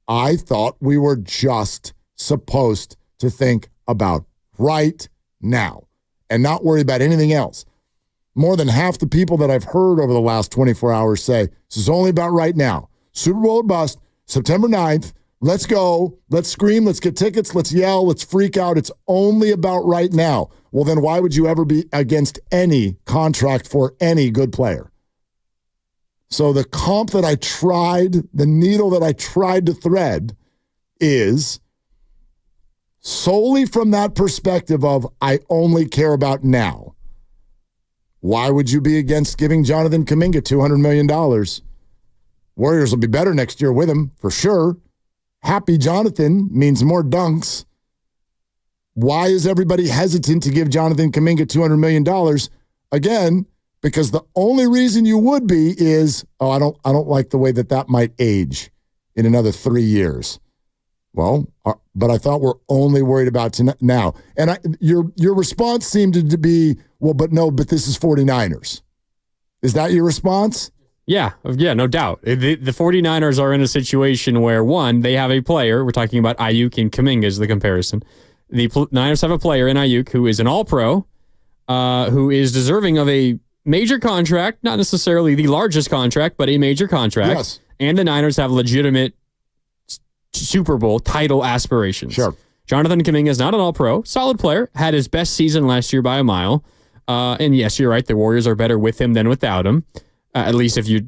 I thought we were just supposed to think about right now. and not worry about anything else. More than half the people that I've heard over the last 24 hours say, this is only about right now. Super Bowl or bust, September 9th. Let's go. Let's scream. Let's get tickets. Let's yell. Let's freak out. It's only about right now. Well, then why would you ever be against any contract for any good player? So the comp that I tried, the needle that I tried to thread is solely from that perspective of I only care about now. Why would you be against giving Jonathan Kuminga $200 million? Warriors will be better next year with him, for sure. Happy Jonathan means more dunks. Why is everybody hesitant to give Jonathan Kuminga $200 million? Again, because the only reason you would be is, I don't like the way that might age in another 3 years. Well, but I thought we're only worried about now. And your response seemed to be, well, but this is 49ers. Is that your response? Yeah, no doubt. The 49ers are in a situation where, one, they have a player. We're talking about Aiyuk and Kuminga is the comparison. The Niners have a player in Aiyuk who is an all-pro, who is deserving of a major contract, not necessarily the largest contract, but a major contract. Yes. And the Niners have legitimate Super Bowl title aspirations. Sure. Jonathan Kuminga is not an all-pro. Solid player. Had his best season last year by a mile. And yes, you're right. The Warriors are better with him than without him. At least if you're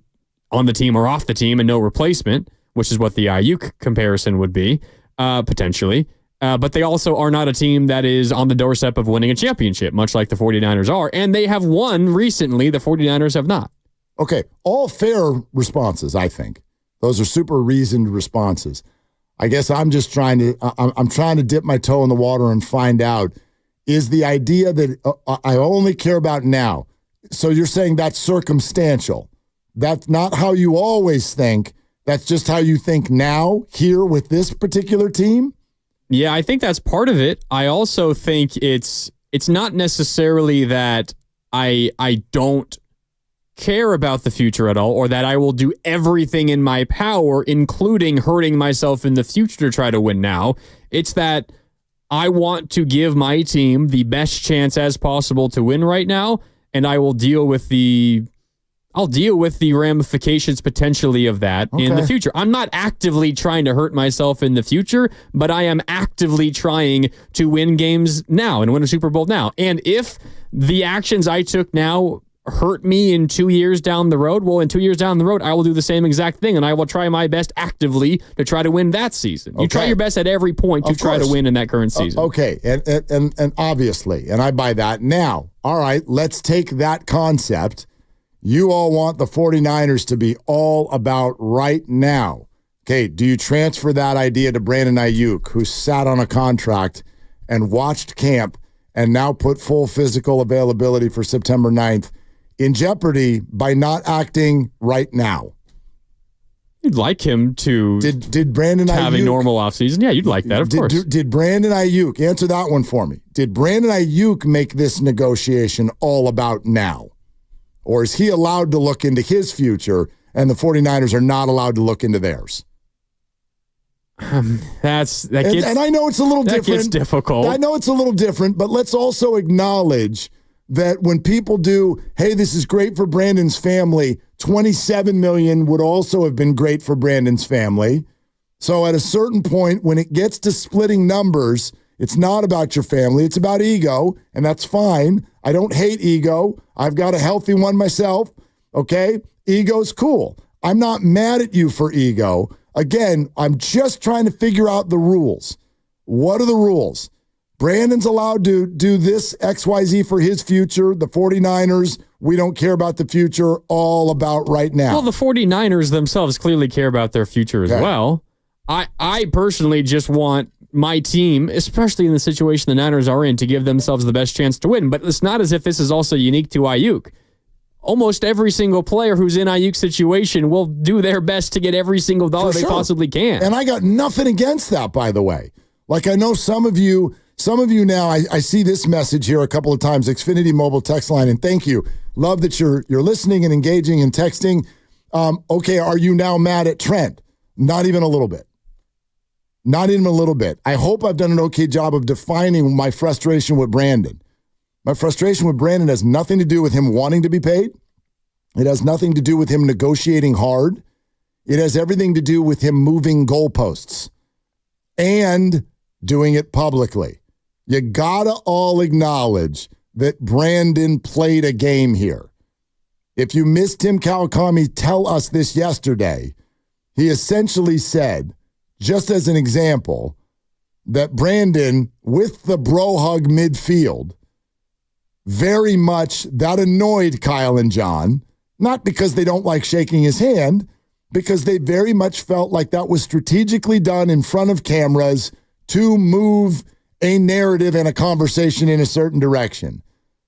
on the team or off the team and no replacement, which is what the Aiyuk comparison would be, potentially. But they also are not a team that is on the doorstep of winning a championship, much like the 49ers are. And they have won recently. The 49ers have not. Okay. All fair responses, I think. Those are super reasoned responses. I guess I'm just trying to dip my toe in the water and find out, is the idea that I only care about now. So you're saying that's circumstantial. That's not how you always think. That's just how you think now, here with this particular team? Yeah, I think that's part of it. I also think it's not necessarily that I don't care about the future at all, or that I will do everything in my power, including hurting myself in the future to try to win now. It's that I want to give my team the best chance as possible to win right now, and I will deal with the ramifications potentially of that in the future. I'm not actively trying to hurt myself in the future, but I am actively trying to win games now and win a Super Bowl now. And if the actions I took now hurt me in 2 years down the road, well, in 2 years down the road, I will do the same exact thing, and I will try my best actively to try to win that season. You try your best at every point to try to win in that current season. Okay, and obviously, and I buy that. Now, all right, let's take that concept. You all want the 49ers to be all about right now. Okay, do you transfer that idea to Brandon Aiyuk, who sat on a contract and watched camp and now put full physical availability for September 9th in jeopardy by not acting right now? You'd like him to did Brandon have Aiyuk, a normal offseason? Yeah, you'd like that, of course. Did Brandon Aiyuk, answer that one for me, did Brandon Aiyuk make this negotiation all about now? Or is he allowed to look into his future and the 49ers are not allowed to look into theirs? And I know it's a little different. That gets difficult. I know it's a little different, but let's also acknowledge that when people do, hey, this is great for Brandon's family, $27 million would also have been great for Brandon's family. So at a certain point, when it gets to splitting numbers, it's not about your family. It's about ego, and that's fine. I don't hate ego. I've got a healthy one myself, okay? Ego's cool. I'm not mad at you for ego. Again, I'm just trying to figure out the rules. What are the rules? Brandon's allowed to do this XYZ for his future. The 49ers, we don't care about the future, all about right now. Well, the 49ers themselves clearly care about their future as well. I personally just want my team, especially in the situation the Niners are in, to give themselves the best chance to win. But it's not as if this is also unique to Aiyuk. Almost every single player who's in Aiyuk's situation will do their best to get every single dollar they possibly can. And I got nothing against that, by the way. Like, I know some of you now, I see this message here a couple of times, Xfinity Mobile text line, and thank you. Love that you're listening and engaging and texting. Okay, are you now mad at Trent? Not even a little bit. Not even a little bit. I hope I've done an okay job of defining my frustration with Brandon. My frustration with Brandon has nothing to do with him wanting to be paid. It has nothing to do with him negotiating hard. It has everything to do with him moving goalposts and doing it publicly. You gotta all acknowledge that Brandon played a game here. If you missed Tim Kawakami tell us this yesterday, he essentially said, just as an example, that Brandon, with the bro hug midfield, very much that annoyed Kyle and John, not because they don't like shaking his hand, because they very much felt like that was strategically done in front of cameras to move a narrative and a conversation in a certain direction.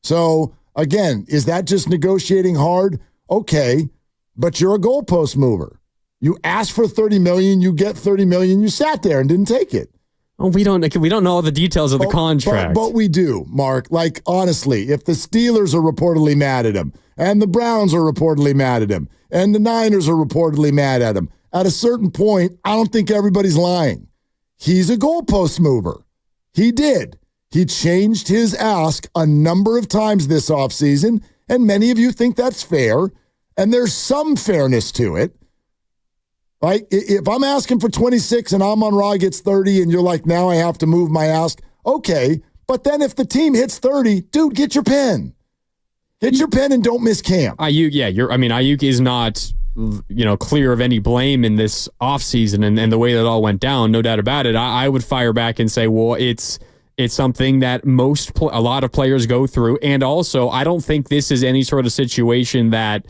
So, again, is that just negotiating hard? Okay, but you're a goalpost mover. You asked for $30 million, you get $30 million, you sat there and didn't take it. Oh, we don't know all the details of the contract. But we do, Mark. Like, honestly, if the Steelers are reportedly mad at him, and the Browns are reportedly mad at him, and the Niners are reportedly mad at him, at a certain point, I don't think everybody's lying. He's a goalpost mover. He did. He changed his ask a number of times this offseason, and many of you think that's fair, and there's some fairness to it. Like, if I'm asking for 26 and Amon-Ra gets 30 and you're like, now I have to move my ask, okay. But then if the team hits 30, dude, get your pen. Get your pen and don't miss camp. Aiyuk, Aiyuk is not, clear of any blame in this offseason and the way that all went down, no doubt about it. I would fire back and say, well, it's something that a lot of players go through. And also, I don't think this is any sort of situation that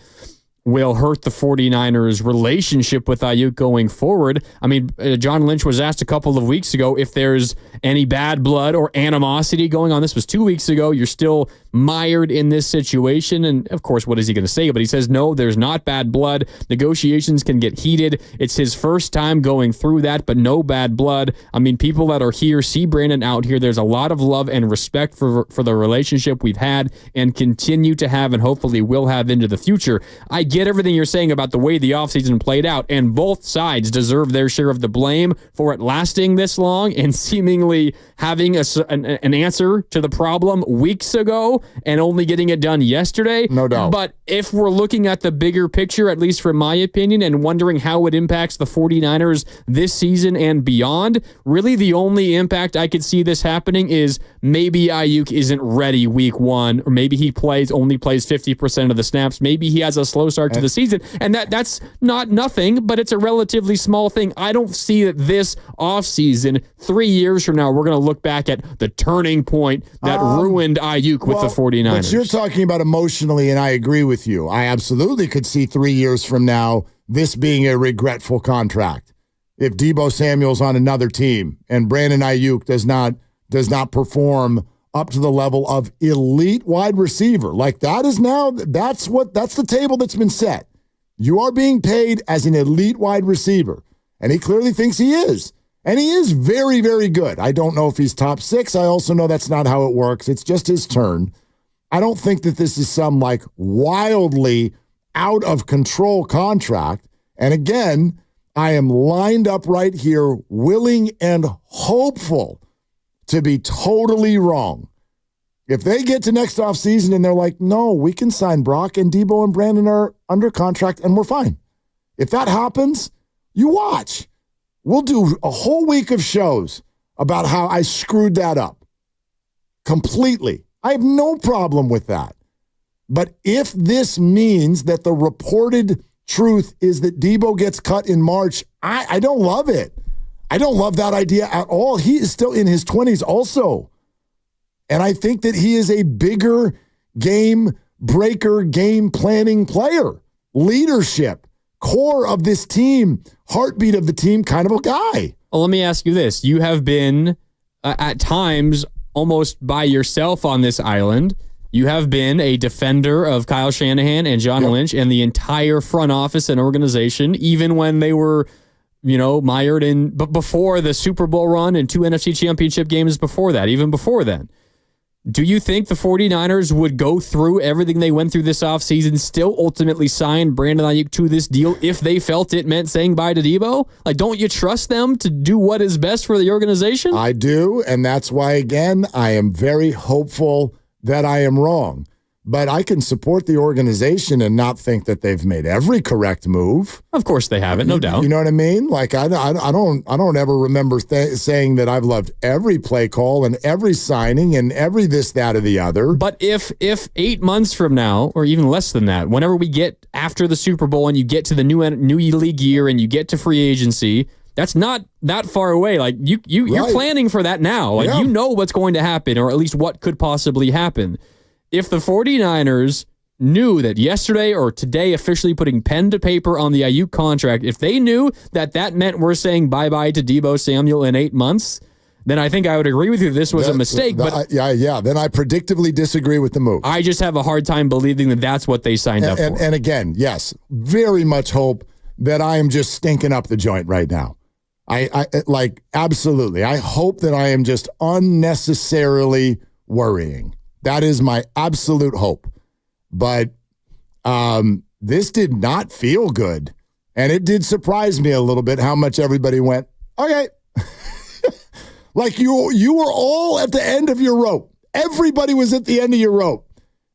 will hurt the 49ers' relationship with Aiyuk going forward. I mean, John Lynch was asked a couple of weeks ago if there's any bad blood or animosity going on. This was 2 weeks ago. You're still mired in this situation. And, of course, what is he going to say? But he says, no, there's not bad blood. Negotiations can get heated. It's his first time going through that, but no bad blood. I mean, people that are here see Brandon out here. There's a lot of love and respect for the relationship we've had and continue to have and hopefully will have into the future. I get everything you're saying about the way the offseason played out, and both sides deserve their share of the blame for it lasting this long and seemingly having an answer to the problem weeks ago and only getting it done yesterday. No doubt. But if we're looking at the bigger picture, at least from my opinion, and wondering how it impacts the 49ers this season and beyond, really the only impact I could see this happening is maybe Aiyuk isn't ready week one, or maybe he only plays 50% of the snaps. Maybe he has a slow start to the season, and that's not nothing, but it's a relatively small thing. I don't see that this offseason, 3 years from now, we're going to look back at the turning point that ruined Aiyuk with the 49ers. But you're talking about emotionally, and I agree with you. I absolutely could see 3 years from now this being a regretful contract. If Deebo Samuel's on another team and Brandon Aiyuk does not perform up to the level of elite wide receiver. Like that's the table that's been set. You are being paid as an elite wide receiver. And he clearly thinks he is. And he is very, very good. I don't know if he's top 6. I also know that's not how it works. It's just his turn. I don't think that this is some like wildly out of control contract. And again, I am lined up right here, willing and hopeful to be totally wrong. If they get to next offseason and they're like, no, we can sign Brock and Deebo and Brandon are under contract and we're fine. If that happens, you watch. We'll do a whole week of shows about how I screwed that up completely. I have no problem with that. But if this means that the reported truth is that Deebo gets cut in March, I don't love it. I don't love that idea at all. He is still in his 20s also. And I think that he is a bigger game breaker, game planning player. Leadership, core of this team, heartbeat of the team kind of a guy. Well, let me ask you this. You have been, at times, almost by yourself on this island. You have been a defender of Kyle Shanahan and John Lynch and the entire front office and organization, even when they were mired in, but before the Super Bowl run and 2 NFC championship games before that, even before then. Do you think the 49ers would go through everything they went through this offseason, still ultimately sign Brandon Aiyuk to this deal if they felt it meant saying bye to Deebo? Like, don't you trust them to do what is best for the organization? I do, and that's why, again, I am very hopeful that I am wrong. But I can support the organization and not think that they've made every correct move. Of course they haven't, no doubt. You know what I mean? Like I don't ever remember saying that I've loved every play call and every signing and every this, that, or the other. But if 8 months from now, or even less than that, whenever we get after the Super Bowl and you get to the new league year and you get to free agency, that's not that far away. Like you're planning for that now. Like you know what's going to happen, or at least what could possibly happen. If the 49ers knew that yesterday or today officially putting pen to paper on the Aiyuk contract, if they knew that meant we're saying bye-bye to Deebo Samuel in 8 months, then I think I would agree with you this was a mistake. But then I predictably disagree with the move. I just have a hard time believing that that's what they signed up for. And again, yes, very much hope that I am just stinking up the joint right now. I like, absolutely. I hope that I am just unnecessarily worrying. That is my absolute hope. But this did not feel good. And it did surprise me a little bit how much everybody went, okay. Like you were all at the end of your rope. Everybody was at the end of your rope.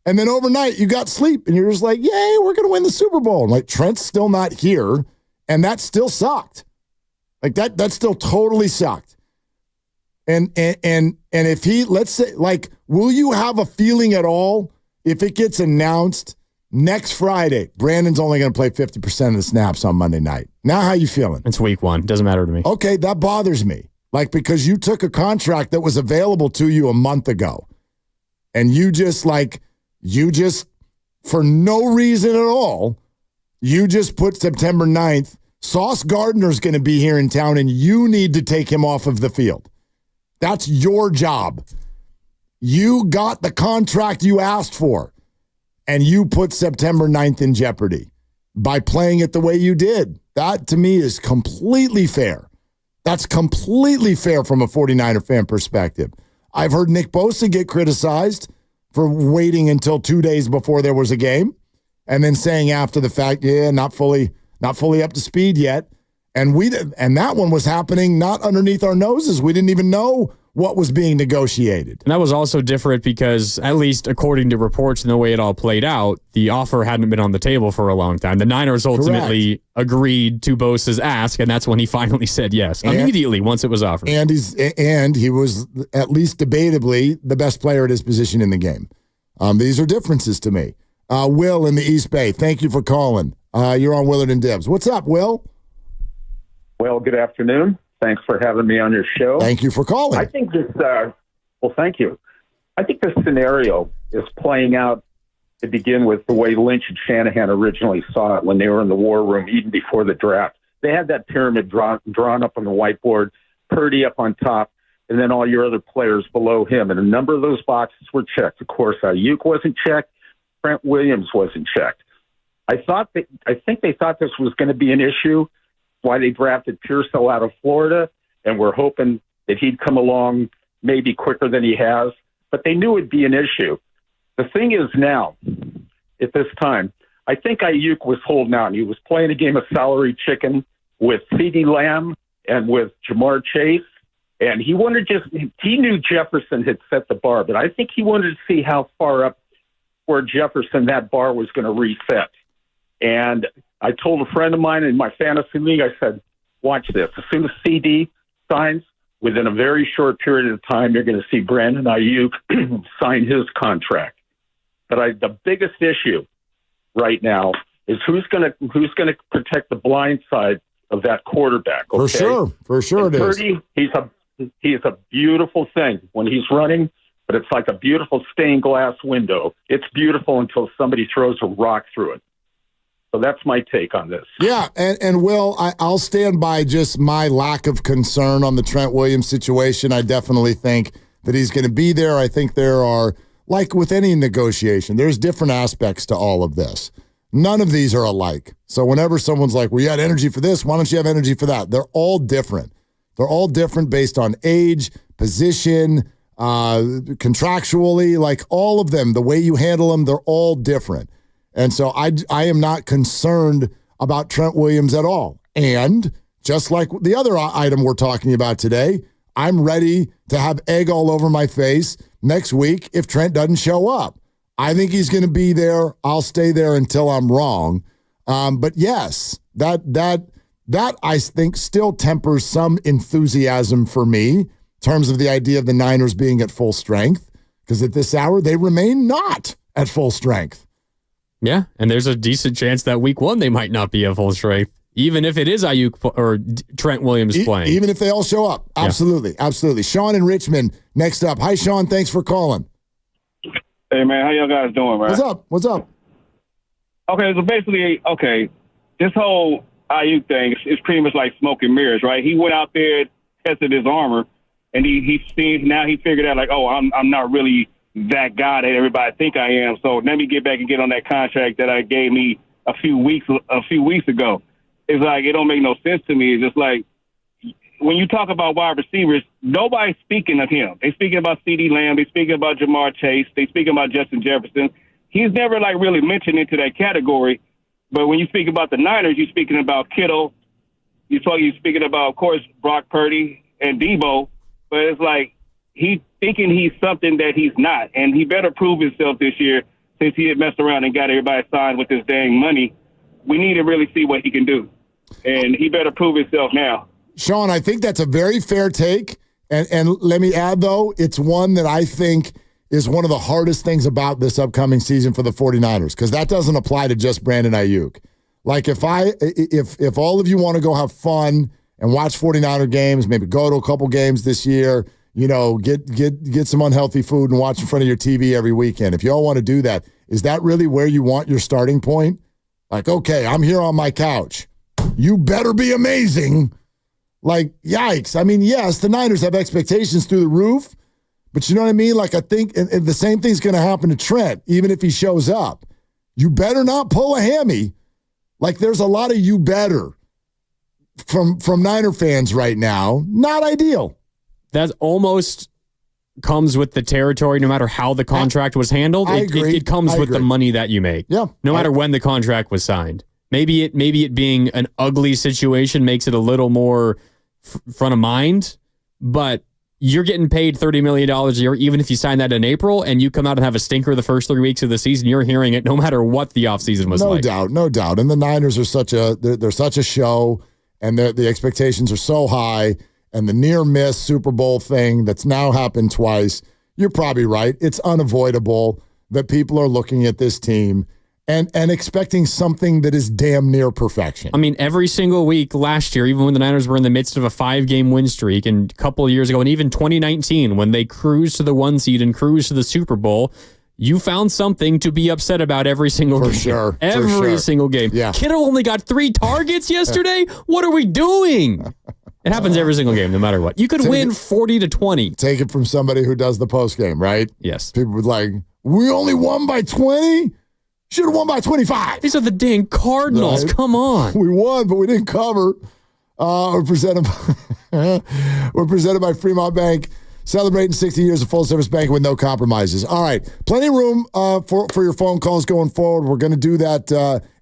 And then overnight you got sleep and you're just like, yay, we're going to win the Super Bowl. And like Trent's still not here. And that still sucked. Like that still totally sucked. And if he, let's say, like, will you have a feeling at all if it gets announced next Friday, Brandon's only going to play 50% of the snaps on Monday night? Now how you feeling? It's week one. Doesn't matter to me. Okay, that bothers me. Like, because you took a contract that was available to you a month ago. And you just, for no reason at all, you just put September 9th. Sauce Gardner's going to be here in town, and you need to take him off of the field. That's your job. You got the contract you asked for, and you put September 9th in jeopardy by playing it the way you did. That, to me, is completely fair. That's completely fair from a 49er fan perspective. I've heard Nick Bosa get criticized for waiting until 2 days before there was a game and then saying after the fact, not fully up to speed yet. And that one was happening not underneath our noses. We didn't even know what was being negotiated. And that was also different because, at least according to reports and the way it all played out, the offer hadn't been on the table for a long time. The Niners ultimately agreed to Bosa's ask, and that's when he finally said yes, immediately once it was offered. And he was at least debatably the best player at his position in the game. These are differences to me. Will in the East Bay, thank you for calling. You're on Willard and Dibs. What's up, Will? Well, good afternoon. Thanks for having me on your show. Thank you for calling. I think this, thank you. I think this scenario is playing out to begin with the way Lynch and Shanahan originally saw it when they were in the war room, even before the draft. They had that pyramid drawn up on the whiteboard, Purdy up on top, and then all your other players below him. And a number of those boxes were checked. Of course, Aiyuk wasn't checked. Trent Williams wasn't checked. I think they thought this was going to be an issue. Why they drafted Pearsall out of Florida, and we're hoping that he'd come along maybe quicker than he has. But they knew it'd be an issue. The thing is now, at this time, I think Aiyuk was holding out. He was playing a game of salary chicken with CeeDee Lamb and with Jamar Chase, and he knew Jefferson had set the bar, but I think he wanted to see how far up where Jefferson that bar was going to reset. And I told a friend of mine in my fantasy league, I said, watch this. As soon as CD signs, within a very short period of time, you're going to see Brandon Aiyuk sign his contract. But the biggest issue right now is who's going to protect the blind side of that quarterback. Okay? For sure and it Purdy, is. He's a beautiful thing when he's running, but it's like a beautiful stained glass window. It's beautiful until somebody throws a rock through it. So that's my take on this. Yeah, and Will, I'll stand by just my lack of concern on the Trent Williams situation. I definitely think that he's going to be there. I think there are, like with any negotiation, there's different aspects to all of this. None of these are alike. So whenever someone's like, well, you had energy for this, why don't you have energy for that? They're all different. They're all different based on age, position, contractually, like all of them. The way you handle them, they're all different. And so I am not concerned about Trent Williams at all. And just like the other item we're talking about today, I'm ready to have egg all over my face next week if Trent doesn't show up. I think he's going to be there. I'll stay there until I'm wrong. But yes, that I think still tempers some enthusiasm for me in terms of the idea of the Niners being at full strength, because at this hour they remain not at full strength. Yeah, and there's a decent chance that week 1 they might not be at full strength, even if it is Aiyuk or Trent Williams playing. Even if they all show up. Absolutely, absolutely. Sean in Richmond next up. Hi, Sean. Thanks for calling. Hey, man. How y'all guys doing, man? What's up? Okay, so basically, this whole Aiyuk thing is pretty much like smoke and mirrors, right? He went out there, tested his armor, and he figured out, like, oh, I'm not really that guy that everybody think I am. So let me get back and get on that contract that I gave me a few weeks ago. It's like, it don't make no sense to me. It's just like, when you talk about wide receivers, nobody's speaking of him. They speaking about CeeDee Lamb. They speaking about Jamar Chase. They speaking about Justin Jefferson. He's never like really mentioned into that category. But when you speak about the Niners, you're speaking about Kittle. You're speaking about, of course, Brock Purdy and Debo. But it's like, he's thinking he's something that he's not, and he better prove himself this year since he had messed around and got everybody signed with his dang money. We need to really see what he can do, and he better prove himself now. Sean, I think that's a very fair take, and let me add, though, it's one that I think is one of the hardest things about this upcoming season for the 49ers, because that doesn't apply to just Brandon Aiyuk. Like, if all of you want to go have fun and watch 49er games, maybe go to a couple games this year, get some unhealthy food and watch in front of your TV every weekend. If you all want to do that, is that really where you want your starting point? Like, okay, I'm here on my couch. You better be amazing. Like, yikes. I mean, yes, the Niners have expectations through the roof, but you know what I mean? Like, I think and the same thing's going to happen to Trent, even if he shows up. You better not pull a hammy. Like, there's a lot of you better from Niner fans right now. Not ideal. That almost comes with the territory, no matter how the contract was handled. It comes with the money that you make. Yeah. No matter when the contract was signed. Maybe it being an ugly situation makes it a little more front of mind, but you're getting paid $30 million a year, even if you sign that in April and you come out and have a stinker the first 3 weeks of the season, you're hearing it no matter what the offseason was like. No doubt. And the Niners are they're such a show, and the expectations are so high. And the near-miss Super Bowl thing that's now happened twice, you're probably right. It's unavoidable that people are looking at this team and expecting something that is damn near perfection. I mean, every single week last year, even when the Niners were in the midst of a 5-game win streak, and a couple of years ago, and even 2019, when they cruised to the 1 seed and cruised to the Super Bowl, you found something to be upset about every single game. Sure. Every single game. Yeah. Kittle only got 3 targets yesterday? What are we doing? It happens every single game, no matter what. You could win 40-20. Take it from somebody who does the post game, right? Yes. People would like, we only won by 20? Should have won by 25. These are the dang Cardinals. Right? Come on. We won, but we didn't cover. We're presented by Fremont Bank, celebrating 60 years of full-service banking with no compromises. All right, plenty of room for your phone calls going forward. We're going to do that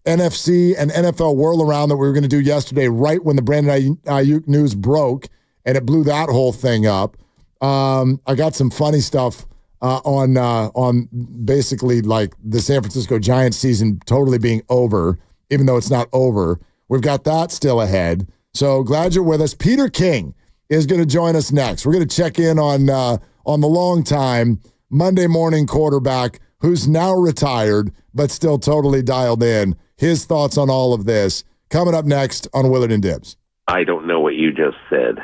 NFC and NFL whirl around that we were going to do yesterday, right when the Brandon Aiyuk news broke, and it blew that whole thing up. I got some funny stuff on basically like the San Francisco Giants season totally being over, even though it's not over. We've got that still ahead. So glad you're with us. Peter King is going to join us next. We're going to check in on the long-time Monday morning quarterback who's now retired but still totally dialed in. His thoughts on all of this coming up next on Willard and Dibs. I don't know what you just said.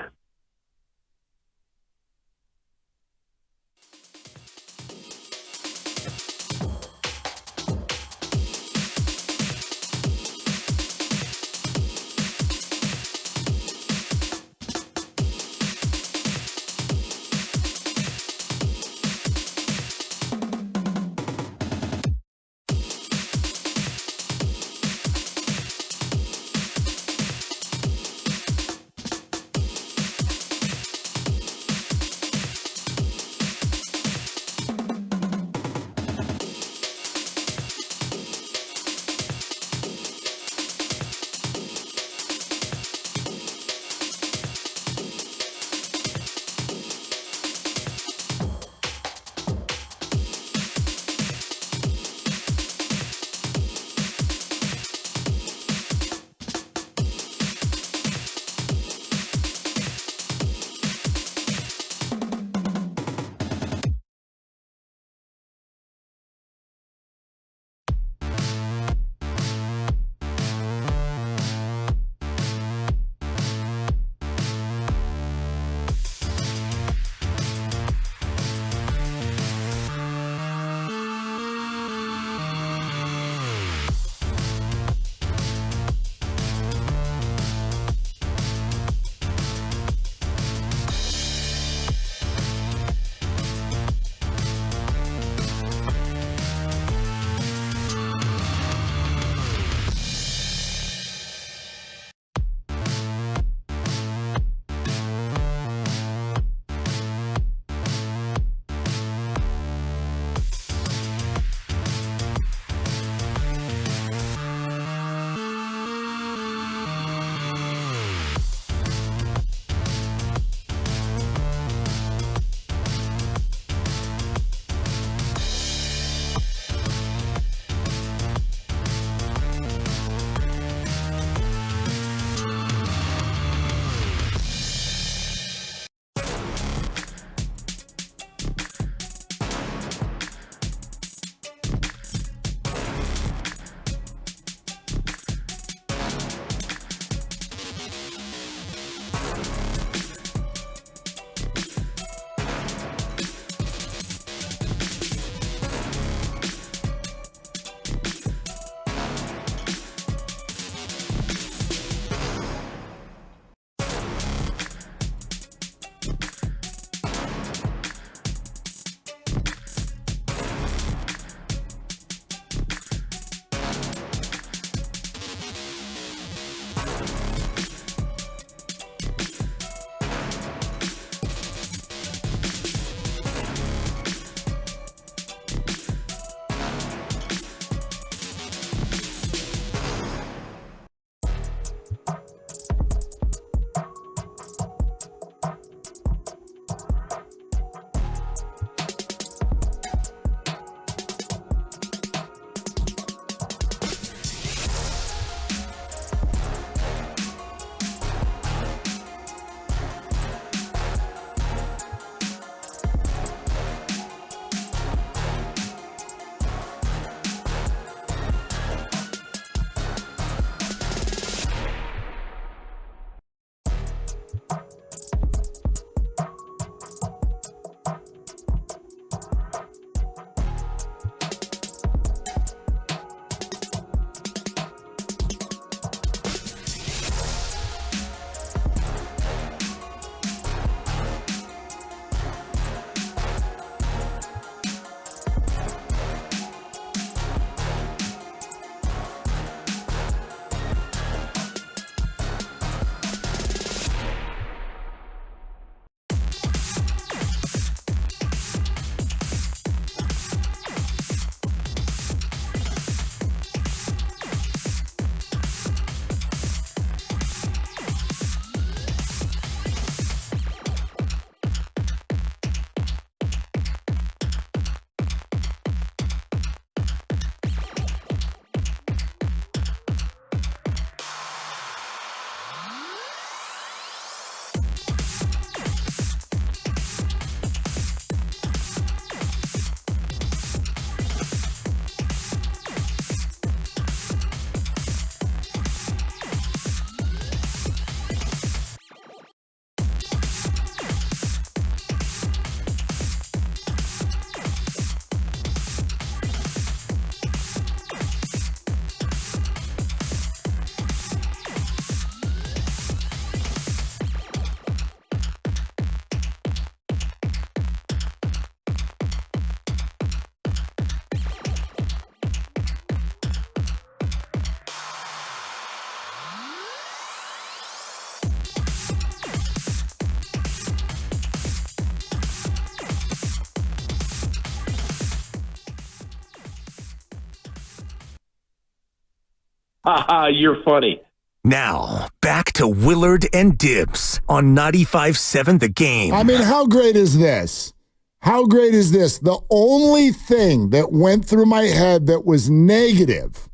You're funny. Now, back to Willard and Dibs on 95.7 The Game. I mean, how great is this? How great is this? The only thing that went through my head that was negative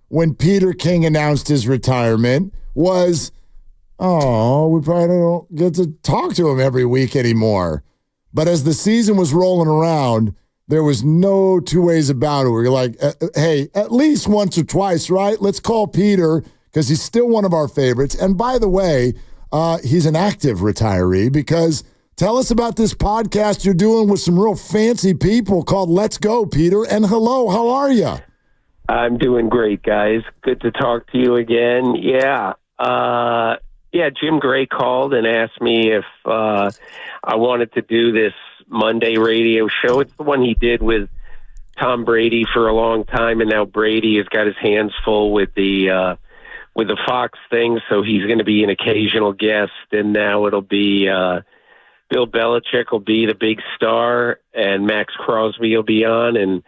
when Peter King announced his retirement was, oh, we probably don't get to talk to him every week anymore. But as the season was rolling around, there was no two ways about it. We were like, hey, at least once or twice, right? Let's call Peter because he's still one of our favorites. And by the way, he's an active retiree because tell us about this podcast you're doing with some real fancy people called Let's Go, Peter. And hello, how are you? I'm doing great, guys. Good to talk to you again. Yeah. Jim Gray called and asked me if I wanted to do this Monday radio show. It's the one he did with Tom Brady for a long time, and now Brady has got his hands full with the Fox thing, so he's going to be an occasional guest, and now it'll be Bill Belichick will be the big star, and Max Crosby will be on, and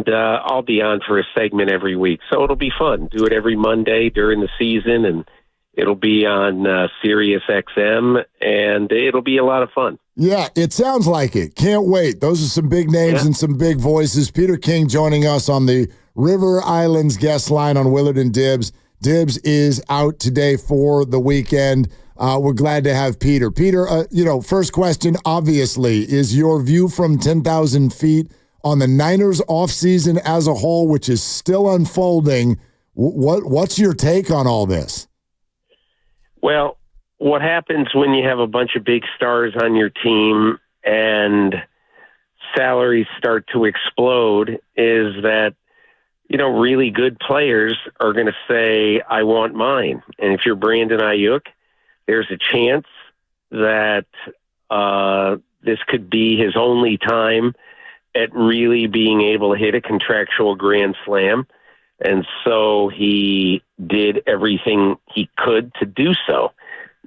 I'll be on for a segment every week. So it'll be fun. Do it every Monday during the season, and it'll be on Sirius XM, and it'll be a lot of fun. Yeah, it sounds like it. Can't wait. Those are some big names and some big voices. Peter King joining us on the River Islands guest line on Willard and Dibs. Dibs is out today for the weekend. We're glad to have Peter. Peter, first question, obviously, is your view from 10,000 feet on the Niners offseason as a whole, which is still unfolding. What's your take on all this? Well, what happens when you have a bunch of big stars on your team and salaries start to explode is that, really good players are going to say, I want mine. And if you're Brandon Aiyuk, there's a chance that this could be his only time at really being able to hit a contractual grand slam. And so he did everything he could to do so.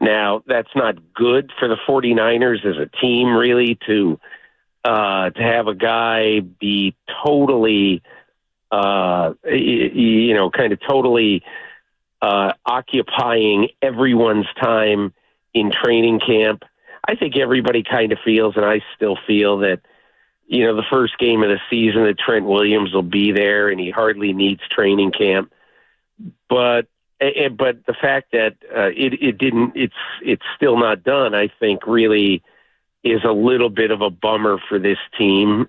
Now, that's not good for the 49ers as a team, really, to have a guy be totally, totally occupying everyone's time in training camp. I think everybody kind of feels, and I still feel that, the first game of the season that Trent Williams will be there and he hardly needs training camp. But the fact that it's still not done, I think really is a little bit of a bummer for this team.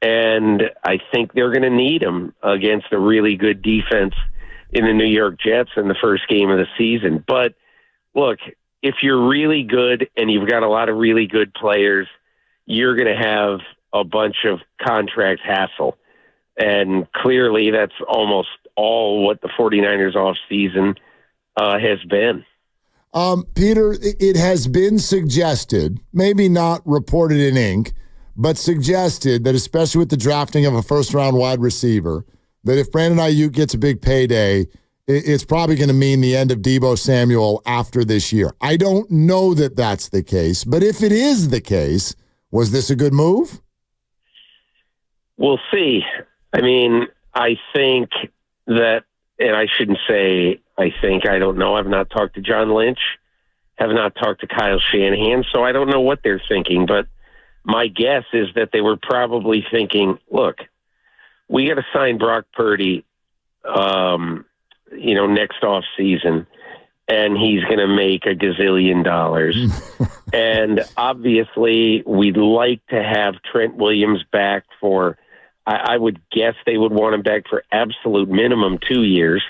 And I think they're going to need him against a really good defense in the New York Jets in the first game of the season. But look, if you're really good and you've got a lot of really good players, you're going to have a bunch of contract hassle. And clearly that's almost all what the 49ers offseason has been. Peter, it has been suggested, maybe not reported in ink, but suggested that especially with the drafting of a first-round wide receiver, that if Brandon Aiyuk gets a big payday, it's probably going to mean the end of Deebo Samuel after this year. I don't know that that's the case, but if it is the case, was this a good move? We'll see. I mean, I think that, and I shouldn't say I think, I don't know. I've not talked to John Lynch, have not talked to Kyle Shanahan, so I don't know what they're thinking, but my guess is that they were probably thinking, look, we got to sign Brock Purdy, next off season, and he's going to make a gazillion dollars. And obviously, we'd like to have Trent Williams back for, I would guess they would want him back for absolute minimum 2 years.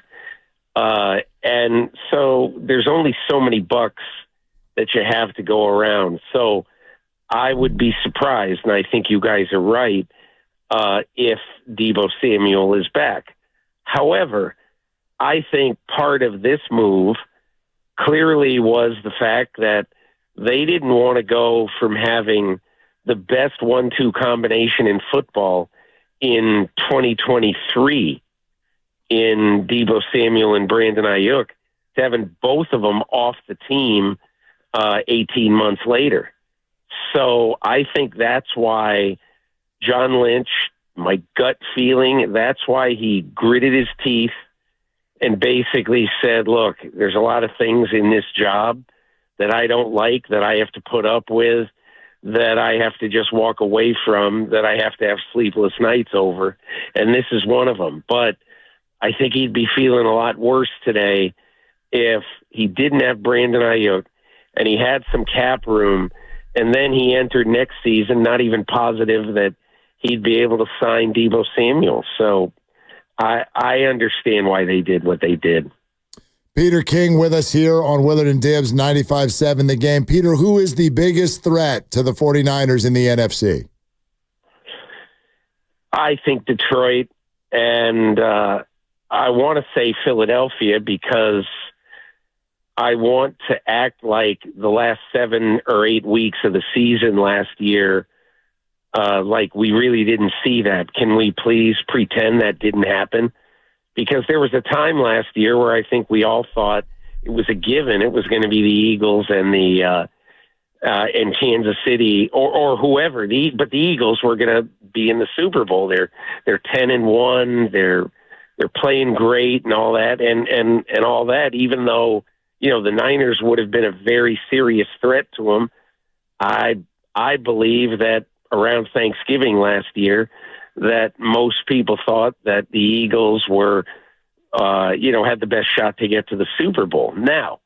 And so there's only so many bucks that you have to go around. So I would be surprised, and I think you guys are right, if Deebo Samuel is back. However, I think part of this move clearly was the fact that they didn't want to go from having the best 1-2 combination in football in 2023 in Deebo Samuel and Brandon Aiyuk to having both of them off the team 18 months later. So I think that's why John Lynch, my gut feeling, that's why he gritted his teeth and basically said, look, there's a lot of things in this job that I don't like, that I have to put up with, that I have to just walk away from, that I have to have sleepless nights over. And this is one of them. But I think he'd be feeling a lot worse today if he didn't have Brandon Aiyuk and he had some cap room, and then he entered next season not even positive that he'd be able to sign Deebo Samuel. So I understand why they did what they did. Peter King with us here on Willard and Dibs 95.7 The Game. Peter, who is the biggest threat to the 49ers in the NFC? I think Detroit, and I want to say Philadelphia because I want to act like the last 7 or 8 weeks of the season last year, like we really didn't see that. Can we please pretend that didn't happen? Because there was a time last year where I think we all thought it was a given. It was going to be the Eagles and the and Kansas City or whoever. But the Eagles were going to be in the Super Bowl. They're 10-1. They're playing great and all that and all that. Even though the Niners would have been a very serious threat to them, I believe that around Thanksgiving last year, that most people thought that the Eagles were, had the best shot to get to the Super Bowl. Now,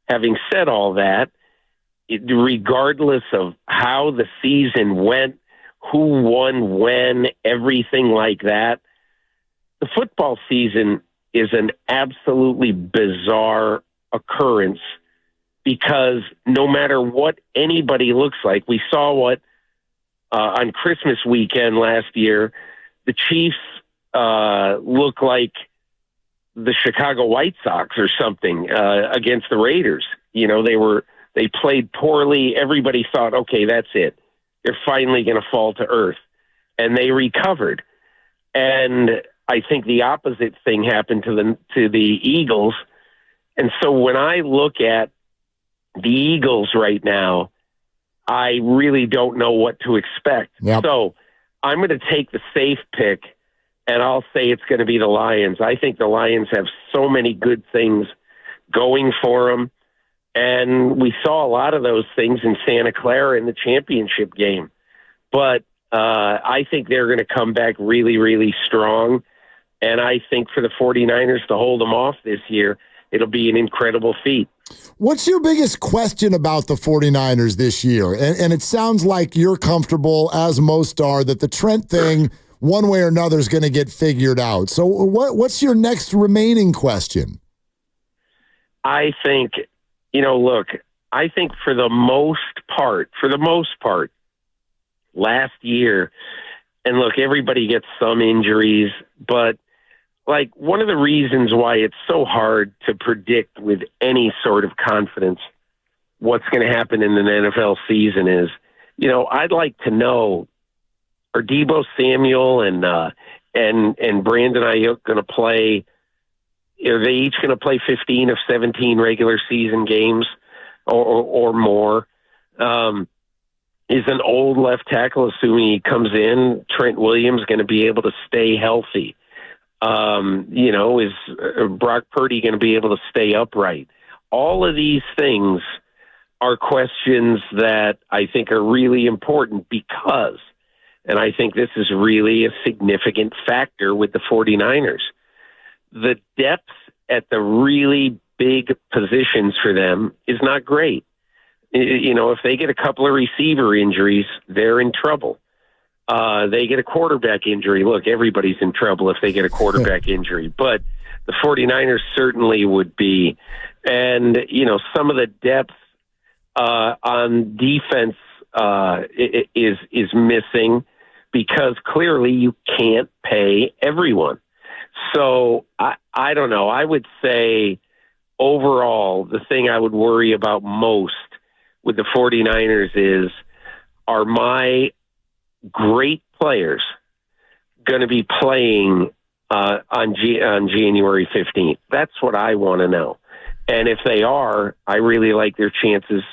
having said all that, regardless of how the season went, who won when, everything like that, the football season is an absolutely bizarre occurrence because no matter what anybody looks like, we saw what on Christmas weekend last year, the Chiefs look like the Chicago White Sox or something against the Raiders. They played poorly. Everybody thought, okay, that's it. They're finally going to fall to earth. And they recovered. And I think the opposite thing happened to the Eagles. And so when I look at the Eagles right now, I really don't know what to expect. Yep. So I'm going to take the safe pick, and I'll say it's going to be the Lions. I think the Lions have so many good things going for them, and we saw a lot of those things in Santa Clara in the championship game. But I think they're going to come back really, really strong, and I think for the 49ers to hold them off this year, it'll be an incredible feat. What's your biggest question about the 49ers this year? And it sounds like you're comfortable, as most are, that the Trent thing, one way or another, is going to get figured out. So what's your next remaining question? I think, I think for the most part, last year, and look, everybody gets some injuries, but like one of the reasons why it's so hard to predict with any sort of confidence what's going to happen in an NFL season is, I'd like to know, are Deebo Samuel and Brandon Aiyuk going to play? Are they each going to play 15 of 17 regular season games or more? Is an old left tackle, assuming he comes in, Trent Williams, going to be able to stay healthy? Is Brock Purdy going to be able to stay upright? All of these things are questions that I think are really important because, and I think this is really a significant factor with the 49ers, the depth at the really big positions for them is not great. If they get a couple of receiver injuries, they're in trouble. They get a quarterback injury. Look, everybody's in trouble if they get a quarterback injury, but the 49ers certainly would be. And, some of the depth on defense is missing because clearly you can't pay everyone. So I don't know. I would say overall, the thing I would worry about most with the 49ers is, are my great players going to be playing on January 15th? That's what I want to know. And if they are, I really like their chances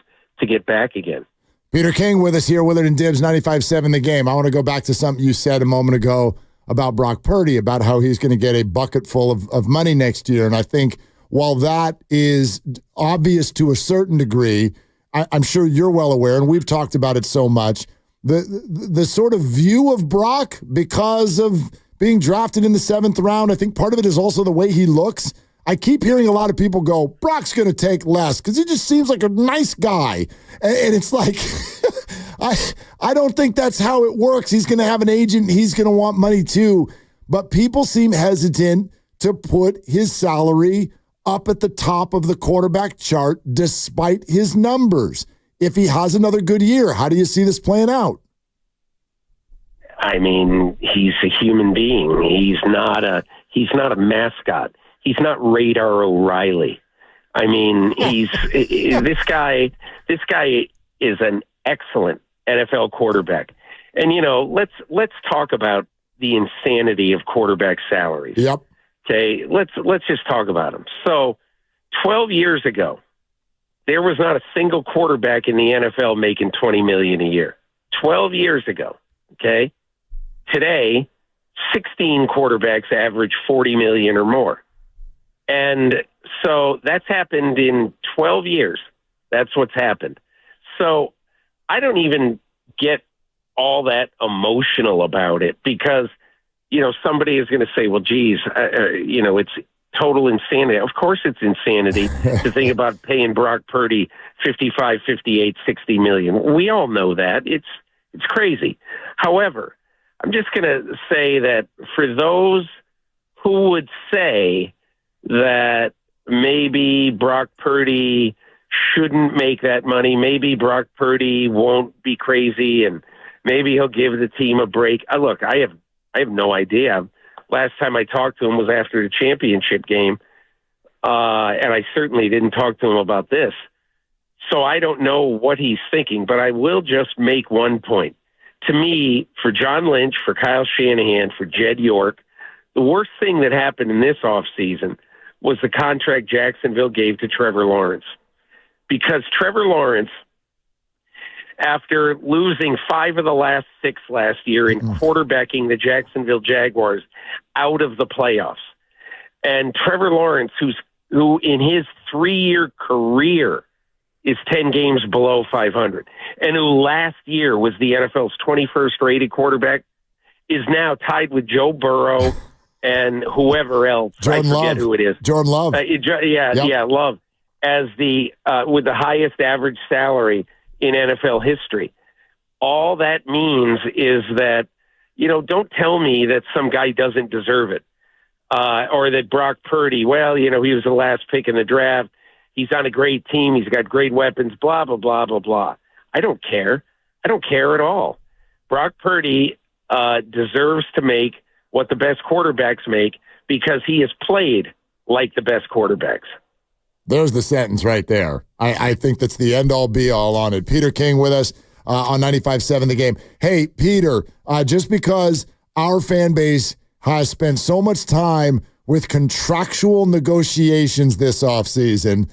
to get back again. Peter King with us here, Willard and Dibs, 95.7 The Game. I want to go back to something you said a moment ago about Brock Purdy, about how he's going to get a bucket full of money next year. And I think while that is obvious to a certain degree, I'm sure you're well aware, and we've talked about it so much, the sort of view of Brock because of being drafted in the 7th round, I think part of it is also the way he looks. I keep hearing a lot of people go, Brock's going to take less because he just seems like a nice guy. And it's like, I don't think that's how it works. He's going to have an agent. He's going to want money too. But people seem hesitant to put his salary up at the top of the quarterback chart despite his numbers. If he has another good year, how do you see this playing out? I mean, he's a human being. He's not a mascot. He's not Radar O'Reilly. I mean, this guy is an excellent NFL quarterback. And let's talk about the insanity of quarterback salaries. Yep. Okay, let's just talk about them. So, 12 years ago, there was not a single quarterback in the NFL making $20 million a year. 12 years ago, okay? Today, 16 quarterbacks average $40 million or more. And so that's happened in 12 years. That's what's happened. So I don't even get all that emotional about it because, somebody is going to say, well, geez, it's total insanity. Of course it's insanity to think about paying Brock Purdy 55, 58, 60 million. We all know that. It's crazy. However, I'm just going to say that for those who would say that maybe Brock Purdy shouldn't make that money, maybe Brock Purdy won't be crazy and maybe he'll give the team a break. Look, I have no idea. Last time I talked to him was after the championship game, and I certainly didn't talk to him about this. So I don't know what he's thinking, but I will just make one point. To me, for John Lynch, for Kyle Shanahan, for Jed York, the worst thing that happened in this offseason was the contract Jacksonville gave to Trevor Lawrence. Because Trevor Lawrence, after losing 5 of the last 6 last year in quarterbacking the Jacksonville Jaguars out of the playoffs, and Trevor Lawrence, who in his 3-year career is 10 games below 500, and who last year was the NFL's 21st rated quarterback, is now tied with Joe Burrow and whoever else. Jordan I forget Love. who it is. Jordan Love. Love, as the with the highest average salary in NFL history. All that means is that, don't tell me that some guy doesn't deserve it. Or that Brock Purdy, he was the last pick in the draft. He's on a great team. He's got great weapons, blah, blah, blah, blah, blah. I don't care. I don't care at all. Brock Purdy deserves to make what the best quarterbacks make because he has played like the best quarterbacks. There's the sentence right there. I think that's the end-all, be-all on it. Peter King with us on 95.7 The Game. Hey, Peter, just because our fan base has spent so much time with contractual negotiations this offseason,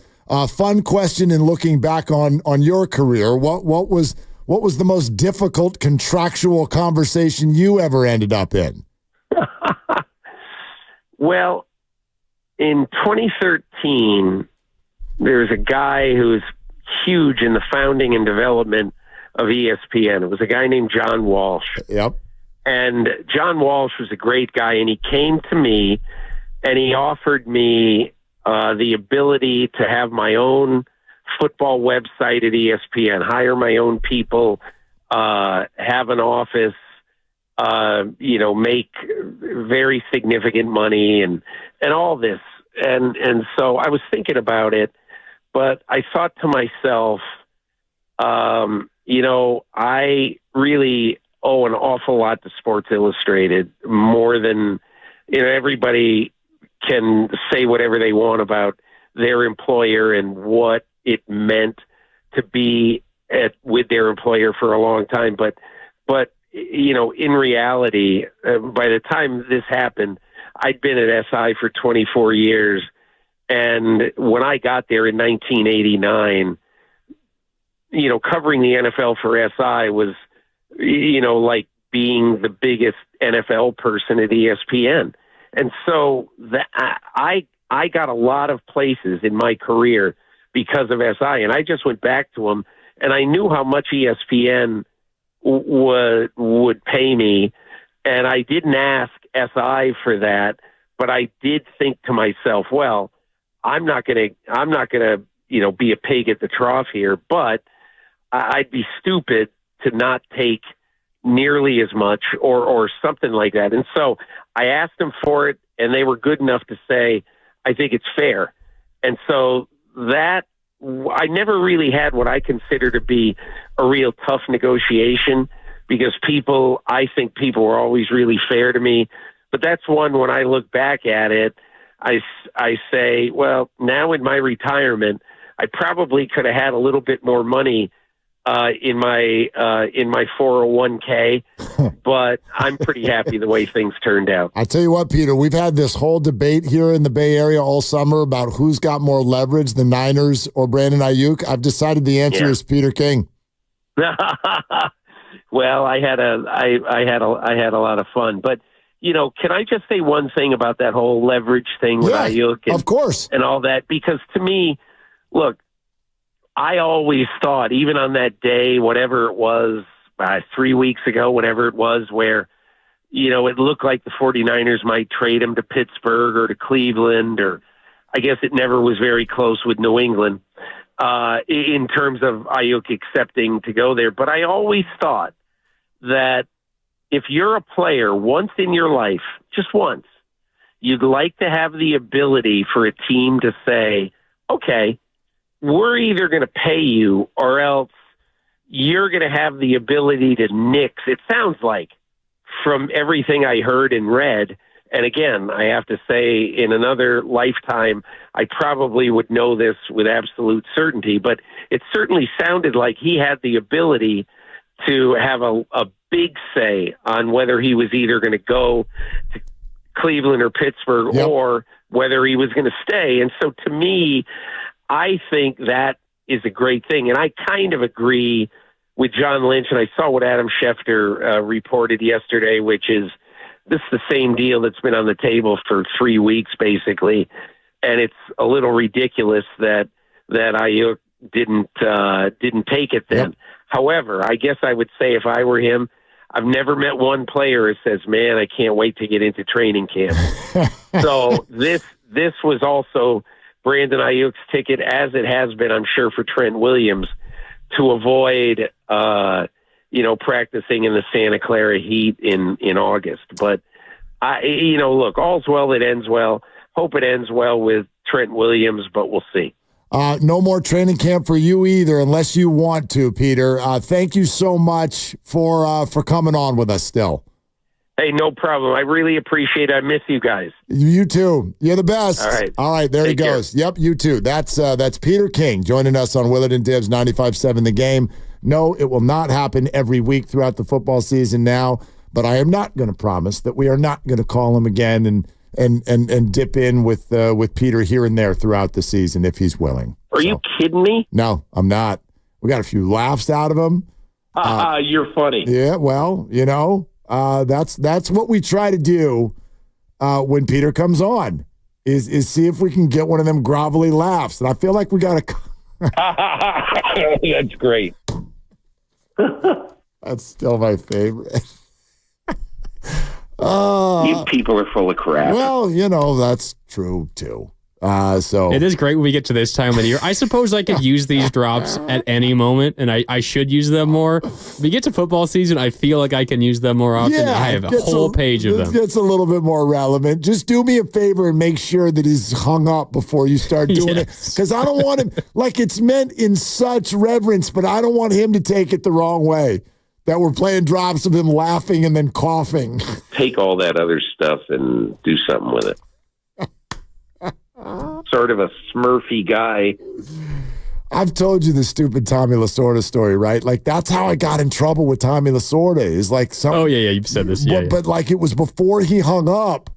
fun question in looking back on your career, what was the most difficult contractual conversation you ever ended up in? Well, in 2013, there's a guy who's huge in the founding and development of ESPN. It was a guy named John Walsh. Yep. And John Walsh was a great guy, and he came to me and he offered me the ability to have my own football website at ESPN, hire my own people, have an office, make very significant money and all this. And so I was thinking about it, but I thought to myself, I really owe an awful lot to Sports Illustrated, more than, everybody can say whatever they want about their employer and what it meant to be with their employer for a long time. But in reality, by the time this happened, I'd been at SI for 24 years. And when I got there in 1989, covering the NFL for SI was, like being the biggest NFL person at ESPN. And so I got a lot of places in my career because of SI. And I just went back to them, and I knew how much ESPN would pay me. And I didn't ask SI for that, but I did think to myself, well, I'm not going to, be a pig at the trough here, but I'd be stupid to not take nearly as much or something like that. And so I asked them for it, and they were good enough to say, I think it's fair. And so that I never really had what I consider to be a real tough negotiation, because I think people were always really fair to me. But that's one, when I look back at it, I say, well, now in my retirement, I probably could have had a little bit more money in my 401k, but I'm pretty happy the way things turned out. I tell you what, Peter, we've had this whole debate here in the Bay Area all summer about who's got more leverage, the Niners or Brandon Aiyuk. I've decided the answer is Peter King. Well, I had a lot of fun, but can I just say one thing about that whole leverage thing with Aiyuk? Of course, and all that, because to me, look, I always thought, even on that day, whatever it was, 3 weeks ago, whatever it was, where, it looked like the 49ers might trade him to Pittsburgh or to Cleveland, or I guess it never was very close with New England in terms of Aiyuk accepting to go there. But I always thought that if you're a player once in your life, just once, you'd like to have the ability for a team to say, okay, we're either going to pay you or else you're going to have the ability to nix. It sounds like, from everything I heard and read, and again, I have to say, in another lifetime, I probably would know this with absolute certainty, but it certainly sounded like he had the ability to have a big say on whether he was either going to go to Cleveland or Pittsburgh, or whether he was going to stay. And so to me, I think that is a great thing. And I kind of agree with John Lynch, and I saw what Adam Schefter reported yesterday, which is this is the same deal that's been on the table for 3 weeks, basically. And it's a little ridiculous that Aiyuk didn't take it then. Yep. However, I guess I would say, if I were him, I've never met one player who says, man, I can't wait to get into training camp. So this was also Brandon Aiyuk's ticket, as it has been, I'm sure, for Trent Williams, to avoid, practicing in the Santa Clara heat in August. But look, all's well that ends well. Hope it ends well with Trent Williams, but we'll see. No more training camp for you either, unless you want to, Peter. Thank you so much for coming on with us still. Hey, no problem. I really appreciate it. I miss you guys. You too. You're the best. All right. There he goes. Care. Yep, you too. That's Peter King joining us on Willard and Dibbs 95.7 The Game. No, it will not happen every week throughout the football season now, but I am not going to promise that we are not going to call him again and dip in with Peter here and there throughout the season if he's willing. Are you kidding me? No, I'm not. We got a few laughs out of him. You're funny. Yeah, well, that's what we try to do when Peter comes on is see if we can get one of them grovelly laughs. And I feel like we got to. That's great. That's still my favorite. You people are full of crap. Well, that's true too. So it is great when we get to this time of the year. I suppose I could use these drops at any moment, and I should use them more. We get to football season, I feel like I can use them more often. Yeah, I have a whole page of them. It's a little bit more relevant. Just do me a favor and make sure that he's hung up before you start doing it. Because I don't want him, like, it's meant in such reverence, but I don't want him to take it the wrong way. That we're playing drops of him laughing and then coughing. Take all that other stuff and do something with it. Sort of a Smurfy guy. I've told you the stupid Tommy Lasorda story, right? Like, that's how I got in trouble with Tommy Lasorda. Is like some. Oh yeah, you've said this. But like, it was before he hung up,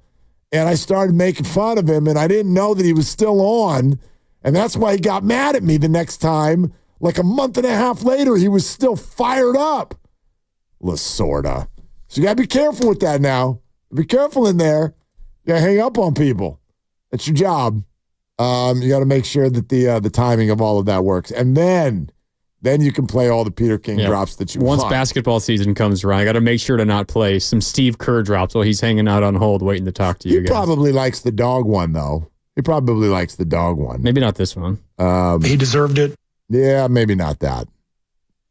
and I started making fun of him, and I didn't know that he was still on, and that's why he got mad at me the next time. Like a month and a half later, he was still fired up. Lasorda. So you got to be careful with that now. Be careful in there. You got to hang up on people. That's your job. You got to make sure that the timing of all of that works. And then you can play all the Peter King drops that you want. Once basketball season comes around, I got to make sure to not play some Steve Kerr drops while he's hanging out on hold waiting to talk to you guys. He probably likes the dog one, though. He probably likes the dog one. Maybe not this one. He deserved it. Yeah, maybe not that.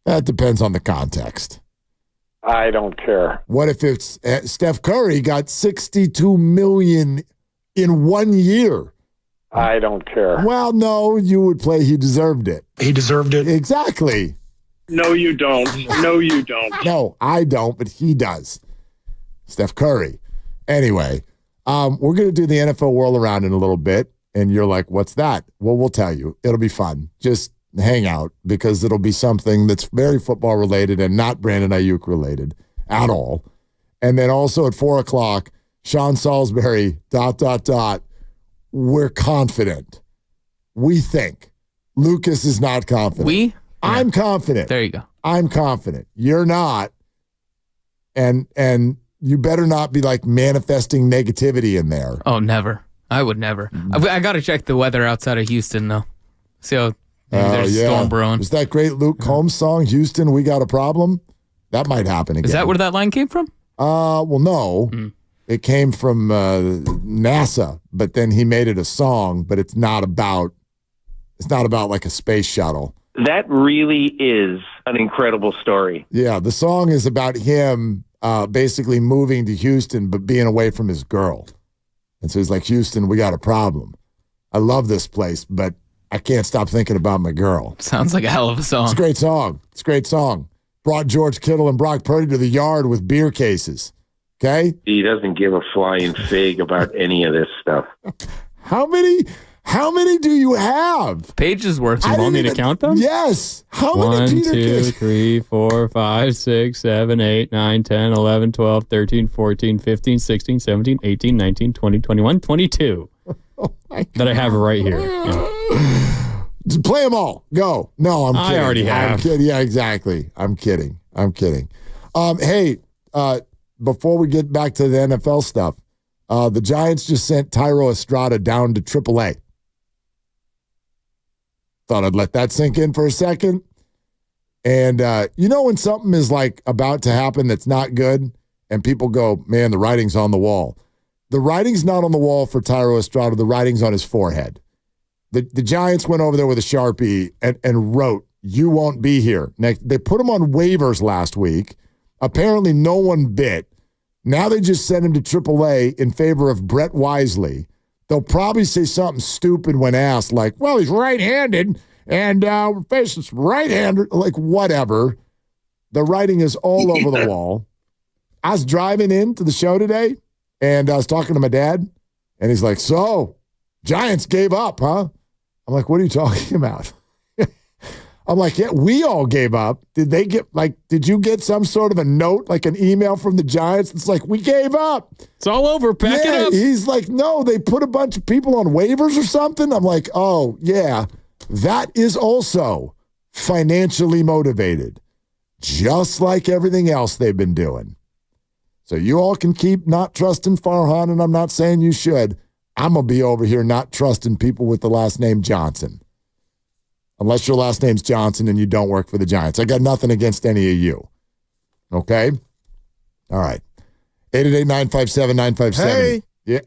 That depends on the context. I don't care. What if it's Steph Curry got $62 million in 1 year? I don't care. Well, no, you would play He Deserved It. He deserved it. Exactly. No, you don't. No, you don't. No, I don't, but he does. Steph Curry. Anyway, we're going to do the NFL whirl around in a little bit, and you're like, what's that? Well, we'll tell you. It'll be fun. Just hang out because it'll be something that's very football related and not Brandon Aiyuk related at all. And then also at 4 o'clock, Sean Salisbury, ... We're confident. We think. Lucas is not confident. We? I'm confident. There you go. I'm confident. You're not. And you better not be like manifesting negativity in there. Oh, never. I would never. I got to check the weather outside of Houston, though. See how there's a storm brewing. Is that great Luke Combs song, Houston, We Got a Problem? That might happen again. Is that where that line came from? Well, no. It came from NASA, but then he made it a song, but it's not about like a space shuttle. That really is an incredible story. Yeah, the song is about him basically moving to Houston, but being away from his girl. And so he's like, Houston, we got a problem. I love this place, but I can't stop thinking about my girl. Sounds like a hell of a song. It's a great song. It's a great song. Brought George Kittle and Brock Purdy to the yard with beer cases. Okay? He doesn't give a flying fig about any of this stuff. How many do you have? Pages worth. You want me to count them? Yes. How many 1, Peter 2, Kiss? 3, 4, 5, 6, 7, 8, 9, 10, 11, 12, 13, 14, 15, 16, 17, 18, 19, 20, 21, 22. That I have right here. Yeah. Just play them all. Go. No, I'm kidding. I already have. I'm kidding. Yeah, exactly. I'm kidding. Hey, before we get back to the NFL stuff, the Giants just sent Tyro Estrada down to AAA. Thought I'd let that sink in for a second. And when something is like about to happen that's not good and people go, man, the writing's on the wall. The writing's not on the wall for Tyro Estrada. The writing's on his forehead. The Giants went over there with a Sharpie and wrote, you won't be here. Next, they put him on waivers last week. Apparently no one bit. Now they just sent him to AAA in favor of Brett Wisely. They'll probably say something stupid when asked, like, well, he's right-handed, and we're facing some right-handed, like, whatever. The writing is all over the wall. I was driving into the show today, and I was talking to my dad, and he's like, so, Giants gave up, huh? I'm like, what are you talking about? I'm like, yeah, we all gave up. Did you get some sort of a note, like an email from the Giants? It's like, we gave up. It's all over. Pack it up. He's like, no, they put a bunch of people on waivers or something. I'm like, oh, yeah, that is also financially motivated, just like everything else they've been doing. So you all can keep not trusting Farhan, and I'm not saying you should. I'm going to be over here not trusting people with the last name Johnson. Unless your last name's Johnson and you don't work for the Giants. I got nothing against any of you. Okay? All right. 888-957-9570. Hey. Yeah.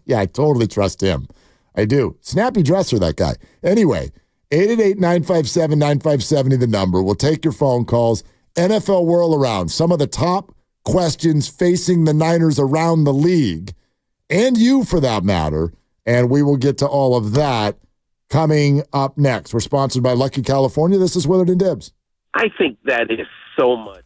Yeah, I totally trust him. I do. Snappy dresser, that guy. Anyway, 888-957-9570, the number. We'll take your phone calls. NFL whirl around. Some of the top questions facing the Niners around the league, and you for that matter, and we will get to all of that coming up next. We're sponsored by Lucky California. This is Willard and Dibs. I think that is so much.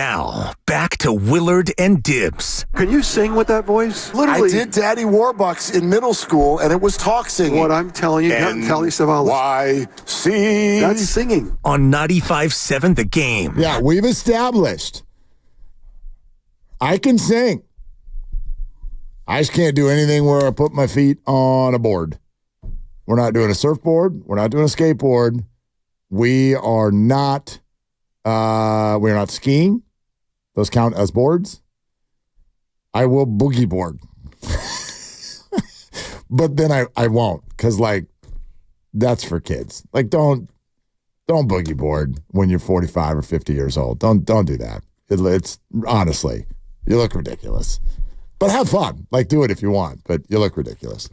Now, back to Willard and Dibs. Can you sing with that voice? I did Daddy Warbucks in middle school, and it was talk singing. What I'm telling you, Telly Savalas. NYC. That's singing. On 95.7 The Game. Yeah, we've established I can sing. I just can't do anything where I put my feet on a board. We're not doing a surfboard. We're not doing a skateboard. We are not. We're not skiing. Those count as boards. I will boogie board, but then I won't because like that's for kids. Like don't boogie board when you're 45 or 50 years old. Don't do that. It's honestly, you look ridiculous. But have fun. Like, do it if you want, but you look ridiculous.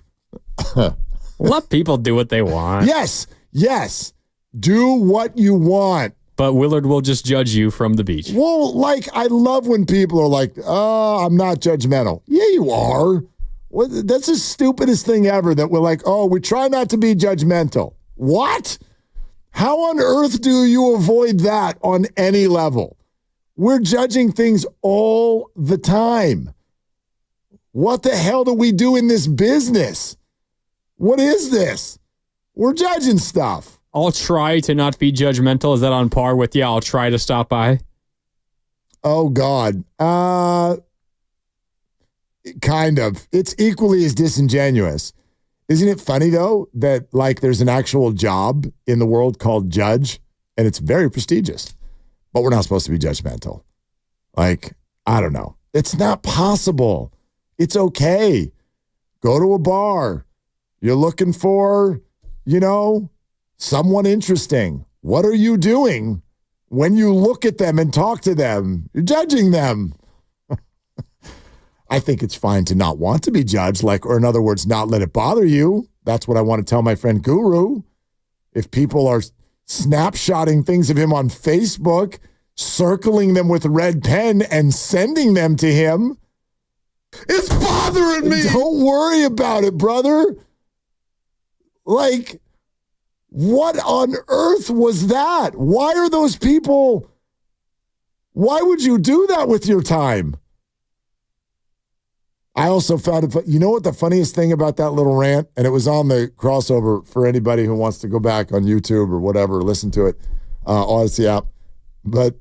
Let people do what they want. Yes. Do what you want. But Willard will just judge you from the beach. Well, like, I love when people are like, oh, I'm not judgmental. Yeah, you are. That's the stupidest thing ever that we're like, oh, we try not to be judgmental. What? How on earth do you avoid that on any level? We're judging things all the time. What the hell do we do in this business? What is this? We're judging stuff. I'll try to not be judgmental. Is that on par with, yeah, I'll try to stop by? Oh, God. Kind of. It's equally as disingenuous. Isn't it funny, though, that, like, there's an actual job in the world called judge, and it's very prestigious, but we're not supposed to be judgmental. Like, I don't know. It's not possible. It's okay. Go to a bar. You're looking for, someone interesting. What are you doing when you look at them and talk to them? You're judging them. I think it's fine to not want to be judged, or in other words, not let it bother you. That's what I want to tell my friend Guru. If people are snapshotting things of him on Facebook, circling them with red pen and sending them to him, it's bothering me. Don't worry about it, brother. Like, what on earth was that? Why are those people? Why would you do that with your time? I also found it, you know what the funniest thing about that little rant, and it was on the crossover for anybody who wants to go back on YouTube or whatever, listen to it, Odyssey app. But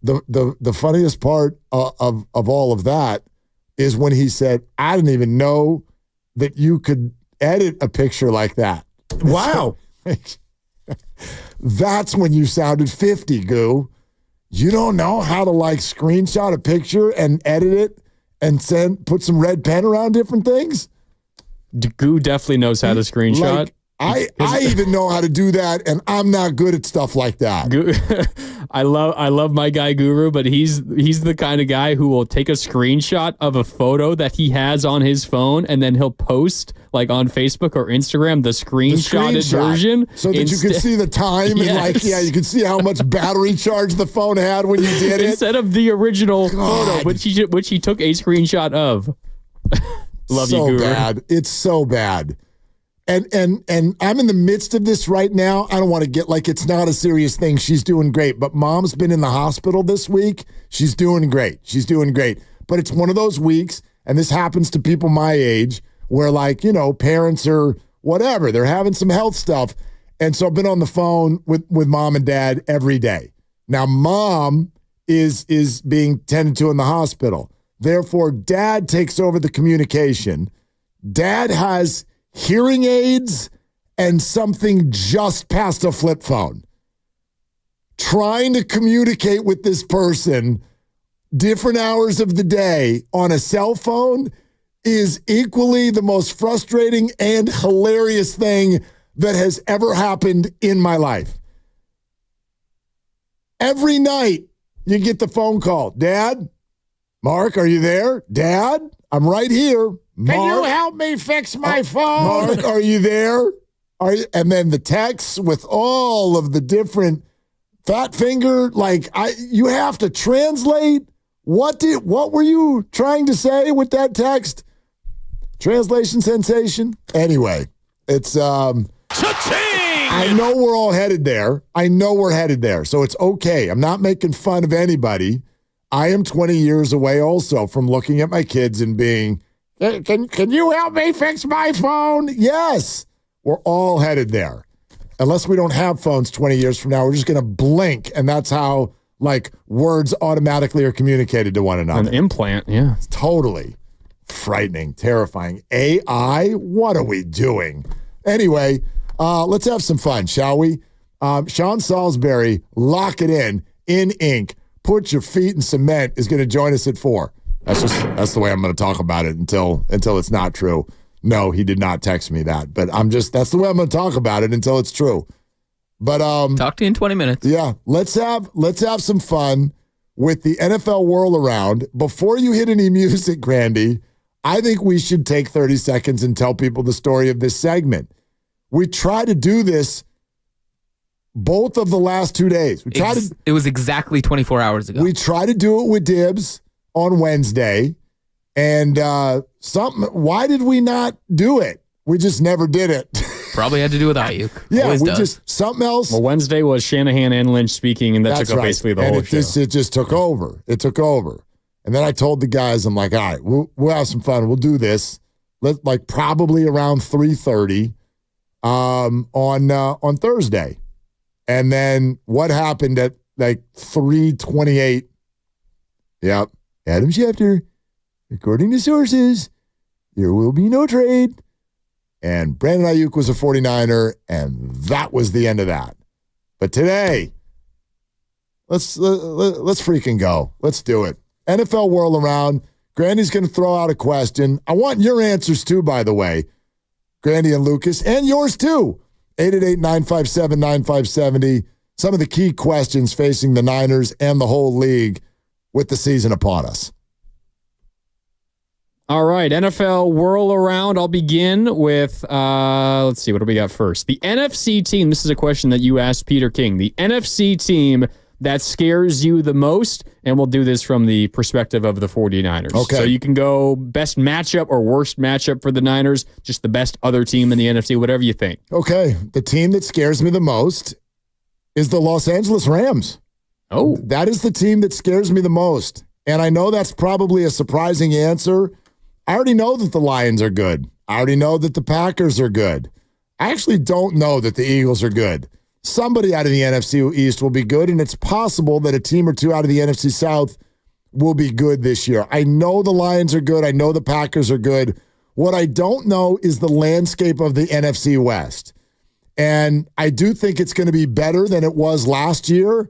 the funniest part of all of that is when he said, I didn't even know that you could edit a picture like that. Wow. That's when you sounded 50, Goo. You don't know how to screenshot a picture and edit it and put some red pen around different things? Goo definitely knows how to screenshot. I even know how to do that, and I'm not good at stuff like that. I love my guy Guru, but he's the kind of guy who will take a screenshot of a photo that he has on his phone, and then he'll post on Facebook or Instagram the screenshotted version, so that you can see the time. Yes. And you can see how much battery charge the phone had when you did it instead of the original photo, which he took a screenshot of. Love you, Guru. Bad. It's so bad. And I'm in the midst of this right now. I don't want to get it's not a serious thing. She's doing great. But Mom's been in the hospital this week. She's doing great. But it's one of those weeks, and this happens to people my age, where parents are whatever. They're having some health stuff. And so I've been on the phone with Mom and Dad every day. Now, Mom is being tended to in the hospital. Therefore, Dad takes over the communication. Dad has hearing aids and something just past a flip phone. Trying to communicate with this person different hours of the day on a cell phone is equally the most frustrating and hilarious thing that has ever happened in my life. Every night you get the phone call. Dad, Mark, are you there? Dad, I'm right here. Mark, can you help me fix my phone? Mark, are you there? And then the texts with all of the different fat finger, you have to translate. What were you trying to say with that text? Translation sensation. Anyway, it's I know we're all headed there. I know we're headed there. So it's okay. I'm not making fun of anybody. I am 20 years away also from looking at my kids and being, can you help me fix my phone? Yes. We're all headed there. Unless we don't have phones 20 years from now, we're just going to blink, and that's how, like, words automatically are communicated to one another. An implant, yeah. It's totally frightening, terrifying. AI? What are we doing? Anyway, let's have some fun, shall we? Sean Salisbury, lock it in ink. Put your feet in cement is going to join us at 4. That's the way I'm going to talk about it until it's not true. No, he did not text me that, but that's the way I'm going to talk about it until it's true. But talk to you in 20 minutes. Yeah, let's have some fun with the NFL whirl around. Before you hit any music, Grandy, I think we should take 30 seconds and tell people the story of this segment. We try to do this both of the last 2 days. It was exactly 24 hours ago. We try to do it with Dibs on Wednesday, and why did we not do it? We just never did it. Probably had to do with Aiyuk. Yeah, something else. Well, Wednesday was Shanahan and Lynch speaking, and that took up basically the whole show. It just took over. It took over. And then I told the guys, I'm like, all right, we'll have some fun. We'll do this. Probably around 3:30 on Thursday. And then what happened at 3:28? Yep. Adam Schefter, according to sources, there will be no trade. And Brandon Aiyuk was a 49er, and that was the end of that. But today, let's freaking go. Let's do it. NFL whirl around. Grandy's going to throw out a question. I want your answers too, by the way, Grandy and Lucas, and yours too. 888-957-9570. Some of the key questions facing the Niners and the whole league with the season upon us. All right, NFL whirl around. I'll begin with, let's see, what do we got first? The NFC team, this is a question that you asked Peter King. The NFC team that scares you the most, and we'll do this from the perspective of the 49ers. Okay. So you can go best matchup or worst matchup for the Niners, just the best other team in the NFC, whatever you think. Okay, the team that scares me the most is the Los Angeles Rams. Oh. That is the team that scares me the most. And I know that's probably a surprising answer. I already know that the Lions are good. I already know that the Packers are good. I actually don't know that the Eagles are good. Somebody out of the NFC East will be good, and it's possible that a team or two out of the NFC South will be good this year. I know the Lions are good. I know the Packers are good. What I don't know is the landscape of the NFC West. And I do think it's going to be better than it was last year.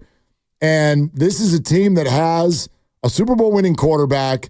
And this is a team that has a Super Bowl winning quarterback,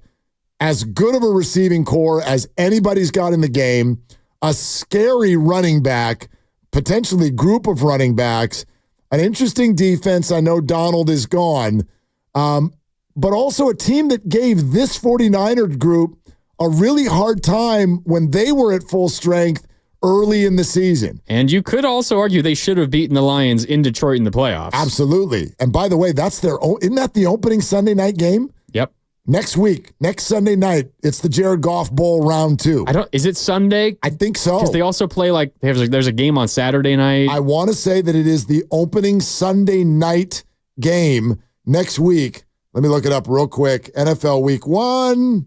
as good of a receiving core as anybody's got in the game, a scary running back, potentially group of running backs, an interesting defense. I know Donald is gone, but also a team that gave this 49er group a really hard time when they were at full strength early in the season. And you could also argue they should have beaten the Lions in Detroit in the playoffs. Absolutely. And by the way, isn't that the opening Sunday night game? Yep. Next week, next Sunday night, it's the Jared Goff Bowl round 2. Is it Sunday? I think so. Because they also play there's a game on Saturday night. I want to say that it is the opening Sunday night game next week. Let me look it up real quick. NFL Week 1,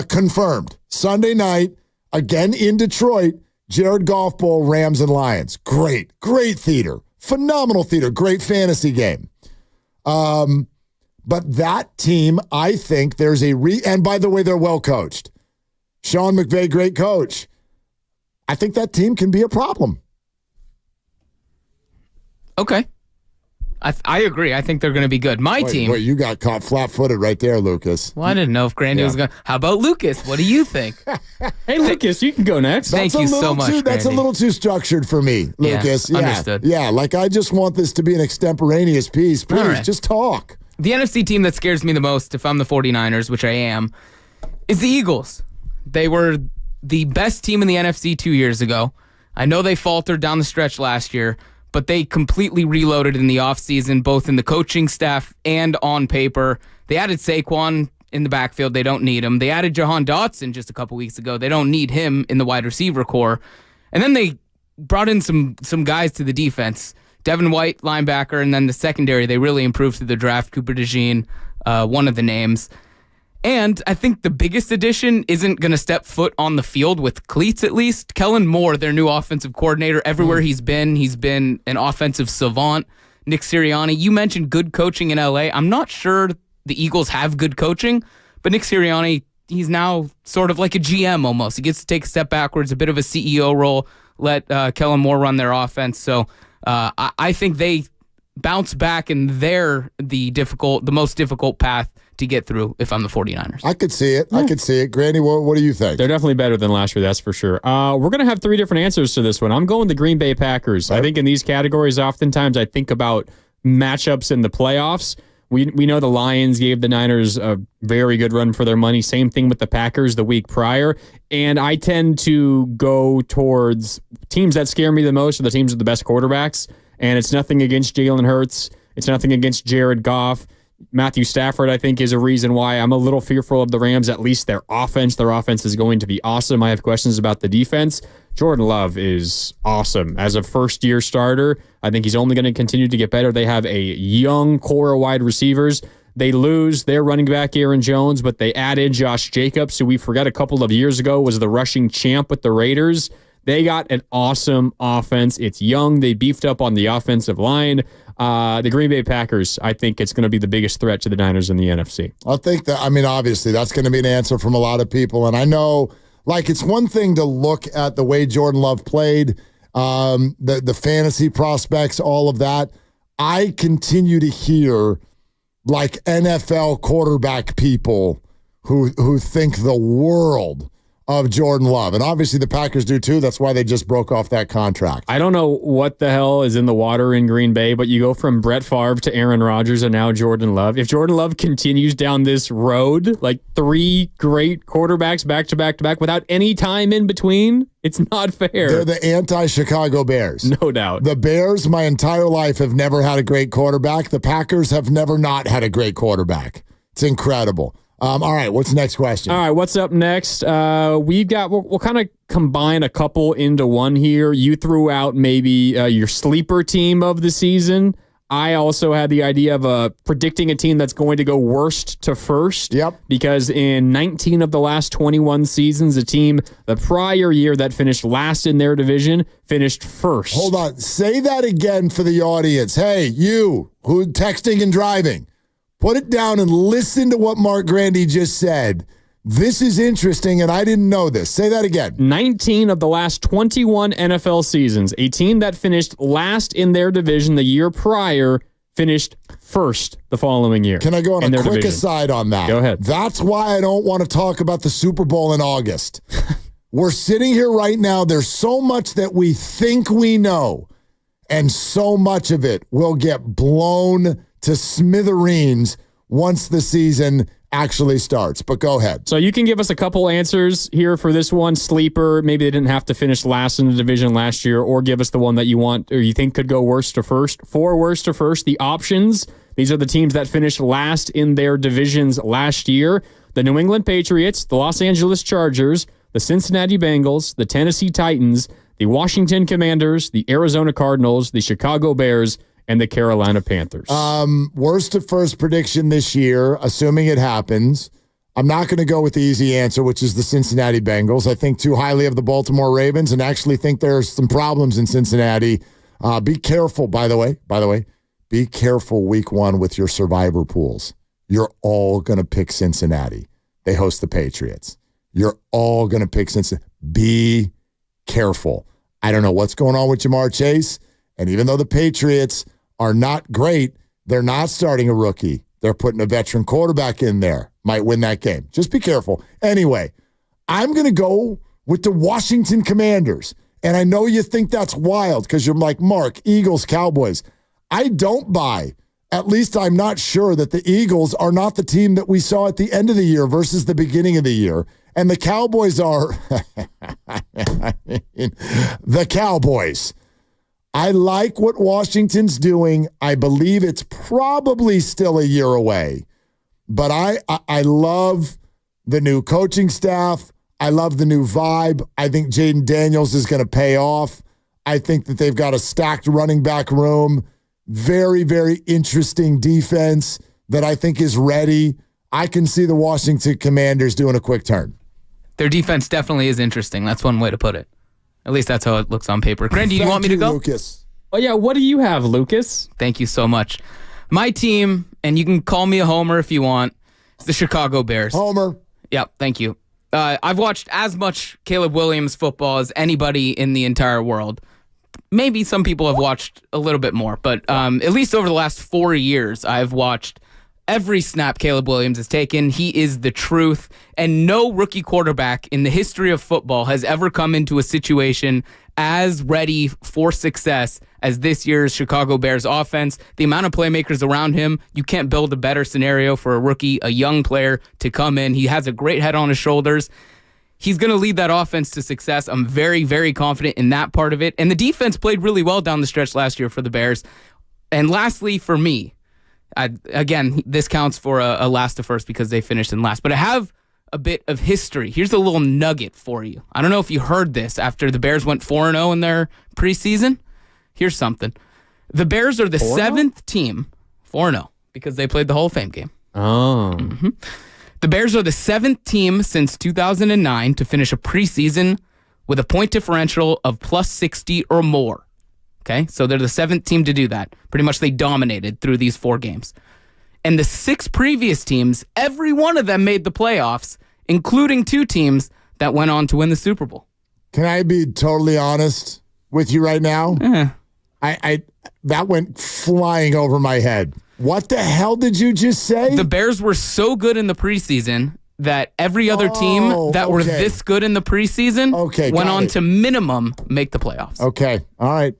confirmed. Sunday night, again in Detroit, Jared Goff Bowl, Rams and Lions. Great theater. Phenomenal theater. Great fantasy game. But that team, I think there's and by the way, they're well coached. Sean McVay, great coach. I think that team can be a problem. Okay. I agree. I think they're going to be good. My team. Wait, you got caught flat-footed right there, Lucas. Well, I didn't know if Grandy was going to. How about Lucas? What do you think? Hey, Lucas, you can go next. Thank you so much, That's a little too structured for me, Lucas. Yeah, understood. Yeah, I just want this to be an extemporaneous piece. Please, just talk. The NFC team that scares me the most, if I'm the 49ers, which I am, is the Eagles. They were the best team in the NFC 2 years ago. I know they faltered down the stretch last year, but they completely reloaded in the offseason, both in the coaching staff and on paper. They added Saquon in the backfield. They don't need him. They added Jahan Dotson just a couple weeks ago. They don't need him in the wide receiver core. And then they brought in some guys to the defense. Devin White, linebacker, and then the secondary, they really improved through the draft. Cooper DeJean, one of the names. And I think the biggest addition isn't going to step foot on the field with cleats, at least. Kellen Moore, their new offensive coordinator, everywhere he's been an offensive savant. Nick Sirianni, you mentioned good coaching in LA. I'm not sure the Eagles have good coaching, but Nick Sirianni, he's now sort of like a GM almost. He gets to take a step backwards, a bit of a CEO role, let Kellen Moore run their offense. So I think they bounce back, and they're the most difficult path to get through if I'm the 49ers. I could see it. I could see it. Granny, what do you think? They're definitely better than last year, that's for sure. We're going to have three different answers to this one. I'm going the Green Bay Packers. Right. I think in these categories, oftentimes I think about matchups in the playoffs. We know the Lions gave the Niners a very good run for their money. Same thing with the Packers the week prior. And I tend to go towards teams that scare me the most are the teams with the best quarterbacks. And it's nothing against Jalen Hurts. It's nothing against Jared Goff. Matthew Stafford, I think, is a reason why I'm a little fearful of the Rams, at least their offense. Their offense is going to be awesome. I have questions about the defense. Jordan Love is awesome. As a first-year starter, I think he's only going to continue to get better. They have a young core of wide receivers. They lose their running back, Aaron Jones, but they added Josh Jacobs, who we forgot a couple of years ago was the rushing champ with the Raiders. They got an awesome offense. It's young. They beefed up on the offensive line. The Green Bay Packers, I think it's going to be the biggest threat to the Niners in the NFC. I think that, obviously, that's going to be an answer from a lot of people. And I know, it's one thing to look at the way Jordan Love played, the fantasy prospects, all of that. I continue to hear, NFL quarterback people who think the world of Jordan Love. And obviously the Packers do too. That's why they just broke off that contract. I don't know what the hell is in the water in Green Bay, but you go from Brett Favre to Aaron Rodgers and now Jordan Love. If Jordan Love continues down this road, three great quarterbacks back to back to back without any time in between, it's not fair. They're the anti-Chicago Bears. No doubt. The Bears, my entire life, have never had a great quarterback. The Packers have never not had a great quarterback. It's incredible. All right, what's the next question? All right, what's up next? We'll kind of combine a couple into one here. You threw out maybe your sleeper team of the season. I also had the idea of predicting a team that's going to go worst to first. Yep. Because in 19 of the last 21 seasons, a team the prior year that finished last in their division finished first. Hold on. Say that again for the audience. Hey, you who texting and driving. Put it down and listen to what Mark Grandy just said. This is interesting, and I didn't know this. Say that again. 19 of the last 21 NFL seasons, a team that finished last in their division the year prior finished first the following year. Can I go on a quick aside on that? Go ahead. That's why I don't want to talk about the Super Bowl in August. We're sitting here right now. There's so much that we think we know, and so much of it will get blown to smithereens once the season actually starts. But go ahead. So you can give us a couple answers here for this one. Sleeper, maybe they didn't have to finish last in the division last year, or give us the one that you want or you think could go worst to first. For worst to first, the options, these are the teams that finished last in their divisions last year. The New England Patriots, the Los Angeles Chargers, the Cincinnati Bengals, the Tennessee Titans, the Washington Commanders, the Arizona Cardinals, the Chicago Bears, and the Carolina Panthers. Worst to first prediction this year, assuming it happens. I'm not going to go with the easy answer, which is the Cincinnati Bengals. I think too highly of the Baltimore Ravens and actually think there's some problems in Cincinnati. Be careful, by the way, be careful week one with your survivor pools. You're all going to pick Cincinnati. They host the Patriots. You're all going to pick Cincinnati. Be careful. I don't know what's going on with Jamar Chase. And even though the Patriots are not great, they're not starting a rookie. They're putting a veteran quarterback in there. Might win that game. Just be careful. Anyway, I'm going to go with the Washington Commanders. And I know you think that's wild because you're like, Mark, Eagles, Cowboys. I don't buy. At least I'm not sure that the Eagles are not the team that we saw at the end of the year versus the beginning of the year. And the Cowboys are the Cowboys. I like what Washington's doing. I believe it's probably still a year away. But I love the new coaching staff. I love the new vibe. I think Jaden Daniels is going to pay off. I think that they've got a stacked running back room. Very, very interesting defense. that I think is ready. I can see the Washington Commanders doing a quick turn. Their defense definitely is interesting. That's one way to put it. At least that's how it looks on paper. Grandy, do you want me to go? Lucas. Oh, yeah. What do you have, Lucas? Thank you so much. My team, and you can call me a homer if you want, is the Chicago Bears. Homer. Yep, thank you. I've watched as much Caleb Williams football as anybody in the entire world. Maybe some people have watched a little bit more, but at least over the last 4 years, I've watched every snap Caleb Williams has taken. He is the truth, and no rookie quarterback in the history of football has ever come into a situation as ready for success as this year's Chicago Bears offense. The amount of playmakers around him, you can't build a better scenario for a rookie, a young player to come in. He has a great head on his shoulders. He's going to lead that offense to success. I'm very, very confident in that part of it. And the defense played really well down the stretch last year for the Bears. And lastly, for me, again, this counts for a last to first because they finished in last. But I have a bit of history. Here's a little nugget for you. I don't know if you heard this after the Bears went 4-0 in their preseason. Here's something. The Bears are the 7th team, 4-0, because they played the Hall of Fame game. Oh. Mm-hmm. The Bears are the 7th team since 2009 to finish a preseason with a point differential of plus 60 or more. Okay, so they're the 7th team to do that. Pretty much they dominated through these 4 games. And the 6 previous teams, every one of them made the playoffs, including 2 teams that went on to win the Super Bowl. Can I be totally honest with you right now? Yeah. I that went flying over my head. What the hell did you just say? The Bears were so good in the preseason that every other team that were this good in the preseason went on to minimum make the playoffs. Okay. All right.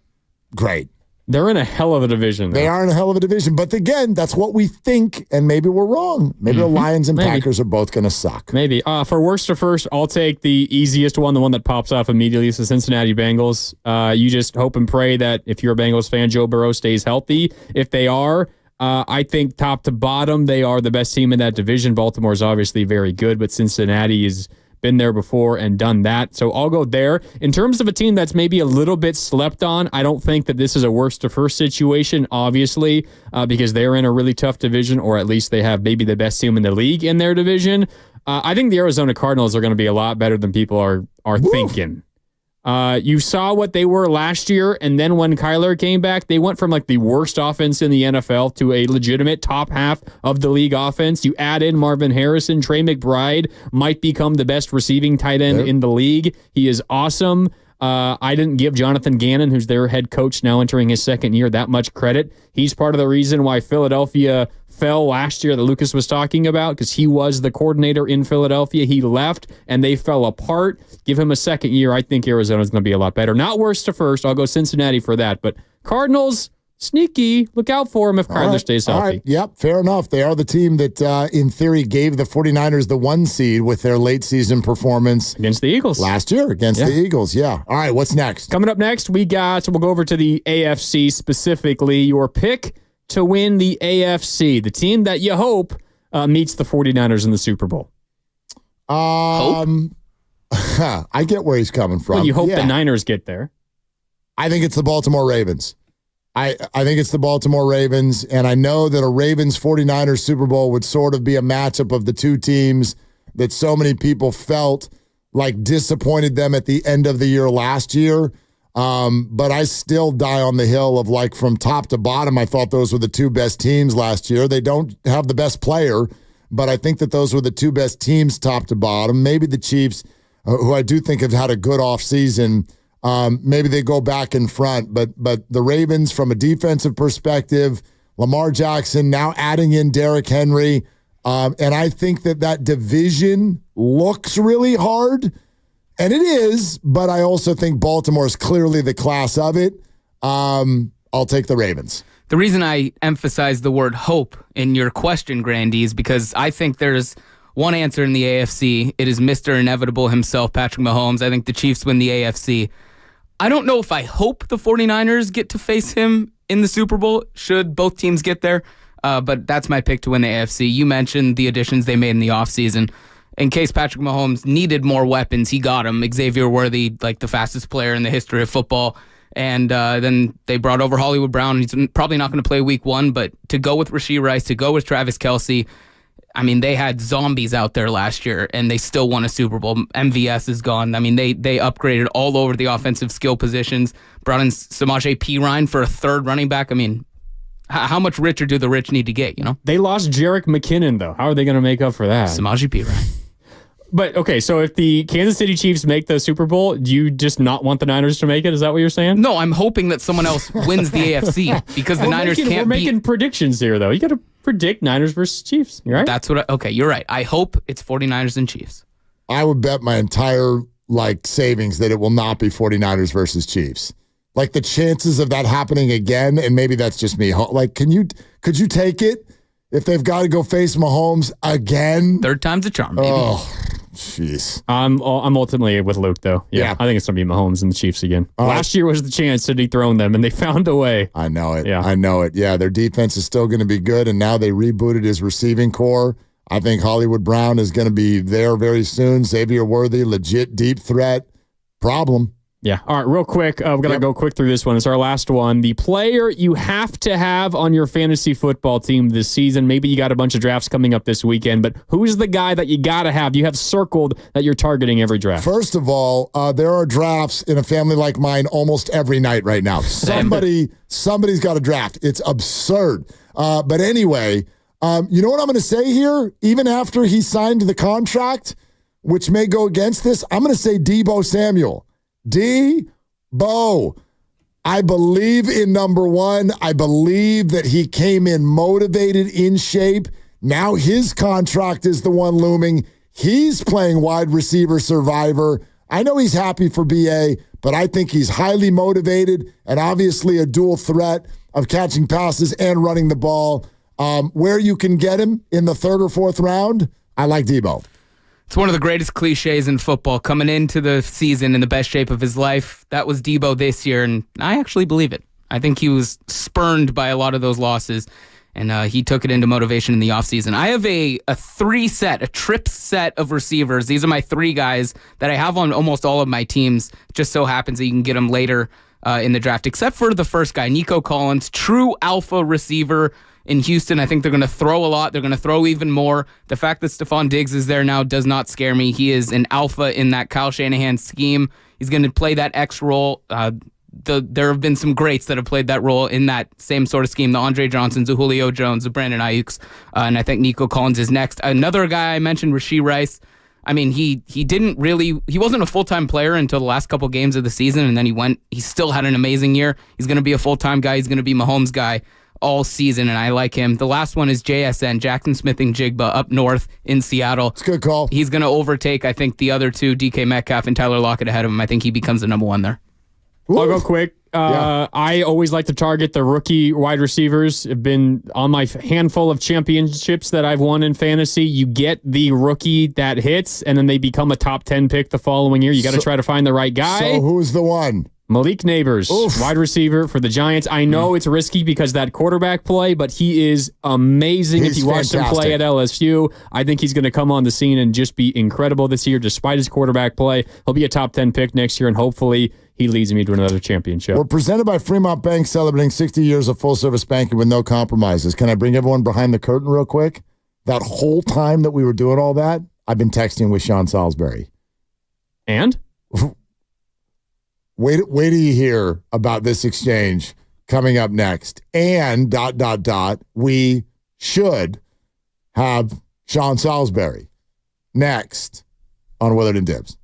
Great. They're in a hell of a division. They are in a hell of a division. But again, that's what we think, and maybe we're wrong. Maybe the Lions and Packers are both going to suck. Maybe. For worst to first, I'll take the easiest one, the one that pops off immediately. It's the Cincinnati Bengals. You just hope and pray that if you're a Bengals fan, Joe Burrow stays healthy. If they are, I think top to bottom, they are the best team in that division. Baltimore is obviously very good, but Cincinnati has been there before and done that. So I'll go there. In terms of a team that's maybe a little bit slept on, I don't think that this is a worst to first situation, obviously, because they're in a really tough division, or at least they have maybe the best team in the league in their division. I think the Arizona Cardinals are going to be a lot better than people are thinking. You saw what they were last year, and then when Kyler came back, they went from like the worst offense in the NFL to a legitimate top half of the league offense. You add in Marvin Harrison, Trey McBride might become the best receiving tight end in the league. He is awesome. I didn't give Jonathan Gannon, who's their head coach now entering his 2nd year, that much credit. He's part of the reason why Philadelphia fell last year that Lucas was talking about, because he was the coordinator in Philadelphia. He left, and they fell apart. Give him a 2nd year. I think Arizona's going to be a lot better. Not worst to first. I'll go Cincinnati for that. But Cardinals, sneaky. Look out for him if Kyler stays healthy. All right. Yep, fair enough. They are the team that, in theory, gave the 49ers the 1 seed with their late season performance. Against the Eagles. Last year against the Eagles, yeah. All right, what's next? Coming up next, we'll go over to the AFC specifically. Your pick to win the AFC, the team that you hope meets the 49ers in the Super Bowl. I get where he's coming from. Well, you hope the Niners get there. I think it's the Baltimore Ravens. I think it's the Baltimore Ravens, and I know that a Ravens 49ers Super Bowl would sort of be a matchup of the 2 teams that so many people felt like disappointed them at the end of the year last year. But I still die on the hill of, like, from top to bottom, I thought those were the 2 best teams last year. They don't have the best player, but I think that those were the 2 best teams top to bottom. Maybe the Chiefs, who I do think have had a good offseason, maybe they go back in front. But the Ravens, from a defensive perspective, Lamar Jackson now adding in Derrick Henry, and I think that division looks really hard. And it is, but I also think Baltimore is clearly the class of it. I'll take the Ravens. The reason I emphasize the word hope in your question, Grandy, is because I think there's one answer in the AFC. It is Mr. Inevitable himself, Patrick Mahomes. I think the Chiefs win the AFC. I don't know if I hope the 49ers get to face him in the Super Bowl, should both teams get there, but that's my pick to win the AFC. You mentioned the additions they made in the offseason. In case Patrick Mahomes needed more weapons, he got them. Xavier Worthy, like the fastest player in the history of football. And then they brought over Hollywood Brown. He's probably not going to play week 1, but to go with Rashee Rice, to go with Travis Kelce, I mean, they had zombies out there last year, and they still won a Super Bowl. MVS is gone. I mean, they upgraded all over the offensive skill positions, brought in Samaje Perine for a third running back. I mean, how much richer do the rich need to get, you know? They lost Jerick McKinnon, though. How are they going to make up for that? Samaje Perine. But, okay, so if the Kansas City Chiefs make the Super Bowl, do you just not want the Niners to make it? Is that what you're saying? No, I'm hoping that someone else wins the AFC because the Niners can't We're making predictions here, though. You got to predict Niners versus Chiefs, right? That's what okay, you're right. I hope it's 49ers and Chiefs. I would bet my entire savings that it will not be 49ers versus Chiefs. Like the chances of that happening again, and maybe that's just me. Like, could you take it if they've got to go face Mahomes again? Third time's a charm, baby. Oh, jeez. I'm ultimately with Luke, though. Yeah. I think it's going to be Mahomes and the Chiefs again. Last year was the chance to dethrone them, and they found a way. I know it. Yeah. I know it. Yeah, their defense is still going to be good, and now they rebooted his receiving core. I think Hollywood Brown is going to be there very soon. Xavier Worthy, legit deep threat. Problem. Yeah. All right, real quick. We're going to go quick through this one. It's our last one. The player you have to have on your fantasy football team this season. Maybe you got a bunch of drafts coming up this weekend, but who's the guy that you got to have? You have circled that you're targeting every draft. First of all, there are drafts in a family like mine almost every night right now. Somebody's got a draft. It's absurd. But anyway, you know what I'm going to say here? Even after he signed the contract, which may go against this, I'm going to say Deebo Samuel. Bo, I believe in number one. I believe that he came in motivated, in shape. Now his contract is the one looming. He's playing wide receiver survivor. I know he's happy for BA, but I think he's highly motivated and obviously a dual threat of catching passes and running the ball. Where you can get him in the 3rd or 4th round, I like Deebo. It's one of the greatest cliches in football. Coming into the season in the best shape of his life, that was Deebo this year, and I actually believe it. I think he was spurned by a lot of those losses, and he took it into motivation in the offseason. I have a trip set of receivers. These are my 3 guys that I have on almost all of my teams. Just so happens that you can get them later in the draft, except for the first guy, Nico Collins, true alpha receiver. In Houston, I think they're going to throw a lot. They're going to throw even more. The fact that Stephon Diggs is there now does not scare me. He is an alpha in that Kyle Shanahan scheme. He's going to play that X role. There have been some greats that have played that role in that same sort of scheme. The Andre Johnsons, the Julio Jones, the Brandon Aiyuks, and I think Nico Collins is next. Another guy I mentioned, Rashee Rice. I mean, he wasn't a full-time player until the last couple games of the season, and then he still had an amazing year. He's going to be a full-time guy. He's going to be Mahomes' guy all season, and I like him. The last one is JSN, Jackson Smith-Njigba, up north in Seattle. It's a good call. He's going to overtake, I think, the other 2, DK Metcalf and Tyler Lockett ahead of him. I think he becomes the number 1 there. I'll go quick. I always like to target the rookie wide receivers. Have been on my handful of championships that I've won in fantasy. You get the rookie that hits, and then they become a top 10 pick the following year. You got to try to find the right guy. So who's the one? Malik Neighbors, wide receiver for the Giants. I know it's risky because that quarterback play, but he is amazing. If you watched him play at LSU, I think he's going to come on the scene and just be incredible this year despite his quarterback play. He'll be a top 10 pick next year, and hopefully he leads me to another championship. We're presented by Fremont Bank, celebrating 60 years of full-service banking with no compromises. Can I bring everyone behind the curtain real quick? That whole time that we were doing all that, I've been texting with Sean Salisbury. And? Wait till you hear about this exchange coming up next. And ... we should have Sean Salisbury next on Willard and Dibs.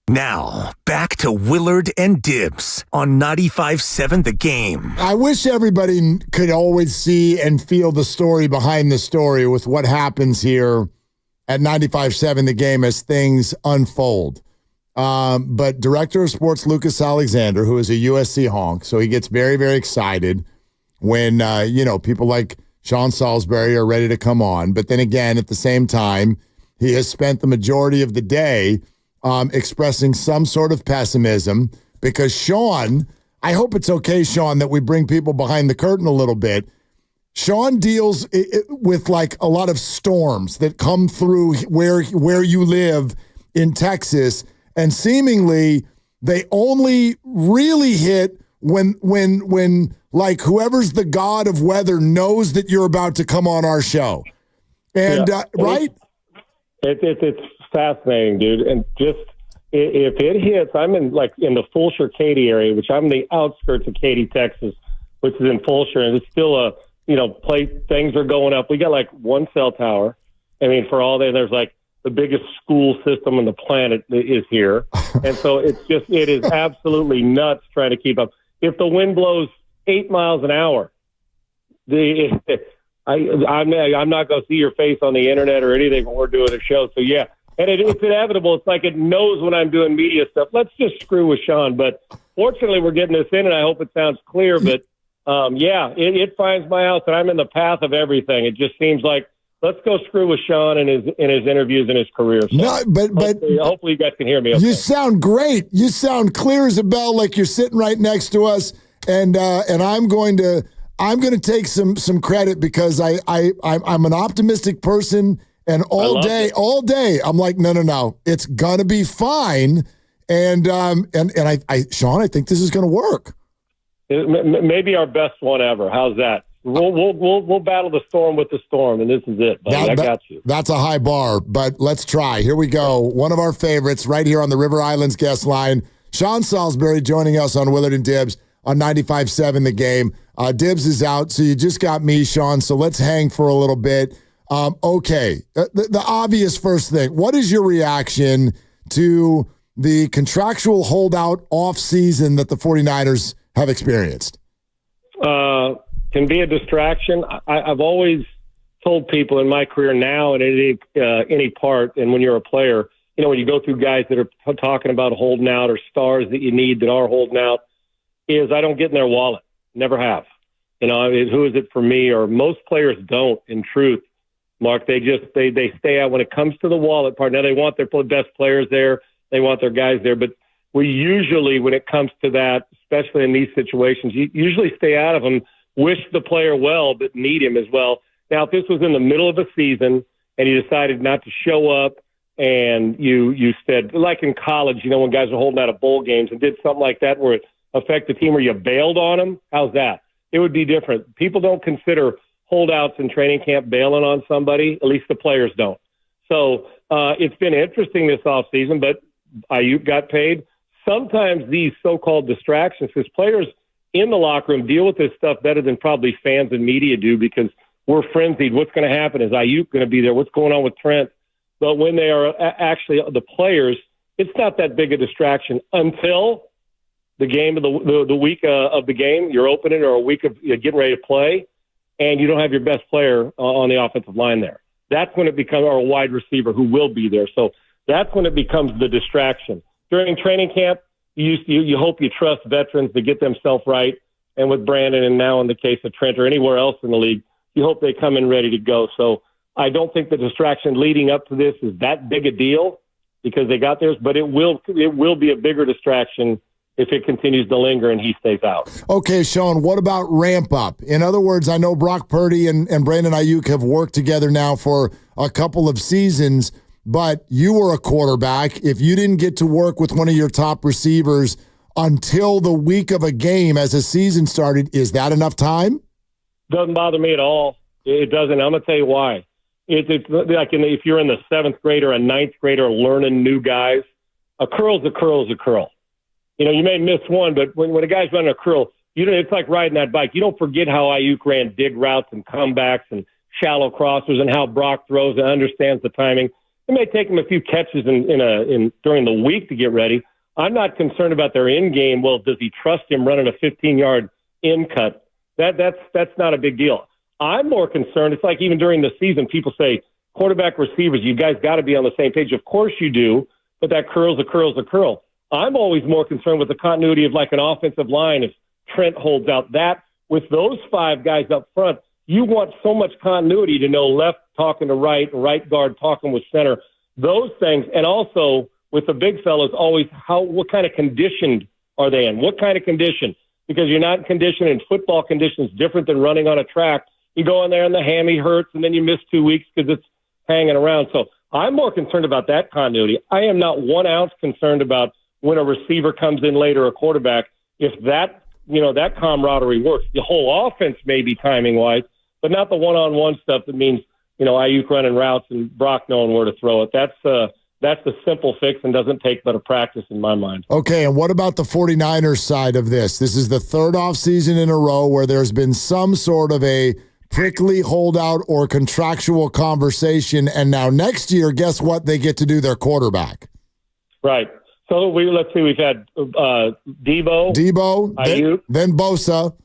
Now, back to Willard and Dibbs on 95.7 The Game. I wish everybody could always see and feel the story behind the story with what happens here at 95.7 The Game as things unfold. But Director of Sports Lucas Alexander, who is a USC honk, so he gets very, very excited when, people like Sean Salisbury are ready to come on. But then again, at the same time, he has spent the majority of the day expressing some sort of pessimism because Sean, I hope it's okay, Sean, that we bring people behind the curtain a little bit. Sean deals with like a lot of storms that come through where you live in Texas, and seemingly they only really hit when like whoever's the god of weather knows that you're about to come on our show. And right? It's fascinating, dude. And just if it hits, I'm in the Fulshire, Katy area, which I'm the outskirts of Katy, Texas, which is in Fulshire, and it's still things are going up. We got like one cell tower. I mean, for all that, there's like the biggest school system on the planet is here, and so it is absolutely nuts trying to keep up. If the wind blows 8 miles an hour, I'm not going to see your face on the internet or anything when we're doing a show. So, yeah, and it's inevitable. It's like it knows when I'm doing media stuff. Let's just screw with Sean. But fortunately, we're getting this in, and I hope it sounds clear. But, it finds my house, and I'm in the path of everything. It just seems like let's go screw with Sean in his interviews and his career. So no, but hopefully you guys can hear me okay. You sound great. You sound clear as a bell, like you're sitting right next to us. And I'm going to take some credit because I'm an optimistic person, and all day I'm like, no, it's gonna be fine. And Sean, I think this is gonna work. Maybe our best one ever. How's that? We'll battle the storm with the storm, and this is it. Buddy. I got you. That's a high bar, but let's try. Here we go. One of our favorites right here on the River Islands guest line. Sean Salisbury joining us on Willard and Dibbs on 95.7 The Game. Dibbs is out, so you just got me, Sean, so let's hang for a little bit. Okay, the obvious first thing. What is your reaction to the contractual holdout offseason that the 49ers have experienced? Can be a distraction. I've always told people in my career now and at any part, and when you're a player, when you go through guys that are talking about holding out or stars that you need that are holding out, is I don't get in their wallet. Never have. Who is it for me? Or most players don't, in truth, Mark. They stay out when it comes to the wallet part. Now they want their best players there. They want their guys there. But we usually, when it comes to that, especially in these situations, you usually stay out of them, wish the player well, but need him as well. Now, if this was in the middle of a season and you decided not to show up and you said, like in college, when guys are holding out of bowl games and did something like that where it affected the team or you bailed on them, how's that? It would be different. People don't consider holdouts in training camp bailing on somebody. At least the players don't. So it's been interesting this offseason, but Aiyuk got paid. Sometimes these so-called distractions, because players in the locker room deal with this stuff better than probably fans and media do because we're frenzied. What's going to happen? Is Aiyuk going to be there? What's going on with Trent? But when they are actually the players, it's not that big a distraction until the game of the week of the game, you're opening, or a week of getting ready to play, and you don't have your best player on the offensive line there. That's when it becomes, or a wide receiver who will be there. So that's when it becomes the distraction. During training camp, you hope you trust veterans to get themselves right. And with Brandon, and now in the case of Trent or anywhere else in the league, you hope they come in ready to go. So I don't think the distraction leading up to this is that big a deal because they got theirs, but it will be a bigger distraction if it continues to linger and he stays out. Okay, Sean, what about ramp up? In other words, I know Brock Purdy and Brandon Aiyuk have worked together now for a couple of seasons, but you were a quarterback. If you didn't get to work with one of your top receivers until the week of a game as a season started, is that enough time? Doesn't bother me at all. It doesn't. I'm going to tell you why. It's like if you're in the 7th grade or a 9th grader learning new guys, a curl's a curl is a curl. You know, you may miss one, but when a guy's running a curl, it's like riding that bike. You don't forget how Aiyuk ran dig routes and comebacks and shallow crossers and how Brock throws and understands the timing. It may take him a few catches during the week to get ready. I'm not concerned about their in game. Well, does he trust him running a 15-yard in cut? That's not a big deal. I'm more concerned. It's like even during the season, people say quarterback receivers, you guys got to be on the same page. Of course you do, but that curl's a curl's a curl. I'm always more concerned with the continuity of like an offensive line. If Trent holds out that with those 5 guys up front, you want so much continuity to know left talking to right guard talking with center, those things. And also with the big fellas, always what kind of condition are they in? What kind of condition? Because you're not conditioned in football conditions different than running on a track. You go in there and the hammy hurts and then you miss 2 weeks because it's hanging around. So I'm more concerned about that continuity. I am not 1 ounce concerned about when a receiver comes in later, a quarterback, if that camaraderie works. The whole offense may be timing-wise, but not the one-on-one stuff that means, Aiyuk running routes and Brock knowing where to throw it. That's the simple fix and doesn't take but a practice in my mind. Okay, and what about the 49ers side of this? This is the 3rd offseason in a row where there's been some sort of a prickly holdout or contractual conversation, and now next year, guess what? They get to do their quarterback. Right. So let's see. We've had Debo, Aiyuk, then Bosa.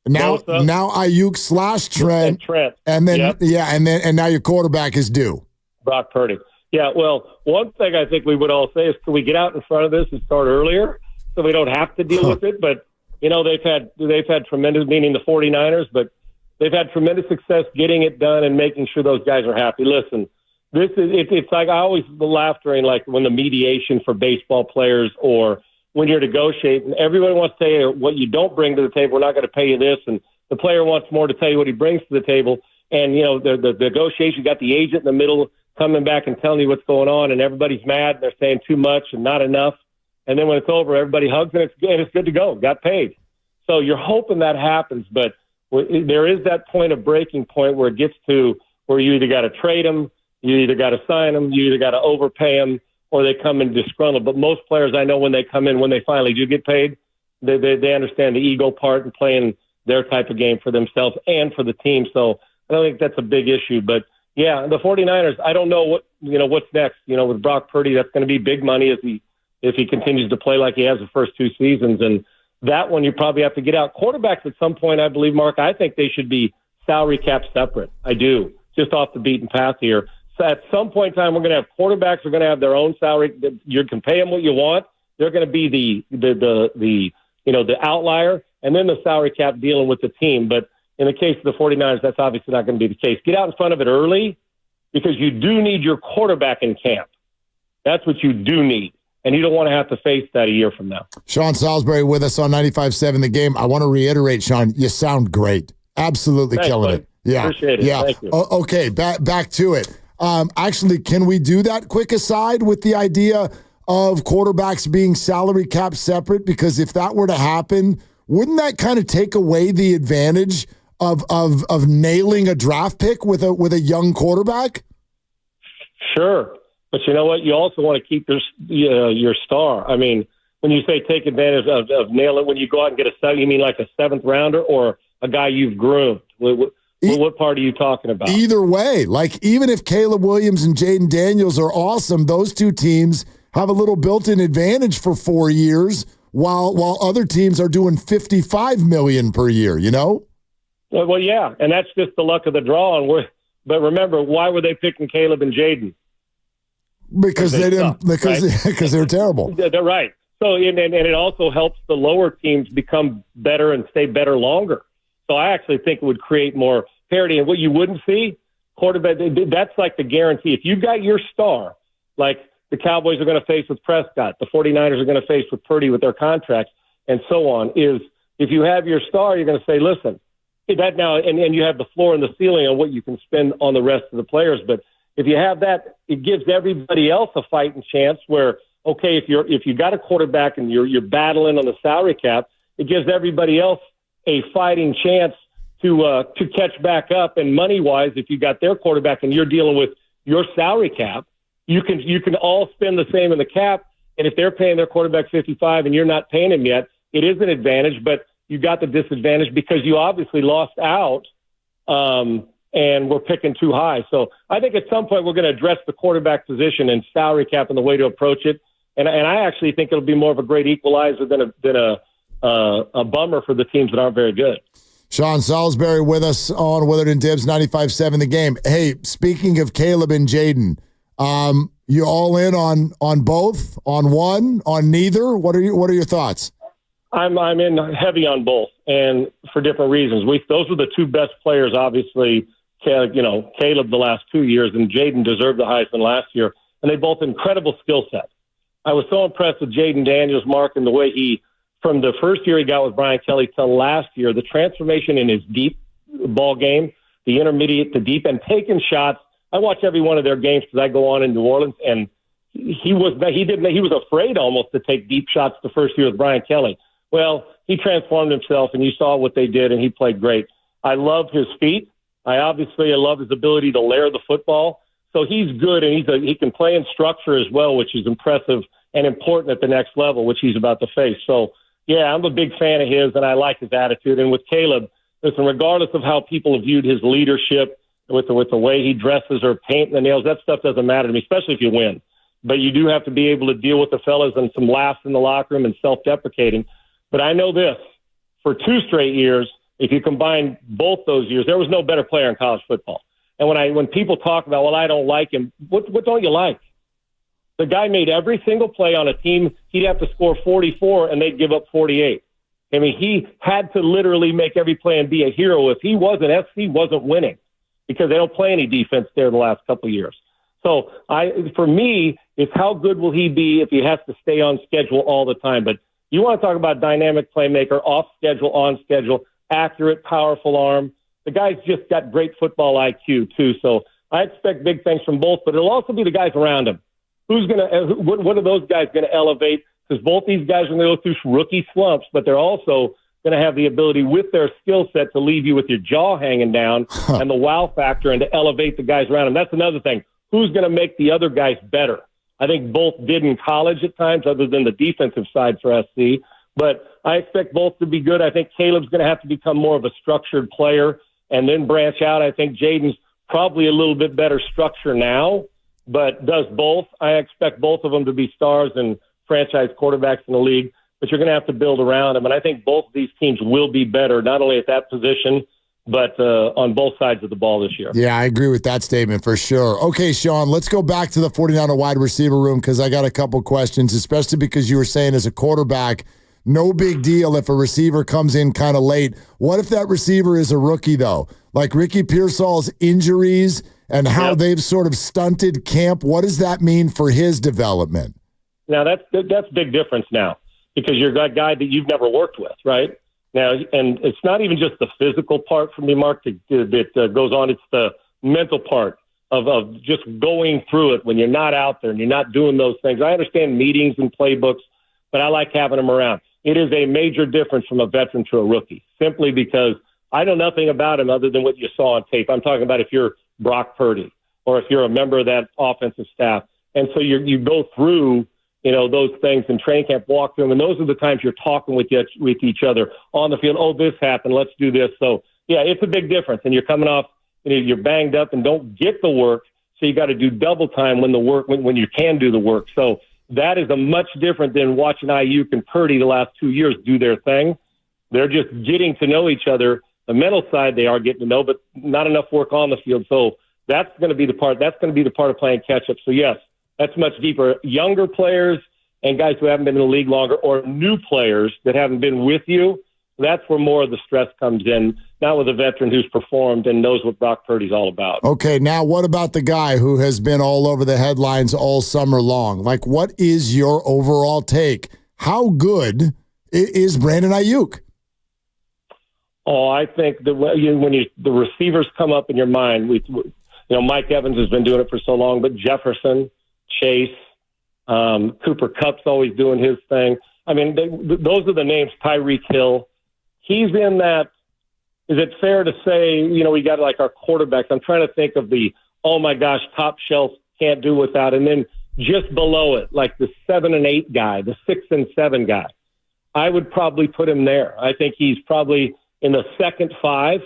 Now Aiyuk / Trent, and then and now your quarterback is due. Brock Purdy. Yeah. Well, one thing I think we would all say is, can we get out in front of this and start earlier so we don't have to deal with it? But they've had tremendous, meaning the 49ers, but they've had tremendous success getting it done and making sure those guys are happy. Listen. It's like I always laugh during like when the mediation for baseball players or when you're negotiating, everybody wants to tell you what you don't bring to the table. We're not going to pay you this. And the player wants more to tell you what he brings to the table. And, the negotiation, got the agent in the middle coming back and telling you what's going on. And everybody's mad. And they're saying too much and not enough. And then when it's over, everybody hugs and it's good to go. Got paid. So you're hoping that happens. But there is that point of breaking point where it gets to where you either got to trade them, you either got to sign them, you either got to overpay them, or they come in disgruntled. But most players I know when they come in, when they finally do get paid, they understand the ego part and playing their type of game for themselves and for the team. So I don't think that's a big issue. But, yeah, the 49ers, I don't know what's next. With Brock Purdy, that's going to be big money if he continues to play like he has the first 2 seasons. And that one you probably have to get out. Quarterbacks at some point, I believe, Mark, I think they should be salary cap separate. I do, just off the beaten path here. So at some point in time, we're going to have quarterbacks are going to have their own salary. You can pay them what you want. They're going to be the outlier, and then the salary cap dealing with the team. But in the case of the 49ers, that's obviously not going to be the case. Get out in front of it early because you do need your quarterback in camp. That's what you do need, and you don't want to have to face that a year from now. Sean Salisbury with us on 95.7 The Game. I want to reiterate, Sean, you sound great. Absolutely killing it. Yeah. Appreciate it. Yeah. Thank you. Okay, back to it. Actually, can we do that quick aside with the idea of quarterbacks being salary cap separate? Because if that were to happen, wouldn't that kind of take away the advantage of nailing a draft pick with a young quarterback? Sure, but you know what? You also want to keep your star. I mean, when you say take advantage of nailing, when you go out and get you mean like a 7th rounder or a guy you've groomed? What part are you talking about? Either way, like even if Caleb Williams and Jaden Daniels are awesome, those 2 teams have a little built-in advantage for 4 years, while other teams are doing $55 million per year. Well, yeah, and that's just the luck of the draw. But remember, why were they picking Caleb and Jaden? Because they didn't. Because they're terrible. They're right. So and it also helps the lower teams become better and stay better longer. So I actually think it would create more parity. And what you wouldn't see, quarterback, that's like the guarantee. If you've got your star, like the Cowboys are going to face with Prescott, the 49ers are going to face with Purdy with their contracts, and so on, is if you have your star, you're going to say, listen, that now, and you have the floor and the ceiling on what you can spend on the rest of the players. But if you have that, it gives everybody else a fighting chance where, okay, if you got a quarterback and you're battling on the salary cap, it gives everybody else a fighting chance to catch back up. And money-wise, if you got their quarterback and you're dealing with your salary cap, you can all spend the same in the cap. And if they're paying their quarterback $55 and you're not paying him yet, it is an advantage, but you got the disadvantage because you obviously lost out and we're picking too high. So I think at some point we're going to address the quarterback position and salary cap and the way to approach it. And I actually think it'll be more of a great equalizer than a bummer for the teams that aren't very good. Sean Salisbury with us on Willard and Dibs 95.7 The Game. Hey, speaking of Caleb and Jaden, you all in on both, on one, on neither? What are your thoughts? I'm in heavy on both, and for different reasons. Those were the two best players, obviously. Caleb the last 2 years, and Jaden deserved the Heisman last year, and they both incredible skill sets. I was so impressed with Jaden Daniels, Mark, and the way he, from the first year he got with Brian Kelly till last year, the transformation in his deep ball game, the intermediate, the deep, and taking shots. I watch every one of their games because I go on in New Orleans, and he was afraid almost to take deep shots the first year with Brian Kelly. Well, he transformed himself, and you saw what they did, and he played great. I love his feet. I love his ability to layer the football. So he's good, and he can play in structure as well, which is impressive and important at the next level, which he's about to face. So, yeah, I'm a big fan of his, and I like his attitude. And with Caleb, listen, regardless of how people have viewed his leadership, with the way he dresses or painting the nails, that stuff doesn't matter to me, especially if you win. But you do have to be able to deal with the fellas and some laughs in the locker room and self-deprecating. But I know this, for 2 straight years, if you combine both those years, there was no better player in college football. And when people talk about, well, I don't like him, what don't you like? The guy made every single play on a team. He'd have to score 44, and they'd give up 48. I mean, he had to literally make every play and be a hero. If he wasn't, SC wasn't winning because they don't play any defense there the last couple of years. So for me, it's how good will he be if he has to stay on schedule all the time. But you want to talk about dynamic playmaker, off schedule, on schedule, accurate, powerful arm. The guy's just got great football IQ too. So I expect big things from both, but it'll also be the guys around him. What are those guys going to elevate? Because both these guys are going to go through rookie slumps, but they're also going to have the ability with their skill set to leave you with your jaw hanging down and the wow factor and to elevate the guys around them. That's another thing. Who's going to make the other guys better? I think both did in college at times, other than the defensive side for SC. But I expect both to be good. I think Caleb's going to have to become more of a structured player and then branch out. I think Jaden's probably a little bit better structure now, but does both. I expect both of them to be stars and franchise quarterbacks in the league, but you're going to have to build around them. And I think both of these teams will be better, not only at that position, but on both sides of the ball this year. Yeah, I agree with that statement for sure. Okay, Sean, let's go back to the 49er wide receiver room because I got a couple questions, especially because you were saying as a quarterback, no big deal if a receiver comes in kind of late. What if that receiver is a rookie, though? Like Ricky Pearsall's injuries and how they've sort of stunted camp, what does that mean for his development? Now, that's big difference now because you're a guy that you've never worked with, right? Now, and it's not even just the physical part for me, Mark, that goes on. It's the mental part of just going through it when you're not out there and you're not doing those things. I understand meetings and playbooks, but I like having them around. It is a major difference from a veteran to a rookie, simply because I know nothing about him other than what you saw on tape. I'm talking about if you're Brock Purdy or if you're a member of that offensive staff. And so you go through those things in training camp, walk through them, and those are the times you're talking with each other on the field. Oh, this happened. Let's do this. So, yeah, it's a big difference. And you're coming off, you're banged up and don't get the work, so you got to do double time when you can do the work. So that is a much different than watching Aiyuk and Purdy the last 2 years do their thing. They're just getting to know each other. The mental side they are getting to know, but not enough work on the field. So that's going to be the part. That's going to be the part of playing catch up. So yes, that's much deeper. Younger players and guys who haven't been in the league longer, or new players that haven't been with you, That's where more of the stress comes in, not with a veteran who's performed and knows what Brock Purdy's all about. Okay, now what about the guy who has been all over the headlines all summer long? Like, what is your overall take? How good is Brandon Aiyuk? Oh, I think the receivers come up in your mind. Mike Evans has been doing it for so long, but Jefferson, Chase, Cooper Kupp's always doing his thing. I mean, those are the names. Tyreek Hill. He's in that. Is it fair to say, we got like our quarterbacks? I'm trying to think of the, oh my gosh, top shelf, can't do without. And then just below it, like the 7 and 8 guy, the 6 and 7 guy. I would probably put him there. I think he's probably in the second 5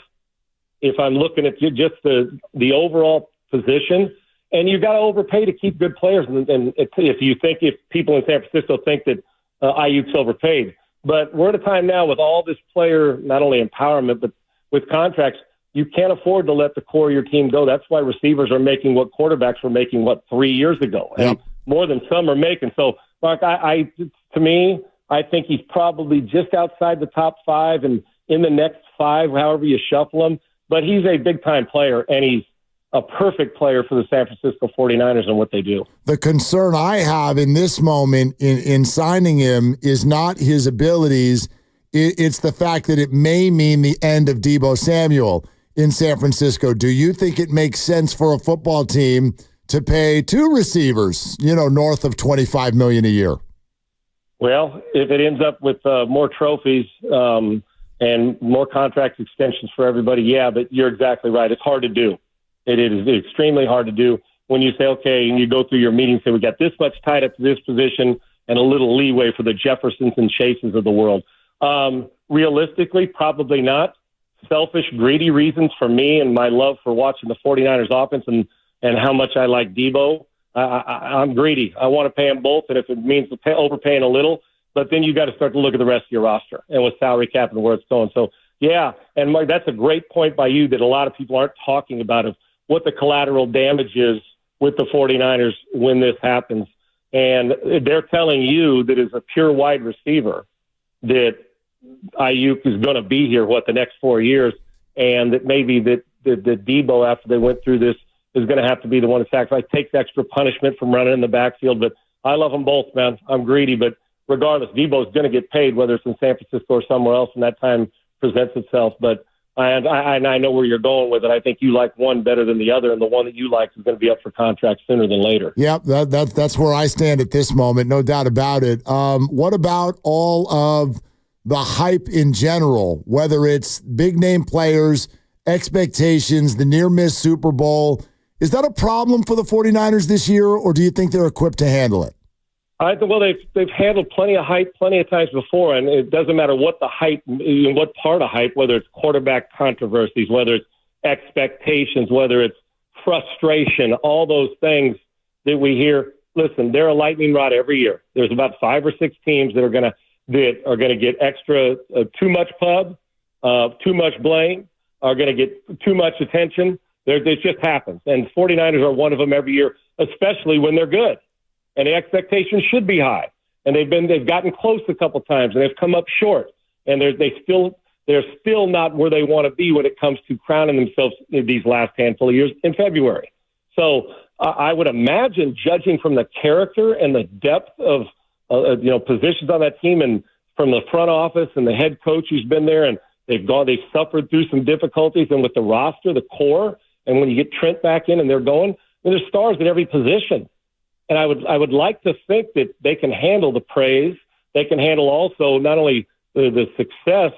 if I'm looking at just the overall position. And you've got to overpay to keep good players. And if people in San Francisco think that Aiyuk's overpaid. But we're at a time now with all this player, not only empowerment, but with contracts, you can't afford to let the core of your team go. That's why receivers are making what quarterbacks were making, 3 years ago, and more than some are making. So, Mark, to me, I think he's probably just outside the top 5 and in the next 5, however you shuffle him. But he's a big-time player, and he's a perfect player for the San Francisco 49ers and what they do. The concern I have in this moment in signing him is not his abilities. It's the fact that it may mean the end of Deebo Samuel in San Francisco. Do you think it makes sense for a football team to pay 2 receivers, north of $25 million a year? Well, if it ends up with more trophies and more contract extensions for everybody, yeah, but you're exactly right. It's hard to do. It is extremely hard to do when you say, okay, and you go through your meeting, say we got this much tied up to this position and a little leeway for the Jeffersons and Chases of the world. Realistically, probably not. Selfish, greedy reasons for me and my love for watching the 49ers offense and how much I like Deebo. I'm greedy. I want to pay them both, and if it means overpaying a little, but then you got to start to look at the rest of your roster and with salary cap and where it's going. So, yeah, and Mike, that's a great point by you that a lot of people aren't talking about of what the collateral damage is with the 49ers when this happens. And they're telling you that as a pure wide receiver that Aiyuk is going to be here, the next 4 years, and that maybe that Deebo, after they went through this, is going to have to be the one to sacrifice, takes extra punishment from running in the backfield. But I love them both, man. I'm greedy, but regardless, Deebo's going to get paid, whether it's in San Francisco or somewhere else, and that time presents itself. But I know where you're going with it. I think you like one better than the other, and the one that you like is going to be up for contract sooner than later. Yep, that's where I stand at this moment, no doubt about it. What about all of the hype in general, whether it's big-name players, expectations, the near-miss Super Bowl? Is that a problem for the 49ers this year, or do you think they're equipped to handle it? They've handled plenty of hype plenty of times before, and it doesn't matter what the hype, what part of hype, whether it's quarterback controversies, whether it's expectations, whether it's frustration, all those things that we hear. Listen, they're a lightning rod every year. There's about 5 or 6 teams that are going to get extra too much pub, too much blame, are going to get too much attention. It just happens, and 49ers are one of them every year, especially when they're good. And the expectations should be high. And they've gotten close a couple times, and they've come up short. And they're still not where they want to be when it comes to crowning themselves in these last handful of years in February. So I would imagine, judging from the character and the depth of positions on that team, and from the front office and the head coach who's been there, and they've suffered through some difficulties, and with the roster, the core, and when you get Trent back in and they're going, there's stars at every position. And I would like to think that they can handle the praise. They can handle also not only the success,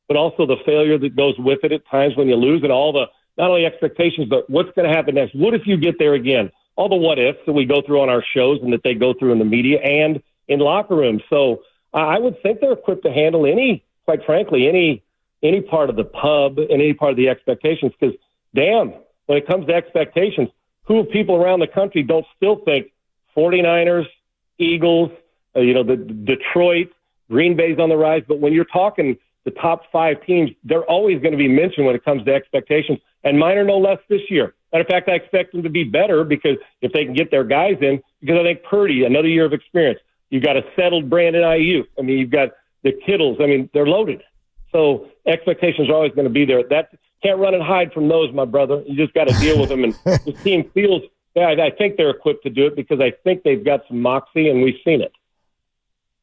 but also the failure that goes with it at times when you lose, and all the not only expectations, but what's going to happen next. What if you get there again? All the what ifs that we go through on our shows and that they go through in the media and in locker rooms. So I would think they're equipped to handle quite frankly, any part of the pub and any part of the expectations. Because damn, when it comes to expectations, who people around the country don't still think 49ers, Eagles, the Detroit, Green Bay's on the rise. But when you're talking the top 5 teams, they're always going to be mentioned when it comes to expectations. And mine are no less this year. Matter of fact, I expect them to be better because if they can get their guys in, because I think Purdy, another year of experience. You've got a settled Brandon Aiyuk. I mean, you've got the Kittles. I mean, they're loaded. So expectations are always going to be there. That can't run and hide from those, my brother. You just got to deal with them. And the team feels, I think they're equipped to do it because I think they've got some moxie, and we've seen it.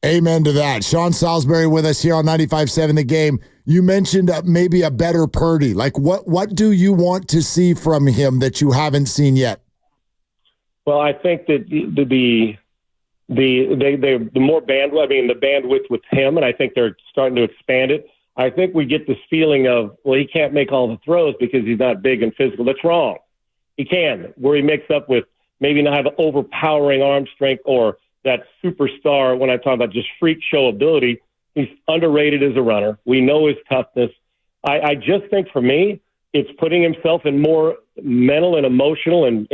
Amen to that. Sean Salisbury with us here on 95.7 The Game. You mentioned maybe a better Purdy. Like, what do you want to see from him that you haven't seen yet? Well, I think that the more bandwidth, the bandwidth with him, and I think they're starting to expand it. I think we get this feeling of, well, he can't make all the throws because he's not big and physical. That's wrong. He can, where he makes up with maybe not have overpowering arm strength or that superstar, when I'm talking about just freak show ability. He's underrated as a runner. We know his toughness. I just think for me, it's putting himself in more mental and emotional and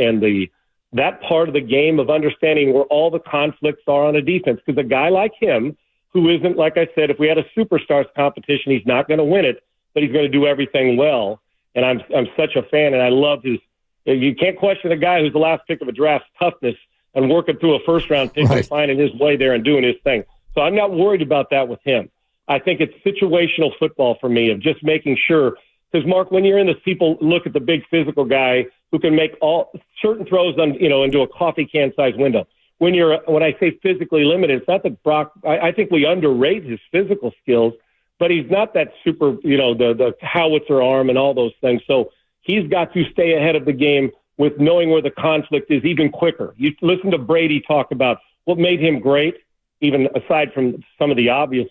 that part of the game of understanding where all the conflicts are on a defense. Because a guy like him, who isn't, like I said, if we had a superstars competition, he's not going to win it, but he's going to do everything well. And I'm such a fan, and I love his. You can't question a guy who's the last pick of a draft's toughness and working through a first-round pick and finding his way there and doing his thing. So I'm not worried about that with him. I think it's situational football for me of just making sure. Because, Mark, when you're in this, people look at the big physical guy who can make all certain throws on, into a coffee can size window. When I say physically limited, it's not that Brock. I think we underrate his physical skills, but he's not that super. The howitzer arm and all those things. So he's got to stay ahead of the game with knowing where the conflict is even quicker. You listen to Brady talk about what made him great, even aside from some of the obvious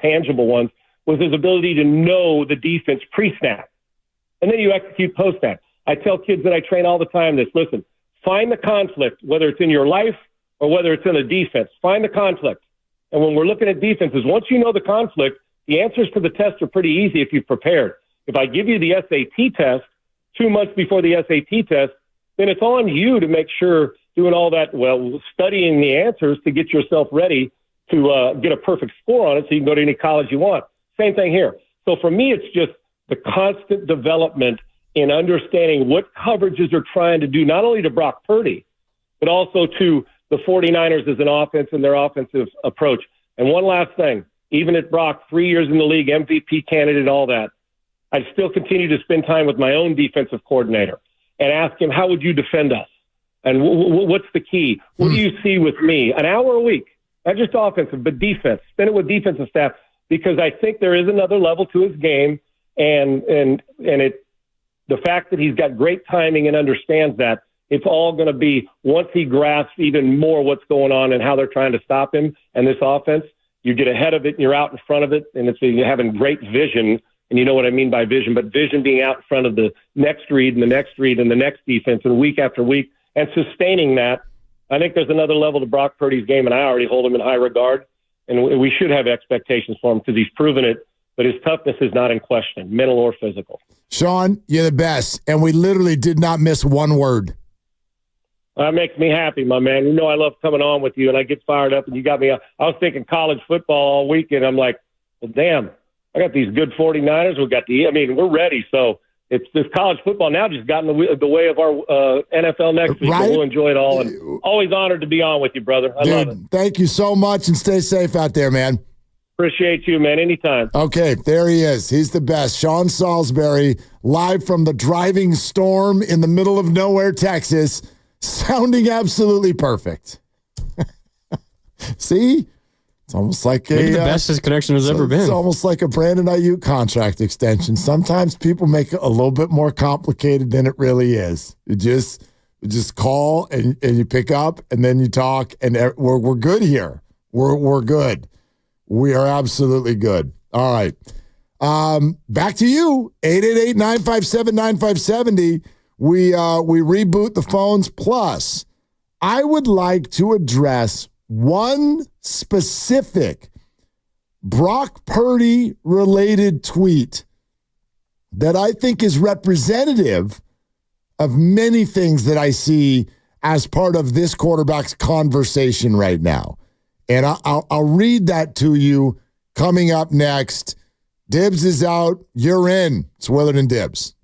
tangible ones, was his ability to know the defense pre-snap. And then you execute post-snap. I tell kids that I train all the time this, listen, find the conflict, whether it's in your life or whether it's in a defense. Find the conflict. And when we're looking at defenses, once you know the conflict, the answers to the test are pretty easy if you've prepared. If I give you the SAT test 2 months before the SAT test, then it's on you to make sure doing all that, studying the answers to get yourself ready to get a perfect score on it so you can go to any college you want. Same thing here. So for me, it's just the constant development in understanding what coverages are trying to do, not only to Brock Purdy, but also to the 49ers as an offense and their offensive approach. And one last thing, even at Brock, 3 years in the league, MVP candidate, all that, I still continue to spend time with my own defensive coordinator and ask him, how would you defend us? And what's the key? What do you see with me? An hour a week, not just offensive, but defense. Spend it with defensive staff, because I think there is another level to his game, and the fact that he's got great timing and understands that, it's all going to be, once he grasps even more what's going on and how they're trying to stop him and this offense, you get ahead of it and you're out in front of it, and you're having great vision. And you know what I mean by vision, but vision being out in front of the next read and the next read and the next defense, and week after week, and sustaining that. I think there's another level to Brock Purdy's game, and I already hold him in high regard, and we should have expectations for him because he's proven it, but his toughness is not in question, mental or physical. Sean, you're the best, and we literally did not miss one word. That makes me happy, my man. You know I love coming on with you, and I get fired up, and you got me. I was thinking college football all week, and I'm like, well, damn. I got these good 49ers. We're ready. So it's this college football now just got in the way of our NFL next week. Right? We'll enjoy it all. And always honored to be on with you, brother. I love it. Thank you so much, and stay safe out there, man. Appreciate you, man. Anytime. Okay, there he is. He's the best. Sean Salisbury, live from the driving storm in the middle of nowhere, Texas, sounding absolutely perfect. See? It's almost like maybe the best his connection has ever been. It's almost like a Brandon Aiyuk contract extension. Sometimes people make it a little bit more complicated than it really is. You just call and you pick up and then you talk, and we're good here. We're good. We are absolutely good. All right. Back to you. 888-957-9570. We reboot the phones. Plus, I would like to address one specific Brock Purdy related tweet that I think is representative of many things that I see as part of this quarterback's conversation right now. And I'll read that to you coming up next. Dibs is out. You're in. It's Willard and Dibs.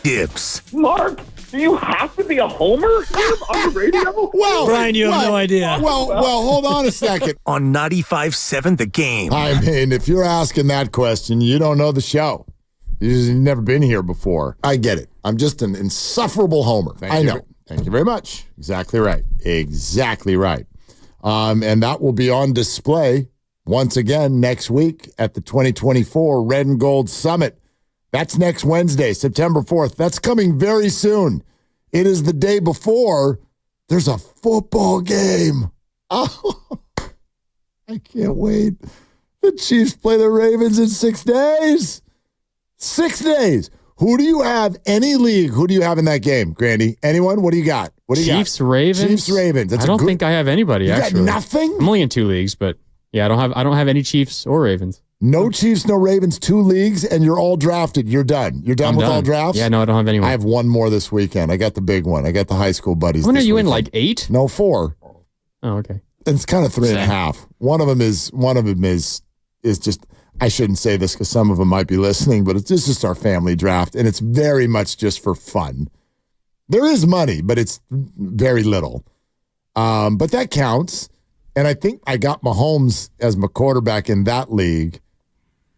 Dibs. Mark, do you have to be a homer here on the radio? Well, Brian, you have no idea. Well, hold on a second. On 95.7 The Game. I mean, if you're asking that question, you don't know the show. You've never been here before. I get it. I'm just an insufferable homer. I know. Thank you very much. Exactly right. Exactly right. And that will be on display once again next week at the 2024 Red and Gold Summit. That's next Wednesday, September 4th. That's coming very soon. It is the day before there's a football game. Oh, I can't wait. The Chiefs play the Ravens in 6 days. 6 days. Who do you have? Any league? Who do you have in that game, Grandy? Anyone? What do you got? What do you Chiefs, got? Ravens. Chiefs, Ravens. I don't think I have anybody. You actually, got nothing. I'm only in 2 leagues, but yeah, I don't have any Chiefs or Ravens. No Chiefs, no Ravens, 2 leagues, and you're all drafted. You're done. You're done with all drafts? Yeah, no, I don't have anyone. I have one more this weekend. I got the big one. I got the high school buddies. When are you weekend. in, like 8? No, 4. Oh, okay. It's kind of 3.5. One of them is just, I shouldn't say this because some of them might be listening, but it's just our family draft, and it's very much just for fun. There is money, but it's very little. But that counts. And I think I got Mahomes as my quarterback in that league.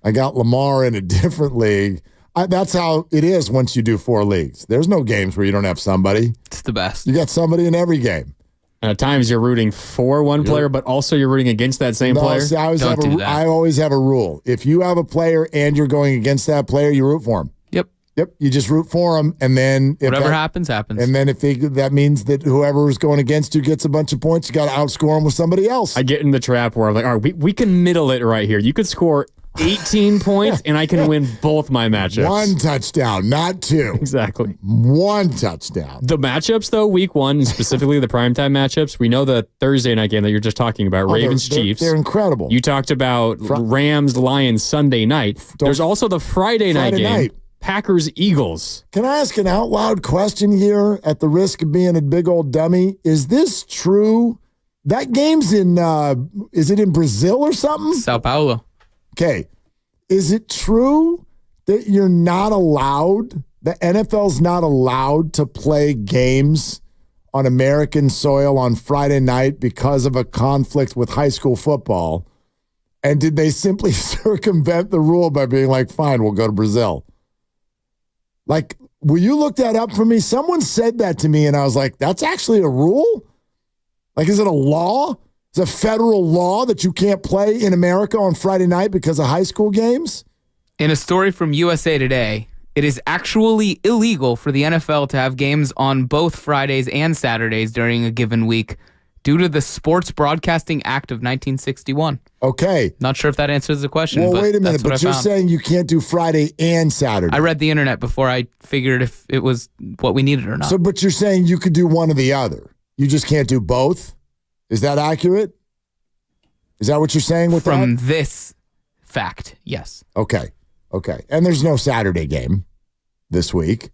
I got Lamar in a different league. That's how it is once you do 4 leagues. There's no games where you don't have somebody. It's the best. You got somebody in every game. And at times you're rooting for one player, but also you're rooting against that same player. See, I always have a rule. If you have a player and you're going against that player, you root for him. Yep. You just root for him, and then whatever happens, happens. And then if that means that whoever is going against you gets a bunch of points, you got to outscore them with somebody else. I get in the trap where I'm like, all right, we can middle it right here. You could score 18 points, and I can win both my matchups. 1 touchdown, not 2. Exactly. 1 touchdown. The matchups, though, week 1, specifically the primetime matchups, we know the Thursday night game that you're just talking about, Ravens-Chiefs. They're incredible. You talked about Rams-Lions Sunday night. There's also the Friday night game. Packers-Eagles. Can I ask an out loud question here at the risk of being a big old dummy? Is this true? That game's in, is it in Brazil or something? Sao Paulo. Okay. Is it true that you're not allowed, the NFL's not allowed to play games on American soil on Friday night because of a conflict with high school football? And did they simply circumvent the rule by being like, fine, we'll go to Brazil? Like, will you look that up for me? Someone said that to me, and I was like, that's actually a rule? Like, is it a law? Is it a federal law that you can't play in America on Friday night because of high school games? In a story from USA Today, it is actually illegal for the NFL to have games on both Fridays and Saturdays during a given week due to the Sports Broadcasting Act of 1961. Okay. Not sure if that answers the question. Well, but wait a minute, but you're saying you can't do Friday and Saturday. I read the internet before I figured if it was what we needed or not. So, but you're saying you could do one or the other. You just can't do both? Is that accurate? Is that what you're saying with From that? this fact, yes. Okay. And there's no Saturday game this week.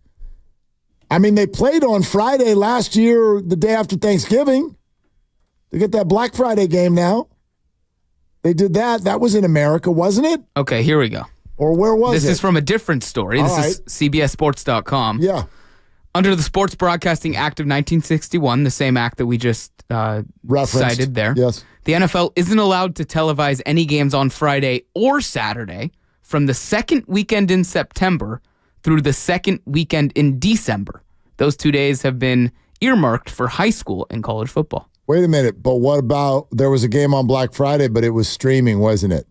I mean, they played on Friday last year, the day after Thanksgiving. They get that Black Friday game now. They did that. That was in America, wasn't it? Okay, here we go. Or where was This it? is from a different story. All This right. is CBSSports.com. Yeah. Under the Sports Broadcasting Act of 1961, the same act that we just cited there, yes, the NFL isn't allowed to televise any games on Friday or Saturday from the second weekend in September through the second weekend in December. Those 2 days have been earmarked for high school and college football. Wait a minute, but what about, there was a game on Black Friday, but it was streaming, wasn't it?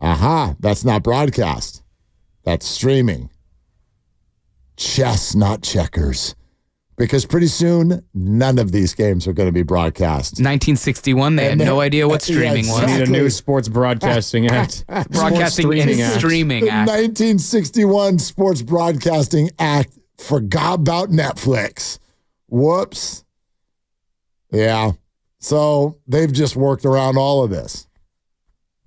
Aha, that's not broadcast. That's streaming. Chess, not checkers. Because pretty soon, none of these games are going to be broadcast. 1961, they had no idea what streaming was. We need a new Sports Broadcasting Act. Broadcasting and Streaming Act. 1961 Sports Broadcasting Act forgot about Netflix. Whoops. Yeah. So they've just worked around all of this.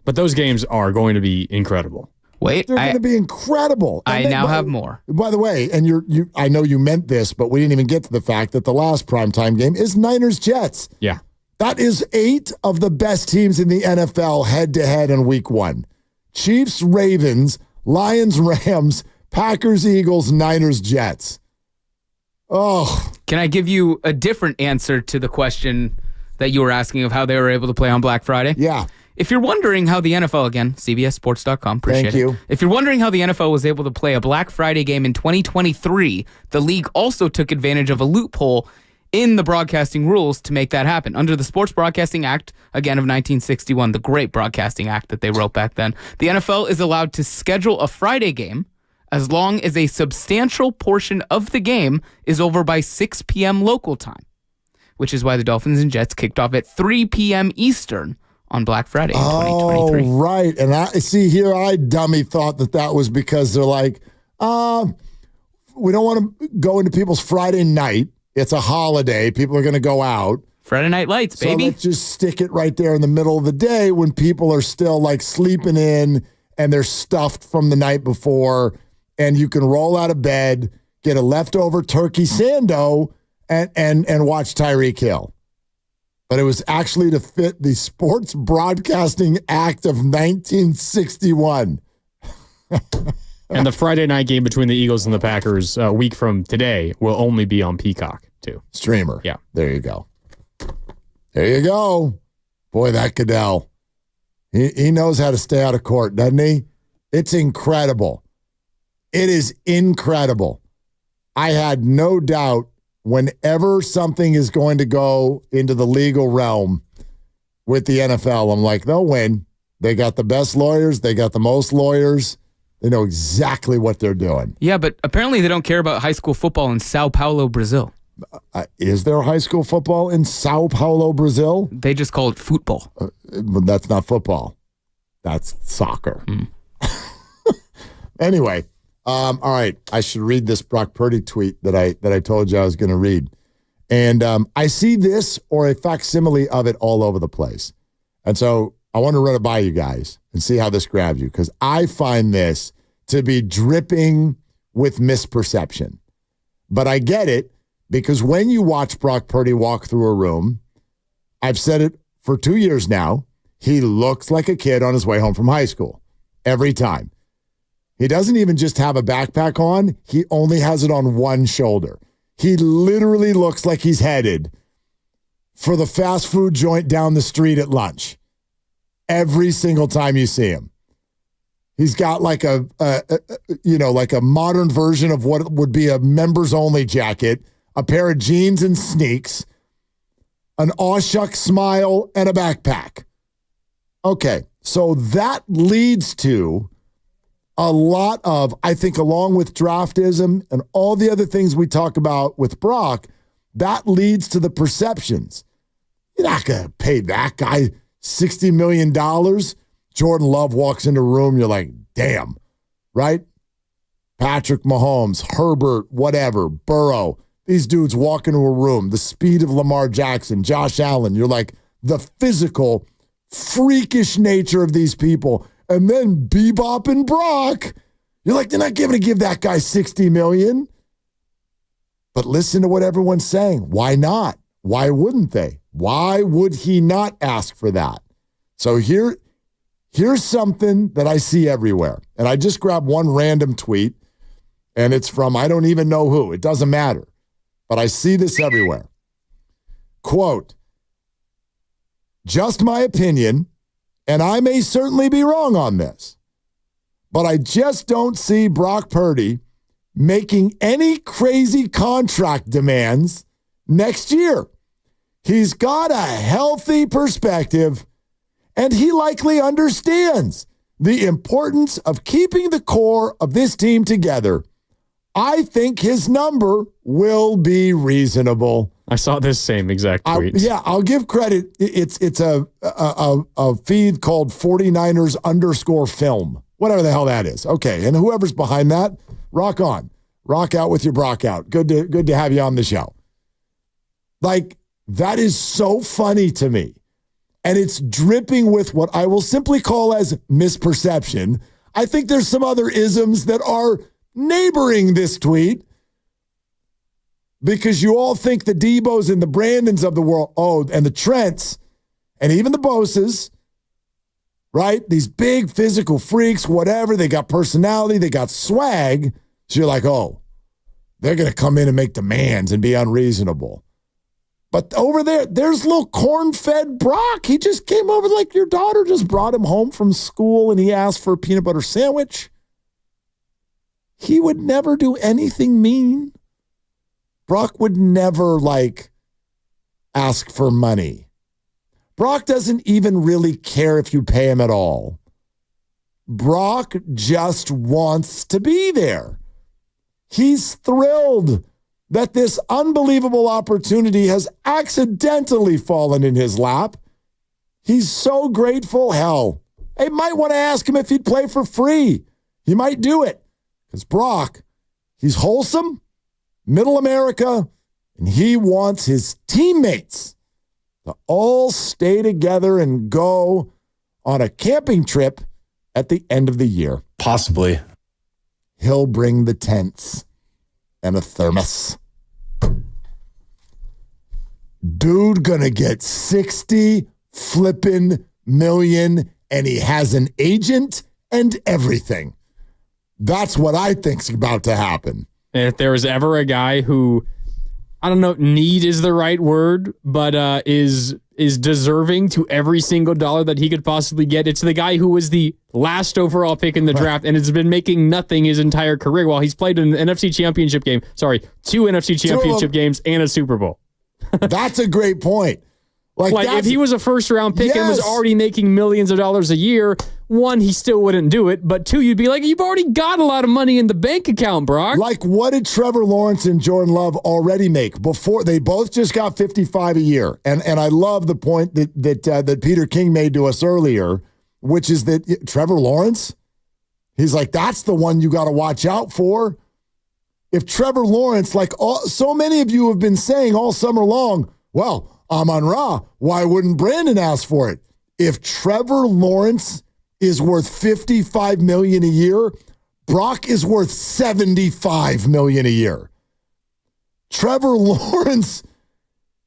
But those games are going to be incredible. Wait, they're going to be incredible. I now have more. By the way, and you I know you meant this, but we didn't even get to the fact that the last primetime game is Niners-Jets. Yeah. That is 8 of the best teams in the NFL head-to-head in week 1. Chiefs-Ravens, Lions-Rams, Packers, Eagles, Niners, Jets. Oh. Can I give you a different answer to the question that you were asking of how they were able to play on Black Friday? Yeah. If you're wondering how the NFL, again, CBSSports.com, appreciate Thank you. it. If you're wondering how the NFL was able to play a Black Friday game in 2023, the league also took advantage of a loophole in the broadcasting rules to make that happen. Under the Sports Broadcasting Act, again, of 1961, the great broadcasting act that they wrote back then, the NFL is allowed to schedule a Friday game as long as a substantial portion of the game is over by 6 p.m. local time, which is why the Dolphins and Jets kicked off at 3 p.m. Eastern on Black Friday in 2023. Oh, right. And I see here, I dummy thought that was because they're like, we don't want to go into people's Friday night. It's a holiday. People are going to go out. Friday Night Lights, baby. So let's just stick it right there in the middle of the day when people are still like sleeping in and they're stuffed from the night before, and you can roll out of bed, get a leftover turkey sando, and watch Tyreek Hill. But it was actually to fit the Sports Broadcasting Act of 1961. And the Friday night game between the Eagles and the Packers a week from today will only be on Peacock, too. Streamer. Yeah. There you go. There you go. Boy, that Goodell. He knows how to stay out of court, doesn't he? It's incredible. It is incredible. I had no doubt whenever something is going to go into the legal realm with the NFL, I'm like, they'll win. They got the best lawyers. They got the most lawyers. They know exactly what they're doing. Yeah, but apparently they don't care about high school football in Sao Paulo, Brazil. Is there high school football in Sao Paulo, Brazil? They just call it football. But that's not football. That's soccer. Anyway, all right. I should read this Brock Purdy tweet that I told you I was going to read. And I see this or a facsimile of it all over the place. And so I want to run it by you guys and see how this grabs you, because I find this to be dripping with misperception. But I get it, because when you watch Brock Purdy walk through a room, I've said it for 2 years now, he looks like a kid on his way home from high school every time. He doesn't even just have a backpack on. He only has it on one shoulder. He literally looks like he's headed for the fast food joint down the street at lunch. Every single time you see him, he's got like a modern version of what would be a members only jacket, a pair of jeans and sneaks, an aw shuck smile, and a backpack. Okay, so that leads to a lot of, I think, along with draftism and all the other things we talk about with Brock, that leads to the perceptions. You're not going to pay that guy $60 million. Jordan Love walks into a room, you're like, damn, right? Patrick Mahomes, Herbert, whatever, Burrow. These dudes walk into a room, the speed of Lamar Jackson, Josh Allen. You're like, the physical, freakish nature of these people. And then Bebop and Brock. You're like, they're not going to give that guy $60 million. But listen to what everyone's saying. Why not? Why wouldn't they? Why would he not ask for that? So here's something that I see everywhere. And I just grabbed one random tweet, and it's from I don't even know who. It doesn't matter. But I see this everywhere. Quote, just my opinion, and I may certainly be wrong on this, but I just don't see Brock Purdy making any crazy contract demands next year. He's got a healthy perspective, and he likely understands the importance of keeping the core of this team together. I think his number will be reasonable. I saw this same exact tweet. I'll give credit. It's a feed called 49ers_film, whatever the hell that is. Okay, and whoever's behind that, rock on. Rock out with your Brock out. Good to have you on the show. Like, that is so funny to me. And it's dripping with what I will simply call as misperception. I think there's some other isms that are neighboring this tweet, because you all think the Debos and the Brandons of the world, and the Trents, and even the Boses, right? These big physical freaks, whatever. They got personality. They got swag. So you're like, oh, they're going to come in and make demands and be unreasonable. But over there's little corn-fed Brock. He just came over like your daughter just brought him home from school and he asked for a peanut butter sandwich. He would never do anything mean. Brock would never, ask for money. Brock doesn't even really care if you pay him at all. Brock just wants to be there. He's thrilled that this unbelievable opportunity has accidentally fallen in his lap. He's so grateful. Hell, they might want to ask him if he'd play for free. He might do it. Because Brock, he's wholesome, middle America, and he wants his teammates to all stay together and go on a camping trip at the end of the year. Possibly. He'll bring the tents and a thermos. Dude gonna get 60 flippin' million, and he has an agent and everything. That's what I think's about to happen. And if there was ever a guy who, I don't know, need is the right word, but is deserving to every single dollar that he could possibly get, it's the guy who was the last overall pick in the draft and has been making nothing his entire career while he's played in an NFC championship game. Sorry, 2 NFC championship games and a Super Bowl. That's a great point. Like if he was a first-round pick and was already making millions of dollars a year, 1, he still wouldn't do it. But 2, you'd be like, you've already got a lot of money in the bank account, Brock. Like, what did Trevor Lawrence and Jordan Love already make before? They both just got 55 a year. And I love the point that Peter King made to us earlier, which is that Trevor Lawrence, he's like, that's the one you got to watch out for. If Trevor Lawrence, so many of you have been saying all summer long, well, Amon-Ra, why wouldn't Brandon ask for it? If Trevor Lawrence is worth $55 million a year, Brock is worth $75 million a year. Trevor Lawrence,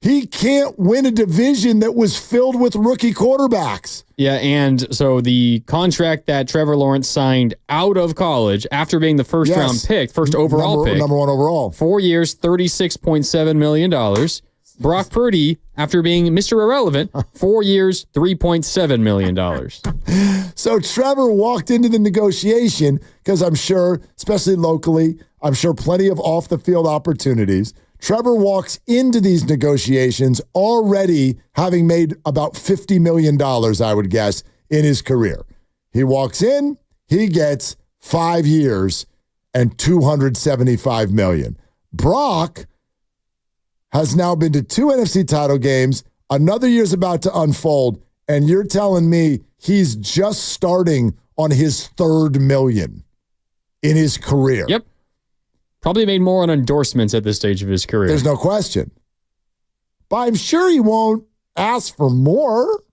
he can't win a division that was filled with rookie quarterbacks. Yeah, and so the contract that Trevor Lawrence signed out of college after being the first round pick, first overall pick. Number 1 overall. 4 years, $36.7 million. Brock Purdy, after being Mr. Irrelevant, 4 years, $3.7 million. So Trevor walked into the negotiation because I'm sure, especially locally, I'm sure plenty of off-the-field opportunities. Trevor walks into these negotiations already having made about $50 million, I would guess, in his career. He walks in, he gets 5 years and $275 million. Brock has now been to 2 NFC title games. Another year's about to unfold, and you're telling me he's just starting on his 3rd million in his career. Yep. Probably made more on endorsements at this stage of his career. There's no question. But I'm sure he won't ask for more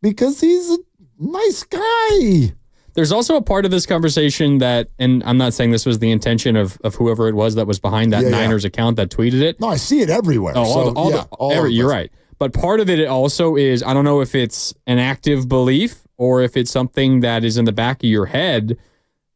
because he's a nice guy. There's also a part of this conversation that, and I'm not saying this was the intention of whoever it was that was behind that Niners account that tweeted it. No, I see it everywhere. You're right. But part of it also is, I don't know if it's an active belief or if it's something that is in the back of your head.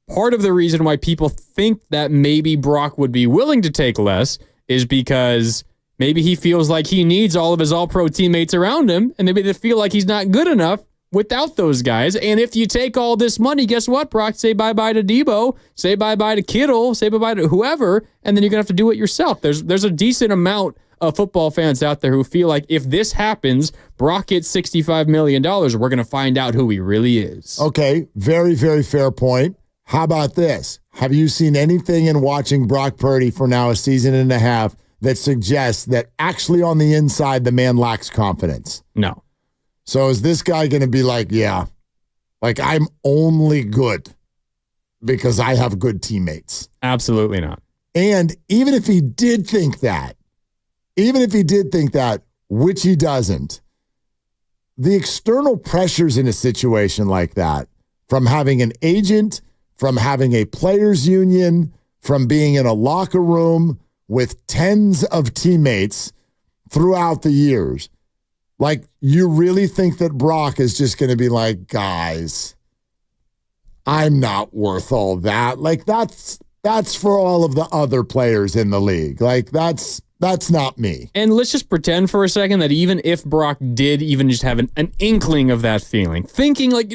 Part of the reason why people think that maybe Brock would be willing to take less is because maybe he feels like he needs all of his all-pro teammates around him, and maybe they feel like he's not good enough without those guys. And if you take all this money, guess what, Brock? Say bye-bye to Debo, say bye-bye to Kittle, say bye-bye to whoever, and then you're going to have to do it yourself. There's a decent amount of football fans out there who feel like if this happens, Brock gets $65 million, we're going to find out who he really is. Okay, very, very fair point. How about this? Have you seen anything in watching Brock Purdy for now a season and a half that suggests that actually on the inside, the man lacks confidence? No. So is this guy going to be like, I'm only good because I have good teammates? Absolutely not. And even if he did think that, which he doesn't, the external pressures in a situation like that, from having an agent, from having a players union, from being in a locker room with tens of teammates throughout the years, Like, you really think that Brock is just going to be like, guys, I'm not worth all that. Like, that's for all of the other players in the league. Like, that's not me. And let's just pretend for a second that even if Brock did even just have an inkling of that feeling, thinking like,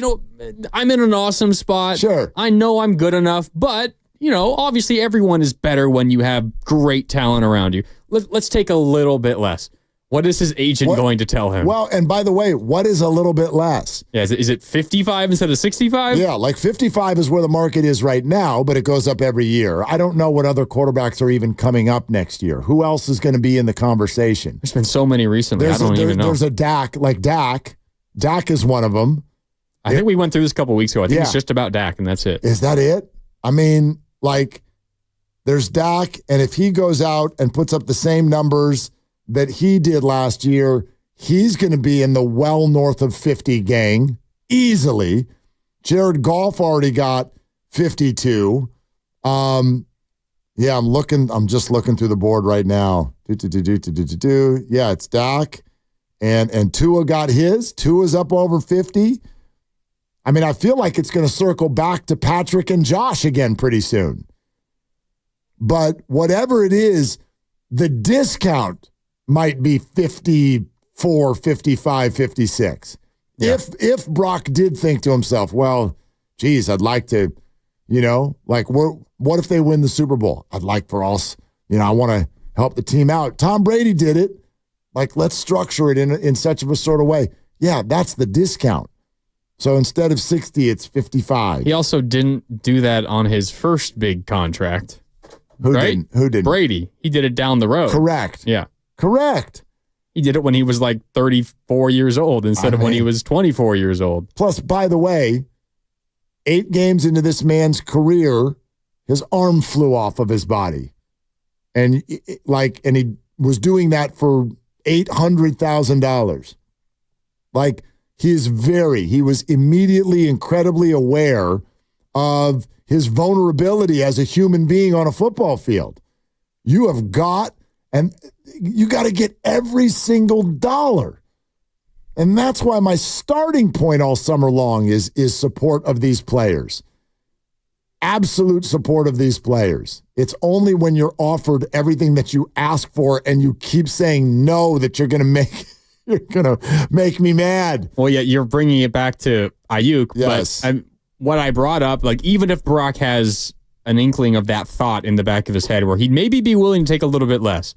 I'm in an awesome spot. Sure. I know I'm good enough, but, obviously everyone is better when you have great talent around you. Let's take a little bit less. What is his agent going to tell him? Well, and by the way, what is a little bit less? Yeah, is it 55 instead of 65? Yeah, like 55 is where the market is right now, but it goes up every year. I don't know what other quarterbacks are even coming up next year. Who else is going to be in the conversation? There's been so many recently. I don't even know. There's a Dak, like Dak. Dak is one of them. I think we went through this a couple weeks ago. I think it's just about Dak, and that's it. Is that it? I mean, like, there's Dak, and if he goes out and puts up the same numbers that he did last year, he's going to be in the well north of 50 gang easily. Jared Goff already got 52. I'm just looking through the board right now. Yeah, it's Dak. And Tua got his. Tua's up over 50. I mean, I feel like it's going to circle back to Patrick and Josh again pretty soon. But whatever it is, the discount might be 54, 55, 56. Yeah. If Brock did think to himself, well, geez, I'd like to, what if they win the Super Bowl? I'd like for us, I want to help the team out. Tom Brady did it. Like, let's structure it in such of a sort of way. Yeah, that's the discount. So instead of 60, it's 55. He also didn't do that on his first big contract. Who didn't? Brady. He did it down the road. Correct. Yeah. Correct. He did it when he was like 34 years old instead of when he was 24 years old. Plus, by the way, 8 games into this man's career, his arm flew off of his body. And he was doing that for $800,000. Like, he was immediately incredibly aware of his vulnerability as a human being on a football field. You have got to get every single dollar. And that's why my starting point all summer long is support of these players. Absolute support of these players. It's only when you're offered everything that you ask for and you keep saying no that you're going to make me mad. Well, yeah, you're bringing it back to Aiyuk. Yes. But what I brought up, like, even if Brock has an inkling of that thought in the back of his head where he'd maybe be willing to take a little bit less,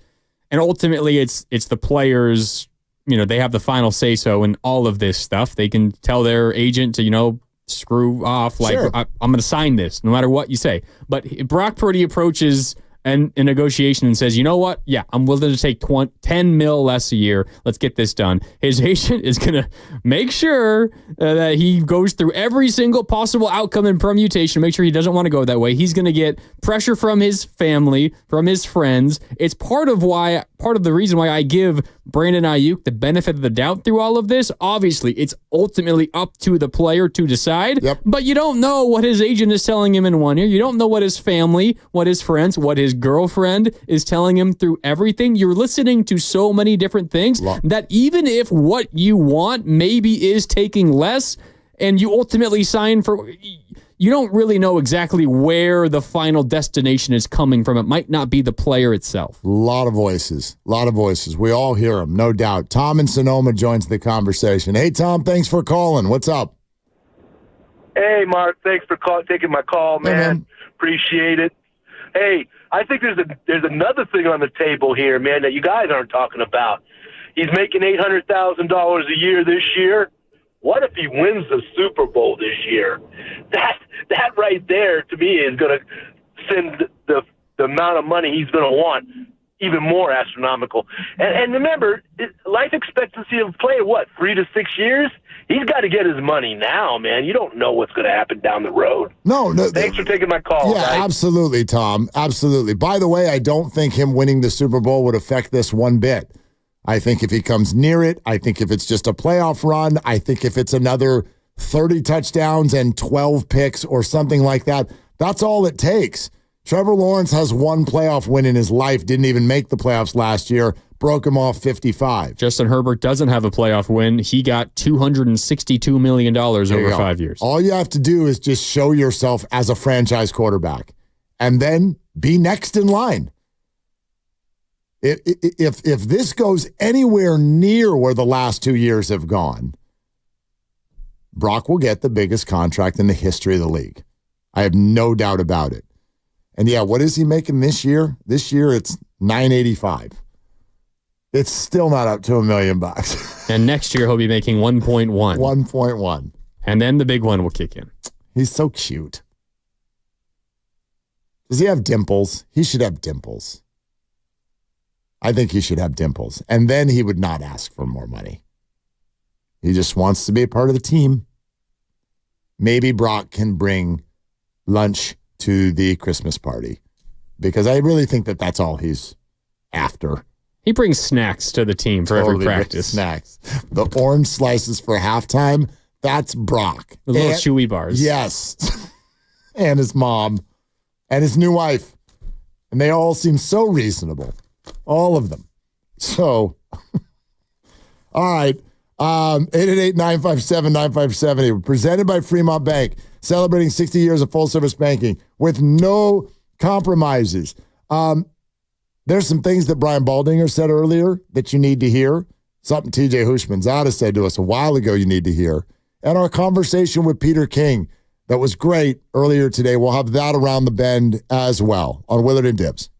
and ultimately it's the players, they have the final say-so in all of this stuff. They can tell their agent to, screw off. Like, sure. I'm going to sign this no matter what you say. But Brock Purdy approaches a negotiation and says, you know what? Yeah, I'm willing to take 10 mil less a year. Let's get this done. His agent is going to make sure that he goes through every single possible outcome and permutation, make sure he doesn't want to go that way. He's going to get pressure from his family, from his friends. It's part of the reason why I give Brandon Aiyuk the benefit of the doubt through all of this. Obviously, it's ultimately up to the player to decide, but you don't know what his agent is telling him in one ear. You don't know what his family, what his friends, what his girlfriend is telling him through everything. You're listening to so many different things that even if what you want maybe is taking less and you ultimately sign for, you don't really know exactly where the final destination is coming from. It might not be the player itself. A lot of voices. We all hear them, no doubt. Tom in Sonoma joins the conversation. Hey, Tom, thanks for calling. What's up? Hey, Mark, thanks for taking my call, man. Hey, man. Appreciate it. Hey, I think there's another thing on the table here, man, that you guys aren't talking about. He's making $800,000 a year this year. What if he wins the Super Bowl this year? That right there, to me, is going to send the amount of money he's going to want even more astronomical. And remember, life expectancy of a player, 3 to 6 years? He's got to get his money now, man. You don't know what's going to happen down the road. No. Thanks for taking my call. Yeah, guys. Absolutely, Tom. Absolutely. By the way, I don't think him winning the Super Bowl would affect this one bit. I think if he comes near it, I think if it's just a playoff run, I think if it's another 30 touchdowns and 12 picks or something like that, that's all it takes. Trevor Lawrence has one playoff win in his life, didn't even make the playoffs last year. broke him off 55. Justin Herbert doesn't have a playoff win. He got $262 million over 5 years. All you have to do is just show yourself as a franchise quarterback and then be next in line. If this goes anywhere near where the last 2 years have gone, Brock will get the biggest contract in the history of the league. I have no doubt about it. And yeah, what is he making this year? This year it's $985. It's still not up to $1 million. And next year he'll be making 1.1. 1.1. And then the big one will kick in. He's so cute. Does he have dimples? He should have dimples. I think he should have dimples. And then he would not ask for more money. He just wants to be a part of the team. Maybe Brock can bring lunch to the Christmas party because I really think that that's all he's after. He brings snacks to the team for every practice. Snacks. The orange slices for halftime, that's Brock. The little chewy bars. Yes. And his mom and his new wife. And they all seem so reasonable. All of them. So, all right. 888-957-9570. Presented by Fremont Bank. Celebrating 60 years of full-service banking with no compromises. There's some things that Brian Baldinger said earlier that you need to hear. Something TJ Hushmanzada said to us a while ago you need to hear. And our conversation with Peter King that was great earlier today. We'll have that around the bend as well on Willard and Dibs.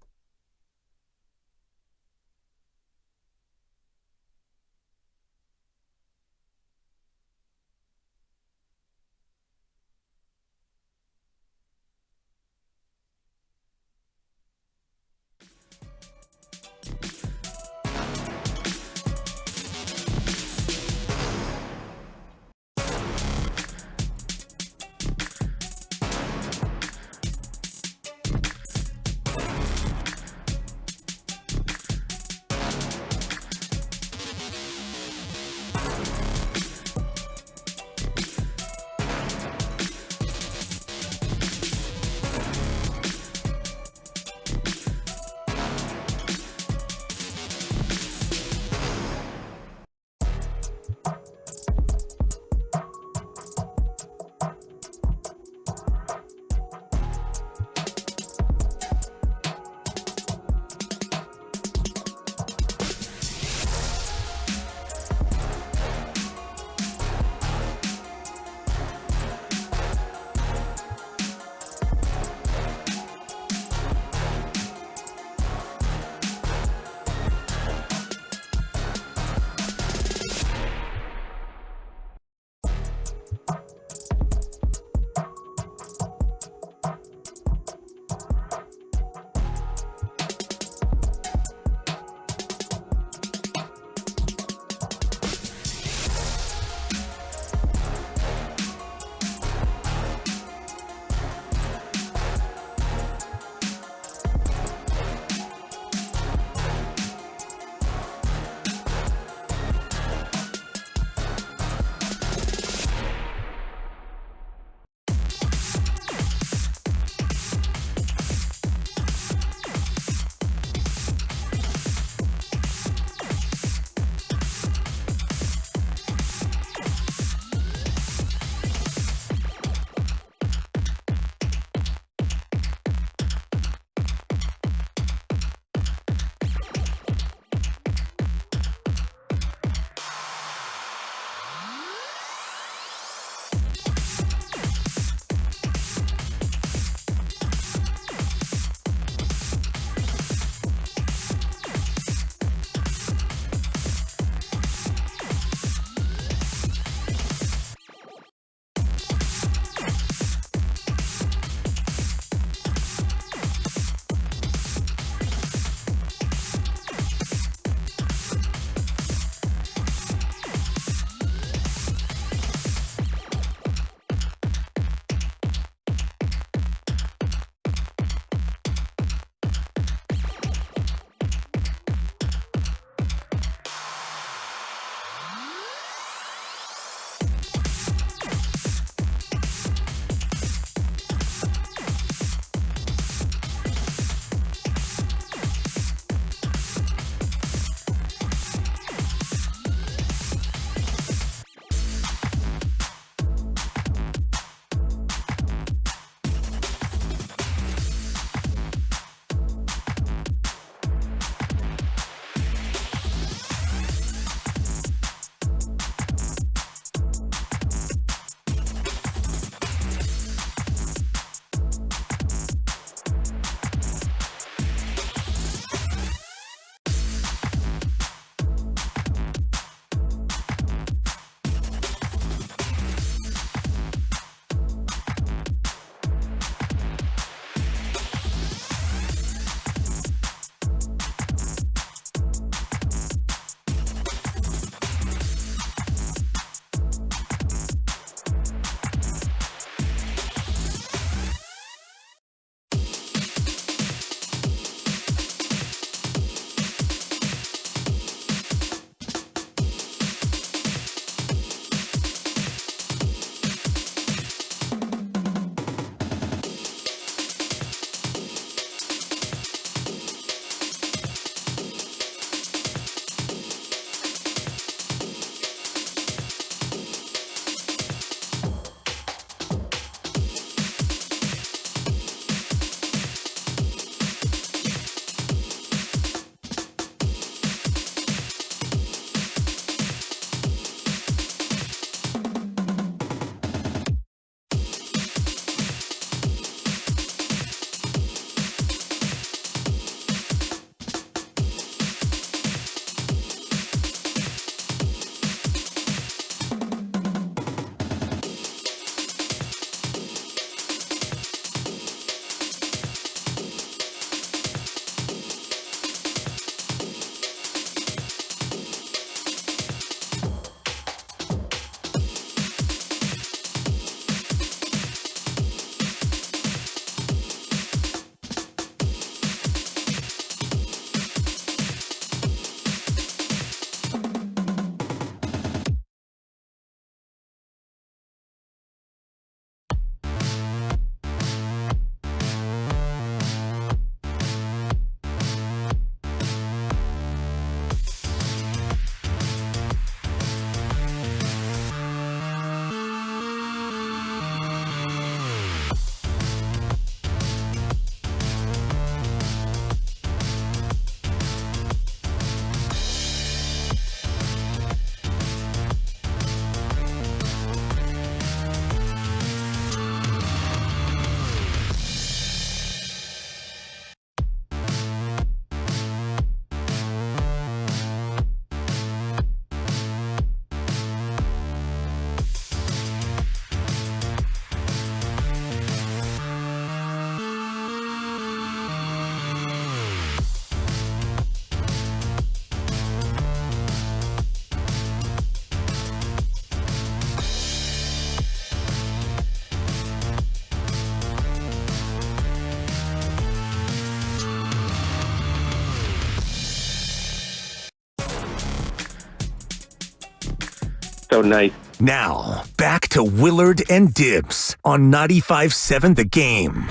So nice. Now, back to Willard and Dibs on 95.7 The Game.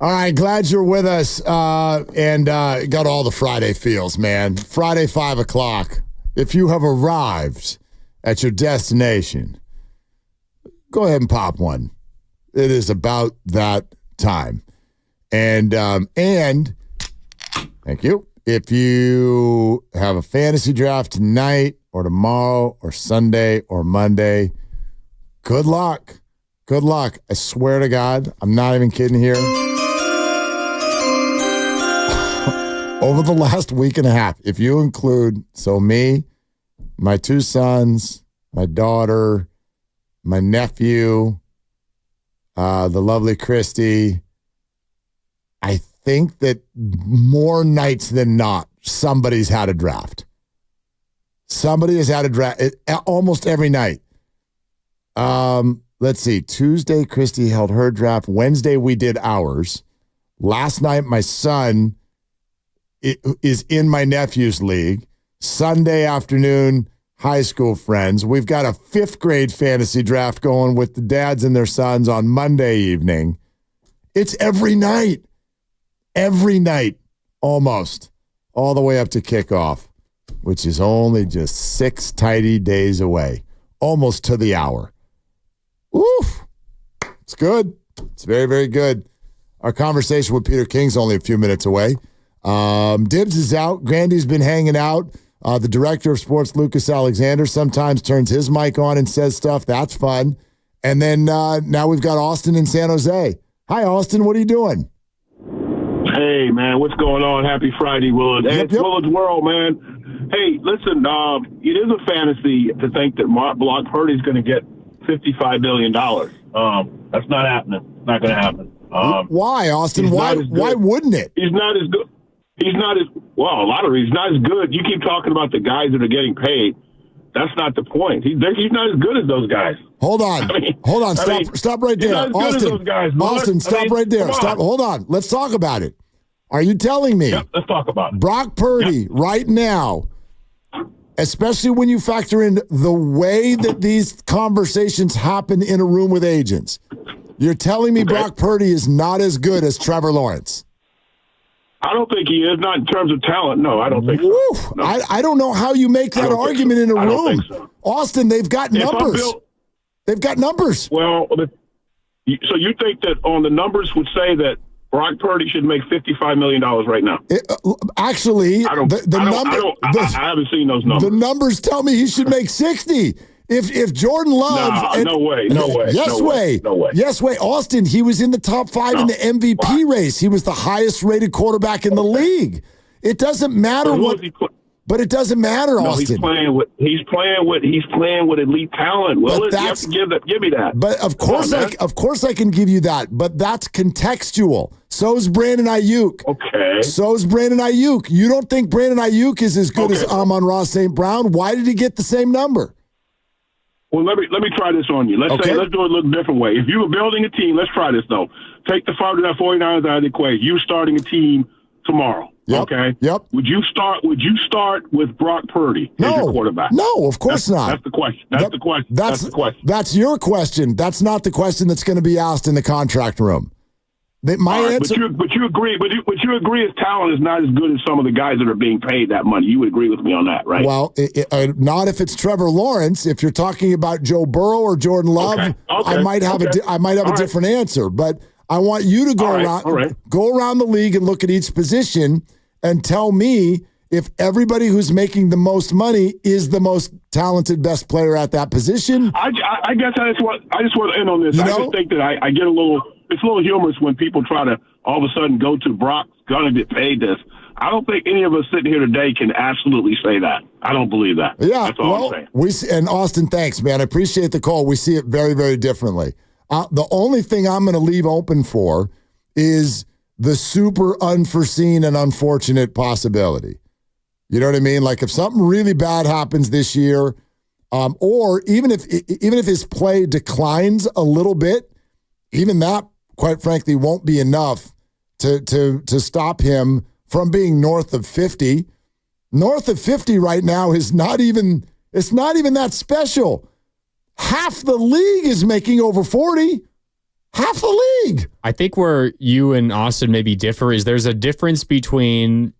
All right, glad you're with us and got all the Friday feels, man. Friday, 5 o'clock. If you have arrived at your destination, go ahead and pop one. It is about that time. And thank you. If you have a fantasy draft tonight or tomorrow or Sunday or Monday, good luck. Good luck. I swear to God, I'm not even kidding here. Over the last week and a half, if you include, me, my 2 sons, my daughter, my nephew, the lovely Christy, I think that more nights than not, somebody's had a draft. Somebody has had a draft almost every night. Let's see. Tuesday, Christy held her draft. Wednesday, we did ours. Last night, my son is in my nephew's league. Sunday afternoon, high school friends. We've got a 5th grade fantasy draft going with the dads and their sons on Monday evening. It's every night. Every night, almost, all the way up to kickoff, which is only just 6 tidy days away, almost to the hour. Oof. It's good. It's very, very good. Our conversation with Peter King's only a few minutes away. Dibs is out. Grandy's been hanging out. The director of sports, Lucas Alexander, sometimes turns his mic on and says stuff. That's fun. And then now we've got Austin in San Jose. Hi, Austin. What are you doing? Hey, man, what's going on? Happy Friday, Willard. It's Willard's World, man. Hey, listen, it is a fantasy to think that Brock Purdy's going to get $55 million. That's not happening. It's not going to happen. Why, Austin? Why wouldn't it? He's not as good. He's not as – well, a lot of reasons. He's not as good. You keep talking about the guys that are getting paid. That's not the point. He's not as good as those guys. Hold on. Stop right there. Austin, stop right there. Stop. Hold on. Let's talk about it. Are you telling me? Yep, let's talk about it. Brock Purdy right now, especially when you factor in the way that these conversations happen in a room with agents, you're telling me Brock Purdy is not as good as Trevor Lawrence? I don't think he is. Not in terms of talent. No, I don't think so. No. I don't know how you make that argument in a room. I don't think so. Austin, they've got numbers. They've got numbers. Well, so you think that on the numbers would say that Brock Purdy should make $55 million right now? Actually, I haven't seen those numbers. The numbers tell me he should make 60. If Jordan Love... No way. Yes way. Austin, he was in the top 5 in the MVP race. He was the highest rated quarterback in the league. It doesn't matter but it doesn't matter, Austin. He's playing with elite talent. Well, you have to give me that. But of course I can give you that. But that's contextual. So's Brandon Aiyuk. Okay. So's Brandon Aiyuk. You don't think Brandon Aiyuk is as good as Amon-Ra St. Brown? Why did he get the same number? Well, let me try this on you. Let's do it a little different way. If you were building a team, let's try this though. Take the 49ers out of the equation. You starting a team tomorrow. Yep. Okay. Yep. Would you start with Brock Purdy as your quarterback? No, of course not. That's the question. That's the question. That's your question. That's not the question that's going to be asked in the contract room. Answer. But you agree his talent is not as good as some of the guys that are being paid that money. You would agree with me on that, right? Well, not if it's Trevor Lawrence. If you're talking about Joe Burrow or Jordan Love, I might have a different answer. But I want you to go around the league and look at each position and tell me if everybody who's making the most money is the most talented, best player at that position. I guess I just want to end on this. I just think that I get it's a little humorous when people try to all of a sudden go to Brock's going to get paid this. I don't think any of us sitting here today can absolutely say that. I don't believe that. Yeah, that's all I'm saying. And Austin, thanks, man. I appreciate the call. We see it very, very differently. The only thing I'm going to leave open for is the super unforeseen and unfortunate possibility. You know what I mean? Like if something really bad happens this year, or even if his play declines a little bit, even that, quite frankly, won't be enough to stop him from being north of 50. North of 50 right now is not even that special. Half the league is making over 40. Half the league. I think where you and Austin maybe differ is there's a difference between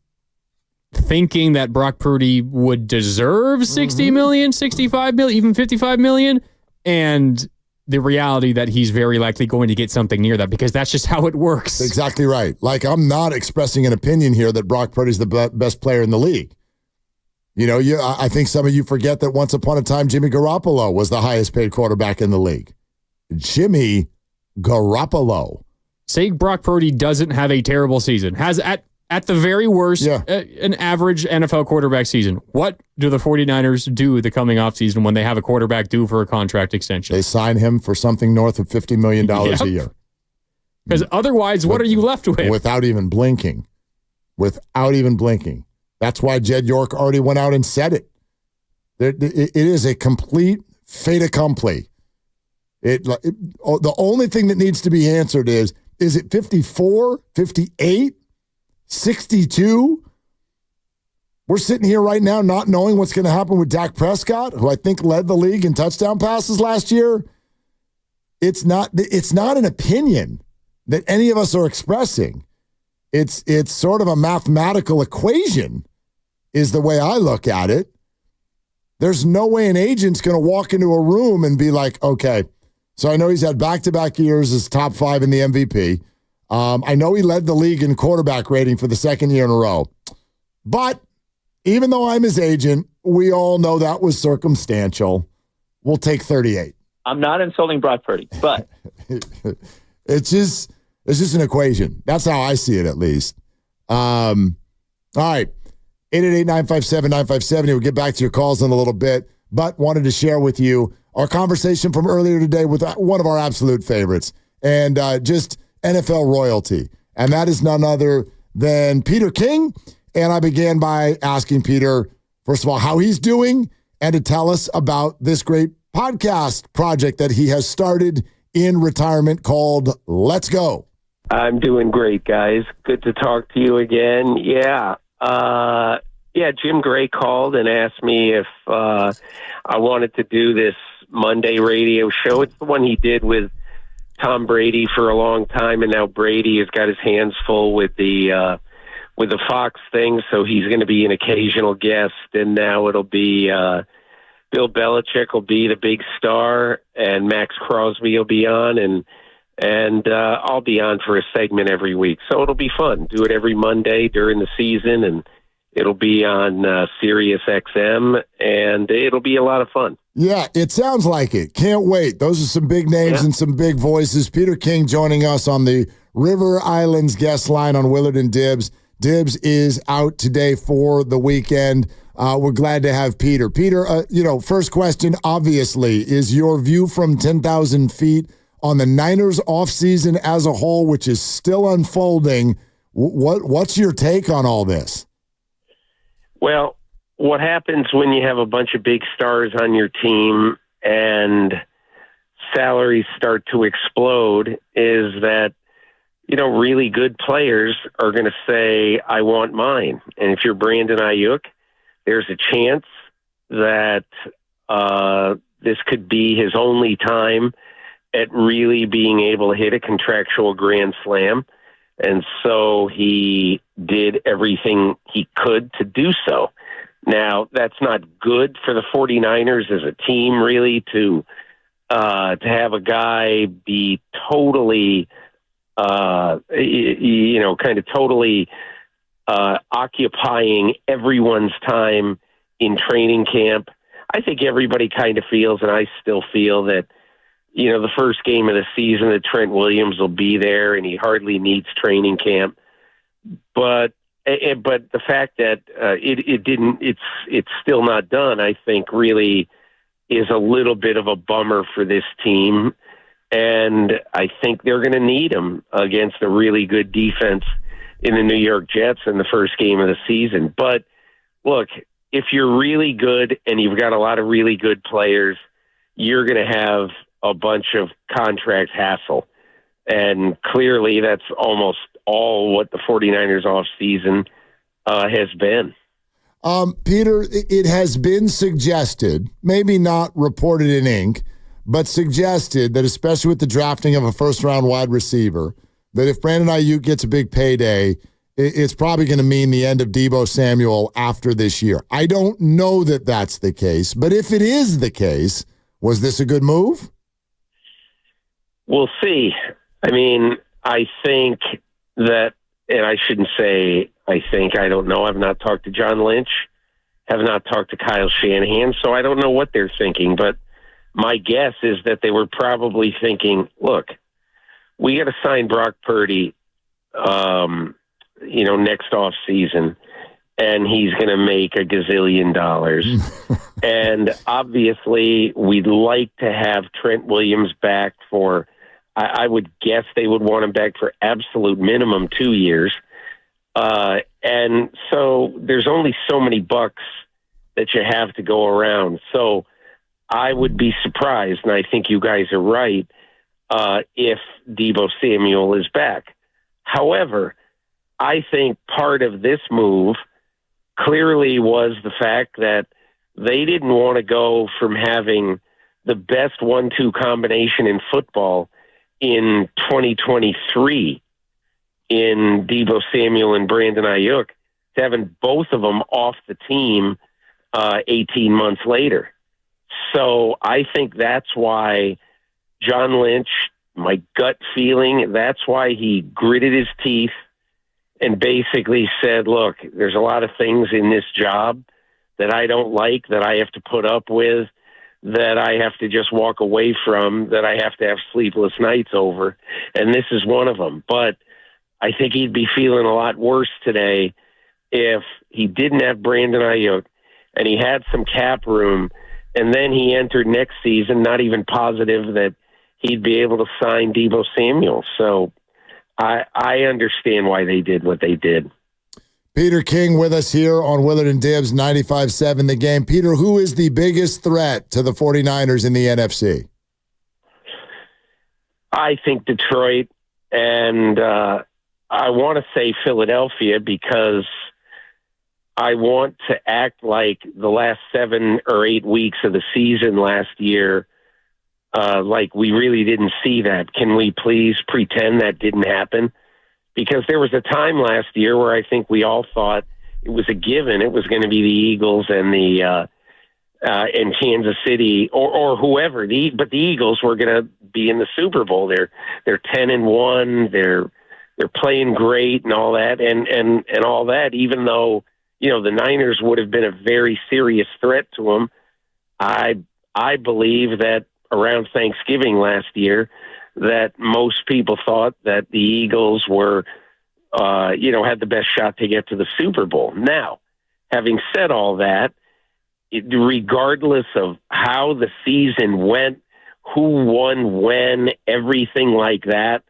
thinking that Brock Purdy would deserve 60 million, 65 million, even 55 million, and the reality that he's very likely going to get something near that, because that's just how it works. Exactly right. Like, I'm not expressing an opinion here that Brock Purdy's the best player in the league. I think some of you forget that once upon a time, Jimmy Garoppolo was the highest paid quarterback in the league. Jimmy Garoppolo. Say Brock Purdy doesn't have a terrible season, has at the very worst an average NFL quarterback season. What do the 49ers do the coming offseason when they have a quarterback due for a contract extension? They sign him for something north of $50 million a year. Because otherwise, what are you left with? Without even blinking. That's why Jed York already went out and said it. It is a complete fait accompli. The only thing that needs to be answered is it 54, 58, 62? We're sitting here right now not knowing what's going to happen with Dak Prescott, who I think led the league in touchdown passes last year. It's not an opinion that any of us are expressing. It's sort of a mathematical equation is the way I look at it. There's no way an agent's going to walk into a room and be like, okay, so I know he's had back-to-back years as top 5 in the MVP. I know he led the league in quarterback rating for the second year in a row. But even though I'm his agent, we all know that was circumstantial. We'll take 38. I'm not insulting Brock Purdy, but it's just an equation. That's how I see it, at least. All right. 888-957-957. We'll get back to your calls in a little bit, but wanted to share with you our conversation from earlier today with one of our absolute favorites and just NFL royalty. And that is none other than Peter King. And I began by asking Peter, first of all, how he's doing and to tell us about this great podcast project that he has started in retirement called Let's Go. I'm doing great, guys. Good to talk to you again. Yeah. Jim Gray called and asked me if I wanted to do this Monday radio show. It's the one he did with Tom Brady for a long time, and now Brady has got his hands full with the Fox thing, so he's going to be an occasional guest, and now it'll be Bill Belichick will be the big star, and Max Crosby will be on, and I'll be on for a segment every week. So it'll be fun. Do it every Monday during the season, and it'll be on Sirius XM, and it'll be a lot of fun. Yeah, it sounds like it. Can't wait. Those are some big names and some big voices. Peter King joining us on the River Islands guest line on Willard and Dibbs. Dibbs is out today for the weekend. We're glad to have Peter. Peter, first question, obviously, is your view from 10,000 feet on the Niners offseason as a whole, which is still unfolding. What's your take on all this? Well, what happens when you have a bunch of big stars on your team and salaries start to explode is that, really good players are going to say, I want mine. And if you're Brandon Aiyuk, there's a chance that this could be his only time at really being able to hit a contractual grand slam. And so he did everything he could to do so. Now, that's not good for the 49ers as a team, really, to have a guy be totally, totally occupying everyone's time in training camp. I think everybody kind of feels, and I still feel that, the first game of the season that Trent Williams will be there and he hardly needs training camp. But the fact that it's still not done, I think really is a little bit of a bummer for this team. And I think they're going to need him against a really good defense in the New York Jets in the first game of the season. But look, if you're really good and you've got a lot of really good players, you're going to have a bunch of contract hassle. And clearly that's almost all what the 49ers offseason has been. Peter, it has been suggested, maybe not reported in ink, but suggested that especially with the drafting of a first-round wide receiver, that if Brandon Aiyuk gets a big payday, it's probably going to mean the end of Deebo Samuel after this year. I don't know that that's the case, but if it is the case, was this a good move? We'll see. I mean, I think that, and I shouldn't say I think, I don't know. I've not talked to John Lynch, have not talked to Kyle Shanahan, so I don't know what they're thinking, but my guess is that they were probably thinking, look, we got to sign Brock Purdy, next off season, and he's going to make a gazillion dollars. And obviously, we'd like to have Trent Williams back for, I would guess they would want him back for absolute minimum 2 years. And so there's only so many bucks that you have to go around. So I would be surprised, and I think you guys are right, if Deebo Samuel is back. However, I think part of this move clearly was the fact that they didn't want to go from having the best 1-2 combination in football in 2023 in Deebo Samuel and Brandon Aiyuk to having both of them off the team 18 months later. So I think that's why John Lynch, my gut feeling, that's why he gritted his teeth and basically said, look, there's a lot of things in this job that I don't like, that I have to put up with, that I have to just walk away from, that I have to have sleepless nights over, and this is one of them. But I think he'd be feeling a lot worse today if he didn't have Brandon Aiyuk and he had some cap room, and then he entered next season not even positive that he'd be able to sign Deebo Samuel. So I understand why they did what they did. Peter King with us here on Willard and Dibbs 95.7 The Game. Peter, who is the biggest threat to the 49ers in the NFC? I think Detroit, and I want to say Philadelphia because I want to act like the last 7 or 8 weeks of the season last year, like we really didn't see that. Can we please pretend that didn't happen? Because there was a time last year where I think we all thought it was a given. It was going to be the Eagles and and Kansas City or whoever. But the Eagles were going to be in the Super Bowl. They're 10-1. They're playing great and all that and all that. Even though the Niners would have been a very serious threat to them, I believe that around Thanksgiving last year, that most people thought that the Eagles were, had the best shot to get to the Super Bowl. Now, having said all that, regardless of how the season went, who won when, everything like that,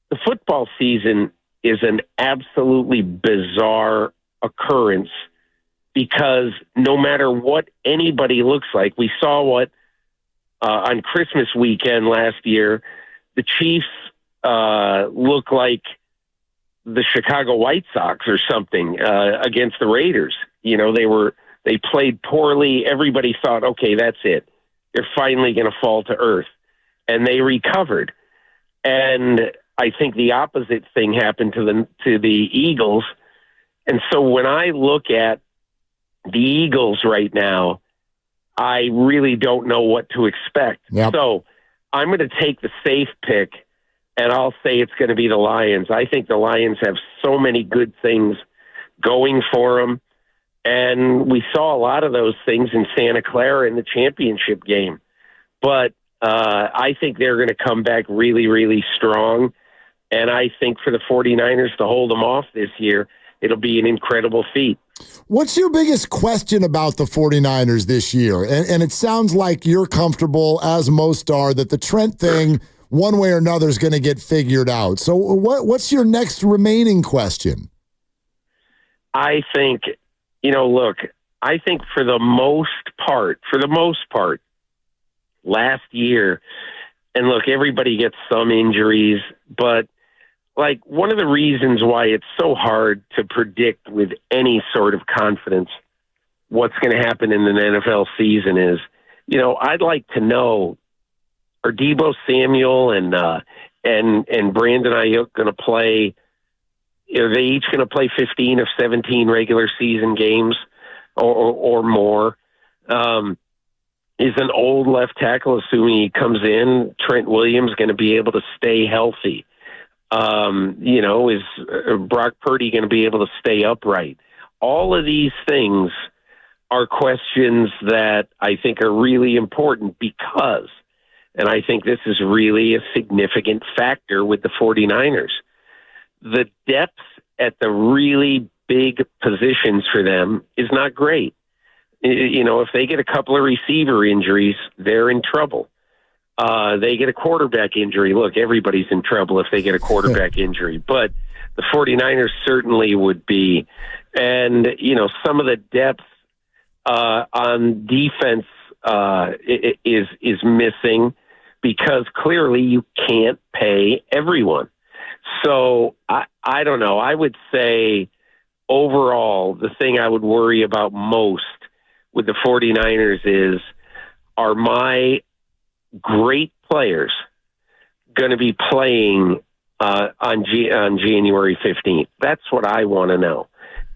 the football season is an absolutely bizarre occurrence because no matter what anybody looks like, we saw what on Christmas weekend last year, the Chiefs look like the Chicago White Sox or something against the Raiders. They played poorly. Everybody thought, okay, that's it. They're finally going to fall to earth. And they recovered. And I think the opposite thing happened to the Eagles. And so when I look at the Eagles right now, I really don't know what to expect. Yep. So I'm going to take the safe pick, and I'll say it's going to be the Lions. I think the Lions have so many good things going for them, and we saw a lot of those things in Santa Clara in the championship game. But I think they're going to come back really, really strong, and I think for the 49ers to hold them off this year, it'll be an incredible feat. What's your biggest question about the 49ers this year? And it sounds like you're comfortable, as most are, that the Trent thing, one way or another, is going to get figured out. So what's your next remaining question? I think, I think for the most part, last year, and look, everybody gets some injuries, but like one of the reasons why it's so hard to predict with any sort of confidence what's going to happen in an NFL season is, I'd like to know, are Deebo Samuel and Brandon Aiyuk going to play? Are they each going to play 15 of 17 regular season games or more? Is an old left tackle, assuming he comes in, Trent Williams, going to be able to stay healthy? Is Brock Purdy going to be able to stay upright? All of these things are questions that I think are really important because, and I think this is really a significant factor with the 49ers, the depth at the really big positions for them is not great. If they get a couple of receiver injuries, they're in trouble. They get a quarterback injury. Look, everybody's in trouble if they get a quarterback injury, but the 49ers certainly would be. And, some of the depth on defense is missing because clearly you can't pay everyone. So I don't know. I would say overall, the thing I would worry about most with the 49ers is, are my great players going to be playing on January 15th? That's what I want to know.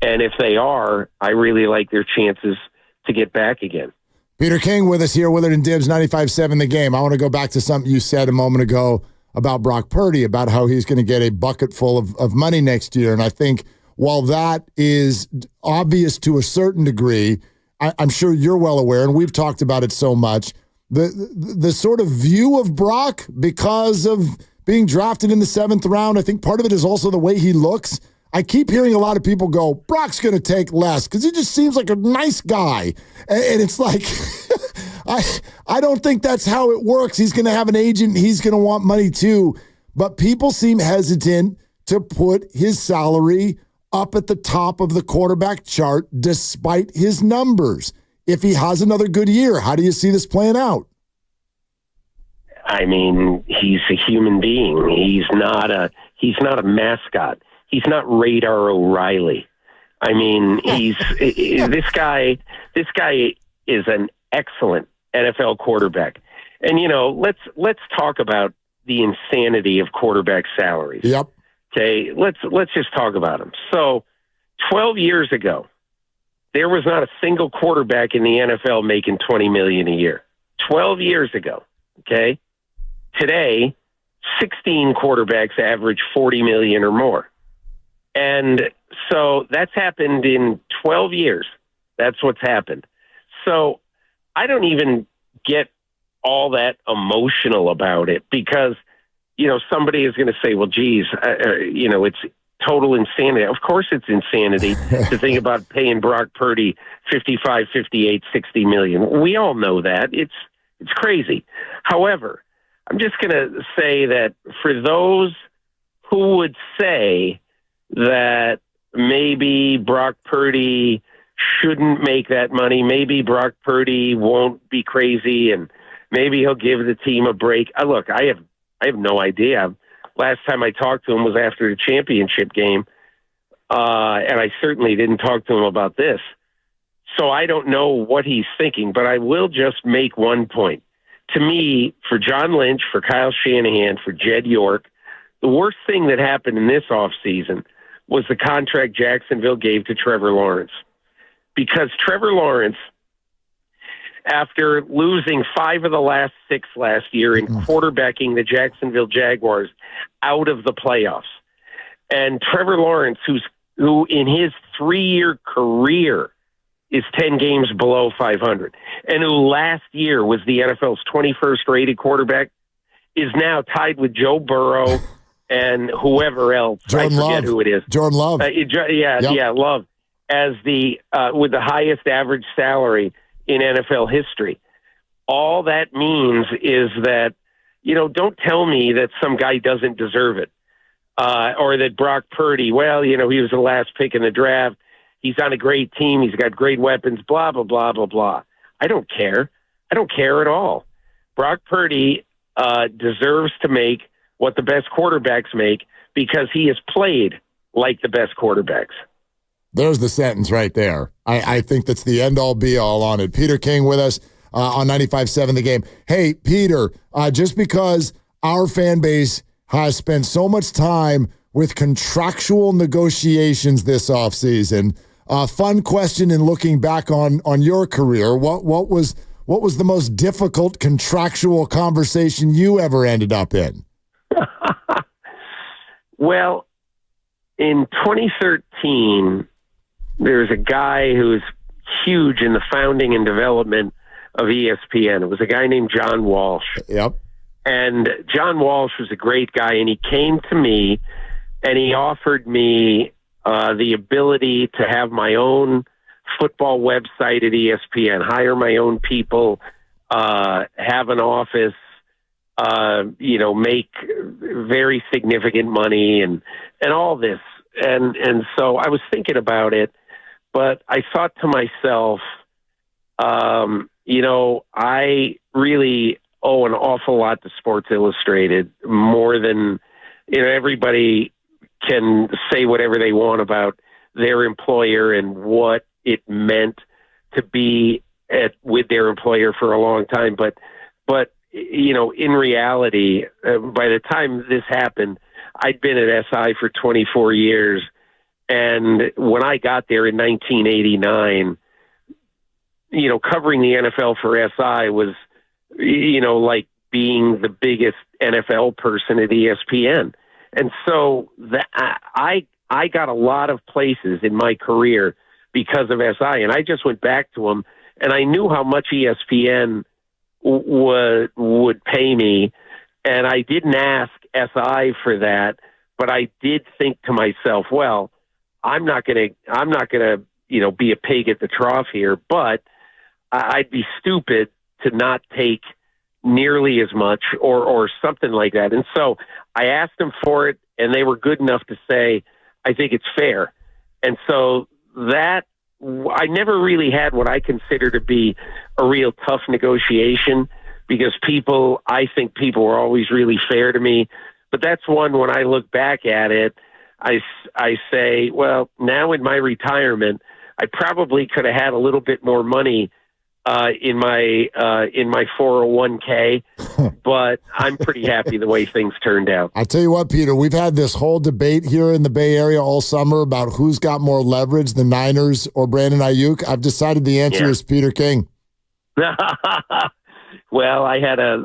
And if they are, I really like their chances to get back again. Peter King with us here, Willard and Dibs, 95.7 The Game. I want to go back to something you said a moment ago about Brock Purdy, about how he's going to get a bucket full of money next year. And I think while that is obvious to a certain degree, I'm sure you're well aware, and we've talked about it so much, the sort of view of Brock because of being drafted in the 7th round, I think part of it is also the way he looks. I keep hearing a lot of people go, Brock's going to take less because he just seems like a nice guy. And it's like, I don't think that's how it works. He's going to have an agent. He's going to want money too. But people seem hesitant to put his salary up at the top of the quarterback chart despite his numbers. If he has another good year, how do you see this playing out? I mean, he's a human being. He's not a mascot. He's not Radar O'Reilly. I mean, this guy is an excellent NFL quarterback. And let's talk about the insanity of quarterback salaries. Yep. Okay, let's just talk about them. So, 12 years ago, there was not a single quarterback in the NFL making $20 million a year. 12 years ago, okay? Today, 16 quarterbacks average $40 million or more. And so that's happened in 12 years. That's what's happened. So I don't even get all that emotional about it because, somebody is going to say, well, geez, it's total insanity. Of course it's insanity to think about paying Brock Purdy 55, 58, 60 million. We all know that. It's crazy. However, I'm just going to say that for those who would say that maybe Brock Purdy shouldn't make that money, maybe Brock Purdy won't be crazy and maybe he'll give the team a break. Look, I have no idea. Last time I talked to him was after the championship game, and I certainly didn't talk to him about this. So I don't know what he's thinking, but I will just make one point. To me, for John Lynch, for Kyle Shanahan, for Jed York, the worst thing that happened in this offseason was the contract Jacksonville gave to Trevor Lawrence. Because Trevor Lawrence, after losing 5 of the last 6 last year in quarterbacking the Jacksonville Jaguars out of the playoffs, and Trevor Lawrence, who in his 3-year career is 10 games below 500, and who last year was the NFL's 21st rated quarterback, is now tied with Joe Burrow and whoever else. I forget who it is. Jordan Love. Love, as the with the highest average salary in NFL history. All that means is that, don't tell me that some guy doesn't deserve it. Or that Brock Purdy, he was the last pick in the draft. He's on a great team. He's got great weapons, blah, blah, blah, blah, blah. I don't care. I don't care at all. Brock Purdy deserves to make what the best quarterbacks make because he has played like the best quarterbacks. There's the sentence right there. I think that's the end-all, be-all on it. Peter King with us on 95.7 The Game. Hey, Peter, just because our fan base has spent so much time with contractual negotiations this offseason, fun question in looking back on your career, what was the most difficult contractual conversation you ever ended up in? Well, in 2013, there's a guy who's huge in the founding and development of ESPN. It was a guy named John Walsh. Yep. And John Walsh was a great guy, and he came to me and he offered me the ability to have my own football website at ESPN, hire my own people, have an office, make very significant money and all this. And so I was thinking about it, but I thought to myself, I really owe an awful lot to Sports Illustrated, more than, everybody can say whatever they want about their employer and what it meant to be with their employer for a long time. But in reality, by the time this happened, I'd been at SI for 24 years. And when I got there in 1989, covering the NFL for SI was, like being the biggest NFL person at ESPN. And so I got a lot of places in my career because of SI. And I just went back to them, and I knew how much ESPN would pay me. And I didn't ask SI for that, but I did think to myself, well, I'm not going to, be a pig at the trough here, but I'd be stupid to not take nearly as much or something like that. And so I asked them for it, and they were good enough to say, I think it's fair. And so that I never really had what I consider to be a real tough negotiation, because I think people were always really fair to me. But that's one, when I look back at it, I say, well, now in my retirement, I probably could have had a little bit more money in my 401k, but I'm pretty happy the way things turned out. I tell you what, Peter, we've had this whole debate here in the Bay Area all summer about who's got more leverage, the Niners or Brandon Aiyuk. I've decided the answer is Peter King. Well, I had a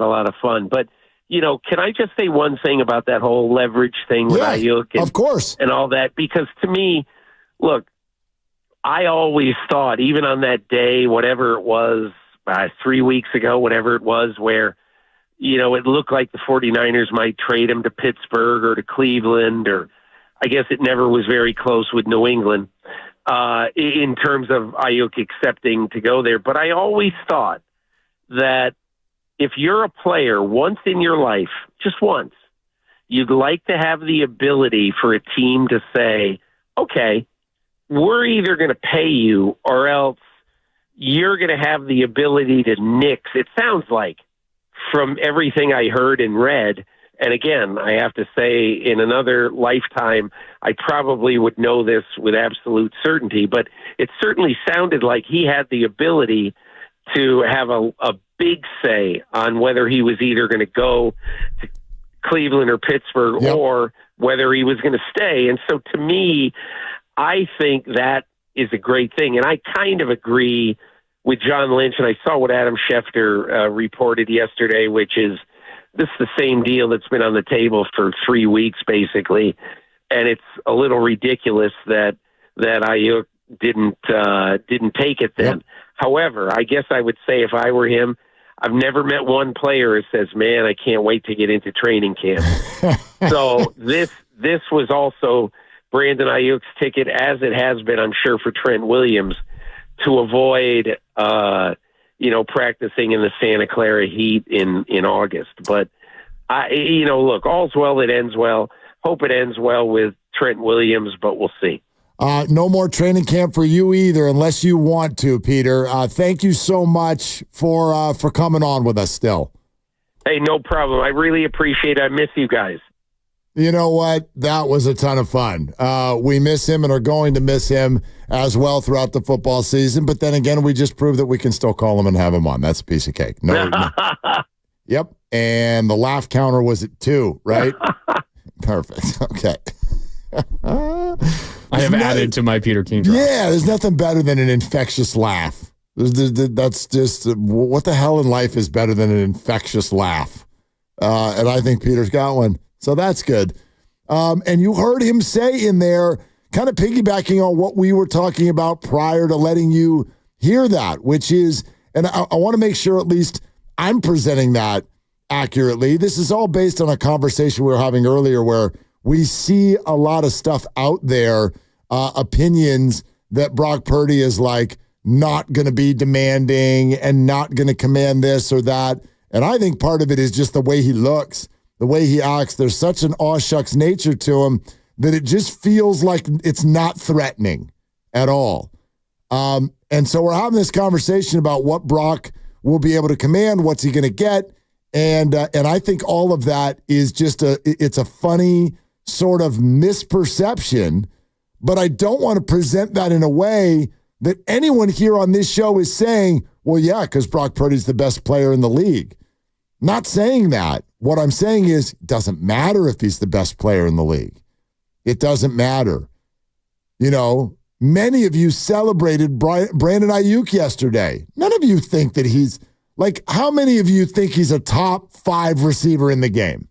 lot of fun, but can I just say one thing about that whole leverage thing with Aiyuk? Of course, and all that, because to me, look, I always thought, even on that day, whatever it was, 3 weeks ago, whatever it was, where, it looked like the 49ers might trade him to Pittsburgh or to Cleveland, or I guess it never was very close with New England in terms of Aiyuk accepting to go there. But I always thought that if you're a player once in your life, just once, you'd like to have the ability for a team to say, okay, we're either going to pay you or else you're going to have the ability to nix. It sounds like, from everything I heard and read, and again, I have to say, in another lifetime, I probably would know this with absolute certainty, but it certainly sounded like he had the ability to have a big say on whether he was either going to go to Cleveland or Pittsburgh, or whether he was going to stay. And so to me, I think that is a great thing. And I kind of agree with John Lynch, and I saw what Adam Schefter reported yesterday, which is this is the same deal that's been on the table for 3 weeks, basically. And it's a little ridiculous that Aiyuk didn't take it then. However, I guess I would say, if I were him, I've never met one player who says, man, I can't wait to get into training camp. So this was also Brandon Aiyuk's ticket, as it has been, I'm sure, for Trent Williams, to avoid, practicing in the Santa Clara heat in August. But look, all's well that ends well. Hope it ends well with Trent Williams, but we'll see. No more training camp for you either, unless you want to, Peter. Thank you so much for coming on with us still. Hey, no problem. I really appreciate it. I miss you guys. You know what? That was a ton of fun. We miss him and are going to miss him as well throughout the football season. But then again, we just proved that we can still call him and have him on. That's a piece of cake. No. Yep. And the laugh counter was at 2, right? Perfect. Okay. I have added to my Peter King drop. Yeah, there's nothing better than an infectious laugh. That's just, what the hell in life is better than an infectious laugh? And I think Peter's got one. So that's good. And you heard him say in there, kind of piggybacking on what we were talking about prior to letting you hear that, which is, and I want to make sure at least I'm presenting that accurately. This is all based on a conversation we were having earlier where we see a lot of stuff out there, opinions that Brock Purdy is like not going to be demanding and not going to command this or that. And I think part of it is just the way he looks. The way he acts, there's such an aw shucks nature to him that it just feels like it's not threatening at all. And so we're having this conversation about what Brock will be able to command, what's he going to get, and I think all of that is just it's a funny sort of misperception, but I don't want to present that in a way that anyone here on this show is saying, well, yeah, because Brock Purdy's the best player in the league. Not saying that. What I'm saying is it doesn't matter if he's the best player in the league. It doesn't matter. You know, many of you celebrated Brandon Aiyuk yesterday. None of you think that he's, like, how many of you think he's a top 5 receiver in the game?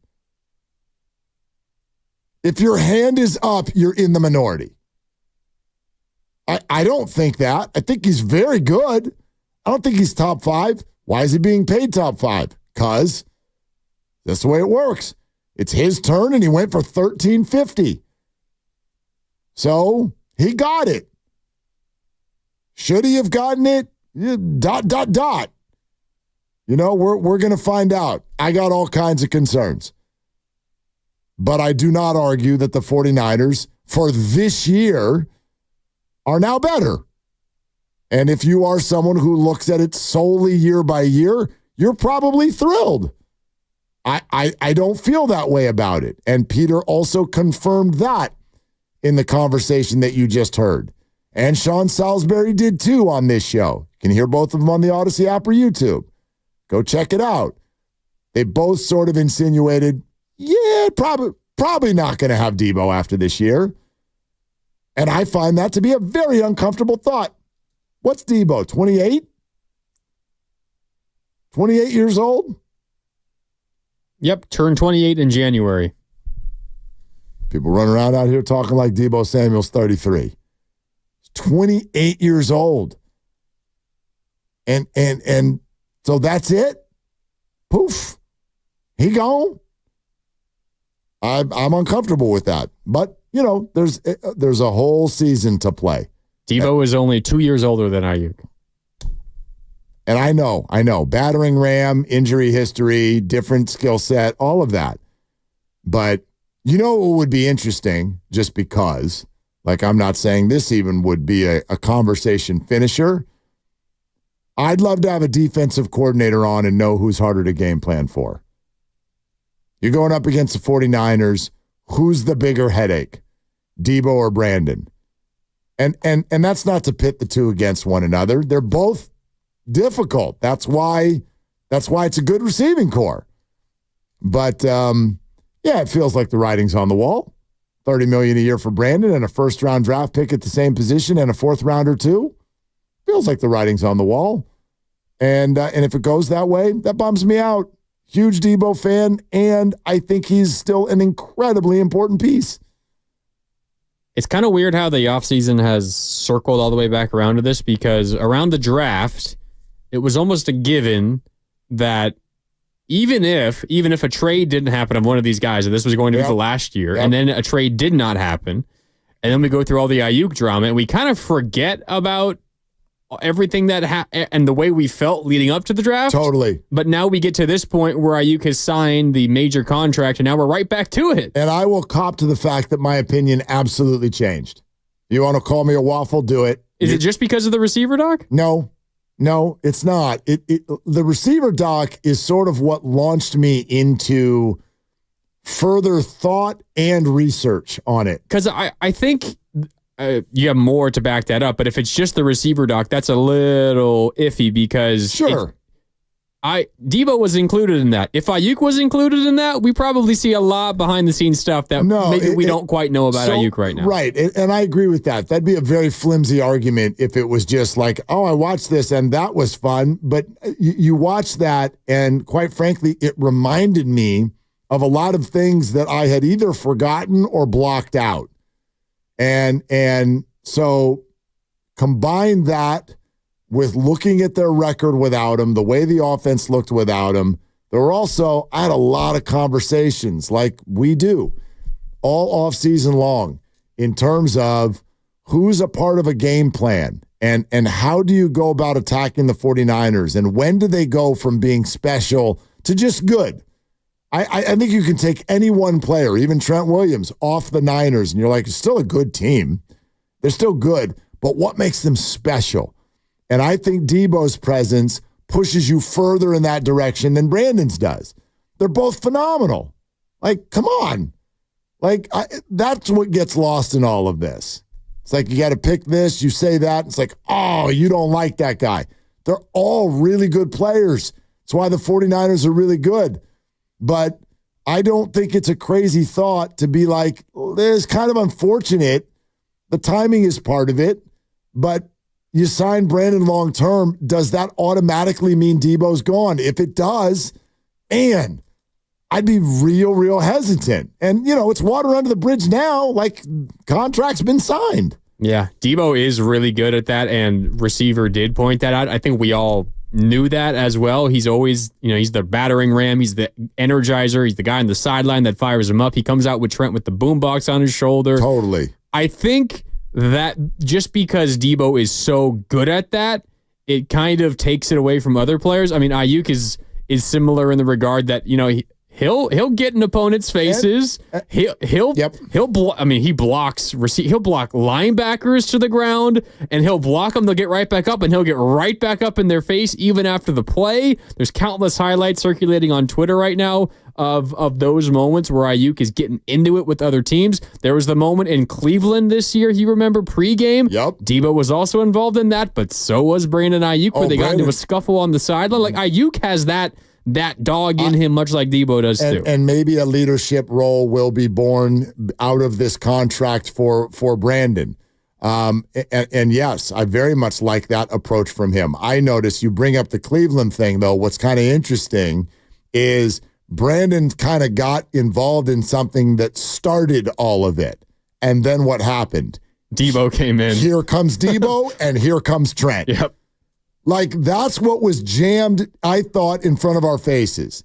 If your hand is up, you're in the minority. I don't think that. I think he's very good. I don't think he's top 5. Why is he being paid top 5? Because that's the way it works. It's his turn, and he went for $13.50. So he got it. Should he have gotten it? You know, we're going to find out. I got all kinds of concerns. But I do not argue that the 49ers for this year are now better. And if you are someone who looks at it solely year by year, you're probably thrilled. I don't feel that way about it. And Peter also confirmed that in the conversation that you just heard. And Sean Salisbury did too on this show. You can hear both of them on the Odyssey app or YouTube. Go check it out. They both sort of insinuated, yeah, probably not going to have Debo after this year. And I find that to be a very uncomfortable thought. What's Debo, 28? 28 years old? Yep, turned 28 in January. People run around out here talking like Debo Samuel's 33. He's 28 years old. And so that's it. Poof. He gone. I'm uncomfortable with that. But, you know, there's a whole season to play. Debo is only 2 years older than Aiyuk. And I know. Battering ram, injury history, different skill set, all of that. But you know what would be interesting, just because, like I'm not saying this even would be a conversation finisher. I'd love to have a defensive coordinator on and know who's harder to game plan for. You're going up against the 49ers. Who's the bigger headache, Debo or Brandon? And that's not to pit the two against one another. They're both difficult. That's why it's a good receiving core. But yeah, it feels like the writing's on the wall. $30 million a year for Brandon and a first-round draft pick at the same position and a fourth-rounder too. Feels like the writing's on the wall. And if it goes that way, that bums me out. Huge Debo fan, and I think he's still an incredibly important piece. It's kind of weird how the offseason has circled all the way back around to this, because around the draft, it was almost a given that even if a trade didn't happen of one of these guys, and this was going to be the last year, and then a trade did not happen, and then we go through all the Aiyuk drama, and we kind of forget about everything that and the way we felt leading up to the draft. Totally. But now we get to this point where Aiyuk has signed the major contract, and now we're right back to it. And I will cop to the fact that my opinion absolutely changed. You want to call me a waffle? Do it. Is it just because of the receiver, Doc? No, it's not. The receiver, Doc, is sort of what launched me into further thought and research on it. Because I think you have more to back that up, but if it's just the receiver, Doc, that's a little iffy because Debo was included in that. If Aiyuk was included in that, we probably see a lot behind the scenes stuff that we don't quite know about Aiyuk right now. Right, and I agree with that. That'd be a very flimsy argument if it was just like, oh, I watched this and that was fun. But you watch that, and quite frankly, it reminded me of a lot of things that I had either forgotten or blocked out. And so combine that with looking at their record without him, the way the offense looked without him. There were also, I had a lot of conversations like we do all offseason long in terms of who's a part of a game plan and how do you go about attacking the 49ers and when do they go from being special to just good? I think you can take any one player, even Trent Williams, off the Niners, and you're like, it's still a good team. They're still good, but what makes them special? And I think Debo's presence pushes you further in that direction than Brandon's does. They're both phenomenal. Like, come on. Like, that's what gets lost in all of this. It's like, you got to pick this, you say that. It's like, oh, you don't like that guy. They're all really good players. That's why the 49ers are really good. But I don't think it's a crazy thought to be like, it's kind of unfortunate. The timing is part of it, but you sign Brandon long term. Does that automatically mean Debo's gone? If it does, and I'd be real hesitant. And, it's water under the bridge now. Like, contract's been signed. Yeah, Debo is really good at that, and receiver did point that out. I think we all knew that as well. He's always, he's the battering ram. He's the energizer. He's the guy on the sideline that fires him up. He comes out with Trent with the boombox on his shoulder. Totally. I think that just because Debo is so good at that, it kind of takes it away from other players. I mean, Aiyuk is similar in the regard that, he'll get in opponents' faces. He blocks linebackers to the ground, and he'll block them. They'll get right back up, and he'll get right back up in their face even after the play. There's countless highlights circulating on Twitter right now of those moments where Aiyuk is getting into it with other teams. There was the moment in Cleveland this year, you remember, pregame. Yep. Debo was also involved in that, but so was Brandon Aiyuk, where they got into a scuffle on the sideline. Like, Aiyuk has that dog in him, much like Debo does too. And maybe a leadership role will be born out of this contract for Brandon. And yes, I very much like that approach from him. I notice you bring up the Cleveland thing, though. What's kind of interesting is Brandon kind of got involved in something that started all of it. And then what happened? Debo came in. Here comes Debo, and here comes Trent. Yep. Like, that's what was jammed, I thought, in front of our faces.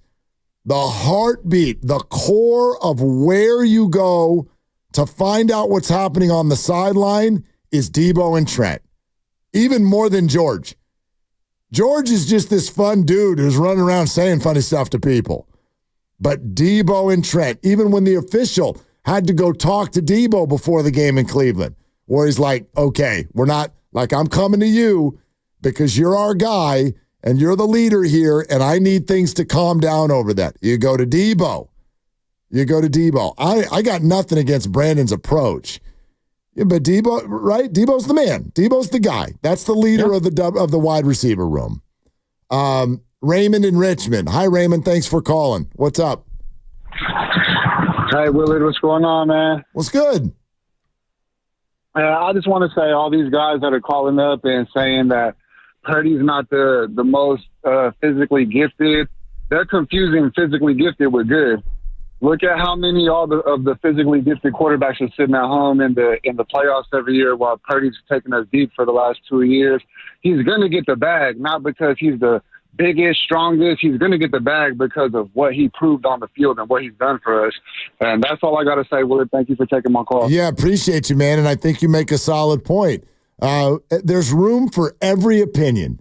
The heartbeat, the core of where you go to find out what's happening on the sideline is Debo and Trent. Even more than George. George is just this fun dude who's running around saying funny stuff to people. But Debo and Trent, even when the official had to go talk to Debo before the game in Cleveland, where he's like, okay, we're not, like, I'm coming to you because you're our guy and you're the leader here, and I need things to calm down over that. You go to Debo. I got nothing against Brandon's approach. Yeah, but Debo, right? Debo's the man. Debo's the guy. That's the leader of the wide receiver room. Raymond in Richmond. Hi, Raymond. Thanks for calling. What's up? Hey, Willard. What's going on, man? What's good? I just want to say all these guys that are calling up and saying that Purdy's not the most physically gifted, they're confusing physically gifted with good. Look at how many of the physically gifted quarterbacks are sitting at home in the playoffs every year while Purdy's taking us deep for the last 2 years. He's going to get the bag, not because he's the biggest, strongest. He's going to get the bag because of what he proved on the field and what he's done for us. And that's all I got to say, Willard. Thank you for taking my call. Yeah, appreciate you, man. And I think you make a solid point. There's room for every opinion.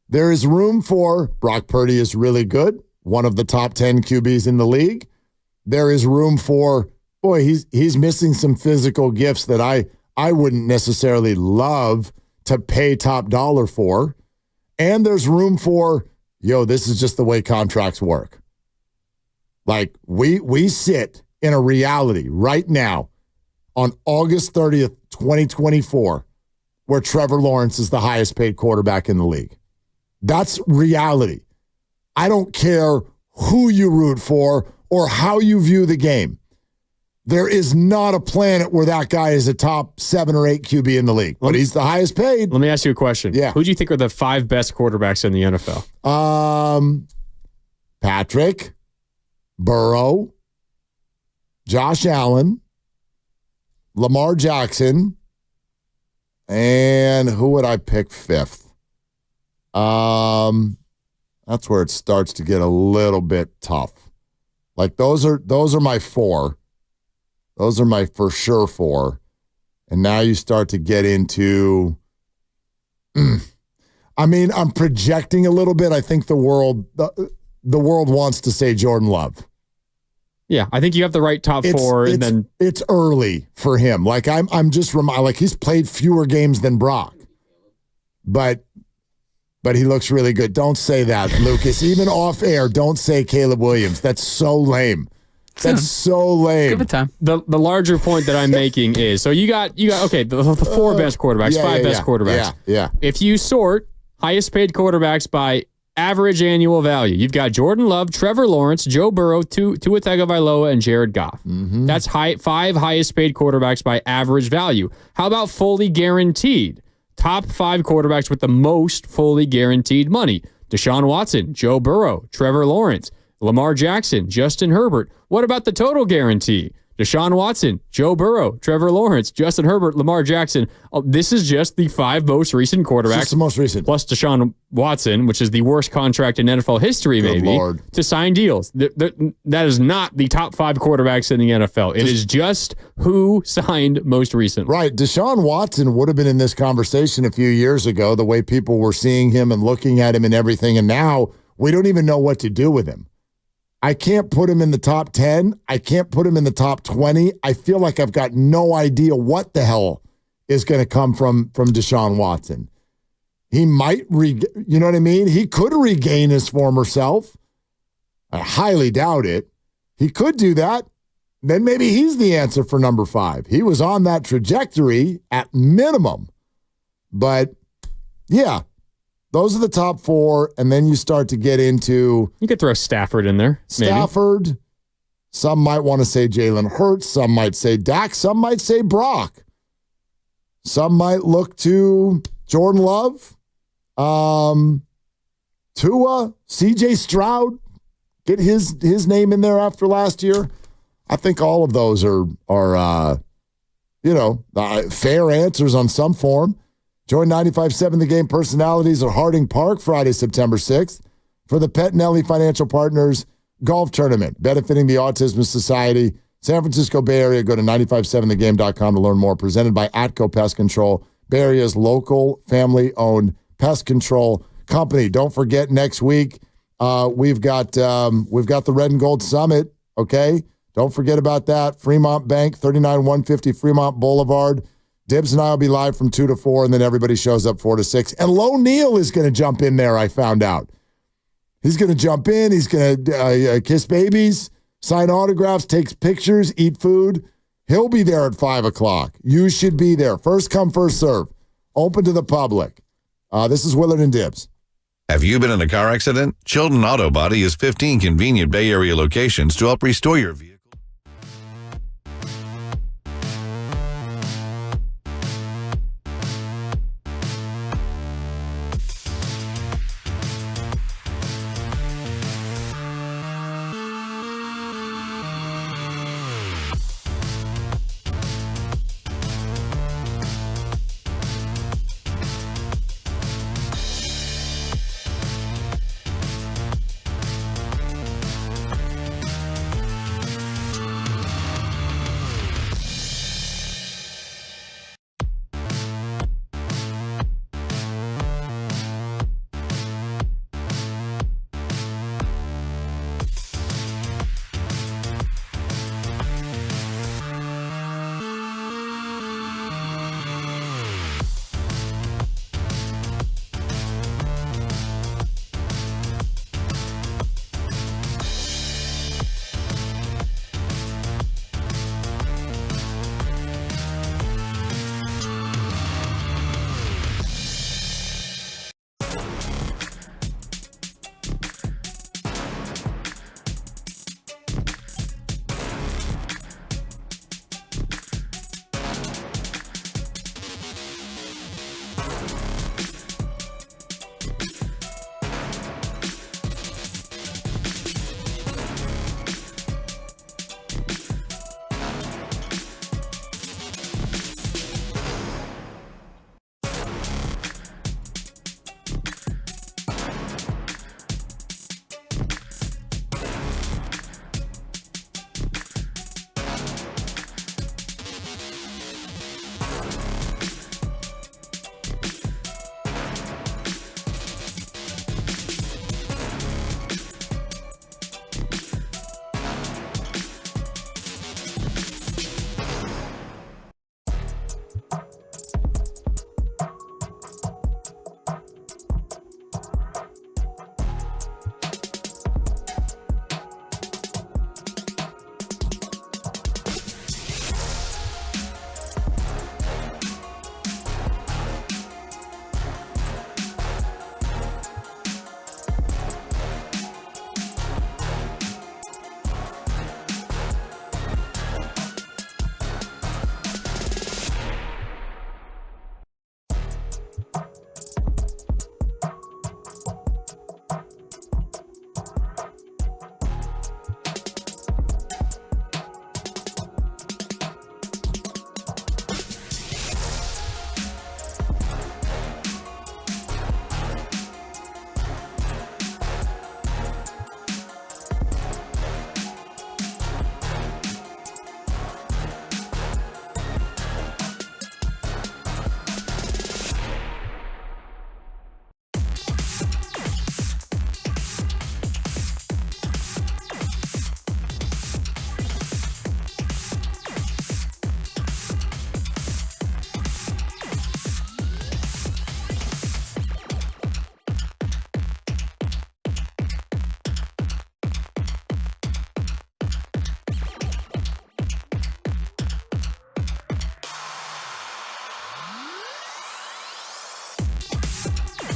There is room for Brock Purdy is really good, one of the top 10 QBs in the league. There is room for, boy, he's missing some physical gifts that I wouldn't necessarily love to pay top dollar for. And there's room for, this is just the way contracts work. Like, we sit in a reality right now on August 30th, 2024, where Trevor Lawrence is the highest paid quarterback in the league. That's reality. I don't care who you root for or how you view the game. There is not a planet where that guy is a top 7 or 8 QB in the league, but he's the highest paid. Let me ask you a question. Yeah. Who do you think are the 5 best quarterbacks in the NFL? Patrick, Burrow, Josh Allen, Lamar Jackson, and who would I pick 5th? That's where it starts to get a little bit tough. Like, those are my 4. Those are my for sure 4. And now you start to get into, I mean, I'm projecting a little bit. I think the world wants to say Jordan Love. Yeah, I think you have the right top 4, and then it's early for him. Like, I'm just like, he's played fewer games than Brock, but he looks really good. Don't say that, Lucas. Even off air, don't say Caleb Williams. That's so lame. That's so lame. Give it time. The larger point that I'm making is, so you got okay, the 4 best quarterbacks, 5 best quarterbacks. Yeah. If you sort highest paid quarterbacks by average annual value, you've got Jordan Love, Trevor Lawrence, Joe Burrow, Tua Tagovailoa, and Jared Goff. Mm-hmm. That's 5 highest paid quarterbacks by average value. How about fully guaranteed? Top 5 quarterbacks with the most fully guaranteed money: Deshaun Watson, Joe Burrow, Trevor Lawrence, Lamar Jackson, Justin Herbert. What about the total guarantee? Deshaun Watson, Joe Burrow, Trevor Lawrence, Justin Herbert, Lamar Jackson. Oh, this is just the 5 most recent quarterbacks. Just the most recent. Plus Deshaun Watson, which is the worst contract in NFL history, Good maybe, Lord. to sign deals. That is not the top 5 quarterbacks in the NFL. It is just who signed most recently. Right. Deshaun Watson would have been in this conversation a few years ago, the way people were seeing him and looking at him and everything. And now we don't even know what to do with him. I can't put him in the top 10. I can't put him in the top 20. I feel like I've got no idea what the hell is going to come from Deshaun Watson. He might, you know what I mean? He could regain his former self. I highly doubt it. He could do that. Then maybe he's the answer for number 5. He was on that trajectory at minimum. But, yeah. Those are the top 4, and then you start to get into... You could throw Stafford in there, maybe. Stafford. Some might want to say Jalen Hurts. Some might say Dak. Some might say Brock. Some might look to Jordan Love. Tua, C.J. Stroud. Get his name in there after last year. I think all of those are fair answers on some form. Join 95.7 The Game personalities at Harding Park Friday, September 6th for the Pettinelli Financial Partners Golf Tournament, benefiting the Autism Society. San Francisco Bay Area, go to 957thegame.com to learn more. Presented by Atco Pest Control, Bay Area's local family-owned pest control company. Don't forget, next week, we've got the Red and Gold Summit, okay? Don't forget about that. Fremont Bank, 39150 Fremont Boulevard. Dibbs and I will be live from 2 to 4, and then everybody shows up 4 to 6. And Lo Neal is going to jump in there, I found out. He's going to jump in. He's going to kiss babies, sign autographs, takes pictures, eat food. He'll be there at 5 o'clock. You should be there. First come, first serve. Open to the public. This is Willard and Dibbs. Have you been in a car accident? Chilton Auto Body has 15 convenient Bay Area locations to help restore your vehicle.